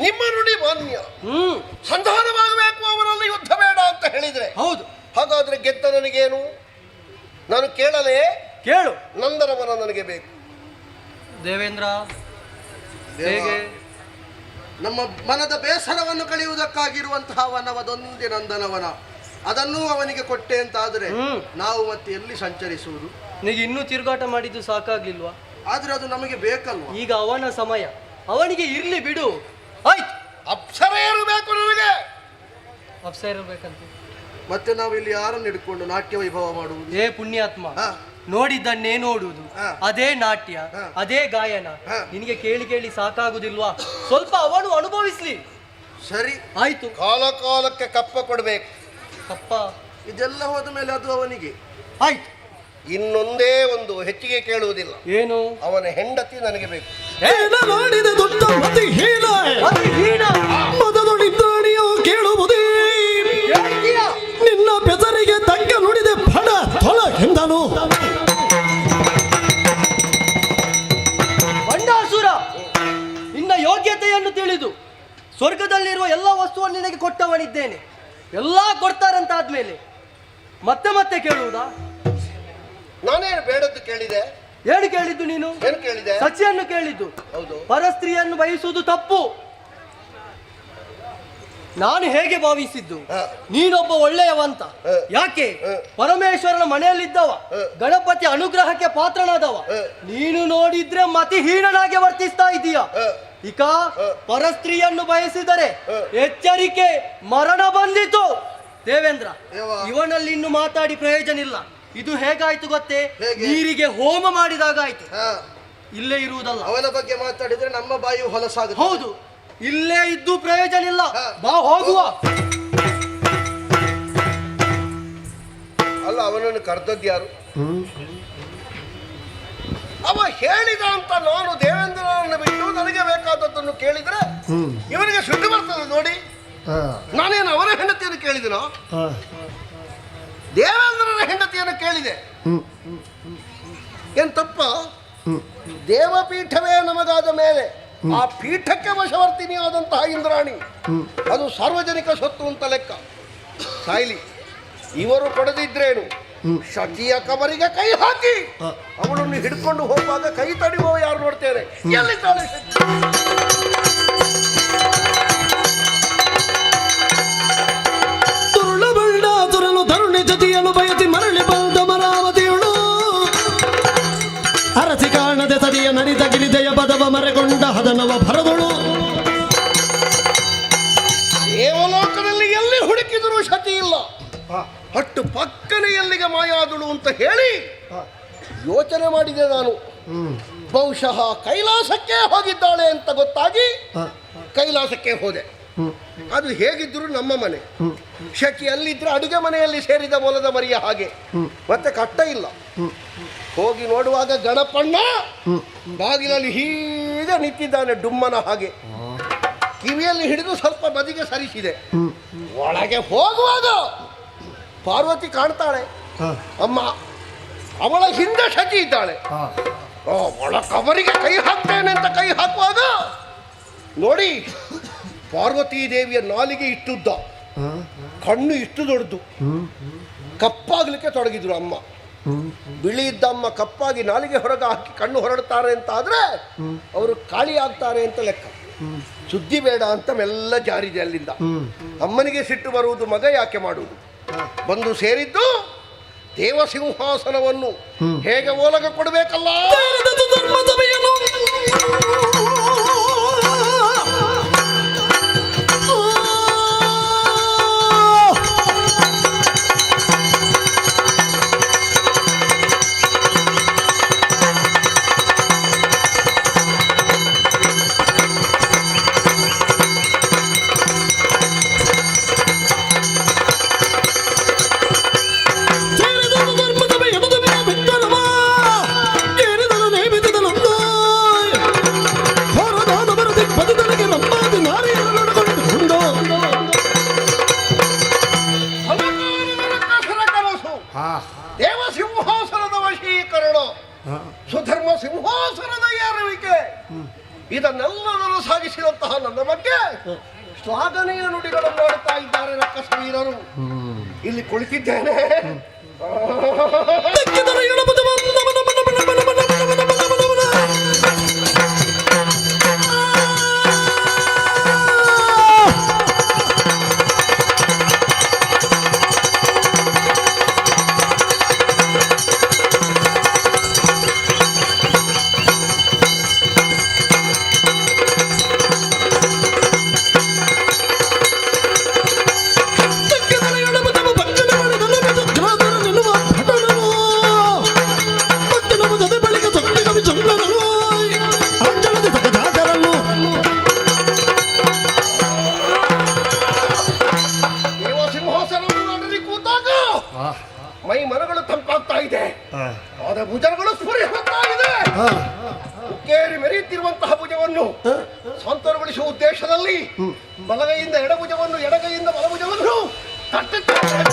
ನಿಮ್ಮ ನುಡಿ ಮಾನ್ಯ. ಸಂಧಾನವಾಗಬೇಕು, ಅವರಲ್ಲಿ ಯುದ್ಧ ಬೇಡ ಅಂತ ಹೇಳಿದ್ರೆ. ಹೌದು. ಹಾಗಾದ್ರೆ ಗೆದ್ದ ನನಗೇನು? ನಾನು ಕೇಳಲೇ? ಕೇಳು. ನಂದನವನ ನನಗೆ ಬೇಕು. ದೇವೇಂದ್ರ, ಹೇಗೆ? ನಮ್ಮ ಮನದ ಬೇಸರವನ್ನು ಕಳೆಯುವುದಕ್ಕಾಗಿರುವಂತಹ ವನವದೊಂದೇ ನಂದನವನ. ಅದನ್ನೂ ಅವನಿಗೆ ಕೊಟ್ಟೆ ಅಂತಾದ್ರೆ ನಾವು ಮತ್ತೆ ಎಲ್ಲಿ ಸಂಚರಿಸುವುದು? ನಿನಗೆ ಇನ್ನೂ ತಿರುಗಾಟ ಮಾಡಿದ್ದು ಸಾಕಾಗ್ಲಿಲ್ವಾ? ಆದ್ರೆ ಅದು ನಮಗೆ ಬೇಕಲ್ವಾ? ಈಗ ಅವನ ಸಮಯ, ಅವನಿಗೆ ಇರ್ಲಿ ಬಿಡು. ಆಯ್ತು, ಅಪ್ಸರ ಇರಬೇಕು ನನಗೆ. ಅಪ್ಸರ ಇರ್ಬೇಕಂತ ಮತ್ತೆ ನಾವು ಇಲ್ಲಿ ಯಾರನ್ನು ಹಿಡ್ಕೊಂಡು ನಾಟ್ಯ ವೈಭವ ಮಾಡುವುದು? ಏ ಪುಣ್ಯಾತ್ಮ, ನೋಡಿದ್ದನ್ನೇ ನೋಡುವುದು, ಅದೇ ನಾಟ್ಯ, ಅದೇ ಗಾಯನ. ನಿನಗೆ ಕೇಳಿ ಕೇಳಿ ಸಾಕಾಗುದಿಲ್ವಾ? ಸ್ವಲ್ಪ ಅವನು ಅನುಭವಿಸ್ಲಿ. ಸರಿ, ಆಯ್ತು. ಕಾಲ ಕಾಲಕ್ಕೆ ಕಪ್ಪ ಕೊಡ್ಬೇಕು. ಕಪ್ಪ ಇದೆಲ್ಲ ಹೋದ ಮೇಲೆ ಅದು ಅವನಿಗೆ. ಆಯ್ತು. ಇನ್ನೊಂದೇ ಒಂದು ಹೆಚ್ಚಿಗೆ ಕೇಳುವುದಿಲ್ಲ. ಏನು? ಅವನ ಹೆಂಡತಿ ನನಗೆ ಬೇಕು. ಮಾಡಿದ ದೊಡ್ಡ ಮತಿ ಹೀನ ಮದದೊಡಿದ್ದಾಣಿಯೋ ಕೇಳುವುದೇ ನಿನ್ನ ಬೆದರಿಗೆ ತಕ್ಕ ನುಡಿದೆ ಫಡ ತೊಳಗೆಂದನು. ಬಂಡಾಸುರ, ನಿನ್ನ ಯೋಗ್ಯತೆಯನ್ನು ತಿಳಿದು ಸ್ವರ್ಗದಲ್ಲಿರುವ ಎಲ್ಲ ವಸ್ತುವನ್ನು ನಿನಗೆ ಕೊಟ್ಟವನಿದ್ದೇನೆ. ಎಲ್ಲ ಕೊಡ್ತಾರಂತಾದ್ಮೇಲೆ ಮತ್ತೆ ಮತ್ತೆ ಕೇಳುವುದಾ? ನಾನೇನು ಬೇಡದ್ದು ಕೇಳಿದೆ? ಏನು ಕೇಳಿದ್ದು ನೀನು? ಏನು ಕೇಳಿದೆ? ಸಚಿಯನ್ನು ಕೇಳಿದ್ದು. ಹೌದು. ಪರಸ್ತ್ರೀಯನ್ನು ಬಯಸುವುದು ತಪ್ಪು. ನಾನು ಹೇಗೆ ಭಾವಿಸಿದ್ದು, ನೀನೊಬ್ಬ ಒಳ್ಳೆಯವಂತ. ಯಾಕೆ? ಪರಮೇಶ್ವರನ ಮನೆಯಲ್ಲಿದ್ದವ, ಗಣಪತಿ ಅನುಗ್ರಹಕ್ಕೆ ಪಾತ್ರನಾದವ. ನೀನು ನೋಡಿದ್ರೆ ಮತಿಹೀನನಾಗಿ ವರ್ತಿಸ್ತಾ ಇದ್ದೀಯ. ಈಗ ಪರಸ್ತ್ರೀಯನ್ನು ಬಯಸಿದರೆ ಎಚ್ಚರಿಕೆ, ಮರಣ ಬಂದಿತು. ದೇವೇಂದ್ರ, ಇವನಲ್ಲಿ ಇನ್ನು ಮಾತಾಡಿ ಪ್ರಯೋಜನ ಇಲ್ಲ. ಇದು ಹೇಗಾಯ್ತು ಗೊತ್ತೇ? ನೀರಿಗೆ ಹೋಮ ಮಾಡಿದಾಗ ಆಯ್ತು. ಇಲ್ಲೇ ಇರುವುದಲ್ಲ. ಅವನ ಬಗ್ಗೆ ಮಾತಾಡಿದ್ರೆ ನಮ್ಮ ಬಾಯಿಯು ಹೊಲಸಾಗುತ್ತೆ. ಹೌದು, ಇಲ್ಲೇ ಇದ್ದು ಪ್ರಯೋಜನ ಇಲ್ಲ. ಬಾ ಹೋಗುವ. ಅಲ್ಲ ಅಲ್ಲ, ಅವನನ್ನು ಕರೆದದ್ದು ಯಾರು? ಅವ ಹೇಳಿದ ಅಂತ ನಾನು ದೇವೇಂದ್ರನನ್ನು ಬಿಟ್ಟು ನನಗೆ ಬೇಕಾದದ್ದನ್ನು ಕೇಳಿದ್ರೆ ಇವನಿಗೆ ಸುದ್ದಿ ಬರ್ತದೆ ನೋಡಿ. ನಾನೇನು ಅವನ ಹೆಂಡತಿಯನ್ನು ಕೇಳಿದನೋ? ದೇವೇಂದ್ರನ ಹೆಂಡತಿಯನ್ನು ಕೇಳಿದೆ. ಏನ್ ತಪ್ಪ? ದೇವಪೀಠವೇ ನಮಗಾದ ಮೇಲೆ ಆ ಪೀಠಕ್ಕೆ ವಶವರ್ತಿನಿಯಾದಂತಹ ಇಂದ್ರಾಣಿ ಅದು ಸಾರ್ವಜನಿಕ ಸ್ವತ್ತು ಅಂತ ಲೆಕ್ಕ. ಸಾಯ್ಲಿ, ಇವರು ಕೊಡದಿದ್ರೇನು, ಶಚಿಯ ಕಬರಿಗೆ ಕೈ ಹಾಕಿ ಅವಳನ್ನು ಹಿಡ್ಕೊಂಡು ಹೋಗುವಾಗ ಕೈ ತಡೆಯುವ ಯಾರು ನೋಡ್ತೇನೆ. ಎಲ್ಲಿದ್ದಾಳೆ ಶಚಿ? ತುರಳು ತರುಣಿ ಜತಿಯಲು ಬಯತಿ ಮರಳಿ ಬಂದ ಮರಾವತಿಯಳು ಅರಸಿ ಕಾಣದೆ ತದಿಯ ನರಿದ ಗಿರಿದೆಯ ಬದವ ಮರೆಗೊಂಡ ಹದನವ ಭರದಳು. ದೇವಲೋಕದಲ್ಲಿ ಎಲ್ಲಿ ಹುಡುಕಿದರೂ ಶಚಿ ಇಲ್ಲ, ಅಟ್ಟು ಪಕ್ಕನೆ ಎಲ್ಲಿಗೆ ಮಾಯಾದಳು ಅಂತ ಹೇಳಿ ಯೋಚನೆ ಮಾಡಿದೆ ನಾನು. ಬಹುಶಃ ಕೈಲಾಸಕ್ಕೆ ಹೋಗಿದ್ದಾಳೆ ಅಂತ ಗೊತ್ತಾಗಿ ಕೈಲಾಸಕ್ಕೆ ಹೋದೆ. ಅದು ಹೇಗಿದ್ರು ನಮ್ಮ ಮನೆ. ಶಚಿ ಅಲ್ಲಿದ್ರೆ ಅಡುಗೆ ಮನೆಯಲ್ಲಿ ಸೇರಿದ ಮೊಲದ ಮರಿಯ ಹಾಗೆ, ಮತ್ತೆ ಕಟ್ಟ ಇಲ್ಲ. ಹೋಗಿ ನೋಡುವಾಗ ಗಣಪಣ್ಣ ಬಾಗಿಲಲ್ಲಿ ಹೀಗೆ ನಿಂತಿದ್ದಾನೆ, ಡುಮ್ಮನ ಹಾಗೆ. ಕಿವಿಯಲ್ಲಿ ಹಿಡಿದು ಸ್ವಲ್ಪ ಬದಿಗೆ ಸರಿಸಿದೆ. ಒಳಗೆ ಹೋಗುವಾಗ ಪಾರ್ವತಿ ಕಾಣ್ತಾಳೆ, ಅಮ್ಮ. ಅವಳ ಹಿಂದೆ ಶಚಿ ಇದ್ದಾಳೆ. ಒಳ ಕಬರಿಗೆ ಕೈ ಹಾಕ್ತೇನೆ ಅಂತ ಕೈ ಹಾಕುವಾಗ ನೋಡಿ, ಪಾರ್ವತೀ ದೇವಿಯ ನಾಲಿಗೆ ಇಷ್ಟುದ್ದ, ಕಣ್ಣು ಇಷ್ಟು ದೊಡ್ಡದು, ಕಪ್ಪಾಗ್ಲಿಕ್ಕೆ ತೊಡಗಿದ್ರು ಅಮ್ಮ. ಬಿಳಿ ಇದ್ದ ಅಮ್ಮ ಕಪ್ಪಾಗಿ ನಾಲಿಗೆ ಹೊರಗೆ ಹಾಕಿ ಕಣ್ಣು ಹೊರಡ್ತಾರೆ ಅಂತ ಆದ್ರೆ ಅವರು ಕಾಳಿ ಆಗ್ತಾರೆ ಅಂತ ಲೆಕ್ಕ. ಸುದ್ದಿ ಬೇಡ ಅಂತ ಮೆಲ್ಲ ಜಾರಿದೆ ಅಲ್ಲಿಂದ. ಅಮ್ಮನಿಗೆ ಸಿಟ್ಟು ಬರುವುದು, ಮಗ ಯಾಕೆ ಮಾಡುವುದು. ಬಂದು ಸೇರಿದ್ದು ದೇವಸಿಂಹಾಸನವನ್ನು ಹೇಗೆ ಓಲಗ ಕೊಡಬೇಕಲ್ಲ. ದೇವಸಿಂಹಾಸನದ ವಶೀಕರಣ, ಸುಧರ್ಮ ಸಿಂಹಾಸನದ ಏರುವಿಕೆ, ಇದನ್ನೆಲ್ಲರನ್ನು ಸಾಗಿಸಿದಂತಹ ನನ್ನ ಬಗ್ಗೆ ಶ್ಲಾಘನೆಯ ನುಡಿಗಳನ್ನು ಆಡ್ತಾ ಇದ್ದಾರೆ ರಕ್ಕಸ ವೀರರು. ಇಲ್ಲಿ ಕುಳಿತಿದ್ದೇನೆ. ಮೈ ಮನಗಳು ತಂಪಾಗ್ತಾ ಇದೆ, ಆದ ಭುಜಗಳು ಸ್ಫುರಿಸುತ್ತಾ ಇದೆ. ಕೇರಿ ಮೆರೆಯುತ್ತಿರುವಂತಹ ಭುಜವನ್ನು ಸ್ವಂತಗೊಳಿಸುವ ಉದ್ದೇಶದಲ್ಲಿ ಬಲಗೈಯಿಂದ ಎಡಭುಜವನ್ನು, ಎಡಗೈಯಿಂದ ಬಲಭುಜವನ್ನು ತಟ್ಟುತ್ತಾರೆ.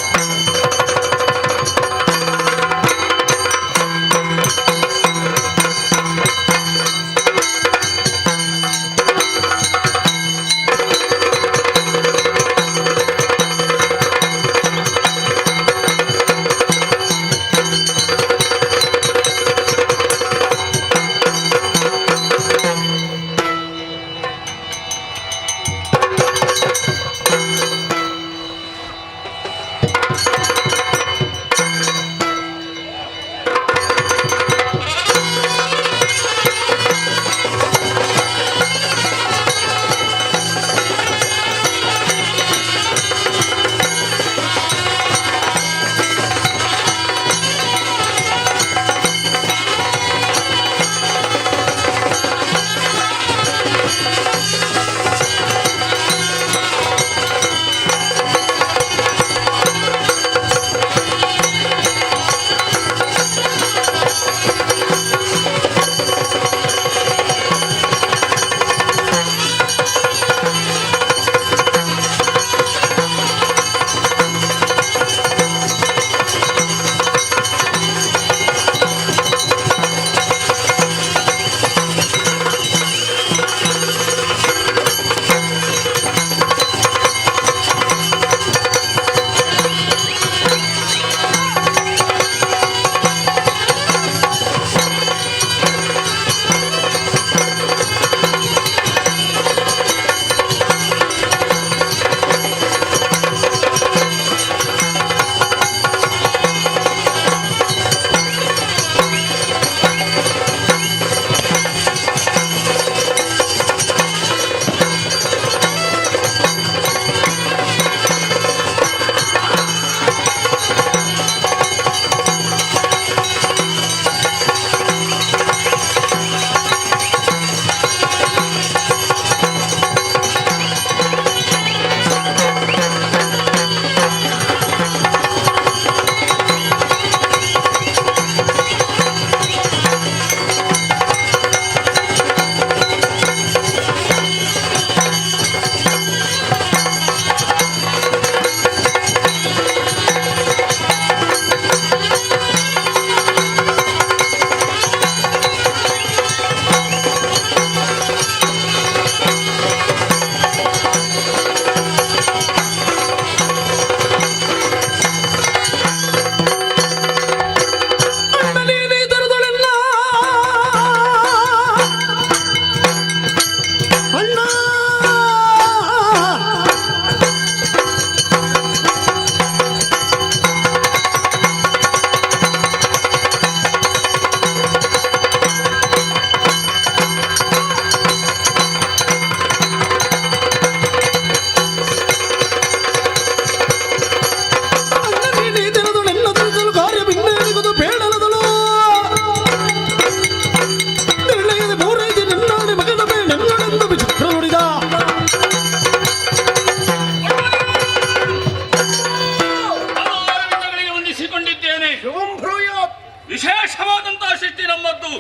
ವಿಶೇಷವಾದಂತಹ ಸೃಷ್ಟಿ ನಮ್ಮದ್ದು.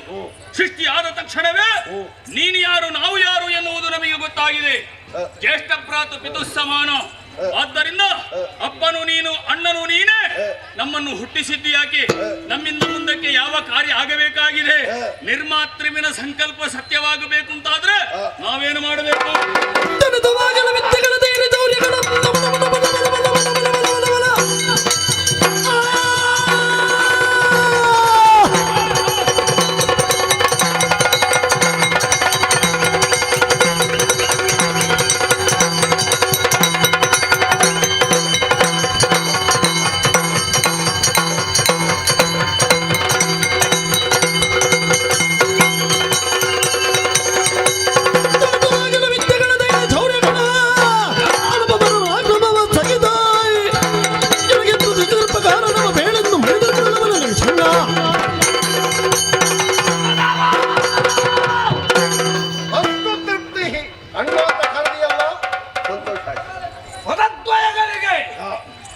ಸೃಷ್ಟಿ ಆದ ತಕ್ಷಣವೇ ನೀನು ಯಾರು ನಾವು ಯಾರು ಎನ್ನುವುದು ನಮಗೆ ಗೊತ್ತಾಗಿದೆ. ಜ್ಯೇಷ್ಠ ಭ್ರಾತು ಪಿತುಸ್ಸಮಾನ. ಆದ್ದರಿಂದ ಅಪ್ಪನು ನೀನು ಅಣ್ಣನು ನೀನೇ. ನಮ್ಮನ್ನು ಹುಟ್ಟಿಸಿದ್ದು ಯಾಕೆ? ನಮ್ಮಿಂದ ಮುಂದಕ್ಕೆ ಯಾವ ಕಾರ್ಯ ಆಗಬೇಕಾಗಿದೆ? ನಿರ್ಮಾತೃವಿನ ಸಂಕಲ್ಪ ಸತ್ಯವಾಗಬೇಕು ಅಂತಾದ್ರೆ ನಾವೇನು ಮಾಡಬೇಕು?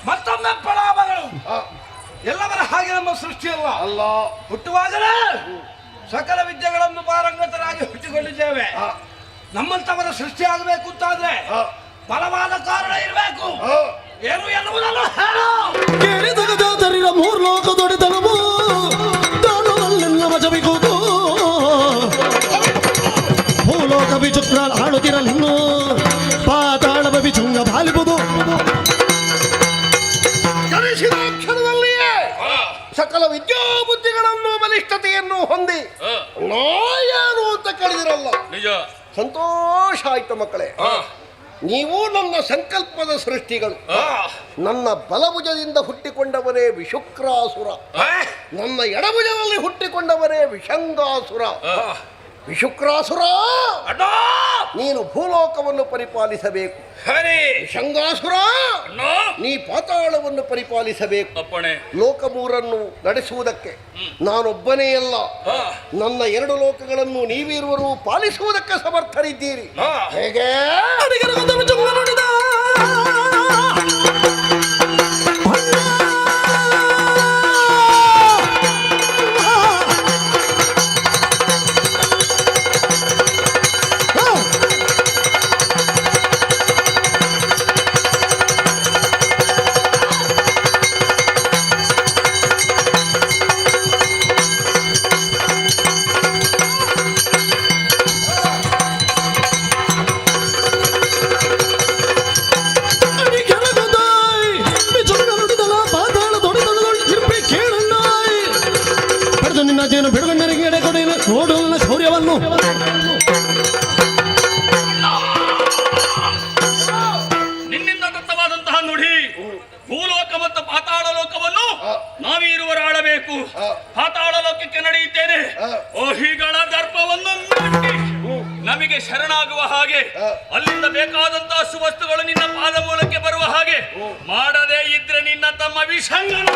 ಮತ್ತೊಮ್ಮೆ ಫಲಾಭಗಳು ಎಲ್ಲವರ ಹಾಗೆ ನಮ್ಮ ಸೃಷ್ಟಿಯಲ್ಲ ಅಲ್ಲ. ಹುಟ್ಟುವಾಗಲೇ ಸಕಲ ವಿದ್ಯೆಗಳನ್ನು ಪಾರಂಗತರಾಗಿ ಹುಟ್ಟಿಕೊಂಡಿದ್ದೇವೆ. ನಮ್ಮಂತವರ ಸೃಷ್ಟಿ ಆಗಬೇಕು ಅಂತಾದ್ರೆ ಬಲವಾದ ಕಾರಣ ಇರಬೇಕು. ಏನು ಎನ್ನುವುದನ್ನು ಕೇಳಿದ ಮೂರು ಲೋಕ ದೊಡ್ಡತನವು ದಾನವಲ್ಲೆಲ್ಲ ಮಜವಿಗುವುದು. ಭೂಲೋಕ ವಿಚಿತ್ರ ಆಡುತ್ತಿರಲಿನ್ನು ಪಾತಾಳವ ವಿಚುಂಗ ಬಾಲಿಬುದು. ಜನಿಸಿದ ಕ್ಷಣದಲ್ಲಿಯೇ ಸಕಲ ವಿದ್ಯಾಬುದ್ಧಿಗಳನ್ನು ಬಲಿಷ್ಠತೆಯನ್ನು ಹೊಂದಿ ನಾಯಾರು ಅಂತ ಕಳೆದಿರಲ್ಲ. ನಿಜ. ಸಂತೋಷ ಆಯ್ತು ಮಕ್ಕಳೇ. ನೀವು ನನ್ನ ಸಂಕಲ್ಪದ ಸೃಷ್ಟಿಗಳು. ನನ್ನ ಬಲಭುಜದಿಂದ ಹುಟ್ಟಿಕೊಂಡವರೇ ವಿಶುಕ್ರಾಸುರ, ನನ್ನ ಎಡಭುಜದಲ್ಲಿ ಹುಟ್ಟಿಕೊಂಡವರೇ ವಿಷಂಗಾಸುರ. ವಿಶುಕ್ರಾಸುರ, ನೀನು ಭೂಲೋಕವನ್ನು ಪರಿಪಾಲಿಸಬೇಕು. ವಿಷಂಗಾಸುರ, ನೀ ಪಾತಾಳವನ್ನು ಪರಿಪಾಲಿಸಬೇಕು. ಲೋಕ ಮೂರನ್ನು ನಡೆಸುವುದಕ್ಕೆ ನಾನೊಬ್ಬನೇ ಅಲ್ಲ, ನನ್ನ ಎರಡು ಲೋಕಗಳನ್ನು ನೀವಿರುವರು ಪಾಲಿಸುವುದಕ್ಕೆ ಸಮರ್ಥರಿದ್ದೀರಿ. ಹೇಗೆ? ಶೌರ್ಯವನ್ನು ನಿನ್ನಿಂದ ದತ್ತವಾದಂತಹ ನುಡಿ. ಭೂಲೋಕ ಮತ್ತು ಪಾತಾಳ ಲೋಕವನ್ನು ನಾವೀರುವರು ಆಳಬೇಕು. ಪಾತಾಳ ಲೋಕಕ್ಕೆ ನಡೆಯುತ್ತೇನೆ. ಓಹಿಗಳ ದರ್ಪವನ್ನು ನಮಗೆ ಶರಣಾಗುವ ಹಾಗೆ, ಅಲ್ಲಿಂದ ಬೇಕಾದಂತಹ ಸುವಸ್ತುಗಳು ನಿನ್ನ ಪಾದ ಮೂಲಕ್ಕೆ ಬರುವ ಹಾಗೆ ಮಾಡದೇ ಇದ್ರೆ ನಿನ್ನ ತಮ್ಮ ವಿಷಂಗನ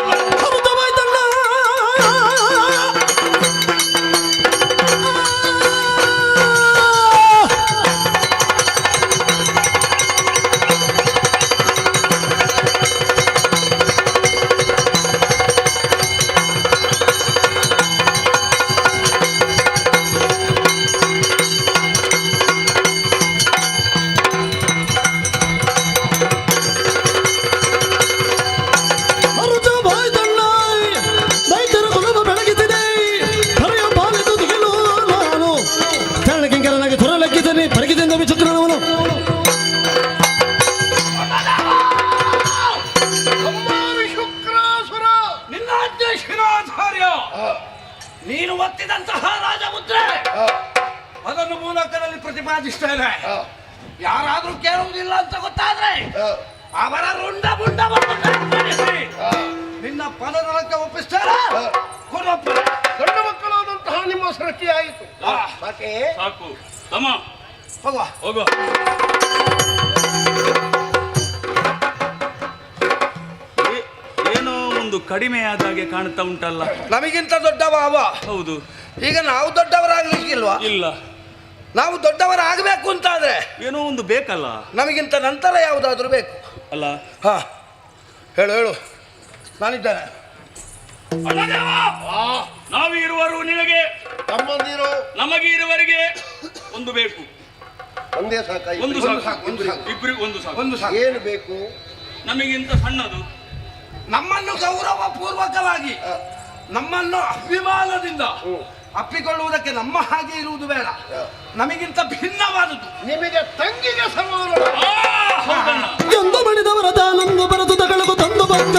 ನೀನು ಒತ್ತಿದಂತಹ ರಾಜಮುದ್ರೆ ಅದನ್ನು ಮೂಲಕದಲ್ಲಿ ಪ್ರತಿಪಾದಿಸ್ತೇನೆ. ಯಾರಾದ್ರೂ ಕೇಳುವುದಿಲ್ಲ ಅಂತ ಗೊತ್ತಾದ್ರೆ ಅವರ ರುಂಡ ಮುಂಡವನ್ನು ನಿನ್ನ ಪದದೊಳಕ್ಕೆ ಒಪ್ಪಿಸ್ತೇನೆ. ಗಂಡು ಮಕ್ಕಳಾದಂತಹ ನಿಮ್ಮ ಸೃಷ್ಟಿ ಆಯಿತು. ಸಾಕು ತಮ್ಮ, ಹೋಗುವ. ಏನೋ ಒಂದು ಕಡಿಮೆ ಆದಾಗೆ ಕಾಣ್ತಾ ಉಂಟಲ್ಲ. ನಮಗಿಂತ ದೊಡ್ಡವ ಅವ. ಹೌದು. ಈಗ ನಾವು ದೊಡ್ಡವರಾಗ್ಲಿಕ್ಕಿಲ್ವಾ? ಇಲ್ಲ. ನಾವು ದೊಡ್ಡವರಾಗಬೇಕು ಅಂತಾದ್ರೆ ಏನೋ ಒಂದು ಬೇಕಲ್ಲ. ನಮಗಿಂತ ನಂತರ ಯಾವುದಾದ್ರೂ ಬೇಕು ಅಲ್ಲ. ಹಾ, ಹೇಳು ನಾನಿದ್ದೇನೆ. ಅಣ್ಣದೇವ, ನಾವಿರುವರು ನಿನಗೆ, ತಮ್ಮಂದಿರು ನಮಗೆ ಇರುವವರಿಗೆ ಒಂದು ಬೇಕು. ಒಂದೇ ಸಾಕ ಒಂದು ಸಾಕು, ಇಬ್ಬರಿಗೆ ಒಂದು ಸಾಕು. ಒಂದು ಸಾಕು. ಏನು ಬೇಕು? ನಮಗಿಂತ ಸಣ್ಣದು, ನಮ್ಮನ್ನು ಗೌರವ ಪೂರ್ವಕವಾಗಿ ನಮ್ಮನ್ನು ಅಭಿಮಾನದಿಂದ ಅಪ್ಪಿಕೊಳ್ಳುವುದಕ್ಕೆ ನಮ್ಮ ಹಾಗೆ ಇರುವುದು ಬೇಡ, ನಮಗಿಂತ ಭಿನ್ನವಾದುದು. ನಿಮಗೆ ತಂಗಿಗೆ ಸಮಾನ. ಎಂದು ಮಣಿದವರ ತಾನೊಂದು ಬರೆದು ತಗಳದು ತಂದು ಬಂದ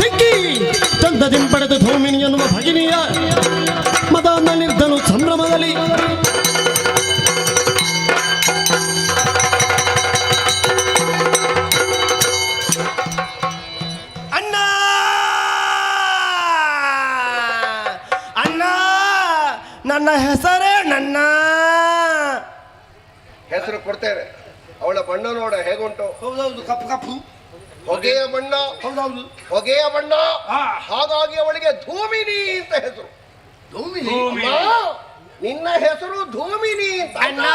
ತೆಕ್ಕಿ ಚಂದದಿಂಪಡೆದ ಧೂಮಿನಿ ಎನ್ನುವ ಭಗಿನಿಯ ಮದಾನ ನಿರ್ಧನು ಸಂಭ್ರಮದಲ್ಲಿ ಅಣ್ಣ ಅಣ್ಣ, ನನ್ನ ಹೆಸರೇ ನನ್ನ ಹೆಸರು ಕೊಡ್ತೇನೆ. ಅವಳ ಬಣ್ಣ ನೋಡ ಹೇಗುಂಟು. ಹೌದೌದು, ಕಪ್ಪು ಕಪ್ಪು ಹೊಗೆಯ ಬಣ್ಣ. ಹೌದೌದು, ಹೊಗೆಯ ಬಣ್ಣ. ಹಾಗಾಗಿ ಅವಳಿಗೆ ಧೂಮಿನಿ ಅಂತ ಹೆಸರು. ಧೂಮಿನಿ. ನಿನ್ನ ಹೆಸರು ಧೂಮಿನಿ ಅಂತ. ಅಣ್ಣ,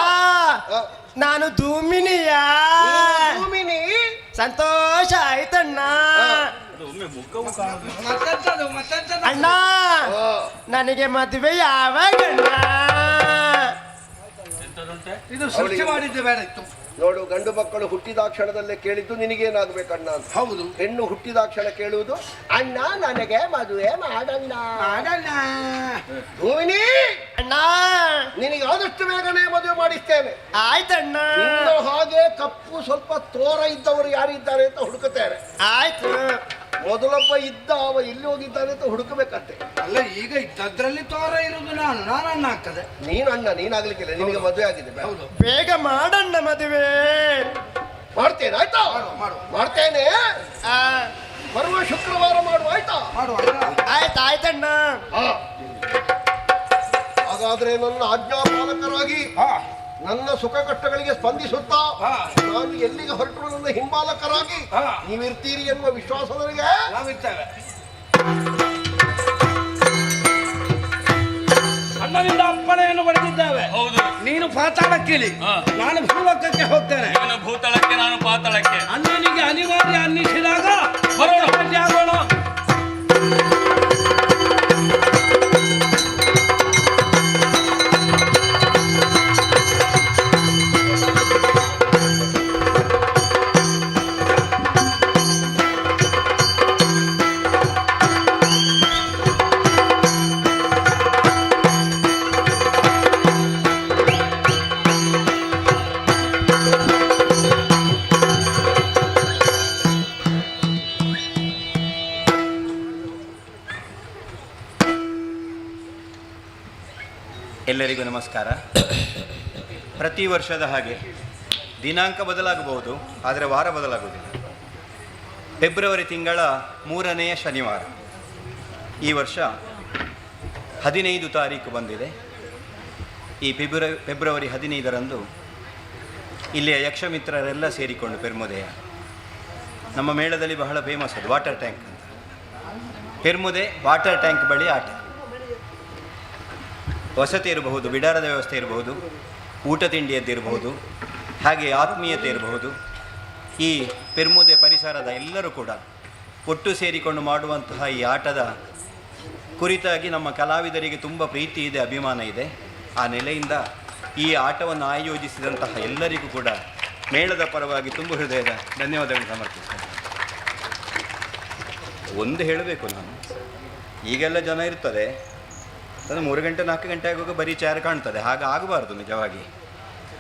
ನಾನು ಧೂಮಿನಿಯ. ಧೂಮಿನಿ, ಸಂತೋಷ ಆಯ್ತಣ್ಣ. ಮತ್ತೆಂತದು, ಮತ್ತೆಂತದು? ಅಣ್ಣ, ನನಗೆ ಮದುವೆ ಯಾವಾಗಣ್ಣ? ಇದು ಸೃಷ್ಟಿ ಮಾಡಿದ್ದೆ ಬೇಡ ಇತ್ತು. ನೋಡು, ಗಂಡು ಮಕ್ಕಳು ಹುಟ್ಟಿದ ಕ್ಷಣದಲ್ಲೇ ಕೇಳಿದ್ದು ನಿನಗೇನಾಗಬೇಕಣ್ಣ ಅಂತ. ಹೌದು, ಹೆಣ್ಣು ಹುಟ್ಟಿದ ಕ್ಷಣ ಕೇಳುವುದು ಅಣ್ಣ ನನಗೆ ಮದುವೆ ಮಾಡಣ್ಣ. ಧೂಮಿನಿ, ಅಣ್ಣ, ನಿನಗೆ ಆದಷ್ಟು ಬೇಗನೆ ಮದುವೆ ಮಾಡಿಸ್ತೇನೆ. ಆಯ್ತಣ್ಣ. ಇನ್ನು ಹಾಗೆ ಕಪ್ಪು ಸ್ವಲ್ಪ ತೋರ ಇದ್ದವರು ಯಾರಿದ್ದಾರೆ ಅಂತ ಹುಡುಕುತ್ತಾರೆ. ಆಯ್ತು. ಮೊದಲೊಬ್ಬ ಇದ್ದ, ಅವ ಇಲ್ಲಿ ಹೋಗಿದ್ದಾನೆ ಅಂತ ಹುಡುಕಬೇಕಂತೆ. ಅಲ್ಲ, ಈಗ ಇದ್ದದ್ರಲ್ಲಿ ತೋರ ಇರುವುದು ನಾನಣ್ಣ ಆಗ್ತದೆ. ನೀನು ಅಣ್ಣ, ನೀನಾಗ್ಲಿಕ್ಕಿಲ್ಲ, ನಿನಗೆ ಮದುವೆ ಆಗಿದೆ. ಹೌದು, ಬೇಗ ಮಾಡಣ್ಣ ಮದುವೆ. ಮಾಡ್ತೇನೆ, ಆಯ್ತಾ? ಮಾಡ್ತೇನೆ. ಬರುವ ಶುಕ್ರವಾರ ಮಾಡುವ, ಆಯ್ತಾ? ಆಯ್ತಾಯ್ತಣ್ಣ. ಹಾಗಾದ್ರೆ ನನ್ನ ಆಜ್ಞಾಪಾಲಕರಾಗಿ ನನ್ನ ಸುಖ ಕಷ್ಟಗಳಿಗೆ ಸ್ಪಂದಿಸುತ್ತಾ ನಾನು ಎಲ್ಲಿಗೆ ಹೊರಟರು ನನ್ನ ಹಿಂಬಾಲಕರಾಗಿ ನೀವಿರ್ತೀರಿ ಎನ್ನುವ ವಿಶ್ವಾಸ ನನಗೆ. ನಾವಿರ್ತೇವೆ. ಅಣ್ಣನಿಂದ ಅಪ್ಪಣೆಯನ್ನು ಪಡೆದಿದ್ದೇವೆ. ಹೌದು. ನೀನು ಪಾತಾಳಕ್ಕಿಳಿ, ನಾನು ಭೂಲೋಕಕ್ಕೆ ಹೋಗ್ತೇನೆ. ಇವನು ಭೂತಳಕ್ಕೆ, ನಾನು ಪಾತಾಳಕ್ಕೆ. ಅಣ್ಣನಿಗೆ ಅನಿವಾರ್ಯ ಅನ್ನಿಸಿದಾಗ ಬರೋಣ, ಆಗೋಣ. ಎಲ್ಲರಿಗೂ ನಮಸ್ಕಾರ. ಪ್ರತಿ ವರ್ಷದ ಹಾಗೆ ದಿನಾಂಕ ಬದಲಾಗಬಹುದು, ಆದರೆ ವಾರ ಬದಲಾಗುವುದಿಲ್ಲ. ಫೆಬ್ರವರಿ ತಿಂಗಳ 3ನೆಯ ಶನಿವಾರ ಈ ವರ್ಷ 15 ತಾರೀಕು ಬಂದಿದೆ. ಈ ಫೆಬ್ರವರಿ 15ರಂದು ಇಲ್ಲಿಯ ಯಕ್ಷಮಿತ್ರರೆಲ್ಲ ಸೇರಿಕೊಂಡು ಪೆರ್ಮುದೆಯ ನಮ್ಮ ಮೇಳದಲ್ಲಿ ಬಹಳ ಫೇಮಸ್ ಅದು ವಾಟರ್ ಟ್ಯಾಂಕ್ ಅಂತ. ಪೆರ್ಮುದೆ ವಾಟರ್ ಟ್ಯಾಂಕ್ ಬಳಿ ಆಟ. ವಸತಿ ಇರಬಹುದು, ಬಿಡಾರದ ವ್ಯವಸ್ಥೆ ಇರಬಹುದು, ಊಟ ತಿಂಡಿಯದ್ದಿರಬಹುದು, ಹಾಗೆ ಆತ್ಮೀಯತೆ ಇರಬಹುದು. ಈ ಪೆರ್ಮುದೆ ಪರಿಸರದ ಎಲ್ಲರೂ ಕೂಡ ಒಟ್ಟು ಸೇರಿಕೊಂಡು ಮಾಡುವಂತಹ ಈ ಆಟದ ಕುರಿತಾಗಿ ನಮ್ಮ ಕಲಾವಿದರಿಗೆ ತುಂಬ ಪ್ರೀತಿ ಇದೆ, ಅಭಿಮಾನ ಇದೆ. ಆ ನೆಲೆಯಿಂದ ಈ ಆಟವನ್ನು ಆಯೋಜಿಸಿದಂತಹ ಎಲ್ಲರಿಗೂ ಕೂಡ ಮೇಳದ ಪರವಾಗಿ ತುಂಬ ಹೃದಯದ ಧನ್ಯವಾದಗಳನ್ನು ಸಮರ್ಪಿಸ್ತೇನೆ. ಒಂದು ಹೇಳಬೇಕು ನಾನು, ಈಗೆಲ್ಲ ಜನ ಇರ್ತದೆ, ಅದು 3 ಗಂಟೆ 4 ಗಂಟೆ ಆಗುವಾಗ ಬರೀ ಚೇರ್ ಕಾಣ್ತದೆ. ಹಾಗೆ ಆಗಬಾರ್ದು. ನಿಜವಾಗಿ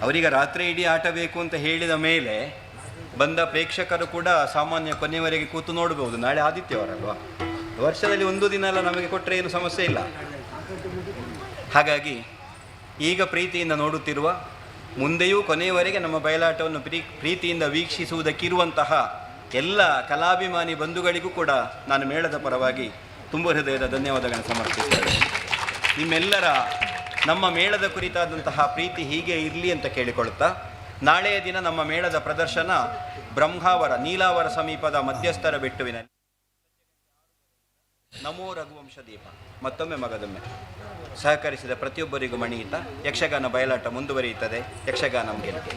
ಅವರಿಗೆ ರಾತ್ರಿ ಇಡೀ ಆಟ ಬೇಕು ಅಂತ ಹೇಳಿದ ಮೇಲೆ ಬಂದ ಪ್ರೇಕ್ಷಕರು ಕೂಡ ಸಾಮಾನ್ಯ ಕೊನೆಯವರೆಗೆ ಕೂತು ನೋಡ್ಬೋದು. ನಾಳೆ ಆದಿತ್ಯವಾರಲ್ವಾ, ವರ್ಷದಲ್ಲಿ ಒಂದು ದಿನ ಎಲ್ಲ ನಮಗೆ ಕೊಟ್ಟರೆ ಏನು ಸಮಸ್ಯೆ ಇಲ್ಲ. ಹಾಗಾಗಿ ಈಗ ಪ್ರೀತಿಯಿಂದ ನೋಡುತ್ತಿರುವ, ಮುಂದೆಯೂ ಕೊನೆಯವರೆಗೆ ನಮ್ಮ ಬಯಲಾಟವನ್ನು ಪ್ರೀತಿಯಿಂದ ವೀಕ್ಷಿಸುವುದಕ್ಕಿರುವಂತಹ ಎಲ್ಲ ಕಲಾಭಿಮಾನಿ ಬಂಧುಗಳಿಗೂ ಕೂಡ ನಾನು ಮೇಳದ ಪರವಾಗಿ ತುಂಬ ಹೃದಯದ ಧನ್ಯವಾದಗಳನ್ನು ಸಮರ್ಪಿಸ್ತೇನೆ. ನಿಮ್ಮೆಲ್ಲರ ನಮ್ಮ ಮೇಳದ ಕುರಿತಾದಂತಹ ಪ್ರೀತಿ ಹೀಗೆ ಇರಲಿ ಅಂತ ಕೇಳಿಕೊಳ್ಳುತ್ತಾ, ನಾಳೆಯ ದಿನ ನಮ್ಮ ಮೇಳದ ಪ್ರದರ್ಶನ ಬ್ರಹ್ಮಾವರ ನೀಲಾವರ ಸಮೀಪದ ಮಧ್ಯಸ್ಥರ ಬೆಟ್ಟುವಿನಲ್ಲಿ ನಮೋ ರಘುವಂಶ ದೀಪ. ಮತ್ತೊಮ್ಮೆ ಮಗದೊಮ್ಮೆ ಸಹಕರಿಸಿದ ಪ್ರತಿಯೊಬ್ಬರಿಗೂ ಮಣಿಯಿತ ಯಕ್ಷಗಾನ ಬಯಲಾಟ ಮುಂದುವರಿಯುತ್ತದೆ. ಯಕ್ಷಗಾನ ಗೆಲ್ತಿ.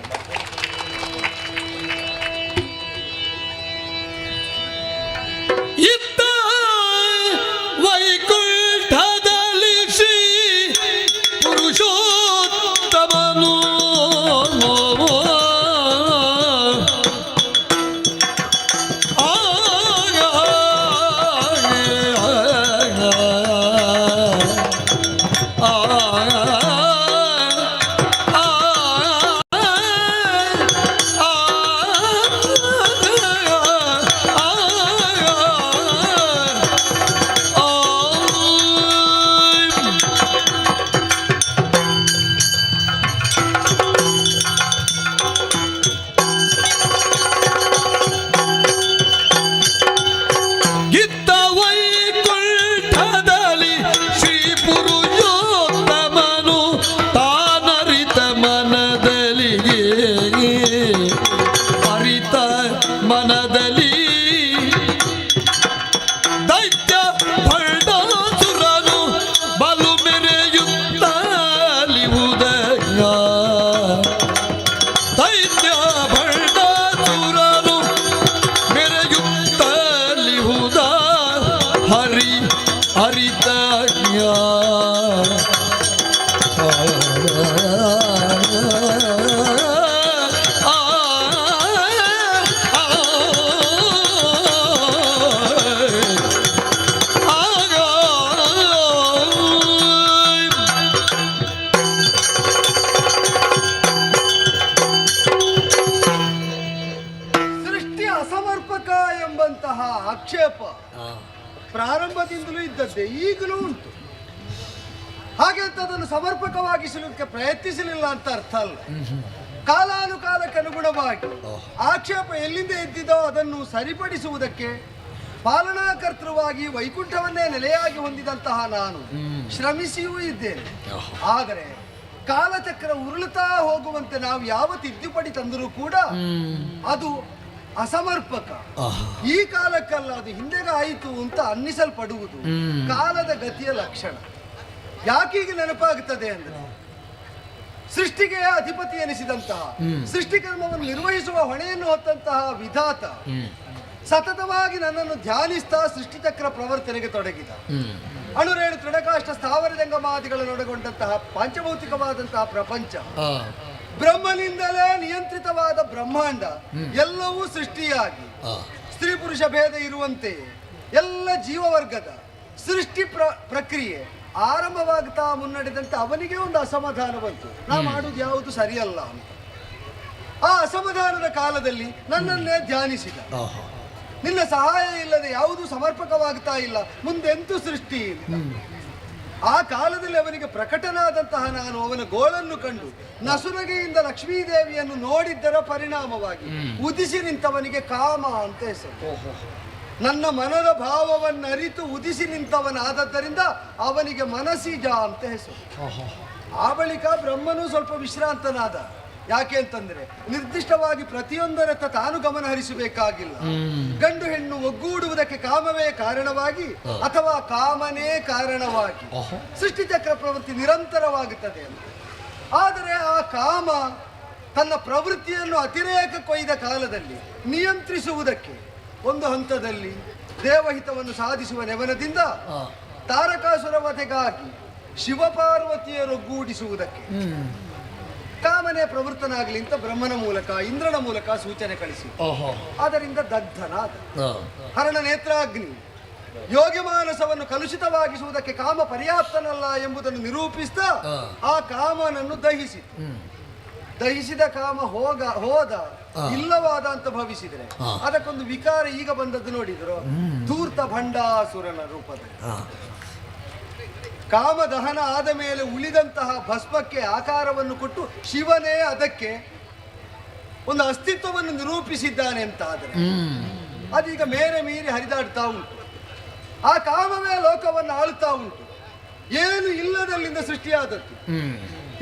ಇತ್ತ ವೈಕು ಆಕ್ಷೇಪ ಪ್ರಾರಂಭದಿಂದಲೂ ಇದ್ದದ್ದೇ, ಈಗಲೂ ಉಂಟು. ಹಾಗೆ ಅಂತ ಅದನ್ನು ಸಮರ್ಪಕವಾಗಿಸಲಿಕ್ಕೆ ಪ್ರಯತ್ನಿಸಲಿಲ್ಲ ಅಂತ ಅರ್ಥ ಅಲ್ಲ. ಕಾಲಾನುಕಾಲಕ್ಕೆ ಅನುಗುಣವಾಗಿ ಆಕ್ಷೇಪ ಎಲ್ಲಿಂದ ಎದ್ದಿದೋ ಅದನ್ನು ಸರಿಪಡಿಸುವುದಕ್ಕೆ ಪಾಲನಾಕರ್ತೃವಾಗಿ ವೈಕುಂಠವನ್ನೇ ನೆಲೆಯಾಗಿ ಹೊಂದಿದಂತಹ ನಾನು ಶ್ರಮಿಸಿಯೂ ಇದ್ದೇನೆ. ಆದರೆ ಕಾಲಚಕ್ರ ಉರುಳುತ್ತಾ ಹೋಗುವಂತೆ ನಾವು ಯಾವ ತಿದ್ದುಪಡಿ ತಂದರೂ ಕೂಡ ಅದು ಅಸಮರ್ಪಕ. ಈ ಕಾಲಕ್ಕಲ್ಲ, ಅದು ಹಿಂದೆಗೆ ಆಯಿತು ಅಂತ ಅನ್ನಿಸಲ್ಪಡುವುದು ಕಾಲದ ಗತಿಯ ಲಕ್ಷಣ. ಯಾಕೀಗ ನೆನಪಾಗುತ್ತದೆ ಅಂದ್ರೆ, ಸೃಷ್ಟಿಗೆ ಅಧಿಪತಿ ಎನಿಸಿದಂತಹ, ಸೃಷ್ಟಿಕರ್ಮವನ್ನು ನಿರ್ವಹಿಸುವ ಹೊಣೆಯನ್ನು ಹೊತ್ತಂತಹ ವಿಧಾತ ಸತತವಾಗಿ ನನ್ನನ್ನು ಧ್ಯಾನಿಸ್ತಾ ಸೃಷ್ಟಿಚಕ್ರ ಪ್ರವರ್ತನೆಗೆ ತೊಡಗಿದ. ಅಣುರೇಣು ತೃಣಕಾಷ್ಟ ಸ್ಥಾವರ ಜಂಗಮಾದಿಗಳನ್ನೊಳಗೊಂಡಂತಹ ಪಾಂಚಭೌತಿಕವಾದಂತಹ ಪ್ರಪಂಚ, ಬ್ರಹ್ಮನಿಂದಲೇ ನಿಯಂತ್ರಿತವಾದ ಬ್ರಹ್ಮಾಂಡ ಎಲ್ಲವೂ ಸೃಷ್ಟಿಯಾಗಿ ಸ್ತ್ರೀ ಪುರುಷ ಭೇದ ಇರುವಂತೆ ಎಲ್ಲ ಜೀವವರ್ಗದ ಸೃಷ್ಟಿ ಪ್ರಕ್ರಿಯೆ ಆರಂಭವಾಗ್ತಾ ಮುನ್ನಡೆದಂತೆ ಅವನಿಗೆ ಒಂದು ಅಸಮಾಧಾನ ಬಂತು. ನಾ ಮಾಡುವುದು ಯಾವುದು ಸರಿಯಲ್ಲ ಅಂತ. ಆ ಅಸಮಾಧಾನದ ಕಾಲದಲ್ಲಿ ನನ್ನನ್ನೇ ಧ್ಯಾನಿಸಿದ. ನಿನ್ನ ಸಹಾಯ ಇಲ್ಲದೆ ಯಾವುದು ಸಮರ್ಪಕವಾಗ್ತಾ ಇಲ್ಲ, ಮುಂದೆಂತೂ ಸೃಷ್ಟಿ ಇಲ್ಲ. ಆ ಕಾಲದಲ್ಲಿ ಅವನಿಗೆ ಪ್ರಕಟನಾದಂತಹ ನಾನು ಅವನ ಗೋಳನ್ನು ಕಂಡು ನಸುನಗೆಯಿಂದ ಲಕ್ಷ್ಮೀದೇವಿಯನ್ನು ನೋಡಿದ್ದರ ಪರಿಣಾಮವಾಗಿ ಉದಿಸಿ ನಿಂತವನಿಗೆ ಕಾಮ ಅಂತ ಹೆಸರು. ನನ್ನ ಮನದ ಭಾವವನ್ನರಿತು ಉದಿಸಿ ನಿಂತವನಾದದ್ದರಿಂದ ಅವನಿಗೆ ಮನಸಿಜ ಅಂತ ಹೆಸರು. ಆ ಬಳಿಕ ಬ್ರಹ್ಮನು ಸ್ವಲ್ಪ ವಿಶ್ರಾಂತನಾದ. ಯಾಕೆ ಅಂತಂದ್ರೆ, ನಿರ್ದಿಷ್ಟವಾಗಿ ಪ್ರತಿಯೊಂದರತ್ತ ತಾನು ಗಮನ ಹರಿಸಬೇಕಾಗಿಲ್ಲ. ಗಂಡು ಹೆಣ್ಣು ಒಗ್ಗೂಡುವುದಕ್ಕೆ ಕಾಮವೇ ಕಾರಣವಾಗಿ ಅಥವಾ ಕಾಮನೇ ಕಾರಣವಾಗಿ ಸೃಷ್ಟಿಚಕ್ರ ಪ್ರವೃತ್ತಿ ನಿರಂತರವಾಗುತ್ತದೆ ಅಂತ. ಆದರೆ ಆ ಕಾಮ ತನ್ನ ಪ್ರವೃತ್ತಿಯನ್ನು ಅತಿರೇಕ ಕೊಯ್ದ ಕಾಲದಲ್ಲಿ ನಿಯಂತ್ರಿಸುವುದಕ್ಕೆ ಒಂದು ಹಂತದಲ್ಲಿ ದೇವಹಿತವನ್ನು ಸಾಧಿಸುವ ನೆವನದಿಂದ ತಾರಕಾಸುರ ವಧೆಗಾಗಿ ಶಿವಪಾರ್ವತಿಯರೊಗ್ಗೂಡಿಸುವುದಕ್ಕೆ ಕಾಮನೆ ಪ್ರವೃತ್ತನಾಗಲಿ ಅಂತ ಬ್ರಹ್ಮನ ಮೂಲಕ ಇಂದ್ರನ ಮೂಲಕ ಸೂಚನೆ ಕಳಿಸಿ ಅದರಿಂದ ದಗ್ಧನಾದ. ಹರಣ ನೇತ್ರಾಗ್ನಿ ಯೋಗಿ ಮಾನಸವನ್ನು ಕಲುಷಿತವಾಗಿಸುವುದಕ್ಕೆ ಕಾಮ ಪರ್ಯಾಪ್ತನಲ್ಲ ಎಂಬುದನ್ನು ನಿರೂಪಿಸ್ತಾ ಆ ಕಾಮನನ್ನು ದಹಿಸಿದ ಕಾಮ ಹೋದ ಇಲ್ಲವಾದ ಅಂತ ಭಾವಿಸಿದರೆ ಅದಕ್ಕೊಂದು ವಿಕಾರ ಈಗ ಬಂದದ್ದು ನೋಡಿದ್ರು, ಧೂರ್ತ ಭಂಡಾಸುರನ ರೂಪದಲ್ಲಿ. ಕಾಮ ದಹನ ಆದ ಮೇಲೆ ಉಳಿದಂತಹ ಭಸ್ಮಕ್ಕೆ ಆಕಾರವನ್ನು ಕೊಟ್ಟು ಶಿವನೇ ಅದಕ್ಕೆ ಒಂದು ಅಸ್ತಿತ್ವವನ್ನು ನಿರೂಪಿಸಿದ್ದಾನೆ ಅಂತ. ಆದರೆ ಅದೀಗ ಮೇರೆ ಮೀರಿ ಹರಿದಾಡ್ತಾ ಉಂಟು. ಆ ಕಾಮವೇ ಲೋಕವನ್ನು ಆಳುತ್ತಾ ಉಂಟು. ಏನು ಇಲ್ಲದಲ್ಲಿಂದ ಸೃಷ್ಟಿಯಾದದ್ದು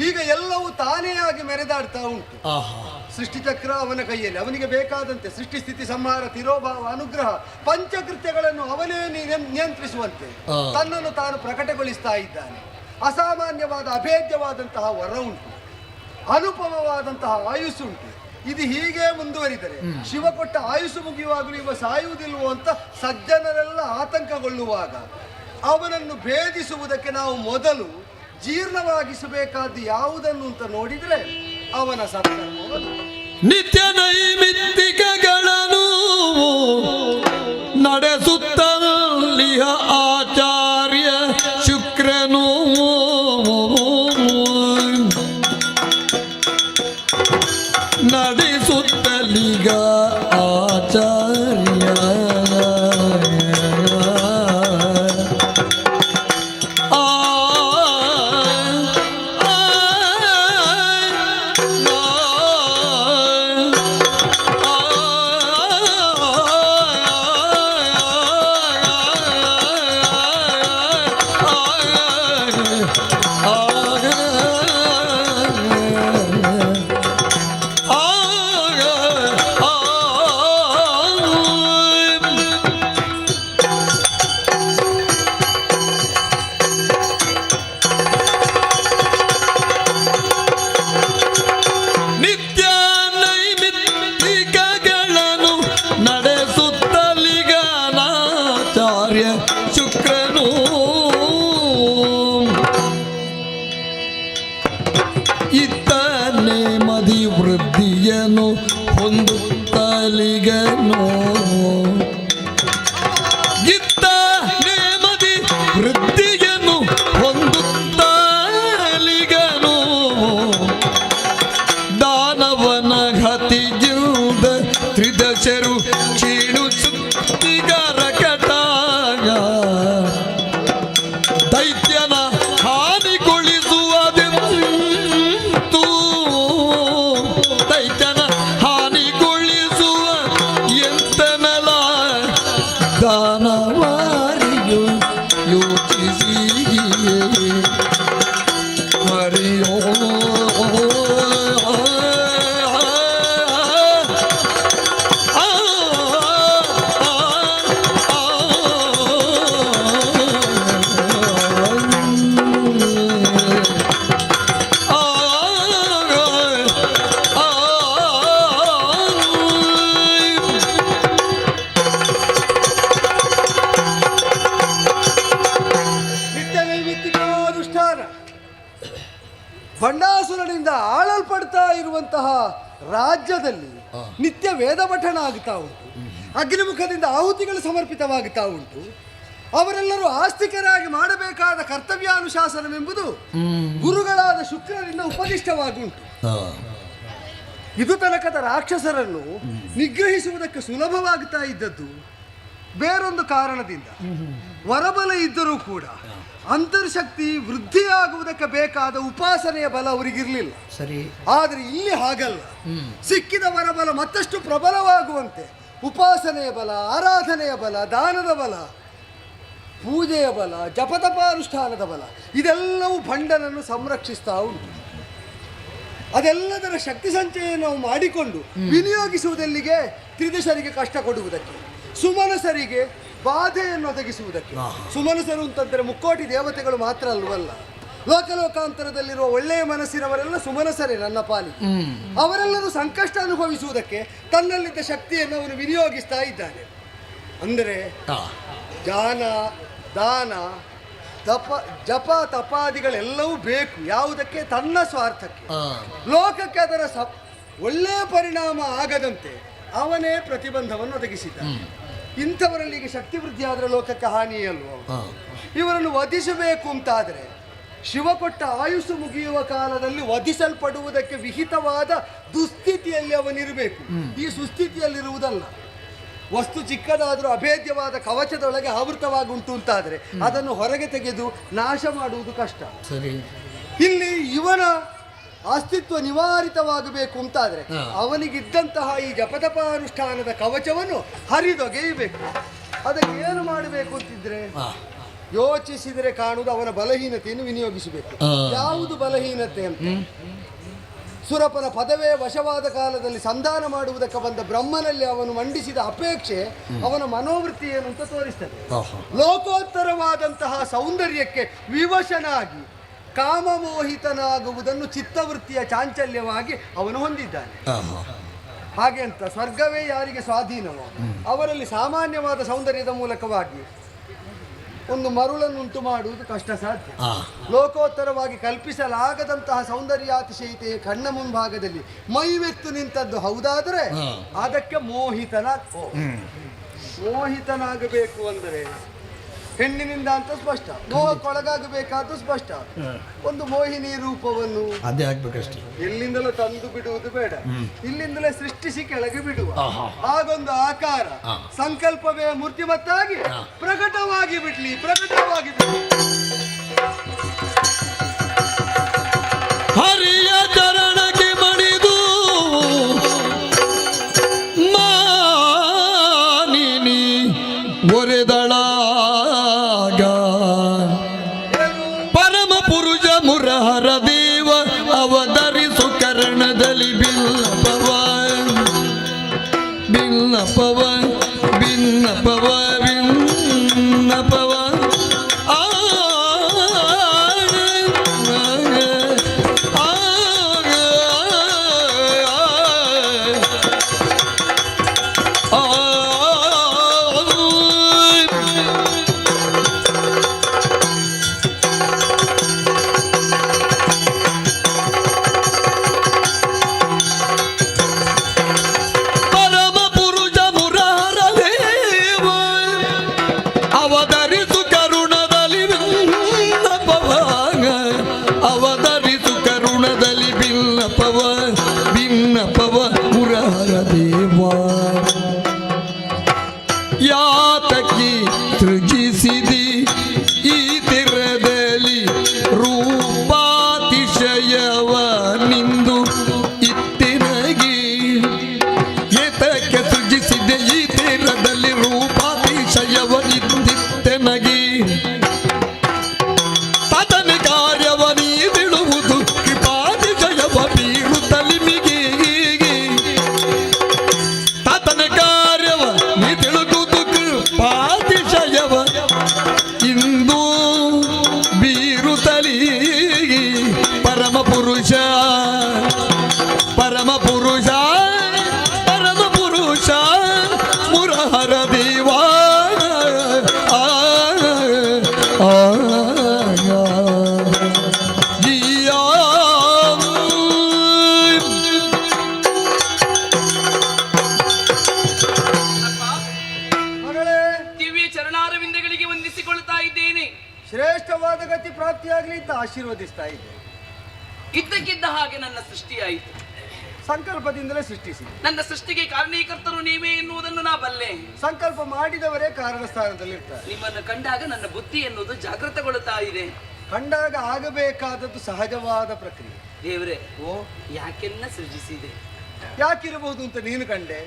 ಈಗ ಎಲ್ಲವೂ ತಾನೇ ಆಗಿ ಮೆರೆದಾಡ್ತಾ ಉಂಟು. ಸೃಷ್ಟಿಚಕ್ರ ಅವನ ಕೈಯಲ್ಲಿ, ಅವನಿಗೆ ಬೇಕಾದಂತೆ ಸೃಷ್ಟಿ ಸ್ಥಿತಿ ಸಂಹಾರ ತಿರೋಭಾವ ಅನುಗ್ರಹ ಪಂಚಕೃತ್ಯಗಳನ್ನು ಅವನೇ ನಿಯಂತ್ರಿಸುವಂತೆ ತನ್ನನ್ನು ತಾನು ಪ್ರಕಟಗೊಳಿಸ್ತಾ ಇದ್ದಾನೆ. ಅಸಾಮಾನ್ಯವಾದ ಅಭೇದ್ಯವಾದಂತಹ ವರ ಉಂಟು, ಅನುಪಮವಾದಂತಹ ಆಯುಸ್ಸುಂಟು. ಇದು ಹೀಗೆ ಮುಂದುವರಿದರೆ ಶಿವ ಕೊಟ್ಟ ಆಯುಸ್ಸು ಮುಗಿಯುವಾಗಲೂ ಇವ ಸಾಯುವುದಿಲ್ವೋ ಅಂತ ಸಜ್ಜನರೆಲ್ಲ ಆತಂಕಗೊಳ್ಳುವಾಗ ಅವನನ್ನು ಭೇದಿಸುವುದಕ್ಕೆ ನಾವು ಮೊದಲು ಜೀರ್ಣವಾಗಿಸಬೇಕಾದ್ದು ಯಾವುದನ್ನು ಅಂತ ನೋಡಿದ್ರೆ ಅವನ ಸತ್ಕರ್ಮವನ್ನು, ನಿತ್ಯ ನೈಮಿತ್ತಿಕಗಳನ್ನು ನಡೆಸುತ್ತಲಿಹ ಆಚಾರ್ಯ ಶುಕ್ರನು ವೃದ್ಧಿಯನ್ನು ಹೊಂದುತ್ತಲಿಗನೋ ಇತ್ತ ನೇಮದಿ ವೃದ್ಧಿಯನ್ನು ಹೊಂದುತ್ತಲಿಗನೋ ದಾನವನ ಹತಿಗಿಂದ ತ್ರಿದಶರು ಚೀಣು ಸುತ್ತಿಗರ ಕಟಾಗ ದೈತ್ಯನ ಹಾನಿಗೊಳಿಸುವುದೆಂತೂ ದೈತ್ಯನ ಹಾನಿಗೊಳಿಸುವ ಎಂತನಲ ದಾನವಾರಿಯು ಯೋಚಿಸಿ ಹರಿಯೋ ನಿತ್ಯ ನೈಮಿತ್ತಿಕ ಅನುಷ್ಠಾನ ಭಂಡಾಸುರನಿಂದ ಆಳಲ್ಪಡ್ತಾ ಇರುವಂತಹ ರಾಜ್ಯದಲ್ಲಿ ನಿತ್ಯ ವೇದ ಪಠಣ ಆಗುತ್ತಾ ಉಂಟು. ಅಗ್ನಿಮುಖದಿಂದ ಆಹುತಿಗಳು ಸಮರ್ಪಿತವಾಗುತ್ತಾ ಉಂಟು. ಅವರೆಲ್ಲರೂ ಆಸ್ತಿಕರಾಗಿ ಮಾಡಬೇಕಾದ ಕರ್ತವ್ಯಾನುಶಾಸನವೆಂಬುದು ಗುರುಗಳಾದ ಶುಕ್ರರಿಂದ ಉಪದಿಷ್ಟವಾಗುಂಟು. ಇದು ತನಕದ ರಾಕ್ಷಸರನ್ನು ನಿಗ್ರಹಿಸುವುದಕ್ಕೆ ಸುಲಭವಾಗುತ್ತಾ ಇದ್ದದ್ದು ಬೇರೊಂದು ಕಾರಣದಿಂದ. ವರಬಲ ಇದ್ದರೂ ಕೂಡ ಅಂತರ್ಶಕ್ತಿ ವೃದ್ಧಿಯಾಗುವುದಕ್ಕೆ ಬೇಕಾದ ಉಪಾಸನೆಯ ಬಲ ಅವರಿಗಿರಲಿಲ್ಲ. ಸರಿ. ಆದರೆ ಇಲ್ಲಿ ಹಾಗಲ್ಲ. ಸಿಕ್ಕಿದ ವರಬಲ ಮತ್ತಷ್ಟು ಪ್ರಬಲವಾಗುವಂತೆ ಉಪಾಸನೆಯ ಬಲ, ಆರಾಧನೆಯ ಬಲ, ದಾನದ ಬಲ, ಪೂಜೆಯ ಬಲ, ಜಪತಪಾನುಷ್ಠಾನದ ಬಲ ಇದೆಲ್ಲವೂ ಭಂಡನನ್ನು ಸಂರಕ್ಷಿಸ್ತಾ ಉಂಟು. ಅದೆಲ್ಲದರ ಶಕ್ತಿ ಸಂಚಯ ನಾವು ಮಾಡಿಕೊಂಡು ವಿನಿಯೋಗಿಸುವುದೆಲ್ಲಿಗೆ ತ್ರಿದಶರಿಗೆ ಕಷ್ಟ ಕೊಡುವುದಕ್ಕೆ, ಸುಮನಸರಿಗೆ ಬಾಧೆಯನ್ನು ಒದಗಿಸುವುದಕ್ಕೆ. ಸುಮನಸರು ಅಂತಂದರೆ ಮುಕ್ಕೋಟಿ ದೇವತೆಗಳು ಮಾತ್ರ ಅಲ್ವಲ್ಲ, ಲೋಕಲೋಕಾಂತರದಲ್ಲಿರುವ ಒಳ್ಳೆಯ ಮನಸ್ಸಿನವರೆಲ್ಲ ಸುಮನಸರೇ ನನ್ನ ಪಾಲಿಗೆ. ಅವರೆಲ್ಲರೂ ಸಂಕಷ್ಟ ಅನುಭವಿಸುವುದಕ್ಕೆ ತನ್ನಲ್ಲಿದ್ದ ಶಕ್ತಿಯನ್ನು ಅವನು ವಿನಿಯೋಗಿಸ್ತಾ ಇದ್ದಾನೆ. ಅಂದರೆ ಜ್ಞಾನ, ದಾನ, ಜಪ ತಪಾದಿಗಳೆಲ್ಲವೂ ಬೇಕು. ಯಾವುದಕ್ಕೆ? ತನ್ನ ಸ್ವಾರ್ಥಕ್ಕೆ. ಲೋಕಕ್ಕೆ ಅದರ ಒಳ್ಳೆಯ ಪರಿಣಾಮ ಆಗದಂತೆ ಅವನೇ ಪ್ರತಿಬಂಧವನ್ನು ಒದಗಿಸಿದ್ದಾನೆ. ಇಂಥವರಲ್ಲಿ ಈಗ ಶಕ್ತಿ ವೃದ್ಧಿ ಆದರೆ ಲೋಕಕ್ಕೆ ಹಾನಿಯೇ ಅಲ್ವೋ? ಇವರನ್ನು ವಧಿಸಬೇಕು ಅಂತಾದರೆ ಶಿವ ಕೊಟ್ಟ ಆಯುಸ್ಸು ಮುಗಿಯುವ ಕಾಲದಲ್ಲಿ ವಧಿಸಲ್ಪಡುವುದಕ್ಕೆ ವಿಹಿತವಾದ ದುಸ್ಥಿತಿಯಲ್ಲಿ ಅವನಿರಬೇಕು. ಈ ಸುಸ್ಥಿತಿಯಲ್ಲಿರುವುದಲ್ಲ. ವಸ್ತು ಚಿಕ್ಕದಾದರೂ ಅಭೇದ್ಯವಾದ ಕವಚದೊಳಗೆ ಆವೃತವಾಗುಂಟು ಅಂತಾದರೆ ಅದನ್ನು ಹೊರಗೆ ತೆಗೆದು ನಾಶ ಮಾಡುವುದು ಕಷ್ಟ. ಸರಿ. ಇಲ್ಲಿ ಇವನ ಅಸ್ತಿತ್ವ ನಿವಾರಿತವಾಗಬೇಕು ಅಂತಾದರೆ ಅವನಿಗಿದ್ದಂತಹ ಈ ಜಪತಪಾನುಷ್ಠಾನದ ಕವಚವನ್ನು ಹರಿದೊಗೆಯಬೇಕು. ಅದಕ್ಕೆ ಏನು ಮಾಡಬೇಕು ಅಂತಿದ್ರೆ ಯೋಚಿಸಿದರೆ ಕಾಣುವುದು ಅವನ ಬಲಹೀನತೆಯನ್ನು ವಿನಿಯೋಗಿಸಬೇಕು. ಯಾವುದು ಬಲಹೀನತೆ ಅಂತ? ಸುರಪನ ಪದವೇ ವಶವಾದ ಕಾಲದಲ್ಲಿ ಸಂಧಾನ ಮಾಡುವುದಕ್ಕೆ ಬಂದ ಬ್ರಹ್ಮನಲ್ಲಿ ಅವನು ಮಂಡಿಸಿದ ಅಪೇಕ್ಷೆ ಅವನ ಮನೋವೃತ್ತಿ ಏನು ಅಂತ ತೋರಿಸ್ತದೆ. ಲೋಕೋತ್ತರವಾದಂತಹ ಸೌಂದರ್ಯಕ್ಕೆ ವಿವಶನಾಗಿ ಕಾಮಮೋಹಿತನಾಗುವುದನ್ನು ಚಿತ್ತವೃತ್ತಿಯ ಚಾಂಚಲ್ಯವಾಗಿ ಅವನು ಹೊಂದಿದ್ದಾನೆ. ಹಾಗೆ ಅಂತ ಸ್ವರ್ಗವೇ ಯಾರಿಗೆ ಸ್ವಾಧೀನವೋ ಅವರಲ್ಲಿ ಸಾಮಾನ್ಯವಾದ ಸೌಂದರ್ಯದ ಮೂಲಕವಾಗಿ ಒಂದು ಮರುಳನ್ನುಂಟು ಮಾಡುವುದು ಕಷ್ಟ ಸಾಧ್ಯ. ಲೋಕೋತ್ತರವಾಗಿ ಕಲ್ಪಿಸಲಾಗದಂತಹ ಸೌಂದರ್ಯಾತಿಶಯತೆಯ ಕಣ್ಣ ಮುಂಭಾಗದಲ್ಲಿ ಮೈವೆತ್ತು ನಿಂತದ್ದು ಹೌದಾದರೆ ಅದಕ್ಕೆ ಮೋಹಿತನಾಗಬೇಕು ಅಂದರೆ ಹೆಣ್ಣಿನಿಂದ ಅಂತ ಸ್ಪಷ್ಟ, ಮೋಹಕ್ಕೊಳಗಾಗಬೇಕಾದ್ದು ಸ್ಪಷ್ಟ. ಒಂದು ಮೋಹಿನಿ ರೂಪವನ್ನು ಅದೇ ಆಗ್ಬೇಕಷ್ಟೇ. ಎಲ್ಲಿಂದಲೂ ತಂದು ಬಿಡುವುದು ಬೇಡ, ಇಲ್ಲಿಂದಲೇ ಸೃಷ್ಟಿಸಿ ಕೆಳಗೆ ಬಿಡುವ ಹಾಗೊಂದು ಆಕಾರ ಸಂಕಲ್ಪವೇ ಮೂರ್ತಿಮತ್ತಾಗಿ ಪ್ರಕಟವಾಗಿ ಬಿಡ್ಲಿ. ಹರಿಯ ಚರಣಕ್ಕೆ ಮಣಿದು ಮಾನಿನಿ ಒರೆದಳಾಗ ಪರಮ ಪುರುಷ ಮುರಹರ ದೇವ ಅವತರಿಸು ಕರ್ಣದಲ್ಲಿ ಬಿನ್ನಪವ ಅವತರಿಸು ಕರುಣದಲ್ಲಿ ಭಿನ್ನಪವ ಮುರಹರ ದೇವ ಯಾತಕಿ ಸೃಜಿಸಿದಿ ಈ ತಿರದಲ್ಲಿ ರೂಪಾತಿಶಯವ ನಿಂದು ಇತ್ತಿನಗಿ ಏತಕ್ಕೆ ಸೃಜಿಸಿದೆ ಈ ತೀರದಲ್ಲಿ ರೂಪಾತಿಶಯವ ನಿಂದಿತ್ತೆನಗಿ ತದನ ಕಾರ್ಯವ ನೀ ಬಿಡುವುದು ಕೃಪಾತಿಶಯವ ಬೀರುತ್ತಲಿ ಮಿಗಿ ತದನ ಕಾರ್ಯವ ನೀ ತಿಳುಗುವುದು ಕೃಪಾತಿಶಯವ ಇಂದು ಬೀರುತ್ತಲಿ ಪರಮ ಪುರುಷ ಪರಮ ಪುರುಷ ಪರಮ ಪುರುಷ ಮುರಹರ ದೇವ ದಿವ್ಯ ಚರಣಾರವಿಂದಗಳಿಗೆ ವಂದಿಸಿಕೊಳ್ತಾ ಇದ್ದೇನೆ. ಶ್ರೇಷ್ಠವಾದ ಗತಿ ಪ್ರಾಪ್ತಿಯಾಗಲಿ ಅಂತ ಆಶೀರ್ವದಿಸ್ತಾ ಇದ್ದೆ. ಇದ್ದಕ್ಕಿದ್ದ ಹಾಗೆ ನನ್ನ ಸೃಷ್ಟಿಯಾಯಿತು. ಸಂಕಲ್ಪದಿಂದಲೇ ಸೃಷ್ಟಿಸಿ ನನ್ನ ಸೃಷ್ಟಿಗೆ ಕಾರಣೀಕರ್ತರು ನೀವೇ ಎನ್ನುವುದನ್ನು ನಾ ಬಲ್ಲೆ. ಸಂಕಲ್ಪ ಮಾಡಿದವರೇ ಕಾರಣ ಸ್ಥಾನದಲ್ಲಿರ್ತಾರೆ. ನಿಮ್ಮನ್ನು ಕಂಡಾಗ ನನ್ನ ಬುದ್ಧಿ ಎನ್ನುವುದು ಜಾಗೃತಗೊಳ್ಳುತ್ತಾ ಇದೆ. ಕಂಡಾಗ ಆಗಬೇಕಾದದ್ದು ಸಹಜವಾದ ಪ್ರಕ್ರಿಯೆ. ದೇವ್ರೆ, ಓ ಯಾಕೆನ್ನ ಸೃಜಿಸಿದೆ? ಯಾಕಿರಬಹುದು ಅಂತ ನೀನು ಕಂಡೆ.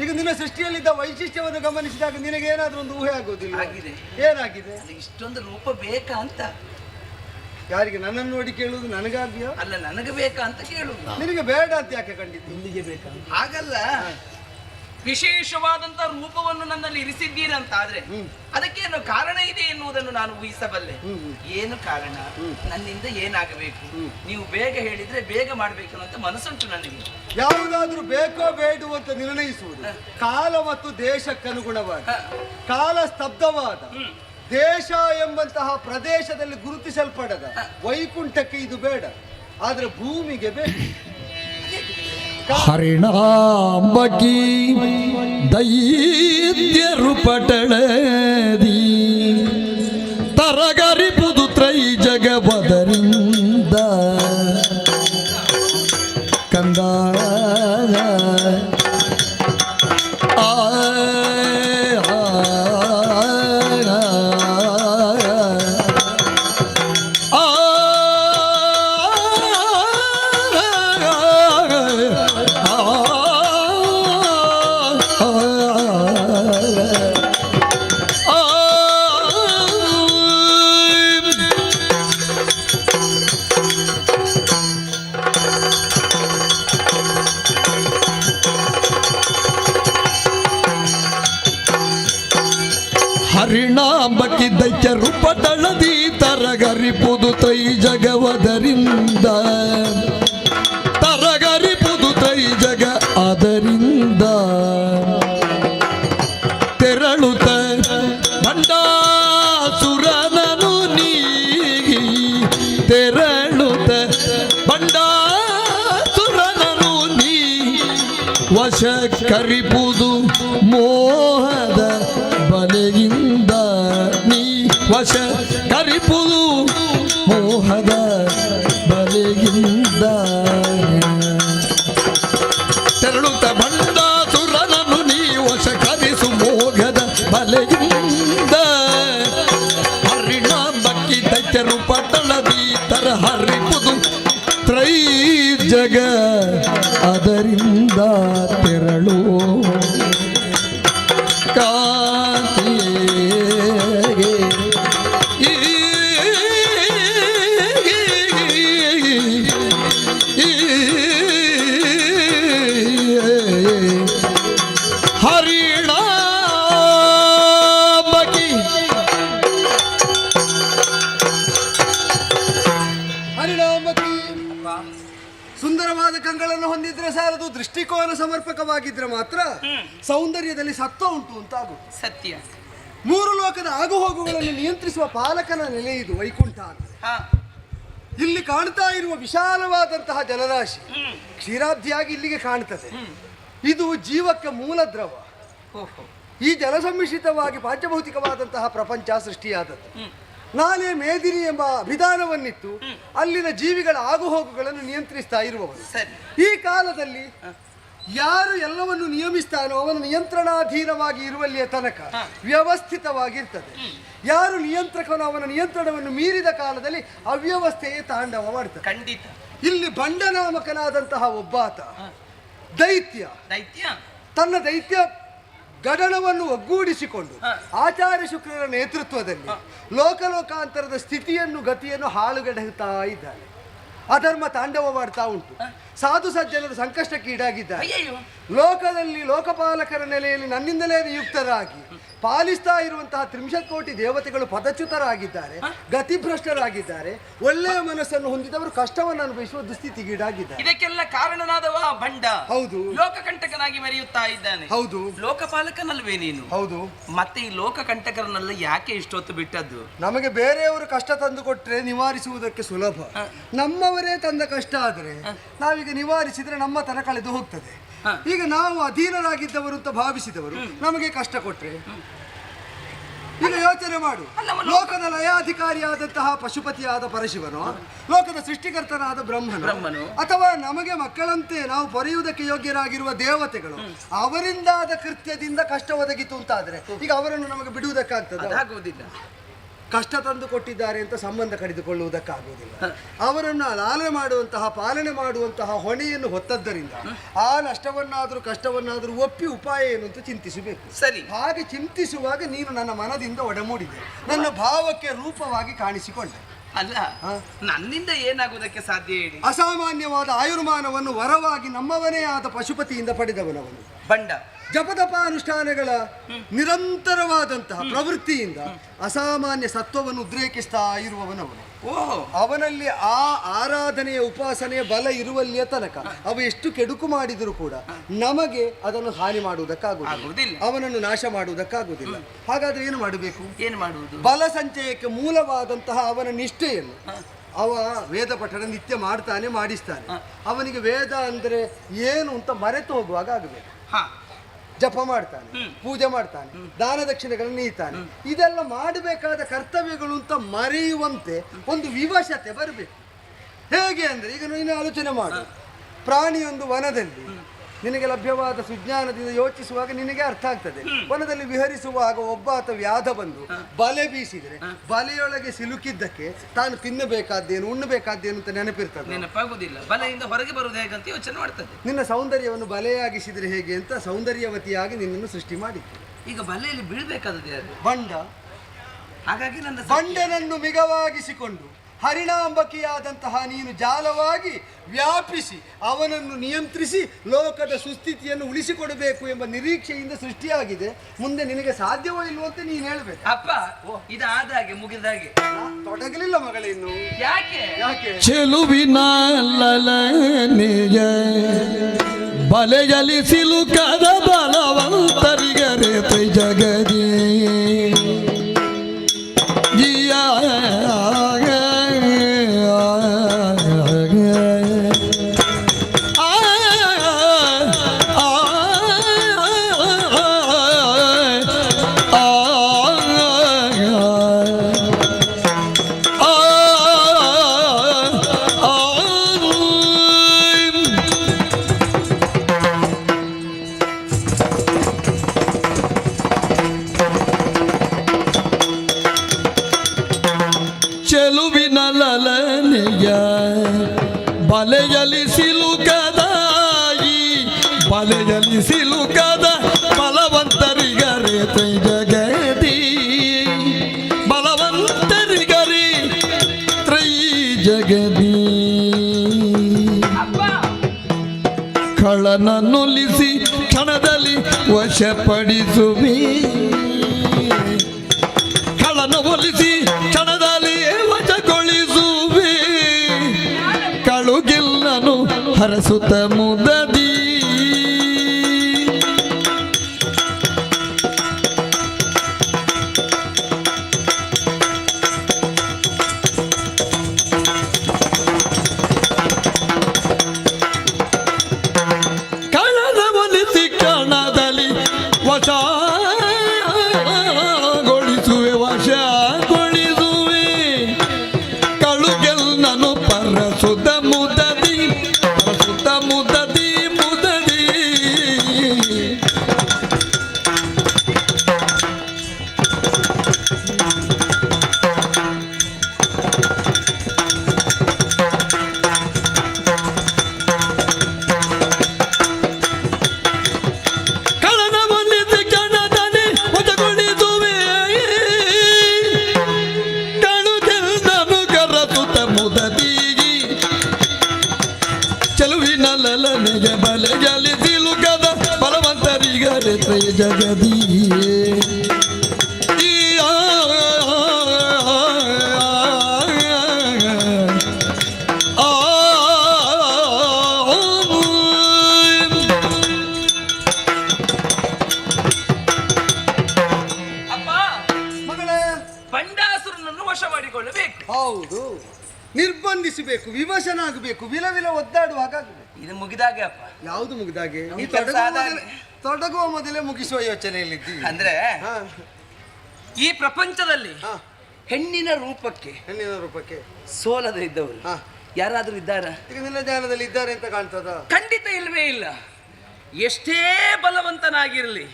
ಈಗ ನಿನ್ನ ಸೃಷ್ಟಿಯಲ್ಲಿದ್ದ ವೈಶಿಷ್ಟ್ಯವನ್ನು ಗಮನಿಸಿದಾಗ ನಿನಗೇನಾದ್ರೂ ಒಂದು ಊಹೆ ಆಗುವುದಿಲ್ಲ? ಆಗಿದೆ. ಏನಾಗಿದೆ? ಇಷ್ಟೊಂದು ರೂಪ ಬೇಕಾ ಅಂತ. ಯಾರಿಗೆ? ನನ್ನನ್ನು ನೋಡಿ ಕೇಳುವುದು ನನಗಾಗಿಯೋ? ಅಲ್ಲ, ನನಗೆ ಬೇಕಾ ಅಂತ ಕೇಳುವುದು. ನಿನಗೆ ಬೇಡ ಅಂತ ಯಾಕೆ ಕಂಡಿದ್ದು? ಇಲ್ಲಿಗೆ ಬೇಕಾ? ಹಾಗಲ್ಲ, ವಿಶೇಷವಾದಂತ ರೂಪವನ್ನು ನನ್ನಲ್ಲಿ ಇರಿಸಿದ್ದೀರಂತಾದ್ರೆ ಅದಕ್ಕೇನು ಕಾರಣ ಇದೆ ಎನ್ನುವುದನ್ನು ನಾನು ಊಹಿಸಬಲ್ಲೆ. ಏನು ಕಾರಣ? ನನ್ನಿಂದ ಏನಾಗಬೇಕು? ನೀವು ಬೇಗ ಹೇಳಿದ್ರೆ ಬೇಗ ಮಾಡಬೇಕು ಅಂತ ಮನಸ್ಸುಂಟು ನನಗೆ. ಯಾವುದಾದ್ರೂ ಬೇಕೋ ಬೇಡವೋ ಅಂತ ನಿರ್ಣಯಿಸುವುದು ಕಾಲ ಮತ್ತು ದೇಶಕ್ಕನುಗುಣವಾಗಿ. ಕಾಲ ಸ್ತಬ್ಧವಾದ ದೇಶ ಎಂಬಂತಹ ಪ್ರದೇಶದಲ್ಲಿ ಗುರುತಿಸಲ್ಪಡದ ವೈಕುಂಠಕ್ಕೆ ಇದು ಬೇಡ, ಆದ್ರೆ ಭೂಮಿಗೆ ಬೇಕು. ಹರಿಣಾಂಬಕಿ ದೈತ್ಯರು ಪಟಳದಿ ತರಗರಿಪುದು ತ್ರೈ ಜಗವದರಿಂದ ಕಂದ ಹರಿಣಾಂಬಕಿ ದೈತ್ಯರು ಪಟಳದಿ ತರಗರಿಪುದು ತ್ರೈ ಜಗವದರಿಂದ ತರಗರಿಪುದು ತ್ರೈ ಜಗ ಅದರಿಂದ ತೆರಳುತ್ತ ಬಂಡಾಸುರನನು ನೀಗಿ ತೆರಳುತ್ತ ಬಂಡಾಸುರನನು ನೀ ವಶ ಕರಿಪುದು ಮೋಹದ ಬಲೆಯಿಂದ ನೀ ವಶ ಕರಿಪುದು ಮೋಹದ ಬಲೆಯಿಂದ ತೆರಳುತ್ತ ಬಂಡಾಸುರನನ್ನು ನೀ ವಶ ಕರಿಸು ಮೋಹದ ಬಲೆಯಿಂದ ಹರಿಣಾಂಬಕಿ ದೈತ್ಯರು ಪಟ್ಟಣದಿ ತರ ಹರಿಪುದು ತ್ರೈ ಜಗ ಅದರಿಂದ ತೆರಳು ಕಾಂತಿಗೆ ಹರಿಣಾಂಬಕಿ ಹರಿಣಾಂಬಕಿ ಸುಂದರವಾದ ಕಂಗಳನ್ನು ಹೊಂದಿದ್ರೆ ಸಾರದು, ದೃಷ್ಟಿಕೋನ ಸಮರ್ಪಕವಾಗಿದ್ರೆ ಮಾತ್ರ ಸೌಂದರ್ಯದಲ್ಲಿ ಸತ್ವ ಉಂಟು ಅಂತಾಗು. ಸತ್ಯ. ಮೂರು ಲೋಕದ ಆಗುಹೋಗುಗಳನ್ನು ನಿಯಂತ್ರಿಸುವ ಪಾಲಕನ ನೆಲೆ ಇದು ವೈಕುಂಠ. ಇಲ್ಲಿ ಕಾಣ್ತಾ ಇರುವ ವಿಶಾಲವಾದಂತಹ ಜಲರಾಶಿ ಕ್ಷೀರಾಬ್ಧಿಯಾಗಿ ಇಲ್ಲಿಗೆ ಕಾಣ್ತದೆ. ಇದು ಜೀವಕ್ಕೆ ಮೂಲ ದ್ರವ. ಈ ಜಲ ಸಮ್ಮಿಶ್ರಿತವಾಗಿ ಪಾಂಚಭೌತಿಕವಾದಂತಹ ಪ್ರಪಂಚ ಸೃಷ್ಟಿಯಾದದ್ದು. ನಾನೇ ಮೇದಿನಿ ಎಂಬ ವಿಧಾನವನ್ನಿಟ್ಟು ಅಲ್ಲಿನ ಜೀವಿಗಳ ಆಗುಹೋಗುಗಳನ್ನು ನಿಯಂತ್ರಿಸ್ತಾ ಇರುವವರು. ಈ ಕಾಲದಲ್ಲಿ ಯಾರು ಎಲ್ಲವನ್ನು ನಿಯಮಿಸ್ತಾನೋ ಅವನ ನಿಯಂತ್ರಣಾಧೀನವಾಗಿ ಇರುವಲ್ಲಿಯ ತನಕ ವ್ಯವಸ್ಥಿತವಾಗಿರ್ತದೆ. ಯಾರು ನಿಯಂತ್ರಕನೋ ಅವನ ನಿಯಂತ್ರಣವನ್ನು ಮೀರಿದ ಕಾಲದಲ್ಲಿ ಅವ್ಯವಸ್ಥೆಯೇ ತಾಂಡವ ಮಾಡ್ತದೆ. ಖಂಡಿತ. ಇಲ್ಲಿ ಬಂಡನಾಮಕನಾದಂತಹ ಒಬ್ಬಾತ ದೈತ್ಯ ತನ್ನ ದೈತ್ಯ ಗಣನವನ್ನು ಒಗ್ಗೂಡಿಸಿಕೊಂಡು ಆಚಾರ್ಯ ಶುಕ್ರರ ನೇತೃತ್ವದಲ್ಲಿ ಲೋಕಲೋಕಾಂತರದ ಸ್ಥಿತಿಯನ್ನು ಗತಿಯನ್ನು ಹಾಳುಗೆಡುತ್ತಾ ಇದ್ದಾನೆ. ಅಧರ್ಮ ತಾಂಡವ ಮಾಡ್ತಾ ಉಂಟು. ಸಾಧು ಸಜ್ಜನರು ಸಂಕಷ್ಟಕ್ಕೀಡಾಗಿದ್ದಾರೆ. ಲೋಕದಲ್ಲಿ ಲೋಕಪಾಲಕರ ನೆಲೆಯಲ್ಲಿ ನನ್ನಿಂದಲೇ ನಿಯುಕ್ತರಾಗಿ ಪಾಲಿಸ್ತಾ ಇರುವಂತಹ 30 ಕೋಟಿ ದೇವತೆಗಳು ಪದಚ್ಯುತರಾಗಿದ್ದಾರೆ, ಗತಿಭ್ರಷ್ಟರಾಗಿದ್ದಾರೆ. ಒಳ್ಳೆಯ ಮನಸ್ಸನ್ನು ಹೊಂದಿದವರು ಕಷ್ಟವನ್ನು ಅನುಭವಿಸುವ ದುಸ್ಥಿತಿಗೀಡಾಗಿದ್ದಾರೆ. ಇದಕ್ಕೆಲ್ಲ ಕಾರಣನಾದವ ಬಂಡ. ಹೌದು. ಲೋಕಕಂಟಕನಾಗಿ ಮೆರೆಯುತ್ತಾ ಇದ್ದಾನೆ. ಹೌದು. ಲೋಕಪಾಲಕನಲ್ವೇ ನೀನು? ಹೌದು. ಮತ್ತೆ ಈ ಲೋಕಕಂಟಕರನ್ನೆಲ್ಲ ಯಾಕೆ ಇಷ್ಟೊತ್ತು ಬಿಟ್ಟದ್ದು? ನಮಗೆ ಬೇರೆಯವರು ಕಷ್ಟ ತಂದು ಕೊಟ್ರೆ ನಿವಾರಿಸುವುದಕ್ಕೆ ಸುಲಭ. ನಮ್ಮವರೇ ತಂದ ಕಷ್ಟ ಆದರೆ ನಾವೀಗ ನಿವಾರಿಸಿದ್ರೆ ನಮ್ಮ ತನ ಕಳೆದು ಹೋಗ್ತದೆ. ಈಗ ನಾವು ಅಧೀನರಾಗಿದ್ದವರು ಅಂತ ಭಾವಿಸಿದವರು ನಮಗೆ ಕಷ್ಟ ಕೊಟ್ರೆ ಈಗ ಯೋಚನೆ ಮಾಡು. ಲೋಕದ ಲಯಾಧಿಕಾರಿಯಾದಂತಹ ಪಶುಪತಿಯಾದ ಪರಶಿವನು, ಲೋಕದ ಸೃಷ್ಟಿಕರ್ತನಾದ ಬ್ರಹ್ಮನು, ಅಥವಾ ನಮಗೆ ಮಕ್ಕಳಂತೆ ನಾವು ಪೊರೆಯುವುದಕ್ಕೆ ಯೋಗ್ಯರಾಗಿರುವ ದೇವತೆಗಳು, ಅವರಿಂದಾದ ಕೃತ್ಯದಿಂದ ಕಷ್ಟ ಒದಗಿತು ಅಂತಾದ್ರೆ ಈಗ ಅವರನ್ನು ನಮಗೆ ಬಿಡುವುದಕ್ಕಾಗ್ತದೆ? ಕಷ್ಟ ತಂದು ಕೊಟ್ಟಿದ್ದಾರೆ ಅಂತ ಸಂಬಂಧ ಕಡಿದುಕೊಳ್ಳುವುದಕ್ಕಾಗುವುದಿಲ್ಲ. ಅವರನ್ನು ಲಾಲನೆ ಮಾಡುವಂತಹ ಪಾಲನೆ ಮಾಡುವಂತಹ ಹೊಣೆಯನ್ನು ಹೊತ್ತದ್ದರಿಂದ ಆ ನಷ್ಟವನ್ನಾದರೂ ಕಷ್ಟವನ್ನಾದರೂ ಒಪ್ಪಿ ಉಪಾಯ ಏನು ಅಂತ ಚಿಂತಿಸಬೇಕು. ಸರಿ. ಹಾಗೆ ಚಿಂತಿಸುವಾಗ ನೀನು ನನ್ನ ಮನದಿಂದ ಒಡಮೂಡಿದೆ, ನನ್ನ ಭಾವಕ್ಕೆ ರೂಪವಾಗಿ ಕಾಣಿಸಿಕೊಂಡೆ. ಅಲ್ಲ, ನನ್ನಿಂದ ಏನಾಗುವುದಕ್ಕೆ ಸಾಧ್ಯ ಹೇಳಿ? ಅಸಾಮಾನ್ಯವಾದ ಆಯುರ್ಮಾನವನ್ನು ವರವಾಗಿ ನಮ್ಮವನೇ ಆದ ಪಶುಪತಿಯಿಂದ ಪಡೆದವನವನು. ಬಂಡ ಜಪತಪಾನುಷ್ಠಾನಗಳ ನಿರಂತರವಾದಂತಹ ಪ್ರವೃತ್ತಿಯಿಂದ ಅಸಾಮಾನ್ಯ ಸತ್ವವನ್ನು ಉದ್ರೇಕಿಸ್ತಾ ಇರುವವನವನು. ಅವನಲ್ಲಿ ಆ ಆರಾಧನೆಯ ಉಪಾಸನೆಯ ಬಲ ಇರುವಲ್ಲಿಯ ತನಕ ಅವು ಎಷ್ಟು ಕೆಡುಕು ಮಾಡಿದರೂ ಕೂಡ ನಮಗೆ ಅದನ್ನು ಹಾನಿ ಮಾಡುವುದಕ್ಕಾಗುವುದಿಲ್ಲ, ಅವನನ್ನು ನಾಶ ಮಾಡುವುದಕ್ಕಾಗುವುದಿಲ್ಲ. ಹಾಗಾದ್ರೆ ಏನು ಮಾಡಬೇಕು? ಏನು ಮಾಡುವುದು? ಬಲ ಸಂಚಯಕ್ಕೆ ಮೂಲವಾದಂತಹ ಅವನ ನಿಷ್ಠೆಯನ್ನು ಅವ ವೇದ ಪಠಣ ನಿತ್ಯ ಮಾಡ್ತಾನೆ, ಮಾಡಿಸ್ತಾನೆ. ಅವನಿಗೆ ವೇದ ಅಂದರೆ ಏನು ಅಂತ ಮರೆತು ಹೋಗುವಾಗ ಆಗಬೇಕು. ಜಪ ಮಾಡ್ತಾನೆ, ಪೂಜೆ ಮಾಡ್ತಾನೆ, ದಾನ ದಕ್ಷಿಣೆಗಳನ್ನು ನೀಡ್ತಾನೆ. ಇದೆಲ್ಲ ಮಾಡಬೇಕಾದ ಕರ್ತವ್ಯಗಳು ಅಂತ ಮರೆಯುವಂತೆ ಒಂದು ವಿವಶತೆ ಬರಬೇಕು. ಹೇಗೆ ಅಂದರೆ ಈಗ ನೀನು ಆಲೋಚನೆ ಮಾಡು. ಪ್ರಾಣಿಯೊಂದು ವನದಲ್ಲಿ ನಿನಗೆ ಲಭ್ಯವಾದ ಸುಜ್ಞಾನದಿಂದ ಯೋಚಿಸುವಾಗ ನಿನಗೆ ಅರ್ಥ ಆಗ್ತದೆ. ವನದಲ್ಲಿ ವಿಹರಿಸುವಾಗ ಒಬ್ಬಾತ ವ್ಯಾಧ ಬಂದು ಬಲೆ ಬೀಸಿದರೆ ಬಲೆಯೊಳಗೆ ಸಿಲುಕಿದ್ದಕ್ಕೆ ತಾನು ತಿನ್ನಬೇಕಾದ್ದೇನು ಉಣ್ಣಬೇಕಾದ್ದೇನು ಅಂತ ನೆನಪಿರ್ತದೆ, ನೆನಪಾಗುವುದಿಲ್ಲ. ಬಲೆಯಿಂದ ಹೊರಗೆ ಬರುವುದು ಹೇಗಂತ ಯೋಚನೆ ಮಾಡ್ತದೆ. ನಿನ್ನ ಸೌಂದರ್ಯವನ್ನು ಬಲೆಯಾಗಿಸಿದರೆ ಹೇಗೆ ಅಂತ ಸೌಂದರ್ಯವತಿಯಾಗಿ ನಿನ್ನನ್ನು ಸೃಷ್ಟಿ ಮಾಡಿತ್ತು. ಈಗ ಬಲೆಯಲ್ಲಿ ಬೀಳ್ಬೇಕಾದದ್ದು ಯಾರು? ಬಂಡ. ಹಾಗಾಗಿ ನನ್ನ ಬಂಡನನ್ನು ಮಿಗವಾಗಿಸಿಕೊಂಡು ಹರಿಣಾಂಬಕಿಯಾದಂತಹ ನೀನು ಜಾಲವಾಗಿ ವ್ಯಾಪಿಸಿ ಅವನನ್ನು ನಿಯಂತ್ರಿಸಿ ಲೋಕದ ಸುಸ್ಥಿತಿಯನ್ನು ಉಳಿಸಿಕೊಡಬೇಕು ಎಂಬ ನಿರೀಕ್ಷೆಯಿಂದ ಸೃಷ್ಟಿಯಾಗಿದೆ. ಮುಂದೆ ನಿನಗೆ ಸಾಧ್ಯವೋ ಇಲ್ವೋ ಅಂತ ನೀನು ಹೇಳ್ಬೇಕು. ಅಪ್ಪ, ಇದಾದ ಹಾಗೆ ಮುಗಿದ ಹಾಗೆ ತೊಡಗಲಿಲ್ಲ ಮಗಳೇ ಇನ್ನು. ಯಾಕೆ? ಚೆಲುವಿನ ಲಲನೆಯ ಬಲೆಯಲ್ಲಿ ಸಿಲುಕದ ಬಲವಂತರಿಗರೆ ಜಗದಿ ಚೆಲುವಿನ ಲಲನೆಯ ಬಲೆಯಲ್ಲಿ ಸಿಲುಕದಾಯಿ ಬಲೆಯಲ್ಲಿ ಸಿಲುಕದ ಬಲವಂತರಿಗರೆ ಜಗದಿ ಬಲವಂತರಿಗರಿ ತ್ರೈ ಜಗದಿ ಕಳ್ಳನನ್ನುಲಿಸಿ ಕ್ಷಣದಲ್ಲಿ ವಶಪಡಿಸುವಿ ಕಳ್ಳನ ಒಲಿಸಿ ಕ್ಷಣದಲ್ಲಿ ವಶಗೊಳಿಸುವೆ ಕಳುಗಿಲ್ಲನು ಹರಸುತ್ತ ಮುದದಿ ಕಳ್ಳನ ಒಲಿಸಿ ಕ್ಷಣದಲ್ಲಿ ವಶಗೊಳಿಸುವೆ ವಶಗೊಳಿಸುವೆ ನಾನು ಪರಸುತ ಮುದದಿ ಪರಸುತ ಮುದದಿ ಮುದದಿ ಜಗದಿ ಬಂಡಾಸುರನನ್ನು ವಶ ಮಾಡಿಕೊಳ್ಳಬೇಕು. ಹೌದು, ನಿರ್ಬಂಧಿಸಬೇಕು, ವಿವಶನಾಗಬೇಕು, ವಿಲವಿಲ ಒದ್ದಾಡುವಾಗ ಇದು ಮುಗಿದಾಗೆ ಅಪ್ಪ. ಯಾವುದು ಮುಗಿದಾಗೆ? ಈ ತೊಡಗುವ ಮೊದಲೇ ಮುಗಿಸುವ ಯೋಚನೆಯಲ್ಲಿದ್ದೀವಿ. ಅಂದ್ರೆ ಈ ಪ್ರಪಂಚದಲ್ಲಿ ಹೆಣ್ಣಿನ ರೂಪಕ್ಕೆ ಸೋಲದೆ ಇದ್ದವರು ಯಾರಾದ್ರೂ ಇದ್ದಾರಾ? ಈಗ ನಿನ್ನ ಧ್ಯಾನದಲ್ಲಿ ಇದ್ದಾರೆ ಅಂತ ಕಾಣ್ತದ? ಖಂಡಿತ ಇಲ್ವೇ ಇಲ್ಲ. ಎಷ್ಟೇ ಬಲವಂತನಾಗಿರಲಿ,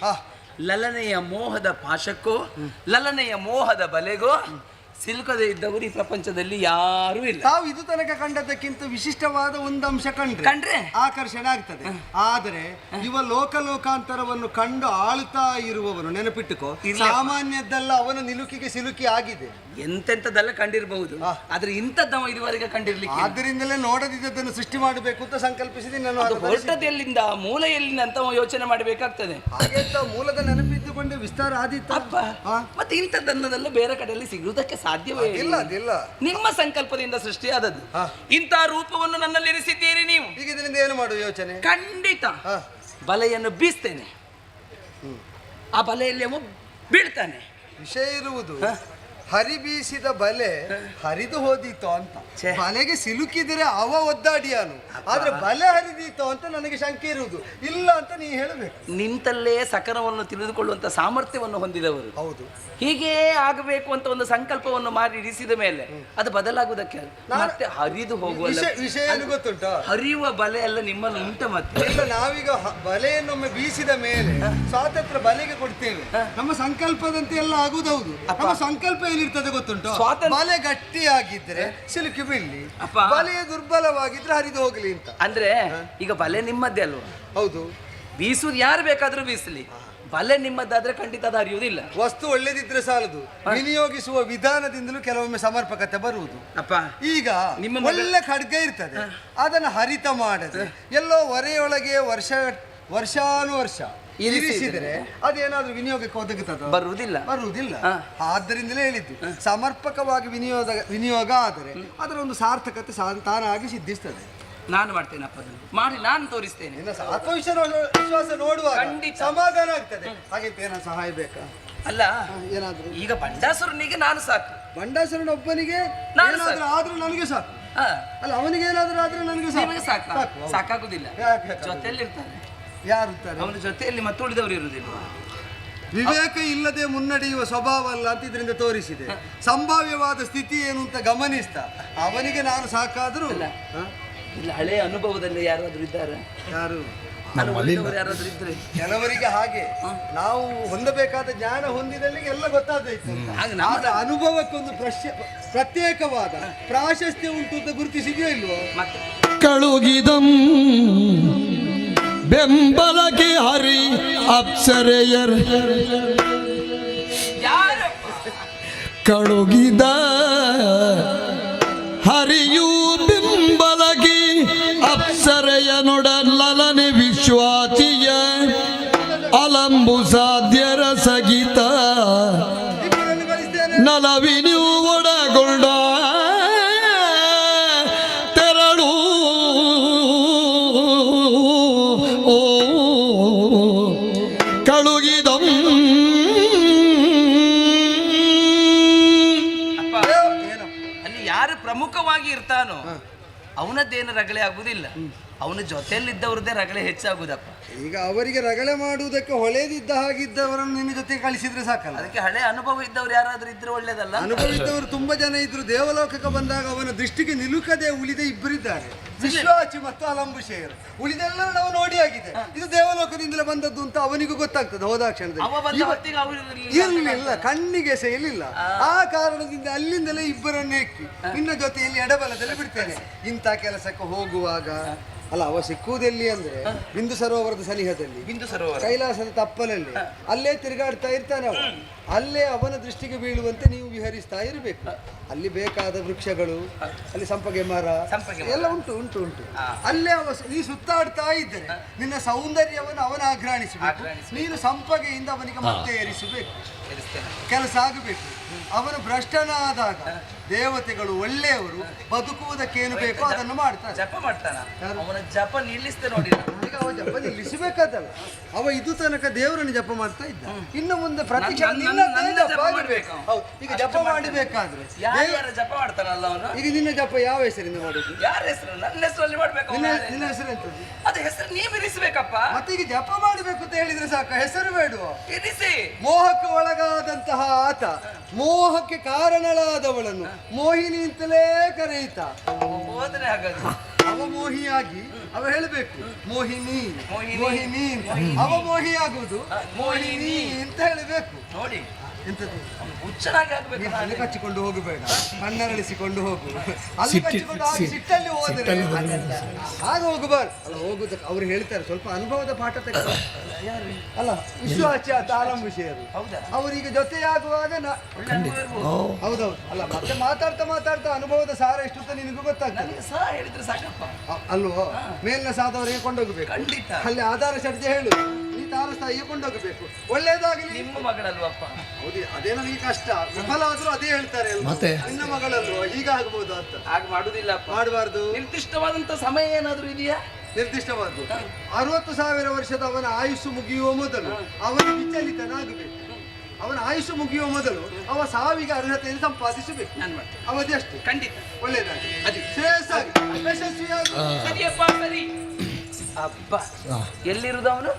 ಲಲನೆಯ ಮೋಹದ ಪಾಶಕ್ಕೋ ಲಲನೆಯ ಮೋಹದ ಬಲೆಗೋ ಸಿಲುಕದೆ ಇದ್ದವರು ಈ ಪ್ರಪಂಚದಲ್ಲಿ ಯಾರೂ ಇಲ್ಲ. ತಾವು ಇದು ತನಕ ಕಂಡದಕ್ಕಿಂತ ವಿಶಿಷ್ಟವಾದ ಒಂದು ಅಂಶ ಕಂಡ್ರೆ ಆಕರ್ಷಣೆ ಆಗ್ತದೆ. ಆದರೆ ಇವ ಲೋಕಾಂತರವನ್ನು ಕಂಡು ಆಳುತ್ತಾ ಇರುವವನು ನೆನಪಿಟ್ಟುಕೋ, ಸಾಮಾನ್ಯದ್ದಲ್ಲ, ಅವನ ನಿಲುಕಿಗೆ ಸಿಲುಕಿ ಆಗಿದೆ. ಎಂತೆಂತದೆಲ್ಲ ಕಂಡಿರಬಹುದು, ಆದ್ರೆ ಇಂಥದ್ದವ ಇದುವರೆಗೆ ಕಂಡಿರ್ಲಿಕ್ಕೆ. ಆದ್ದರಿಂದಲೇ ನೋಡದಿದ್ದನ್ನು ಸೃಷ್ಟಿ ಮಾಡಬೇಕು ಅಂತ ಸಂಕಲ್ಪಿಸಿದೆ ನಾನು. ಹೊರಟದೆಲ್ಲಿಂದ ಮೂಲ ಎಲ್ಲಿಂದ ಅಂತ ಯೋಚನೆ ಮಾಡಬೇಕಾಗ್ತದೆ. ಹಾಗೆ ಮೂಲದ ನೆನಪಿದ್ದುಕೊಂಡೆ ವಿಸ್ತಾರ ಆದಿತ್ತು. ಮತ್ತೆ ಇಂಥದ್ದನ್ನೆಲ್ಲ ಬೇರೆ ಕಡೆಯಲ್ಲಿ ಸಿಗುವುದಕ್ಕೆ ಸಾಧ್ಯವೇ ಇಲ್ಲ. ಅದಿಲ್ಲ, ನಿಮ್ಮ ಸಂಕಲ್ಪದಿಂದ ಸೃಷ್ಟಿಯಾದದ್ದು. ಇಂಥ ರೂಪವನ್ನು ನನ್ನಲ್ಲಿ ಇರಿಸಿದ್ದೀರಿ ನೀವು. ಈಗ ಇದರಿಂದ ಏನು ಮಾಡುವ ಯೋಚನೆ? ಖಂಡಿತ ಬಲೆಯನ್ನು ಬೀಸ್ತೇನೆ, ಆ ಬಲೆಯಲ್ಲಿ ಅವ ಬೀಳ್ತಾನೆ. ವಿಷಯ ಇರುವುದು ಹರಿ ಬೀಸಿದ ಬಲೆ ಹರಿದು ಹೋದೀತು ಅಂತ. ಬಲೆಗೆ ಸಿಲುಕಿದರೆ ಅವ ಒದ್ದಾಡಿಯಾನು, ಆದ್ರೆ ಬಲೆ ಹರಿದೀತು ಅಂತ ನನಗೆ ಶಂಕೆ ಇರುವುದು. ಇಲ್ಲ ಅಂತ ನೀ ಹೇಳಬೇಕು. ನಿಂತಲ್ಲೇ ಸಕಲವನ್ನು ತಿಳಿದುಕೊಳ್ಳುವಂತ ಸಾಮರ್ಥ್ಯವನ್ನು ಹೊಂದಿದವರು. ಹೌದು, ಹೀಗೆ ಆಗಬೇಕು ಅಂತ ಒಂದು ಸಂಕಲ್ಪವನ್ನು ಮಾಡಿ ಇರಿಸಿದ ಮೇಲೆ ಅದು ಬದಲಾಗುವುದಕ್ಕೆ ಮತ್ತೆ ಹರಿದು ಹೋಗುವ ವಿಷಯ ಏನು ಗೊತ್ತುಂಟ? ಹರಿಯುವ ಬಲೆ ಎಲ್ಲ ನಿಮ್ಮಲ್ಲಿ ಉಂಟ. ಮತ್ತೆ ಇಲ್ಲ, ನಾವೀಗ ಬಲೆಯನ್ನೊಮ್ಮೆ ಬೀಸಿದ ಮೇಲೆ ಸ್ವಾತಂತ್ರ್ಯ ಬಲೆಗೆ ಕೊಡ್ತೇವೆ. ನಮ್ಮ ಸಂಕಲ್ಪದಂತೆ ಎಲ್ಲ ಆಗುವುದೌದು. ನಮ್ಮ ಸಂಕಲ್ಪ ಏನಿರ್ತದೆ ಗೊತ್ತುಂಟು? ಬಲೆ ಗಟ್ಟಿಯಾಗಿದ್ರೆ ಸಿಲುಕಿ ಬೀಳಿ, ಬಲೆಯ ದುರ್ಬಲವಾಗಿದ್ರೆ ಹರಿದು ಹೋಗ್ಲಿ ಅಂತ. ಅಂದ್ರೆ ಈಗ ಬಲೆ ನಿಮ್ಮದ್ದೇ ಅಲ್ವಾ? ಹೌದು, ಬೀಸುದು ಯಾರು ಬೇಕಾದ್ರೂ ಬೀಸಲಿ, ಬಲೆ ನಿಮ್ಮದಾದ್ರೆ ಖಂಡಿತ ಅದು ಹರಿಯುವುದಿಲ್ಲ. ವಸ್ತು ಒಳ್ಳೆದಿದ್ರೆ ಸಾಲದು, ವಿನಿಯೋಗಿಸುವ ವಿಧಾನದಿಂದಲೂ ಕೆಲವೊಮ್ಮೆ ಸಮರ್ಪಕತೆ ಬರುವುದು. ಅಪ್ಪ, ಈಗ ನಿಮ್ಮ ಒಳ್ಳೆ ಖಡ್ಗ ಇರ್ತದೆ, ಅದನ್ನು ಹರಿತ ಮಾಡದೆ ಎಲ್ಲೋ ಹೊರೆಯೊಳಗೆ ವರ್ಷಾನುವರ್ಷ ಇರಿಸಿದರೆ ಅದೇನಾದ್ರೂ ವಿನಿಯೋಗಕ್ಕೆ ಒದಗುತ್ತದೆ? ಬರುವುದಿಲ್ಲ. ಆದ್ದರಿಂದಲೇ ಹೇಳಿದ್ದು, ಸಮರ್ಪಕವಾಗಿ ವಿನಿಯೋಗ ಆದರೆ ಅದರ ಒಂದು ಸಾರ್ಥಕತೆ ತಾನಾಗಿ ಸಿದ್ಧಿಸ್ತದೆ. ನಾನು ಮಾಡ್ತೇನಪ್ಪ, ಮಾಡಿ ನಾನು ತೋರಿಸ್ತೇನೆ. ಆತ್ಮವಿಶ್ವಾಸ ನೋಡುವಾಗ ಸಮಾಧಾನ ಆಗ್ತದೆ. ಹಾಗೆ ಏನಾದ್ರು ಸಹಾಯ ಬೇಕಾ? ಅಲ್ಲ, ಏನಾದ್ರು ಈಗ ಬಂಡಾಸುರನಿಗೆ ನಾನು ಸಾಕು, ಬಂಡಾಸುರನೊಬ್ಬನಿಗೆ ಏನಾದ್ರೂ ಆದ್ರೂ ನನಗೆ ಸಾಕು. ಅಲ್ಲ, ಅವನಿಗೆ ಏನಾದ್ರೂ ಆದ್ರೆ ನನಗೆ ಸಾಕಾಗುದಿಲ್ಲ. ಜೊತೆಯಲ್ಲಿ ಇರ್ತಾರೆ. ಯಾರುತ್ತಾರೆ ಅವನ ಜೊತೆಯಲ್ಲಿ ಮತ್ತೆ ಉಳಿದವರು ಇರುವುದಿಲ್ಲ. ವಿವೇಕ ಇಲ್ಲದೆ ಮುನ್ನಡೆಯುವ ಸ್ವಭಾವ ಅಲ್ಲ ಅಂತ ಇದರಿಂದ ತೋರಿಸಿದೆ. ಸಂಭಾವ್ಯವಾದ ಸ್ಥಿತಿ ಏನು ಅಂತ ಗಮನಿಸ್ತಾ ಅವನಿಗೆ ನಾನು ಸಾಕಾದ್ರೂ ಇಲ್ಲ. ಹಳೆಯ ಅನುಭವದಲ್ಲಿ ಯಾರಾದ್ರೂ ಇದ್ದಾರೆ? ಯಾರು ಯಾರಾದ್ರೂ ಇದ್ರೆ ಕೆಲವರಿಗೆ ಹಾಗೆ ನಾವು ಹೊಂದಬೇಕಾದ ಜ್ಞಾನ ಹೊಂದಿದಲ್ಲಿ ಎಲ್ಲ ಗೊತ್ತಾದೈತು. ಅನುಭವಕ್ಕೊಂದು ಪ್ರತ್ಯೇಕವಾದ ಪ್ರಾಶಸ್ತ್ಯ ಉಂಟು ಅಂತ ಗುರುತಿಸಿದೆಯೋ ಇಲ್ವೋ? ಕಳುಗಿದಂ ಬೆಂಬಲಕ್ಕೆ ಹರಿ ಅಪ್ಸರೆಯರ್ ಕಳುಗಿದ ಹರಿಯೂ ಬೆಂಬಲಗಿ ಅಪ್ಸರೆಯ ನೊಡಲನೆ ವಿಶ್ವಾಸಿಯ ಅಲಂಬು ಸಾಧ್ಯರ ಸಗಿತ ನಲವಿನಿಯೂ ಒಡಗೊಂಡ ತೆರಳು ಕಳುಗಿದಂ. ಅಲ್ಲಿ ಯಾರು ಪ್ರಮುಖವಾಗಿ ಇರ್ತಾನೋ ಅವನದ್ದೇನು ರಗಳೆ ಆಗುದಿಲ್ಲ, ಅವನ ಜೊತೆಯಲ್ಲಿದ್ದವ್ರದ್ದೇ ರಗಳೆ ಹೆಚ್ಚಾಗುದಪ್ಪ. ಈಗ ಅವರಿಗೆ ರಗಳೆ ಮಾಡುವುದಕ್ಕೆ ಹೊಳೆದಿದ್ದ ಹಾಗಿದ್ದವರನ್ನು ನಿನ್ನ ಜೊತೆ ಕಳಿಸಿದ್ರೆ ಸಾಕಲ್ಲ. ಅದಕ್ಕೆ ಹಳೆ ಅನುಭವ ಇದ್ದವ್ರು ಯಾರಾದ್ರೂ ಇದ್ರೆ ಒಳ್ಳೇದಲ್ಲ. ಅನುಭವ ಇದ್ದವರು ತುಂಬಾ ಜನ ಇದ್ರು. ದೇವಲೋಕಕ್ಕೆ ಬಂದಾಗ ಅವನ ದೃಷ್ಟಿಗೆ ನಿಲುಕದೆ ಉಳಿದ ಇಬ್ಬರಿದ್ದಾರೆ, ವಿಶ್ವಾಚಿ ಮತ್ತು ಅಲಂಬುಷೇಯರು. ಉಳಿದೆಲ್ಲರೂ ನಾವು ನೋಡಿ ಆಗಿದೆ. ಇದು ದೇವಲೋಕದಿಂದಲೇ ಬಂದದ್ದು ಅಂತ ಅವನಿಗೂ ಗೊತ್ತಾಗ್ತದೆ ಹೋದಾಕ್ಷಣದಲ್ಲಿ. ಇರಲಿಲ್ಲ, ಕಣ್ಣಿಗೆ ಸೆಯಲಿಲ್ಲ. ಆ ಕಾರಣದಿಂದ ಅಲ್ಲಿಂದಲೇ ಇಬ್ಬರನ್ನು ಹೆಕ್ಕಿ ನಿನ್ನ ಜೊತೆಯಲ್ಲಿ ಎಡಬಲದಲ್ಲಿ ಬಿಡ್ತೇನೆ. ಇಂಥ ಕೆಲಸಕ್ಕೆ ಹೋಗುವಾಗ ಅಲ್ಲ, ಅವ ಸಿಕ್ಕುವುದೆಲ್ಲಿ ಅಂದ್ರೆ ಬಿಂದು ಸರೋವರದ ಸನಿಹದಲ್ಲಿ, ಬಿಂದು ಸರೋವರ ಕೈಲಾಸದ ತಪ್ಪಲಲ್ಲಿ. ಅಲ್ಲೇ ತಿರುಗಾಡ್ತಾ ಇರ್ತಾನೆ ಅವ. ಅಲ್ಲೇ ಅವನ ದೃಷ್ಟಿಗೆ ಬೀಳುವಂತೆ ನೀವು ವಿಹರಿಸ್ತಾ ಇರಬೇಕು. ಅಲ್ಲಿ ಬೇಕಾದ ವೃಕ್ಷಗಳು, ಅಲ್ಲಿ ಸಂಪಗೆ ಮರ ಎಲ್ಲ ಉಂಟು ಉಂಟು ಉಂಟು. ಅಲ್ಲೇ ನೀ ಸುತ್ತಾಡ್ತಾ ಇದ್ದರೆ ನಿನ್ನ ಸೌಂದರ್ಯವನ್ನು ಅವನ ಆಘ್ರಾಣಿಸಬೇಕು. ನೀನು ಸಂಪಗೆಯಿಂದ ಅವನಿಗೆ ಮತ್ತೆ ಏರಿಸಬೇಕು. ಕೆಲಸ ಆಗಬೇಕು. ಅವನು ಭ್ರಷ್ಟನಾದಾಗ ದೇವತೆಗಳು ಒಳ್ಳೆಯವರು ಬದುಕುವುದಕ್ಕೇನು ಬೇಕೋ ಅದನ್ನು ಮಾಡ್ತಾನೆ. ಜಪ ಮಾಡ್ತಾನ, ಅವನ ಜಪ ನಿಲ್ಲಿಸ್ತೆ ನೋಡಿ. ಈಗ ಅವ ಜಪ ನಿಲ್ಲಿಸಬೇಕಾದಲ್ಲ. ಅವ ಇದು ತನಕ ದೇವರನ್ನು ಜಪ ಮಾಡ್ತಾ ಇದ್ದ. ಇನ್ನು ಮುಂದೆ ಪ್ರತಿ ಈಗ ಜಪ ಮಾಡಬೇಕಾದ್ರೆ ಜಪ ಮಾಡ್ತಾನಲ್ಲ ಅವನು. ಈಗ ನಿನ್ನ ಜಪ ಯಾವ ಹೆಸರಿಂದ ಮಾಡುದು? ಯಾರ ಹೆಸರು? ನನ್ನ ಹೆಸರಲ್ಲಿ ಮಾಡ್ಬೇಕು. ನಿನ್ನ ಹೆಸರು ಎಂತದ್ದು? ಅದು ಹೆಸರು ನೀವು ಇರಿಸಬೇಕಪ್ಪ. ಮತ್ತೆ ಈಗ ಜಪ ಮಾಡಬೇಕು ಅಂತ ಹೇಳಿದ್ರೆ ಸಾಕ, ಹೆಸರು ಬೇಡುವ? ಇರಿಸಿ. ಮೋಹಕ್ಕೆ ಒಳಗಾದಂತಹ ಆತ ಮೋಹಕ್ಕೆ ಕಾರಣಳಾದವಳನ್ನು ಮೋಹಿನಿ ಅಂತಲೇ ಕರೆಯಿತ. ಹೋದ್ರೆ ಹಾಗಾದ್ರೆ ಅವ ಮೋಹಿಯಾಗಿ ಅವ ಹೇಳಬೇಕು ಮೋಹಿನಿ ಮೋಹಿನಿ. ಅವ ಮೋಹಿಯಾಗುವುದು ಮೋಹಿನಿ ಅಂತ ಹೇಳಬೇಕು. ನೋಡಿ ಎಂತದ್ದು ಹುಚ್ಚನಾಗಿ ಆಗ್ಬೇಕು. ಅಲ್ಲಿ ಕಚ್ಚಿಕೊಂಡು ಹೋಗಬೇಡ, ಕಣ್ಣರಳಿಸಿಕೊಂಡು ಹೋಗು. ಅಲ್ಲಿ ಕಚ್ಚಿಕೊಂಡು ಆಗಿ ಸಿಟ್ಟಲ್ಲಿ ಹೋದರೆ ಆಗ ಹೋಗಬಾರ್ದು. ಅಲ್ಲ, ಹೋಗುದಕ್ಕೆ ಅವ್ರು ಹೇಳ್ತಾರೆ ಸ್ವಲ್ಪ ಅನುಭವದ ಪಾಠ ತೆಗೆದು. ಅಲ್ಲ, ವಿಶ್ವಾಚ ತಾಳಂಬುಷೇಯರು ಅವರಿಗೆ ಜೊತೆಯಾಗುವಾಗ ಹೌದೌದು. ಅಲ್ಲ, ಮತ್ತೆ ಮಾತಾಡ್ತಾ ಮಾತಾಡ್ತಾ ಅನುಭವದ ಸಾರ ಎಷ್ಟು ಅಂತ ನಿನಗೂ ಗೊತ್ತಾಗ್ತದೆ. ಹೇಳಿದ್ರೆ ಸಾಕಪ್ಪ ಅಲ್ವೋ? ಮೇಲಿನ ಸಾದವರಿಗೆ ಕೊಂಡೋಗ್ಬೇಕು. ಖಂಡಿತ. ಅಲ್ಲಿ ಆಧಾರ ಚರ್ಚೆ ಹೇಳು. ಈ ತಾರಸ್ಥಾಯಿಗೆ ಕೊಂಡೋಗಬೇಕು. ಒಳ್ಳೇದಾಗಲಿ. ನಿಮ್ಮ ಮಗಳಲ್ವಪ್ಪ? ಅದೇ ನನಗೆ ಕಷ್ಟ. ವಿಫಲ ಆದ್ರೂ ಅದೇ ಹೇಳ್ತಾರೆ, ನಿನ್ನ ಮಗಳಲ್ವ ಈಗ ಆಗ್ಬೋದು ಅಂತ. ಹಾಗೆ ಮಾಡುದಿಲ್ಲ, ಮಾಡಬಾರ್ದು. ನಿರ್ದಿಷ್ಟವಾದಂತ ಸಮಯ ಏನಾದ್ರೂ ಇದೆಯಾ? ನಿರ್ದಿಷ್ಟವಾದ್ದು 60,000 ವರ್ಷದ ಅವನ ಆಯುಸ್ಸು ಮುಗಿಯುವ ಮೊದಲು ಅವನು ವಿಚಲಿತನಾಗಬೇಕು. ಅವನ ಆಯುಷ್ಯ ಮುಗಿಯುವ ಮೊದಲು ಅವ ಸಾವಿಗೆ ಅರ್ಹತೆಯನ್ನು ಸಂಪಾದಿಸಬೇಕು. ಅವಧಿ ಅಷ್ಟು. ಖಂಡಿತ. ಒಳ್ಳೆಯದಾಗಿ ಅದೇ ಶ್ರೇಯಸ್ಸಾಗಿ ಯಶಸ್ವಿಯಾಗಿ. ಸರಿಯಪ್ಪ, ಸರಿ. ಅಬ್ಬ, ಎಲ್ಲಿರುವುದು ಅವನು?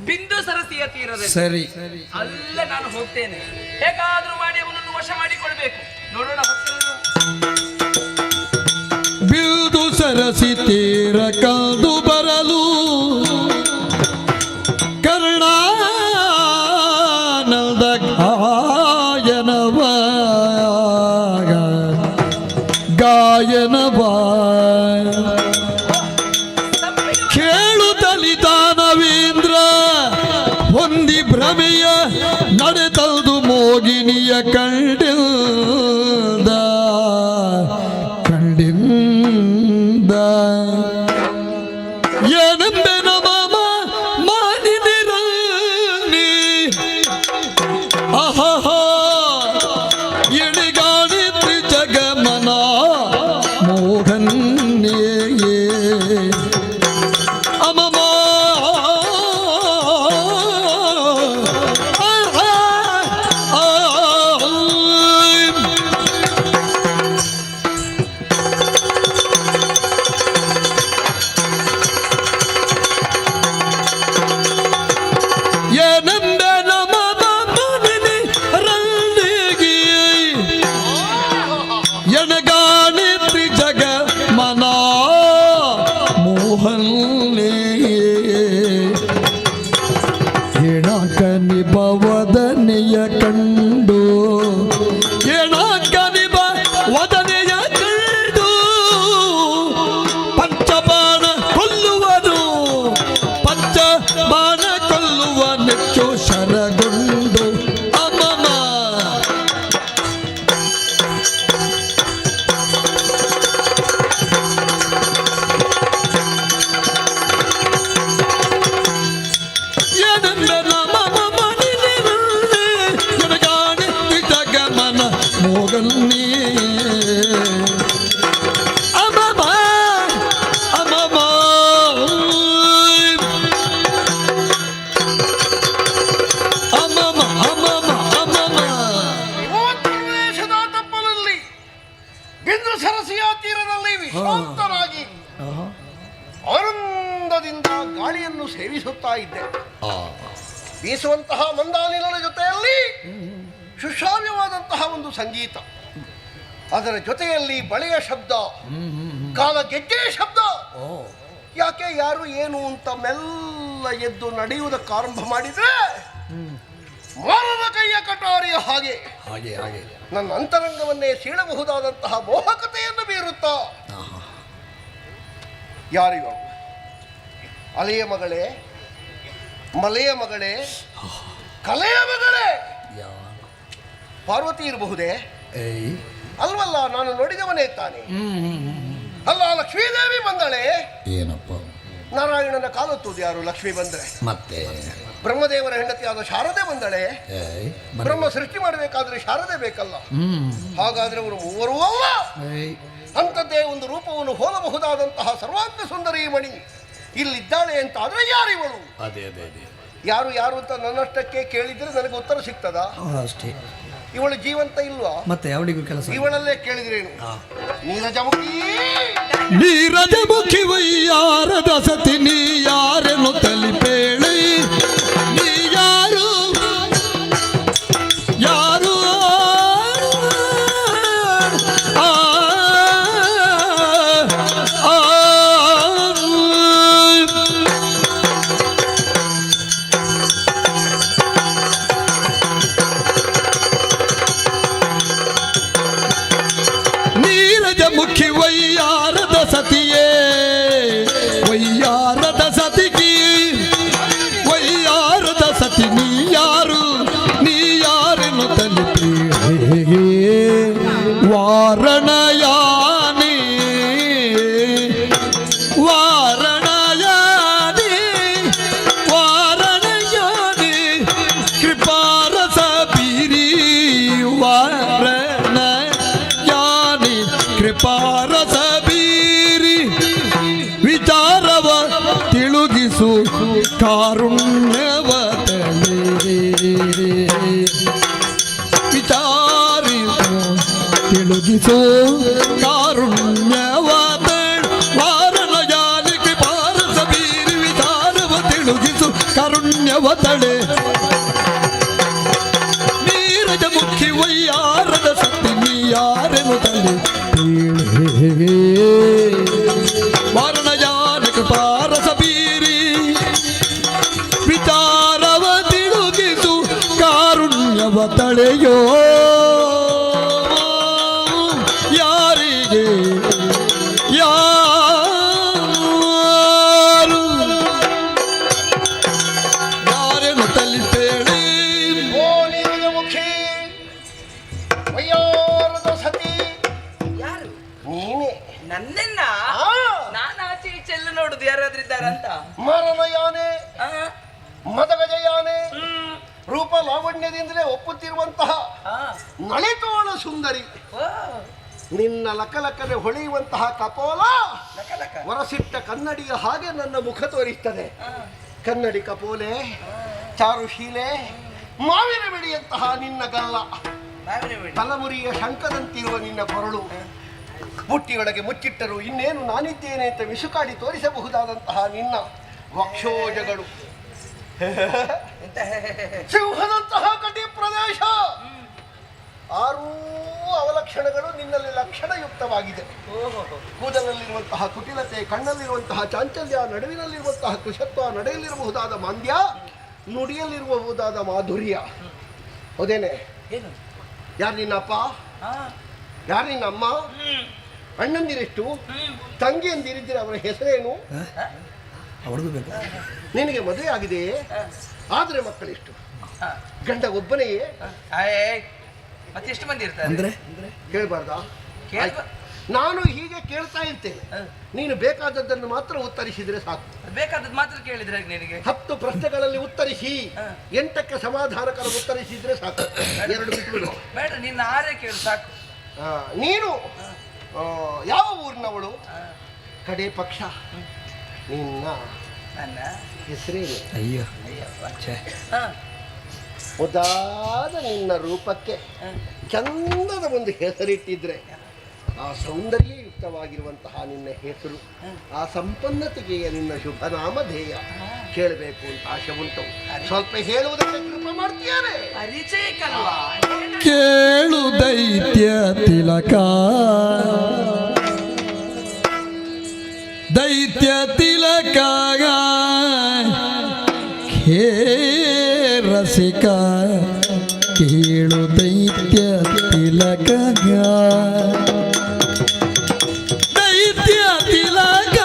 ಬಿಂದು ಸರಸ್ಸಿಯ ತೀರದಲ್ಲಿ. ಸರಿ, ಅಲ್ಲೇ ನಾನು ಹೋಗ್ತೇನೆ. ಹೇಗಾದ್ರೂ ಮಾಡಿ ಅವನನ್ನು ವಶ ಮಾಡಿಕೊಳ್ಬೇಕು. ನೋಡೋಣ. ಬಿಂದು ಸರಸಿ ತೀರ ಕಾದು ಬರಲು ಕರ್ಣಾನಂದ ಗಾಯನವ ಕೇಳುತ್ತಲಿ ದಾನವೇಂದ್ರ ಹೊಂದಿ ಭ್ರಮೆಯ ನಡೆತಲ್ದು ಮೋಗಿನಿಯ ಕಂಡಿಂದ ಏನೆಂಬೆ ನಮ ಮಾಡಿದಿರಲಿ ಅಹಹ ಎಣಿಗಾಣಿತ್ರಿ ಜಗಮನ ಮೋಹನ್ಯೇ ಅಮಮ ವದನೆಯ ಕಂಡು ಏನಾಗನಿಬ ವದನೆಯ ಕಂಡು ಪಂಚಬಾಣ ಕೊಲ್ಲುವನು ಪಂಚಬಾಣ ಕೊಲ್ಲುವ ನೆಚ್ಚು ಶರಗೊಂಡು ಅಮಮ ಮೋಗನ್ನೇ ಅಮಮ ಅಮಮ ಅಮಮ ಅಮಮ ಅಮಮ. ಪ್ರವೇಶದ ತಪ್ಪಲಲ್ಲಿ ಬಿಂದು ಸರಸಿಯ ತೀರದಲ್ಲಿ ವಿಶ್ವಾಂತರಾಜ ಆನಂದದಿಂದ ಗಾಳಿಯನ್ನು ಸೇವಿಸುತ್ತಾ ಇದ್ದೆ. ಬೀಸುವಂತಹ ಮಂದಾನಿಲನ ಜೊತೆಯಲ್ಲಿ ಸುಶ್ರಾವ್ಯವಾದಂತಹ ಒಂದು ಸಂಗೀತ, ಅದರ ಜೊತೆಯಲ್ಲಿ ಬಳೆಯ ಶಬ್ದ, ಕಾಲ ಗೆಜ್ಜೆಯ ಶಬ್ದ. ಯಾಕೆ ಯಾರು ಏನು ಅಂತ ಮೆಲ್ಲ ಎದ್ದು ನಡೆಯುವುದಕ್ಕೆ ಆರಂಭ ಮಾಡಿದ್ರೆ ಮಾರನ ಕೈಯ ಕಟಾರಿಯ ಹಾಗೆ ನನ್ನ ಅಂತರಂಗವನ್ನೇ ಸೀಳಬಹುದಾದಂತಹ ಮೋಹಕತೆಯನ್ನು ಬೀರುತ್ತಾ, ಯಾರಿಗೂ ಅಲೆಯ ಮಗಳೇ, ಮಲೆಯ ಮಗಳೇ, ಕಲೆಯ ಮಗಳೇ ಪಾರ್ವತಿ ಇರಬಹುದೇ? ಅಲ್ವಲ್ಲ, ನಾನು ನೋಡಿದವನೇ ತಾನೆ. ಅಲ್ಲ, ಲಕ್ಷ್ಮೀದೇವಿ ಬಂದಳೆ. ಏನಪ್ಪ ನಾರಾಯಣನ ಕಾಲೊತ್ತುವುದು ಯಾರು? ಲಕ್ಷ್ಮಿ ಬಂದ್ರೆ. ಮತ್ತೆ ಬ್ರಹ್ಮದೇವರ ಹೆಂಡತಿಯಾದ ಶಾರದೆ ಬಂದಳೆ. ಬ್ರಹ್ಮ ಸೃಷ್ಟಿ ಮಾಡಬೇಕಾದ್ರೆ ಶಾರದೆ ಬೇಕಲ್ಲ. ಹಾಗಾದ್ರೆ ಅವರು ಮೂವರೂ ಅಲ್ಲ. ಅಂಥದ್ದೇ ಒಂದು ರೂಪವನ್ನು ಹೋಲಬಹುದಾದಂತಹ ಸರ್ವಾಂಗ ಸುಂದರಿ ಮಣಿ ಇಲ್ಲಿದ್ದಾಳೆ ಅಂತ ಆದ್ರೆ ಯಾರಿವಳು? ಯಾರು ಯಾರು ಅಂತ ನನ್ನಷ್ಟಕ್ಕೆ ಕೇಳಿದ್ರೆ ನನಗೆ ಉತ್ತರ ಸಿಗ್ತದ? ಅಷ್ಟೇ. ಇವಳು ಜೀವಂತ ಇಲ್ವಾ? ಮತ್ತೆ ಅವಳಿಗೂ ಕೆಲಸ. ಇವಳಲ್ಲೇ ಕೇಳಿದ್ರೇನು? ನೀರಜಮುಖಿ ನೀರಜಮುಖಿ ವಯ್ಯಾರದ ಸತಿ ನೀ ಯಾರನ್ನು ತಲಿಪೇಳಿ, ನೀ ಯಾರು ಯಾರು ಮುಖಿ ವಯ್ಯಾರದ ಸತಿಯೇ, ವಯ್ಯಾರದ ಸತಿಗಿ ವಯ್ಯಾರದ ಸತಿ ನೀ ಯಾರು, ನೀ ಯಾರನ್ನು ತಲುಪಿ ವಾರಣಯಾನಿ ವಾರಣಯಾನಿ ವಾರಣಯಾನಿ ಕೃಪಾರಸ ಬೀರಿ ವಾರಣಯಾನಿ ಕೃಪಾರಸ ಬೀರಿ ವಿಚಾರವ ತಿಳುಗಿಸು ಕಾರುಣ್ಯವ ವಿಚಾರಿಸು ತಿಳುಗಿಸು ಕಾರುಣ್ಯವ ವಾರಣಯಾನಿ ಕೃಪಾರಸ ಬೀರಿ ವಿಚಾರವ ತಿಳುಗಿಸು ಕಾರುಣ್ಯವ ತಳೆ ನೀರಜ ಮುಖಿ ವಯ್ಯಾರದ ಸತಿ ನೀ ಯಾರೆನು ತಲೆ ವಾರಣಯಾನ ಕೃಪಾರಸ ಬೀರಿ ವಿಚಾರವ ತಿಳುಗಿಸು ಕಾರುಣ್ಯವ ತಳೆಯೋ ಯಾರಿಗೆ ಯಾರು ಯಾರೇನು ತಲಿಪೇಳಿ. ಓ ನೀರಜಮುಖಿ ವಯ್ಯಾರದ ಸತಿ ಯಾರು? ನೀನೇ. ನನ್ನೆನ್ನ ನಾನು ಆಚೆ ಈಚೆ ಎಲ್ಲ ನೋಡುದು ಯಾರಾದ್ರೂ ಇದ್ದಾರಂತ. ಮರಮಯಾನೆ, ಮದಗಜಯಾನೆ, ರೂಪ ಲಾವಣ್ಯದಿಂದಲೇ ಒಪ್ಪುತ್ತಿರುವಂತಹ ನಳಿತೋಳ ಸುಂದರಿ, ನಿನ್ನ ಲಕಲಕನೆ ಹೊಳೆಯುವಂತಹ ಕಪೋಲ ಹೊರಸಿಟ್ಟ ಕನ್ನಡಿಯ ಹಾಗೆ ನನ್ನ ಮುಖ ತೋರಿಸ್ತದೆ. ಕನ್ನಡಿ ಕಪೋಲೆ, ಚಾರುಶೀಲೆ, ಮಾವಿನ ಬೆಳೆಯಂತಹ ನಿನ್ನ ಗಲ್ಲ, ತಲಮುರಿಯ ಶಂಕದಂತಿರುವ ನಿನ್ನ ಕೊರಳು, ಬುಟ್ಟಿಯೊಳಗೆ ಮುಚ್ಚಿಟ್ಟರು ಇನ್ನೇನು ನಾನಿದ್ದೇನೆ ಅಂತ ಮಿಸುಕಾಡಿ ತೋರಿಸಬಹುದಾದಂತಹ ನಿನ್ನ ವಕ್ಷೋಜಗಳು, ಸಿಂಹದಂತಹ ಕಟಿ ಪ್ರದೇಶ, ಆರೂ ಅವಲಕ್ಷಣಗಳು ನಿನ್ನಲ್ಲಿ ಲಕ್ಷಣಯುಕ್ತವಾಗಿದೆ. ಕೂದಲಲ್ಲಿರುವಂತಹ ಕುಟಿಲತೆ, ಕಣ್ಣಲ್ಲಿರುವಂತಹ ಚಾಂಚಲ್ಯ, ನಡುವಿನಲ್ಲಿರುವಂತಹ ಕೃಷತ್ವ, ನಡೆಯಲ್ಲಿರಬಹುದಾದ ಮಾಂದ್ಯ, ನುಡಿಯಲ್ಲಿರಬಹುದಾದ ಮಾಧುರ್ಯ. ಹೌದೇನೆ? ಯಾರು ನಿನ್ನಪ್ಪ? ಯಾರು ನಿನ್ನಮ್ಮ? ಅಣ್ಣಂದಿರೆಷ್ಟು? ತಂಗಿಯಂದಿರಿದ್ದೀರ, ಅವರ ಹೆಸರೇನು? ನಿನಗೆ ಮದುವೆ ಆಗಿದೆ, ಆದರೆ ಮಕ್ಕಳೆಷ್ಟು? ಗಂಡ ಒಬ್ಬನೆಯೇ? ಮತ್ತೆ ಎಷ್ಟು ಮಂದಿ ಇರ್ತಾರೆ? ಕೇಳಬಾರ್ದ? ನಾನು ಹೀಗೆ ಕೇಳ್ತಾ ಇರ್ತೇನೆ, ನೀನು ಬೇಕಾದದ್ದನ್ನು ಮಾತ್ರ ಉತ್ತರಿಸಿದ್ರೆ ಸಾಕು. ಬೇಕಾದದ್ದು ಮಾತ್ರ ಕೇಳಿದ್ರೆ ನಿನಗೆ 10 ಪ್ರಶ್ನೆಗಳಲ್ಲಿ ಉತ್ತರಿಸಿ 8ಕ್ಕೆ ಸಮಾಧಾನಕರ ಉತ್ತರಿಸಿದ್ರೆ ಸಾಕು. 2 ಬಿಟ್ಟು ಬೇಡ, ನಿನ್ನ 6 ಕೇಳು ಸಾಕು. ನೀನು ಯಾವ ಊರಿನವಳು? ಕಡೆ ಪಕ್ಷ ನಿನ್ನ ಹೆಸರೇನು? ಅಯ್ಯೋ ಮುದ್ದಾದ ನಿನ್ನ ರೂಪಕ್ಕೆ ಚಂದದ ಒಂದು ಹೆಸರಿಟ್ಟಿದ್ರೆ ಆ ಸೌಂದರ್ಯ ಶ್ರೇಷ್ಠವಾಗಿರುವಂತಹ ನಿನ್ನ ಹೆಸರು, ಆ ಸಂಪನ್ನತೆಗೆ ನಿನ್ನ ಶುಭ ನಾಮಧೇಯ ಕೇಳಬೇಕು ಅಂತ ಆಶೆ ಉಂಟು. ಸ್ವಲ್ಪ ಹೇಳುವುದಕ್ಕೆ ಕೃಪೆ ಮಾಡ್ತೀಯಾನೆ? ಕೇಳು ದೈತ್ಯ ತಿಲಕ, ದೈತ್ಯ ತಿಲಕ ಹೇ ರಸಿಕ, ಕೇಳು ದೈತ್ಯ ತಿಲಕ, ದೈತ್ಯ ತಿಲಕ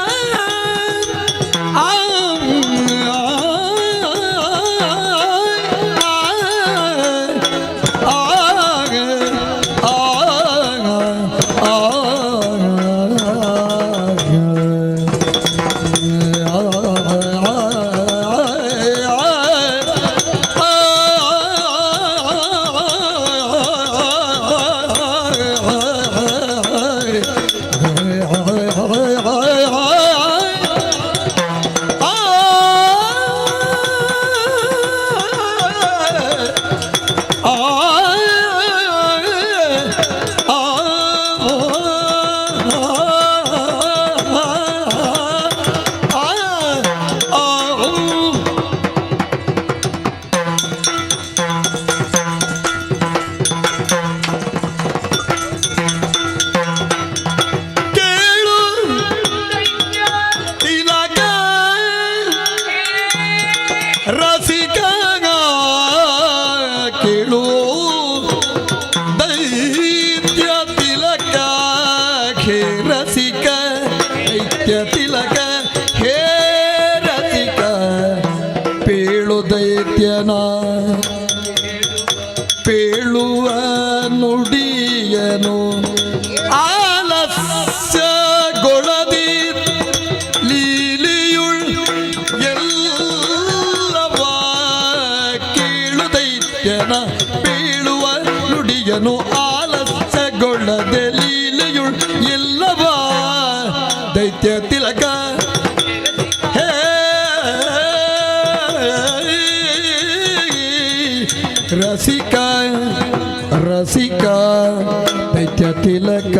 ರಸಿಕ ಕೇಳು ದೈತ್ಯ ತಿಲಕ, ಹೇ ರಸಿಕ ದೈತ್ಯ ತಿಲಕ, ಹೇ ರಸಿಕ ಪೇಳು ದೈತ್ಯನ ಪೇಳುವ ನುಡಿಯನು ಆಲಸ್ಯಗೊಳದಿ ಲೀಲಿಯುಳ್ ಎಲ್ಲವ ಕೇಳು ದೈತ್ಯನ ಬೀಳುವ ನುಡಿಯನು ಆಲಸ್ಯಗೊಳ್ಳದೆ ಲೀಲೆಯುಳ್ ಎಲ್ಲವ ದೈತ್ಯ ತಿಲಕ ಹೇ ರಸಿಕ ರಸಿಕ ದೈತ್ಯ ತಿಲಕ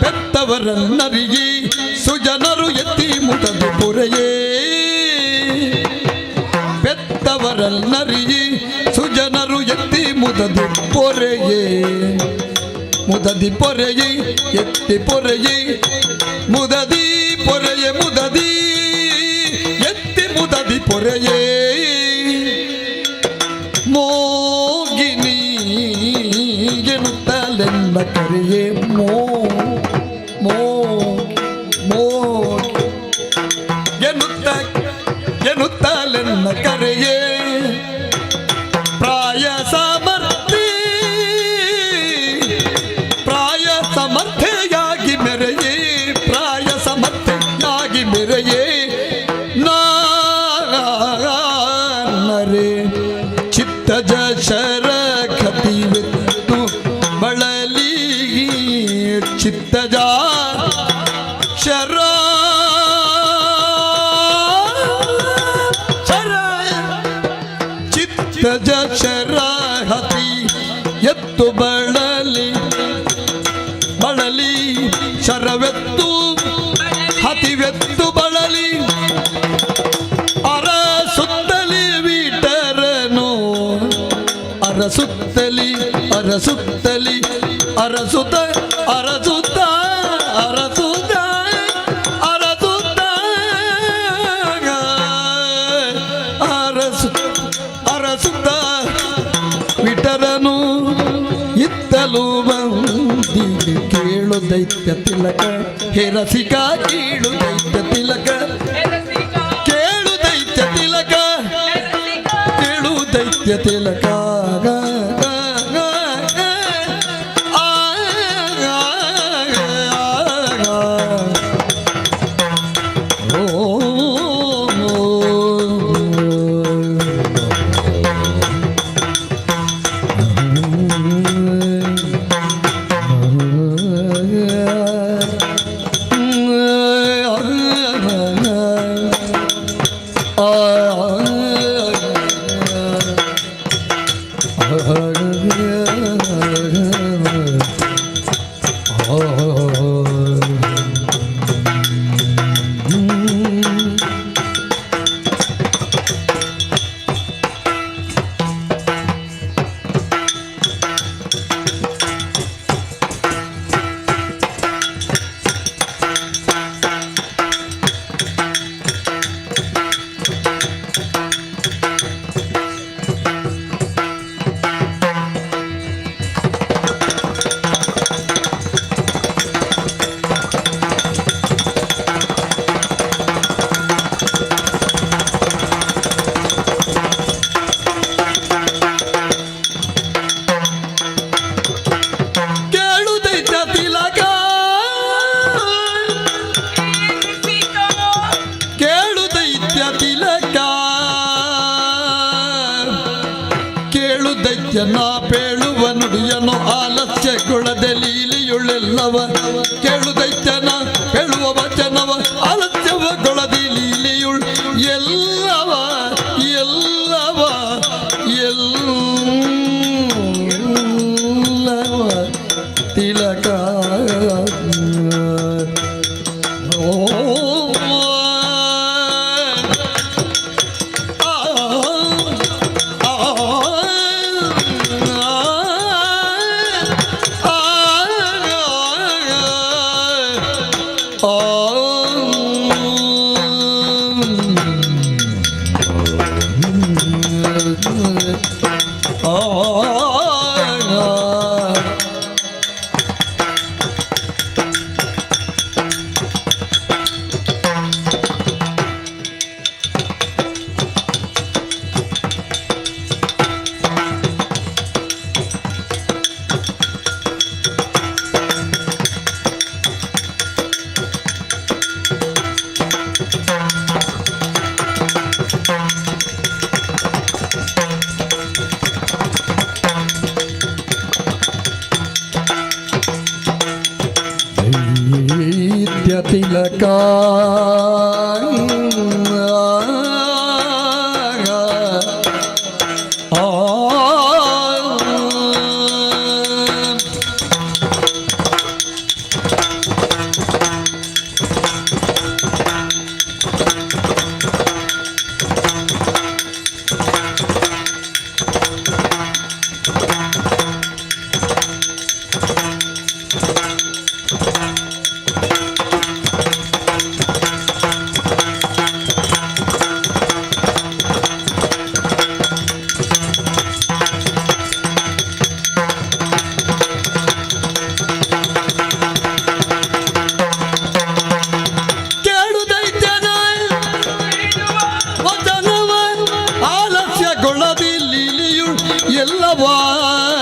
ಬೆತ್ತವರನ್ನರಿಗೆ ಸುಜನರು ಎತ್ತಿ ಮುದದಿ ಪೊರೆಯೇ, ಬೆತ್ತವರನ್ನರಿಗೆ ಸುಜನರು ಎತ್ತಿ ಮುದದಿ ಪೊರೆಯೇ, ಮುದದಿ ಪೊರೆಯೇ ಎತ್ತಿ ಪೊರೆಯೇ, ಮುದದಿ ಪೊರೆಯೇ ಮುದದಿ ಎತ್ತಿ ಮುದದಿ ಪೊರೆಯೇ, ಮೋಗಿನಿ ಎನ್ನುತ್ತಲೆನ್ನ ಕರೆಯೇ ಮೋ ಮೋ ಮೋ ಎನ್ನುತ್ತಲೆನ್ನ ಕರೆಯೇ, ಪ್ರಾಯ ಸಮರ್ಥಿ ಪ್ರಾಯ ಸಮರ್ಥೆಯಾಗಿ ಮೆರೆಯೇ, ಪ್ರಾಯ ಸಮರ್ಥೆಯಾಗಿ ಮೆರೆಯೇ ನಾರೇ ಚಿತ್ತಜ ಶರಖತಿವೆತ್ತು ಬಳಲಿ ಚಿತ್ತಜ ಶರ ಚಿತ್ತಜ ಹತಿ ಎತ್ತು ಬಳಲಿ ಬಳಲಿ ಶರವೆತ್ತು ಹತಿವೆತ್ತು ಬಳಲಿ ಅರಸುತ್ತಲಿ ವಿಠರನು ಅರಸುತ್ತಲಿ ಅರಸುತ್ತಲಿ ಅರಸುತ್ತ ಅರಸುತ್ತ ಅರಸುತ್ತ ಅರಸುತ್ತ ಅರಸು ಅರಸುತ್ತ ವಿಠರನು ಇತ್ತಲು ಬಂದಿಗೆ ಕೇಳು ದೈತ್ಯ ತಿಲಕ ಹೇ ರಸಿಕ ಕೇಳು ದೈತ್ಯ ತಿಲಕ ಕೇಳು ದೈತ್ಯ ತಿಲಕ ಕೇಳು ದೈತ್ಯ ತಿಲಕ ಜನ ಪೇಳುವ ನುಡಿಯನು ಆಲಸ್ಯಗೊಳ್ಳದೆ ಲೀಲೆಯುಳ್ಳೆಲ್ಲವ ಕೇಳು ದೈತ್ಯನ ಹೇಳುವ ವಚನವ ಆಲಸ್ಯವಗೊಳ್ಳದೆ ಲೀಲೆಯುಳ್ ಎಲ್ಲವ ಎಲ್ಲವ ಎಲ್ಲವ ತಿಲಕ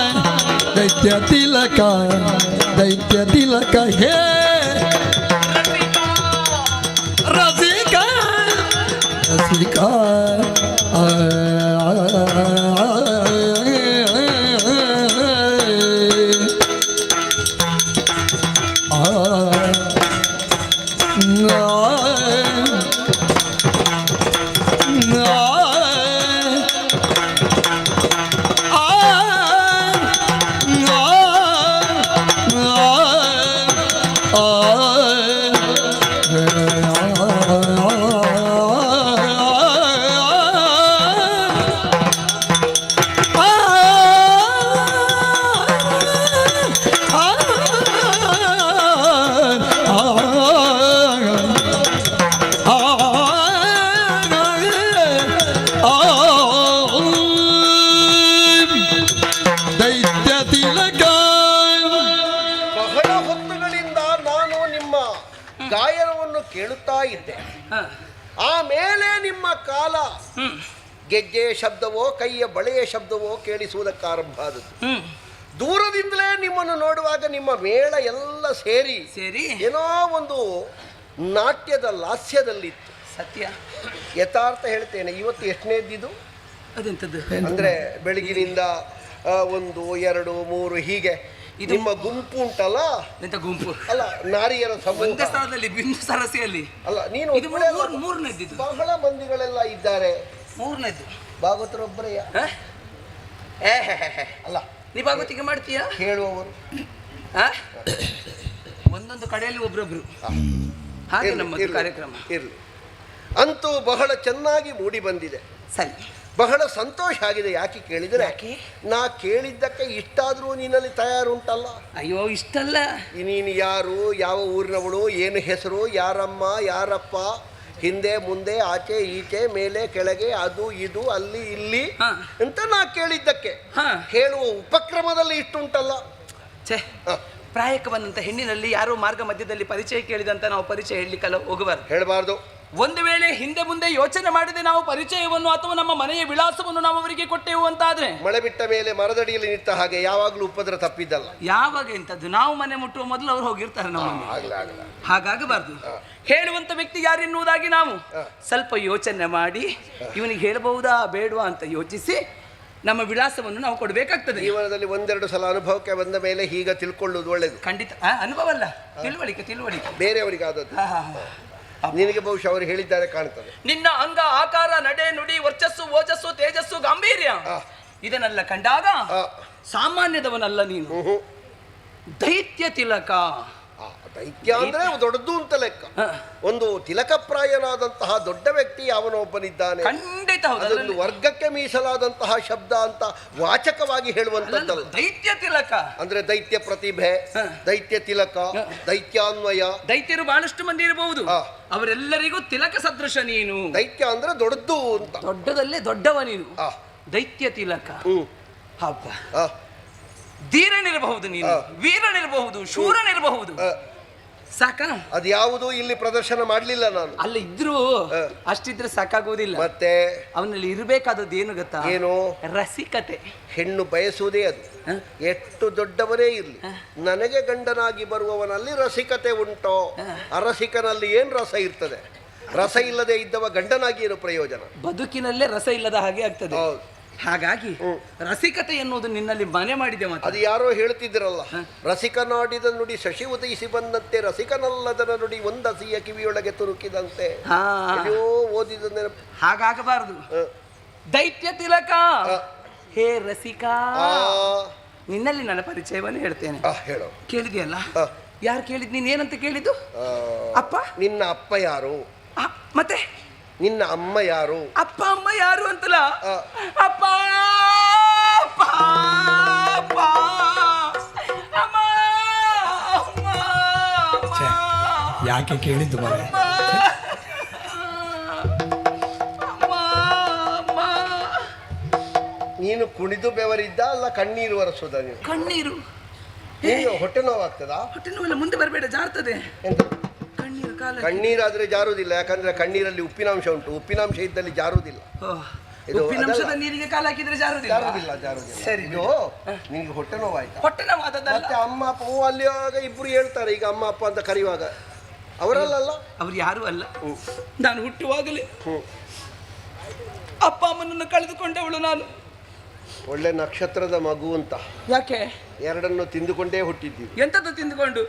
ತಿಲಕ ದೈತ್ಯ ತಿಲಕ ದೈತ್ಯ ತಿಲಕ ಹೇ ರಸಿಕ ರಸಿಕ ಆಮೇಲೆ ನಿಮ್ಮ ಕಾಲ ಗೆಜ್ಜೆಯ ಶಬ್ದವೋ ಕೈಯ ಬಳೆಯ ಶಬ್ದವೋ ಕೇಳಿಸುವುದಕ್ಕಾರಂಭ ಆದದ್ದು. ದೂರದಿಂದಲೇ ನಿಮ್ಮನ್ನು ನೋಡುವಾಗ ನಿಮ್ಮ ಮೇಳ ಎಲ್ಲ ಸೇರಿ ಏನೋ ಒಂದು ನಾಟ್ಯದ ಲಾಸ್ಯದಲ್ಲಿತ್ತು. ಸತ್ಯ ಯಥಾರ್ಥ ಹೇಳ್ತೇನೆ. ಇವತ್ತು ಎಷ್ಟನೇದ್ದಿದು? ಅದೆಂತದ್ದು ಅಂದ್ರೆ ಬೆಳಗಿನಿಂದ 1 2 3 ಹೀಗೆ ನಿಮ್ಮ ಗುಂಪು ಉಂಟಲ್ಲ. ಎಂತ ಗುಂಪು? ಅಲ್ಲ, ನಾರಿಯರ ಸಮೂಹ. ಸ್ಥಳದಲ್ಲಿ ಬಿಂದು ಸರಸಿಯಲ್ಲಿ ಅಲ್ಲ, ನೀನು ಮೂರನೇದ್ದು. ಬಹಳ ಮಂದಿಗಳೆಲ್ಲ ಇದ್ದಾರೆ. ಮೂರನೇದ್ದು ಭಾಗವತರೊಬ್ಬರೇ ಅಲ್ಲ. ನೀ ಭಾಗವತಿಗೆ ಮಾಡ್ತೀಯಾ? ಹೇಳುವವರು ಒಂದೊಂದು ಕಡೆಯಲ್ಲಿ ಒಬ್ರೊಬ್ರು. ಹಾಗೆ ನಮ್ಮ ಕಾರ್ಯಕ್ರಮ ಇರಲಿ. ಅಂತೂ ಬಹಳ ಚೆನ್ನಾಗಿ ಮೂಡಿ ಬಂದಿದೆ. ಸರಿ, ಬಹಳ ಸಂತೋಷ ಆಗಿದೆ. ಯಾಕೆ ಕೇಳಿದರೆ, ನಾ ಕೇಳಿದ್ದಕ್ಕೆ ಇಷ್ಟಾದ್ರೂ ನಿನ್ನಲ್ಲಿ ತಯಾರುಂಟಲ್ಲ. ಅಯ್ಯೋ, ಇಷ್ಟಲ್ಲ. ನೀನು ಯಾರು, ಯಾವ ಊರಿನವಳು, ಏನು ಹೆಸರು, ಯಾರಮ್ಮ ಯಾರಪ್ಪ, ಹಿಂದೆ ಮುಂದೆ ಆಚೆ ಈಚೆ ಮೇಲೆ ಕೆಳಗೆ ಅದು ಇದು ಅಲ್ಲಿ ಇಲ್ಲಿ ಅಂತ ನಾ ಕೇಳಿದ್ದಕ್ಕೆ ಹೇಳುವ ಉಪಕ್ರಮದಲ್ಲಿ ಇಷ್ಟುಂಟಲ್ಲ. ಛೇ, ಪ್ರಾಯಕ್ಕೆ ಬಂದಂತ ಹೆಣ್ಣಿನಲ್ಲಿ ಯಾರೋ ಮಾರ್ಗ ಮಧ್ಯದಲ್ಲಿ ಪರಿಚಯ ಕೇಳಿದಂತ ನಾವು ಪರಿಚಯ ಹೇಳಲಿಕ್ಕಲ್ಲ ಹೋಗಬಾರ್ದು, ಹೇಳಬಾರ್ದು. ಒಂದು ವೇಳೆ ಹಿಂದೆ ಮುಂದೆ ಯೋಚನೆ ಮಾಡದೆ ನಾವು ಪರಿಚಯವನ್ನು ಅಥವಾ ನಮ್ಮ ಮನೆಯ ವಿಳಾಸವನ್ನು ನಾವು ಅವರಿಗೆ ಕೊಟ್ಟೆವು ಅಂತಾದ್ರೆ, ಮಳೆ ಬಿಟ್ಟ ಮೇಲೆ ಮರದಡಿಯಲ್ಲಿ ನಿಂತ ಹಾಗೆ ಯಾವಾಗಲೂ ಉಪದ್ರ ತಪ್ಪಿದ್ದಲ್ಲ. ಯಾವಾಗ ಎಂತದ್ದು, ನಾವು ಮನೆ ಮುಟ್ಟುವ ಮೊದಲು ಅವ್ರು ಹೋಗಿರ್ತಾರೆ ನಮ್ಮ. ಹಾಗಾಗಬಾರ್ದು. ಹೇಳುವಂತ ವ್ಯಕ್ತಿ ಯಾರೆನ್ನುವುದಾಗಿ ನಾವು ಸ್ವಲ್ಪ ಯೋಚನೆ ಮಾಡಿ ಇವನಿಗೆ ಹೇಳಬಹುದಾ ಬೇಡವಾ ಅಂತ ಯೋಚಿಸಿ ನಮ್ಮ ವಿಳಾಸವನ್ನು ನಾವು ಕೊಡಬೇಕಾಗ್ತದೆ. ಜೀವನದಲ್ಲಿ 1-2 ಸಲ ಅನುಭವಕ್ಕೆ ಬಂದ ಮೇಲೆ ಹೀಗ ತಿಳ್ಕೊಳ್ಳುವುದು ಒಳ್ಳೇದು. ಖಂಡಿತ. ಅನುಭವ ಅಲ್ಲ, ತಿಳುವಳಿಕೆ ಬೇರೆಯವರಿಗೆ ಆದದ್ದು. ನಿನಗೆ ಬಹುಶಃ ಅವರು ಹೇಳಿದ್ದಾರೆ ಕಾಣ್ತದೆ. ನಿನ್ನ ಅಂಗ ಆಕಾರ ನಡೆ ನುಡಿ ವರ್ಚಸ್ಸು ಓಜಸ್ಸು ತೇಜಸ್ಸು ಗಾಂಭೀರ್ಯ ಇದನ್ನೆಲ್ಲ ಕಂಡಾಗ ಸಾಮಾನ್ಯದವನಲ್ಲ ನೀನು. ದೈತ್ಯ ತಿಲಕ. ದೈತ್ಯ ಅಂದ್ರೆ ದೊಡ್ಡದು ಅಂತ ಲೆಕ್ಕ. ಒಂದು ತಿಲಕಪ್ರಾಯನಾದಂತಹ ದೊಡ್ಡ ವ್ಯಕ್ತಿ ಯಾವನೊಬ್ಬನಿದ್ದಾನೆ. ಖಂಡಿತ ಅದೊಂದು ವರ್ಗಕ್ಕೆ ಮೀಸಲಾದಂತಹ ಶಬ್ದ ಅಂತ ವಾಚಕವಾಗಿ ಹೇಳುವಂತದ್ದಲ್ಲ. ದೈತ್ಯ ತಿಲಕ ಅಂದ್ರೆ ದೈತ್ಯ ಪ್ರತಿಭೆ, ದೈತ್ಯ ತಿಲಕ, ದೈತ್ಯಾನ್ವಯ. ದೈತ್ಯರು ಬಹಳಷ್ಟು ಮಂದಿ ಇರಬಹುದು, ಅವರೆಲ್ಲರಿಗೂ ತಿಲಕ ಸದೃಶ ನೀನು. ದೈತ್ಯ ಅಂದ್ರೆ ದೊಡ್ಡದು ಅಂತ, ದೊಡ್ಡದಲ್ಲೇ ದೊಡ್ಡವ ನೀನು. ದೈತ್ಯ ತಿಲಕ. ಹಬ್ಬ, ಧೀರನಿರಬಹುದು ನೀನು, ವೀರನಿರಬಹುದು, ಶೂರನಿರಬಹುದು. ಸಾಕ? ಅದ್ಯಾವುದು ಇಲ್ಲಿ ಪ್ರದರ್ಶನ ಮಾಡಲಿಲ್ಲ ನಾನು. ಅಲ್ಲ, ಇದ್ರು ಅಷ್ಟಿದ್ರೆ ಸಾಕಾಗುವುದಿಲ್ಲ. ಮತ್ತೆ ಅವನಲ್ಲಿ ಇರಬೇಕಾದದ್ದು ಏನು ಗೊತ್ತಾ? ಏನು? ರಸಿಕತೆ. ಹೆಣ್ಣು ಬಯಸುವುದೇ ಅದು. ಎಷ್ಟು ದೊಡ್ಡವರೇ ಇರಲಿ, ನನಗೆ ಗಂಡನಾಗಿ ಬರುವವನಲ್ಲಿ ರಸಿಕತೆ ಉಂಟೋ? ಅರಸಿಕನಲ್ಲಿ ಏನ್ ರಸ ಇರ್ತದೆ? ರಸ ಇಲ್ಲದೆ ಇದ್ದವ ಗಂಡನಾಗಿ ಏನು ಪ್ರಯೋಜನ? ಬದುಕಿನಲ್ಲೇ ರಸ ಇಲ್ಲದ ಹಾಗೆ ಆಗ್ತದೆ. ಹಾಗಾಗಿ ರಸಿಕತೆ ಎನ್ನುವುದು ನಿನ್ನಲ್ಲಿ ಮನೆ ಮಾಡಿದೆ. ಅದು ಯಾರೋ ಹೇಳ್ತಿದ್ರಲ್ಲ, ರಸಿಕನಾಡಿದ ನುಡಿ ಶಶಿ ಉದಯಿಸಿ ಬಂದಂತೆ, ರಸಿಕನಲ್ಲದನ ನುಡಿ ಒಂದಸಿಯ ಕಿವಿಯೊಳಗೆ ತುರುಕಿದಂತೆ. ಓದಿದ ನೆನಪು. ಹಾಗಾಗಬಾರದು. ದೈತ್ಯ ತಿಲಕ, ಹೇ ರಸಿಕ, ನಿನ್ನಲ್ಲಿ ನನ್ನ ಪರಿಚಯವನ್ನು ಹೇಳ್ತೇನೆ. ಹೇಳೋ. ಕೇಳಿದೆಯಲ್ಲ? ಯಾರು ಕೇಳಿದ್? ನೀನ್ ಏನಂತ ಕೇಳಿದ್ದು? ಅಪ್ಪ. ನಿನ್ನ ಅಪ್ಪ ಯಾರು? ಮತ್ತೆ ನಿನ್ನ ಅಮ್ಮ ಯಾರು? ಅಪ್ಪ ಅಮ್ಮ ಯಾರು ಅಂತಲ್ಲ, ಅಪ್ಪ ಅಪ್ಪ ಅಪ್ಪ ಅಮ್ಮ ಯಾಕೆ ಕೇಳಿದ್ದು ಮನೆ? ನೀನು ಕುಣಿದು ಬೆವರಿದ್ದ ಅಲ್ಲ ಕಣ್ಣೀರು ಒರೆಸೋದ? ನೀವು ಕಣ್ಣೀರು. ನೀನು ಹೊಟ್ಟೆ ನೋವಾಗ್ತದಾ? ಹೊಟ್ಟೆ ನೋವೆಲ್ಲ ಮುಂದೆ ಬರಬೇಡ, ಜಾರ್ತದೆ. ಕಣ್ಣೀರಾದ್ರೆ ಜಾರುವುದಿಲ್ಲ, ಯಾಕಂದ್ರೆ ಕಣ್ಣೀರಲ್ಲಿ ಉಪ್ಪಿನಾಂಶ ಉಂಟು. ಉಪ್ಪಿನಾಂಶ ಇದ್ದಲ್ಲಿ ಜಾರುವುದಿಲ್ಲ. ಉಪ್ಪಿನಾಂಶದ ನೀರಿಗೆ ಕಾಲು ಹಾಕಿದ್ರೆ ಜಾರುವುದಿಲ್ಲ. ಸರಿ, ನಿನಗೆ ಹೊಟ್ಟೆ ನೋವಾಯ್ತು? ಹೊಟ್ಟೆ ನೋವಾದದ್ದು. ಮತ್ತೆ ಅಮ್ಮ ಅಪ್ಪ ಅಲ್ಲಿ ಆಗ ಇಬ್ರು ಹೇಳ್ತಾರೆ ಈಗ ಅಮ್ಮ ಅಪ್ಪ ಅಂತ ಕರೆಯುವಾಗ. ಅವರಲ್ಲ, ಅವ್ರು ಯಾರು ಅಲ್ಲ. ನಾನು ಹುಟ್ಟುವಾಗಲೇ ಅಪ್ಪ ಅಮ್ಮನನ್ನು ಕಳೆದುಕೊಂಡವಳು ನಾನು. ಒಳ್ಳೆ ನಕ್ಷತ್ರದ ಮಗು ಅಂತ. ಯಾಕೆ? ಎರಡನ್ನು ತಿಂದುಕೊಂಡೇ ಹುಟ್ಟಿದ್ದೀವಿ. ಎಂತದ್ದು ತಿಂದುಕೊಂಡು?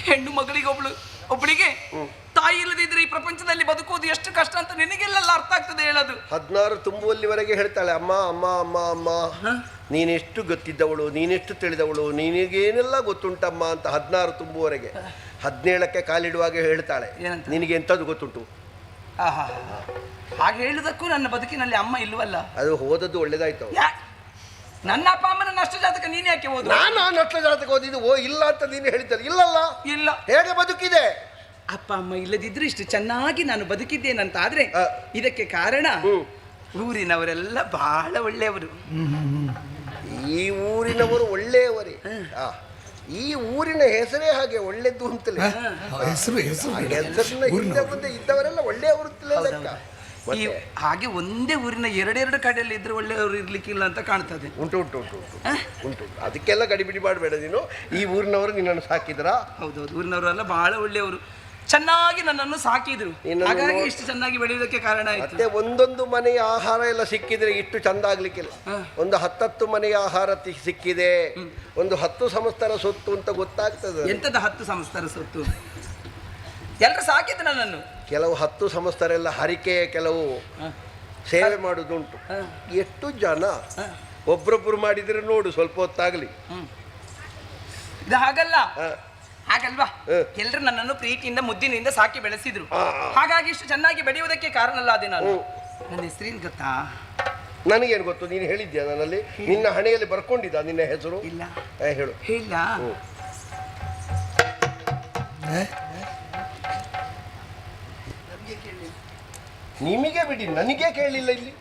ಹೆಣ್ಣು ಮಗಳಿಗೆ ಒಬ್ಬಳಿಗೆ ತಾಯಿ ಇಲ್ಲದಿದ್ರೆ ಈ ಪ್ರಪಂಚದಲ್ಲಿ ಬದುಕುವುದು ಎಷ್ಟು ಕಷ್ಟ ಅಂತ ನಿನಗೆಲ್ಲ ಅರ್ಥ ಆಗ್ತದೆ ಹೇಳೋದು. 16 ತುಂಬುವಲ್ಲಿವರೆಗೆ ಹೇಳ್ತಾಳೆ ಅಮ್ಮ ಅಮ್ಮ ಅಮ್ಮ ಅಮ್ಮ. ನೀನೆಷ್ಟು ಗೊತ್ತಿದ್ದವಳು, ನೀನೆಷ್ಟು ತಿಳಿದವಳು, ನಿನಗೇನೆಲ್ಲ ಗೊತ್ತುಂಟಮ್ಮ ಅಂತ 16 ತುಂಬುವರೆಗೆ. 17ಕ್ಕೆ ಕಾಲಿಡುವಾಗ ಹೇಳ್ತಾಳೆ ನಿನಗೆ ಎಂಥದ್ದು ಗೊತ್ತುಂಟು. ಹಾಗೆ ಹೇಳುವುದಕ್ಕೂ ನನ್ನ ಬದುಕಿನಲ್ಲಿ ಅಮ್ಮ ಇಲ್ವಲ್ಲ. ಅದು ಹೋದದ್ದು ಒಳ್ಳೇದಾಯ್ತು. ನನ್ನ ಅಪ್ಪ ಅಮ್ಮನ ನಷ್ಟ ಜಾತಕ ನೀನು ಯಾಕೆ ಓದು? ನಾನು ನಷ್ಟ ಜಾತಕ ಓದಿದ್ದು. ಇಲ್ಲ ಅಂತ ನೀನು ಹೇಳ್ತಾರೆ. ಇಲ್ಲಲ್ಲ, ಇಲ್ಲ. ಹೇಗೆ ಬದುಕಿದೆ? ಅಪ್ಪ ಅಮ್ಮ ಇಲ್ಲದಿದ್ರು ಇಷ್ಟು ಚೆನ್ನಾಗಿ ನಾನು ಬದುಕಿದ್ದೇನಂತ ಆದ್ರೆ ಇದಕ್ಕೆ ಕಾರಣ ಊರಿನವರೆಲ್ಲ ಬಹಳ ಒಳ್ಳೆಯವರು. ಈ ಊರಿನವರು ಒಳ್ಳೆಯವರೇ. ಈ ಊರಿನ ಹೆಸರೇ ಹಾಗೆ ಒಳ್ಳೆದ್ದು ಅಂತಲೇ. ಹೆಸರಿನ ಹಿಂದೆ ಮುಂದೆ ಇದ್ದವರೆಲ್ಲ ಒಳ್ಳೆಯವರು ಅಂತಲೇ ಲೆಕ್ಕ. ಈ ಹಾಗೆ ಒಂದೇ ಊರಿನ ಎರಡೆರಡು ಕಡೆಯಲ್ಲಿ ಇದ್ರೆ ಒಳ್ಳೆಯವರು ಇರ್ಲಿಕ್ಕಿಲ್ಲ ಅಂತ ಕಾಣ್ತದೆ. ಉಂಟು ಉಂಟು ಉಂಟು ಉಂಟು ಅದಕ್ಕೆಲ್ಲ ಗಡಿಬಿಡಿ ಮಾಡಬೇಡ ನೀನು. ಈ ಊರಿನವರು ನಿನ್ನನ್ನು ಸಾಕಿದ್ರಾ? ಹೌದೌದು, ಊರಿನವರೆಲ್ಲ ಬಹಳ ಒಳ್ಳೆಯವರು, ಚೆನ್ನಾಗಿ ನನ್ನನ್ನು ಸಾಕಿದ್ರು. ಹಾಗಾಗಿ ಇಷ್ಟು ಚೆನ್ನಾಗಿ ಬೆಳೆಯುವುದಕ್ಕೆ ಕಾರಣ ಆಯ್ತು. ಮತ್ತೆ ಒಂದೊಂದು ಮನೆಯ ಆಹಾರ ಎಲ್ಲ ಸಿಕ್ಕಿದ್ರೆ ಇಷ್ಟು ಚಂದ ಆಗ್ಲಿಕ್ಕಿಲ್ಲ. ಒಂದು 10 ಮನೆಯ ಆಹಾರ ಸಿಕ್ಕಿದೆ, ಒಂದು 10 ಸಂವತ್ಸರ ಸೊತ್ತು ಅಂತ ಗೊತ್ತಾಗ್ತದೆ. ಎಂತದ 10 ಸಂವತ್ಸರ ಸೊತ್ತು? ಎಲ್ಲರೂ ಸಾಕಿದ್ರು ನನ್ನನ್ನು. ಕೆಲವು 10 ಸಂವತ್ಸರ ಎಲ್ಲ ಹರಿಕೆ, ಕೆಲವು ಸೇವೆ ಮಾಡುದುಂಟು. ಎಷ್ಟು ಜನ ಒಬ್ರೊಬ್ರು ಮಾಡಿದ್ರೆ ನೋಡು, ಸ್ವಲ್ಪ ಹೊತ್ತಾಗ್ಲಿ. ಇದು ಹಾಗಲ್ಲ, ಹಾಗಲ್ವಾ? ಎಲ್ಲರೂ ನನ್ನನ್ನು ಪ್ರೀತಿಯಿಂದ ಮುದ್ದಿನಿಂದ ಸಾಕಿ ಬೆಳೆಸಿದ್ರು. ಹಾಗಾಗಿ ಇಷ್ಟು ಚೆನ್ನಾಗಿ ಬೆಳೆಯುವುದಕ್ಕೆ ಕಾರಣ ಅಲ್ಲ ಅದೇ ನಾನು. ನನ್ನ ಹೆಸರೇನು ಗೊತ್ತಾ? ನನಗೇನು ಗೊತ್ತು, ನೀನು ಹೇಳಿದ್ಯಾ ನನ್ನಲ್ಲಿ? ನಿನ್ನ ಹಣೆಯಲ್ಲಿ ಬರ್ಕೊಂಡಿದ್ದ ನಿನ್ನ ಹೆಸರು? ಇಲ್ಲ. ಹೇಳು. ಇಲ್ಲ. ನಿಮಗೆ ಬಿಡಿ, ನನಗೆ ಕೇಳಲಿಲ್ಲ. ಇಲ್ಲಿ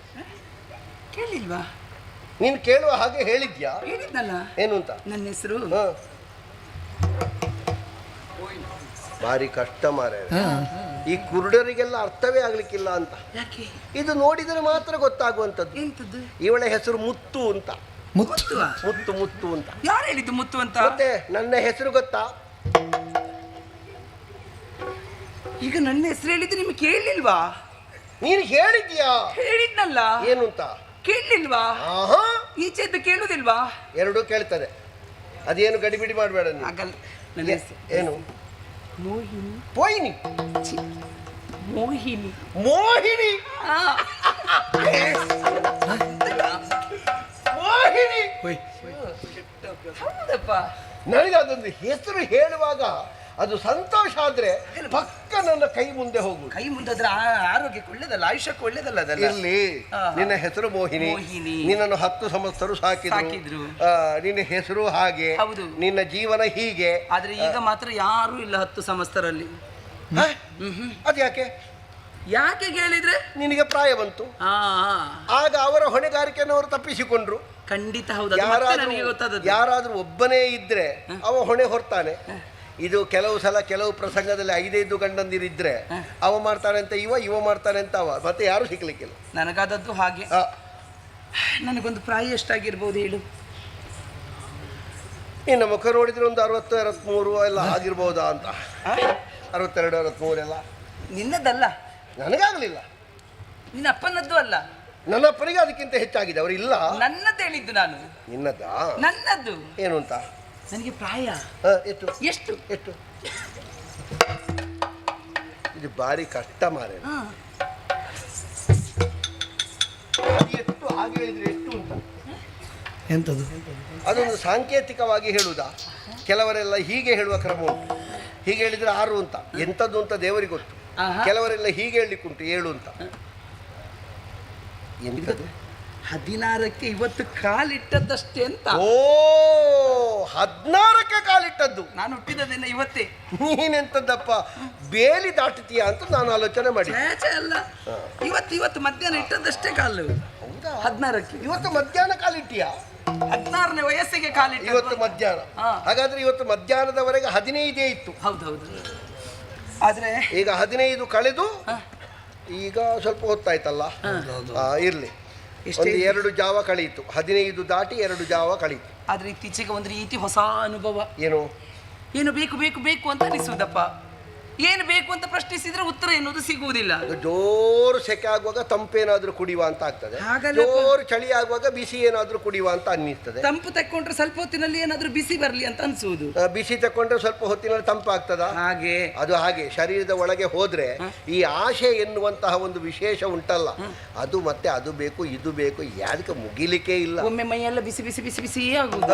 ಕೇಳಿಲ್ವಾ? ನೀನು ಕೇಳುವ ಹಾಗೆ ಹೇಳಿದ್ಯಾ? ಹೇಳಿದ್ನಲ್ಲ. ಏನು ಅಂತ? ನನ್ನ ಹೆಸರು ಭಾರಿ ಕಷ್ಟ ಮಾರ. ಈ ಕುರುಡರಿಗೆಲ್ಲ ಅರ್ಥವೇ ಆಗ್ಲಿಕ್ಕಿಲ್ಲ ಅಂತ. ಇದು ನೋಡಿದರೆ ಮಾತ್ರ ಗೊತ್ತಾಗುವಂಥದ್ದು. ಎಂತದ್ದು? ಇವಳ ಹೆಸರು ಮುತ್ತು ಅಂತ. ಮುತ್ತು ಮುತ್ತು ಮುತ್ತು ಅಂತ. ಯಾರು ಹೇಳಿದ್ದು ಮುತ್ತು ಅಂತ? ಮತ್ತೆ ನನ್ನ ಹೆಸರು ಗೊತ್ತಾ? ಈಗ ನನ್ನ ಹೆಸರು ಹೇಳಿದ್ರೆ ನಿಮ್ಗೆ ಕೇಳಲಿಲ್ವಾ? ನೀನು ಹೇಳಿದ್ಯಾ? ಹೇಳಿದ್ನಲ್ಲ. ಏನು ಅಂತ? ಕೇಳಲಿಲ್ವಾ? ಈಚೆದ್ದು ಕೇಳುದಿಲ್ವಾ? ಎರಡೂ ಕೇಳ್ತದೆ. ಅದೇನು ಗಡಿಬಿಡಿ ಮಾಡಬೇಡ. ಏನು? ಮೋಹಿನಿ. ಪೋಯಿನಿ. ಮೋಹಿನಿ. ಮೋಹಿನಿ. ಮೋಹಿನಿ. ನನಗೆ ಅದೊಂದು ಹೆಸರು ಹೇಳುವಾಗ ಅದು ಸಂತೋಷ ಆದ್ರೆ ಪಕ್ಕ ನನ್ನ ಕೈ ಮುಂದೆ ಹೋಗು. ಕೈ ಮುಂದೆ ಆದ್ರೆ ಆರೋಗ್ಯಕ್ಕೆ ಒಳ್ಳೇದಲ್ಲ, ಆಯುಷ್ಯಕ್ಕೆ ಒಳ್ಳೇದಲ್ಲ. ಅದೆಲ್ಲ ಇಲ್ಲಿ ನಿನ್ನ ಹೆಸರು ಮೋಹಿನಿ. ನಿನ್ನನ್ನು 10 ಸಂವತ್ಸರ ಸಾಕಿದ್ರು. ನಿನ್ನ ಹೆಸರು ಹಾಗೆ, ನಿನ್ನ ಜೀವನ ಹೀಗೆ. ಆದ್ರೆ ಈಗ ಮಾತ್ರ ಯಾರು ಇಲ್ಲ 10 ಸಂವತ್ಸರಲ್ಲಿ. ಅದ್ಯಾಕೆ? ಯಾಕೆ ಕೇಳಿದ್ರೆ ನಿನಗೆ ಪ್ರಾಯ ಬಂತು, ಆಗ ಅವರ ಹೊಣೆಗಾರಿಕೆಯನ್ನು ಅವರು ತಪ್ಪಿಸಿಕೊಂಡ್ರು. ಖಂಡಿತ ಹೌದು. ಯಾರಾದ್ರೂ ಒಬ್ಬನೇ ಇದ್ರೆ ಅವ ಹೊಣೆ ಹೊರ್ತಾನೆ. ಇದು ಕೆಲವು ಸಲ ಕೆಲವು ಪ್ರಸಂಗದಲ್ಲಿ 5-5 ಗಂಡಂದಿರಿದ್ರೆ ಅವ ಮಾಡ್ತಾನೆ ಅಂತ ಇವ ಮಾಡ್ತಾನೆ ಅಂತ ಅವ, ಮತ್ತೆ ಯಾರು ಸಿಗ್ಲಿಕ್ಕಿಲ್ಲ. ನನಗಾದದ್ದು ಹಾಗೆ. ನನಗೊಂದು ಪ್ರಾಯ ಎಷ್ಟಾಗಿರ್ಬೋದು ಹೇಳು? ಇನ್ನು ಮುಖ ನೋಡಿದ್ರೆ ಒಂದು 60-63 ಎಲ್ಲ ಆಗಿರ್ಬೋದಾ ಅಂತ. 62-63 ಎಲ್ಲ. ನಿನ್ನದಲ್ಲ? ನನಗಾಗ್ಲಿಲ್ಲ. ನಿನ್ನ ಅಪ್ಪನದ್ದು ಅಲ್ಲ? ನನ್ನ ಅಪ್ಪನಿಗೆ ಅದಕ್ಕಿಂತ ಹೆಚ್ಚಾಗಿದೆ. ಅವರು ಇಲ್ಲ. ನನ್ನದ್ದು ಹೇಳಿದ್ದು ನಾನು. ನಿನ್ನದ? ನನ್ನದ್ದು. ಏನು ಅಂತ? ನನಗೆ ಪ್ರಾಯ ಎಷ್ಟು ಎಷ್ಟು ಎಷ್ಟು? ಇದು ಭಾರಿ ಕಷ್ಟ ಮಾರೆ. ಎಷ್ಟು ಹಾಗೆ ಹೇಳಿದ್ರೆ ಎಷ್ಟು ಅಂತ? ಎಂತದು? ಅದೊಂದು ಸಾಂಕೇತಿಕವಾಗಿ ಹೇಳುವುದಾ? ಕೆಲವರೆಲ್ಲ ಹೀಗೆ ಹೇಳುವ ಕ್ರಮ ಉಂಟು. ಹೀಗೆ ಹೇಳಿದ್ರೆ 6 ಅಂತ. ಎಂಥದ್ದು ಅಂತ ದೇವರಿಗೆ ಗೊತ್ತು. ಕೆಲವರೆಲ್ಲ ಹೀಗೆ ಹೇಳಲಿಕ್ಕುಂಟು 7 ಅಂತ. ಎಂಥದ್ದು? 16ಕ್ಕೆ ಇವತ್ತು ಕಾಲಿಟ್ಟದ್ದಷ್ಟೇ ಅಂತ. ಓ, 16ಕ್ಕೆ ಕಾಲಿಟ್ಟದ್ದು? ನಾನು ಹುಟ್ಟಿದದೇನ ಇವತ್ತೇ. ನೀನೆಂತದ್ದಪ್ಪ ಬೇಲಿ ದಾಟುತ್ತೀಯ ಅಂತ ನಾನು ಆಲೋಚನೆ ಮಾಡಿ. ಅಲ್ಲ, ಇವತ್ತು ಮಧ್ಯಾಹ್ನ ಇಟ್ಟದ್ದಷ್ಟೇ ಕಾಲು. 16ಕ್ಕೆ. ಇವತ್ತು ಮಧ್ಯಾಹ್ನ ಕಾಲಿಟ್ಟಿಯಾ? 16ನೇ ವಯಸ್ಸಿಗೆ ಕಾಲಿಟ್ಟ. ಇವತ್ತು ಮಧ್ಯಾಹ್ನ. ಹಾಗಾದ್ರೆ ಇವತ್ತು ಮಧ್ಯಾಹ್ನದವರೆಗೆ 15 ಇತ್ತು. ಹೌದೌದು. ಆದ್ರೆ ಈಗ 15 ಕಳೆದು ಈಗ ಸ್ವಲ್ಪ ಹೊತ್ತಾಯ್ತಲ್ಲ. ಇರ್ಲಿ, ಒಂದು 2 ಜಾವ ಕಳೀತು. 15 ದಾಟಿ 2 ಜಾವ ಕಳೀತು. ಆದ್ರೆ ಇತ್ತೀಚೆಗೆ ಒಂದು ರೀತಿ ಹೊಸ ಅನುಭವ. ಏನು? ಏನು ಬೇಕು ಬೇಕು ಬೇಕು ಅಂತ ಅನಿಸುವುದಪ್ಪ. ಏನು ಬೇಕು ಅಂತ ಪ್ರಶ್ನಿಸಿದ್ರೆ ಉತ್ತರ ಎನ್ನುವುದು ಸಿಗುವುದಿಲ್ಲ. ಜೋರು ಸೆಕೆ ಆಗುವಾಗ ತಂಪೇನಾದ್ರೂ ಕುಡಿಯುವ ಅಂತ ಆಗ್ತದೆ. ಜೋರು ಚಳಿ ಆಗುವಾಗ ಬಿಸಿ ಏನಾದ್ರೂ ಕುಡಿಯುವ ಅಂತ ಅನ್ನಿಸ್ತದೆ. ತಂಪು ತಕ್ಕೊಂಡ್ರೆ ಸ್ವಲ್ಪ ಹೊತ್ತಿನಲ್ಲಿ ಏನಾದ್ರೂ ಬಿಸಿ ಬರ್ಲಿ ಅಂತ ಅನ್ಸುವುದು. ಬಿಸಿ ತಕೊಂಡ್ರೆ ಸ್ವಲ್ಪ ಹೊತ್ತಿನಲ್ಲಿ ತಂಪಾಗ್ತದ. ಹಾಗೆ ಅದು ಹಾಗೆ ಶರೀರದ ಒಳಗೆ ಹೋದ್ರೆ ಈ ಆಶೆ ಎನ್ನುವಂತಹ ಒಂದು ವಿಶೇಷ ಉಂಟಲ್ಲ, ಅದು ಮತ್ತೆ ಅದು ಬೇಕು ಇದು ಬೇಕು, ಯಾದಕ್ಕೆ ಮುಗಿಲಿಕ್ಕೆ ಇಲ್ಲ. ಒಮ್ಮೆ ಮೈಯೆಲ್ಲ ಬಿಸಿ ಬಿಸಿ ಬಿಸಿ ಬಿಸಿಯೇ ಆಗುದು.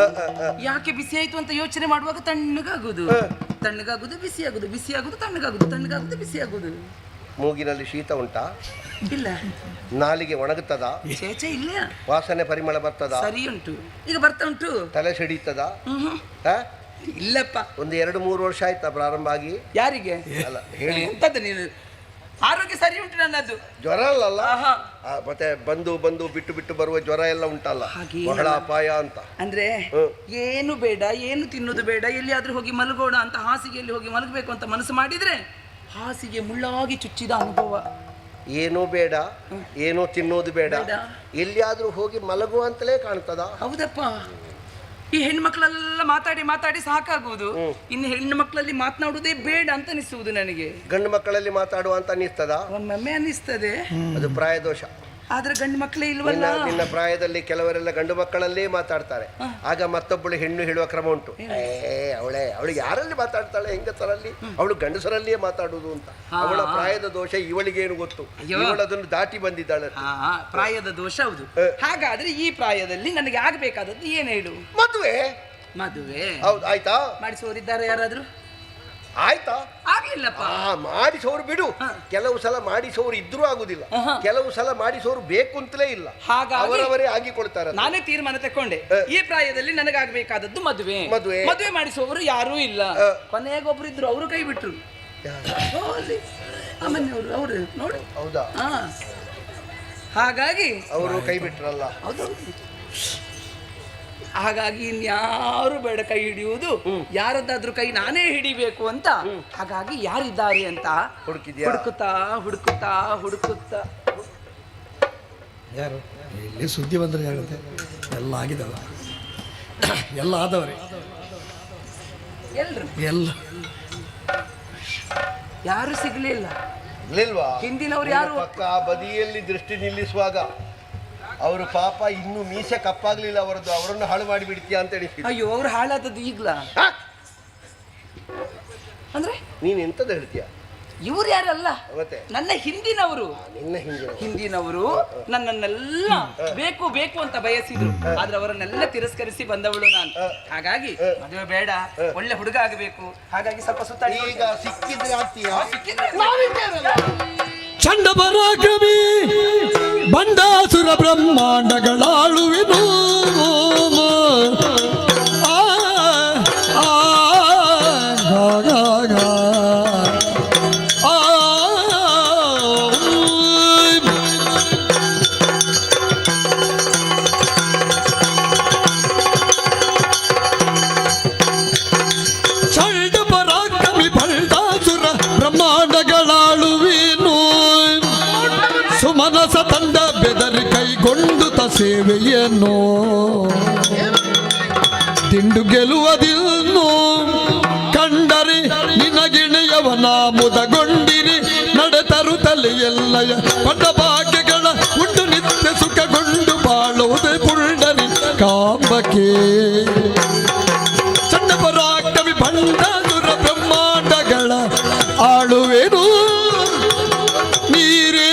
ಯಾಕೆ ಬಿಸಿ ಆಯ್ತು ಅಂತ ಯೋಚನೆ ಮಾಡುವಾಗ ತಣ್ಣಗಾಗುದು, ತಣ್ಣಗಾಗುದು ಬಿಸಿ ಆಗುದು, ಬಿಸಿ ಆಗುದು ತಣ್ಣಗಾಗುದು, ತಣ್ಣಗಾಗುದು ಬಿಸಿ ಆಗುದು. ಮೂಗಿನಲ್ಲಿ ಶೀತ ಉಂಟಾ? ಇಲ್ಲ. ನಾಲಿಗೆ ಒಣಗುತ್ತದ? ಚೇಚೆ ಇಲ್ಲ. ವಾಸನೆ ಪರಿಮಳ ಬರ್ತದ? ಸರಿ ಉಂಟು, ಈಗ ಬರ್ತಾ ಉಂಟು. ತಲೆ ಸಿಡಿತದ? ಇಲ್ಲಪ್ಪ. ಒಂದು 2-3 ವರ್ಷ ಆಯ್ತಾ ಪ್ರಾರಂಭ ಆಗಿ? ಯಾರಿಗೆ? ಅಲ್ಲ ಹೇಳಿ. ಎಂತದ್ದು ನೀನು ಆರೋಗ್ಯ ಸರಿ ಉಂಟು ನನ್ನದು. ಜ್ವರ ಅಲ್ಲಲ್ಲ ಮತ್ತೆ ಬಂದು ಬಿಟ್ಟು ಬಿಟ್ಟು ಬರುವ ಜ್ವರ ಎಲ್ಲ ಉಂಟಲ್ಲ, ಬಹಳ ಅಪಾಯ ಅಂತ. ಅಂದ್ರೆ ಏನು ಬೇಡ, ಏನು ತಿನ್ನುದು ಬೇಡ, ಎಲ್ಲಿಯಾದ್ರೂ ಹೋಗಿ ಮಲಗೋಣ ಅಂತ ಹಾಸಿಗೆಯಲ್ಲಿ ಹೋಗಿ ಮಲಗಬೇಕು ಅಂತ ಮನಸ್ಸು ಮಾಡಿದ್ರೆ ಹಾಸಿಗೆ ಮುಳ್ಳಾಗಿ ಚುಚ್ಚಿದ ಅನುಭವ. ಏನೂ ಬೇಡ, ಏನೂ ತಿನ್ನೋದು ಬೇಡ, ಎಲ್ಲಿಯಾದ್ರೂ ಹೋಗಿ ಮಲಗುವಂತಲೇ ಕಾಣ್ತದ. ಹೌದಪ್ಪ, ಈ ಹೆಣ್ಮಕ್ಳೆಲ್ಲ ಮಾತಾಡಿ ಮಾತಾಡಿ ಸಾಕಾಗುವುದು. ಇನ್ನು ಹೆಣ್ಣು ಮಕ್ಕಳಲ್ಲಿ ಮಾತನಾಡುವುದೇ ಬೇಡ ಅಂತ ಅನಿಸುವುದು ನನಗೆ. ಗಂಡು ಮಕ್ಕಳಲ್ಲಿ ಮಾತಾಡುವ ಅಂತ ಅನಿಸ್ತದ? ಒಮ್ಮೊಮ್ಮೆ ಅನಿಸ್ತದೆ. ಅದು ಪ್ರಾಯದೋಷ. ಆದ್ರೆ ಗಂಡು ಮಕ್ಕಳೇ ಇಲ್ವಲ್ಲ. ನಿನ್ನ ಪ್ರಾಯದಲ್ಲಿ ಕೆಲವರೆಲ್ಲ ಗಂಡು ಮಕ್ಕಳಲ್ಲೇ ಮಾತಾಡ್ತಾರೆ, ಆಗ ಮತ್ತೊಬ್ಬಳು ಹೆಣ್ಣು ಹೇಳುವ ಕ್ರಮ ಉಂಟು. ಅವಳಿಗೆ ಯಾರಲ್ಲಿ ಮಾತಾಡ್ತಾಳೆ, ಹೆಂಗಸರಲ್ಲಿ, ಅವಳು ಗಂಡಸರಲ್ಲಿಯೇ ಮಾತಾಡುವುದು ಅಂತ. ಅವಳ ಪ್ರಾಯದ ದೋಷ ಇವಳಿಗೇನು ಗೊತ್ತು, ಇವಳದನ್ನು ದಾಟಿ ಬಂದಿದ್ದಾಳೆ. ಪ್ರಾಯದ ದೋಷ ಹೌದು. ಹಾಗಾದ್ರೆ ಈ ಪ್ರಾಯದಲ್ಲಿ ನನಗೆ ಆಗಬೇಕಾದದ್ದು ಏನು ಹೇಳು? ಮದುವೆ. ಹೌದು, ಆಯ್ತಾ? ಮಾಡಿಸುವವರಿದ್ದಾರೆ ಯಾರಾದ್ರೂ? ಆಯ್ತಾ? ಆಗ್ಲಿಲ್ಲಪ್ಪ. ಮಾಡಿಸೋರು ಬಿಡು, ಕೆಲವು ಸಲ ಮಾಡಿಸೋರು ಇದ್ರೂ ಆಗುದಿಲ್ಲ, ಕೆಲವು ಸಲ ಮಾಡಿಸೋರು ಬೇಕು ಅಂತಲೇ ಇಲ್ಲ, ಅವರವರೇ ಆಗಿಕೊಳ್ತಾರೆ. ನಾನೇ ತೀರ್ಮಾನ ತಕೊಂಡೆ, ಈ ಪ್ರಾಯದಲ್ಲಿ ನನಗಾಗಬೇಕಾದದ್ದು ಮದುವೆ. ಮದುವೆ ಮಾಡಿಸುವವರು ಯಾರೂ ಇಲ್ಲ. ಕೊನೆಗೊಬ್ರು ಇದ್ರು, ಅವರು ಕೈ ಬಿಟ್ರು. ಅಮ್ಮನವರು ಅವರು ನೋಡಿ. ಹೌದಾ? ಹಾಗಾಗಿ ಅವರು ಕೈ ಬಿಟ್ರಲ್ಲ. ಹಾಗಾಗಿ ಇನ್ಯಾರು ಬೇಡ ಕೈ ಹಿಡಿಯುವುದು, ಯಾರದ್ದಾದ್ರೂ ಕೈ ನಾನೇ ಹಿಡಿಬೇಕು ಅಂತ. ಹಾಗಾಗಿ ಯಾರಿದ್ದಾರೆ ಅಂತ ಹುಡುಕುತ್ತಾ ಹುಡುಕುತ್ತಾ ಹುಡುಕುತ್ತಾ ಯಾರು ಇಲ್ಲಿ ಸುದ್ದಿ ಬಂದ್ರೆ ಹೇಳುತ್ತೆ, ಎಲ್ಲ ಆಗಿದವ, ಎಲ್ಲ ಆದವ್ರೆ, ಎಲ್ಲ ಯಾರು ಸಿಗ್ಲಿಲ್ಲ. ಹಿಂದಿನವ್ರು ಯಾರು ಪಕ್ಕ ಬದಿಯಲ್ಲಿ ದೃಷ್ಟಿ ನಿಲ್ಲಿಸುವಾಗ ಅವರು ಪಾಪ ಇನ್ನು ಮೀಸೆ ಕಪ್ಪಾಗ್ಲಿಲ್ಲ ಅವರದ್ದು, ಅವರನ್ನು ಹಾಳು ಮಾಡಿ ಬಿಡ್ತೀಯ ಅಂತ ಹೇಳಿ. ಅಯ್ಯೋ, ಅವ್ರು ಹಾಳಾದದ್ದು ಈಗ್ಲಾ? ಅಂದ್ರೆ ನೀನ್ ಎಂತದ ಹೇಳ್ತೀಯ? ಇವ್ರು ಯಾರಲ್ಲ, ನನ್ನ ಹಿಂದಿನವರು. ಹಿಂದಿನವರು ನನ್ನನ್ನೆಲ್ಲ ಬೇಕು ಬೇಕು ಅಂತ ಬಯಸಿದ್ರು, ಆದ್ರೆ ಅವರನ್ನೆಲ್ಲ ತಿರಸ್ಕರಿಸಿ ಬಂದವಳು ನಾನು. ಹಾಗಾಗಿ ಮದುವೆ ಬೇಡ, ಒಳ್ಳೆ ಹುಡುಗ ಆಗಬೇಕು. ಹಾಗಾಗಿ ಸ್ವಲ್ಪ ಸುತ್ತ ಈಗ ಸಿಕ್ಕಿದ್ರೆ ಆಗ್ತೀಯ? ಚಂಡಪರಾಕ್ರಮಿ ಬಂಡಾಸುರ ಬ್ರಹ್ಮಾಂಡಗಳಾಳುವೆನು. ಚಂಡಪರಾಕ್ರಮಿ ಬಂಡಾಸುರ ಬ್ರಹ್ಮಾಂಡಗಳಾಳುವೆನು. ಸುಮನಸ ತಂಡ ಬೆದರಿ ಕೈಗೊಂಡು ಸೇವೆಯನ್ನು ತಿಂಡು ಗೆಲ್ಲುವುದಿನ್ನು ಕಂಡರೆ ನಿನಗಿಣೆಯವನ ಮುದಗೊಂಡಿರಿ ನಡೆತರು ತಲೆಯೆಲ್ಲಯ ಪಟ್ಟ ಭಾಗ್ಯಗಳ ಉಂಡು ನಿತ್ಯ ಸುಖಗೊಂಡು ಬಾಳುವುದೇ ಪುಂಡರಿ ಕಾಂಬಕ್ಕೆ. ಚಂಡಪರಾಕ್ರಮಿ ಬಂಡಾಸುರ ಬ್ರಹ್ಮಾಂಡಗಳ ಆಳುವೆನು ನೀರೇ.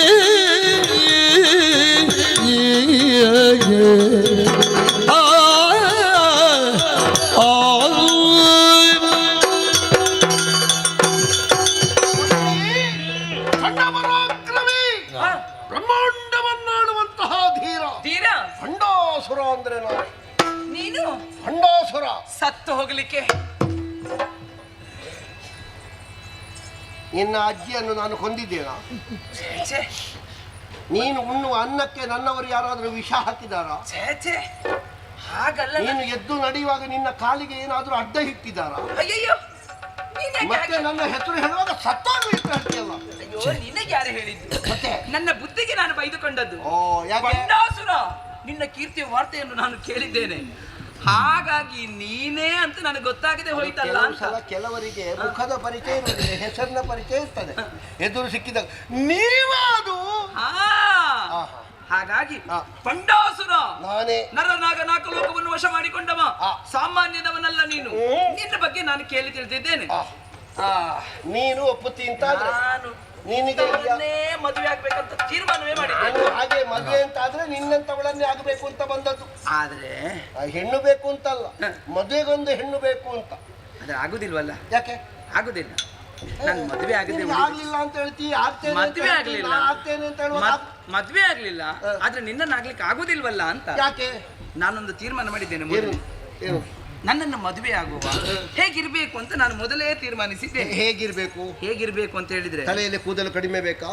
ಬ್ರಹ್ಮಾಂಡವನ್ನಾಳುವಂತಹ ಧೀರ ಭಂಡಾಸುರ ಅಂದ್ರೆ ನೀನು ಭಂಡಾಸುರ ಸತ್ತು ಹೋಗ್ಲಿಕ್ಕೆ. ನಿನ್ನ ಅಜ್ಜಿಯನ್ನು ನಾನು ಕೊಂದಿದ್ದೇನಾ? ನೀನು ಉಣ್ಣುವ ಅನ್ನಕ್ಕೆ ನನ್ನವರು ಯಾರಾದ್ರೂ ವಿಷ ಹಾಕಿದಾರಾ? ಹಾಗಲ್ಲ. ನೀನು ಎದ್ದು ನಡೆಯುವಾಗ ನಿನ್ನ ಕಾಲಿಗೆ ಏನಾದ್ರೂ ಅಡ್ಡ ಇಟ್ಟಿದ್ದಾರಾ? ಅಯ್ಯಯ್ಯೋ, ಮತ್ತೆ ನನ್ನ ಹೆಸರು ಹೇಳುವಾಗ ಸತ್ತಾಗ್ಲಿಕ್ಕೆ ಹೇಳ್ತೀಯಲ್ಲ. ಅಯ್ಯೋ, ನಿನಗೆ ಯಾರು ಹೇಳಿದ್ದು? ನನ್ನ ಬುದ್ಧಿಗೆ ನಾನು ಬೈದುಕೊಂಡದ್ದು. ಯಾಕೆ? ಬಂಡಾಸುರ, ನಿನ್ನ ಕೀರ್ತಿಯ ವಾರ್ತೆಯನ್ನು ನಾನು ಕೇಳಿದ್ದೇನೆ, ಹಾಗಾಗಿ ನೀನೇ ಅಂತ ನನಗೆ ಗೊತ್ತಾಗದೆ ಹೋಯ್ತಲ್ಲ ಅಂತ. ಕೆಲವರಿಗೆ ಮುಖದ ಪರಿಚಯ ಇರುವುದಿಲ್ಲ, ಹೆಸರಿನ ಪರಿಚಯ ಇರ್ತದೆ. ಎದುರು ಸಿಕ್ಕಿದಾಗ ನೀವಾದು. ಹಾಗಾಗಿ ಬಂಡಾಸುರ ನಾನೇ. ನರನಾಗ ನಾಲ್ಕು ಲೋಕವನ್ನು ವಶ ಮಾಡಿಕೊಂಡವ, ಸಾಮಾನ್ಯದವನಲ್ಲ ನೀನು. ನಿನ್ನ ಬಗ್ಗೆ ನಾನು ಕೇಳಿ ತಿಳಿದಿದ್ದೇನೆ. ನೀನು ಒಪ್ಪುತ್ತಿ ಅಂತ ನಾನು ನಿನಗೆ ಮದುವೆ ಆಗ್ಬೇಕಂತ ತೀರ್ಮಾನವೇ ಮಾಡಿದ್ದೇನೆ. ಹಾಗೆ ಮದುವೆ ಅಂತ ಆದ್ರೆ ನಿನ್ನಂತವಳನ್ನೇ ಆಗಬೇಕು ಅಂತ ಬಂದದ್ದು. ಆದ್ರೆ ಹೆಣ್ಣು ಬೇಕು ಅಂತಲ್ಲ, ಮದುವೆಗೊಂದು ಹೆಣ್ಣು ಬೇಕು ಅಂತ. ಅದ್ರ ಆಗುದಿಲ್ವಲ್ಲ? ಯಾಕೆ ಆಗುದಿಲ್ಲ? ನಾನು ಮದುವೆ ಆಗ್ಲಿಲ್ಲ ಅಂತ ಹೇಳ್ತಿ, ಮದುವೆ ಆಗ್ಲಿಲ್ಲ, ಆಗ್ತೇನೆ ಅಂತ ಹೇಳುವ. ಮದುವೆ ಆಗ್ಲಿಲ್ಲ, ಆದ್ರೆ ನಿನ್ನನ್ನು ಆಗ್ಲಿಕ್ಕೆ ಆಗುದಿಲ್ವಲ್ಲ ಅಂತ. ಯಾಕೆ? ನಾನೊಂದು ತೀರ್ಮಾನ ಮಾಡಿದ್ದೇನೆ. ನನ್ನನ್ನು ಮದುವೆ ಆಗುವ ಹೇಗಿರ್ಬೇಕು ಅಂತ ನಾನು ಮೊದಲೇ ತೀರ್ಮಾನಿಸಿದ್ದೇನೆ. ಹೇಗಿರ್ಬೇಕು ಅಂತ ಹೇಳಿದ್ರೆ ತಲೆಯಲ್ಲಿ ಕೂದಲು ಕಡಿಮೆ ಬೇಕಾ?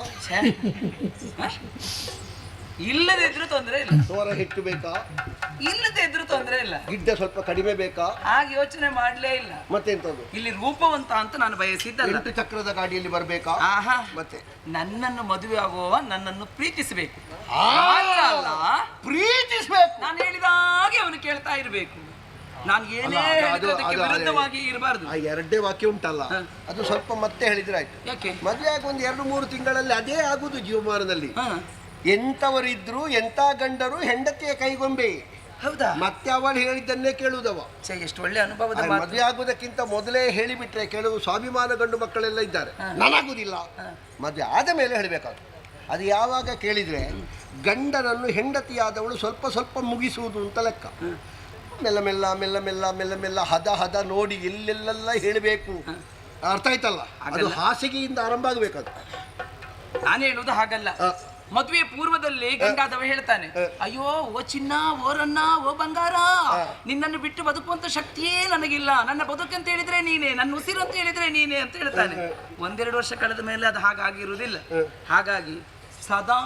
ಇಲ್ಲದೆ ಇದ್ರೂ ತೊಂದರೆ ಇಲ್ಲ. ಸ್ವರ ಹೆಚ್ಚು ಬೇಕಾ? ಇಲ್ಲದೆ ಇದ್ರೂ ತೊಂದರೆ ಇಲ್ಲ. ಗಿಡ್ಡ ಸ್ವಲ್ಪ ಕಡಿಮೆ ಬೇಕಾ? ಹಾಗೆ ಯೋಚನೆ ಮಾಡ್ಲೇ ಇಲ್ಲ. ಮತ್ತೆಂತದ್ದು? ಇಲ್ಲಿ ರೂಪವಂತ ಅಂತ ನಾನು ಬಯಸಿದ್ದಲ್ಲ. 8 ಚಕ್ರದ ಗಾಡಿಯಲ್ಲಿ ಬರ್ಬೇಕಾ? ಆಹಾ, ಮತ್ತೆ ನನ್ನನ್ನು ಮದುವೆ ಆಗುವ ನನ್ನನ್ನು ಪ್ರೀತಿಸಬೇಕು. ಪ್ರೀತಿಸಬೇಕು. ನಾನು ಹೇಳಿದಾಗೆ ಅವನು ಕೇಳ್ತಾ ಇರಬೇಕು. ನಾನು ಏನೇ ಹೇಳಿದ್ದಕ್ಕೆ ವಿರುದ್ಧವಾಗಿ ಇರಬಾರ್ದು. ಆ ಎರಡೇ ವಾಕ್ಯ ಉಂಟಲ್ಲ, ಅದು ಸ್ವಲ್ಪ ಮತ್ತೆ ಹೇಳಿದ್ರೆ ಆಯ್ತು. ಯಾಕೆ? ಮದುವೆ ಆಗಿ 1-2-3 ತಿಂಗಳಲ್ಲಿ ಅದೇ ಆಗುದು ಜೀವಮಾನದಲ್ಲಿ. ಎಂತವರಿದ್ರು ಎಂತ ಗಂಡರು ಹೆಂಡತಿಯ ಕೈಗೊಂಬೆ. ಹೌದಾ? ಮತ್ತೆ ಅವಳು ಹೇಳಿದ್ದನ್ನೇ ಕೇಳುವುದವ. ಎಷ್ಟು ಒಳ್ಳೆ ಅನುಭವದ ಮದುವೆ ಆಗುವುದಕ್ಕಿಂತ ಮೊದಲೇ ಹೇಳಿಬಿಟ್ರೆ ಕೆಲವು ಸ್ವಾಭಿಮಾನ ಗಂಡು ಮಕ್ಕಳೆಲ್ಲ ಇದ್ದಾರೆ, ನನಗುದಿಲ್ಲ. ಮದುವೆ ಆದ ಮೇಲೆ ಹೇಳಬೇಕಾದ್ರು. ಅದು ಯಾವಾಗ ಕೇಳಿದ್ರೆ ಗಂಡನನ್ನು ಹೆಂಡತಿಯಾದವಳು ಸ್ವಲ್ಪ ಸ್ವಲ್ಪ ಮುಗಿಸುವುದು ಅಂತ ಲೆಕ್ಕ. ಮೆಲ್ಲ ಮೆಲ್ಲ ಮೆಲ್ಲ ಮೆಲ್ಲ ಮೆಲ್ಲ ಮೆಲ್ಲ ಹದ ನೋಡಿ ಎಲ್ಲೆಲ್ಲೆಲ್ಲ ಹೇಳಬೇಕು. ಅರ್ಥ ಆಯ್ತಲ್ಲ? ಅದು ಹಾಸಿಗೆಯಿಂದ ಆರಂಭ ಆಗಬೇಕದು. ನಾನು ಹೇಳುವುದು ಹಾಗಲ್ಲ. ಮದುವೆ ಪೂರ್ವದಲ್ಲಿ ಗಂಡಾದವ ಹೇಳ್ತಾನೆ, ಅಯ್ಯೋ ಓ ಚಿನ್ನ, ಓ ರನ್ನ, ಓ ಬಂಗಾರ, ನಿನ್ನನ್ನು ಬಿಟ್ಟು ಬದುಕುವಂತ ಶಕ್ತಿಯೇ ನನಗಿಲ್ಲ. ನನ್ನ ಬದುಕಂತ ಹೇಳಿದ್ರೆ ನೀನೆ, ನನ್ನ ಉಸಿರು ಅಂತ ಹೇಳಿದ್ರೆ ನೀನೆ ಅಂತ ಹೇಳ್ತಾನೆ. 1-2 ವರ್ಷ ಕಳೆದ ಮೇಲೆ ಅದು ಹಾಗಾಗಿರುವುದಿಲ್ಲ. ಹಾಗಾಗಿ ಸದಾ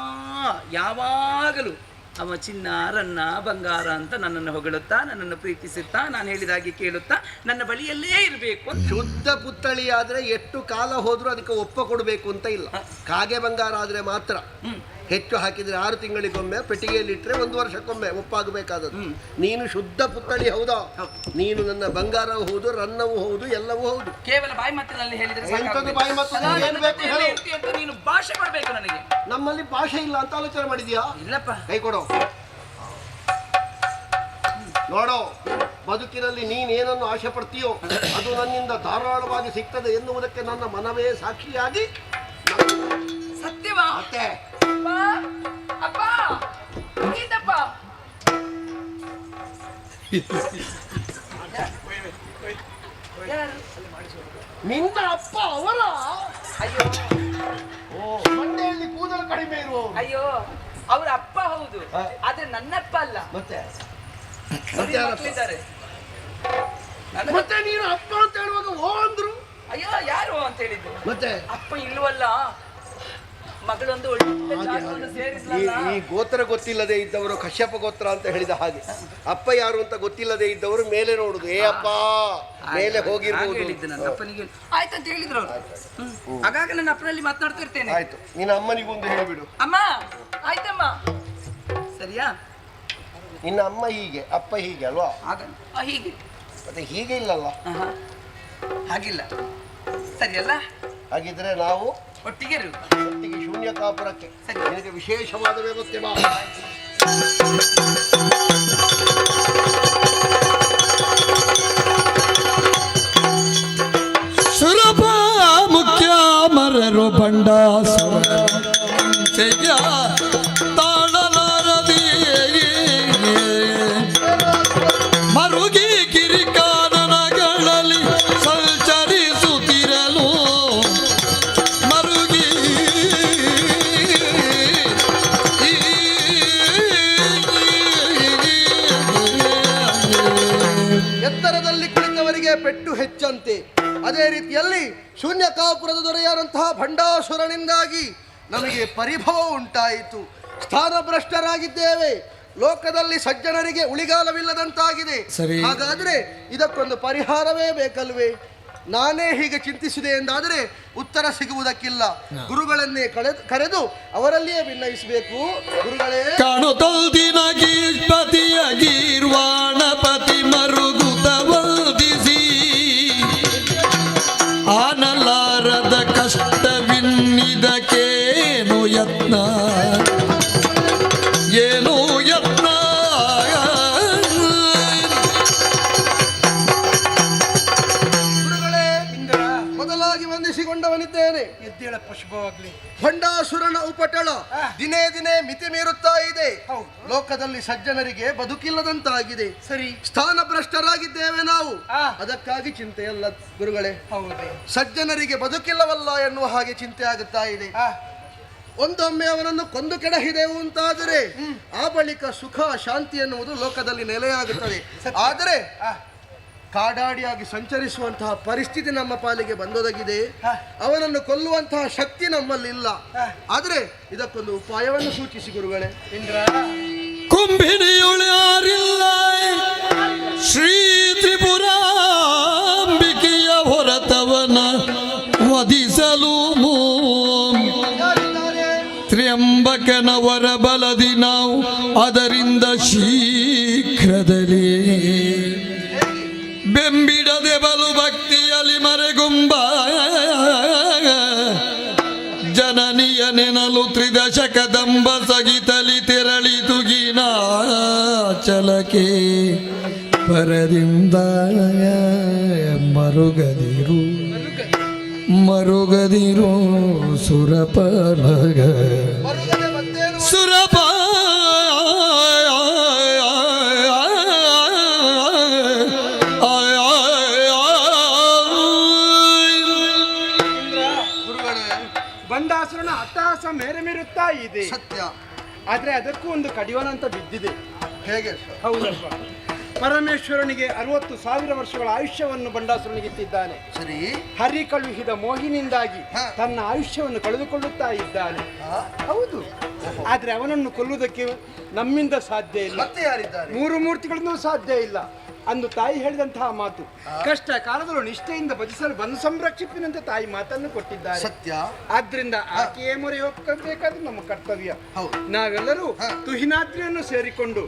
ಯಾವಾಗಲೂ ಅವ ಚಿನ್ನ, ರನ್ನ, ಬಂಗಾರ ಅಂತ ನನ್ನನ್ನು ಹೊಗಳುತ್ತಾ, ನನ್ನನ್ನು ಪ್ರೀತಿಸುತ್ತಾ, ನಾನು ಹೇಳಿದಾಗೆ ಕೇಳುತ್ತಾ ನನ್ನ ಬಳಿಯಲ್ಲೇ ಇರಬೇಕು. ಶುದ್ಧ ಪುತ್ಥಳಿ ಆದ್ರೆ ಎಷ್ಟು ಕಾಲ ಹೋದ್ರೂ ಅದಕ್ಕೆ ಒಪ್ಪ ಕೊಡಬೇಕು ಅಂತ ಇಲ್ಲ. ಕಾಗೆ ಬಂಗಾರ ಆದ್ರೆ ಮಾತ್ರ ಹೆಚ್ಚು ಹಾಕಿದ್ರೆ 6 ತಿಂಗಳಿಗೊಮ್ಮೆ, ಪೆಟ್ಟಿಗೆಯಲ್ಲಿ ಇಟ್ಟರೆ 1 ವರ್ಷಕ್ಕೊಮ್ಮೆ ಒಪ್ಪಾಗಬೇಕಾದದ್ದು. ನೀನು ಶುದ್ಧ ಪುತ್ಥಳಿ ಹೌದಾ? ನೀನು ನನ್ನ ಬಂಗಾರವೂ ಹೌದು, ರನ್ನವೂ ಹೌದು, ಎಲ್ಲವೂ ಹೌದು. ಕೇವಲ ಬಾಯಿ ಮಾತಿನಲ್ಲಿ ಹೇಳಿದ್ರೆ ಬಾಯಿ ಮಾತು ನೀನು ಭಾಷೆ ಕೊಡಬೇಕು ನನಗೆ. ನಮ್ಮಲ್ಲಿ ಭಾಷೆ ಇಲ್ಲ ಅಂತ ಆಲೋಚನೆ ಮಾಡಿದ್ಯಾ? ಇಲ್ಲಪ್ಪ. ಕೈ ಕೊಡೋ. ನೋಡೋ, ಬದುಕಿನಲ್ಲಿ ನೀನೇನನ್ನು ಆಶೆ ಪಡ್ತೀಯೋ ಅದು ನನ್ನಿಂದ ಧಾರಾಳವಾಗಿ ಸಿಗ್ತದೆ ಎನ್ನುವುದಕ್ಕೆ ನನ್ನ ಮನವೇ ಸಾಕ್ಷಿಯಾಗಿ. ಸತ್ಯವಾ? ಮತ್ತೆ ಅಪ್ಪ, ಗೀತಪ್ಪ. ನಿನ್ನ ಅಪ್ಪ ಅವರ? ಅಯ್ಯೋ, ಮಂಡೆಯಲ್ಲಿ ಕೂದಲು ಕಡಿಮೆ ಇರುವ. ಅಯ್ಯೋ, ಅವ್ರ ಅಪ್ಪ ಹೌದು, ಆದ್ರೆ ನನ್ನಪ್ಪ ಅಲ್ಲ. ಮತ್ತೆ ಮಕ್ಕಳಿದ್ದಾರೆ. ಮತ್ತೆ ನೀನು ಅಪ್ಪ ಅಂತ ಹೇಳುವಾಗ ಓ ಅಂದ್ರು. ಅಯ್ಯೋ, ಯಾರು ಅಂತ ಹೇಳಿದ್ದು? ಮತ್ತೆ ಅಪ್ಪ ಇಲ್ವಲ್ಲ, ಮಗಳೊಂದು ಒಳ್ಳೆ ಸೇರಿಸಲ್ಲ. ಈ ಗೋತ್ರ ಗೊತ್ತಿಲ್ಲದೆ ಇದ್ದವರು ಕಶ್ಯಪ ಗೋತ್ರ ಅಂತ ಹೇಳಿದ ಹಾಗೆ, ಅಪ್ಪ ಯಾರು ಅಂತ ಗೊತ್ತಿಲ್ಲದೆ ಇದ್ದವರು ಮೇಲೆ ನೋಡುದು, ಏ ಅಪ್ಪ ಮೇಲೆ ಹೋಗಿರ್ಬೋದು. ನನ್ನ ಅಪ್ಪನಿಗೆ ಆಯ್ತಂತ ಹೇಳಿದ್ರು ಅವರು. ಹಾಗಾಗಿ ನನ್ನ ಅಪ್ಪನಲ್ಲಿ ಮಾತನಾಡ್ತಾ ಇರ್ತೇನೆ. ಆಯ್ತು, ನಿನ್ನ ಅಮ್ಮನಿಗೊಂದು ಹೇಳಿಬಿಡು. ಅಮ್ಮ, ಆಯ್ತಮ್ಮ, ಸರಿಯಾ? ನಿನ್ನ ಅಮ್ಮ ಹೀಗೆ, ಅಪ್ಪ ಹೀಗೆ ಅಲ್ವಾ? ಹೀಗೆ. ಮತ್ತೆ ಹೀಗೆ ಇಲ್ಲಲ್ಲ? ಹಾಗಿಲ್ಲ, ಸರಿಯಲ್ಲ? ಹಾಗಿದ್ರೆ ನಾವು ಒಟ್ಟಿಗೆ ಶೂನ್ಯ ಕಾಪುರಕ್ಕೆ ನಿನಗೆ ವಿಶೇಷವಾದ ವ್ಯವಸ್ಥೆ ಮಾ. ಸುರಭ ಮುಖ್ಯ ಮರರು ಬಂಡ ತಾಳಲಾರದಿ ಮರುಗಿ ಕಿರಿಕಾನನಗಳಲ್ಲಿ ಸಂಚರಿಸುತ್ತಿರಲು ಮರುಗಿ ಎತ್ತರದಲ್ಲಿ ಕುಳಿತವರಿಗೆ ಪೆಟ್ಟು ಹೆಚ್ಚಂತೆ, ಅದೇ ರೀತಿಯಲ್ಲಿ ಶೂನ್ಯಕಾಪುರದ ದೊರೆಯಾದಂತಹ ಭಂಡಾಸುರನಿಂದಾಗಿ ನಮಗೆ ಪರಿಭವ ಉಂಟಾಯಿತು. ಸ್ಥಾನಭ್ರಷ್ಟರಾಗಿದ್ದೇವೆ. ಲೋಕದಲ್ಲಿ ಸಜ್ಜನರಿಗೆ ಉಳಿಗಾಲವಿಲ್ಲದಂತಾಗಿದೆ. ಹಾಗಾದ್ರೆ ಇದಕ್ಕೊಂದು ಪರಿಹಾರವೇ ಬೇಕಲ್ವೇ? ನಾನೇ ಹೀಗೆ ಚಿಂತಿಸಿದೆ ಎಂದಾದರೆ ಉತ್ತರ ಸಿಗುವುದಕ್ಕಿಲ್ಲ. ಗುರುಗಳನ್ನೇ ಕರೆದು ಅವರಲ್ಲಿಯೇ ಭಿನ್ನಯಿಸಬೇಕು. ಗುರುಗಳೇ, ಕಾಣುತ್ತಲ್ದಿನ ಗೀರ್ಪತಿಯ ಗೀರ್ವಾಣಪತಿ ಮರುಗುತ ವಂದಿಸಿ ಆನಲಾರದ ಕಷ್ಟವಿನ್ನಿದಕ್ಕೇನು ಯತ್ನ, ಏನು ಯತ್ನ. ಮೊದಲಾಗಿ ವಂದಿಸಿಕೊಂಡವನಿದ್ದೇನೆ. ಎದ್ದೇಳಪ್ಪ, ಶುಭವಾಗ್ಲಿ. ಭಂಡಾಸುರನ ಉಪಟಳ ದಿನೇ ದಿನೇ ಮಿತಿ ಮೀರುತ್ತಾ ಇದೆ. ಲೋಕದಲ್ಲಿ ಸಜ್ಜನರಿಗೆ ಬದುಕಿಲ್ಲದಂತಾಗಿದೆ. ಸರಿ, ಸ್ಥಾನಭ್ರಷ್ಟರಾಗಿದ್ದೇವೆ ನಾವು. ಅದಕ್ಕಾಗಿ ಚಿಂತೆಯಲ್ಲ ಗುರುಗಳೇ. ಸಜ್ಜನರಿಗೆ ಬದುಕಿಲ್ಲವಲ್ಲ ಎನ್ನುವ ಹಾಗೆ ಚಿಂತೆ ಆಗುತ್ತಾ ಇದೆ. ಒಂದೊಮ್ಮೆ ಅವನನ್ನು ಕೊಂದು ಕೆಡಹಿದೆವು ಅಂತಾದರೆ ಆ ಬಳಿಕ ಸುಖ ಶಾಂತಿ ಎನ್ನುವುದು ಲೋಕದಲ್ಲಿ ನೆಲೆಯಾಗುತ್ತದೆ. ಆದರೆ ಕಾಡಾಡಿಯಾಗಿ ಸಂಚರಿಸುವಂತಹ ಪರಿಸ್ಥಿತಿ ನಮ್ಮ ಪಾಲಿಗೆ ಬಂದೊದಗಿದೆ. ಅವನನ್ನು ಕೊಲ್ಲುವಂತಹ ಶಕ್ತಿ ನಮ್ಮಲ್ಲಿಲ್ಲ. ಆದರೆ ಇದಕ್ಕೊಂದು ಉಪಾಯವನ್ನು ಸೂಚಿಸಿ ಗುರುಗಳೇ. ಕುಂಭಿನಿಯುಳ್ಯಾರಿಲ್ಲ ಶ್ರೀ ತ್ರಿಪುರಾಂಬಿಕೆಯ ಹೊರತವನ ವಧಿಸಲು ತ್ರ್ಯಂಬಕನ ವರ ಬಲದಿ ನಾವು ಅದರಿಂದ ಶೀಘ್ರದಲ್ಲಿ ಬೆಂಬಿಡದೆ ಬಲು ಭಕ್ತಿಯಲ್ಲಿ ಮರೆಗುಂಬ ಜನನಿಯ ನೆನಲು ತ್ರಿದಶಕದಂಬ ಸಗಿತಲಿ ತೆರಳಿ ತುಗಿನಾಚಲಕೆ ಪರದಿಂದ ಮರುಗದಿರು ಮರುಗದಿರು ಸುರಪನಗ ಸುರಪ ಬಂಡಾಸುರನ ಅಟ್ಟಹಾಸ ಮೇರೆ ಮೀರುತ್ತಾ ಇದೆ ಸತ್ಯ. ಆದ್ರೆ ಅದಕ್ಕೂ ಒಂದು ಕಡಿವಾಣ ಅಂತ ಬಿದ್ದಿದೆ. ಹೇಗೆ? ಹೌದಪ್ಪ. ಪರಮೇಶ್ವರನಿಗೆ 60,000 ವರ್ಷಗಳ ಆಯುಷ್ಯವನ್ನು ಬಂಡಾಸುರನಿಗೆ ಇಟ್ಟಿದ್ದಾನೆ. ಸರಿ. ಹರಿ ಕಳುಹಿದ ಮೋಹಿನಿಂದಾಗಿ ತನ್ನ ಆಯುಷ್ಯವನ್ನು ಕಳೆದುಕೊಳ್ಳುತ್ತಾ ಇದ್ದಾನೆ. ಹೌದು. ಆದ್ರೆ ಅವನನ್ನು ಕೊಲ್ಲುವುದಕ್ಕೆ ನಮ್ಮಿಂದ ಸಾಧ್ಯ ಇಲ್ಲ. ಮತ್ತೆ ಯಾರಿದ್ದಾರೆ? 3 ಮೂರ್ತಿಗಳಿಂದ ಸಾಧ್ಯ ಇಲ್ಲ. ಅಂದು ತಾಯಿ ಹೇಳಿದಂತಹ ಮಾತು, ಕಷ್ಟ ಕಾಲದಲ್ಲೂ ನಿಷ್ಠೆಯಿಂದ ಭಜಿಸಲು ಬಂದು ಸಂರಕ್ಷಿಪಿನಂತೆ ತಾಯಿ ಮಾತನ್ನು ಕೊಟ್ಟಿದ್ದಾರೆ. ಸತ್ಯ. ಆದ್ರಿಂದ ಆಕೆಯೇ ಮೊರೆ ಹೋಗಬೇಕಾದ್ರೆ ನಮ್ಮ ಕರ್ತವ್ಯ. ನಾವೆಲ್ಲರೂ ತುಹಿನಾದ್ರಿಯನ್ನು ಸೇರಿಕೊಂಡು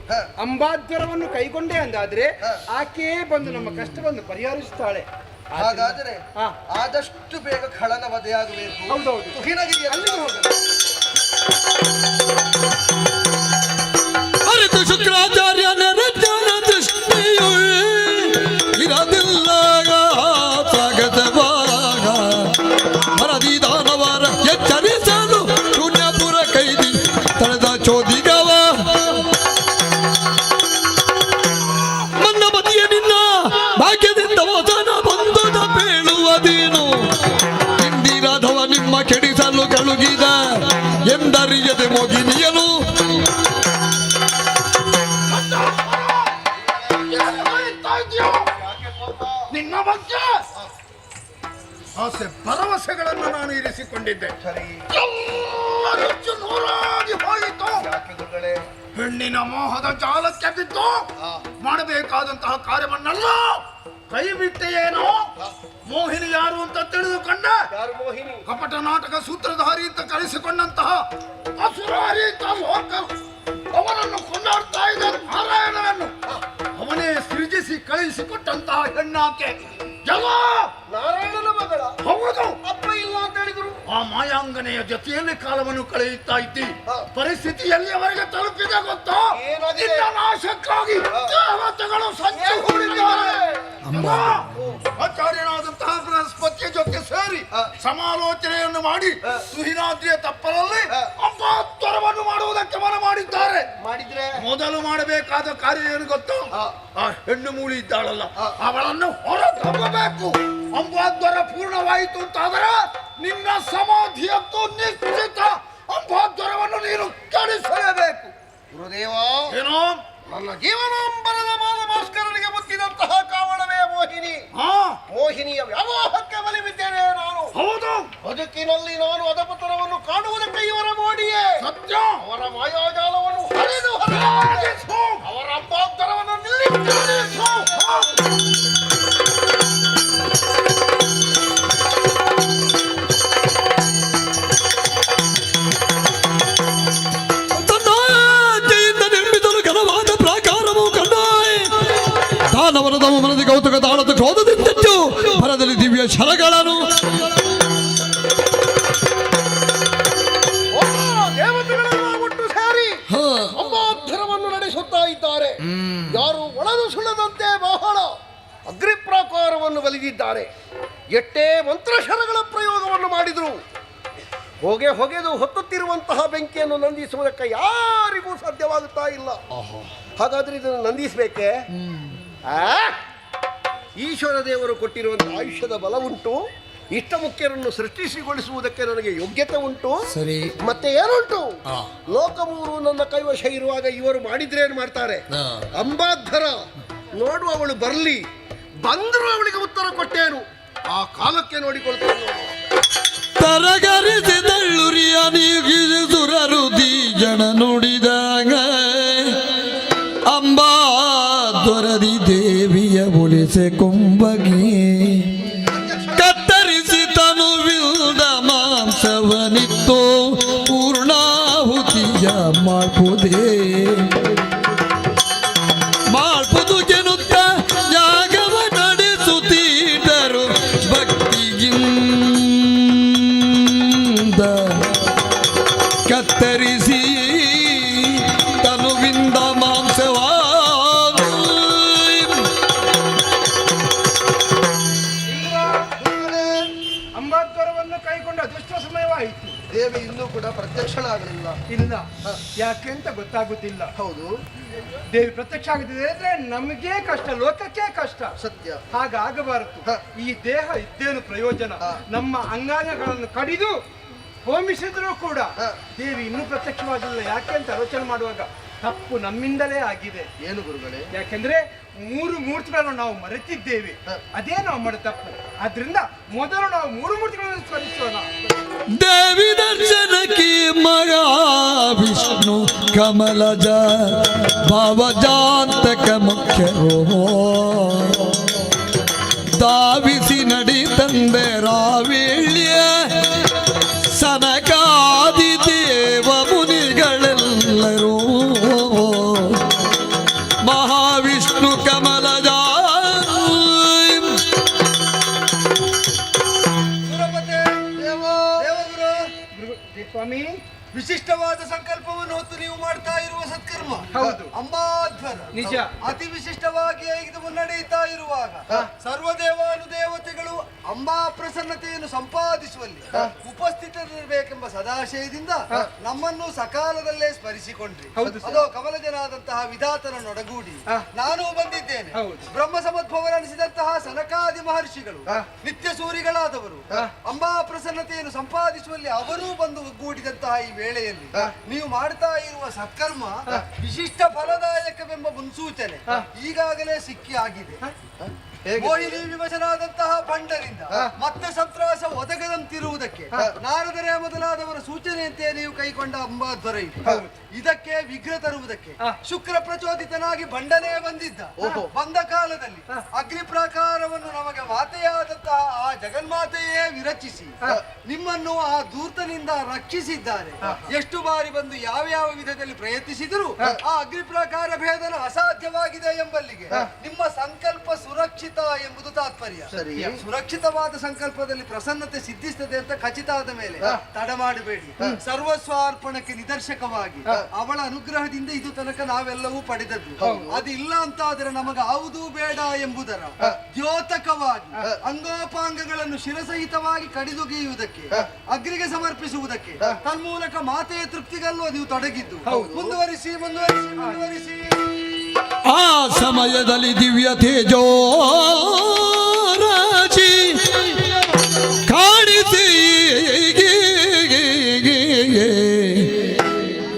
ಅಂಬಾದ್ವರವನ್ನು ಕೈಗೊಂಡೇ ಅಂದಾದ್ರೆ ಆಕೆಯೇ ಬಂದು ನಮ್ಮ ಕಷ್ಟವನ್ನು ಪರಿಹರಿಸುತ್ತಾಳೆ. ಹಾಗಾದರೆ ಆದಷ್ಟು ಬೇಗ ಖಳನ ವಧೆಯಾಗಬೇಕು. ಹೌದೌದು. ತುಹಿನಗಿರಿಯಲ್ಲಿ ಹೋಗಲು ಅರಿತು ಶುಕ್ರಾಚಾರ್ಯ ನಿರಂಜನ ದೃಷ್ಟಿಯು ಇರದಿಲ್ಲ ಸ್ವಾಗತವಾಗ ಮರದಿ ದಾನವರ ಎಚ್ಚರಿಸಲು ಶೂನ್ಯಪುರ ಕೈದಿ ತಳೆದ ಚೋದಿಗವ ನನ್ನ ಮದಿಯ ನಿನ್ನ ಭಾಗ್ಯದಿಂದ ವಚನ ಬಂಧುದ ಬೀಳುವುದೇನು ಇಂದಿರಾಧವ ನಿಮ್ಮ ಕೆಡಿಸಲು ಕಳುಗಿದ ಎಂದರಿಯದೆ ಮೊಗಿನಿಯನು ನಿನ್ನ ಬಗ್ಗೆ ಆಸೆ ಭರವಸೆಗಳನ್ನು ನಾನು ಇರಿಸಿಕೊಂಡಿದ್ದೆ. ನೂರಾಗಿ ಹೋಯಿತು. ಹೆಣ್ಣಿನ ಮೋಹದ ಜಾಲಕ್ಕೆ ಬಿದ್ದು ಮಾಡಬೇಕಾದಂತಹ ಕಾರ್ಯವನ್ನೆಲ್ಲ ಕೈ ಬಿಟ್ಟೆಯೇನೋ. ಮೋಹಿನಿ ಯಾರು ಅಂತ ತಿಳಿದುಕೊಂಡ ಕಪಟ ನಾಟಕ ಸೂತ್ರಧಾರಿ ಅಂತ ಕರೆಸಿಕೊಂಡಂತಹ ಅಸುರಾರಿ ಅವನನ್ನು ಕೊಂಡಾಡ್ತಾ ಇದ್ದ ನಾರಾಯಣನನ್ನು ಅವನೇ ಸೃಜಿಸಿ ಕಳಿಸಿಕೊಟ್ಟಂತಹ ಹೆಣ್ಣಾಕೆ ನಾರಾಯಣನ ಮಗಳ. ಹೌದು. ಅಪ್ಪ ಇಲ್ಲ ಅಂತ ಹೇಳಿದ್ರು. ಆ ಮಾಯಾಂಗನೆಯ ಜೊತೆಯಲ್ಲಿ ಕಾಲವನ್ನು ಕಳೆಯುತ್ತಾ ಇದ್ದಿ. ಪರಿಸ್ಥಿತಿ ಎಲ್ಲಿಯವರೆಗೆ ತಲುಪಿದೆ ಗೊತ್ತೋ? ನಿನ್ನ ನಾಶಕ್ಕಾಗಿ ದೇವತೆಗಳು ಸಂಚು ಹೂಡಿದ್ದಾರೆ. ಆಚಾರ್ಯನಾದಂತಹ ಬೃಹಸ್ಪತಿಯ ಜೊತೆ ಸೇರಿ ಸಮಾಲೋಚನೆಯನ್ನು ಮಾಡಿ ತುಹಿನಾದ್ರಿಯ ತಪ್ಪರಲ್ಲಿ ಅಂಬಾದ್ವರವನ್ನು ಮಾಡುವುದಕ್ಕೆ ಮನ ಮಾಡಿದ್ದಾರೆ. ಮಾಡಿದ್ರೆ ಮೊದಲು ಮಾಡಬೇಕಾದ ಕಾರ್ಯ ಏನು ಗೊತ್ತು? ಆ ಹೆಣ್ಣು ಮೂಳಿ ಇದ್ದಾಳಲ್ಲ, ಅವಳನ್ನು ಹೊರತಬ್ಬಬೇಕು. ಅಂಬಾದ್ವರ ಪೂರ್ಣವಾಯಿತು ಅಂತಾದರೆ ನಿನ್ನ ಸಮಾಧಿಯತ್ತು ನಿಶ್ಚಿತ. ಅಂಬಾದ್ವರವನ್ನು ನೀನು ಕೆಡಿಸಲೇಬೇಕು. ಗುರುದೇವ, ಏನೋ ನನ್ನ ಜೀವನಾಂಬರದ ಭಾಸ್ಕರನಿಗೆ ಮುತ್ತಿದಂತಹ ಕಾವಳವೇ ಮೋಹಿನಿ. ಮೋಹಿನಿಯ ವ್ಯಾಮೋಹಕ್ಕೆ ಬಲಿಬಿದ್ದೇನೆ ನಾನು. ಹೌದು. ಬದುಕಿನಲ್ಲಿ ನಾನು ಅಧಪತನವನ್ನು ಕಾಣುವುದಕ್ಕೆ ಇವರ ಮೋಡಿಯೇ ಸತ್ಯ. ಅವರ ಮಾಯಾಜಾಲವನ್ನು ಹರಿದು ಅವರ ಅಂಬಾದ್ವರವನ್ನು ನಿಲ್ಲಿಸು. ದಾನವರದ ಮನದಿ ಕೌತುಕ ತಾಳದ ಕ್ರೋಧದಿಂದೆಚ್ಚು ಭರದಲ್ಲಿ ದಿವ್ಯ ಶರಗಳನ್ನು ದೇವತೆಗಳೆಲ್ಲ ಒಟ್ಟು ಸೇರಿ ಅಂಬಾದ್ವರವನ್ನು ನಡೆಸುತ್ತಾ ಇದ್ದಾರೆ. ಯಾರು ಒಳದು ಸುಳ್ಳದಂತೆ ಬಹಳ ಅಗ್ನಿಪ್ರಾಕಾರವನ್ನು ಬಲಿದಿದ್ದಾರೆ. ಎಷ್ಟೇ ಮಂತ್ರಶರಗಳ ಪ್ರಯೋಗವನ್ನು ಮಾಡಿದ್ರು ಹೊಗೆದು ಹೊತ್ತುತ್ತಿರುವಂತಹ ಬೆಂಕಿಯನ್ನು ನಂದಿಸುವುದಕ್ಕೆ ಯಾರಿಗೂ ಸಾಧ್ಯವಾಗುತ್ತಾ ಇಲ್ಲ. ಹಾಗಾದ್ರೆ ಇದನ್ನು ನಂದಿಸಬೇಕೆ? ಈಶ್ವರ ದೇವರು ಕೊಟ್ಟಿರುವಂತಹ ಆಯುಷ್ಯದ ಬಲ ಉಂಟು. ಇಷ್ಟ ಮುಖ್ಯರನ್ನು ಸೃಷ್ಟಿಸಿಗೊಳಿಸುವುದಕ್ಕೆ ನನಗೆ ಯೋಗ್ಯತೆ ಉಂಟು. ಸರಿ. ಮತ್ತೆ ಏನುಂಟು? ಲೋಕಮೂರು ನನ್ನ ಕೈವಶ ಇರುವಾಗ ಇವರು ಮಾಡಿದ್ರೆ ಏನ್ ಮಾಡ್ತಾರೆ? ಅಂಬಾದ್ವರ ನೋಡುವವಳು ಬರಲಿ, ಬಂದರೂ ಅವಳಿಗೆ ಉತ್ತರ ಕೊಟ್ಟೇನು, ಆ ಕಾಲಕ್ಕೆ ನೋಡಿಕೊಳ್ತೇನೆ. ತರಗರಿಸಿ ತಳ್ಳುರಿಯ ನೀಗಿಸುರರು ಜನ ನುಡಿದಾಗ ಅಂಬಾ ದೊರದಿ ದೇವಿಯ ಉಳಿಸೆ ಕೊಂಬಗಿ ಕತ್ತರಿಸಿ ತನುವಿಲ್ದ ಮಾಂಸವನಿತ್ತೋ ಪೂರ್ಣಾಹುತಿಯ ಮಾಡ್ಬೋದೇ ಮಾಡ್ಬೋದು ಗೆನುತ್ತ ಯಾಗವ ನಡೆಸುತ್ತೀಟರು ಭಕ್ತಿಗಿಂದ ಕತ್ತರಿಸಿ ತನುವಿಂದ ಮಾಂಸವ ಅಂಬಾದ್ವರವನ್ನು ಕೈಗೊಂಡ ಅದೆಷ್ಟೋ ಸಮಯವಾಯಿತು. ದೇವಿ ಇನ್ನೂ ಕೂಡ ಪ್ರತ್ಯಕ್ಷಳಾಗಲಿಲ್ಲ. ಇಲ್ಲ, ಯಾಕೆ ಅಂತ ಗೊತ್ತಾಗುತ್ತಿಲ್ಲ. ಹೌದು, ದೇವಿ ಪ್ರತ್ಯಕ್ಷ ಆಗುತ್ತಿದೆ ಅಂದ್ರೆ ನಮಗೆ ಕಷ್ಟ, ಲೋಕಕ್ಕೆ ಕಷ್ಟ. ಸತ್ಯ. ಹಾಗಾಗಬಾರದು. ಈ ದೇಹ ಇದ್ದೇನು ಪ್ರಯೋಜನ? ನಮ್ಮ ಅಂಗಾಂಗಗಳನ್ನು ಕಡಿದು ಹೋಮಿಸಿದ್ರು ಕೂಡ ದೇವಿ ಇನ್ನೂ ಪ್ರತ್ಯಕ್ಷವಾಗಿಲ್ಲ. ಯಾಕೆ ಅಂತ ಆಲೋಚನೆ ಮಾಡುವಾಗ ತಪ್ಪು ನಮ್ಮಿಂದಲೇ ಆಗಿದೆ. ಏನು ಗುರುಗಳೇ? ಯಾಕೆಂದ್ರೆ 3 ಮೂರ್ತಿಗಳನ್ನು ನಾವು ಮರೆತಿದ್ದೇವೆ. ಅದೇ ನಾವು ಮಾಡಿದ ತಪ್ಪು. ಆದ್ರಿಂದ ಮೊದಲು ನಾವು 3 ಮೂರ್ತಿಗಳನ್ನು ಸ್ಮರಿಸೋಣ. ದೇವಿ ದರ್ಶನಕ್ಕೆ ಮಗ ವಿಷ್ಣು ಕಮಲಜ ಭಾವಜಾಂತಕ ಮುಖ್ಯರೋ ಧಾವಿಸಿ ನಡಿ ತಂದೆ ರಾವೇಳ್ಯ ಸನಕಾದಿ ದೇವ ಮುನಿಗಳೆಲ್ಲರೂ ಮಹಾವಿಷ್ಣು ಕಮಲಜ ಸ್ವಾಮಿ, ವಿಶಿಷ್ಟವಾದ ಸಂಕಲ್ಪವನ್ನು ಹೊತ್ತು ನೀವು ಮಾಡ್ತಾ ಇರುವ ಸತ್ಕರ್ಮ ಹೌದು, ಅಂಬಾಧ್ವರ ನಿಜ. ಅತಿ ವಿಶಿಷ್ಟವಾಗಿ ಇದು ಮುನ್ನಡೆಯುತ್ತಾ ಇರುವಾಗ ಸರ್ವದೇವಾನುದೇವತೆಗಳು ಅಂಬಾ ಪ್ರಸನ್ನತೆಯನ್ನು ಸಂಪಾದಿಸುವಲ್ಲಿ ಉಪಸ್ಥಿತರಿರಬೇಕೆಂಬ ಸದಾಶಯದಿಂದ ನಮ್ಮನ್ನು ಸಕಾಲದಲ್ಲೇ ಸ್ಮರಿಸಿಕೊಂಡ್ರಿ. ಅದೋ ಕಮಲಜನಾದಂತಹ ವಿಧಾತನನ್ನೊಡಗೂಡಿ ನಾನು ಬಂದಿದ್ದೇನೆ. ಬ್ರಹ್ಮ ಸಮದ್ಭವನ ಅನಿಸಿದಂತಹ ಸನಕಾದಿ ಮಹರ್ಷಿಗಳು ನಿತ್ಯ ಸೂರಿಗಳಾದವರು ಅಂಬಾ ಪ್ರಸನ್ನತೆಯನ್ನು ಸಂಪಾದಿಸುವಲ್ಲಿ ಅವರೂ ಬಂದು ಒಗ್ಗೂಡಿದಂತಹ ಈ ವೇಳೆಯಲ್ಲಿ ನೀವು ಮಾಡ್ತಾ ಇರುವ ಸತ್ಕರ್ಮ ವಿಶಿಷ್ಟ ಫಲದಾಯಕವೆಂಬ ಮುನ್ಸೂಚನೆ ಈಗಾಗಲೇ ಸಿಕ್ಕಿ ಆಗಿದೆ. ಮೋಹಿನಿ ವಿವಶನಾದಂತಹ ಬಂಡರಿಂದ ಮತ್ತೆ ಸಂತ್ರಾಸ ಒದಗದಂತಿರುವುದಕ್ಕೆ ನಾರದರೇ ಮೊದಲಾದವರ ಸೂಚನೆಯಂತೆ ನೀವು ಕೈಗೊಂಡ ಅಂಬಾಧ್ವರ ಇದಕ್ಕೆ ವಿಘ್ನ ತರುವುದಕ್ಕೆ ಶುಕ್ರ ಪ್ರಚೋದಿತನಾಗಿ ಬಂಡನೇ ಬಂದ ಕಾಲದಲ್ಲಿ ಅಗ್ನಿ ಪ್ರಾಕಾರವನ್ನು ನಮಗೆ ಮಾತೆಯಾದಂತಹ ಆ ಜಗನ್ಮಾತೆಯೇ ವಿರಚಿಸಿ ನಿಮ್ಮನ್ನು ಆ ದೂರ್ತನಿಂದ ರಕ್ಷಿಸಿದ್ದಾರೆ. ಎಷ್ಟು ಬಾರಿ ಬಂದು ಯಾವ ವಿಧದಲ್ಲಿ ಪ್ರಯತ್ನಿಸಿದರೂ ಆ ಅಗ್ನಿ ಪ್ರಾಕಾರ ಭೇದನ ಅಸಾಧ್ಯವಾಗಿದೆ ಎಂಬಲ್ಲಿಗೆ ನಿಮ್ಮ ಸಂಕಲ್ಪ ಸುರಕ್ಷಿತ ಎಂಬುದು ತಾತ್ಪರ್ಯ. ಸುರಕ್ಷಿತವಾದ ಸಂಕಲ್ಪದಲ್ಲಿ ಪ್ರಸನ್ನತೆ ಸಿದ್ಧಿಸ್ತದೆ ಅಂತ ಖಚಿತ ಆದ ಮೇಲೆ ತಡ ಮಾಡಬೇಡಿ. ಸರ್ವಸ್ವಾರ್ಪಣಕ್ಕೆ ನಿದರ್ಶಕವಾಗಿ ಅವಳ ಅನುಗ್ರಹದಿಂದ ಇದು ತನಕ ನಾವೆಲ್ಲವೂ ಪಡೆದದ್ದು. ಅದಿಲ್ಲ ಅಂತ ಆದ್ರೆ ನಮಗೆ ಯಾವುದೂ ಬೇಡ ಎಂಬುದರ ದ್ಯೋತಕವಾಗಿ ಅಂಗೋಪಾಂಗಗಳನ್ನು ಶಿರಸಹಿತವಾಗಿ ಕಡಿದೊಗೆಯುವುದಕ್ಕೆ ಅಗ್ನಿಗೆ ಸಮರ್ಪಿಸುವುದಕ್ಕೆ ತನ್ಮೂಲಕ ಮಾತೆಯ ತೃಪ್ತಿಗಲ್ಲೂ ನೀವು ತೊಡಗಿದ್ದು. ಮುಂದುವರಿಸಿ ಮುಂದುವರಿಸಿ ಮುಂದುವರಿಸಿ. ಆ ಸಮಯದಲ್ಲಿ ದಿವ್ಯ ತೇಜೋ ರಾಜಿ ಕಾಣಿಸಿ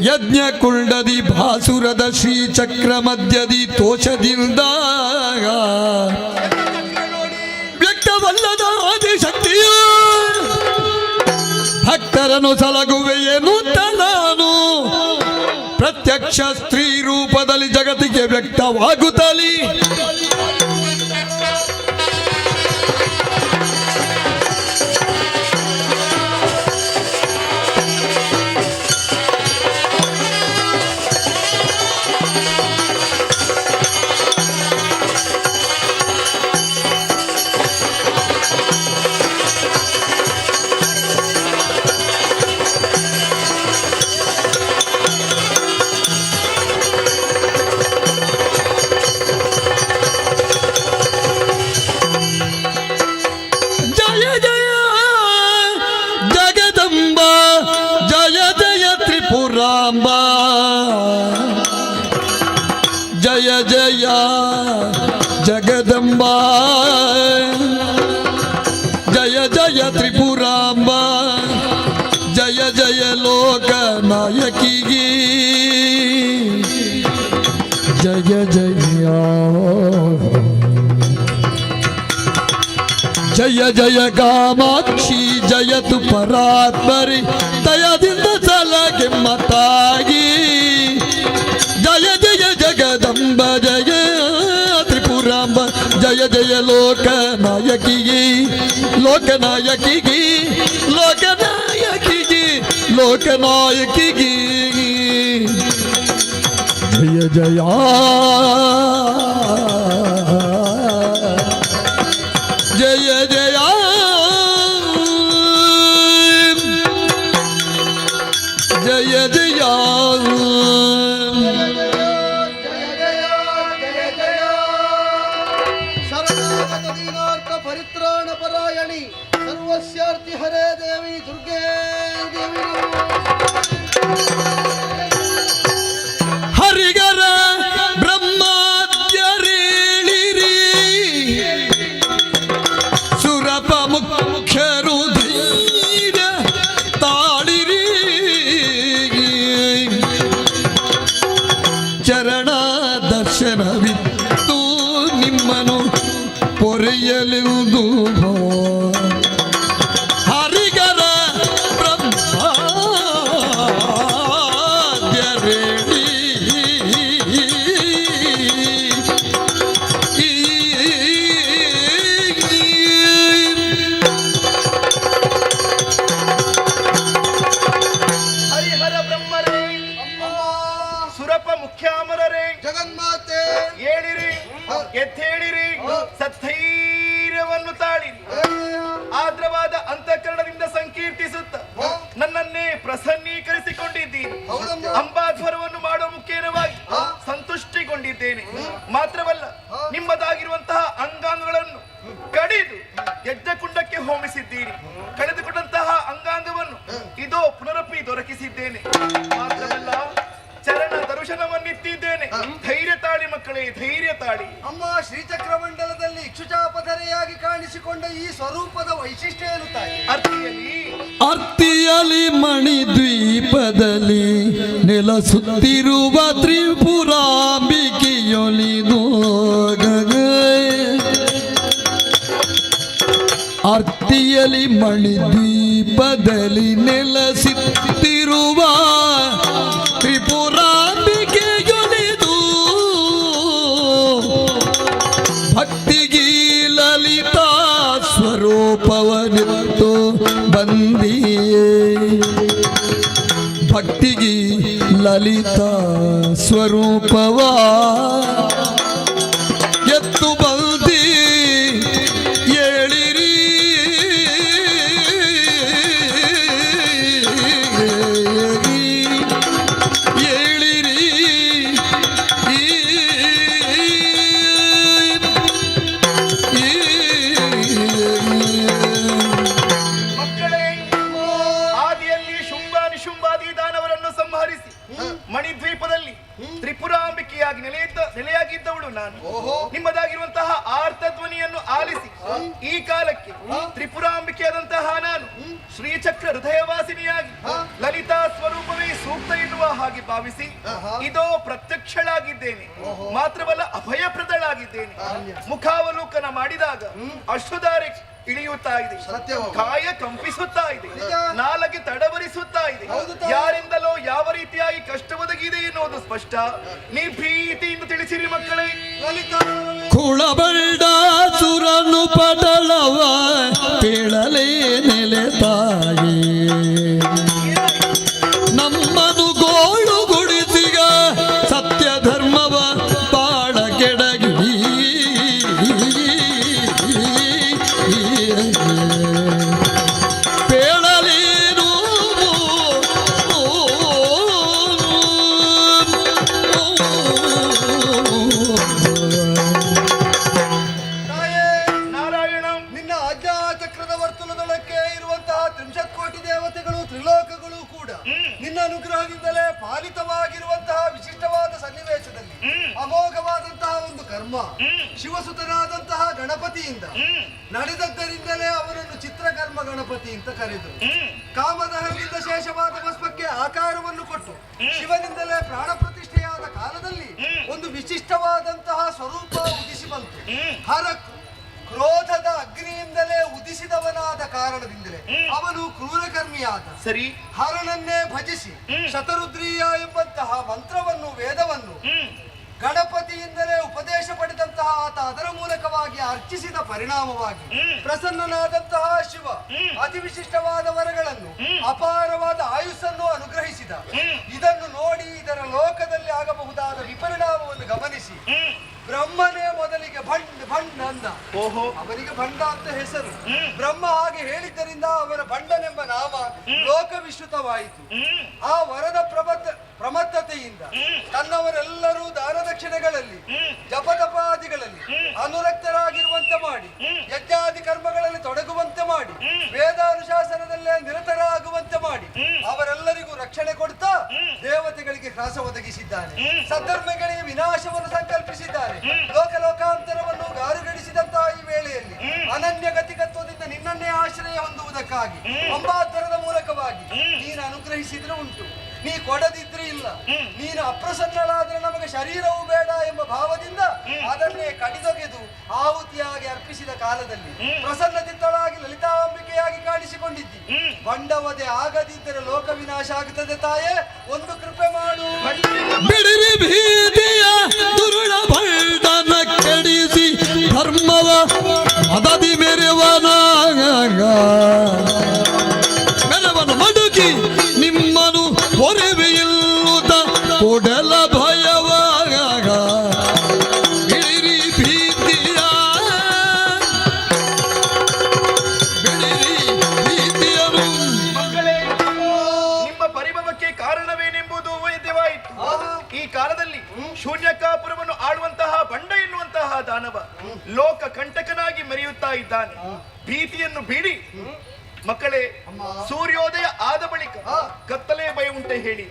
ಯಜ್ಞ ಕುಂಡದಿ ಭಾಸುರದ ಶ್ರೀಚಕ್ರ ಮಧ್ಯದಿ ತೋಷದಿಂದ ವ್ಯಕ್ತವಲ್ಲದ ಆದಿಶಕ್ತಿಯು ಭಕ್ತರನ್ನು ಸಲಗುವೆಯೇನು ನಾನು ಪ್ರತ್ಯಕ್ಷ ಸ್ತ್ರೀ ರೂಪದಲ್ಲಿ ಜಗತ್ತಿಗೆ ವ್ಯಕ್ತವಾಗುತ್ತಲಿ ಜಯ ಜಯ ಜಗದಂಬಾ ಜಯ ಜಯ ತ್ರಿಪುರಾಂಬಾ ಜಯ ಜಯ ಲೋಕ ನಾಯಕಿಗೆ ಜಯ ಜಯ ಜಯ ಜಯ ಕಾಮಾಕ್ಷಿ ಜಯತು ಪರಾತ್ಮರಿ ದಯದಿಂದ ಸಲಗೆ ಮತಾಗಿ ಜಯ ಜಯ ಜಗದಂಬ ಜಯ ತ್ರಿಪುರಾಂಬ ಜಯ ಜಯ ಲೋಕನಾಯಕಿಗೆ ಲೋಕನಾಯಕಿಗೆ ಲೋಕನಾಯಕಿಗೆ ಲೋಕನಾಯಕಿಗೆ ಜಯ ಜಯ ಜಯ ಜಯ ಜಯ ಜಯ ಶರಣಾಗತ ದೀನಾರ್ಥ ಪರಿತ್ರಾಣ ಪರಾಯಣಿ ಸರ್ವಸ್ಯಾರ್ಥಿ ಹರೇ ದೇವಿ ದುರ್ಗೆ ದೇವಿ ಹರಿಗರ ಬ್ರಹ್ಮಾದ್ಯರೇಳಿರಿ ಸುರಪ ಮುಖ್ಯರು ಧೈರ್ಯ ತಾಳಿರಿ ಚರಣ ದರ್ಶನವಿತ್ತು ನಿಮ್ಮನು ಪೊರೆಯಲೆಂದು ಹರಿಗರ ಬ್ರಹ್ಮಾದ್ಯರೇಳಿ ಹರಿಹರ ಬ್ರಹ್ಮರೇ ಸುರಪ ಮುಖ್ಯಾಮರರೇ ಜಗನ್ಮಾತೆ ಏಳಿರಿ ಎದ್ದೇಳಿರಿ ಸತ್ತೈರ್ಯವನ್ನು ತಾಳಿರಿ ಆರ್ದ್ರವಾದ ಅಂತಃಕರಣದಿಂದ ಸಂಕೀರ್ತಿಸುತ್ತ ನನ್ನನ್ನೇ ಪ್ರಸನ್ನೀಕರಿಸಿಕೊಂಡಿದ್ದೀನಿ ಅಂಬಾಧ್ವರವನ್ನು ಮಾಡುವ ಮುಖೇನವಾಗಿ ಸಂತುಷ್ಟಿಗೊಂಡಿದ್ದೇನೆ ಮಾತ್ರವಲ್ಲ ನಿಮ್ಮದಾಗಿರುವಂತಹ ಅಂಗಾಂಗಗಳನ್ನು ಕಡಿದು ಯಜ್ಞಕುಂಡಕ್ಕೆ ಹೋಮಿಸಿದ್ದೀರಿ ಕಳೆದುಕೊಂಡಂತಹ ಅಂಗಾಂಗವನ್ನು ಇದೋ ಪುನರಪಿ ದೊರಕಿಸಿದ್ದೇನೆ ಮಾತ್ರವಲ್ಲ ಚರಣ ದರ್ಶನವನ್ನಿತ್ತಿದ್ದೇನೆ ಧೈರ್ಯ ತಾಳಿ ಮಕ್ಕಳೇ ದ್ಧೈರ್ಯ ತಾಳಿ ಅಮ್ಮ ಶ್ರೀಚಕ್ರ ಮಂಡಲದಲ್ಲಿ ಇಕ್ಷುಚಾಪಧರೆಯಾಗಿ ಕಾಣಿಸಿಕೊಂಡ ಈ ಸ್ವರೂಪದ ವೈಶಿಷ್ಟ್ಯ ಏನು ತಾಯಿ ಅರ್ತಿಯಲಿ ಮಣಿದ್ವೀಪದಲ್ಲಿ ನೆಲೆಸುತ್ತಿರುವ ತ್ರಿಪುರಾಂಬಿಕೆಯೊಲಿದು ಅರ್ತಿಯಲಿ ಮಣಿದ್ವೀಪದಲ್ಲಿ ನೆಲೆಸುತ್ತಿರುವ ತ್ರಿಪುರಾಂಬಿಕೆಯೊಲಿದು ಭಕ್ತಿಗೆ ಲಲಿತಾ ಸ್ವರೂಪವನಿತ್ತು ಬಂದಿಯೇ ಭಕ್ತಿಗೆ ಲಲಿತಾ ಸ್ವರೂಪವ ಎತ್ತು ಬಂದಿ ಏಳಿರಿ ಏಳಿರಿ ಮಕ್ಕಳೇ ಆದಿಯಲ್ಲಿ ಶುಂಭ ನಿಶುಂಭಾದಿ ದಾನವರನ್ನು ಸಂಹರಿಸಿ ಮಣಿದ್ವೀಪದಲ್ಲಿ ತ್ರಿಪುರಾಂಬಿಕೆಯಾಗಿ ನೆಲೆಯಾಗಿದ್ದವಳು ನಾನು ನಿಮ್ಮದಾಗಿರುವಂತಹ ಆರ್ತಧ್ವನಿಯನ್ನು ಆಲಿಸಿ ಈ ಕಾಲಕ್ಕೆ ತ್ರಿಪುರಾಂಬಿಕೆಯಾದಂತಹ ನಾನು ಶ್ರೀಚಕ್ರ ಹೃದಯವಾಸಿನಿಯಾಗಿ ಲಲಿತಾ ಸ್ವರೂಪವೇ ಸೂಕ್ತ ಎನ್ನುವ ಹಾಗೆ ಭಾವಿಸಿ ಇದೋ ಪ್ರತ್ಯಕ್ಷಳಾಗಿದ್ದೇನೆ ಮಾತ್ರವಲ್ಲ ಅಭಯಪ್ರದಳಾಗಿದ್ದೇನೆ ಮುಖಾವಲೋಕನ ಮಾಡಿದಾಗ ಅಶ್ರುಧಾರೆ ಇಳಿಯುತ್ತಾ ಇದೆ ಕಾಯ ಕಂಪಿಸುತ್ತಾ ಇದೆ ನಾಲಗೆ ತಡವರಿಸುತ್ತಾ ಇದೆ ಯಾರಿಂದಲೋ ಯಾವ ರೀತಿಯಾಗಿ ಕಷ್ಟ ಒದಗಿದೆ ಎನ್ನುವುದು ಸ್ಪಷ್ಟ ನಿರ್ಭೀತಿಯಿಂದ ತಿಳಿಸಿರಿ ಮಕ್ಕಳೇ ಕುಳಬಳ್ಳ ಸುರನು ಪಟಲವ ಪೀಳಲೇ ನೆಲೆ ತಾಯಿ ನಮ್ಮನು ಗೋಳು ಗುಡಿಸಿಗ ಸತ್ಯ ಧರ್ಮವ ಬಾಳ ಕೆಡಗಿ ಪೇಳಲೇನು ನಾರಾಯಣ ನಿನ್ನ ಆಜ್ಞಾಚಕ್ರದ ವರ್ತುಲದೊಳಕ್ಕೆ ಇರುವಂತಹ 30 ಕೋಟಿ ದೇವತೆಗಳು ತ್ರಿಲೋಕಗಳು ಕೂಡ ನಿನ್ನ ಅನುಗ್ರಹದಿಂದಲೇ ಪಾಲಿತವಾಗಿರುವಂತಹ ವಿಶಿಷ್ಟವಾದ ಸನ್ನಿವೇಶದಲ್ಲಿ ಅಮೋಘವಾದಂತಹ ಒಂದು ಕರ್ಮ ಶಿವಸುತನಾದಂತಹ ಗಣಪತಿಯಿಂದ ನಡೆದದ್ದರಿಂದಲೇ ಅವನನ್ನು ಚಿತ್ರಕರ್ಮ ಗಣಪತಿ ಅಂತ ಕರೆದರು ಕಾಮದಹದಿಂದ ಶೇಷವಾದ ಭಸ್ಮಕ್ಕೆ ಆಕಾರವನ್ನು ಕೊಟ್ಟು ಶಿವನಿಂದಲೇ ಪ್ರಾಣ ಪ್ರತಿಷ್ಠೆಯಾದ ಕಾಲದಲ್ಲಿ ಒಂದು ವಿಶಿಷ್ಟವಾದಂತಹ ಸ್ವರೂಪ ಉದಿಸಿ ಬಂತು ಹರಕು ಕ್ರೋಧದ ಅಗ್ನಿಯಿಂದಲೇ ಉದಿಸಿದವನಾದ ಕಾರಣದಿಂದಲೇ ಅವನು ಕ್ರೂರಕರ್ಮಿಯಾದ. ಸರಿ. ಹರನನ್ನೇ ಭಜಿಸಿ ಶತರುದ್ರೀಯ ಎಂಬಂತಹ ಮಂತ್ರವನ್ನು ವೇದವನ್ನು ಗಣಪತಿಯಿಂದಲೇ ಉಪದೇಶ ಪಡೆದಂತಹ ಆತ ಅದರ ಮೂಲಕವಾಗಿ ಅರ್ಚಿಸಿದ ಪರಿಣಾಮವಾಗಿ ಪ್ರಸನ್ನನಾದಂತಹ ಶಿವ ಅತಿ ವಿಶಿಷ್ಟವಾದ ವರಗಳನ್ನು ಅಪಾರವಾದ ಆಯುಸ್ಸನ್ನು ಅನುಗ್ರಹಿಸಿದ. ಇದನ್ನು ನೋಡಿ ಇದರ ಲೋಕದಲ್ಲಿ ಆಗಬಹುದಾದ ವಿಪರಿಣಾಮವನ್ನು ಗಮನಿಸಿ ಬ್ರಹ್ಮನೇ ಮೊದಲಿಗೆ ಭಂಡ್ ಅಂದ. ಓಹೋ, ಅವನಿಗೆ ಭಂಡ ಅಂತ ಹೆಸರು. ಬ್ರಹ್ಮ ಹಾಗೆ ಹೇಳಿದ್ದರಿಂದ ಅವನ ಭಂಡನೆಂಬ ನಾಮ ಲೋಕವಿಶ್ರುತವಾಯಿತು. ಆ ವರದ ಪ್ರಮತ್ತತೆಯಿಂದ ತನ್ನವರೆಲ್ಲರೂ ದಾನ ದಕ್ಷಿಣೆಗಳಲ್ಲಿ ಜಪತಪಾದಿಗಳಲ್ಲಿ ಅನುರಕ್ತರಾಗಿರುವಂತೆ ಮಾಡಿ, ಯಜ್ಞಾದಿ ಕರ್ಮಗಳಲ್ಲಿ ತೊಡಗುವಂತೆ ಮಾಡಿ, ವೇದಾನುಶಾಸನದಲ್ಲೇ ನಿರತರಾಗುವಂತೆ ಮಾಡಿ ಅವರೆಲ್ಲರಿಗೂ ರಕ್ಷಣೆ ಕೊಡ್ತಾ ದೇವತೆಗಳಿಗೆ ಹ್ರಾಸ ಒದಗಿಸಿದ್ದಾನೆ. ಸದ್ಧರ್ಮಗಳಿಗೆ ವಿನಾಶವನ್ನು ಸಂಕಲ್ಪಿಸಿದ್ದಾನೆ. ಲೋಕಾಂತರವನ್ನು ಗಾರುಗಡಿಸಿದಂತಹ ಈ ವೇಳೆಯಲ್ಲಿ ಅನನ್ಯ ಗತಿಕತ್ವದಿಂದ ನಿನ್ನನ್ನೇ ಆಶ್ರಯ ಹೊಂದುವುದಕ್ಕಾಗಿ ಅಂಬಾಧರದ ಮೂಲಕವಾಗಿ ನೀನು ಅನುಗ್ರಹಿಸಿದ್ರೆ ಉಂಟು, ನೀ ಕೊಡದಿದ್ರೆ ಇಲ್ಲ. ನೀನು ಅಪ್ರಸನ್ನಳಾದ್ರೆ ನಮಗೆ ಶರೀರವೂ ಬೇಡ ಎಂಬ ಭಾವದಿಂದ ಅದನ್ನೇ ಕಡಿದೊಗೆದು ಆಹುತಿಯಾಗಿ ಅರ್ಪಿಸಿದ ಕಾಲದಲ್ಲಿ ಪ್ರಸನ್ನಚಿತ್ತಳಾಗಿ ಲಲಿತಾಂಬಿಕೆಯಾಗಿ ಕಾಣಿಸಿಕೊಂಡಿದ್ದಿ. ಬಂಡವದೆ ಆಗದಿದ್ದರೆ ಲೋಕ ವಿನಾಶ ಆಗುತ್ತದೆ ತಾಯೇ, ಒಂದು ಕೃಪೆ ಮಾಡು. ಬಿಡಿರಿ ಭೀತಿಯ ದುರುಳ ಭಂಡನ ಕೆಡಿಸಿ ಧರ್ಮವ ಮದದಿ ಮೆರೆವನ ಮಡುಕಿ ನಿಮ್ಮನು ಹೊರವೆಯಿಲ್ಲುತ್ತ ಕೊಡಲ ಭಯವಾಗ ಬಿಡಿರಿ ಭೀತಿಯ ಭೀತಿಯರು. ಮಕ್ಕಳೇ, ನಿಮ್ಮ ಪರಿಭವಕ್ಕೆ ಕಾರಣವೇನೆಂಬುದು ವೇದ್ಯವಾಯಿತು. ಈ ಕಾಲದಲ್ಲಿ ಶೂನ್ಯಕಾಪುರವನ್ನು ಆಳುವಂತಹ ಬಂಡ ಎನ್ನುವಂತಹ ದಾನವ ಲೋಕ ಕಂಟಕನಾಗಿ ಮೆರೆಯುತ್ತಾ ಇದ್ದಾನೆ. ಭೀತಿಯನ್ನು ಬಿಡಿ ಮಕ್ಕಳೇ. ಸೂರ್ಯೋದಯ ಆದ ಬಳಿಕ ಕತ್ತಲೆ ಭಯ ಉಂಟೆ ಹೇಳಿ?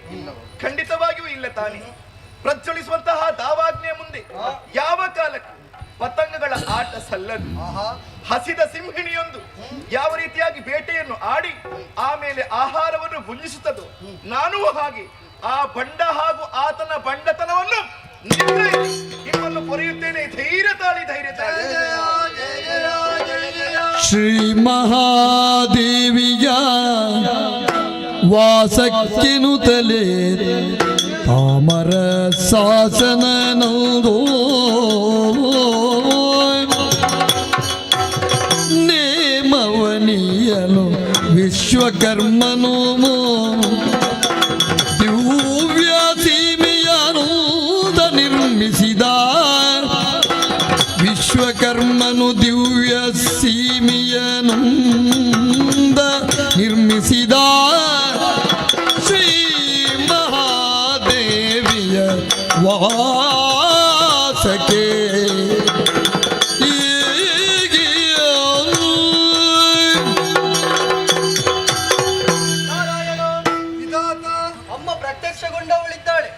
ಖಂಡಿತವಾಗಿಯೂ ಇಲ್ಲ ತಾನೆ. ಪ್ರಜ್ವಲಿಸುವಂತಹ ದಾವಾಗ್ನೆಯ ಮುಂದೆ ಯಾವ ಕಾಲಕ್ಕೆ ಪತಂಗಗಳ ಆಟ ಸಲ್ಲದು. ಹಸಿದ ಸಿಂಹಿಣಿಯೊಂದು ಯಾವ ರೀತಿಯಾಗಿ ಬೇಟೆಯನ್ನು ಆಡಿ ಆಮೇಲೆ ಆಹಾರವನ್ನು ಭುಂಜಿಸುತ್ತದೋ, ನಾನೂ ಹಾಗೆ ಆ ಬಂಡ ಹಾಗೂ ಆತನ ಬಂಡತನವನ್ನು ನಿಮ್ಮನ್ನು ಪೊರೆಯುತ್ತೇನೆ. ಧೈರ್ಯ ತಾಳಿ, ಧೈರ್ಯ ತಾಳಿ. ಶ್ರೀ ಮಹಾದೇವಿಯ ವಾಸಕ್ಕಿನುತ್ತಲೇ ತಾಮರ ಶಾಸನ ನೌದೋ ನೇಮವನಿಯಲು ವಿಶ್ವಕರ್ಮನು ದಿವ್ಯ ಸೀಮೆಯನೂದ ನಿರ್ಮಿಸಿದ. ವಿಶ್ವಕರ್ಮನು ದಿವ್ಯ ಸೀಮೆಯನುಂದ ನಿರ್ಮಿಸಿದ ಶ್ರೀ ಮಹಾದೇವಿಯ ವಾಸಕ್ಕೆ ಅಮ್ಮ ಪ್ರತ್ಯಕ್ಷಗೊಂಡವಳಿದ್ದಾಳೆ.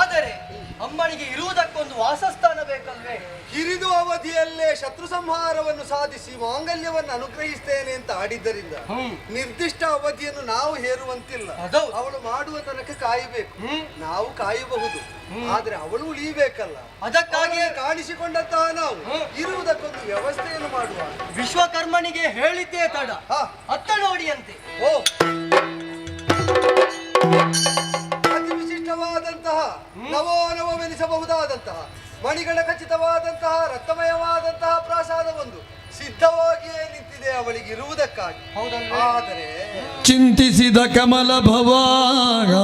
ಆದರೆ ಅಮ್ಮನಿಗೆ ಇರುವುದಕ್ಕೊಂದು ವಾಸಸ್ಥಾನ ಬೇಕಲ್ವೇ? ಹಿರಿದು ಅವಧಿಯಲ್ಲೇ ಶತ್ರು ಸಂಹಾರವನ್ನು ಸಾಧಿಸಿ ಮಾಂಗಲ್ಯವನ್ನು ಅನುಗ್ರಹಿಸ್ತೇನೆ ಅಂತ ಆಡಿದ್ದರಿಂದ ನಿರ್ದಿಷ್ಟ ಅವಧಿಯನ್ನು ನಾವು ಹೇರುವಂತಿಲ್ಲ. ಅವಳು ಮಾಡುವ ತನಕ ಕಾಯಬೇಕು. ನಾವು ಕಾಯಬಹುದು, ಆದ್ರೆ ಅವಳು ಉಳಿಯಬೇಕಲ್ಲ. ಅದಕ್ಕಾಗಿಯೇ ಕಾಣಿಸಿಕೊಂಡಂತಹ ನಾವು ಇರುವುದಕ್ಕೊಂದು ವ್ಯವಸ್ಥೆಯನ್ನು ಮಾಡುವ. ವಿಶ್ವಕರ್ಮನಿಗೆ ಹೇಳಿದ್ದೇ ತಡ, ಅತ್ತ ನೋಡಿಯಂತೆ. ಓ, ಅತಿ ವಿಶಿಷ್ಟವಾದಂತಹ ನವೋನವವೆನಿಸಬಹುದಾದಂತಹ ಮಣಿಗಳ ಖಚಿತವಾದಂತಹ ರಕ್ತಮಯವಾದಂತಹ ಪ್ರಾಸಾದವೊಂದು ಸಿದ್ಧವಾಗಿಯೇ ನಿಂತಿದೆ ಅವಳಿಗೆ ಇರುವುದಕ್ಕಾಗಿ. ಆದರೆ ಚಿಂತಿಸಿದ ಕಮಲ ಭವಾಗ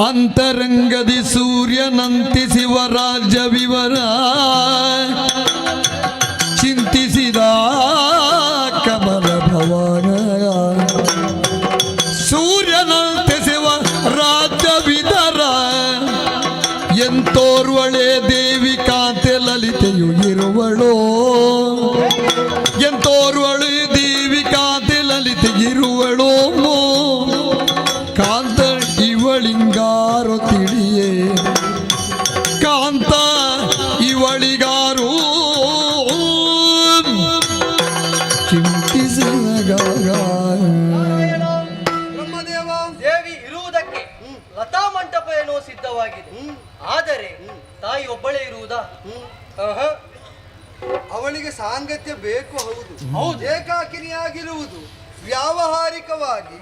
ಅಂತರಂಗದಿ ಸೂರ್ಯನಂತಿಸಿವ ರಾಜ್ಯ ವಿವರ. ಚಿಂತಿಸಿದ ಕಮಲ ಭವಾಗ ಸೂರ್ಯನಂತಿಸುವ ರಾಜ್ಯ ವಿದರ. ಎಂತೋರ್ವಳೆ ದೇವಿ ಕಾಂತೆ ಲಲಿತೆಯು ಇರುವಳೋ, ಎಂತೋರ್ವಳೆ ದೇವಿ ಕಾಂತೆ ಲಲಿತೆ ಇರುವಳೋ. ಕಾಂತ ಇವಳಿಂಗಾರು ತಿಳಿಯೇ, ಕಾಂತ ಇವಳಿಗಾರು ಚಿಂತಿಸಿದ. ಬ್ರಹ್ಮದೇವ, ದೇವಿ ಇರುವುದಕ್ಕೆ ಲತಾ ಮಂಟಪ ಏನೋ ಸಿದ್ಧವಾಗಿದೆ. ಆದರೆ ತಾಯಿ ಒಬ್ಬಳೇ ಇರುವುದಾ? ಅವಳಿಗೆ ಸಾಂಗತ್ಯ ಬೇಕು, ಹೌದು. ಏಕಾಕಿನಿಯಾಗಿರುವುದು ವ್ಯಾವಹಾರಿಕವಾಗಿ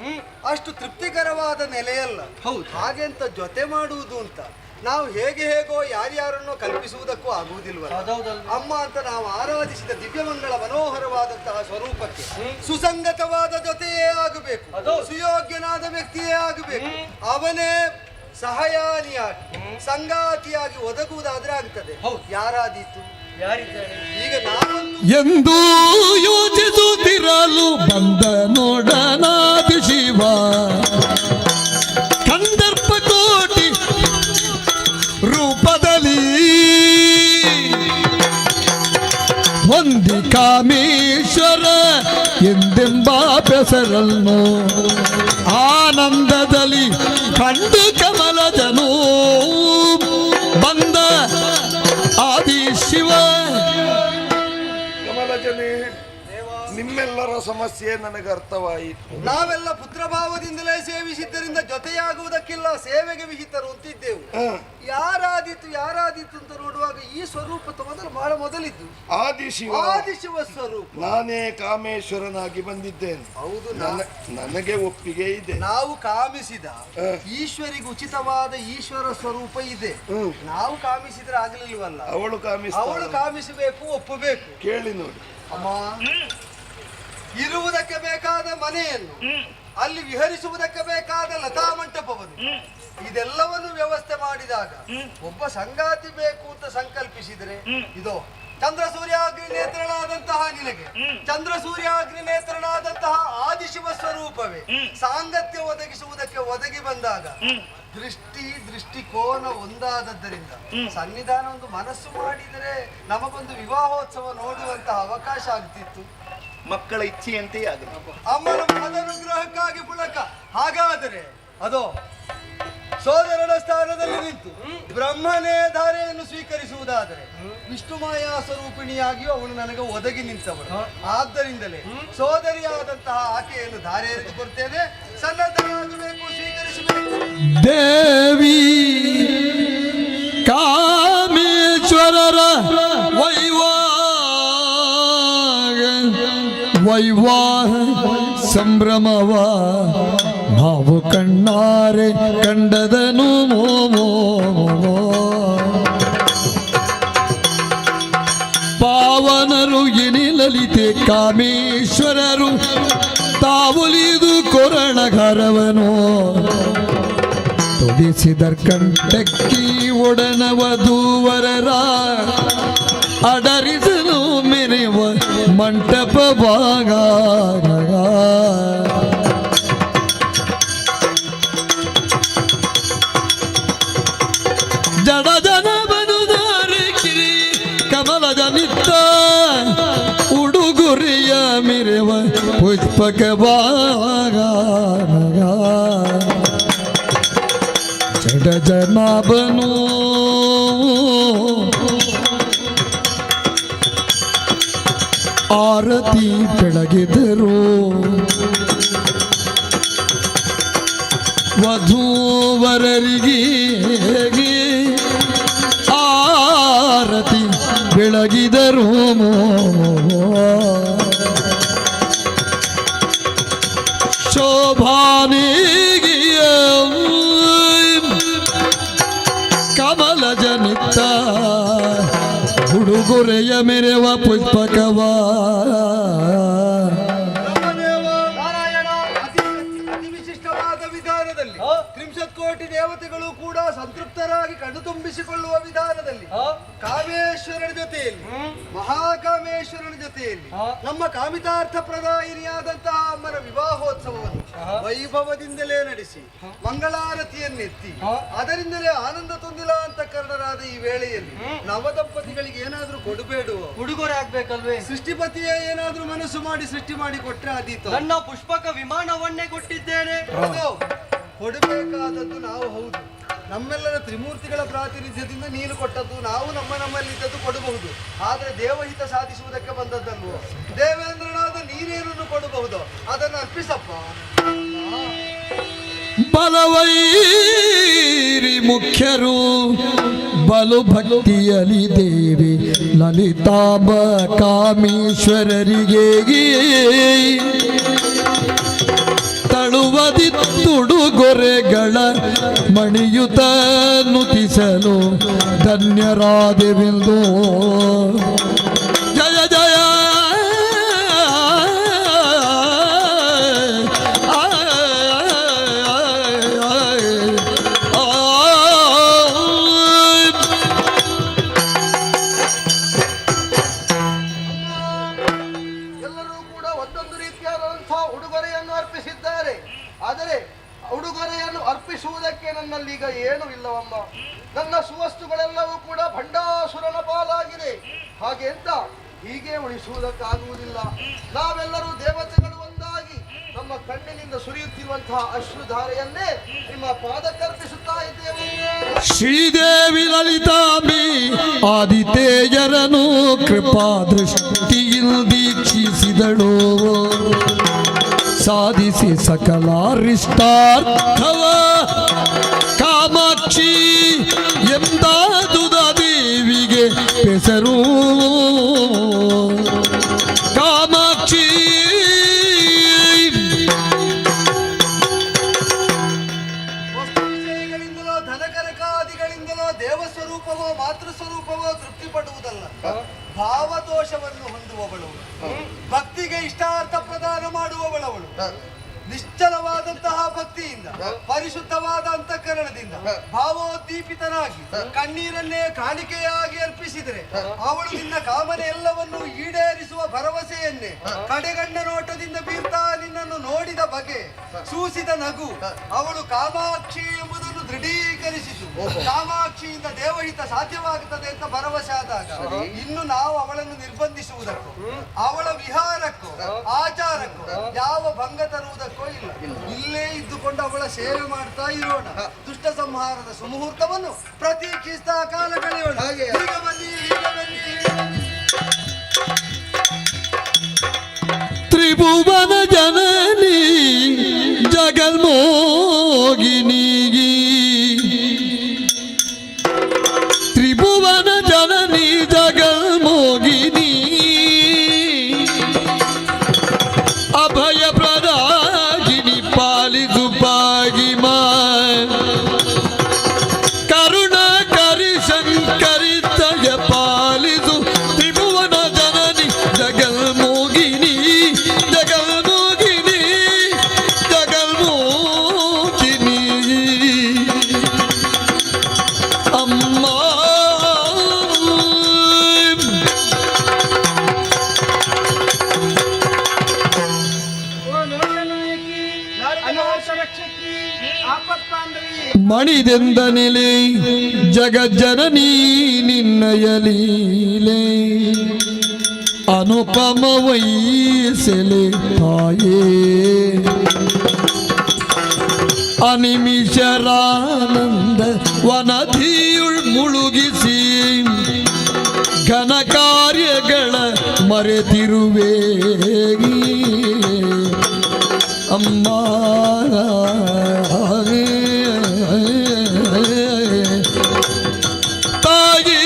ಅಷ್ಟು ತೃಪ್ತಿಕರವಾದ ನೆಲೆಯಲ್ಲ. ಹಾಗೆಂತ ಜೊತೆ ಮಾಡುವುದು ಅಂತ ನಾವು ಹೇಗೋ ಯಾರ್ಯಾರನ್ನೋ ಕಲ್ಪಿಸುವುದಕ್ಕೂ ಆಗುವುದಿಲ್ವಲ್ಲ. ಅಮ್ಮ ಅಂತ ನಾವು ಆರಾಧಿಸಿದ ದಿವ್ಯಮಂಗಳ ಮನೋಹರವಾದಂತಹ ಸ್ವರೂಪಕ್ಕೆ ಸುಸಂಗತವಾದ ಜೊತೆಯೇ ಆಗಬೇಕು, ಸುಯೋಗ್ಯನಾದ ವ್ಯಕ್ತಿಯೇ ಆಗಬೇಕು. ಅವನೇ ಸಹಯಾನಿಯಾಗಿ ಸಂಗಾತಿಯಾಗಿ ಒದಗುವುದಾದ್ರೆ ಆಗ್ತದೆ. ಯಾರಾದೀತು? ಈಗ ನಾವಂತೂ ಎಂದು ಯೋಚಿಸುತ್ತಿರಲು ಬಂದ ನೋಡನಾದ ಶಿವ ಕಂದರ್ಪ ಕೋಟಿ ರೂಪದಲ್ಲಿ ಹೊಂದಿ ಕಾಮೇಶ್ವರ ಎಂದೆಂಬ ಬೆಸರನ್ನು ಆನಂದದಲ್ಲಿ ಕಂಡು ಕಮಲಜನು ಬಂದ ಆದಿ ಶಿವ. ಕಮಲಜನೇ, ನಿಮ್ಮೆಲ್ಲರ ಸಮಸ್ಯೆ ನನಗೆ ಅರ್ಥವಾಯಿತು. ನಾವೆಲ್ಲ ಪುತ್ರಭಾವದಿಂದಲೇ ಸೇವಿಸಿದ್ದರಿಂದ ಜೊತೆಯಾಗುವುದಕ್ಕಿಲ್ಲ, ಸೇವೆಗೆ ವಿಹಿತರು ಅಂತಿದ್ದೆವು. ಯಾರಾದೀತು ಅಂತ ನೋಡುವಾಗ ಈ ಸ್ವರೂಪ ಬಹಳ ಮೊದಲಿದ್ದು ಆದಿಶಿವ ಸ್ವರೂಪ. ನಾನೇ ಕಾಮೇಶ್ವರನಾಗಿ ಬಂದಿದ್ದೇನೆ. ಹೌದು, ನನಗೆ ಒಪ್ಪಿಗೆ ಇದೆ. ನಾವು ಕಾಮಿಸಿದ ಈಶ್ವರಿಗೆ ಉಚಿತವಾದ ಈಶ್ವರ ಸ್ವರೂಪ ಇದೆ. ನಾವು ಕಾಮಿಸಿದ್ರೆ ಆಗಲಿಲ್ವಲ್ಲ. ಅವಳು ಕಾಮಿಸಬೇಕು, ಒಪ್ಪಬೇಕು. ಕೇಳಿ ನೋಡಿ ಅಮ್ಮ, ಇರುವುದಕ್ಕೆ ಬೇಕಾದ ಮನೆಯನ್ನು, ಅಲ್ಲಿ ವಿಹರಿಸುವುದಕ್ಕೆ ಬೇಕಾದ ಲತಾ ಮಂಟಪವನ್ನು, ಇದೆಲ್ಲವನ್ನು ವ್ಯವಸ್ಥೆ ಮಾಡಿದಾಗ ಒಬ್ಬ ಸಂಗಾತಿ ಬೇಕು ಅಂತ ಸಂಕಲ್ಪಿಸಿದರೆ, ಇದೋ ಚಂದ್ರ ಸೂರ್ಯಾಗ್ನಿ ನೇತ್ರನಾದಂತಹ ನಿನಗೆ ಚಂದ್ರ ಸೂರ್ಯಾಗ್ನಿ ನೇತ್ರನಾದಂತಹ ಆದಿಶಿವ ಸ್ವರೂಪವೇ ಸಾಂಗತ್ಯ ಒದಗಿಸುವುದಕ್ಕೆ ಒದಗಿ ಬಂದಾಗ ದೃಷ್ಟಿಕೋನ ಒಂದಾದದ್ದರಿಂದ ಸನ್ನಿಧಾನ ಒಂದು ಮನಸ್ಸು ಮಾಡಿದರೆ ನಮಗೊಂದು ವಿವಾಹೋತ್ಸವ ನೋಡುವಂತಹ ಅವಕಾಶ ಆಗ್ತಿತ್ತು. ಮಕ್ಕಳ ಇಚ್ಛೆಯಂತೆ ಆಗುತ್ತೆ. ಅಮ್ಮನ ಮಹದನುಗ್ರಹಕ್ಕಾಗಿ ಪುಳಕ. ಹಾಗಾದರೆ ಅದೋ ಸೋದರನ ಸ್ಥಾನದಲ್ಲಿ ನಿಂತು ಬ್ರಹ್ಮನೇ ಧಾರೆಯನ್ನು ಸ್ವೀಕರಿಸುವುದಾದರೆ ವಿಷ್ಣುಮಾಯಾ ಸ್ವರೂಪಿಣಿಯಾಗಿಯೂ ಅವನು ನನಗೆ ಒದಗಿ ನಿಂತವನು. ಆದ್ದರಿಂದಲೇ ಸೋದರಿಯಾದಂತಹ ಆಕೆಯನ್ನು ಧಾರೆ ಎತ್ತು ಕೊಡ್ತೇನೆ, ಸನ್ನದ್ಧರಾಗಬೇಕು, ಸ್ವೀಕರಿಸಬೇಕು. ದೇವಿ ಕಾಮೇಶ್ವರರ ವೈವಾಹ ಸಂಭ್ರಮವ ನಾವು ಕಣ್ಣಾರೆ ಕಂಡದನು. ಪಾವನರು ಎನಿಲಲಿತೆ ಕಾಮೇಶ್ವರರು ತಾವುಲಿದು ಕೊರಣಘರವನು ತೊಡಿಸಿದರ್ ಕಂಠಕ್ಕಿ ಒಡನವಧೂವರರ ಅಡರಿಸಲು ಮೆರೆವ ಮಂಟಪ ಭಾಗ. ಜಡ ಜನ ಬದುದಾರೆ ಕಿರಿ ಕಮಲದ ನಿತ್ತ ಉಡುಗುರಿಯ ಮೆರೆವ ಪುಷ್ಪಕ ಭಾಗ. ಜಡ ಜನ ಬನು ಆರತಿ ಬೆಳಗಿದರು ವಧೂವರರಿಗೆ ಆರತಿ ಬೆಳಗಿದರು. ಶೋಭಾನಿಗೆ ಕಮಲ ಜನಿತ ಹುಡುಗೊರೆಯ ಮೆರೆವ ಪುಷ್ಪಕವ. ಅತಿ ವಿಶಿಷ್ಟವಾದ ವಿಧಾನದಲ್ಲಿ 30 ಕೋಟಿ ದೇವತೆಗಳು ಕೂಡ ಸಂತೃಪ್ತರಾಗಿ ಕಣ್ಣು ತುಂಬಿಸಿಕೊಳ್ಳುವ ವಿಧಾನದಲ್ಲಿ ಕಾಮೇಶ್ವರನ ಜೊತೆಯಲ್ಲಿ ಮಹಾಕಾಮೇಶ್ವರನ ಜೊತೆಯಲ್ಲಿ ನಮ್ಮ ಕಾಮಿತಾರ್ಥ ಪ್ರದಾಯಿನಿಯಾದಂತಹ ಅಮ್ಮನ ವಿವಾಹೋತ್ಸವವನ್ನು ವೈಭವದಿಂದಲೇ ನಡೆಸಿ ಮಂಗಳಾರತಿಯನ್ನೆತ್ತಿ ಅದರಿಂದಲೇ ಆನಂದ ತುಂದಿಲ ಅಂತ ಕರ್ಣರಾದ ಈ ವೇಳೆಯಲ್ಲಿ ನವದಂಪತಿಗಳಿಗೆ ಏನಾದ್ರೂ ಕೊಡಬೇಡುವ ಉಡುಗೊರೆ ಆಗ್ಬೇಕಲ್ವೇ? ಸೃಷ್ಟಿಪತಿಯೇ ಏನಾದ್ರೂ ಮನಸ್ಸು ಮಾಡಿ ಸೃಷ್ಟಿ ಮಾಡಿ ಕೊಟ್ರೆ ಅದೀತು. ನನ್ನ ಪುಷ್ಪಕ ವಿಮಾನವನ್ನೇ ಕೊಟ್ಟಿದ್ದೇನೆ. ಕೊಡಬೇಕಾದದ್ದು ನಾವು ಹೌದು, ನಮ್ಮೆಲ್ಲರ ತ್ರಿಮೂರ್ತಿಗಳ ಪ್ರಾತಿನಿಧ್ಯದಿಂದ ನೀನು ಕೊಟ್ಟದ್ದು, ನಾವು ನಮ್ಮಲ್ಲಿದ್ದದ್ದು ಕೊಡಬಹುದು. ಆದರೆ ದೇವಹಿತ ಸಾಧಿಸುವುದಕ್ಕೆ ಬಂದದ್ದಲ್ವೋ? ದೇವೇಂದ್ರನಾದ ನೀನೇನನ್ನು ಕೊಡಬಹುದು, ಅದನ್ನು ಅರ್ಪಿಸಪ್ಪ. ಬಲವೈರಿ ಮುಖ್ಯರು ಬಲು ಭಕ್ತಿಯಲಿ ದೇವಿ ಲಲಿತಾಂಬ ಕಾಮೇಶ್ವರರಿಗೆ ತಳುವದಿತ್ತುಡುಗೊರೆಗಳ ಮಣಿಯುತ ನುತಿಸಲು ಧನ್ಯರಾದೆವೆಂದು ಜಯ ಜಯ ಎಲ್ಲರೂ ಕೂಡ ಒಂದೊಂದು ರೀತಿಯಾದಂತಹ ಉಡುಗೊರೆಯನ್ನು ಅರ್ಪಿಸಿದ್ದಾರೆ. ಆದರೆ ಉಡುಗೊರೆಯನ್ನು ಅರ್ಪಿಸುವುದಕ್ಕೆ ನನ್ನಲ್ಲೀಗ ಏನೂ ಇಲ್ಲವಮ್ಮ. ನನ್ನ ಸುವಸ್ತುಗಳೆಲ್ಲವೂ ಕೂಡ ಭಂಡಾಸುರನ ಪಾಲಾಗಿದೆ. ಹಾಗೆ ಅಂತ ಹೀಗೆ ಉಳಿಸುವುದಕ್ಕಾಗುವುದಿಲ್ಲ. ನಾವೆಲ್ಲರೂ ದೇವತೆಗಳು ಒಂದಾಗಿ ನಮ್ಮ ಕಣ್ಣಿನಿಂದ ಸುರಿಯುತ್ತಿರುವಂತಹ ಅಶ್ರುಧಾರೆಯನ್ನೇ ನಿಮ್ಮ ಪಾದಕ್ಕರ್ಪಿಸುತ್ತಾ ಇದ್ದೇವೆ. ಶ್ರೀದೇವಿ ಲಲಿತಾಂಬಿ ಆದಿತೇಜರನು ಕೃಪಾ ದೃಷ್ಟಿಯಿಂದ ದೀಕ್ಷಿಸಿದಳು. ಸಾಧಿಸಿ ಸಕಲಾರಿಷ್ಟಾರ್ಥವ ಕಾಮಾಕ್ಷಿ ಎಂದಾದುದ ದೇವಿಗೆ ಹೆಸರು. ಕಾಮಾಕ್ಷಿ ವಸ್ತು ವಿಷಯಗಳಿಂದಲೋ ಧನಕನಕಾದಿಗಳಿಂದಲೋ ದೇವಸ್ವರೂಪವೋ ಮಾತೃಸ್ವರೂಪವೋ ತೃಪ್ತಿಪಡುವುದಲ್ಲ. ಭಾವದೋಷವನ್ನು ಹೊಂದುವವಳು, ಭಕ್ತಿಗೆ ಇಷ್ಟಾರ್ಥ ಪ್ರದಾನ ಮಾಡುವವಳವಳು. ನಿಶ್ಚಲವಾದಂತಹ ಭಕ್ತಿಯಿಂದ, ಪರಿಶುದ್ಧವಾದ ಅಂತಃಕರಣದಿಂದ ಭಾವೋದ್ದೀಪಿತನಾಗಿ ಕಣ್ಣೀರನ್ನೇ ಕಾಣಿಕೆಯಾಗಿ ಅರ್ಪಿಸಿದರೆ ಅವಳು ನಿನ್ನ ಕಾಮನೆ ಎಲ್ಲವನ್ನು ಈಡೇರಿಸುವ ಭರವಸೆಯನ್ನೇ ಕಡೆಗಣ್ಣ ನೋಟದಿಂದ ಬೀರ್ತಾ ನಿನ್ನನ್ನು ನೋಡಿದ ಬಗೆ, ಸೂಸಿದ ನಗು ಅವಳು ಕಾಮಾಕ್ಷಿ ಎಂಬುದನ್ನು ದೃಢೀಕರಿಸಿತು. ಕಾಮಾಕ್ಷಿಯಿಂದ ದೇವಹಿತ ಸಾಧ್ಯವಾಗುತ್ತದೆ ಅಂತ ಭರವಸೆ ಆದಾಗ ಇನ್ನು ನಾವು ಅವಳನ್ನು ನಿರ್ಬಂಧಿಸುವುದಕ್ಕೂ ಅವಳ ವಿಹಾರಕ್ಕೂ ಆಚಾರಕ್ಕೂ ಯಾವ ಭಂಗ ತರುವುದಕ್ಕೂ ಇಲ್ಲ. ಇಲ್ಲೇ ಇದ್ದುಕೊಂಡು ಅವಳ ಸೇವೆ ಮಾಡ್ತಾ ಇರೋಣ. ದುಷ್ಟ ಸಂಹಾರದ ಸುಮುಹೂರ್ತವನ್ನು ಪ್ರತೀಕ್ಷಿಸ್ತಾ ಕಾಲ ಕಳೆಯೋಣ. ಈಗ ಬನ್ನಿ, ಈಗ ಬನ್ನಿ. ತ್ರಿಭುವನ ಜನನಿ ಜಗನ್ಮೋಗಿನಿಗಿ, ತ್ರಿಭುವನ ಜನನಿ ಜಗನ್ಮೋಗಿನಿ, ಅಭಯ ಪ್ರದಾಗಿನಿ ಪಾಲಿಸು ಪಾಗಿಮಾ, ಕರುಣಾಕರಿ ಶಂಕರಿತಯ ಪಾಲಿಸು ತ್ರಿಭುವನ ಜನನಿ ಜಗನ್ಮೋಗಿನಿ, ಜಗನ್ಮೋಗಿನಿ, ಜಗನ್ಮೋಗಿನಿ ಅಮ್ಮ. ಮಣಿದೆಂದ ನೆಲೆ ಜಗಜ್ಜನನಿ ನಿನ್ನಯ ಲೀಲೆ, ಅನುಪಮ ವೈಸೆಲೆ ತಾಯೇ, ಅನಿಮಿಷರಾನಂದ ವನಧಿಯುಳ್ ಮುಳುಗಿಸಿ ಘನ ಕಾರ್ಯಗಳ ಮರೆತಿರುವೆ ಅಮ್ಮ. ತಾಯಿ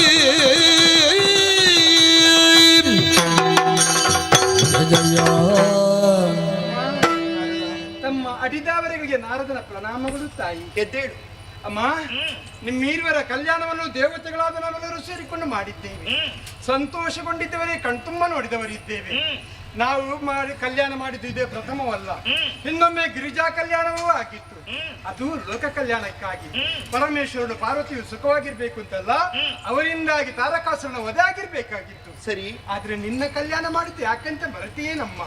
ಜಯ ತಮ್ಮ ಅಡಿದಾವರೆಗೆ ನಾರದನ ಪ್ರಣಾಮಗಳು ತಾಯಿ. ಎದ್ದೇಳು ಅಮ್ಮ, ನಿಮ್ಮೀರ್ವರ ಕಲ್ಯಾಣವನ್ನು ದೇವತೆಗಳಾದ ನಾವೆಲ್ಲರೂ ಸೇರಿಕೊಂಡು ಮಾಡಿದ್ದೇವೆ. ಸಂತೋಷಗೊಂಡಿದ್ದವರೇ ಕಣ್ತುಂಬ ನೋಡಿದವರಿದ್ದೇವೆ. ನಾವು ಕಲ್ಯಾಣ ಮಾಡಿದ್ದು ಇದೇ ಪ್ರಥಮವಲ್ಲ. ಇನ್ನೊಮ್ಮೆ ಗಿರಿಜಾ ಕಲ್ಯಾಣವೂ ಆಗಿತ್ತು. ಅದು ಲೋಕ ಕಲ್ಯಾಣಕ್ಕಾಗಿ. ಪರಮೇಶ್ವರನು ಪಾರ್ವತಿಯು ಸುಖವಾಗಿರ್ಬೇಕು ಅಂತಲ್ಲ, ಅವರಿಂದಾಗಿ ತಾರಕಾಸುರನ ವಧೆ ಆಗಿರ್ಬೇಕಾಗಿತ್ತು. ಸರಿ, ಆದ್ರೆ ನಿನ್ನ ಕಲ್ಯಾಣ ಮಾಡಿದ್ದು ಯಾಕಂತ ಮರೆತಿಯೇ ನಮ್ಮ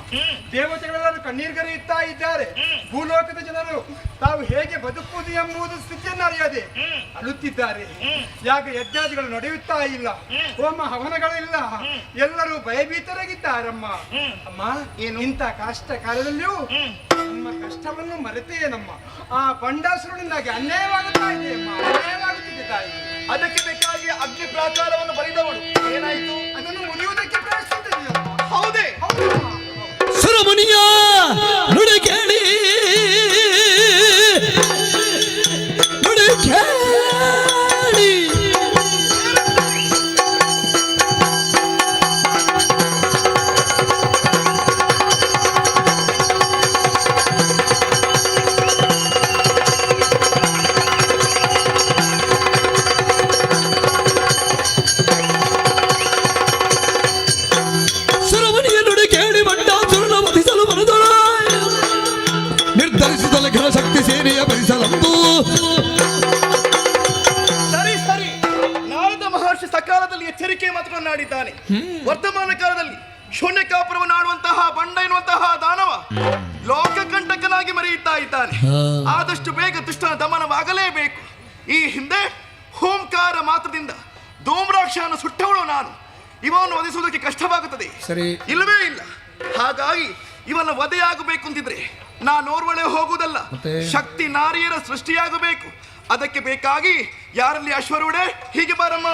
ದೇವತೆಗಳೆಲ್ಲರೂ ಕಣ್ಣೀರ್ಗರೆಯುತ್ತಾ ಇದ್ದಾರೆ. ಭೂಲೋಕದ ಜನರು ತಾವು ಹೇಗೆ ಬದುಕುವುದು ಎಂಬುದು ಸ್ಥಿತಿಯನ್ನು ಅರಿಯದೆ ಅಳುತ್ತಿದ್ದಾರೆ. ಯಾಗ ಯಜ್ಞಾದಿಗಳು ನಡೆಯುತ್ತಾ ಇಲ್ಲ, ಹೋಮ ಹವನಗಳಿಲ್ಲ, ಎಲ್ಲರೂ ಭಯಭೀತರಾಗಿದ್ದಾರಮ್ಮ. ಅಮ್ಮ, ಏನು ಇಂಥ ಕಷ್ಟ ಕಾಲದಲ್ಲಿಯೂ ನಮ್ಮ ಕಷ್ಟವನ್ನು ಮರೆತೆಯೇ ನಮ್ಮ ಆ ಬಂಡಾಸುರನಿಂದಾಗಿ ಅನ್ಯಾಯವಾಗುತ್ತಾ ಇದೆ ಅಮ್ಮ, ಅನ್ಯಾಯವಾಗುತ್ತಿದೆ ತಾಯಿ. ಅದಕ್ಕೆ ಬೇಕಾಗಿ ಅಗ್ನಿ ಪ್ರಾಕಾರವನ್ನು ಬರೆದವಳು ಏನಾಯ್ತು? ಅದನ್ನು ಮುರಿಯುವುದಕ್ಕೆ ಪ್ರಯತ್ನಿಸಿದ್ದೇನೆ. ಹೌದೇ? ಸುರಮುನಿಯ ನುಡಿ ಕೇಳಿ, ನುಡಿ ಕೇಳಿ ನಂಬಿಕೆ ಮಾತುಗಳನ್ನಾಡಿದ್ದಾನೆ. ವರ್ತಮಾನ ಕಾಲದಲ್ಲಿ ಶೂನ್ಯಕಾಪುರವನ್ನು ಆಡುವಂತಹ ಬಂಡ ಎನ್ನುವಂತಹ ದಾನವ ಲೋಕಕಂಟಕನಾಗಿ ಮೆರೆಯುತ್ತಾ ಇದ್ದಾನೆ. ಆದಷ್ಟು ಬೇಗ ದುಷ್ಟನ ದಮನವಾಗಲೇಬೇಕು. ಈ ಹಿಂದೆ ಓಂಕಾರ ಮಾತ್ರದಿಂದ ಧೂಮ್ರಾಕ್ಷವನ್ನು ಸುಟ್ಟವಳು ನಾನು. ಇವನು ವಧಿಸುವುದಕ್ಕೆ ಕಷ್ಟವಾಗುತ್ತದೆ, ಇಲ್ಲವೇ ಇಲ್ಲ. ಹಾಗಾಗಿ ಇವನ ವಧೆಯಾಗಬೇಕು ಅಂತಿದ್ರೆ ನಾನೋರ್ವಳೆ ಹೋಗುವುದಲ್ಲ, ಶಕ್ತಿ ನಾರಿಯರ ಸೃಷ್ಟಿಯಾಗಬೇಕು. ಅದಕ್ಕೆ ಬೇಕಾಗಿ ಯಾರಲ್ಲಿ ಅಶ್ವರೂಢೆ, ಹೀಗೆ ಬಾರಮ್ಮ.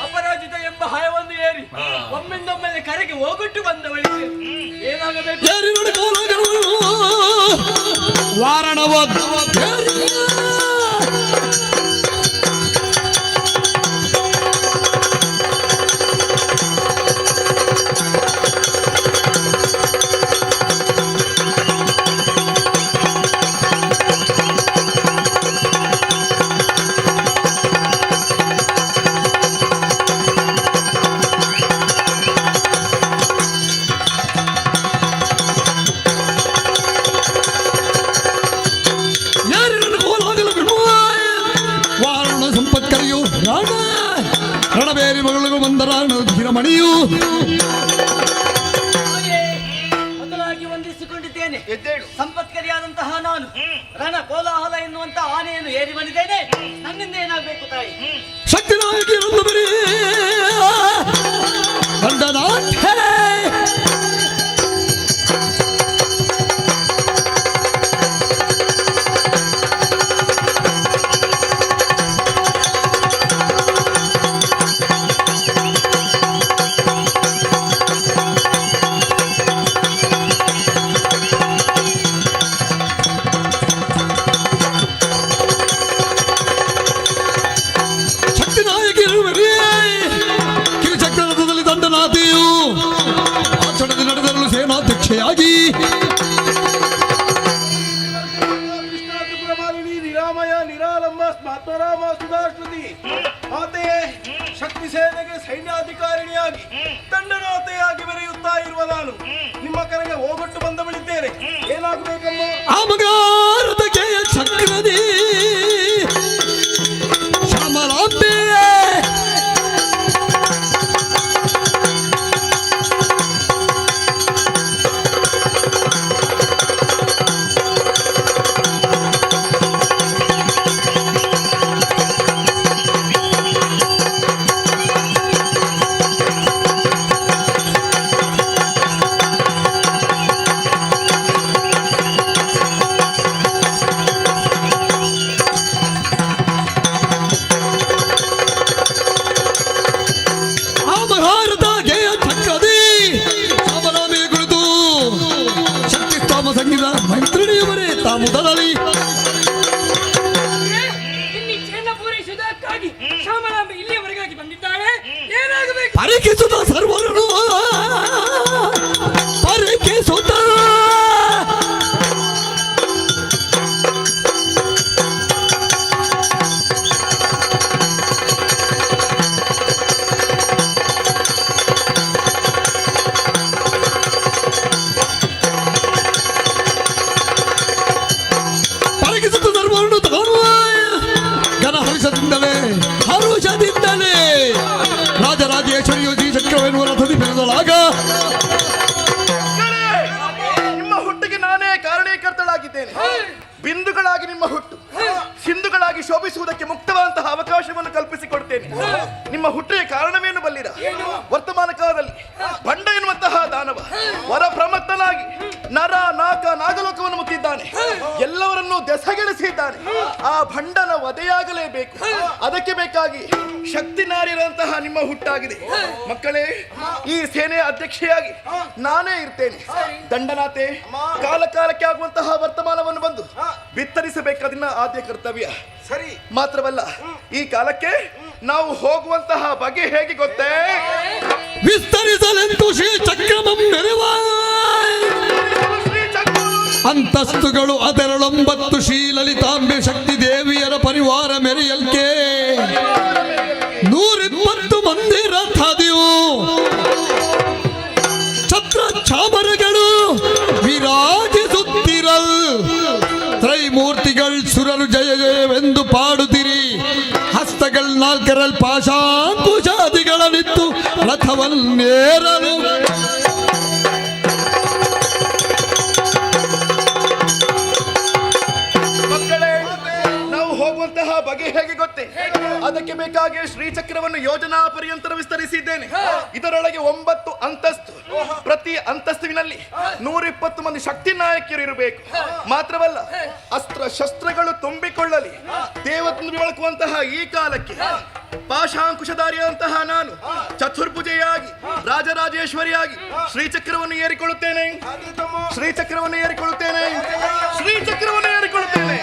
ಅಪರಾಜಿತ ಎಂಬ ಹಯವನ್ನು ಏರಿ ಒಮ್ಮೆಂದೊಮ್ಮೆಲೆ ಕರೆಗೆ ಹೋಗುಟ್ಟು ಬಂದವಳಿಗೆ ಏನಾಗಬೇಕು? ವಾರಣವ ರಣಬೇರಿ ಮಗಳಿಗೂ ಬಂದರಾಣ ಧಿರಮಣಿಯು ಮೊದಲಾಗಿ ವಂದಿಸಿಕೊಂಡಿದ್ದೇನೆ. ಸಂಪತ್ಕರಿಯಾದಂತಹ ನಾನು ರಣ ಕೋಲಾಹಲ ಎನ್ನುವಂತ ಆನೆಯನ್ನು ಏರಿ ಬಂದಿದ್ದೇನೆ. ನನ್ನಿಂದ ಏನಾಗಬೇಕು ತಾಯಿ? ಶಕ್ತಿ ನಾಯಕಿ ಬರೀ ನಿರಾಮಯ ನಿರಾಲಂಬ ಸ್ಮಾತ್ಮರಾಮ ಸುಧಾಶ್ರುತಿ ಮಾತೆಯೇ ಶಕ್ತಿ ಸೇನೆಗೆ ಸೈನ್ಯಾಧಿಕಾರಿಣಿಯಾಗಿ ದಂಡನಾತೆಯಾಗಿ ಬೆರೆಯುತ್ತಾ ಇರುವ ನಾನು ನಿಮ್ಮ ಕರೆಗೆ ಹೋಗೊಟ್ಟು ಬಂದ ಬಳಿದ್ದೇನೆ. ಏನಾಗಬೇಕಮ್ಮ? ಅಮಗಾರದಕ್ಕೆ ಚಕ್ರದಿ ಶ್ಯಾಮಲಾಂಬೆ ಮೈತ್ರಿಣಿಯವರೇ ತಾಮುದಲಲಿ ಇನ್ನಿಚ್ಛೆಯನ್ನ ಪೂರೈಸುವುದಕ್ಕಾಗಿ ಶ್ಯಾಮಲಾಂಬೆ ಇಲ್ಲಿಯವರೆಗಾಗಿ ಬಂದಿದ್ದಾಳೆ. ಏನಾಗಬೇಕು? ಪರಿಕಿಸುತ್ತ ಸರ್ವರನ್ನು ಪರಿಕಿಸುತ್ತ ಹರುಷದಿಂದಲೇ ರಾಜರಾಜೇಶ್ವರಿಯು ಶ್ರೀಚಕ್ರವೆನ್ನುವ ರಥದಿ ಬೆಳೆದಳಾಗ ನಿಮ್ಮ ಹುಟ್ಟಿಗೆ ನಾನೇ ಕಾರಣೀಕರ್ತಳಾಗಿದ್ದೇನೆ. ಬಿಂದುಗಳಾಗಿ ನಿಮ್ಮ ಹುಟ್ಟು, ಸಿಂಧುಗಳಾಗಿ ಶೋಭಿಸುವುದಕ್ಕೆ ಮುಕ್ತವಾದಂತಹ ಅವಕಾಶವನ್ನು ಕಲ್ಪಿಸಿಕೊಡ್ತೇನೆ. ನಿಮ್ಮ ಹುಟ್ಟಿಗೆ ಕಾರಣವೇನು ಬಲ್ಲಿರ? ವರ್ತಮಾನ ಕಾಲದಲ್ಲಿ ಭಂಡ ಎನ್ನುವಂತಹ ದಾನವ ವರ ಪ್ರಮತ್ತನಾಗಿ ನರ ನಾಕ ನಾಗಲೋಕವನ್ನು ಮುತ್ತಿದ್ದಾನೆ, ಎಲ್ಲವರನ್ನೂ ದೆಸಗೆಳಿಸಿದ್ದಾನೆ. ಆ ಭಂಡನ ವಧೆಯಾಗಲೇಬೇಕು. ಅದಕ್ಕೆ ಬೇಕಾಗಿ ಶಕ್ತಿ ನಾರಿರಂತಹ ನಿಮ್ಮ ಹುಟ್ಟಾಗಿದೆ. ಮಕ್ಕಳೇ, ಈ ಸೇನೆಯ ಅಧ್ಯಕ್ಷೆಯಾಗಿ ನಾನೇ ಇರ್ತೇನೆ. ದಂಡನಾತೆ ಕಾಲ ಕಾಲಕ್ಕೆ ಆಗುವಂತಹ ವರ್ತಮಾನವನ್ನು ಬಂದು ಬಿತ್ತರಿಸಬೇಕಾದಿನ ಆದ್ಯ ಕರ್ತವ್ಯ. ಸರಿ. ಮಾತ್ರವಲ್ಲ, ಈ ಕಾಲಕ್ಕೆ ನಾವು ಹೋಗುವಂತಹ ಬಗೆ ಹೇಗೆ ಗೊತ್ತೇ? ವಿಸ್ತರಿಸಲೆಂದು ಶ್ರೀ ಚಕ್ರಮಂ ಮೆರೆವ ಅಂತಸ್ತುಗಳು 19 ಶ್ರೀ ಲಲಿತಾಂಬೆ ಶಕ್ತಿ ದೇವಿಯರ ಪರಿವಾರ ಮೆರೆಯಲ್ಕೆ 120 ಮಂದಿ ರಥದಿವು ಛತ್ರ ಚಾಮರಗಳು ವಿರಾಜಿಸುತ್ತಿರಲ್ ತ್ರೈಮೂರ್ತಿಗಳು ಸುರರು ಜಯ ಜಯವೆಂದು ಪಾಡುತ್ತಿರಿ. ಹಸ್ತಗಳ 4 ಪಾಶಾಂಕುಶಾದಿಗಳನ್ನಿತ್ತು ರಥವನ್ನೇರಲು ಬಗೆ ಹೇಗೆ ಗೊತ್ತೇ? ಅದಕ್ಕೆ ಬೇಕಾಗಿ ಶ್ರೀಚಕ್ರವನ್ನು ಯೋಜನಾ ಪರ್ಯಂತರ ವಿಸ್ತರಿಸಿದ್ದೇನೆ. ಇದರೊಳಗೆ 9 ಅಂತಸ್ತು. ಪ್ರತಿ ಅಂತಸ್ತುವಿನಲ್ಲಿ 120 ಮಂದಿ ಶಕ್ತಿ ನಾಯಕಿಯರು ಇರಬೇಕು. ಮಾತ್ರವಲ್ಲ, ಅಸ್ತ್ರ ಶಸ್ತ್ರಗಳು ತುಂಬಿಕೊಳ್ಳಲಿ. ದೇವತೆಯನ್ನು ಬೆಳಕುವಂತಹ ಈ ಕಾಲಕ್ಕೆ ಪಾಶಾಂಕುಶಧಾರಿಯಂತಹ ನಾನು ಚತುರ್ಭುಜೆಯಾಗಿ ರಾಜರಾಜೇಶ್ವರಿಯಾಗಿ ಶ್ರೀಚಕ್ರವನ್ನು ಏರಿಕೊಳ್ಳುತ್ತೇನೆ. ಶ್ರೀಚಕ್ರವನ್ನು ಏರಿಕೊಳ್ಳುತ್ತೇನೆ. ಶ್ರೀಚಕ್ರವನ್ನು ಏರಿಕೊಳ್ಳುತ್ತೇನೆ.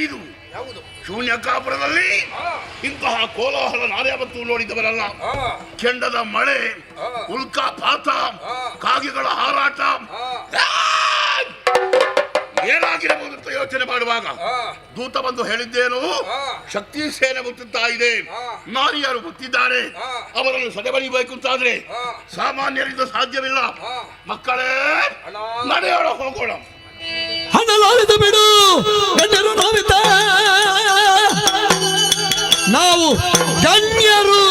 ಇದು ಶೂನ್ಯಕಾಪುರದಲ್ಲಿ ಇಂತಹ ಕೋಲಾಹಲ ನಾರ್ಯಾವತ್ತೂ ನೋಡಿದವರಲ್ಲ. ಕೆಂಡದ ಮಳೆ, ಉಲ್ಕಾಪಾತ, ಕಾಗೆಗಳ ಹಾರಾಟ ಏನಾಗಿರಬಹುದು ಅಂತ ಯೋಚನೆ ಮಾಡುವಾಗ ದೂತ ಬಂದು ಹೇಳಿದ್ದೇನು, ಶಕ್ತಿ ಸೇನೆ ಮುತ್ತುತ್ತಾ ಇದೆ, ನಾರಿಯರು ಮುತ್ತಿದ್ದಾರೆ, ಅವರನ್ನು ಸದೆಬಡಿಬೇಕು ಅಂತಾದ್ರೆ ಸಾಮಾನ್ಯರಿಂದ ಸಾಧ್ಯವಿಲ್ಲ. ಮಕ್ಕಳೇ, ನಡೆಯೋಣ, ಹೋಗೋಣ. ಹಣಲಾಳಿದ ಬಿಡು ಗಣ್ಯರು ನಾವಿದ್ದ ನಾವು ಗಣ್ಯರು.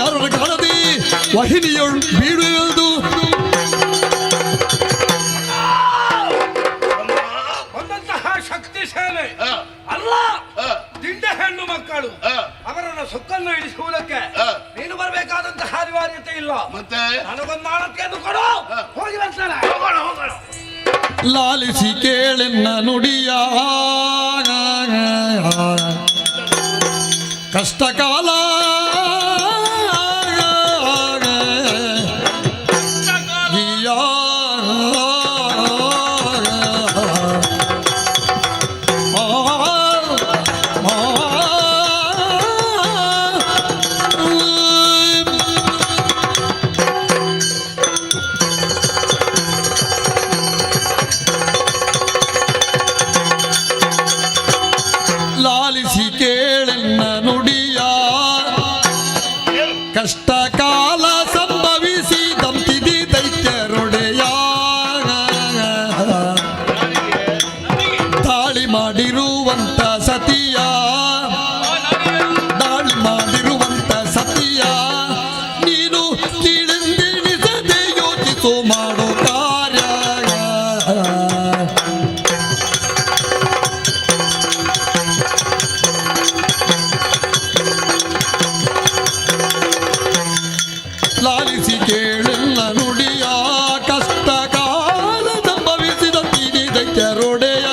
ಯಾರ ಕಾಣದೆ ವಾಹಿನಿಯೊಳು ಬೀಳುವುದು. ಬಂದಂತಹ ಶಕ್ತಿ ಸೇನೆ ಅಲ್ಲ, ದಿಂಡ ಹೆಣ್ಣು ಮಕ್ಕಳು ಅವರನ್ನು ಸುಕ್ಕನ್ನು ಇಳಿಸುವುದಕ್ಕೆ ನೀನು ಬರಬೇಕಾದಂತಹ ಅನಿವಾರ್ಯತೆ ಇಲ್ಲ. ಮತ್ತೆ ನನಗೊಂದು ಮಾನತೆಯನ್ನು ಕೊಡು, ಹೋಗಿ ಬರ್ತಾನೆ. ಲಾಲಿಸಿ ಕೇಳೆನ್ನ ನುಡಿಯ ಕಷ್ಟಕಾಲ ಲಾಲಿಸಿ ಕೇಳೆನ್ನ ನುಡಿಯ ಕಷ್ಟಕಾಲ ಸಂಭವಿಸಿ ದಂತಿದಿ ದೈತ್ಯರೊಡೆಯ ದಾಳಿ ಮಾಡಿರುವಂತ ಸತಿಯ ನೀನು ಕೀಳೆಂದೆಣಿಸದೆ ಯೋಚಿಸೋ ಮಾಡೋ ಕಾರ್ಯ. ಲಾಲಿಸಿ ಕೇಳೆಲ್ಲ ನುಡಿಯ ಕಷ್ಟ ಕಾಲ ಸಂಭವಿಸಿದ ತೀರಿ ದೈತ್ಯರೊಡೆಯ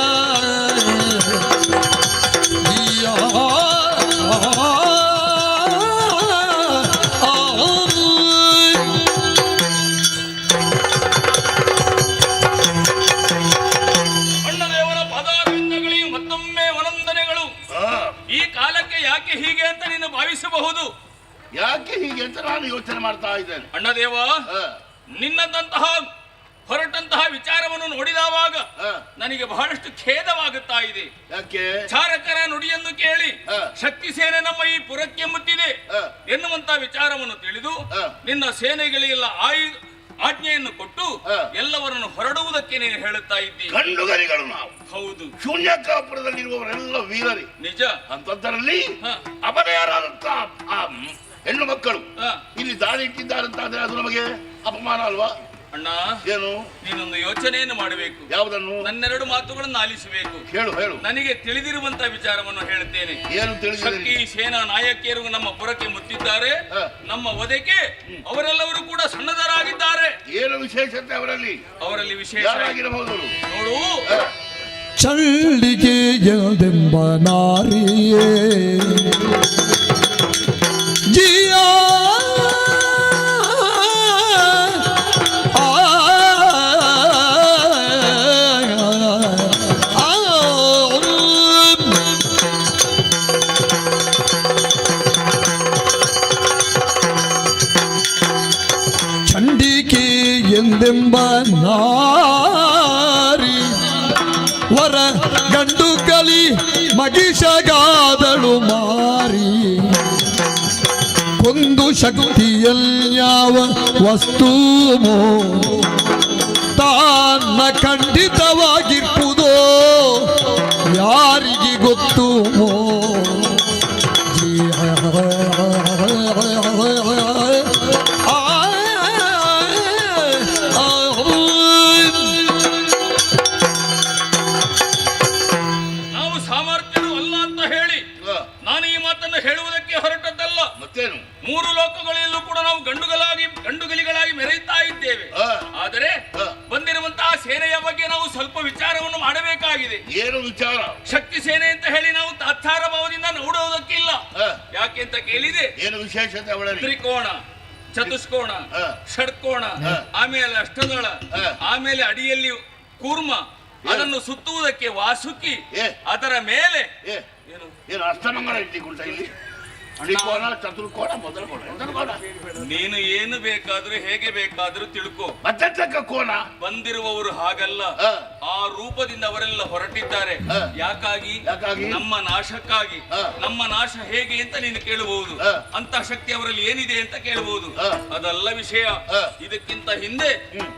ಅಣ್ಣದೇವರ ಪದಾರ್ಥಗಳಿಗೆ ಮತ್ತೊಮ್ಮೆ ವಂದನೆಗಳು. ಈ ಕಾಲಕ್ಕೆ ಯಾಕೆ ಹೀಗೆ ಅಂತ ನೀನು ಭಾವಿಸಬಹುದು. ಯಾಕೆ ಹೀಗೆ ಅಂತ ನಾನು ಯೋಚನೆ ಮಾಡ್ತಾ ಇದ್ದೇನೆ. ಅಣ್ಣದೇವ, ನಿನ್ನದಂತಹ ಹೊರಟಂತಹ ವಿಚಾರವನ್ನು ನೋಡಿದವಾಗ ನನಗೆ ಬಹಳಷ್ಟು ಖೇದವಾಗುತ್ತಾ ಇದೆ. ಯಾಕೆ? ಚಾರಕರ ನುಡಿಯನ್ನು ಕೇಳಿ ಶಕ್ತಿ ಸೇನೆ ನಮ್ಮ ಈ ಪುರಕ್ಕೆ ಮುತ್ತಿದೆ ಎನ್ನುವಂತ ವಿಚಾರವನ್ನು ತಿಳಿದು ನಿನ್ನ ಸೇನೆಗಳಿಗೆಲ್ಲ ಆಜ್ಞೆಯನ್ನು ಕೊಟ್ಟು ಎಲ್ಲವರನ್ನು ಹೊರಡುವುದಕ್ಕೆ ನೀನು ಹೇಳುತ್ತಾ ಇದ್ದೀವಿ. ಗಂಡುಗರಿಗಳು ನಾವು. ಹೌದು. ಶೂನ್ಯಕಾಪುರದಲ್ಲಿರುವವರೆಲ್ಲ ವೀರರಿ. ನಿಜ. ಅಂತದ್ದರಲ್ಲಿ ಅಪನಯರಾದಂತ ಹೆಣ್ಣು ಮಕ್ಕಳು ಇಲ್ಲಿ ದಾಳಿ ಇಟ್ಟಿದ್ದಾರಂತಾದ್ರೆ ಅದು ನಮಗೆ ಅಪಮಾನ ಅಲ್ವಾ? ಅಣ್ಣ, ಏನು? ನೀನೊಂದು ಯೋಚನೆಯನ್ನು ಮಾಡಬೇಕು. ಯಾವುದನ್ನು? ನನ್ನೆರಡು ಮಾತುಗಳನ್ನು ಆಲಿಸಬೇಕು. ಹೇಳು ಹೇಳು. ನನಗೆ ತಿಳಿದಿರುವಂತ ವಿಚಾರವನ್ನು ಹೇಳುತ್ತೇನೆ. ಏನು ತಿಳಿದಿದೆ? ಶಕ್ತಿ ಸೇನಾ ನಾಯಕಿಯರು ನಮ್ಮ ಪುರಕ್ಕೆ ಮುತ್ತಿದ್ದಾರೆ. ನಮ್ಮ ವಧೆಗೆ ಅವರೆಲ್ಲರೂ ಕೂಡ ಸನ್ನದ್ಧರಾಗಿದ್ದಾರೆ. ಏನು ವಿಶೇಷತೆ ಅವರಲ್ಲಿ? ಅವರಲ್ಲಿ ವಿಶೇಷ ಯಾರಾಗಿರಬಹುದು ನೋಡು. ಚಳ್ಳಿಗೆ ಎಂದೆಂಬ ನಾರಿಯೇ ಜಿಯಾ ಚಂಡಿಕೆ ಎಂದೆಂಬ ನಾರಿ ವರ ಗಂಡು ಕಲಿ ಮಗಿಷಗಾದಳು ಮಾರಿ ಕೊಂದು ಶಕ್ತಿಯಲ್ಯಾವ ವಸ್ತು ತಾನ ಖಂಡಿತವಾಗಿರ್ಪುದೋ ಯಾರಿಗೆ ಗೊತ್ತು ಯಾಕೆ ಅಂತ ಕೇಳಿದೆ. ಏನು ವಿಶೇಷತೆ ಅವಳಲ್ಲಿ? ತ್ರಿಕೋಣ, ಚತುಷ್ಕೋಣ, ಷಡ್ಕೋಣ, ಆಮೇಲೆ ಅಷ್ಟದಳ, ಆಮೇಲೆ ಅಡಿಯಲ್ಲಿ ಕೂರ್ಮ, ಅದನ್ನು ಸುತ್ತುವುದಕ್ಕೆ ವಾಸುಕಿ, ಅದರ ಮೇಲೆ ಏನು ಅಷ್ಟಮಂಗಳ ಇಟ್ಟಿಕೊಂಡ ಇಲ್ಲಿ ತ್ರಿಕೋಣ, ಚತುರ್ಕೋಣ, ಮೊದಲ ನೀನು ಏನು ಬೇಕಾದ್ರೂ ಹೇಗೆ ಬೇಕಾದ್ರೂ ತಿಳ್ಕೊ. ಮತ್ತೆ ಕೋಣ ಬಂದಿರುವವರು ಹಾಗಲ್ಲ, ಆ ರೂಪದಿಂದ ಅವರೆಲ್ಲ ಹೊರಟಿದ್ದಾರೆ. ಯಾಕಾಗಿ? ನಮ್ಮ ನಾಶಕ್ಕಾಗಿ. ನಮ್ಮ ನಾಶ ಹೇಗೆ ಅಂತ ನೀನು ಕೇಳಬಹುದು. ಅಂತ ಶಕ್ತಿ ಅವರಲ್ಲಿ ಏನಿದೆ ಅಂತ ಕೇಳಬಹುದು. ಅದಲ್ಲ ವಿಷಯ. ಇದಕ್ಕಿಂತ ಹಿಂದೆ,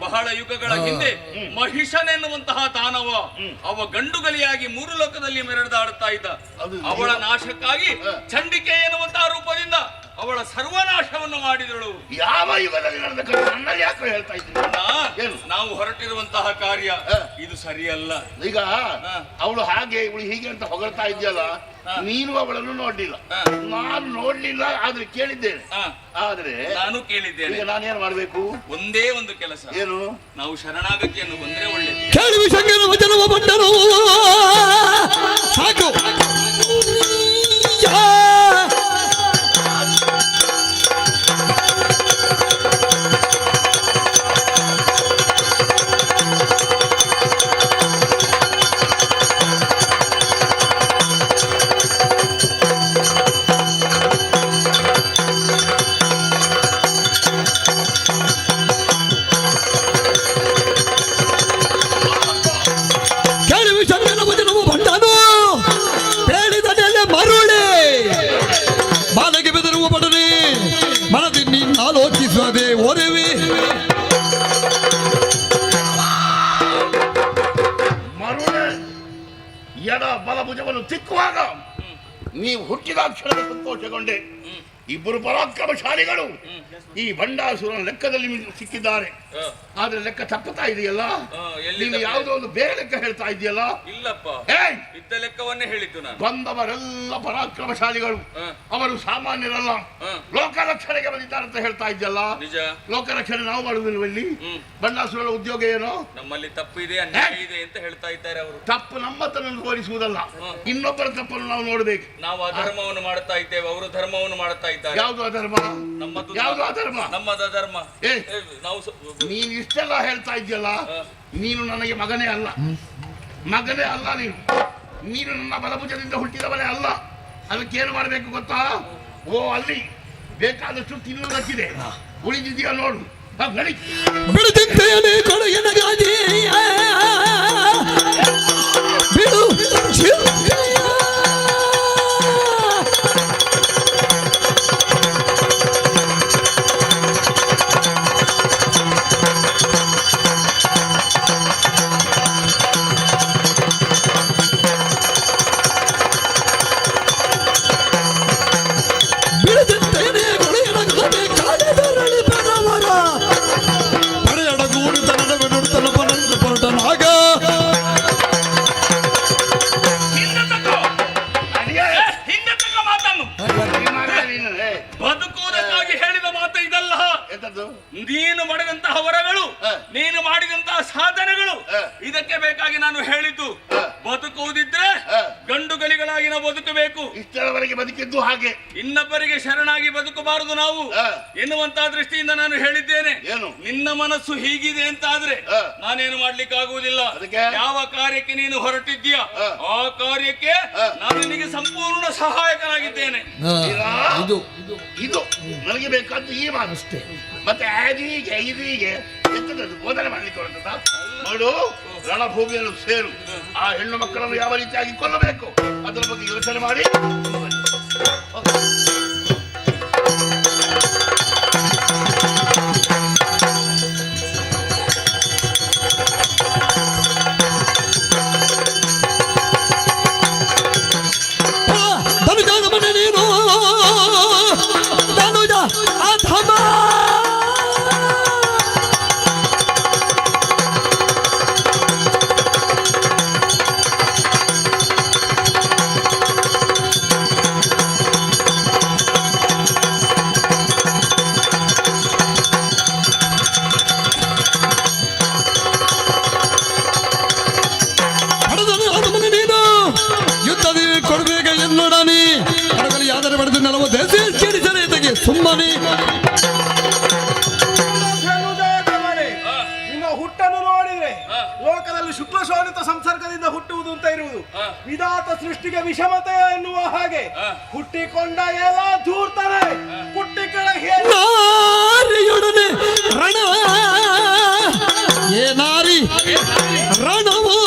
ಬಹಳ ಯುಗಗಳ ಹಿಂದೆ, ಮಹಿಷನೆನ್ನುವಂತಹ ದಾನವ, ಅವ ಗಂಡುಗಲಿಯಾಗಿ 3 ಲೋಕದಲ್ಲಿ ಮೆರೆದಾಡುತ್ತಾ ಇದ್ದ. ಅವಳ ನಾಶಕ್ಕಾಗಿ ಚಂಡಿಕೆ ಎನ್ನುವಂತಹ ರೂಪದಿಂದ ಅವಳ ಸರ್ವನಾಶವನ್ನು ಮಾಡಿದಳು. ಯಾವ ಯುಗದಲ್ಲಿ ನಡೆದ ಕಥೆ ನನ್ನಲ್ಲಿ ಯಾಕೆ ಹೇಳ್ತಾ ಇದ್ದೀನಿ? ನಾವು ಹೊರಟಿರುವಂತಹ ಕಾರ್ಯ ಇದು ಸರಿಯಲ್ಲ. ಈಗ ಅವಳು ಹಾಗೆ ಇವಳು ಹೀಗೆ ಅಂತ ಹೊಗಳ್ತಾ ಇದೆಯಲ್ಲ, ನೀನು ಅವಳನ್ನು ನೋಡ್ಲಿಲ್ಲ, ನಾನು ನೋಡ್ಲಿಲ್ಲ, ಆದ್ರೆ ಕೇಳಿದ್ದೇನೆ. ಆದ್ರೆ ನಾನು ಕೇಳಿದ್ದೇನೆ. ಈಗ ನಾನೇನ್ ಮಾಡ್ಬೇಕು? ಒಂದೇ ಒಂದು ಕೆಲಸ. ಏನು? ನಾವು ಶರಣಾಗತಿಯನ್ನು ಬಂದ್ರೆ ಒಳ್ಳೆಯದು. ಕೇಳುವ ಸಂಗನ ವಚನವ ಬಂದರು ಸಾಕು. ಆಲೋಚಿಸದೆ ಒರವಿ ಮರುಳೆ ಎಡ ಬಲಭುಜವನ್ನು ತಿಕ್ಕುವಾಗ ನೀವು ಹುಟ್ಟಿದ ಕ್ಷಣದ ಸಂತೋಷಗೊಂಡೆ. ಇಬ್ಬರು ಪರಾಕ್ರಮಶಾಲಿಗಳು ಈ ಭಂಡಾಸುರನ ಲೆಕ್ಕದಲ್ಲಿ ಸಿಕ್ಕಿದ್ದಾರೆ. ಆದ್ರೆ ಲೆಕ್ಕ ತಪ್ಪುತ್ತಾ ಇದೆಯಲ್ಲ, ನೀನು ಯಾವುದೋ ಒಂದು ಬೇರೆ ಲೆಕ್ಕ ಹೇಳ್ತಾ ಇದೆಯಲ್ಲ. ಇಲ್ಲಪ್ಪ, ಇದ್ದ ಲೆಕ್ಕವನ್ನೇ ಹೇಳಿದ್ದು ನಾನು. ಬಂದವರೆಲ್ಲ ಪರಾಕ್ರಮಶಾಲಿಗಳು, ಅವರು ಸಾಮಾನ್ಯರಲ್ಲ, ಲೋಕರಕ್ಷಣೆಗೆ ಬಂದಿದ್ದಾರೆ ಅಂತ ಹೇಳ್ತಾ ಇದ್ದಲ್ಲ. ನಿಜ. ಲೋಕರಕ್ಷಣೆ ನಾವು ಮಾಡುವುದಿಲ್ಲ. ಭಂಡಾಸುರನ ಉದ್ಯೋಗ ಏನು? ನಮ್ಮಲ್ಲಿ ತಪ್ಪು ಇದೆ, ಅನ್ಯಾಯ ಇದೆ ಅಂತ ಹೇಳ್ತಾ ಇದ್ದಾರೆ ಅವರು. ತಪ್ಪು ನಮ್ಮತನನ್ನು ತೋರಿಸುವುದಲ್ಲ, ಇನ್ನೊಬ್ಬರ ತಪ್ಪನ್ನು ನಾವು ನೋಡ್ಬೇಕು. ನಾವು ಅಧರ್ಮವನ್ನು ಮಾಡುತ್ತಾ ಇದ್ದೇವೆ, ಅವರು ಧರ್ಮವನ್ನು ಮಾಡುತ್ತಾ ಇದ್ದಾರೆ. ಯಾವುದು ಅಧರ್ಮ? ನಮ್ಮದು ಯಾವುದು ಅಧರ್ಮ? ನಮ್ಮದು ಅಧರ್ಮ. ನಾವು ನೀನು ಇಷ್ಟೆಲ್ಲ ಹೇಳ್ತಾ ಇದ್ಯಲ್ಲ, ನೀನು ನನಗೆ ಮಗನೇ ಅಲ್ಲ, ಮಗನೇ ಅಲ್ಲ. ನೀನು ನನ್ನ ಬಲಭುಜದಿಂದ ಹುಟ್ಟಿದವನೇ ಅಲ್ಲ. ಅದಕ್ಕೇನು ಮಾಡಬೇಕು ಗೊತ್ತಾ? ಓ, ಅಲ್ಲಿ ಬೇಕಾದಷ್ಟು ತಿನ್ನುವುದಕ್ಕಿದೆ, ಉಳಿದಿದೆಯಾ ನೋಡು. ನಡಿ. ಬಿಡುತ್ತಿದ್ದೇನೆ ಕೊಡಗಿನಗಾಗಿ ಬಿಡು. ಬದುಕುವುದಕ್ಕಾಗಿ ಹೇಳಿದ ಮಾತು ಇದಲ್ಲ. ನೀನು ಮಾಡಿದಂತಹ ವರಗಳು, ನೀನು ಮಾಡಿದಂತಹ ಸಾಧನೆಗಳು, ಇದಕ್ಕೆ ಬೇಕಾಗಿ ನಾನು ಹೇಳಿದ್ದು. ಬದುಕುವುದಿದ್ರೆ ಗಂಡುಗಲಿಗಳಾಗಿ ನಾವು ಬದುಕಬೇಕು. ಇಷ್ಟರವರೆಗೆ ಬದುಕಿದ್ದು ಹಾಗೆ, ಇನ್ನೊಬ್ಬರಿಗೆ ಶರಣಾಗಿ ಬದುಕಬಾರದು ನಾವು ಎನ್ನುವಂತಹ ದೃಷ್ಟಿಯಿಂದ ನಾನು ಹೇಳಿದ್ದೇನೆ. ನಿನ್ನ ಮನಸ್ಸು ಹೀಗಿದೆ ಅಂತ ಆದ್ರೆ ನಾನೇನು ಮಾಡ್ಲಿಕ್ಕೆ ಆಗುವುದಿಲ್ಲ. ಯಾವ ಕಾರ್ಯಕ್ಕೆ ನೀನು ಹೊರಟಿದ್ದೀಯ ಆ ಕಾರ್ಯಕ್ಕೆ ನಾನು ನಿನಗೆ ಸಂಪೂರ್ಣ ಸಹಾಯಕನಾಗಿದ್ದೇನೆ. ಇದು ನನಗೆ ಬೇಕಾದ್ದು ಈ ಮಾತು ಅಷ್ಟೇ. ಮತ್ತೆ ಹೀಗೆ ಇದೀಗೆ ಎಂತದ್ದು ಬೋಧನೆ ಮಾಡ್ಲಿಕ್ಕೆ ಹೊರಟದ? ನೋಡು, ರಣಭೂಮಿಯನ್ನು ಸೇರು, ಆ ಹೆಣ್ಣು ಮಕ್ಕಳನ್ನು ಯಾವ ರೀತಿಯಾಗಿ ಕೊಲ್ಲಬೇಕು ಅದರ ಬಗ್ಗೆ ಯೋಚನೆ ಮಾಡಿ. ಯುದ್ಧದಲ್ಲಿ ಕೊಡಬೇಕ ಎಲ್ಲೊಡನೆ ಕಡಗಲಿ ಆದರೆ ಬಡಿದು ನೆಲವ ದೇಶ ಕೇಳಿಸಲೇ ತೆಗೆ ಸುಮ್ಮನೆ ನಿನ್ನ ಹುಟ್ಟನ್ನು ನೋಡಿದ್ರೆ ಲೋಕದಲ್ಲಿ ಶುಕ್ಲ ಶೋಣಿತ ಸಂಸರ್ಗದಿಂದ ಹುಟ್ಟುವುದು ಅಂತ ಇರುವುದು ವಿಧಾತ ಸೃಷ್ಟಿಗೆ ವಿಷಮತೆ ಎನ್ನುವ ಹಾಗೆ ಹುಟ್ಟಿಕೊಂಡ ಎಲ್ಲ ದೂರ್ತಾರೆ ಹುಟ್ಟಿ ಕೆಳಗೆ ನಾರಿಯೊಡನೆ ರಣ ಏ ನಾರಿ ರಣವು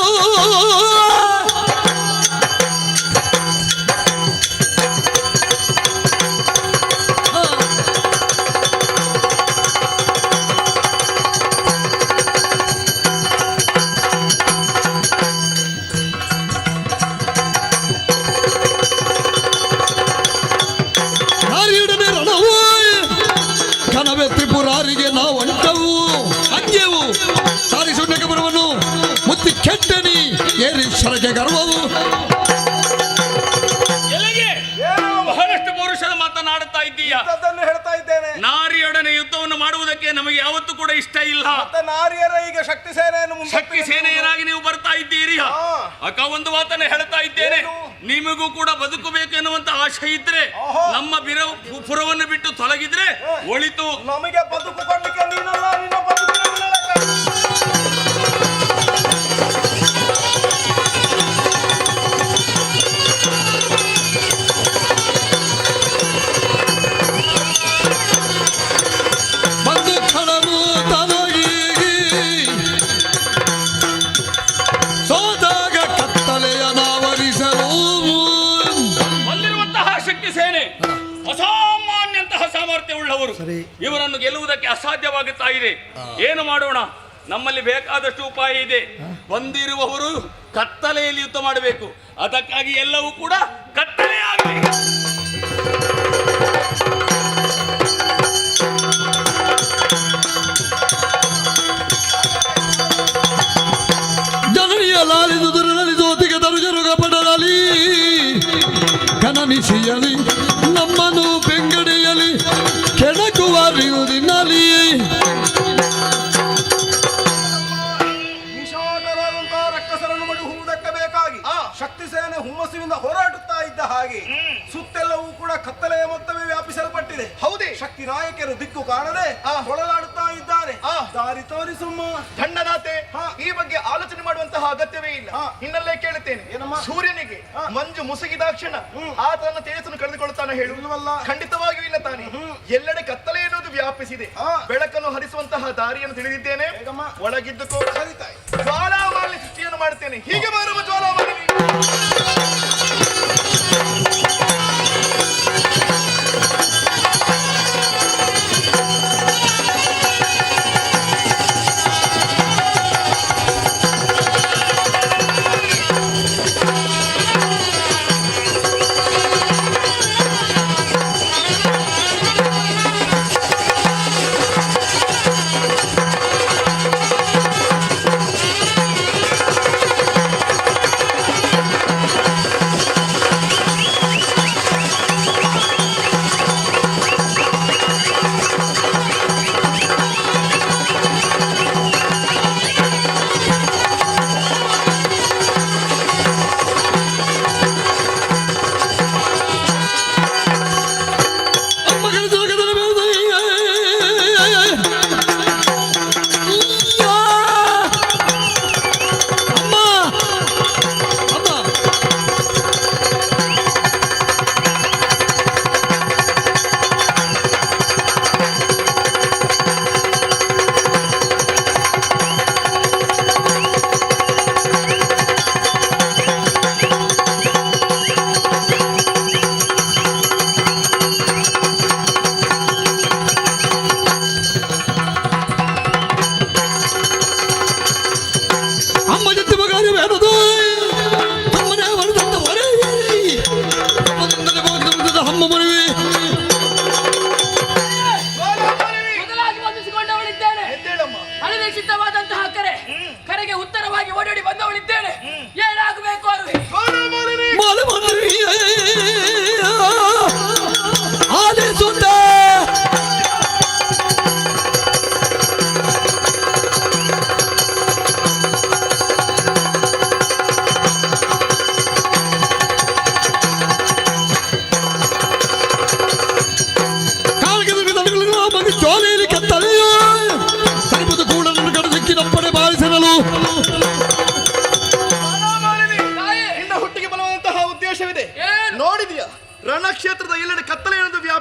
ನಾರಿಯೊಡನೆ ರಣವು ಕನವೆ ತ್ರಿಪುರಾರಿಗೆ ನಾವು ಅಂಟವು ಅಂಜೆವು ಸಾರಿ ಶೂನ್ಯಕ್ಕೆ ಬರುವನು ಮುತ್ತಿ ಕೆಟ್ಟನಿ ಏರಿ ಶರಗೆ ಗರ್ವವು ಎಲ್ಲಿಗೆ ಬಹಳಷ್ಟು ಪೌರುಷದ ಮಾತನಾಡುತ್ತಾ ಇದ್ದೀಯ. ಹೇಳ್ತಾ ಇದ್ದೇನೆ. ನಾರಿಯೊಡನೆ ಯುದ್ಧವನ್ನು ಮಾಡುವುದಕ್ಕೆ ನಮಗೆ ಯಾವತ್ತೂ ಕೂಡ ಇಷ್ಟ ಇಲ್ಲ. ನಾರಿಯರ ಈಗ ಶಕ್ತಿ ಸೇನೆಯನ್ನು ಶಕ್ತಿ ಸೇನೆಯರಾಗಿ ನೀವು ಬರ್ತಾ ಇದ್ದೀರಿ. ಅಕ್ಕ ಒಂದು ಮಾತನ್ನು ಹೇಳ್ತಾ ಇದ್ದೇನೆ, ನಿಮಗೂ ಕೂಡ ಬದುಕಬೇಕು ಎನ್ನುವಂತ ಆಶೆ ಇದ್ರೆ ನಮ್ಮ ಪುರವನ್ನು ಬಿಟ್ಟು ತೊಲಗಿದ್ರೆ ಒಳಿತು. ನಮಗೆ ಬದುಕುಕೊಳ್ಳಿಕ್ಕೆ ನೀನಲ್ಲ, ನಿನ್ನ ಬದುಕಿನ ಬಂದು ಕಳರು ತನಗಿ ಸೋದಾಗ ಕತ್ತಲೆಯ ನಾವರಿಸಲು ಬಂದಿರುವಂತಹ ಶಕ್ತಿ ಸೇನೆ ಅಸಾಮಾನ್ಯಂತಹ ಸಾಮರ್ಥ್ಯವುಳ್ಳವರು. ಇವರನ್ನು ಗೆಲ್ಲುವುದಕ್ಕೆ ಅಸಾಧ್ಯವಾಗುತ್ತಾ ಇದೆ. ಏನು ಮಾಡೋಣ? ನಮ್ಮಲ್ಲಿ ಬೇಕಾದಷ್ಟು ಉಪಾಯ ಇದೆ. ಬಂದಿರುವವರು ಕತ್ತಲೆಯಲ್ಲಿ ಯುದ್ಧ ಮಾಡಬೇಕು. ಅದಕ್ಕಾಗಿ ಎಲ್ಲವೂ ಕೂಡ ಕತ್ತಲೆಯಾಗಲಿ. ಜನನಿಯ ಲಾಲಿದು ದುರಲಿದು ಒತ್ತಿಗೆ ತರುಜರುಗ ಪಡಲಿ ಕನನಿಸಿಯಲಿ ನಮ್ಮನ್ನು ಬೆಂಗಡಿಯಲಿ ಕೆಣಕುವ ನಿನ್ನಲಿ ನಿಶಾಟರಾದಂತಹ ರಕ್ಕಸರನ್ನು ಮಡುಹುವುದಕ್ಕೆ ಬೇಕಾಗಿ ಶಕ್ತಿ ಸೇನೆ ಹುಮ್ಮಸ್ಸಿನಿಂದ ಹೋರಾಡುತ್ತಾ ಇದ್ದ ಹಾಗೆ ಸುತ್ತೆಲ್ಲವೂ ಕೂಡ ಕತ್ತಲೆಯ ಮೊತ್ತವೇ ವ್ಯಾಪಿಸಲ್ಪಟ್ಟಿದೆ. ಹೌದೇ? ಶಕ್ತಿ ನಾಯಕರು ದಿಕ್ಕು ಕಾಣದೆ ಹೊಳಲಾಡುತ್ತಾ ಇದ್ದಾರೆ. ದಾರಿ ತೋರಿಸುಮ್ಮ ದಂಡದಾತೆ, ಈ ಬಗ್ಗೆ ಆಲೋಚನೆ ಮಾಡುವಂತಹ ಅಗತ್ಯವೇ ಇಲ್ಲ. ಇನ್ನಲ್ಲೇ ಕೇಳುತ್ತೇನೆ, ಸೂರ್ಯನಿಗೆ ಮಂಜು ಮುಸುಗಿದಾಕ್ಷಣ ಆತನ ತೇಜಸ್ಸನ್ನು ಕಳೆದುಕೊಳ್ಳುತ್ತಾನೆ ಹೇಳುವಲ್ಲ? ಖಂಡಿತವಾಗಿಯೂ ಇಲ್ಲ ತಾನೆ. ಎಲ್ಲೆಡೆ ಕತ್ತಲೆ ಎನ್ನುವುದು ವ್ಯಾಪಿಸಿದೆ. ಬೆಳಕನ್ನು ಹರಿಸುವಂತಹ ದಾರಿಯನ್ನು ತಿಳಿದಿದ್ದೇನೆ. ಒಳಗಿದ್ದಕ್ಕೋ ಜ್ವಾಲಾಮಾಲಿ ಸೃಷ್ಟಿಯನ್ನು ಮಾಡುತ್ತೇನೆ. ಹೀಗೆ ಮಾಡುವ ಜ್ವಾಲಾಮಾಲಿ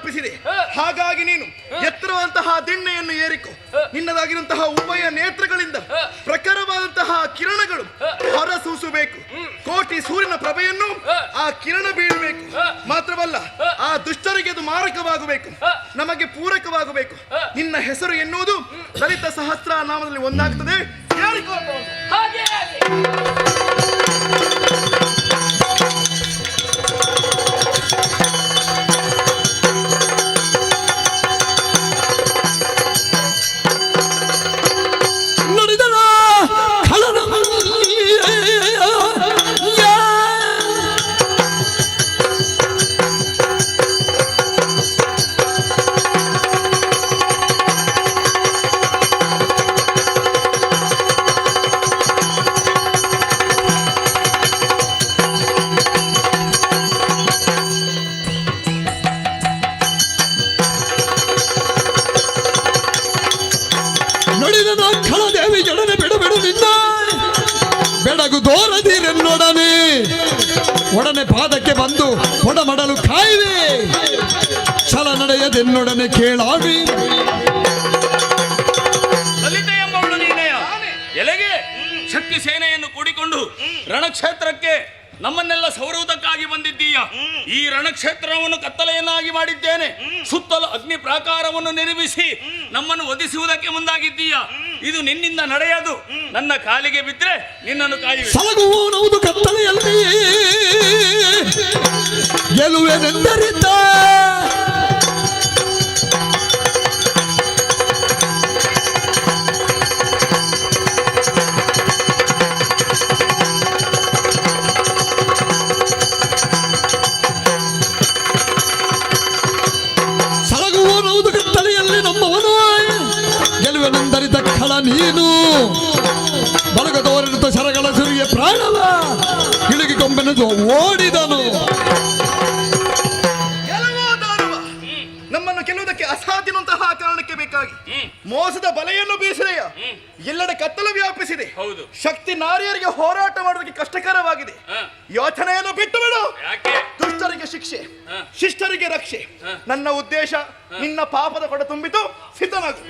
ವ್ಯಾಪಿಸಿದೆ. ಹಾಗಾಗಿ ನೀನು ಎತ್ತರವಂತಹ ದಿಣ್ಣೆಯನ್ನು ಏರಿಕೊ. ನಿನ್ನದಾಗಿರುವಂತಹ ಉಭಯ ನೇತ್ರಗಳಿಂದ ಪ್ರಖರವಾದಂತಹ ಕಿರಣಗಳು ಹೊರಸೂಸಬೇಕು. ಕೋಟಿ ಸೂರ್ಯನ ಪ್ರಭೆಯನ್ನು ಆ ಕಿರಣ ಬೀಳಬೇಕು. ಮಾತ್ರವಲ್ಲ, ಆ ದುಷ್ಟರಿಗೆ ಅದು ಮಾರಕವಾಗಬೇಕು, ನಮಗೆ ಪೂರಕವಾಗಬೇಕು. ನಿನ್ನ ಹೆಸರು ಎನ್ನುವುದು ಲಲಿತ ಸಹಸ್ರ ನಾಮದಲ್ಲಿ ಒಂದಾಗ್ತದೆ. ಯಾರಿಗೂ ಹಾಗೆ ನುಡಿದನ ಖಳನ ನುಡಿದನ ಖಳದೇವಿ ಜಡನೆ ಬಿಡು ಬಿಡು ನಿನ್ನ ಬೆಳಗು ದೋರದಿರೆನ್ನೊಡನೆ ಒಡನೆ ಪಾದಕ್ಕೆ ಬಂದು ಹೊಡಮಡಲು ಕಾಯುವೆ. ಛಲ ನಡೆಯದೆನ್ನೊಡನೆ ಕೇಳಾವಿ. ಲಲಿತೆ ಎಂಬವಳು ನೀನೆಯ ಎಲೆಗೆ ಶಕ್ತಿ ಸೇನೆಯನ್ನು ಕೂಡಿಕೊಂಡು ರಣಕ್ಷೇತ್ರಕ್ಕೆ ನಮ್ಮನ್ನೆಲ್ಲ ಸೌರುವುದಕ್ಕಾಗಿ ಬಂದಿದ್ದೀಯ. ಈ ರಣಕ್ಷೇತ್ರವನ್ನು ಕತ್ತಲೆಯನ್ನಾಗಿ ಮಾಡಿದ್ದೇನೆ. ಸುತ್ತಲೂ ಅಗ್ನಿ ಪ್ರಾಕಾರವನ್ನು ನಿರ್ಮಿಸಿ ನಮ್ಮನ್ನು ಒದಿಸುವುದಕ್ಕೆ ಮುಂದಾಗಿದ್ದೀಯ. ಇದು ನಿನ್ನಿಂದ ನಡೆಯದು. ನನ್ನ ಕಾಲಿಗೆ ಬಿದ್ದರೆ ನಿನ್ನನ್ನು ಕಾಯುವೆ. ಸಲಗುವುದು ಕತ್ತಲೆಯಲ್ಲಿ ಗೆಲುವೆನೆಂದರಿದ್ದ ಸಲಗುವುದು ಕತ್ತಲೆಯಲ್ಲಿ ನಮ್ಮವನು ಗೆಲುವೆನೆಂದರಿದ್ದ ಖಳ ನೀನು. ಬಲಗದವರಿದ್ದ ಶರಗಳ ಸುರಿಗೆ ಪ್ರಾಣವ ಇಳಿಗೆ ಕೊಂಬೆನೆದು ಓಡಿದನು. ನಮ್ಮನ್ನು ಗೆಲ್ಲುವುದಕ್ಕೆ ಅಸಾಧ್ಯನಂತಹ ಕಾರಣಕ್ಕೆ ಬೇಕಾಗಿ ಮೋಸದ ಬಲೆಯನ್ನು ಬೀಸಿದೆಯ. ಎಲ್ಲೆಡೆ ಕತ್ತಲು ವ್ಯಾಪಿಸಿದೆ. ಶಕ್ತಿ ನಾರಿಯರಿಗೆ ಹೋರಾಟ ಮಾಡುವುದಕ್ಕೆ ಕಷ್ಟಕರವಾಗಿದೆ. ಯೋಚನೆಯನ್ನು ಬಿಟ್ಟು ಬಿಡು. ದುಷ್ಟರಿಗೆ ಶಿಕ್ಷೆ, ಶಿಷ್ಟರಿಗೆ ರಕ್ಷೆ. ನನ್ನ ಉದ್ದೇಶ ನಿನ್ನ ಪಾಪದ ಕೊಡ ತುಂಬಿತು. ಸಿದ್ಧನಾಗು.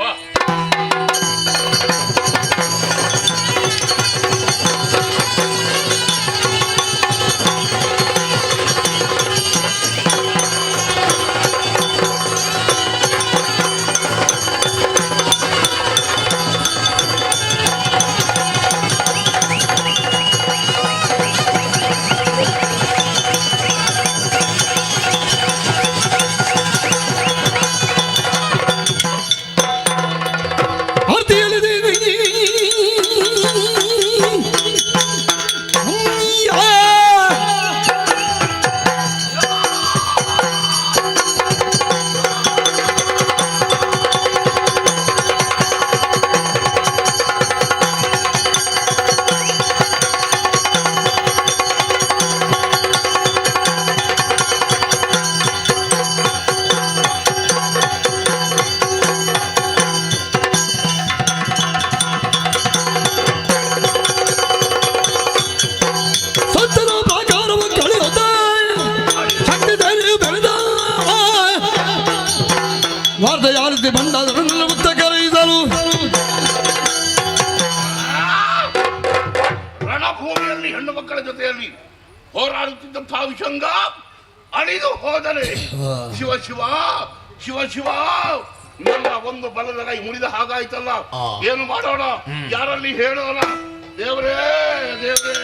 ವಾರ್ಧೆಯಾರತಿ ಬಂಡಾದರನ್ನು ಮುಕ್ತ ಕರೆಯಿದರು. ರಣಭೂಮಿಯಲ್ಲಿ ಹೆಣ್ಣು ಮಕ್ಕಳ ಜೊತೆಯಲ್ಲಿ ಹೋರಾಡುತ್ತಿದ್ದಂತಹ ವಿಷಂಗ ಅಳಿದು ಹೋದರೆ ಶಿವ ಶಿವ ಶಿವ ಶಿವ ನನ್ನ ಒಂದು ಬಲದ ಕೈ ಮುರಿದ ಹಾಗಾಯ್ತಲ್ಲ. ಏನು ಮಾಡೋಣ? ಯಾರಲ್ಲಿ ಹೇಳೋಣ? ದೇವರೇ ದೇವರೇ.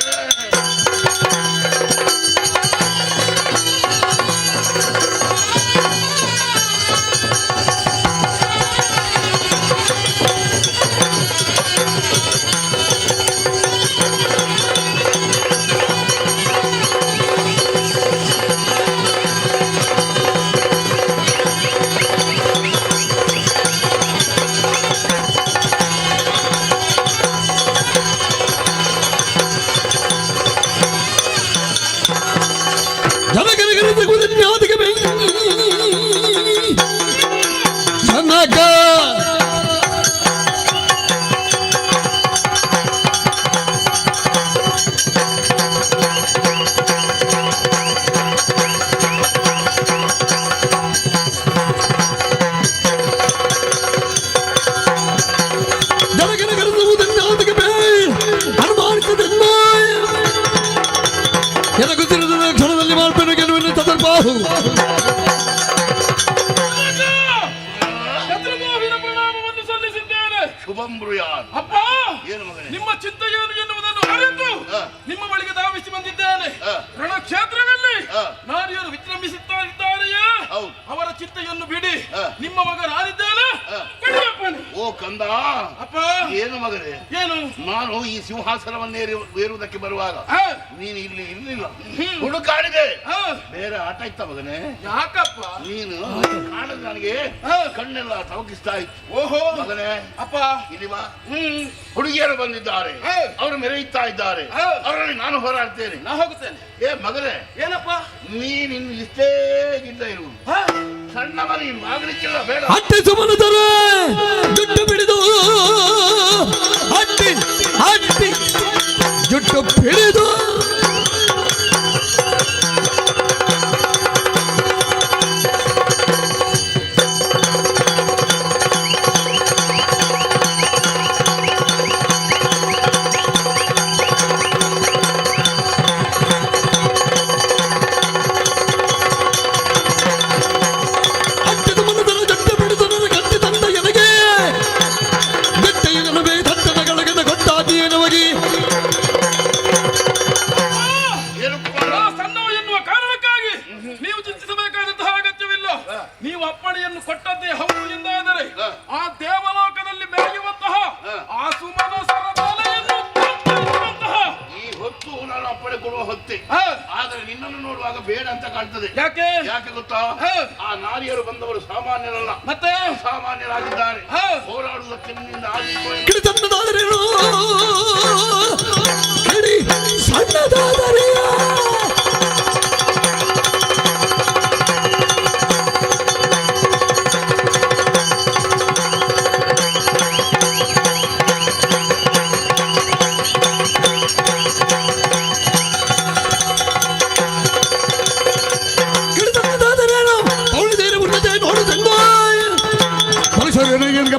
ಶುಭಂ ಬ್ರೂಯಾತ್. ಅಪ್ಪ, ಏನು ಮಗನೇ? ನಿಮ್ಮ ಚಿತ್ತ ಏನು ಎನ್ನುವುದನ್ನು ಅರಿತು ನಿಮ್ಮ ಬಳಿಗೆ ಧಾವಿಸಿ ಬಂದಿದ್ದೇನೆ. ರಣಕ್ಷೇತ್ರದಲ್ಲಿ ನಾರಿಯರು ವಿಜೃಂಭಿಸುತ್ತಾ ಇದ್ದಾರೆಯೇ, ಅವರ ಚಿತ್ತೆಯನ್ನು ಬಿಡಿ. ನಿಮ್ಮ ಮಗ ನಾನಿದ್ದೇನೆ. ಓ ಕಂದ. ಅಪ್ಪ, ಏನು ಮಗನೇ? ಏನು? ನಾನು ಈ ಸಿಂಹಾಸನವನ್ನೇರುವುದಕ್ಕೆ ಬರುವಾಗ ನೀನು ಇಲ್ಲಿ ಇರ್ಲಿಲ್ಲ, ಹುಡುಕಾಡಿದೆ. ಬೇರೆ ಆಟ ಇತ್ತ ಮಗನೇ? ಯಾಕಪ್ಪ? ನೀನು ಕಾಣದ ನನಗೆ ಕಣ್ಣೆಲ್ಲ ತವಕಿಸ್ತಾ ಇತ್ತು. ಓಹೋ ಮಗನೇ. ಅಪ್ಪ, ಇಲ್ಲಿ ಬಾ. ಹುಡುಗಿಯರು ಬಂದಿದ್ದಾರೆ, ಅವರು ಮೆರೆಯುತ್ತಾ ಇದ್ದಾರೆ, ಅವರಲ್ಲಿ ನಾನು ಹೋರಾಡ್ತೇನೆ. ನಾ ಹೋಗುತ್ತೇನೆ. ಏ ಮಗನೇ. ಏನಪ್ಪ? ನೀನಿನ್ನು ಇಷ್ಟೇ ಗಿಡ್ಡ ಇರುವುದು, ಸಣ್ಣವ ನೀನು, ಆಗಲಿಕ್ಕಿಲ್ಲ. ಬೇಡ. ಅಟ್ಟೆ ಸುಮನದರೆ ಜುಟ್ಟು ಬಿಡಿದು ಅಟ್ಟಿ ಅಟ್ಟಿ ಜುಟ್ಟು ಬಿಡಿದು ನೀವು ಅಪ್ಪಣೆಯನ್ನು ಕೊಟ್ಟದ್ದೇ ಹೌದು ಎಂದಾದರೆ ಆ ದೇವಲೋಕದಲ್ಲಿ ಮೆರೆಯುವಂತಹ ಆ ಸುಮನಸರ ತಲೆಯನ್ನು ಈ ಹೊತ್ತು ನಾನು ಅಪ್ಪಣೆ ಕೊಡುವ ಹೊತ್ತೆ, ಆದರೆ ನಿನ್ನನ್ನು ನೋಡುವಾಗ ಬೇಡ ಅಂತ ಕಾಣ್ತದೆ. ಯಾಕೆ? ಯಾಕೆ ಗೊತ್ತಾ? ಆ ನಾರಿಯರು ಬಂದವರು ಸಾಮಾನ್ಯರಲ್ಲ, ಮತ್ತೆ ಸಾಮಾನ್ಯರಾಗಿದ್ದಾರೆ. ಹೋರಾಡುವುದಕ್ಕೆ ನಿನ್ನಿಂದ ಸಣ್ಣದಾದರೇನು ಸಣ್ಣದಾದರೆ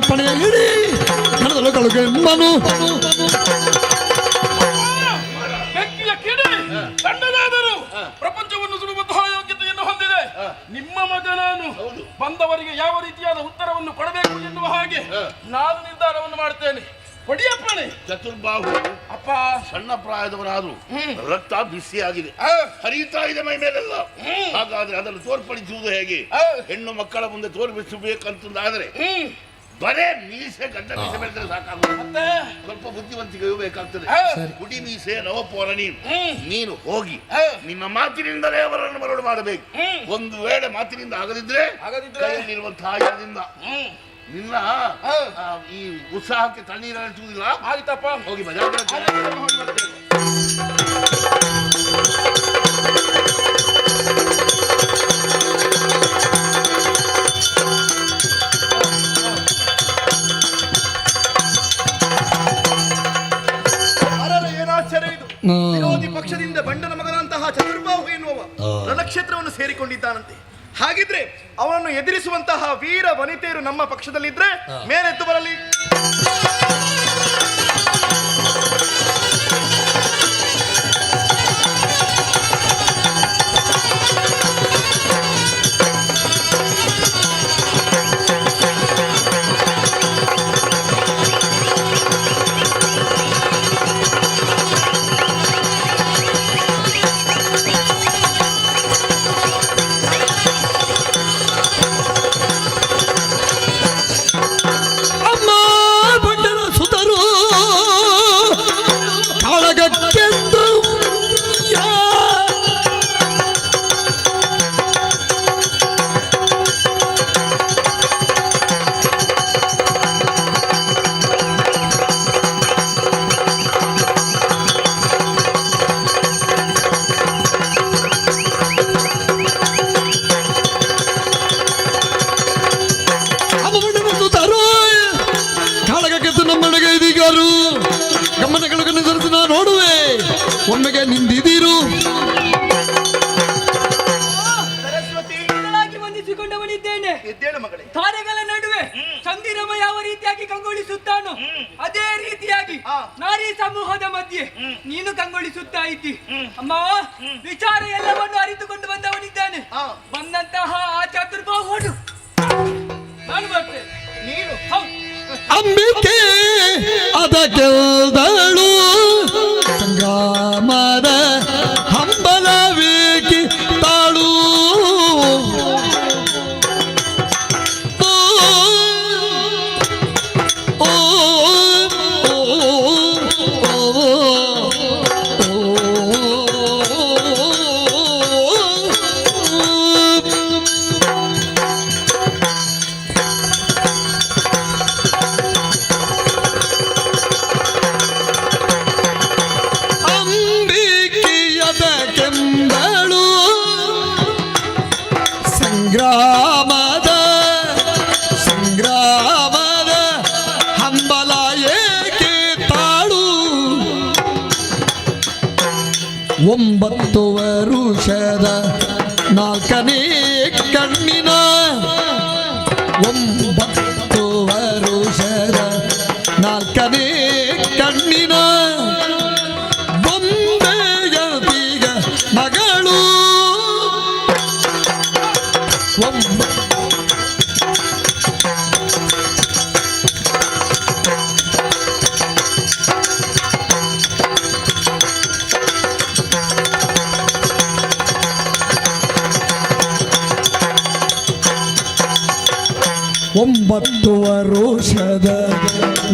ಪಣೆಯ ಇಡಿ ಕಡದಲು ಕಳುಗೆ ಮನು ಬೆಂಕಿಯ ಕಿಡಿ ಸಣ್ಣದಾದರೂ ಪ್ರಪಂಚವನ್ನು ಸುಡುವಂತಹ ಯೋಗ್ಯತೆಯನ್ನು ಹೊಂದಿದೆ. ನಿಮ್ಮ ಮಗ ನಾನು ಬಂದವರಿಗೆ ಯಾವ ರೀತಿಯಾದ ಉತ್ತರವನ್ನು ಕೊಡಬೇಕು ಎನ್ನುವ ಹಾಗೆ ನಾನು ನಿರ್ಧಾರವನ್ನು ಮಾಡ್ತೇನೆ. ಕೊಡಿಯಪ್ಪಣೆ. ಚತುರ್ಬಾಹು ಅಪ್ಪ ಸಣ್ಣ ಪ್ರಾಯದವರಾದ್ರು ರಕ್ತ ಬಿಸಿಯಾಗಿದೆ, ಹರಿಯುತ್ತಾ ಇದೆ ಮೈ ಮೇಲೆಲ್ಲ. ಹಾಗಾದ್ರೆ ಅದನ್ನು ತೋರ್ಪಡಿಸುವುದು ಹೇಗೆ? ಹೆಣ್ಣು ಮಕ್ಕಳ ಮುಂದೆ ತೋರ್ಪಡಿಸಬೇಕಂತಂದಾದ್ರೆ ಬರೇ ಮೀಸೆ ಗಡ್ಡ ಮೀಸೆ ಬೆಳೆದ್ರೆ ಸಾಕಾಗುತ್ತೆ. ಸ್ವಲ್ಪ ಬುದ್ಧಿವಂತಿಕೆಯೂ ಬೇಕಾಗ್ತದೆ. ಕುಡಿ ಮೀಸೆ ನವಪೋರ ನೀನು ಹೋಗಿ ನಿಮ್ಮ ಮಾತಿನಿಂದಲೇ ಅವರನ್ನು ಮರಳು ಮಾಡಬೇಕು. ಒಂದು ವೇಳೆ ಮಾತಿನಿಂದ ಆಗದಿದ್ರೆ ಕೈಯಲ್ಲಿರುವಂತಹ ಆಯುಧದಿಂದ ನಿನ್ನ ಈ ಉತ್ಸಾಹಕ್ಕೆ ತಣ್ಣೀರ ಹಚ್ಚುವುದಿಲ್ಲ. ಆಯ್ತಪ್ಪ, ಹೋಗಿ ಮಜಾ ವಿರೋಧಿ ಪಕ್ಷದಿಂದ ಬಂಡನ ಮಗನಂತಹ ಚತುರ್ಬಾಹು ಎನ್ನುವ ರಣಕ್ಷೇತ್ರವನ್ನು ಸೇರಿಕೊಂಡಿದ್ದಾನಂತೆ. ಹಾಗಿದ್ರೆ ಅವನನ್ನು ಎದುರಿಸುವಂತಹ ವೀರ ವನಿತೆಯರು ನಮ್ಮ ಪಕ್ಷದಲ್ಲಿದ್ರೆ ಮೇಲೆದ್ದು ಬರಲಿ. ಒಮ್ಮೆಗೆ ನಿಂದಿದಿರು. ಸರಸ್ವತಿ ವಂದಿಸಿಕೊಂಡವನಿದ್ದೇನೆ. ತಾರೆಗಳ ನಡುವೆ ಚಂದಿರಮ ಯಾವ ರೀತಿಯಾಗಿ ಕಂಗೊಳಿಸುತ್ತಾನೋ ಅದೇ ರೀತಿಯಾಗಿ ನಾರಿ ಸಮೂಹದ ಮಧ್ಯೆ ನೀನು ಕಂಗೊಳಿಸುತ್ತಾ ಇದ್ದಿ. ಅಮ್ಮ, ವಿಚಾರ ಎಲ್ಲವನ್ನು ಅರಿತುಕೊಂಡು ಬಂದವನಿದ್ದಾನೆ. ಬಂದಂತಹ ಆ ಚತುರ್ಬಾಹು ನಾನು ಬರ್ತೇನೆ. ನೀನು ಅಂಬಿಕೆ ಅದಕ್ಕೆಲ್ದಳು ಸಂಗ್ರಾಮದ ಹಂಬಲವೇಕಿ ತಾಳು ಸಂಗ್ರಾಮದ ಹಂಬಲ ಏಕೆ ತಾಳು 9 ವರುಷದ 4ನೇ ಕಣ್ಣಿನ 9 ವರುಷದ 4ನೇ ಕಣ್ಣಿನ ಬೊಂಬೆಯತೀಗ ಮಗಳು ಒಂಬತ್ತು ವರುಷದ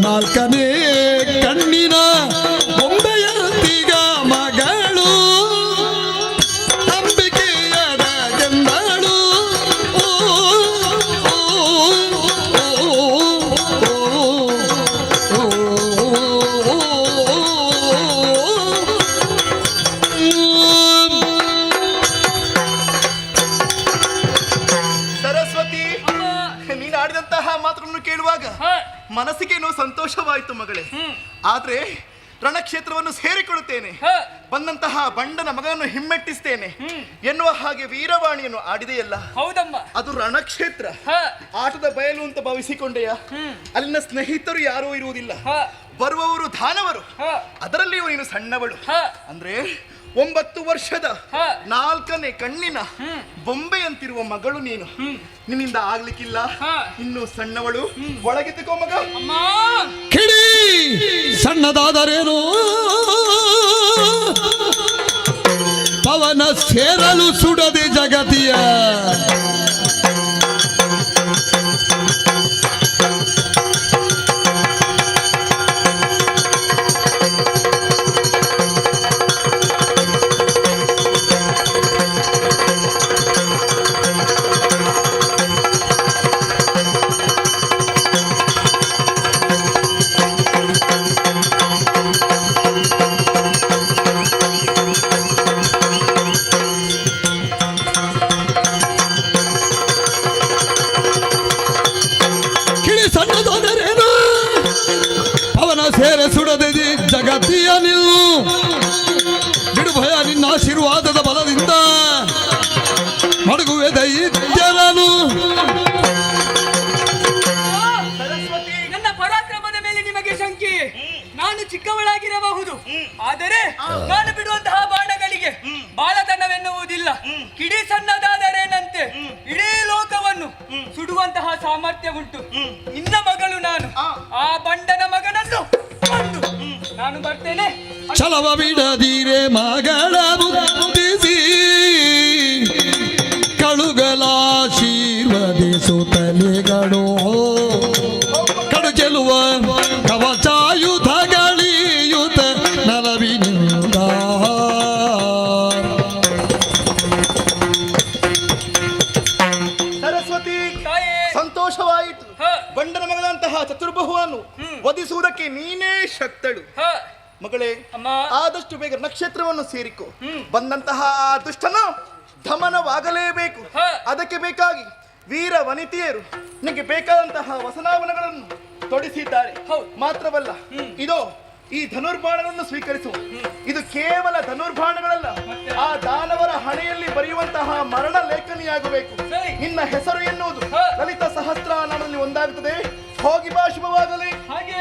4ನೇ ಕಣ್ಣಿನ ಬೊಂಬೆಯಂತಿಗ ಮಗಳು ಅಂಬಿಕೆಯದ ಗೆಂದಳು ಸರಸ್ವತಿ, ನೀನು ಆಡಿದಂತಹ ಮಾತುಗಳನ್ನು ಕೇಳುವಾಗ ಮನಸ್ಸಿಗೇನೋ ಸಂತೋಷವಾಯಿತು ಮಗಳೇ. ಆದ್ರೆ ರಣಕ್ಷೇತ್ರವನ್ನು ಸೇರಿಕೊಳ್ಳುತ್ತೇನೆ, ಬಂದಂತಹ ಬಂಡನ ಮಗನನ್ನು ಹಿಮ್ಮೆಟ್ಟಿಸ್ತೇನೆ ಎನ್ನುವ ಹಾಗೆ ವೀರವಾಣಿಯನ್ನು ಆಡಿದೆಯಲ್ಲ. ಹೌದಮ್ಮ, ಅದು ರಣಕ್ಷೇತ್ರ, ಆಟದ ಬಯಲು ಅಂತ ಭಾವಿಸಿಕೊಂಡೆಯ. ಅಲ್ಲಿನ ಸ್ನೇಹಿತರು ಯಾರೂ ಇರುವುದಿಲ್ಲ, ಬರುವವರು ದಾನವರು, ಅದರಲ್ಲಿಯೂ ನೀನು ಸಣ್ಣವಳು. ಅಂದ್ರೆ 9 ವರ್ಷದ 4ನೇ ಕಣ್ಣಿನ ಬೊಂಬೆಯಂತಿರುವ ಮಗಳು ನೀನು. ನಿನ್ನಿಂದ ಆಗ್ಲಿಕ್ಕಿಲ್ಲ, ಇನ್ನು ಸಣ್ಣವಳು. ಒಳಗೆ ತಗೋ ಮಗ. ಕಿಡಿ ಸಣ್ಣದಾದರೇನು ಪವನ ಸೇರಲು ಸುಡದೆ ಜಗತಿಯ ಸೇರೆ ಸುಡದೆ ಜಗತ್ತಿಯ ನಿಲ್ಲು ಬಿಡು ಭಯ ನಿನ್ನ ಆಶೀರ್ವಾದದ ಬಲದಿಂದ ಮಡಗುವೆ ದೈತ್ಯರನು. ನನ್ನ ಪರಾಕ್ರಮದ ಮೇಲೆ ನಿಮಗೆ ಶಂಕೆ. ನಾನು ಚಿಕ್ಕವಳಾಗಿರಬಹುದು, ಆದರೆ ನಾನು ಬಿಡುವಂತಹ ಬಾಣಗಳಿಗೆ ಬಾಲತನವೆನ್ನುವುದಿಲ್ಲ. ಕಿಡಿ ಸಣ್ಣದಾದರೇನಂತೆ ಇಡೀ ಲೋಕವನ್ನು ಸುಡುವಂತಹ ಸಾಮರ್ಥ್ಯ ಉಂಟು. ನಿನ್ನ ಮಗಳು ನಾನು, ಆ ಬಂಡನ ಮಗನನ್ನು ನಾನು ಬರ್ತೇನೆ. ಛಲವ ಬಿಡದಿರೆ ಮಗಳ ಬುದ್ಧಿಸಿ ಕಳುಗಲಾಶೀರ್ವದಿಸುತ್ತಲೆಗಳು ಕಡು ಚೆಲುವ ಕವಚಾಯುಧಗಳಿಯುತ ನಲವಿನಿಂದ ಸರಸ್ವತಿ, ಸಂತೋಷವಾಯಿತು. ಬಂಡನ ಮಗದಂತಹ ಚತುರ್ಬಹುವನ್ನು ವಧಿಸುವುದಕ್ಕೆ ನೀನೇ ಶಕ್ತಳು. ಮಗಳೇ, ಆದಷ್ಟು ಬೇಗ ನಕ್ಷತ್ರವನ್ನು ಸೇರಿಕೊ. ಬಂದಂತಹ ಆ ದುಷ್ಟನ ದಮನವಾಗಲೇಬೇಕು. ಅದಕ್ಕೆ ಬೇಕಾಗಿ ವೀರ ವನಿತೆಯರು ನಿನಗೆ ಬೇಕಾದಂತಹ ವಸನಾವನಗಳನ್ನು ತೊಡಿಸಿದ್ದಾರೆ. ಮಾತ್ರವಲ್ಲ, ಇದೋ ಈ ಧನುರ್ಬಾಣಗಳನ್ನು ಸ್ವೀಕರಿಸು. ಇದು ಕೇವಲ ಧನುರ್ಬಾಣಗಳಲ್ಲ, ಆ ದಾನವರ ಹಣೆಯಲ್ಲಿ ಬರೆಯುವಂತಹ ಮರಣ ಲೇಖನಿಯಾಗಬೇಕು. ನಿನ್ನ ಹೆಸರು ಎನ್ನುವುದು ಲಲಿತ ಸಹಸ್ರನಾಮದಲ್ಲಿ ಒಂದಾಗುತ್ತದೆ. ಹೋಗಿ ಬಾ, ಶುಭವಾಗಲಿ. ಹಾಗೆ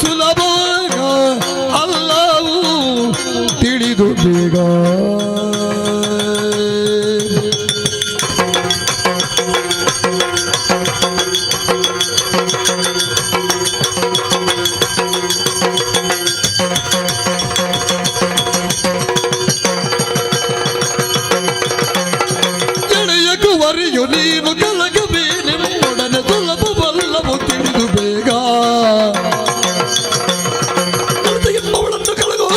ಸುಲಭ ಅಲ್ಲವೂ ತಿಳಿದು ಬೇಗ ಗೆಳೆಯಕುವರಿಯು ನೀನು ಕಲಗಬೇನೆ ಮೂಡನೆ ಸುಲಭವಲ್ಲವು ತಿಳಿದು ಬೇಗ ಅವಳನ್ನು ಕಳಗು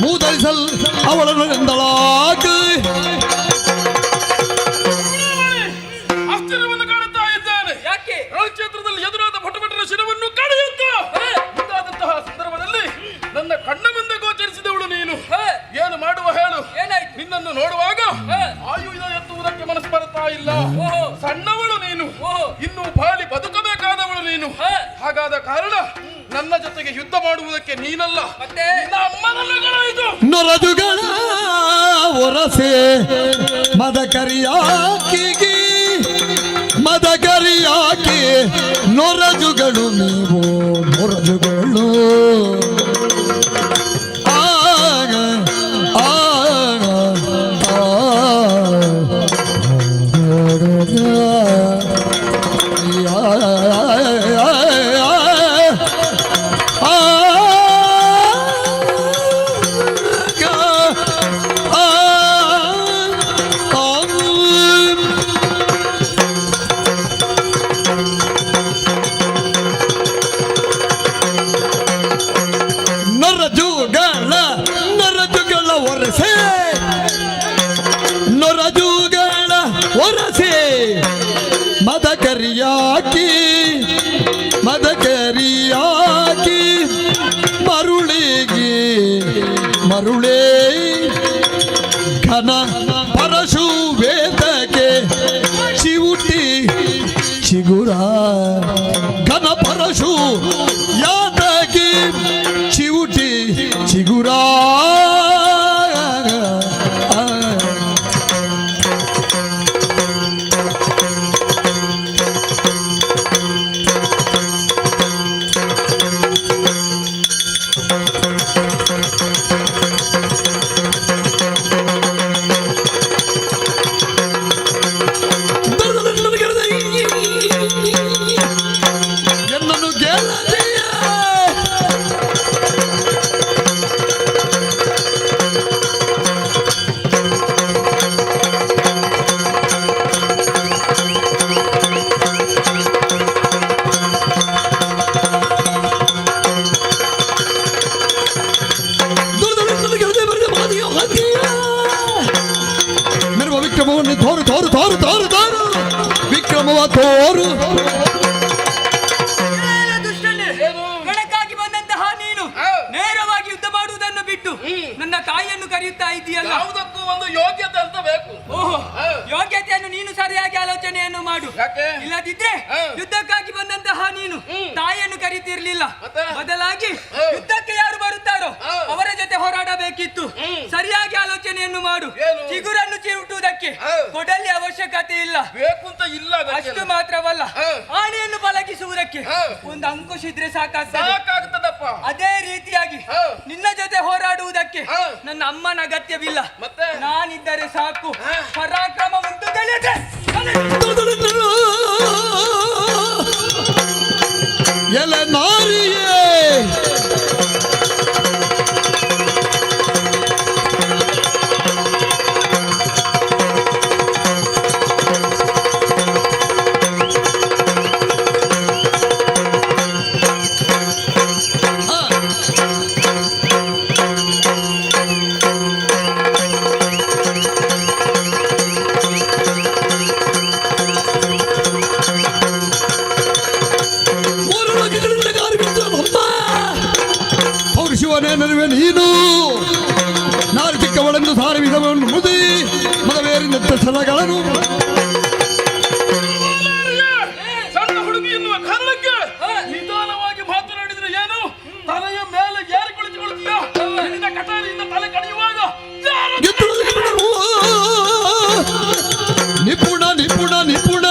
ಮೂದರಿಸಲ್ ಅವಳನ್ನು ಎಂದಳಾಗ ಆಶ್ಚರ್ಯವನ್ನು ಕಾಣುತ್ತಾ ಇದ್ದಾನೆ. ಯಾಕೆ? ರಣಕ್ಷೇತ್ರದಲ್ಲಿ ಎದುರಾದ ಭಟಭಟರ ಶಿರವನ್ನು ಕಡಿಯುತ್ತ ಮುಂದಾದಂತಹ ಸಂದರ್ಭದಲ್ಲಿ ನನ್ನ ಕಣ್ಣ ಮುಂದೆ ಗೋಚರಿಸಿದವಳು ನೀನು. ಏನು ಮಾಡುವ ಹೇಳು? ಏನಾಯ್ತು? ನಿನ್ನನ್ನು ನೋಡುವಾಗ ಆಯುಧ ಎತ್ತುವುದಕ್ಕೆ ಮನಸ್ಸು ಬರ್ತಾ ಇಲ್ಲ. ಸಣ್ಣವಳು ನೀನು, ಇನ್ನು ಬಾಳಿ ಬದುಕಬೇಕಾದವಳು ನೀನು. ಹಾಗಾದ ಕಾರಣ ನನ್ನ ಜೊತೆಗೆ ಯುದ್ಧ ಮಾಡುವುದಕ್ಕೆ ನೀನಲ್ಲ, ಮತ್ತೆ ನಿನ್ನ ಅಮ್ಮನನ್ನು ಕರೆಯಿತು. ನೊರಜುಗಳ ಒರಸೆ ಮದಕರಿಯಾಕಿಗೆ ಮದಕರಿಯಾಕಿ ನೊರಜುಗಳು ನೀವು ನೊರಜುಗಳು ಆಗ ಆಗ ನೊರಜುಗಳ ಒರಸೆ ನೊರಜುಗಳ ಒರಸೆ ಮದಕರಿಯಾಕಿ ಮದಕರಿಯಾಕಿ ಮರುಳಿಗೆ ಮರುಳೇ ಘನ ಪರಶು ವೇದಕ್ಕೆ ಚಿವುಟಿ ಚಿಗುರ ಘನ ಪರಶು ಯಾತಕ್ಕೆ ಚಿವುಟಿ ಚಿಗುರ ಎನ್ನನ್ನು ಗೆಲ್ಲದೆಯ ಮೆರುವ ವಿಕ್ರಮವನ್ನು ತೋರು ತೋರು ತೋರು ತೋರು ತೋರು ವಿಕ್ರಮವ ತೋರು ಬೆಳಕಾಗಿ ಬಂದಂತಹ ನೀನು ನೇರವಾಗಿ ಯುದ್ಧ ಮಾಡುವುದನ್ನು ಬಿಟ್ಟು ನನ್ನ ತಾಯಿಯನ್ನು ಕರೆಯುತ್ತಾ ಇದೆಯಲ್ಲ. ಯಾವುದಕ್ಕೂ ಒಂದು ಯೋಗ್ಯತೆ ಅಂತ ಬೇಕು. ಓಹೋ, ಯೋಗ್ಯತೆಯನ್ನು ನೀನು ಸರಿಯಾಗಿ ಆಲೋಚನೆಯನ್ನು ಮಾಡು. ಇಲ್ಲದಿದ್ರೆ ಯುದ್ಧಕ್ಕಾಗಿ ಬಂದಂತಹ ನೀನು ತಾಯಿಯನ್ನು ಕರೀತಿರ್ಲಿಲ್ಲ. ಬದಲಾಗಿ ಯುದ್ಧಕ್ಕೆ ಯಾರು ಬರುತ್ತಾರೋ ಅವರ ಜೊತೆ ಹೋರಾಡಬೇಕಿತ್ತು. ಸರಿಯಾಗಿ ಆಲೋಚನೆಯನ್ನು ಮಾಡು. ಚಿಗುರನ್ನು ಚಿರುಟುವುದಕ್ಕೆ ಕೊಡಲಿ ಅವಶ್ಯಕತೆ ಇಲ್ಲ. ಬೇಕು ಅಂತ ಇಲ್ಲ. ಅಷ್ಟು ಮಾತ್ರವಲ್ಲ, ಆನೆಯನ್ನು ಪಲಗಿಸುವುದಕ್ಕೆ ಒಂದು ಅಂಕುಶ ಇದ್ರೆ ಸಾಕಾಗ್ತದಪ್ಪ. ಅದೇ ರೀತಿಯಾಗಿ ನಿನ್ನ ಜೊತೆ ಹೋರಾಡುವುದಕ್ಕೆ ನನ್ನ ಅಮ್ಮನ ಅಗತ್ಯವಿಲ್ಲ. ನಾನಿದ್ದರೆ ಸಾಕು. ಪರಾಕ್ರಮ ಉಂಟು ಗೆಳೆಯರೆ. ಎಲೆ ನಾರಿಯೇ ಮೂರು ಲೋಕಗಳಿಂದ ಕಾರ್ಮಿಕ ಅವಸರಗಳನ್ನು ಸಣ್ಣ ಹುಡುಗಿ ಎನ್ನುವ ಕಾರಣಕ್ಕೆ ನಿಧಾನವಾಗಿ ಮಾತನಾಡಿದ್ರೆ ಏನು ತಲೆಯ ಮೇಲೆ ಏರಿ ಕುಳಿತುಕೊಳ್ಳುತ್ತೀಯ ನಿನ್ನ ಕಟಾರಿಯಿಂದ ತಲೆ ಕಡಿಯುವಾಗ ನಿಪುಣ ನಿಪುಣ ನಿಪುಣ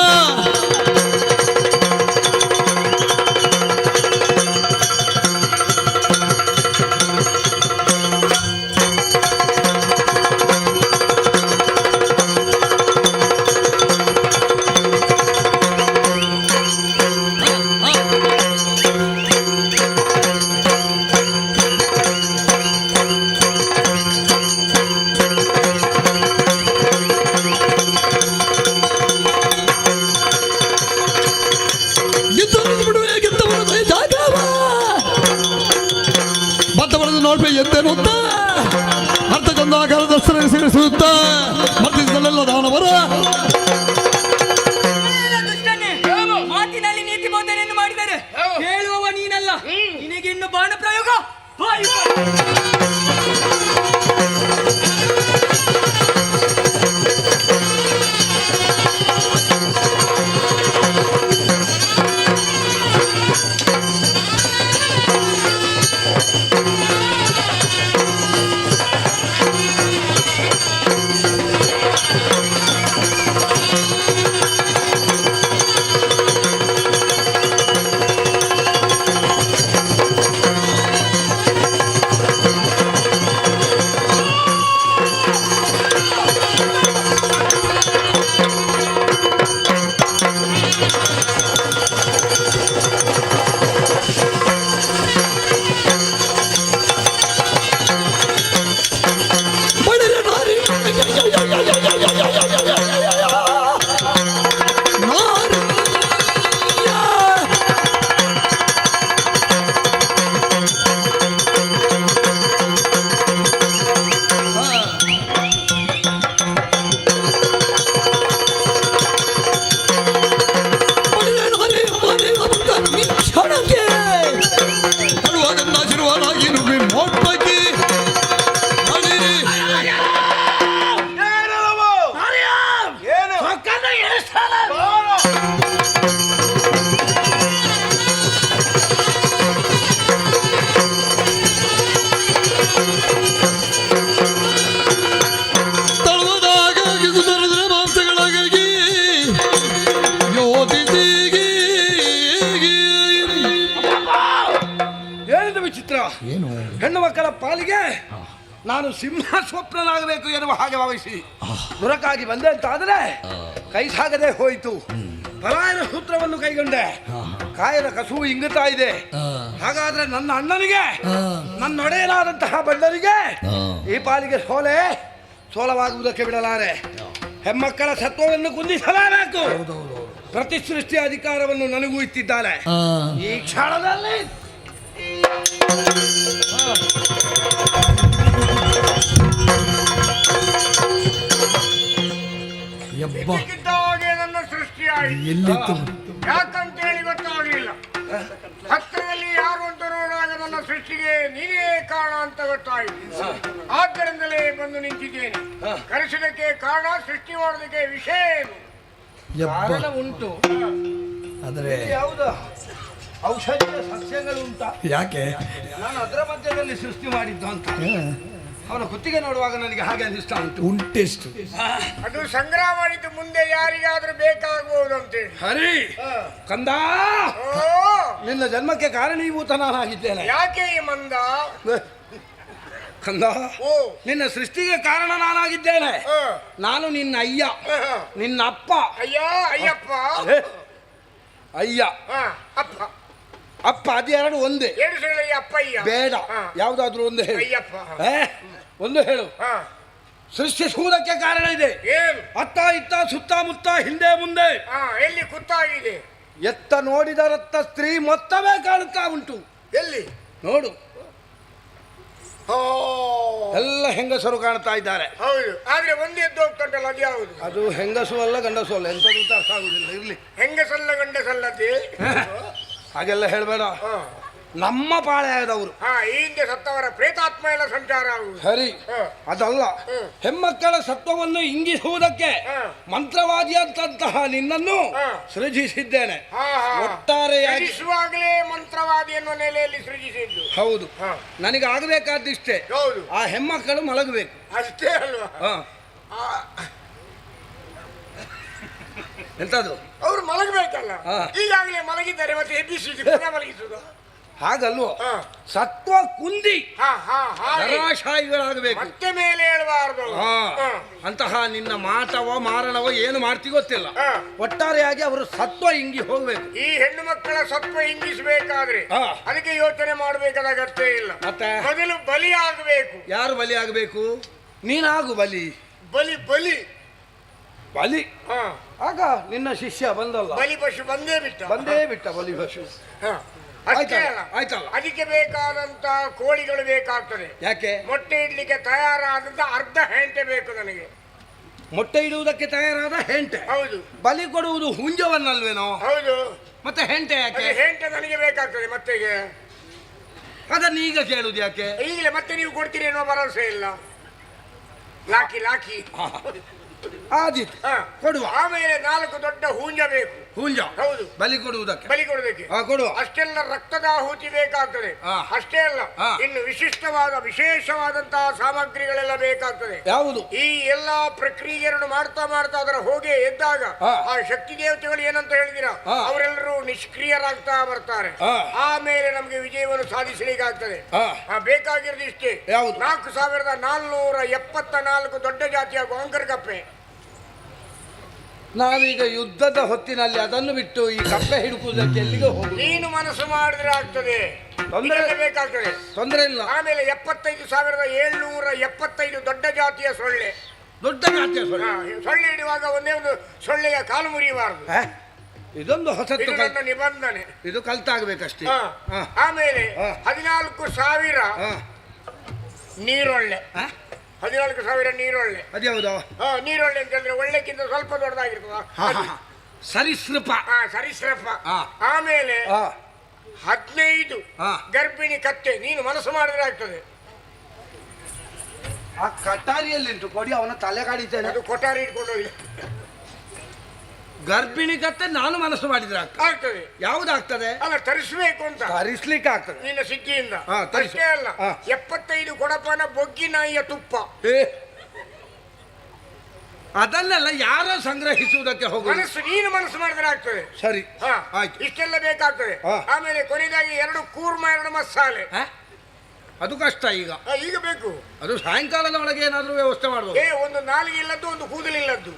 ಎಂದೇನುತ್ತ ಅರ್ಥ ಚಂದಾಕಾರದ ಸೇರಿಸುತ್ತ ಮರ್ತಿಸಲೆಲ್ಲ ದಾನವರ ಮಾತಿನಲ್ಲಿ ನೀತಿ ಬೋಧನೆಯನ್ನು ಮಾಡಿದರೆ ಹೇಳುವವ ನೀನಲ್ಲ, ನಿನಗೆ ಇನ್ನು ಬಾಣ ಪ್ರಯೋಗ. ಹೆಣ್ಣು ಮಕ್ಕಳ ಪಾಲಿಗೆ ನಾನು ಸಿಂಹ ಸ್ವಪ್ನನಾಗಬೇಕು ಎನ್ನುವ ಹಾಗೆ ಭಾವಿಸಿ ದುರಕ್ಕಾಗಿ ಬಂದೆ ಅಂತಾದರೆ ಕೈ ಸಾಗದೆ ಹೋಯಿತು. ಪರಾಯಣ ಸೂತ್ರವನ್ನು ಕೈಗೊಂಡೆ, ಕಾಯದ ಕಸುವು ಇಂಗುತ್ತಾ ಇದೆ. ಹಾಗಾದ್ರೆ ನನ್ನ ಅಣ್ಣನಿಗೆ, ನನ್ನ ಒಡೆಯನಾದಂತಹ ಬಳ್ಳರಿಗೆ ಈ ಪಾಲಿಗೆ ಸೋಲವಾಗುವುದಕ್ಕೆ ಬಿಡಲಾರೆ. ಹೆಮ್ಮಕ್ಕಳ ಸತ್ವವನ್ನು ಕುಂದಿಸಲಾಗಬೇಕು. ಪ್ರತಿ ಸೃಷ್ಟಿಯ ಅಧಿಕಾರವನ್ನು ನನಗೂ ಇತ್ತಿದ್ದಾನೆ. ಈ ಕ್ಷಣದಲ್ಲಿ ನನ್ನ ಸೃಷ್ಟಿಯಾಯಿತು. ಯಾಕಂತೇಳಿ ಗೊತ್ತಾಗಲಿಲ್ಲ. ಹತ್ತಿರದಲ್ಲಿ ಯಾರು ಅಂತ ನೋಡುವಾಗ ನನ್ನ ಸೃಷ್ಟಿಗೆ ನೀನೇ ಕಾರಣ ಅಂತ ಗೊತ್ತಾಯಿತು. ಆದ್ದರಿಂದಲೇ ಬಂದು ನಿಂತಿದ್ದೇನೆ. ಕರೆಸಿದಕ್ಕೆ ಕಾರಣ, ಸೃಷ್ಟಿ ಮಾಡೋದಕ್ಕೆ ವಿಷಯ ಏನು? ಕಾರಣ ಉಂಟು, ಆದರೆ ಯಾವುದು ಔಷಧೀಯ ಸಸ್ಯಗಳು ಉಂಟ. ಯಾಕೆ ನಾನು ಅದರ ಮಧ್ಯದಲ್ಲಿ ಸೃಷ್ಟಿ ಮಾಡಿದ್ದು ಅಂತ ಅವನ ಕುತ್ತಿಗೆ ನೋಡುವಾಗ ನನಗೆ ಹಾಗೆ ಅನಿಸ್ತಾ ಉಂಟು. ಉಂಟೆಷ್ಟು ಅದು ಸಂಗ್ರಹ ಮಾಡಿದ್ದು ಮುಂದೆ ಯಾರಿಗಾದ್ರೂ ಬೇಕಾಗಬಹುದು ಅಂತೇಳಿ. ಹರಿ ಕಂದ, ನಿನ್ನ ಜನ್ಮಕ್ಕೆ ಕಾರಣೀಭೂತ ನಾನಾಗಿದ್ದೇನೆ. ಯಾಕೆ ಈ ಮಂದ? ಕಂದ, ನಿನ್ನ ಸೃಷ್ಟಿಗೆ ಕಾರಣ ನಾನಾಗಿದ್ದೇನೆ. ನಾನು ನಿನ್ನ ಅಯ್ಯ, ನಿನ್ನ ಅಪ್ಪ. ಅಯ್ಯಪ್ಪ ಅಯ್ಯ ಅಪ್ಪ ಅಪ್ಪ ಅದೆರಡು ಒಂದೇ. ಬೇಡ, ಯಾವ್ದಾದ್ರು ಒಂದು ಹೇಳು. ಒಂದು ಹೇಳು. ಸೃಷ್ಟಿಸುವುದಕ್ಕೆ ಕಾರಣ ಇದೆ. ಅತ್ತ ಇತ್ತ ಸುತ್ತಮುತ್ತ ಹಿಂದೆ ಮುಂದೆ ಎಲ್ಲಿ ಕುತ್ತಾಗಿದೆ? ಎತ್ತ ನೋಡಿದರತ್ತ ಸ್ತ್ರೀ ಮೊತ್ತವೇ ಕಾಣುತ್ತಾ ಉಂಟು. ಎಲ್ಲಿ ನೋಡು, ಎಲ್ಲ ಹೆಂಗಸರು ಕಾಣ್ತಾ ಇದ್ದಾರೆ. ಹೌದು, ಆದ್ರೆ ಒಂದು ಎದ್ದು ಹೋಗ್ತಂಟಲ್ಲ, ಅದು ಯಾವುದು? ಅದು ಹೆಂಗಸು ಅಲ್ಲ ಗಂಡಸು ಅಲ್ಲ, ಎಂತದ್ದು ಅರ್ಥ ಆಗುದಿಲ್ಲ. ಇರ್ಲಿ, ಹೆಂಗಸಲ್ಲ ಗಂಡಸಲ್ಲದೆ ಹಾಗೆಲ್ಲ ಹೇಳ್ಬೇಡ. ನಮ್ಮ ಪಾಳ್ಯದವರು. ಈ ಹಿಂದೆ ಸತ್ತವರ ಪ್ರೇತಾತ್ಮ ಎಲ್ಲ ಸಂಚಾರ ಆಗುವುದು. ಸರಿ, ಅದಲ್ಲ. ಹೆಮ್ಮಕ್ಕಳ ಸತ್ವವನ್ನು ಇಂಗಿಸುವುದಕ್ಕೆ ಮಂತ್ರವಾದಿಯಂತಹ ನಿನ್ನನ್ನು ಸೃಜಿಸಿದ್ದೇನೆ. ಒಟ್ಟಾರೆಯಾಗಿ ಸೃಜಿಸುವಾಗಲೇ ಮಂತ್ರವಾದಿ ಎನ್ನುವ ನೆಲೆಯಲ್ಲಿ ಸೃಜಿಸಿದ್ದು. ಹೌದು. ನನಗೆ ಆಗಬೇಕಾದಿಷ್ಟೇ, ಆ ಹೆಮ್ಮಕ್ಕಳು ಮಲಗಬೇಕು ಅಷ್ಟೇ ಅಲ್ವಾ? ಎಂತದು? ಅವರು ಮಲಗಬೇಕಲ್ಲ, ಈಗಾಗಲೇ ಮಲಗಿದ್ದಾರೆ, ಮತ್ತೆ ಎಬ್ಬಿಸುದು ಪುನಃ ಮಲಗಿಸುದು ಹಾಗಲ್ವೋ? ಸತ್ವ ಕುಂದಿ ಧರಾಶಾಯಿಗಳಾಗಬೇಕು, ಮತ್ತೆ ಮೇಲೆ ಹೇಳಬಾರದು. ಅಂತಹ ನಿನ್ನ ಮಾಟವೋ ಮಾರಣವೋ ಏನು ಮಾಡ್ತಿ ಗೊತ್ತಿಲ್ಲ. ಒಟ್ಟಾರೆಯಾಗಿ ಅವರು ಸತ್ವ ಇಂಗಿ ಹೋಗ್ಬೇಕು. ಈ ಹೆಣ್ಣು ಮಕ್ಕಳ ಸತ್ವ ಇಂಗಿಸಬೇಕಾದ್ರೆ ಅದಕ್ಕೆ ಯೋಚನೆ ಮಾಡಬೇಕಾದ ಅಗತ್ಯ ಇಲ್ಲ. ಮತ್ತೆ ಮೊದಲು ಬಲಿ ಆಗಬೇಕು. ಯಾರು ಬಲಿ ಆಗಬೇಕು? ನೀನಾಗು ಬಲಿ. ಬಲಿ ಬಲಿ ಬಲಿ. ಆಗ ನಿನ್ನ ಶಿಷ್ಯ ಬಂದಲ್ಲ, ಬಲಿ ಪಶು ಬಂದೇ ಬಿಟ್ಟ ಬಲಿ ಪಶು. ಅಷ್ಟೇ ಅಲ್ಲ, ಆಯ್ತಲ್ಲ, ಅದಕ್ಕೆ ಬೇಕಾದಂತ ಕೋಳಿಗಳು ಬೇಕಾಗ್ತದೆ. ಯಾಕೆ? ಮೊಟ್ಟೆ ಇಡ್ಲಿಕ್ಕೆ ತಯಾರಾದಂತ ಅರ್ಧ ಹೆಂಟೆ ಬೇಕು ನನಗೆ. ಮೊಟ್ಟೆ ಇಡುವುದಕ್ಕೆ ತಯಾರಾದ ಹೆಂಟೆ? ಹೌದು. ಬಲಿ ಕೊಡುವುದು ಹುಂಜವನ್ನಲ್ವೇನೋ? ಹೌದು. ಮತ್ತೆ ಹೆಂಟೆ ಯಾಕೆ? ಹೆಂಟೆ ನನಗೆ ಬೇಕಾಗ್ತದೆ ಮತ್ತೆಗೆ. ಅದನ್ನ ಈಗ ಕೇಳುದು ಯಾಕೆ? ಈಗಲೇ ಮತ್ತೆ ನೀವು ಕೊಡ್ತೀರಿ ಅನ್ನೋ ಭರವಸೆ ಇಲ್ಲ. ಲಾಕಿ ಆದಿತ್ತು, ಕೊಡುವ. ಆಮೇಲೆ 4 ದೊಡ್ಡ ಹೂಂಜ ಬೇಕು. ಹೂಂಜ? ಹೌದು. ಬಲಿ ಕೊಡುವುದಕ್ಕೆ? ಬಲಿ ಕೊಡುವುದಕ್ಕೆ ಕೊಡುವ. ಅಷ್ಟೆಲ್ಲ ರಕ್ತದಾಹುತಿ ಬೇಕಾಗ್ತದೆ. ಅಷ್ಟೇ ಅಲ್ಲ, ಇನ್ನು ವಿಶೇಷವಾದಂತಹ ಸಾಮಗ್ರಿಗಳೆಲ್ಲ ಬೇಕಾಗ್ತದೆ. ಯಾವುದು? ಈ ಎಲ್ಲಾ ಪ್ರಕ್ರಿಯೆಯನ್ನು ಮಾಡ್ತಾ ಅದರ ಹೋಗಿ ಎದ್ದಾಗ ಆ ಶಕ್ತಿ ದೇವತೆಗಳು ಏನಂತ ಹೇಳಿದಿರಾ, ಅವರೆಲ್ಲರೂ ನಿಷ್ಕ್ರಿಯರಾಗ್ತಾ ಬರ್ತಾರೆ. ಆಮೇಲೆ ನಮ್ಗೆ ವಿಜಯವನ್ನು ಸಾಧಿಸಲಿಕ್ಕಾಗ್ತದೆ. ಬೇಕಾಗಿರೋದು ಇಷ್ಟೇ, 4474 ದೊಡ್ಡ ಜಾತಿಯ ಗೋಂಕರ್ ಕಪ್ಪೆ. ನಾವೀಗ ಯುದ್ಧದ ಹೊತ್ತಿನಲ್ಲಿ ಅದನ್ನು ಬಿಟ್ಟು ಈ ಕಪ್ಪೆ ಹಿಡುಕುವುದಕ್ಕೆ ಎಲ್ಲಿಗೆ ಹೋಗುದು? ನೀನು ಮನಸ್ಸು ಮಾಡಿದ್ರೆ ಆಗ್ತದೆ, ಬೇಕಾಗ್ತದೆ, ತೊಂದರೆ ಇಲ್ಲ. ಆಮೇಲೆ 75,775 ದೊಡ್ಡ ಜಾತಿಯ ಸೊಳ್ಳೆ. ದೊಡ್ಡ ಜಾತಿಯ ಸೊಳ್ಳೆ? ಸೊಳ್ಳೆ ಹಿಡಿಯುವಾಗ ಒಂದೇ ಒಂದು ಸೊಳ್ಳೆಯ ಕಾಲು ಮುರಿಯಬಾರದು. ಇದೊಂದು ಹೊಸತು ನಿಬಂಧನೆ, ಇದು ಕಲ್ತಾಗಬೇಕಷ್ಟೇ. ಆಮೇಲೆ 14,000 ನೀರೊಳ್ಳೆ. 14,000 ನೀರೊಳ್ಳೆ. ಅದ್ಯಾವುದು? ನೀರೊಳ್ಳೆ ಅಂತಂದ್ರೆ ಒಳ್ಳೆಕ್ಕಿಂತ ಸ್ವಲ್ಪ ದೊಡ್ಡದಾಗಿರ್ತದ, ಸರೀಸೃಪ. ಸರೀಸೃಪ. ಆಮೇಲೆ 15 ಗರ್ಭಿಣಿ ಕತ್ತೆ. ನೀನು ಮನಸ್ಸು ಮಾಡಿದ್ರೆ ಆಗ್ತದೆ. ಆ ಕಟಾರಿಯಲ್ಲಿಂಟು ಕೊಡಿ, ಅವನ ತಲೆ ಕಾಡಿದ್ದೇನೆ. ಅದು ಕೊಠಾರಿ ಇಟ್ಕೊಂಡು ಹೋಗಿ. ಗರ್ಭಿಣಿ ಕತ್ತೆ ನಾನು ಮನಸ್ಸು ಮಾಡಿದ್ರೆ ಆಗ್ತದೆ. ಯಾವುದಾಗ್ತದೆ? ಅಲ್ಲ, ತರಿಸ್ಬೇಕು ಅಂತ. ತರಿಸ್ಲಿಕ್ಕೆ ಆಗ್ತದೆ ನಿನ್ನ ಸಿದ್ಧಿಯಿಂದ. ಅಷ್ಟೇ ಅಲ್ಲ, 75 ಕೊಡಪನ ಬೊಗ್ಗಿ ನಾಯಿಯ ತುಪ್ಪ. ಅದನ್ನೆಲ್ಲ ಯಾರೋ ಸಂಗ್ರಹಿಸುವುದಕ್ಕೆ ಹೋಗುದು. ನೀನು ಮನಸ್ಸು ಮಾಡಿದ್ರೆ ಆಗ್ತದೆ. ಸರಿ, ಆಯ್ತು. ಇಷ್ಟೆಲ್ಲ ಬೇಕಾಗ್ತದೆ. ಆಮೇಲೆ ಕೊನೆಯದಾಗಿ 2 ಕೂರ್ಮ, 2 ಮಸಾಲೆ. ಅದು ಕಷ್ಟ. ಈಗ ಬೇಕು. ಅದು ಸಾಯಂಕಾಲದ ಒಳಗೆ ಏನಾದ್ರೂ ವ್ಯವಸ್ಥೆ ಮಾಡಬಹುದು. ಒಂದು ನಾಲಿಗೆ ಇಲ್ಲದ್ದು, ಒಂದು ಕೂದಲಿಲ್ಲದ್ದು.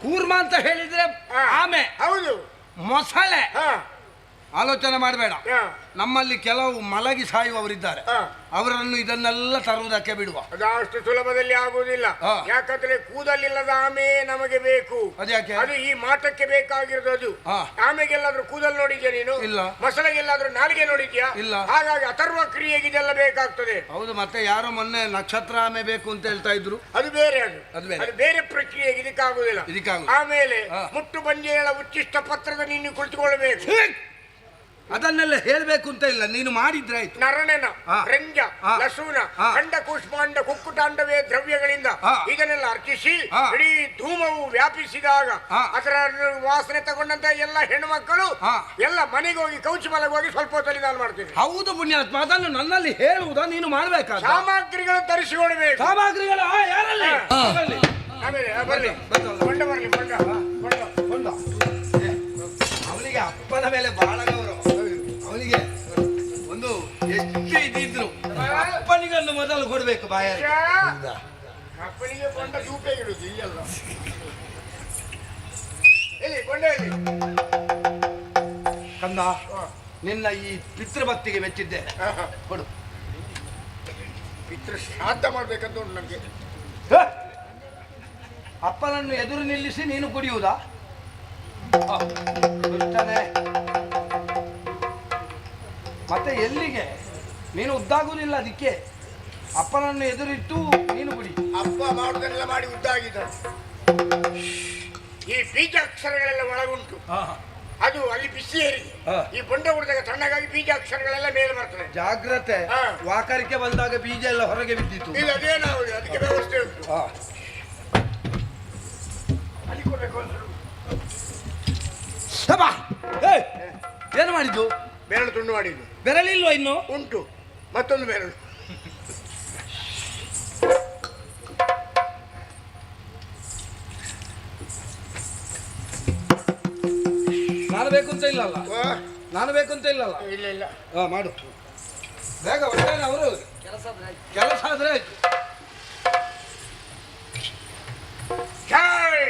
ಕೂರ್ಮ ಅಂತ ಹೇಳಿದ್ರೆ ಆಮೆ. ಹೌದು. ಮೊಸಳೆ ಆಲೋಚನೆ ಮಾಡಬೇಡ. ನಮ್ಮಲ್ಲಿ ಕೆಲವು ಮಲಗಿ ಸಾಯುವವರಿದ್ದಾರೆ, ಅವರನ್ನು ಇದನ್ನೆಲ್ಲ ತರುವುದಕ್ಕೆ ಬಿಡುವ. ಅಷ್ಟು ಸುಲಭದಲ್ಲಿ ಆಗುವುದಿಲ್ಲ. ಯಾಕಂದ್ರೆ ಕೂದಲಿಲ್ಲದ ಆಮೆ ನಮಗೆ ಬೇಕು. ಅದ್ಯಾಕೆ? ಅದು ಈ ಮಾಟಕ್ಕೆ ಬೇಕಾಗಿರೋದು. ಆಮೆಗೆಲ್ಲಾದ್ರೂ ಕೂದಲು ನೋಡಿದ್ಯಾ ನೀನು? ಇಲ್ಲ. ಮೊಸಳೆಗೆಲ್ಲಾದ್ರೂ ನಾಲಿಗೆ ನೋಡಿದ್ಯಾ? ಇಲ್ಲ. ಹಾಗಾಗಿ ಅಥರ್ವ ಕ್ರಿಯೆಗೆ ಇದೆಲ್ಲ ಬೇಕಾಗ್ತದೆ. ಹೌದು. ಮತ್ತೆ ಯಾರೋ ಮೊನ್ನೆ ನಕ್ಷತ್ರ ಆಮೆ ಬೇಕು ಅಂತ ಹೇಳ್ತಾ ಇದ್ರು. ಅದು ಬೇರೆ. ಅದು ಬೇರೆ ಪ್ರಕ್ರಿಯೆಗೆ ಇದಕ್ಕಾಗುದಿಲ್ಲ. ಆಮೇಲೆ ಮುಟ್ಟು ಬಂಜೆಗಳ ಉಚ್ಚಿಷ್ಟ ಪತ್ರದ ನೀನು ಕುಳಿತುಕೊಳ್ಳಬೇಕು. ಅದನ್ನೆಲ್ಲ ಹೇಳ್ಬೇಕು ಅಂತ ಇಲ್ಲ, ನೀನು ಮಾಡಿದ್ರೆ ಆಯ್ತು. ನರನೆನ, ರಂಜ, ಲಸೂನ, ಖಂಡ ಕೂಷ್ಮಾಂಡ ಕುಕ್ಕುಟಾಂಡವೇ ದ್ರವ್ಯಗಳಿಂದ ಇದನ್ನೆಲ್ಲ ಅರ್ಚಿಸಿ ಇಡೀ ಧೂಮವು ವ್ಯಾಪಿಸಿದಾಗ ಅದರ ವಾಸನೆ ತಗೊಂಡಂತ ಎಲ್ಲ ಹೆಣ್ಣುಮಕ್ಕಳು ಎಲ್ಲ ಮನೆಗೆ ಹೋಗಿ ಕೌಚಿ ಮಲಗೋಗಿ ಸ್ವಲ್ಪ ಹೊತ್ತಲ್ಲಿ ನಾನು ಮಾಡ್ತೀನಿ. ಹೌದು ಪುಣ್ಯಾತ್ಮ, ಅದನ್ನು ನನ್ನಲ್ಲಿ ಹೇಳುವುದಾ? ನೀನು ಮಾಡ್ಬೇಕಾದ ಸಾಮಗ್ರಿಗಳನ್ನು ತರಿಸಿಕೊಳ್ಬೇಕು. ಸಾಮಗ್ರಿಗಳು ಯಾರಲ್ಲಿ? ಆಮೇಲೆ ಬರ್ಲಿ, ಕೊಂಡ ಬರ್ಲಿ, ಕೊಂಡ. ಅವನಿಗೆ ಅಪ್ಪನ ಮೇಲೆ ಬಹಳ ಗೌರವ. ಅವನಿಗೆ ಒಂದು ಎಷ್ಟು ಇದ್ದಿದ್ರು ಅಪ್ಪನಿಗನ್ನು ಮೊದಲು ಕೊಡ್ಬೇಕು. ಬಾಯ ಅಪ್ಪನಿಗೆ ಕೊಂಡ ದೂಪೆ ಇಡುದು ಇಲ್ಲೆಲ್ಲ. ಎಲ್ಲಿ ಕೊಂಡ? ಕಂದ, ನಿನ್ನ ಈ ಪಿತೃಭಕ್ತಿಗೆ ಮೆಚ್ಚಿದ್ದೇನೆ. ಕೊಡು. ಪಿತೃ ಶ್ರಾದ್ದ ಮಾಡ್ಬೇಕಂತ ಉಂಟು ನಮ್ಗೆ. ಅಪ್ಪನನ್ನು ಎದುರು ನಿಲ್ಲಿಸಿ ನೀನು ಕುಡಿಯುವುದಾ? ಮತ್ತೆ ಎಲ್ಲಿಗೆ? ನೀನು ಉದ್ದಾಗುವುದಿಲ್ಲ, ಅದಕ್ಕೆ ಅಪ್ಪನನ್ನು ಎದುರಿಟ್ಟು ನೀನು ಕುಡಿ. ಅಪ್ಪ ಮಾಡುವುದನ್ನೆಲ್ಲ ಮಾಡಿ ಉದ್ದಾಗಿದ್ದ. ಈ ಬೀಜಾಕ್ಷರಗಳೆಲ್ಲ ಒಳಗುಂಟು. ಅದು ಅಲ್ಲಿ ಬಿಸಿ ಏರಿದೆ. ಈ ಬೊಂಡ ಹುಡಿದಾಗ ತಣ್ಣಗಾಗಿ ಬೀಜಾಕ್ಷರಗಳೆಲ್ಲ ಮೇಲೆ ಬರ್ತದೆ. ಜಾಗ್ರತೆ. ವಾಕರಿಕೆ ಬಂದಾಗ ಬೀಜ ಎಲ್ಲ ಹೊರಗೆ ಬಿದ್ದಿತ್ತು. ಇಲ್ಲ ಅದೇನಾಗ ಅದಕ್ಕೆ ವ್ಯವಸ್ಥೆ ಉಂಟು. ಏನು ಮಾಡಿದ್ದು? ಬೆರಳು ತುಂಡು ಮಾಡಿದ್ದು. ಬೆರಳಿಲ್ವಾ ಇನ್ನು? ಉಂಟು, ಮತ್ತೊಂದು ಬೆರಳು. ನಾನು ಬೇಕು ಅಂತ ಇಲ್ಲಲ್ಲ, ನಾನು ಬೇಕು ಅಂತ ಇಲ್ಲಲ್ಲ. ಇಲ್ಲ ಇಲ್ಲ ಮಾಡು ಬೇಗ. ಒಳ್ಳೆಯ ಅವರು ಕೆಲಸ ಆದ್ರೆ ಆಯ್ತು. ಜೈ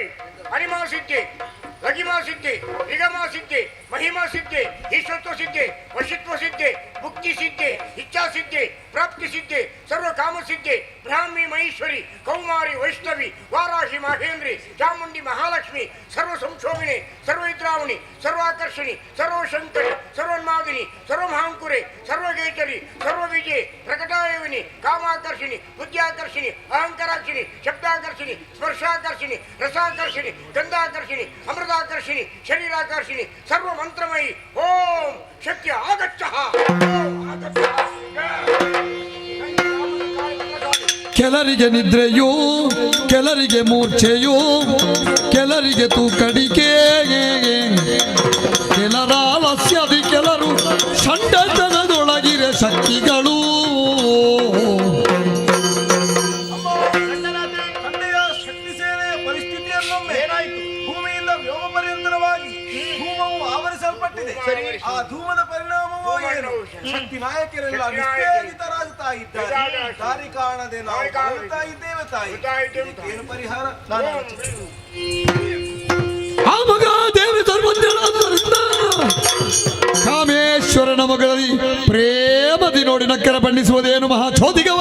ಹರಿಮಾ ಸಿದ್ಧಿ, ಲಗಿಮಾ ಸಿದ್ಧಿ, ನಿಗಮಾ ಸಿದ್ಧಿ, ಮಹಿಮಾ ಸಿದ್ಧಿ, ಈಶ್ವತ್ವ ಸಿದ್ಧಿ, ವಶಿತ್ವ ಸಿದ್ಧಿ, ಮುಕ್ತಿ ಸಿದ್ಧಿ, ಇಚ್ಛಾ ಸಿದ್ಧಿ, ಪ್ರಾಪ್ತಿ ಸಿದ್ಧಿ, ಸರ್ವ ಕಾಮ ಸಿದ್ಧಿ, ಬ್ರಾಹ್ಮಿ ಮಹೇಶ್ವರಿ, ಕೌಮಾರಿ ವೈಷ್ಣವಿ, ವಾರಾಹಿ ಮಹೇಂದ್ರಿ, ಚಾಮುಂಡಿ ಮಹಾಲಕ್ಷ್ಮಿ, ಸರ್ವ ಸಂಕ್ಷೋಭಿಣಿ, ಸರ್ವೈದ್ರಾವಣಿ, ಸರ್ವಾಕರ್ಷಣಿ, ಸರ್ವಶಂಕರಿ, ಸರ್ವನ್ಮಾದಿನಿ, ಸರ್ವಮಹಾಂಕುರೆ, ಸರ್ವಗೇಚರಿ, ಸರ್ವವಿಜಯ, ಪ್ರಕಟಾಯವಿನಿ, ಕಾಮಾಕರ್ಷಿಣಿ, ಬುದ್ಧ್ಯಾಕರ್ಷಿಣಿ, ಅಹಂಕಾರಾಕ್ಷಿಣಿ, ಶಬ್ದಾಕರ್ಷಿಣಿ, ಸ್ಪರ್ಶಾಕರ್ಷಿಣಿ, ರಸಾಕರ್ಷಿಣಿ, ಗಂಧಾಕರ್ಷಿಣಿ, ಅಮೃತಾಕರ್ಷಿಣಿ, ಶರೀರಾಕರ್ಷಿಣಿ, ಸರ್ವ ಮಂತ್ರಮಯಿ. ಓಂ ಶಕ್ತಿ ಆಗಚ್ಚ. ಕೆಲರಿಗೆ ನಿದ್ರೆಯೋ, ಕೆಲರಿಗೆ ಮೂರ್ಛೆಯೋ, ಕೆಲರಿಗೆ ತೂಕಡಿಕೆ, ಕೆಲರ ಆಲಸ್ಯದಿ, ಕೆಲರು ಸಂಡತನದೊಳಗಿರೆ ಶಕ್ತಿಗಳು. ತಂದೆಯ ಶಕ್ತಿ ಸೇನೆಯ ಪರಿಸ್ಥಿತಿಯನ್ನೊಮ್ಮೆ ಏನಾಯಿತು? ಭೂಮಿಯಿಂದ ವ್ಯೋಮ ಪರ್ಯಂತರವಾಗಿ ಧೂಮವು ಆವರಿಸಲ್ಪಟ್ಟಿದೆ. ಆ ಧೂಮದ ಪರಿಣಾಮವೋ ಏನು? ಶಕ್ತಿ ನಾಯಕರೆಲ್ಲ ನಿಸ್ತೇಜಿತರಾಗುತ್ತಾ ಇದ್ದಾರೆ. ದಾರಿ ಕಾಣದೆ ನಾವು ಕಾಣುತ್ತಾ ಇದ್ದೇವೆ ತಾಯಿ. ಏನು ಪರಿಹಾರ? ಆ ಮಗ ದೇವಿ ಧರ್ಮಂಜನಾದ್ದರಿಂದ ಕಾಮೇಶ್ವರನ ಮಗಳಲ್ಲಿ ಪ್ರೇಮದಿ ನೋಡಿ ನಕ್ಕರ ಬಣ್ಣಿಸುವುದೇನು ಮಹಾಚೋದಿಗವ?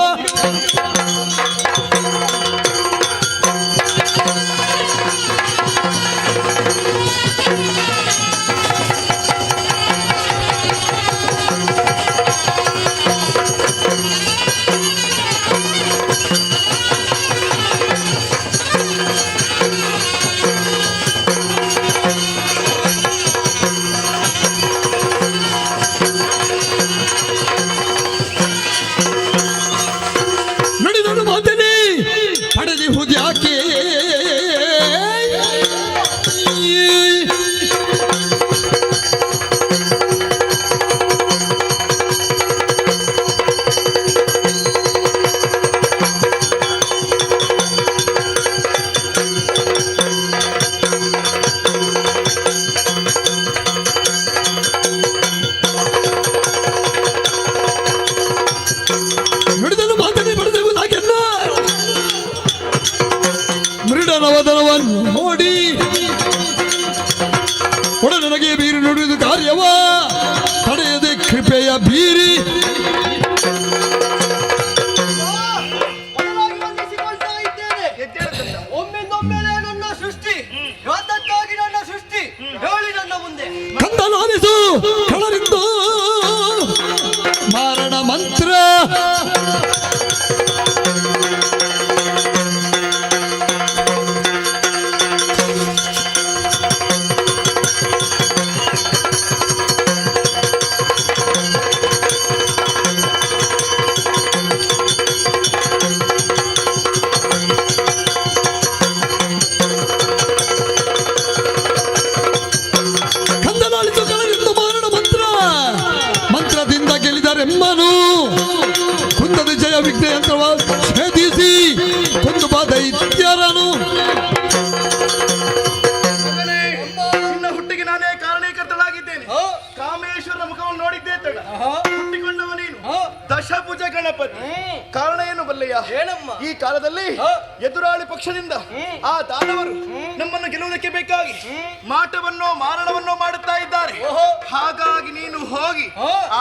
ನುಡಿದನು ಮಾತನೇ ಪಡೆದಿಹುದ್ಯಾಕೆ? ನುಡಿದನು ಮಾತನೇ ಪಡೆದಿಹುದಾಕೆಲ್ಲ ಮೃಡನವದನವನ್ನು ನೋಡಿ ಒಡನಗೆ ಬೀರಿ ನುಡಿದು ಕಾರ್ಯವ ತಡೆಯದೆ ಕೃಪೆಯ ಬೀರಿ ಒಮ್ಮೆಂದೊಮ್ಮೆಲೆ ನನ್ನ ಸೃಷ್ಟಿ, ಯಾತಕ್ಕಾಗಿ ನನ್ನ ಸೃಷ್ಟಿ ಹೇಳಿ ನನ್ನ ಮುಂದೆ. ಕಂದಲಾಲಿಸು ಕಳರಿಂದು ಮಾರಣ ಮಂತ್ರ ಕಂದಲಾಲಿಸು ಕಳರಿಂದು ಮಾರಣ ಮಂತ್ರ. ಮಂತ್ರದಿಂದ ಗೆಲ್ಲಿದರೆಮ್ಮನು ಕುಂದದ ಜಯ ವಿಘ್ನಯಂತ್ರವ ಛೇದಿಸಿ ಕೊಂದು ಬಾ ದೈತ್ಯರನು. ನಿನ್ನ ಹುಟ್ಟಿಗೆ ನಾನೇ ಕಾರಣೀಕರ್ತನಾಗಿದ್ದೇನೆ. ಕಾಮೇಶ್ವರನ ಮುಖವನ್ನು ನೋಡಿದ್ದೇ ತಡ ಹುಟ್ಟಿಕೊಂಡವ ನೀನು. ದಶಭುಜ ಗಣಪತಿ. ಕಾರಣ ಏನು ಬಲ್ಲೆಯ? ಈ ಕಾಲದಲ್ಲಿ ಎದುರಾಳಿ ಪಕ್ಷದಿಂದ ಆ ದಾನವರು ನಮ್ಮನ್ನು ಗೆಲ್ಲುವುದಕ್ಕೆ ಬೇಕಾಗಿ ಮಾಟವನ್ನೋ ಮಾರಣವನ್ನೋ ಮಾಡುತ್ತಾ ಇದ್ದಾರೆ. ಹಾಗಾಗಿ ನೀನು ಹೋಗಿ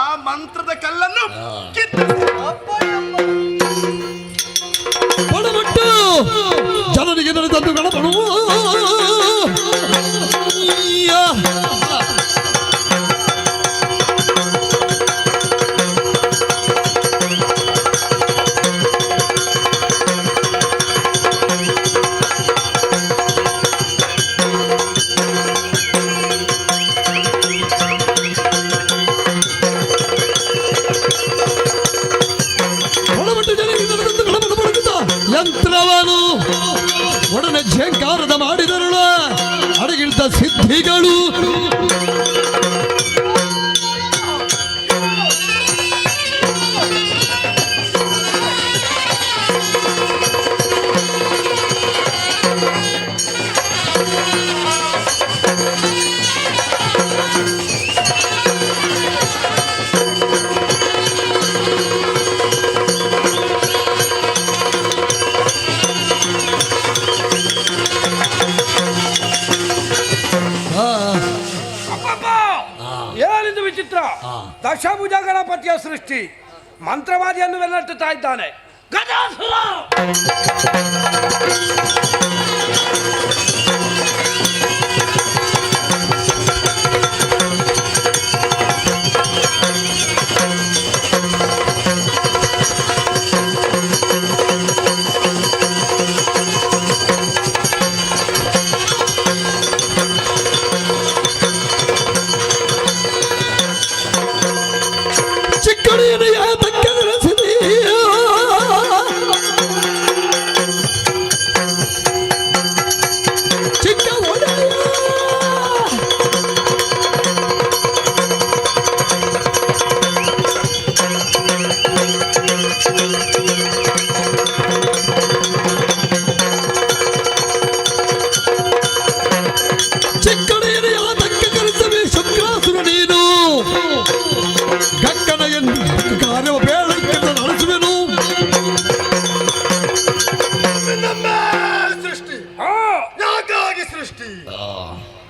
ಆ ಮಂತ್ರದ ಕಲ್ಲನ್ನು ಒಳಮಟ್ಟು ಜನರಿಗೆ ನಡೆದಂದು ಗಣಪನು ನಿಂತವನು ಒಡನೆ ಝೇಂಕಾರದ ಮಾಡಿದರುಳ ಅಡಗಿಳಿದ ಸಿದ್ಧಿಗಳು ಏನಿದು ವಿಚಿತ್ರ? ದಶಭುಜ ಗಣಪತಿಯ ಸೃಷ್ಟಿ ಮಂತ್ರವಾದಿಯನ್ನು ಬೆನ್ನಟ್ಟುತ್ತಾ ಇದ್ದಾನೆ. ಗಜಾಸುರ!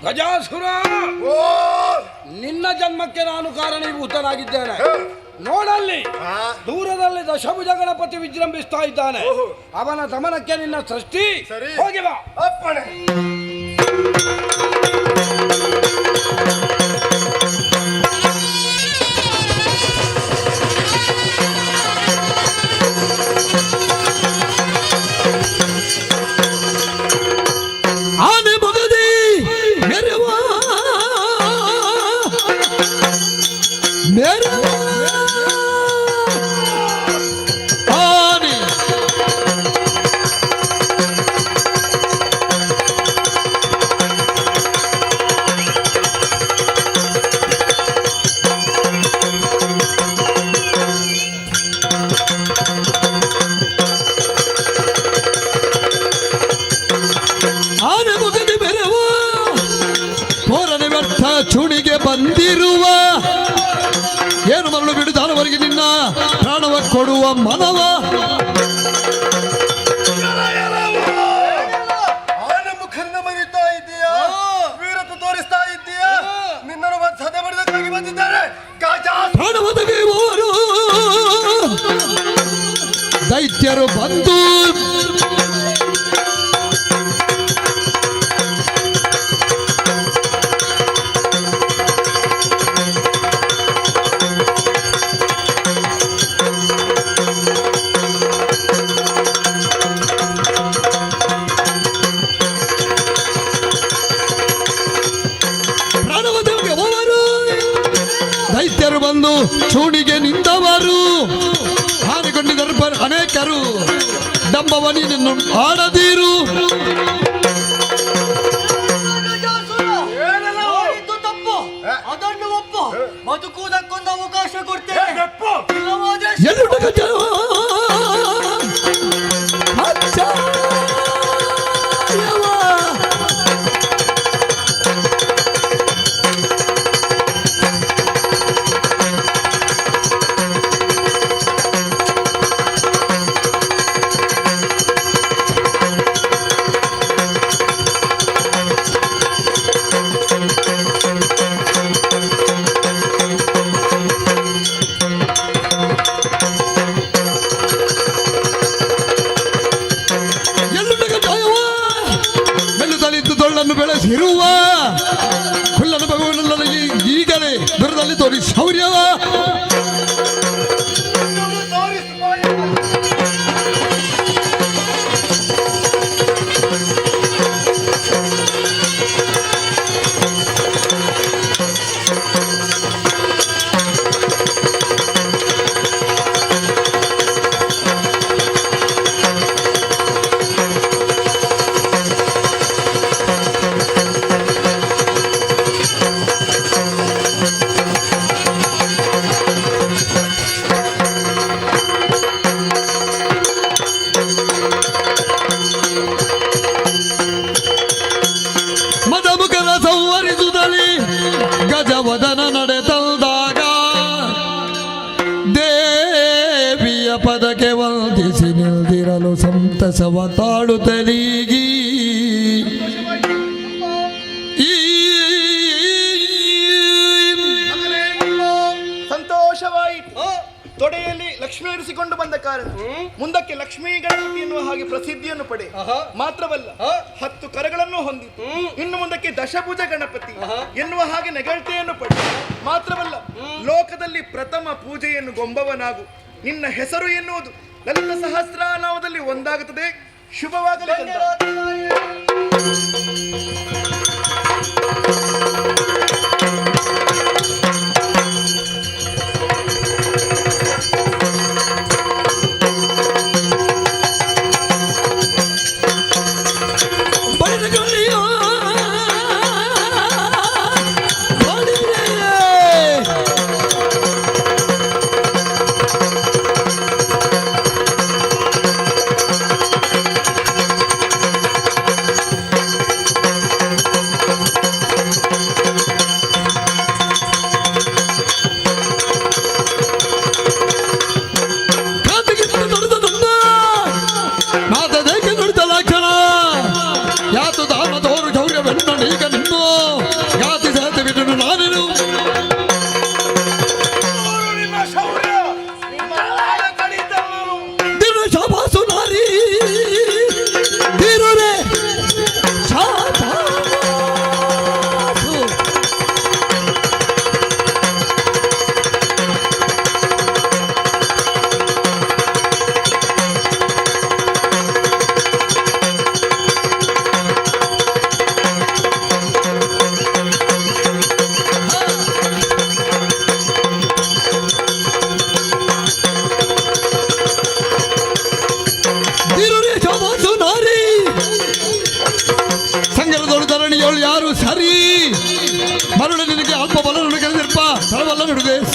ಗಜಾಸುರ, ನಿನ್ನ ಜನ್ಮಕ್ಕೆ ನಾನು ಕಾರಣೀಭೂತನಾಗಿದ್ದೇನೆ. ನೋಡಲ್ಲಿ ದೂರದಲ್ಲಿ ದಶಭುಜ ಗಣಪತಿ ವಿಜೃಂಭಿಸ್ತಾ ಇದ್ದಾನೆ. ಅವನ ದಮನಕ್ಕೆ ನಿನ್ನ ಸೃಷ್ಟಿ. ಹೋಗಿ ಬಾ. ಅಪ್ಪಣೆ. ಚುಣಿಗೆ ಬಂದಿರುವ ಏನು ಮರಳು ಬಿಡುತ್ತಾನವರಿಗೆ ನಿನ್ನ ಪ್ರಾಣವ ಕೊಡುವ ಮನವ ಮುಖನ್ನ ಮರಿತಾ ಇದೆಯಾ? ವೀರತ್ವ ತೋರಿಸ್ತಾ ಇದೆಯಾ? ನಿನ್ನನ್ನು ಸದೆ ಬಡಿದಕ್ಕಾಗಿ ಬಂದಿದ್ದಾರೆ. ಪ್ರಾಣವ ತೆಗೆಯುವವರು ದೈತ್ಯರು ಬಂದು ಬಂದು ಚೂಣಿಗೆ ನಿಂತವರು ಹಾನಿಗೊಂಡಿದ್ದರು ಅನೇಕರು. ಡಂಬವ ನೀನನ್ನು ಆಡದಿರು. ತಪ್ಪು, ಅದನ್ನು ಒಪ್ಪು. ಬದುಕುವುದಕ್ಕೊಂದು ಅವಕಾಶ ಕೊಡ್ತೇನೆ. ಬೆಳೆಸಿರುವ ಹುಲ್ಲನ್ನು ಭಗವನ್ನ ಈಗಲೇ ದೂರದಲ್ಲಿ ತೋರಿ ಶೌರ್ಯವ ಸಂತಸವ ತಾಳುತ್ತಲೀಗಿ ಸಂತೋಷವಾಯಿತು. ತೊಡೆಯಲ್ಲಿ ಲಕ್ಷ್ಮಿ ಇರಿಸಿಕೊಂಡು ಬಂದ ಕಾರಣ ಮುಂದಕ್ಕೆ ಲಕ್ಷ್ಮೀ ಗಣಪತಿ ಎನ್ನುವ ಹಾಗೆ ಪ್ರಸಿದ್ಧಿಯನ್ನು ಪಡೆ. ಮಾತ್ರವಲ್ಲ 10 ಕರಗಳನ್ನು ಹೊಂದಿತು. ಇನ್ನು ಮುಂದಕ್ಕೆ ದಶಭುಜ ಗಣಪತಿ ಎನ್ನುವ ಹಾಗೆ ನೆಗಳ್ತೆಯನ್ನು ಪಡೆ. ಮಾತ್ರವಲ್ಲ ಲೋಕದಲ್ಲಿ ಪ್ರಥಮ ಪೂಜೆಯನ್ನು ಗೊಂಬವನಾಗು. ನಿನ್ನ ಹೆಸರು ಎನ್ನುವುದು ಲಲಿತ ಸಹಸ್ರನಾಮದಲ್ಲಿ ಒಂದಾಗುತ್ತದೆ. ಶುಭವಾಗಲಿ.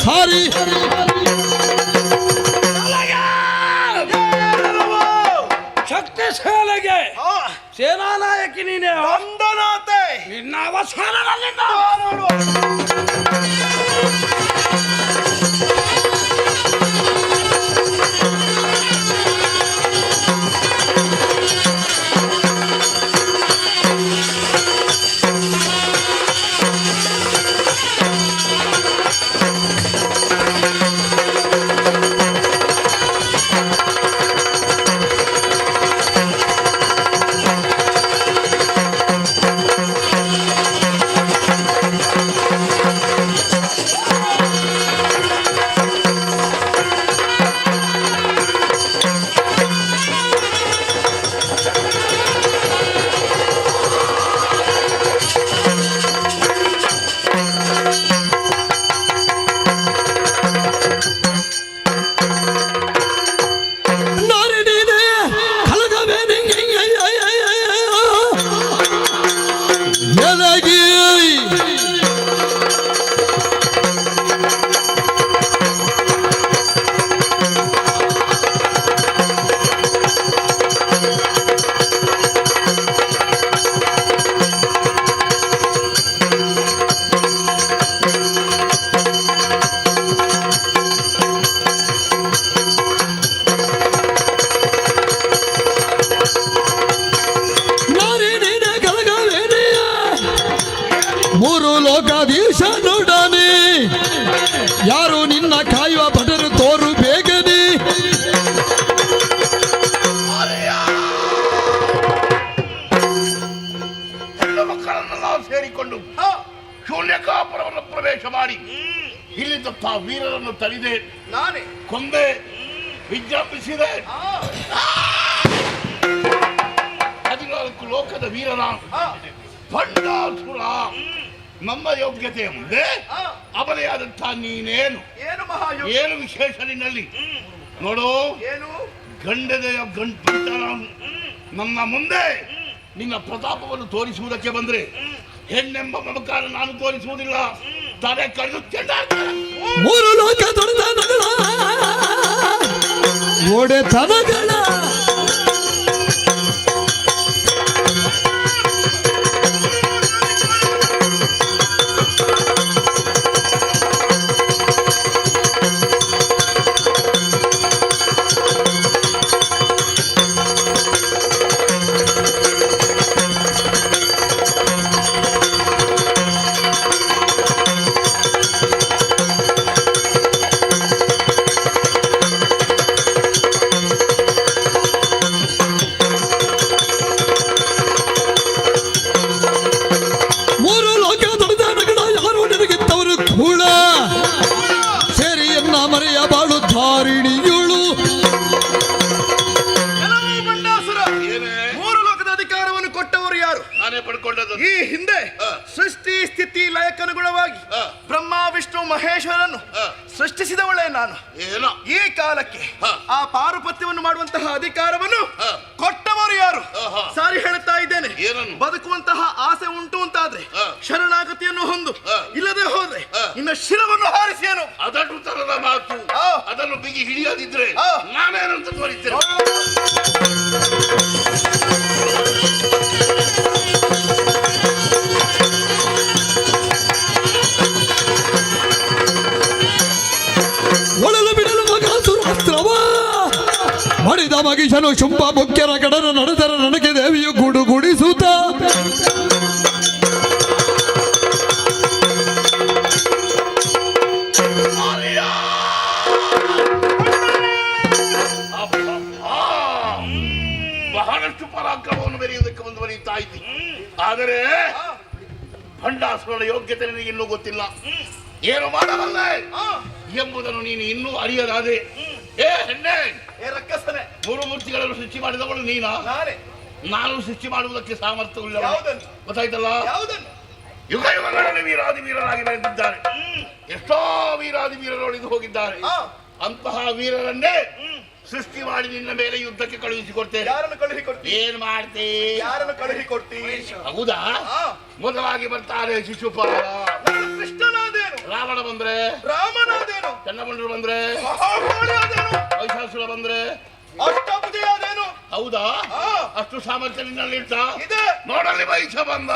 ಸಾರಿ ಶಕ್ತಿಶಾಲಿಗೆ ಸೇನಾನಾಯಕಿ ನೀನೆ. ವಂದನಾತೆ ನಿನ್ನ ಅವಸಾನದಲ್ಲಿಂದ ಯಾರು ನಿನ್ನ ಕಾಯುವ ಭಟರು ತೋರು ಬೇಗನೆ. ಹೆಣ್ಣು ಮಕ್ಕಳನ್ನೆಲ್ಲ ಸೇರಿಕೊಂಡು ಶೂನ್ಯಕಾಪುರವನ್ನು ಪ್ರವೇಶ ಮಾಡಿ ಇಲ್ಲಿದ್ದ ವೀರರನ್ನು ತಳಿದೆ, ನಾನೇ ಕೊಂದೆ, ವಿಜ್ಞಾಪಿಸಿದೆ. 14 ಲೋಕದ ವೀರನ ಭಂಡಾಸುರ ನಮ್ಮ ಯೋಗ್ಯತೆಯ ಮುಂದೆ ಅಬಲೆಯಾದಂತಹ ನೀನೇನು ಏನು ವಿಶೇಷ ನಿನ್ನಲ್ಲಿ? ನೋಡು, ಗಂಡದೆಯ ನನ್ನ ಮುಂದೆ ನಿನ್ನ ಪ್ರತಾಪವನ್ನು ತೋರಿಸುವುದಕ್ಕೆ ಬಂದ್ರೆ ಹೆಣ್ಣೆಂಬ ಮಮಕಾರ ನಾನು ತೋರಿಸುವುದಿಲ್ಲ. ತಲೆ ಕಡಿದು ಮೂರು ಲೋಕ ಒಡೆತನಗಳ ನಾನೇ ಪಡ್ಕೊಂಡದ್ದು. ಈ ಹಿಂದೆ ಸೃಷ್ಟಿ ಸ್ಥಿತಿ ಲಯಕ್ಕನುಗುಣವಾಗಿ ಬ್ರಹ್ಮ ವಿಷ್ಣು ಮಹೇಶ್ವರನ್ನು ಸೃಷ್ಟಿಸಿದವಳೇ ನಾನು. ಏನೋ ಈ ಕಾಲಕ್ಕೆ ಆ ಪಾರುಪತ್ಯವನ್ನು ಮಾಡುವಂತಹ ಅಧಿಕಾರವನ್ನು ಕೊಟ್ಟವರು ಯಾರು? ಸಾರಿ ಹೇಳುತ್ತಾ ಇದ್ದೇನೆ, ಬದುಕುವಂತಹ ಆಸೆ ಉಂಟು ಅಂತಾದ್ರೆ ಶರಣಾಗತಿಯನ್ನು ಹೊಂದು, ಇಲ್ಲದೆ ಹೋದ್ರೆ ಇನ್ನ ಶಿರವನ್ನು ಹಾರಿಸಿಯನು. ಅದನ್ನು ತರದ ಮಾತು, ಅದನ್ನು ಬಿಗಿ ಹಿಡಿಯದಿದ್ರೆ ನಾನೇನಂತ ತೋರಿಸ್ತೇನೆ. ಒಳಲು ಬಿಡಲು ಮಗಾಸುರಾಸ್ತ್ರವ ಮಾಡಿದ ಮಗಿಷನು ಶುಂಭ ಮುಖ್ಯರ ಕಡನ ನಡೆದರ ನನಗೆ ದೇವಿಯು ಗುಡುಗುಡಿಸುತ್ತ ಬಹಳಷ್ಟು ಪರಾಕ್ರಮವನ್ನು ಬೆರೆಯುವುದಕ್ಕೆ ಮುಂದುವರಿಯುತ್ತಾ ಇದ್ದಿ. ಆದರೆ ಭಂಡಾಸುರನ ಯೋಗ್ಯತೆ ನಿನಗೆ ಇನ್ನೂ ಗೊತ್ತಿಲ್ಲ. ಏನು ಮಾಡಬಲ್ಲೆ ಎಂಬುದನ್ನು ನೀನು ಇನ್ನೂ ಅರಿಯದಾದೆ. ಏ ಹೆಣ್ಣೆ, ರಕ್ಕಸನೆ, ಮೂರು ಮೂರ್ತಿಗಳನ್ನು ಸೃಷ್ಟಿ ಮಾಡಿದವಳು ನೀನಾ? ನಾನು ಸೃಷ್ಟಿ ಮಾಡುವುದಕ್ಕೆ ಸಾಮರ್ಥ್ಯವಿಲ್ಲ. ಗೊತ್ತಾಯ್ತಲ್ಲ? ಯುಗ ಯುಗಗಳಲ್ಲಿ ವೀರಾದಿ ವೀರರಾಗಿ ಬೆಳೆದಿದ್ದಾರೆ. ಎಷ್ಟೋ ವೀರಾದಿ ವೀರರು ಒಳಿದು ಹೋಗಿದ್ದಾರೆ. ಅಂತಹ ವೀರರನ್ನೇ ಸೃಷ್ಟಿ ಮಾಡಿ ನಿನ್ನ ಮೇಲೆ ಯುದ್ಧಕ್ಕೆ ಕಳುಹಿಸಿಕೊಡ್ತೇನೆ. ಯಾರನ್ನು ಕಳುಹಿಕೊಡ್ತಿ? ಏನ್ ಮಾಡ್ತಿ? ಯಾರನ್ನು ಕಳುಹಿಕೊಡ್ತಿ? ಹೌದಾ? ಮೊದಲಾಗಿ ಬರ್ತಾರೆ ಶಿಶುಪಾಲ. ಕೃಷ್ಣನಾದೇನು? ರಾವಣ ಬಂದ್ರೆ ರಾಮನಾದೇನು? ಚನ್ನಮಂಡರು ಬಂದ್ರೆ ಮಹಿಷಾಸುರ ಬಂದ್ರೆ ಅಷ್ಟಬುದ್ಧಿಯಾದೇನು? ಹೌದಾ? ಅಷ್ಟು ಸಾಮರ್ಥ್ಯ ನಿನ್ನಲ್ಲಿ ಇರ್ತಾ? ನೋಡಲ್ಲಿ ಮಹಿಷ ಬಂದ.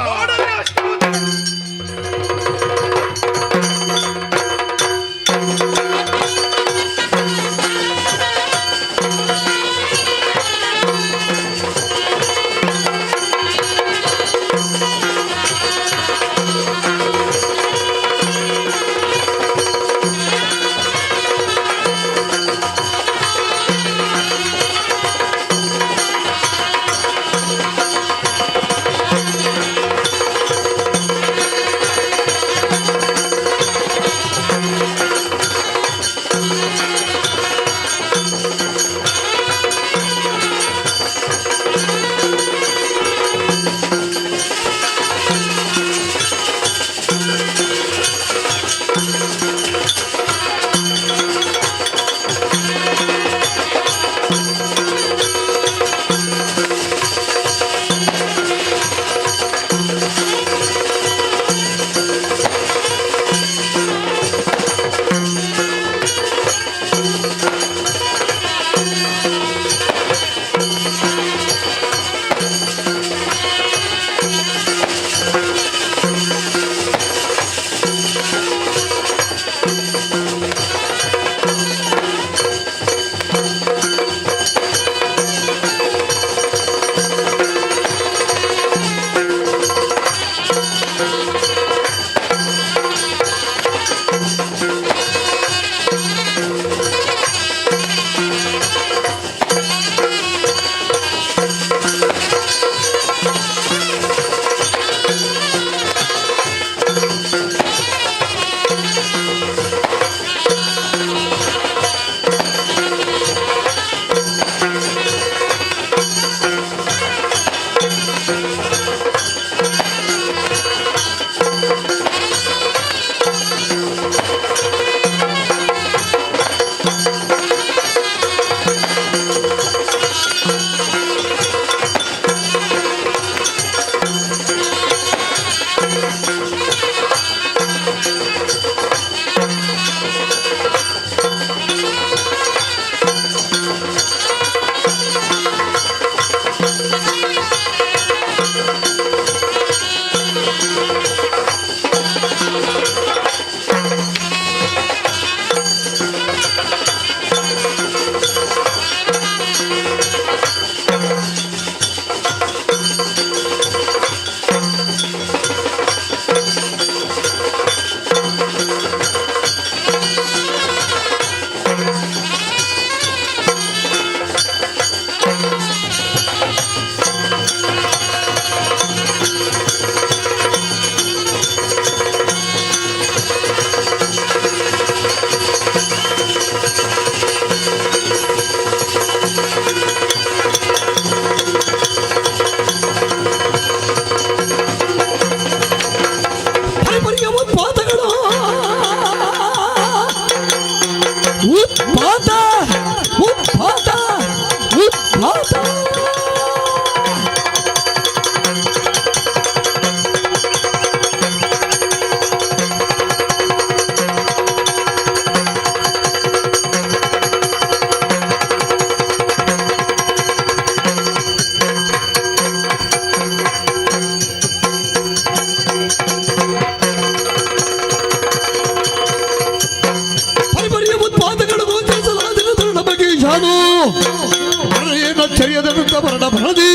ಎದುತ್ತ ಬರಡ ಭರದಿ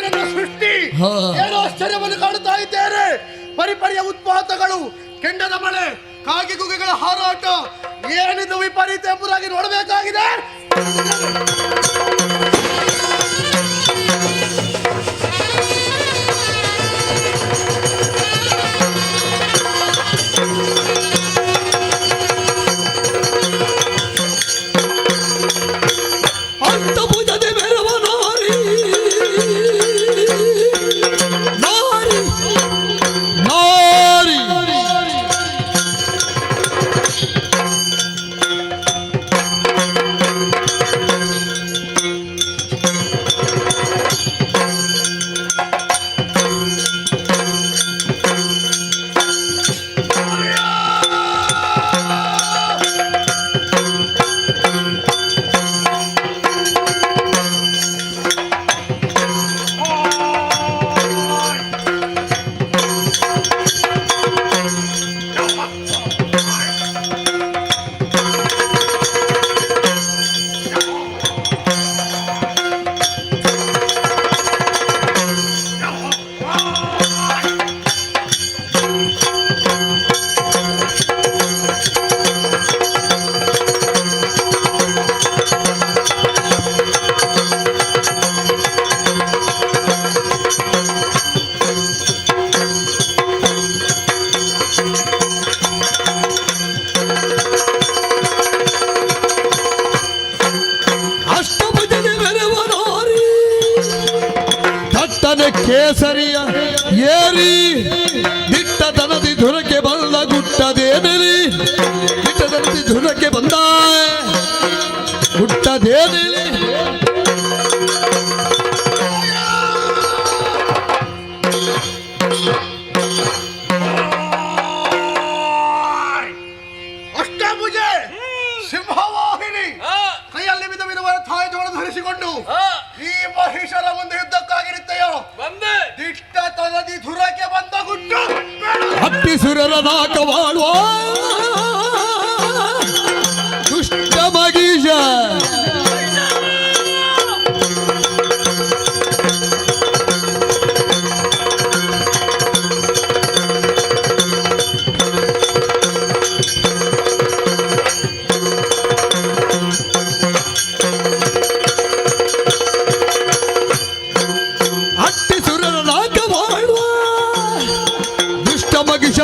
ನನ್ನ ಸೃಷ್ಟಿ ಏನೋ ಆಶ್ಚರ್ಯವನ್ನು ಕಾಣುತ್ತಾ ಇದ್ದೇನೆ. ಪರಿಪರಿಯ ಉತ್ಪಾತಗಳು, ಕೆಂಡದ ಮಳೆ, ಕಾಗಿ ಗುಗೆಗಳ ಹಾರಾಟ, ಏನಿದು ವಿಪರೀತ ಎಂಬುದಾಗಿ ನೋಡಬೇಕಾಗಿದೆ. ಅಷ್ಟಭುಜದ ಮೆರವ ನಾರಿ ನಾರಿ ನಾರಿ ಕೇಸರಿಯ ಏರಿ ದಿಟ್ಟತನದಿ ಧುರಕ್ಕೆ ಬಂದ ಗುಟ್ಟದೇನಲಿ ದಿಟ್ಟತನದಿ ಧುರಕ್ಕೆ ಬಂದ ಗುಟ್ಟದೇನಲಿ ಅಷ್ಟಭುಜ ಸಿಂಹವಾಹಿನಿ ಕೈಯಲ್ಲಿ ವಿಧ ವಿಧವಾದ ತಾಯಿತಗಳನ್ನು ಧರಿಸಿಕೊಂಡು ಈ ಮಹಿಷರ ಮುಂದೆ ಯುದ್ಧಕ್ಕಾಗಿರುತ್ತೆಯೋ ದಿಟ್ಟತನದಿ ಧುರಕ್ಕೆ ಬಂದ ಗುಟ್ಟು ಹಟ್ಟಿಸುರರ ನಾಕವಾಳುವ ದುಷ್ಟ ಮಗೀಶ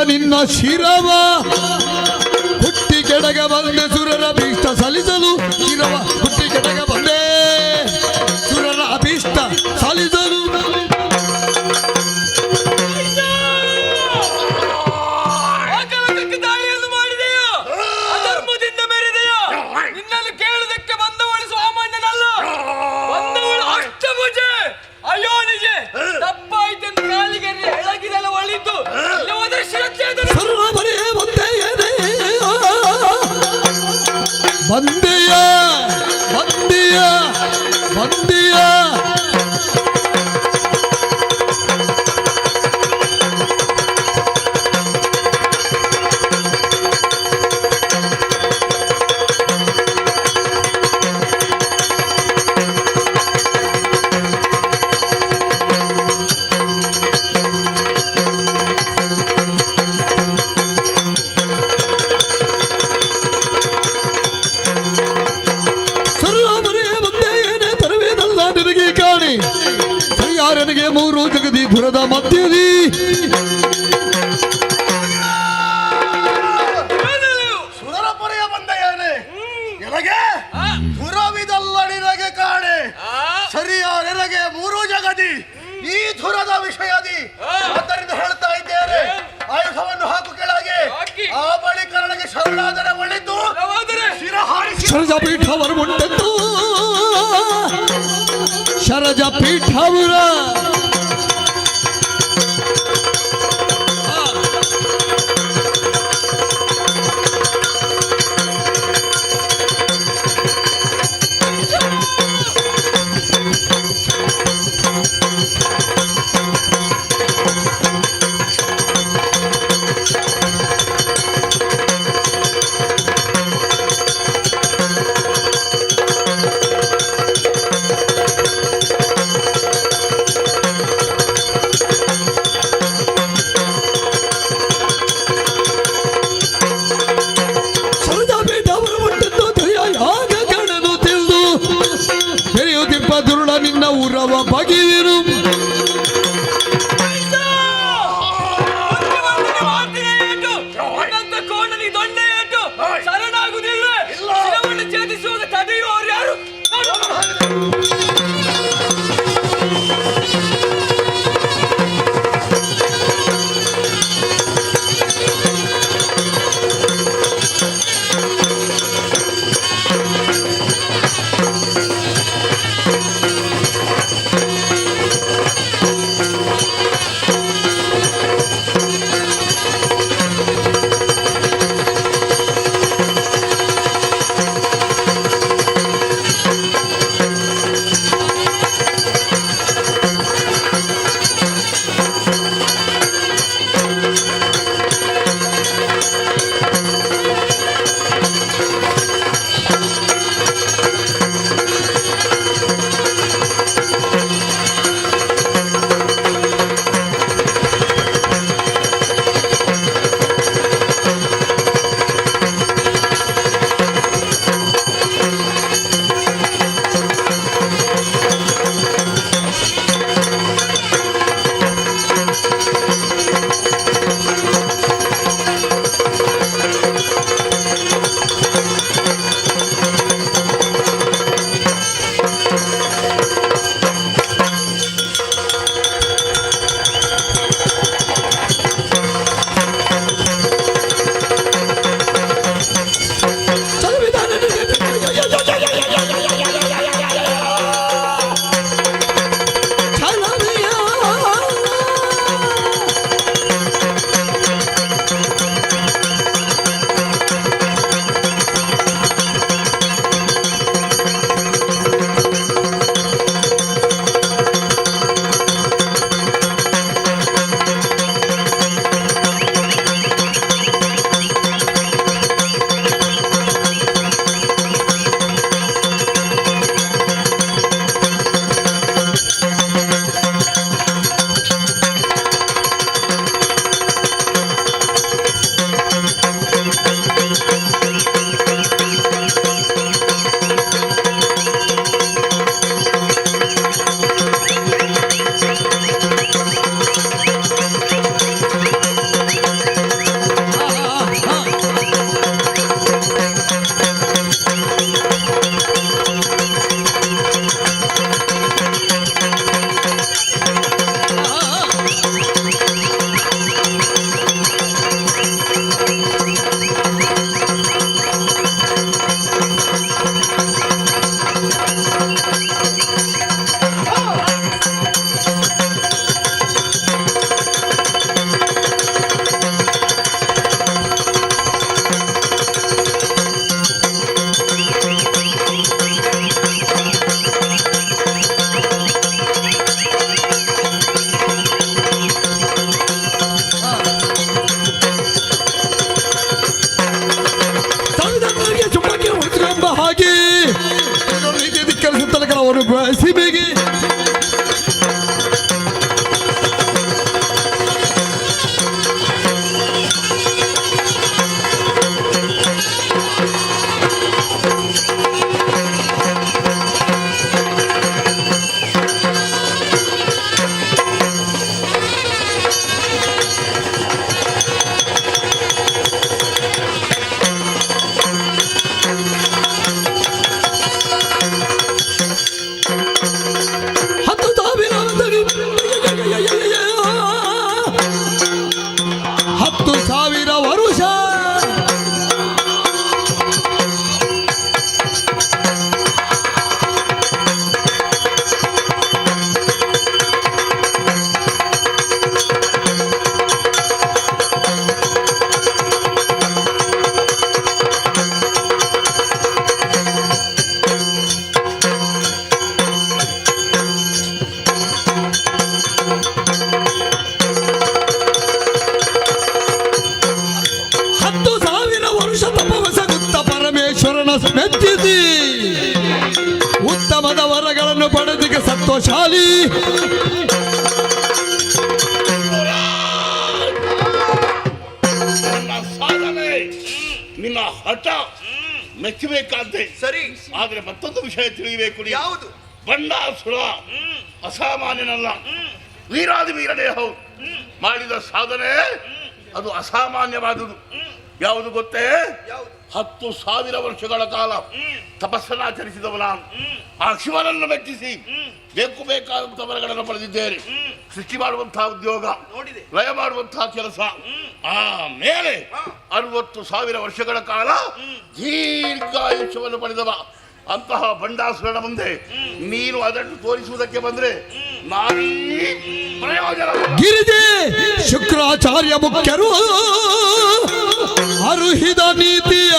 ನಿನ್ನ ಶಿರವ ಹುಟ್ಟಿ ಕೆಡಗ ಬಂದೆ ಸುರರ ಭೀಷ್ಟ ಸಲ್ಲಿಸಲು ಶಿರವ ಹುಟ್ಟಿ ಕೆಡಗ ಬಂದೆ ಸುರರ ಅಭೀಷ್ಟ ಸಲ್ಲಿಸಲು ದಾಳಿಯನ್ನು ಮಾಡಿದೆಯೋ ಅಧರ್ಮದಿಂದ ಮೆರೆದೆಯೋ ನಿನ್ನನ್ನು ಕೇಳುವುದಕ್ಕೆ ಬಂದವಳು ಸಾಮಾನ್ಯನಲ್ಲ ಬಂದವಳು ಅಷ್ಟಭುಜ ಅಯ್ಯೋ ನಿಜ ತಪ್ಪಾಯ್ತೆಂದು ಕಾಲಿಗೆ ಎಳಗಿದೆಲ್ಲ ಒಳಿತು ಬಂದೆಯ ಬಂದೆಯ ಬಂದೆಯ ಸರಿಯಾರನಿಗೆ ಮೂರು ಜಗದಿ ಧುರದ ಮಧ್ಯದಿ ಸುರರ ಪೊರೆಯ ಬಂದೆಯೇನೆ ಎನಗೆ ಧುರವಿದಲ್ಲ ನಿನಗೆ ಕಾಣೆ ಸರಿಯಾರನಿಗೆ ಮೂರು ಜಗದಿ ಈ ಧುರದ ವಿಷಯದಿ ಆದ್ದರಿಂದ ಹೇಳ್ತಾ ಇದ್ದೇನೆ ಆಯುಧವನ್ನು ಹಾಕು ಕೆಳಗೆ ಆ ಬಳಿಕ ನನಗೆ ಶರಣಾದರೆ ಒಳಿತು ಶರಜ ಪೀಠವರು ಮುಂಡೆದ್ದು ಶರಜ ಪೀಠವರ ನಿನ್ನ ಉರವ ಬಗೆಯುವೆನು. ಶರಣಾಗುವುದಿಲ್ಲ, ಶಿರವನ್ನು ಛೇದಿಸುವುದು ತಡೆಯುವವರು ಯಾರು? ಸಿಬಿಗೆ ಮೆಚ್ಚಿಸಿ ಉತ್ತಮದ ವರಗಳನ್ನು ಪಡೆದಿಗೆ ಸತ್ವಶಾಲಿ ಸಾಧನೆ ನಿನ್ನ ಹಠ ಮೆಚ್ಚಬೇಕಾದ್ದೆ ಸರಿ. ಆದ್ರೆ ಮತ್ತೊಂದು ವಿಷಯ ತಿಳಿಯಬೇಕು. ಯಾವುದು? ಬಂಡಾಸುರ ಅಸಾಮಾನ್ಯನಲ್ಲ, ವೀರಾದಿ ವೀರನೇ ಹೌದು. ಮಾಡಿದ ಸಾಧನೆ ಅದು ಅಸಾಮಾನ್ಯವಾದುದು. ಯಾವುದು ಗೊತ್ತೇ? 10,000 ವರ್ಷಗಳ ಕಾಲ ತಪಸ್ಸನ್ನಾಚರಿಸಿದವ ನಾನು. ಆ ಶಿವನನ್ನು ಮೆಚ್ಚಿಸಿ ಬೇಕು ಬೇಕಾದಂಥ ವರಗಳನ್ನು ಪಡೆದಿದ್ದೇನೆ. ಸೃಷ್ಟಿ ಮಾಡುವಂತಹ ಉದ್ಯೋಗ, ಲಯ ಮಾಡುವಂತಹ ಕೆಲಸ. ಆಮೇಲೆ 60,000 ವರ್ಷಗಳ ಕಾಲ ದೀರ್ಘಾಯುಷ್ಯವನ್ನು ಪಡೆದವ ಅಂತಹ ಬಂಡಾಸುರನ ಮುಂದೆ ನೀನು ಅದನ್ನು ತೋರಿಸುವುದಕ್ಕೆ ಬಂದ್ರೆ ನಾನೀ ಪ್ರಯೋಜನ. ಗಿರಿಜೆ ಶುಕ್ರಾಚಾರ್ಯ ಮುಖ್ಯರು ಅರುಹಿದ ನೀತಿಯ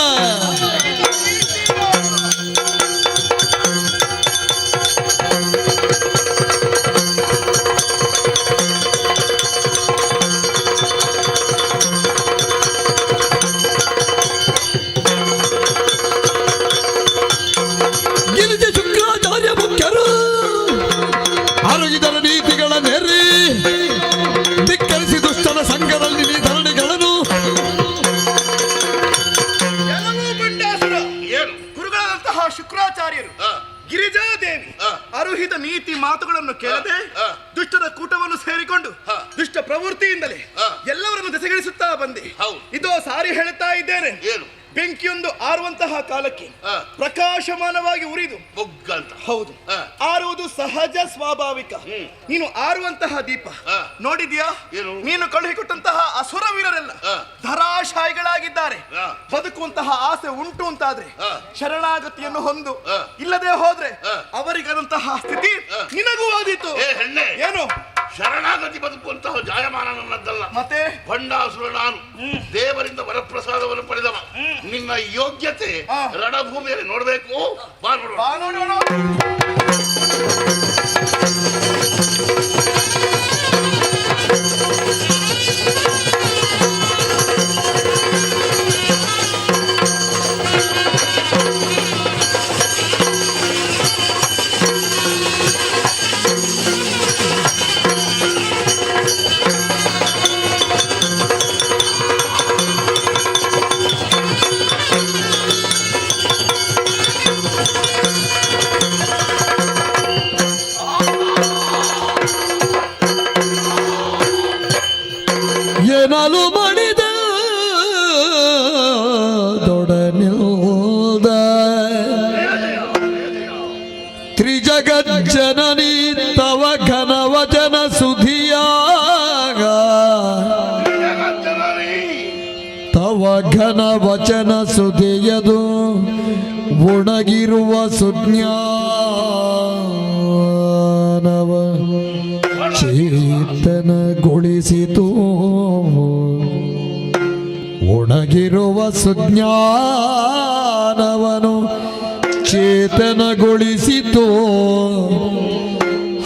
ಶುಕ್ರಾಚಾರ್ಯರು ಗಿರಿಜಾದೇವಿ ಅರುಹಿತ ನೀತಿ ಮಾತುಗಳನ್ನು ಕೇಳದೆ ದುಷ್ಟರ ಕೂಟವನ್ನು ಸೇರಿಕೊಂಡು ದುಷ್ಟ ಪ್ರವೃತ್ತಿಯಿಂದಲೇ ಎಲ್ಲವರನ್ನು ದೆಸೆಗಳಿಸುತ್ತಾ ಬಂದೆ. ಇದೋ ಸಾರಿ ಹೇಳುತ್ತಾ ಇದ್ದೇನೆ, ಬೆಂಕಿಯೊಂದು ಆರುವಂತಹ ಕಾಲಕ್ಕೆ ಪ್ರಕಾಶಮಾನವಾಗಿ ಉರಿದು ಹೌದು ಆರುವುದು ಸಹಜ ಸ್ವಾಭಾವಿಕ. ನೀನು ಆರುವಂತಹ ದೀಪ ನೋಡಿದ್ಯಾ? ನೀನು ಕಳುಹಿಕೊಟ್ಟಂತಹ ಅಸುರ ವೀರರೆಲ್ಲ ಧರಾಶಾಯಿಗಳಾಗಿದ್ದಾರೆ. ಬದುಕುವಂತಹ ಆಸೆ ಉಂಟು ಅಂತಾದ್ರೆ ಶರಣಾಗತಿಯನ್ನು ಹೊಂದು, ಇಲ್ಲದೆ ಹೋದ್ರೆ ಅವರಿಗಾದಂತಹ ಸ್ಥಿತಿ ನಿನಗೂ ಆದೀತು. ಏನು ಶರಣಾಗತಿ ಬದುಕುವಂತಹ ಜಾಯಮಾನ ನನ್ನದ್ದಲ್ಲ, ಮತ್ತೆ ಬಂಡಾಸುರ ನಾನು. ದೇವರಿಂದ ವರಪ್ರಸಾದವನ್ನು ಪಡೆದವ. ನಿನ್ನ ಯೋಗ್ಯತೆ ರಣಭೂಮಿಯಲ್ಲಿ ನೋಡಬೇಕು. ಬಾ ನೋಡೋಣ. ಏನಾಲು ಮಾಡಿದ ದೊಡನಿಲ್ದ ತ್ರಿಜಗಜ್ಜನನಿ ತವ ಘನ ವಚನ ಸುಧಿಯಾಗ, ತವ ಘನ ವಚನ ಸುಧಿಯದು ಉಣಗಿರುವ ಸುಜ್ಞಾನವ ಚೇತನಗೊಳಿಸಿತು. ಒಣಗಿರುವ ಸುಜ್ಞಾನವನು ಚೇತನಗೊಳಿಸಿತು.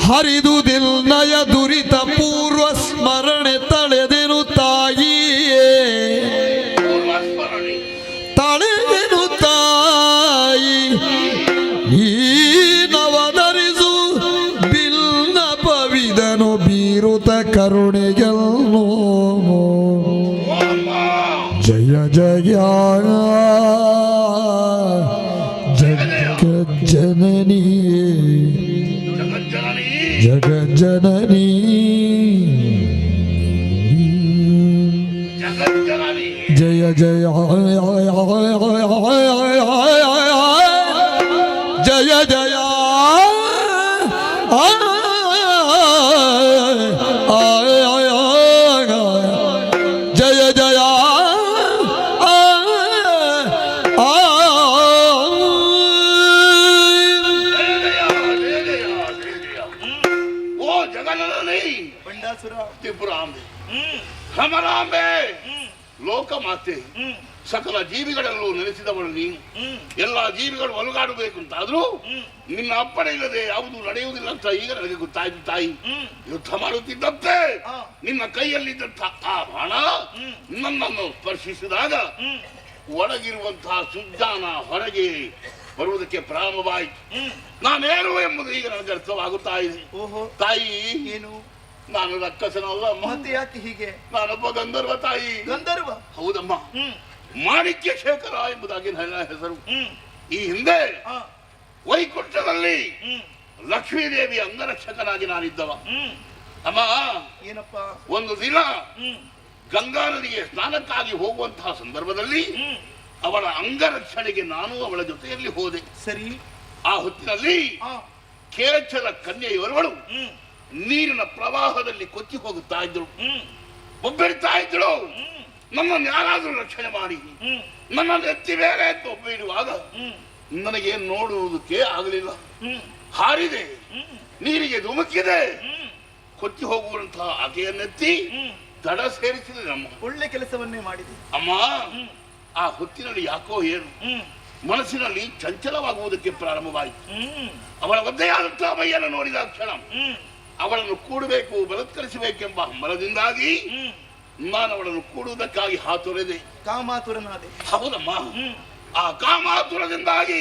ಹರಿದುದಿಲ್ನಯ ದುರಿತ ಪೂರ್ವ ಸ್ಮರಣೆ ತಳೆದೆನು ತಾಯಿಯೇ, ತಳೆದೆನು ತಾಯಿ ನೀನವಧರಿಸು ಬಿಲ್ನ ಪವಿದನು ಬೀರುತ ಕರುಣೆಗೆಲ್ಲೋ. ಜಯ ಜಯ ಜಗಜ್ಜನನಿ ಜಗಜ್ಜನನಿ ಜಯ ಜಯ ಜಯ ಜಯ ಜಯ ಜಯ ಓ ಜಗನ್ನಾಥನೇ, ತ್ರಿಪುರಾಂಬೆ, ಭ್ರಮರಾಂಬೆ, ಲೋಕಮಾತೆ, ಸಕಲ ಜೀವಿಗಳಲ್ಲೂ ನೆಲೆಸಿದವಳು ನೀನು. ಎಲ್ಲ ಜೀವಿಗಳು ಒಲಗಾಡಬೇಕು ಅಂತಾದ್ರೂ ನಿನ್ನ ಅಪ್ಪಣೆ ಇಲ್ಲದೆ ಯಾವುದು ನಡೆಯುವುದಿಲ್ಲ ಅಂತ ಈಗ ನನಗೆ ಗೊತ್ತಾಯ್ತು ತಾಯಿ. ಯುದ್ಧ ಮಾಡುತ್ತಿದ್ದಂತೆ ನಿನ್ನ ಕೈಯಲ್ಲಿದ್ದಂಥ ಆ ಬಾಣ ನನ್ನನ್ನು ಸ್ಪರ್ಶಿಸಿದಾಗ ಒಳಗಿರುವಂತಹ ಸುಜ್ಞಾನ ಹೊರಗೆ ಬರುವುದಕ್ಕೆ ಪ್ರಾರಂಭವಾಯಿತು. ನಾನೇನು ಎಂಬುದು ಈಗ ನನಗೆ ಅರ್ಥವಾಗುತ್ತಾ ಇದೆ. ತಾಯಿ, ಏನು ನಾನು ರಕ್ಕಸನಲ್ಲ. ಮತ್ತೆ ಯಾಕೆ ಹೀಗೆ? ನಾನೊಬ್ಬ ಗಂಧರ್ವ ತಾಯಿ. ಗಂಧರ್ವ? ಹೌದಮ್ಮ. ಮಾಣಿಕ್ಯ ಶೇಖರ ಎಂಬುದಾಗಿ ನನ್ನ ಹೆಸರು. ಈ ಹಿಂದೆ ವೈಕುಂಠದಲ್ಲಿ ಲಕ್ಷ್ಮೀದೇವಿ ಅಂಗರಕ್ಷಕನಾಗಿ ನಾನಿದ್ದವ. ಅಮ್ಮ, ಏನಪ್ಪ? ಒಂದು ದಿನ ಗಂಗಾ ನದಿಗೆ ಸ್ನಾನಕ್ಕಾಗಿ ಹೋಗುವಂತಹ ಸಂದರ್ಭದಲ್ಲಿ ಅವಳ ಅಂಗರಕ್ಷಣೆಗೆ ನಾನು ಅವಳ ಜೊತೆಯಲ್ಲಿ ಹೋದೆ. ಸರಿ. ಆ ಹೊತ್ತಿನಲ್ಲಿ ಕೇಚರ ಕನ್ಯೆಯವರವಳು ನೀರಿನ ಪ್ರವಾಹದಲ್ಲಿ ಕೊಚ್ಚಿ ಹೋಗುತ್ತಾ ಇದ್ರು, ಒಬ್ಬರಿತಾ ಇದ್ರು. ನನ್ನನ್ನು ಯಾರಾದರೂ ರಕ್ಷಣೆ ಮಾಡಿ ನನ್ನನ್ನು ಎತ್ತಿ ಬೇರೆ ಅಂತ ಒಬ್ಬ ಇಡುವಾಗ ನನಗೆ ನೋಡುವುದಕ್ಕೆ ಆಗಲಿಲ್ಲ. ಹಾರಿದೆ, ನೀರಿಗೆ ಧುಮುಕಿದೆ, ಕೊಚ್ಚಿ ಹೋಗುವಂತಹ ಆಕೆಯನ್ನೆತ್ತಿ ದಡ ಸೇರಿಸಿದೆ. ನಮ್ಮ ಒಳ್ಳೆ ಕೆಲಸವನ್ನೇ ಮಾಡಿದೆ ಅಮ್ಮ. ಆ ಹೊತ್ತಿನಲ್ಲಿ ಯಾಕೋ ಏನು ಮನಸ್ಸಿನಲ್ಲಿ ಚಂಚಲವಾಗುವುದಕ್ಕೆ ಪ್ರಾರಂಭವಾಯಿತು. ಅವಳ ಒದ್ದೆಯಾದಂತಹ ಮೈಯನ್ನು ನೋಡಿದ ಕ್ಷಣ ಅವಳನ್ನು ಕೂಡಬೇಕು, ಬಲತ್ಕರಿಸಬೇಕೆಂಬ ಹಂಬಲದಿಂದಾಗಿ ನಾನು ಅವಳನ್ನು ಕೂಡುವುದಕ್ಕಾಗಿ ಹಾತೊರೆದೆ. ಕಾಮಾತುರನಾದೆ. ಹೌದಮ್ಮ. ಆ ಕಾಮಾತುರದಿಂದಾಗಿ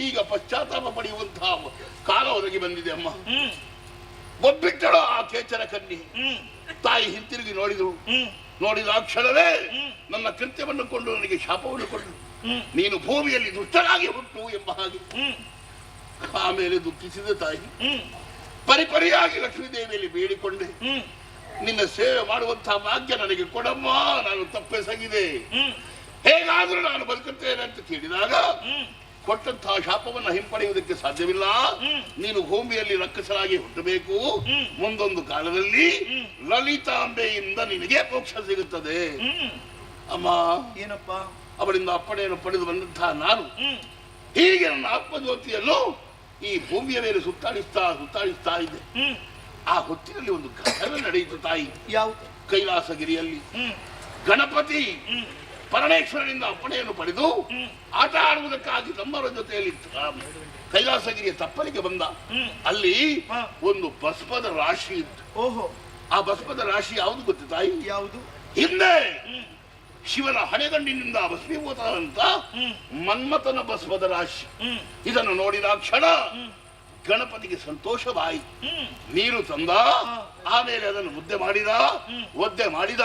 ಈಗ ಪಶ್ಚಾತ್ತಾಪ ಪಡೆಯುವಂತಹ ಕಾಲ ಒದಗಿ ಬಂದಿದೆ ಅಮ್ಮ. ಒಬ್ಬಿಟ್ಟಳು ಆ ಕೇಚರ ಕನ್ನಿ. ತಾಯಿ ಹಿಂತಿರುಗಿ ನೋಡಿದ್ರು. ನೋಡಿದ ಕ್ಷಣವೇ ನನ್ನ ಕೃತ್ಯವನ್ನು ಕೊಂಡು ನನಗೆ ಶಾಪವನ್ನು ಕೊಂಡು ನೀನು ಭೂಮಿಯಲ್ಲಿ ದುಷ್ಟರಾಗಿ ಹುಟ್ಟು ಎಂಬ ಹಾಗೆ. ಆಮೇಲೆ ದುಃಖಿಸಿದ ತಾಯಿ. ಪರಿಪರಿಯಾಗಿ ಲಕ್ಷ್ಮೀದೇವಿಯಲ್ಲಿ ಬೇಡಿಕೊಂಡೆ, ನಿನ್ನ ಸೇವೆ ಮಾಡುವಂತಹ ಭಾಗ್ಯ ನನಗೆ ಕೊಡಮ್ಮ, ನಾನು ತಪ್ಪೆಸಗಿದೆ, ಹೇಗಾದ್ರೂ ನಾನು ಬದುಕುತ್ತೇನೆ ಅಂತ ಕೇಳಿದಾಗ ಕೊಟ್ಟಂತಹ ಶಾಪವನ್ನು ಹಿಂಪಡೆಯುವುದಕ್ಕೆ ಸಾಧ್ಯವಿಲ್ಲ. ನೀನು ಭೂಮಿಯಲ್ಲಿ ರಕ್ಕಸರಾಗಿ ಹುಟ್ಟಬೇಕು. ಮುಂದೊಂದು ಕಾಲದಲ್ಲಿ ಲಲಿತಾಂಬೆಯಿಂದ ನಿನಗೆ ಮೋಕ್ಷ ಸಿಗುತ್ತದೆ. ಅಮ್ಮ, ಏನಪ್ಪ? ಅವಳಿಂದ ಅಪ್ಪಣೆಯನ್ನು ಪಡೆದು ಬಂದಂತಹ ನಾನು ಹೀಗೆ ನನ್ನ ಆತ್ಮಜ್ಯೋತಿಯನ್ನು ಈ ಭೂಮಿಯ ಮೇಲೆ ಸುತ್ತಾಡಿಸ್ತಾ ಇದ್ದೆ. ಆ ಹೊತ್ತಿನಲ್ಲಿ ಒಂದು ಘಟನೆ ನಡೆಯಿತು ತಾಯಿ. ಯಾವುದು? ಕೈಲಾಸಗಿರಿಯಲ್ಲಿ ಗಣಪತಿ ಪರಮೇಶ್ವರನಿಂದ ಅಪ್ಪಣೆಯನ್ನು ಪಡೆದು ಆಟ ಆಡುವುದಕ್ಕಾಗಿ ತಮ್ಮರ ಜೊತೆಯಲ್ಲಿ ಕೈಲಾಸಗಿರಿಯ ತಪ್ಪಲಿಗೆ ಬಂದ. ಅಲ್ಲಿ ಒಂದು ಭಸ್ಮದ ರಾಶಿ ಇತ್ತು. ಓಹೋ. ಆ ಭಸ್ಮದ ರಾಶಿ ಯಾವುದು ಗೊತ್ತು ತಾಯಿ? ಯಾವುದು? ಹಿಂದೆ ಶಿವನ ಹಣೆಗಂಡಿನಿಂದ ಭಸ್ಮೀಭೂತವಂತ ಮನ್ಮಥನ ಭಸ್ಮದ ರಾಶಿ. ಇದನ್ನು ನೋಡಿದ ಕ್ಷಣ ಗಣಪತಿಗೆ ಸಂತೋಷವಾಯಿತು. ನೀರು ತಂದ, ಆಮೇಲೆ ಅದನ್ನು ಒದ್ದೆ ಮಾಡಿದ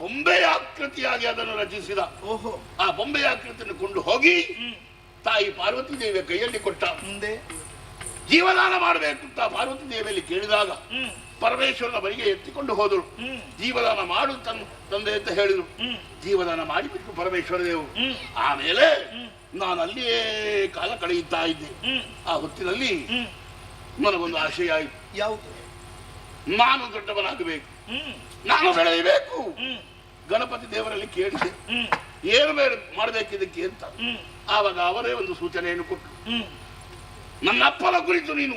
ಬೊಂಬೆಯ ಆಕೃತಿಯಾಗಿ ಅದನ್ನು ರಚಿಸಿದ. ಓಹೋ. ಆ ಬೊಂಬೆಯ ಆಕೃತಿಯನ್ನು ಕೊಂಡು ಹೋಗಿ ತಾಯಿ ಪಾರ್ವತಿ ದೇವಿಯ ಕೈಯಲ್ಲಿ ಕೊಟ್ಟ. ಮುಂದೆ ಜೀವದಾನ ಮಾಡಬೇಕು ಅಂತ ಪಾರ್ವತಿ ದೇವಿಯಲ್ಲಿ ಕೇಳಿದಾಗ ಪರಮೇಶ್ವರನ ಬಳಿಗೆ ಎತ್ತಿಕೊಂಡು ಹೋದರು. ಜೀವದಾನ ಮಾಡು ತಂದೆ ಅಂತ ಹೇಳಿದ್ರು. ಜೀವದಾನ ಮಾಡಿಬಿಟ್ಟು ಪರಮೇಶ್ವರ ದೇವರು. ಆಮೇಲೆ ನಾನು ಅಲ್ಲಿಯೇ ಕಾಲ ಕಳೆಯುತ್ತಾ ಇದ್ದೆ. ಆ ಹೊತ್ತಿನಲ್ಲಿ ನನಗೊಂದು ಆಶಯ ಆಯಿತು. ಯಾವುದು? ನಾನು ದೊಡ್ಡವನಾಗಬೇಕು, ನಾನು ಬೆಳೆಯಬೇಕು. ಗಣಪತಿ ದೇವರಲ್ಲಿ ಕೇಳಿದೆ ಏನು ಮಾಡಬೇಕಿದ್ದಕ್ಕೆ ಅಂತ. ಆವಾಗ ಅವರೇ ಒಂದು ಸೂಚನೆಯನ್ನು ಕೊಟ್ಟರು. ನನ್ನ ಅಪ್ಪನ ಕುರಿತು ನೀನು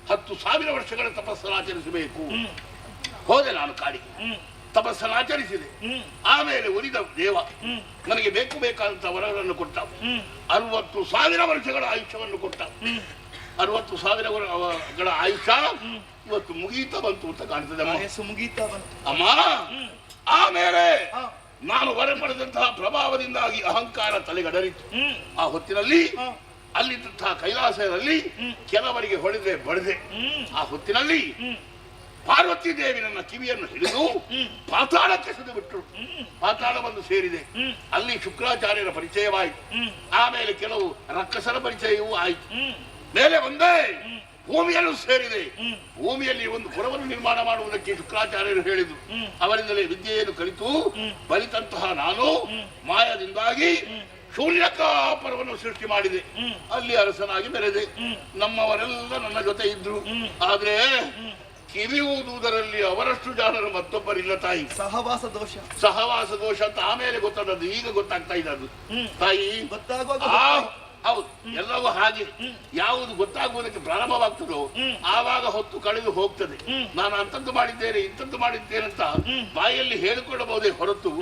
10,000 ವರ್ಷಗಳ ತಪಸ್ಸನ್ನು ಆಚರಿಸಬೇಕು. ಹೋದೆ ನಾನು ಕಾಡಿಗೆ, ತಪಸ್ಸನ್ನು ಆಚರಿಸಿದೆ. ಆಮೇಲೆ ಉಳಿದ ದೇವ ನನಗೆ ಬೇಕಾದಂತ ವರಗಳನ್ನು ಕೊಟ್ಟ. 60,000 ವರ್ಷಗಳ ಆಯುಷ್ಯವನ್ನು ಕೊಟ್ಟ. 60,000 ಆಯುಷ್ಯ ಇವತ್ತು ಮುಗೀತಾ ಬಂತು ಅಂತ ಕಾಣ್ತದೆ ಮುಗೀತಾ ಬಂತು ಅಮ್ಮ. ಆಮೇಲೆ ನಾನು ವರ ಪಡೆದಂತಹ ಪ್ರಭಾವದಿಂದಾಗಿ ಅಹಂಕಾರ ತಲೆಗಡರಿತು. ಆ ಹೊತ್ತಿನಲ್ಲಿ ಅಲ್ಲಿದ್ದಂತಹ ಕೈಲಾಸದಲ್ಲಿ ಕೆಲವರಿಗೆ ಹೊಡೆದೆ ಬಡದೆ. ಆ ಹೊತ್ತಿನಲ್ಲಿ ಪಾರ್ವತಿ ದೇವಿ ನನ್ನ ಕಿವಿಯನ್ನು ಹಿಡಿದು ಪಾತಾಳಕ್ಕೆ ಎಸೆದು ಬಿಟ್ಟರು. ಪಾತಾಳವನ್ನು ಸೇರಿದೆ. ಅಲ್ಲಿ ಶುಕ್ರಾಚಾರ್ಯರ ಪರಿಚಯವಾಯಿತು. ಆಮೇಲೆ ಕೆಲವು ರಕ್ಕಸರ ಪರಿಚಯವೂ ಆಯಿತು. ಮೇಲೆ ಒಂದೇ ಭೂಮಿಯನ್ನು ಸೇರಿದೆ. ಭೂಮಿಯಲ್ಲಿ ಒಂದು ಪುರವನ್ನು ನಿರ್ಮಾಣ ಮಾಡುವುದಕ್ಕೆ ಶುಕ್ರಾಚಾರ್ಯರು ಹೇಳಿದರು. ಅವರಿಂದಲೇ ವಿದ್ಯೆಯನ್ನು ಕಲಿತು ಬಲಿತಂತಹ ನಾನು ಮಾಯದಿಂದಾಗಿ ಶೂನ್ಯಕಾಪುರವನ್ನು ಸೃಷ್ಟಿ ಮಾಡಿದೆ. ಅಲ್ಲಿ ಅರಸನಾಗಿ ಮೆರೆದೆ. ನಮ್ಮವರೆಲ್ಲ ನನ್ನ ಜೊತೆ ಇದ್ರು. ಆದ್ರೆ ಕಿವಿ ಊದುವುದರಲ್ಲಿ ಅವರಷ್ಟು ಜನರು ಮತ್ತೊಬ್ಬರಿಲ್ಲ ತಾಯಿ. ಸಹವಾಸ ದೋಷ ಅಂತ ಆಮೇಲೆ ಗೊತ್ತಾದದ್ದು, ಈಗ ಗೊತ್ತಾಗ್ತಾ ಇದ್ದದ್ದು ತಾಯಿ. ಹೌದು, ಎಲ್ಲವೂ ಹಾಗೆ. ಯಾವುದು ಗೊತ್ತಾಗುವುದಕ್ಕೆ ಪ್ರಾರಂಭವಾಗ್ತದೋ ಆವಾಗ ಹೊತ್ತು ಕಳೆದು ಹೋಗ್ತದೆ. ನಾನು ಅಂತದ್ದು ಮಾಡಿದ್ದೇನೆ ಇಂಥದ್ದು ಮಾಡಿದ್ದೇನೆ ಅಂತ ಬಾಯಲ್ಲಿ ಹೇಳಿಕೊಳ್ಳಬಹುದೇ ಹೊರತು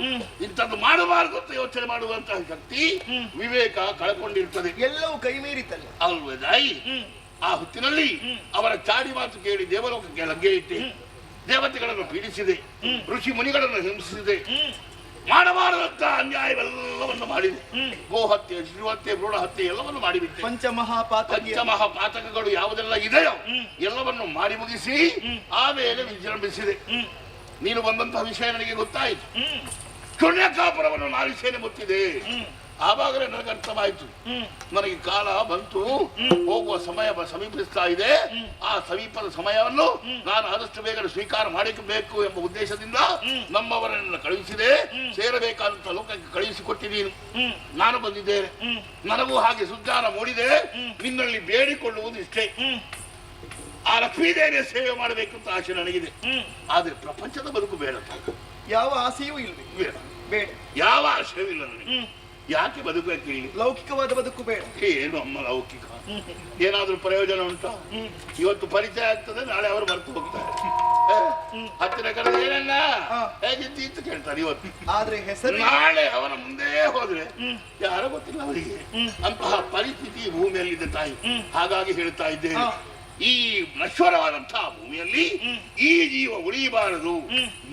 ಇಂಥದ್ದು ಮಾಡಬಾರದು ಅಂತ ಯೋಚನೆ ಮಾಡುವಂತಹ ಶಕ್ತಿ ವಿವೇಕ ಕಳ್ಕೊಂಡಿರ್ತದೆ. ಎಲ್ಲವೂ ಕೈ ಮೀರಿತಲ್ಲ ಅಲ್ವೇ ತಾಯಿ. ಆ ಹೊತ್ತಿನಲ್ಲಿ ಅವರ ಚಾಡಿ ಮಾತು ಕೇಳಿ ದೇವಲೋಕಕ್ಕೆ ಲಗ್ಗೆ ಇಟ್ಟೆ. ದೇವತೆಗಳನ್ನು ಪೀಡಿಸಿದೆ, ಋಷಿ ಮುನಿಗಳನ್ನು ಹಿಂಸಿಸಿದೆ, ಮಾಡಬಾರದಂತ ಅನ್ಯಾಯವೆಲ್ಲವನ್ನು ಮಾಡಿದೆ. ಗೋಹತ್ಯೆ, ಶಿಶುಹತ್ಯೆ, ಭ್ರೂಣ ಹತ್ಯೆ ಎಲ್ಲವನ್ನು ಮಾಡಿಬಿಟ್ಟೆ. ಪಂಚಮಹಾಪಾತಕಗಳು ಯಾವುದೆಲ್ಲ ಇದೆಯೋ ಎಲ್ಲವನ್ನು ಮಾಡಿ ಮುಗಿಸಿ ಆಮೇಲೆ ವಿಜೃಂಭಿಸಿದೆ. ನೀನು ಬಂದಂತಹ ವಿಷಯ ನನಗೆ ಗೊತ್ತಾಯಿತು. ಶೂನ್ಯಕಾಪುರವನ್ನು ನಾರಿಸೇನೆ ಮುತ್ತಿದೆ. ಆವಾಗಲೇ ನನಗೆ ಅರ್ಥವಾಯಿತು, ನನಗೆ ಕಾಲ ಬಂತು, ಹೋಗುವ ಸಮಯ ಸಮೀಪಿಸ್ತಾ ಇದೆ. ಆ ಸಮೀಪದ ಸಮಯವನ್ನು ನಾನು ಆದಷ್ಟು ಬೇಗ ಸ್ವೀಕಾರ ಮಾಡಿಕಬೇಕು ಎಂಬ ಉದ್ದೇಶದಿಂದ ನಮ್ಮವರನ್ನು ಕಳುಹಿಸಿದೆ. ಸೇರಬೇಕಾದಂತ ಲೋಕಕ್ಕೆ ಕಳುಹಿಸಿಕೊಟ್ಟಿದ್ದೀನಿ. ನಾನು ಬಂದಿದ್ದೇನೆ. ನನಗೂ ಹಾಗೆ ಸುಜ್ಞಾನ ಮೂಡಿದೆ. ನಿನ್ನಲ್ಲಿ ಬೇಡಿಕೊಳ್ಳುವುದು ಇಷ್ಟೇ, ಆ ಲಕ್ಷ್ಮೀದೇವಿಯ ಸೇವೆ ಮಾಡಬೇಕು ಅಂತ ಆಸೆ ನನಗಿದೆ. ಆದ್ರೆ ಪ್ರಪಂಚದ ಬದುಕು ಬೇಡ, ಯಾವ ಆಸೆಯೂ ಇಲ್ವೇ? ಬೇಡ ಬೇಡ. ಯಾವ ಆಶಯವೂ ಇಲ್ಲ ನನಗೆ. ಯಾಕೆ ಬದುಕಬೇಕು? ಲೌಕಿಕವಾದ ಬದುಕು ಬೇಡ. ಏನು ಅಮ್ಮ ಲೌಕಿಕ? ಏನಾದ್ರೂ ಪ್ರಯೋಜನ ಉಂಟಾ? ಇವತ್ತು ಪರಿಚಯ ಆಗ್ತದೆ, ನಾಳೆ ಅವರು ಮರ್ತು ಹೋಗ್ತಾರೆ. ಹತ್ತಿರ ಕರೆದು ಏನನ್ನ ಹೇಗಿದ್ದು ಅಂತ ಕೇಳ್ತಾರೆ ಇವತ್ತು. ಆದ್ರೆ ಹೆಸರು ನಾಳೆ ಅವನ ಮುಂದೆ ಹೋದ್ರೆ ಯಾರೋ ಗೊತ್ತಿಲ್ಲ ಅವರಿಗೆ. ಅಂತಹ ಪರಿಸ್ಥಿತಿ ಭೂಮಿಯಲ್ಲಿದೆ ತಾಯಿ. ಹಾಗಾಗಿ ಹೇಳ್ತಾ ಇದ್ದೇನೆ, ಈ ನಶ್ವರವಾದಂತಹ ಭೂಮಿಯಲ್ಲಿ ಈ ಜೀವ ಉಳಿಯಬಾರದು.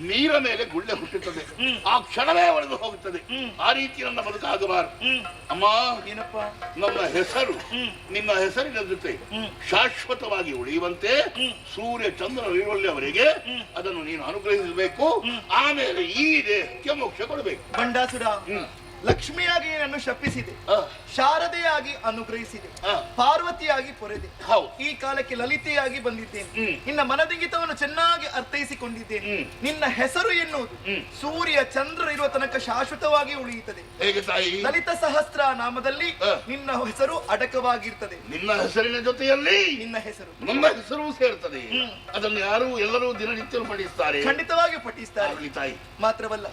ನೀರ ಮೇಲೆ ಗುಳ್ಳೆ ಹುಟ್ಟುತ್ತದೆ, ಆ ಕ್ಷಣವೇ ಒಡೆದು ಹೋಗುತ್ತದೆ. ಆ ರೀತಿ ನನ್ನ ಬದುಕಾಗಬಾರದು. ಅಮ್ಮ, ಏನಪ್ಪ? ನನ್ನ ಹೆಸರು ನಿನ್ನ ಹೆಸರಿನ ಜೊತೆ ಶಾಶ್ವತವಾಗಿ ಉಳಿಯುವಂತೆ ಸೂರ್ಯ ಚಂದ್ರ ಇರುವಲ್ಲಿವರೆಗೆ ಅದನ್ನು ನೀನು ಅನುಗ್ರಹಿಸಬೇಕು. ಆಮೇಲೆ ಈ ದೇಹಕ್ಕೆ ಮೋಕ್ಷ ಕೊಡಬೇಕು. ಬಂಡಾಸುರ, ಲಕ್ಷ್ಮಿಯಾಗಿ ನನ್ನನ್ನು ಶಪಿಸಿದೆ, ಶಾರದೆಯಾಗಿ ಅನುಗ್ರಹಿಸಿದೆ, ಪಾರ್ವತಿಯಾಗಿ ಪೊರೆದೆ. ಈ ಕಾಲಕ್ಕೆ ಲಲಿತೆಯಾಗಿ ಬಂದಿದ್ದೇನೆ. ನಿನ್ನ ಮನದಿಂಗಿತವನ್ನು ಚೆನ್ನಾಗಿ ಅರ್ಥೈಸಿಕೊಂಡಿದ್ದೇನೆ. ನಿನ್ನ ಹೆಸರು ಎನ್ನುವುದು ಸೂರ್ಯ ಚಂದ್ರ ಇರುವ ತನಕ ಶಾಶ್ವತವಾಗಿ ಉಳಿಯುತ್ತದೆ. ಲಲಿತ ಸಹಸ್ರ ನಾಮದಲ್ಲಿ ನಿನ್ನ ಹೆಸರು ಅಡಕವಾಗಿರ್ತದೆ. ನಿನ್ನ ಹೆಸರಿನ ಜೊತೆಯಲ್ಲಿ ನಿನ್ನ ಹೆಸರು, ನನ್ನ ಹೆಸರು ಸೇರ್ತದೆ. ಅದನ್ನು ಯಾರು ಎಲ್ಲರೂ ದಿನನಿತ್ಯ ಪಠಿಸ್ತಾರೆ, ಖಂಡಿತವಾಗಿ ಪಠಿಸ್ತಾರೆ. ತಾಯಿ ಮಾತ್ರವಲ್ಲ,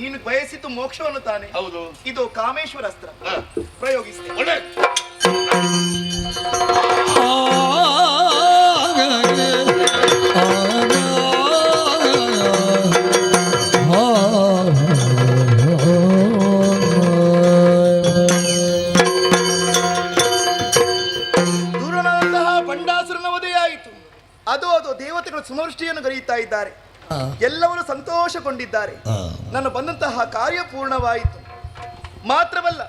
ನೀನು ಬಯಸಿದ್ದು ಮೋಕ್ಷವನ್ನು ತಾನೆ. ಹೌದು. ಇದು ಕಾಮೇಶ್ವರ ಅಸ್ತ್ರ, ಪ್ರಯೋಗಿಸಿದೆ. ದೂರನಾದಂತಹ ಬಂಡಾಸುರನ ವಧೆಯಾಯಿತು. ಅದು ದೇವತೆಗಳು ಸುಮವೃಷ್ಟಿಯನ್ನು ಗರಿಯುತ್ತಾ ಇದ್ದಾರೆ. ಎಲ್ಲವರು ಸಂತೋಷಗೊಂಡಿದ್ದಾರೆ. ನಾನು ಬಂದಂತಹ ಕಾರ್ಯ ಪೂರ್ಣವಾಯಿತು. ಮಾತ್ರವಲ್ಲ,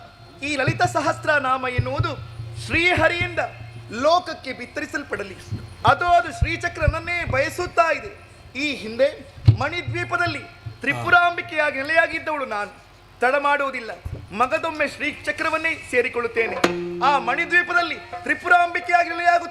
ಈ ಲಲಿತ ಸಹಸ್ರ ನಾಮ ಎನ್ನುವುದು ಶ್ರೀಹರಿಯಿಂದ ಲೋಕಕ್ಕೆ ಬಿತ್ತರಿಸಲ್ಪಡಲಿ. ಅದು ಶ್ರೀಚಕ್ರನನ್ನೇ ಬಯಸುತ್ತಾ ಇದೆ. ಈ ಹಿಂದೆ ಮಣಿದ್ವೀಪದಲ್ಲಿ ತ್ರಿಪುರಾಂಬಿಕೆಯಾಗಿ ನೆಲೆಯಾಗಿದ್ದವಳು ನಾನು. ತಡ ಮಾಡುವುದಿಲ್ಲ, ಮಗದೊಮ್ಮೆ ಶ್ರೀಚಕ್ರವನ್ನೇ ಸೇರಿಕೊಳ್ಳುತ್ತೇನೆ. ಆ ಮಣಿದ್ವೀಪದಲ್ಲಿ ತ್ರಿಪುರಾಂಬಿಕೆಯಾಗಿ ನೆಲೆಯಾಗ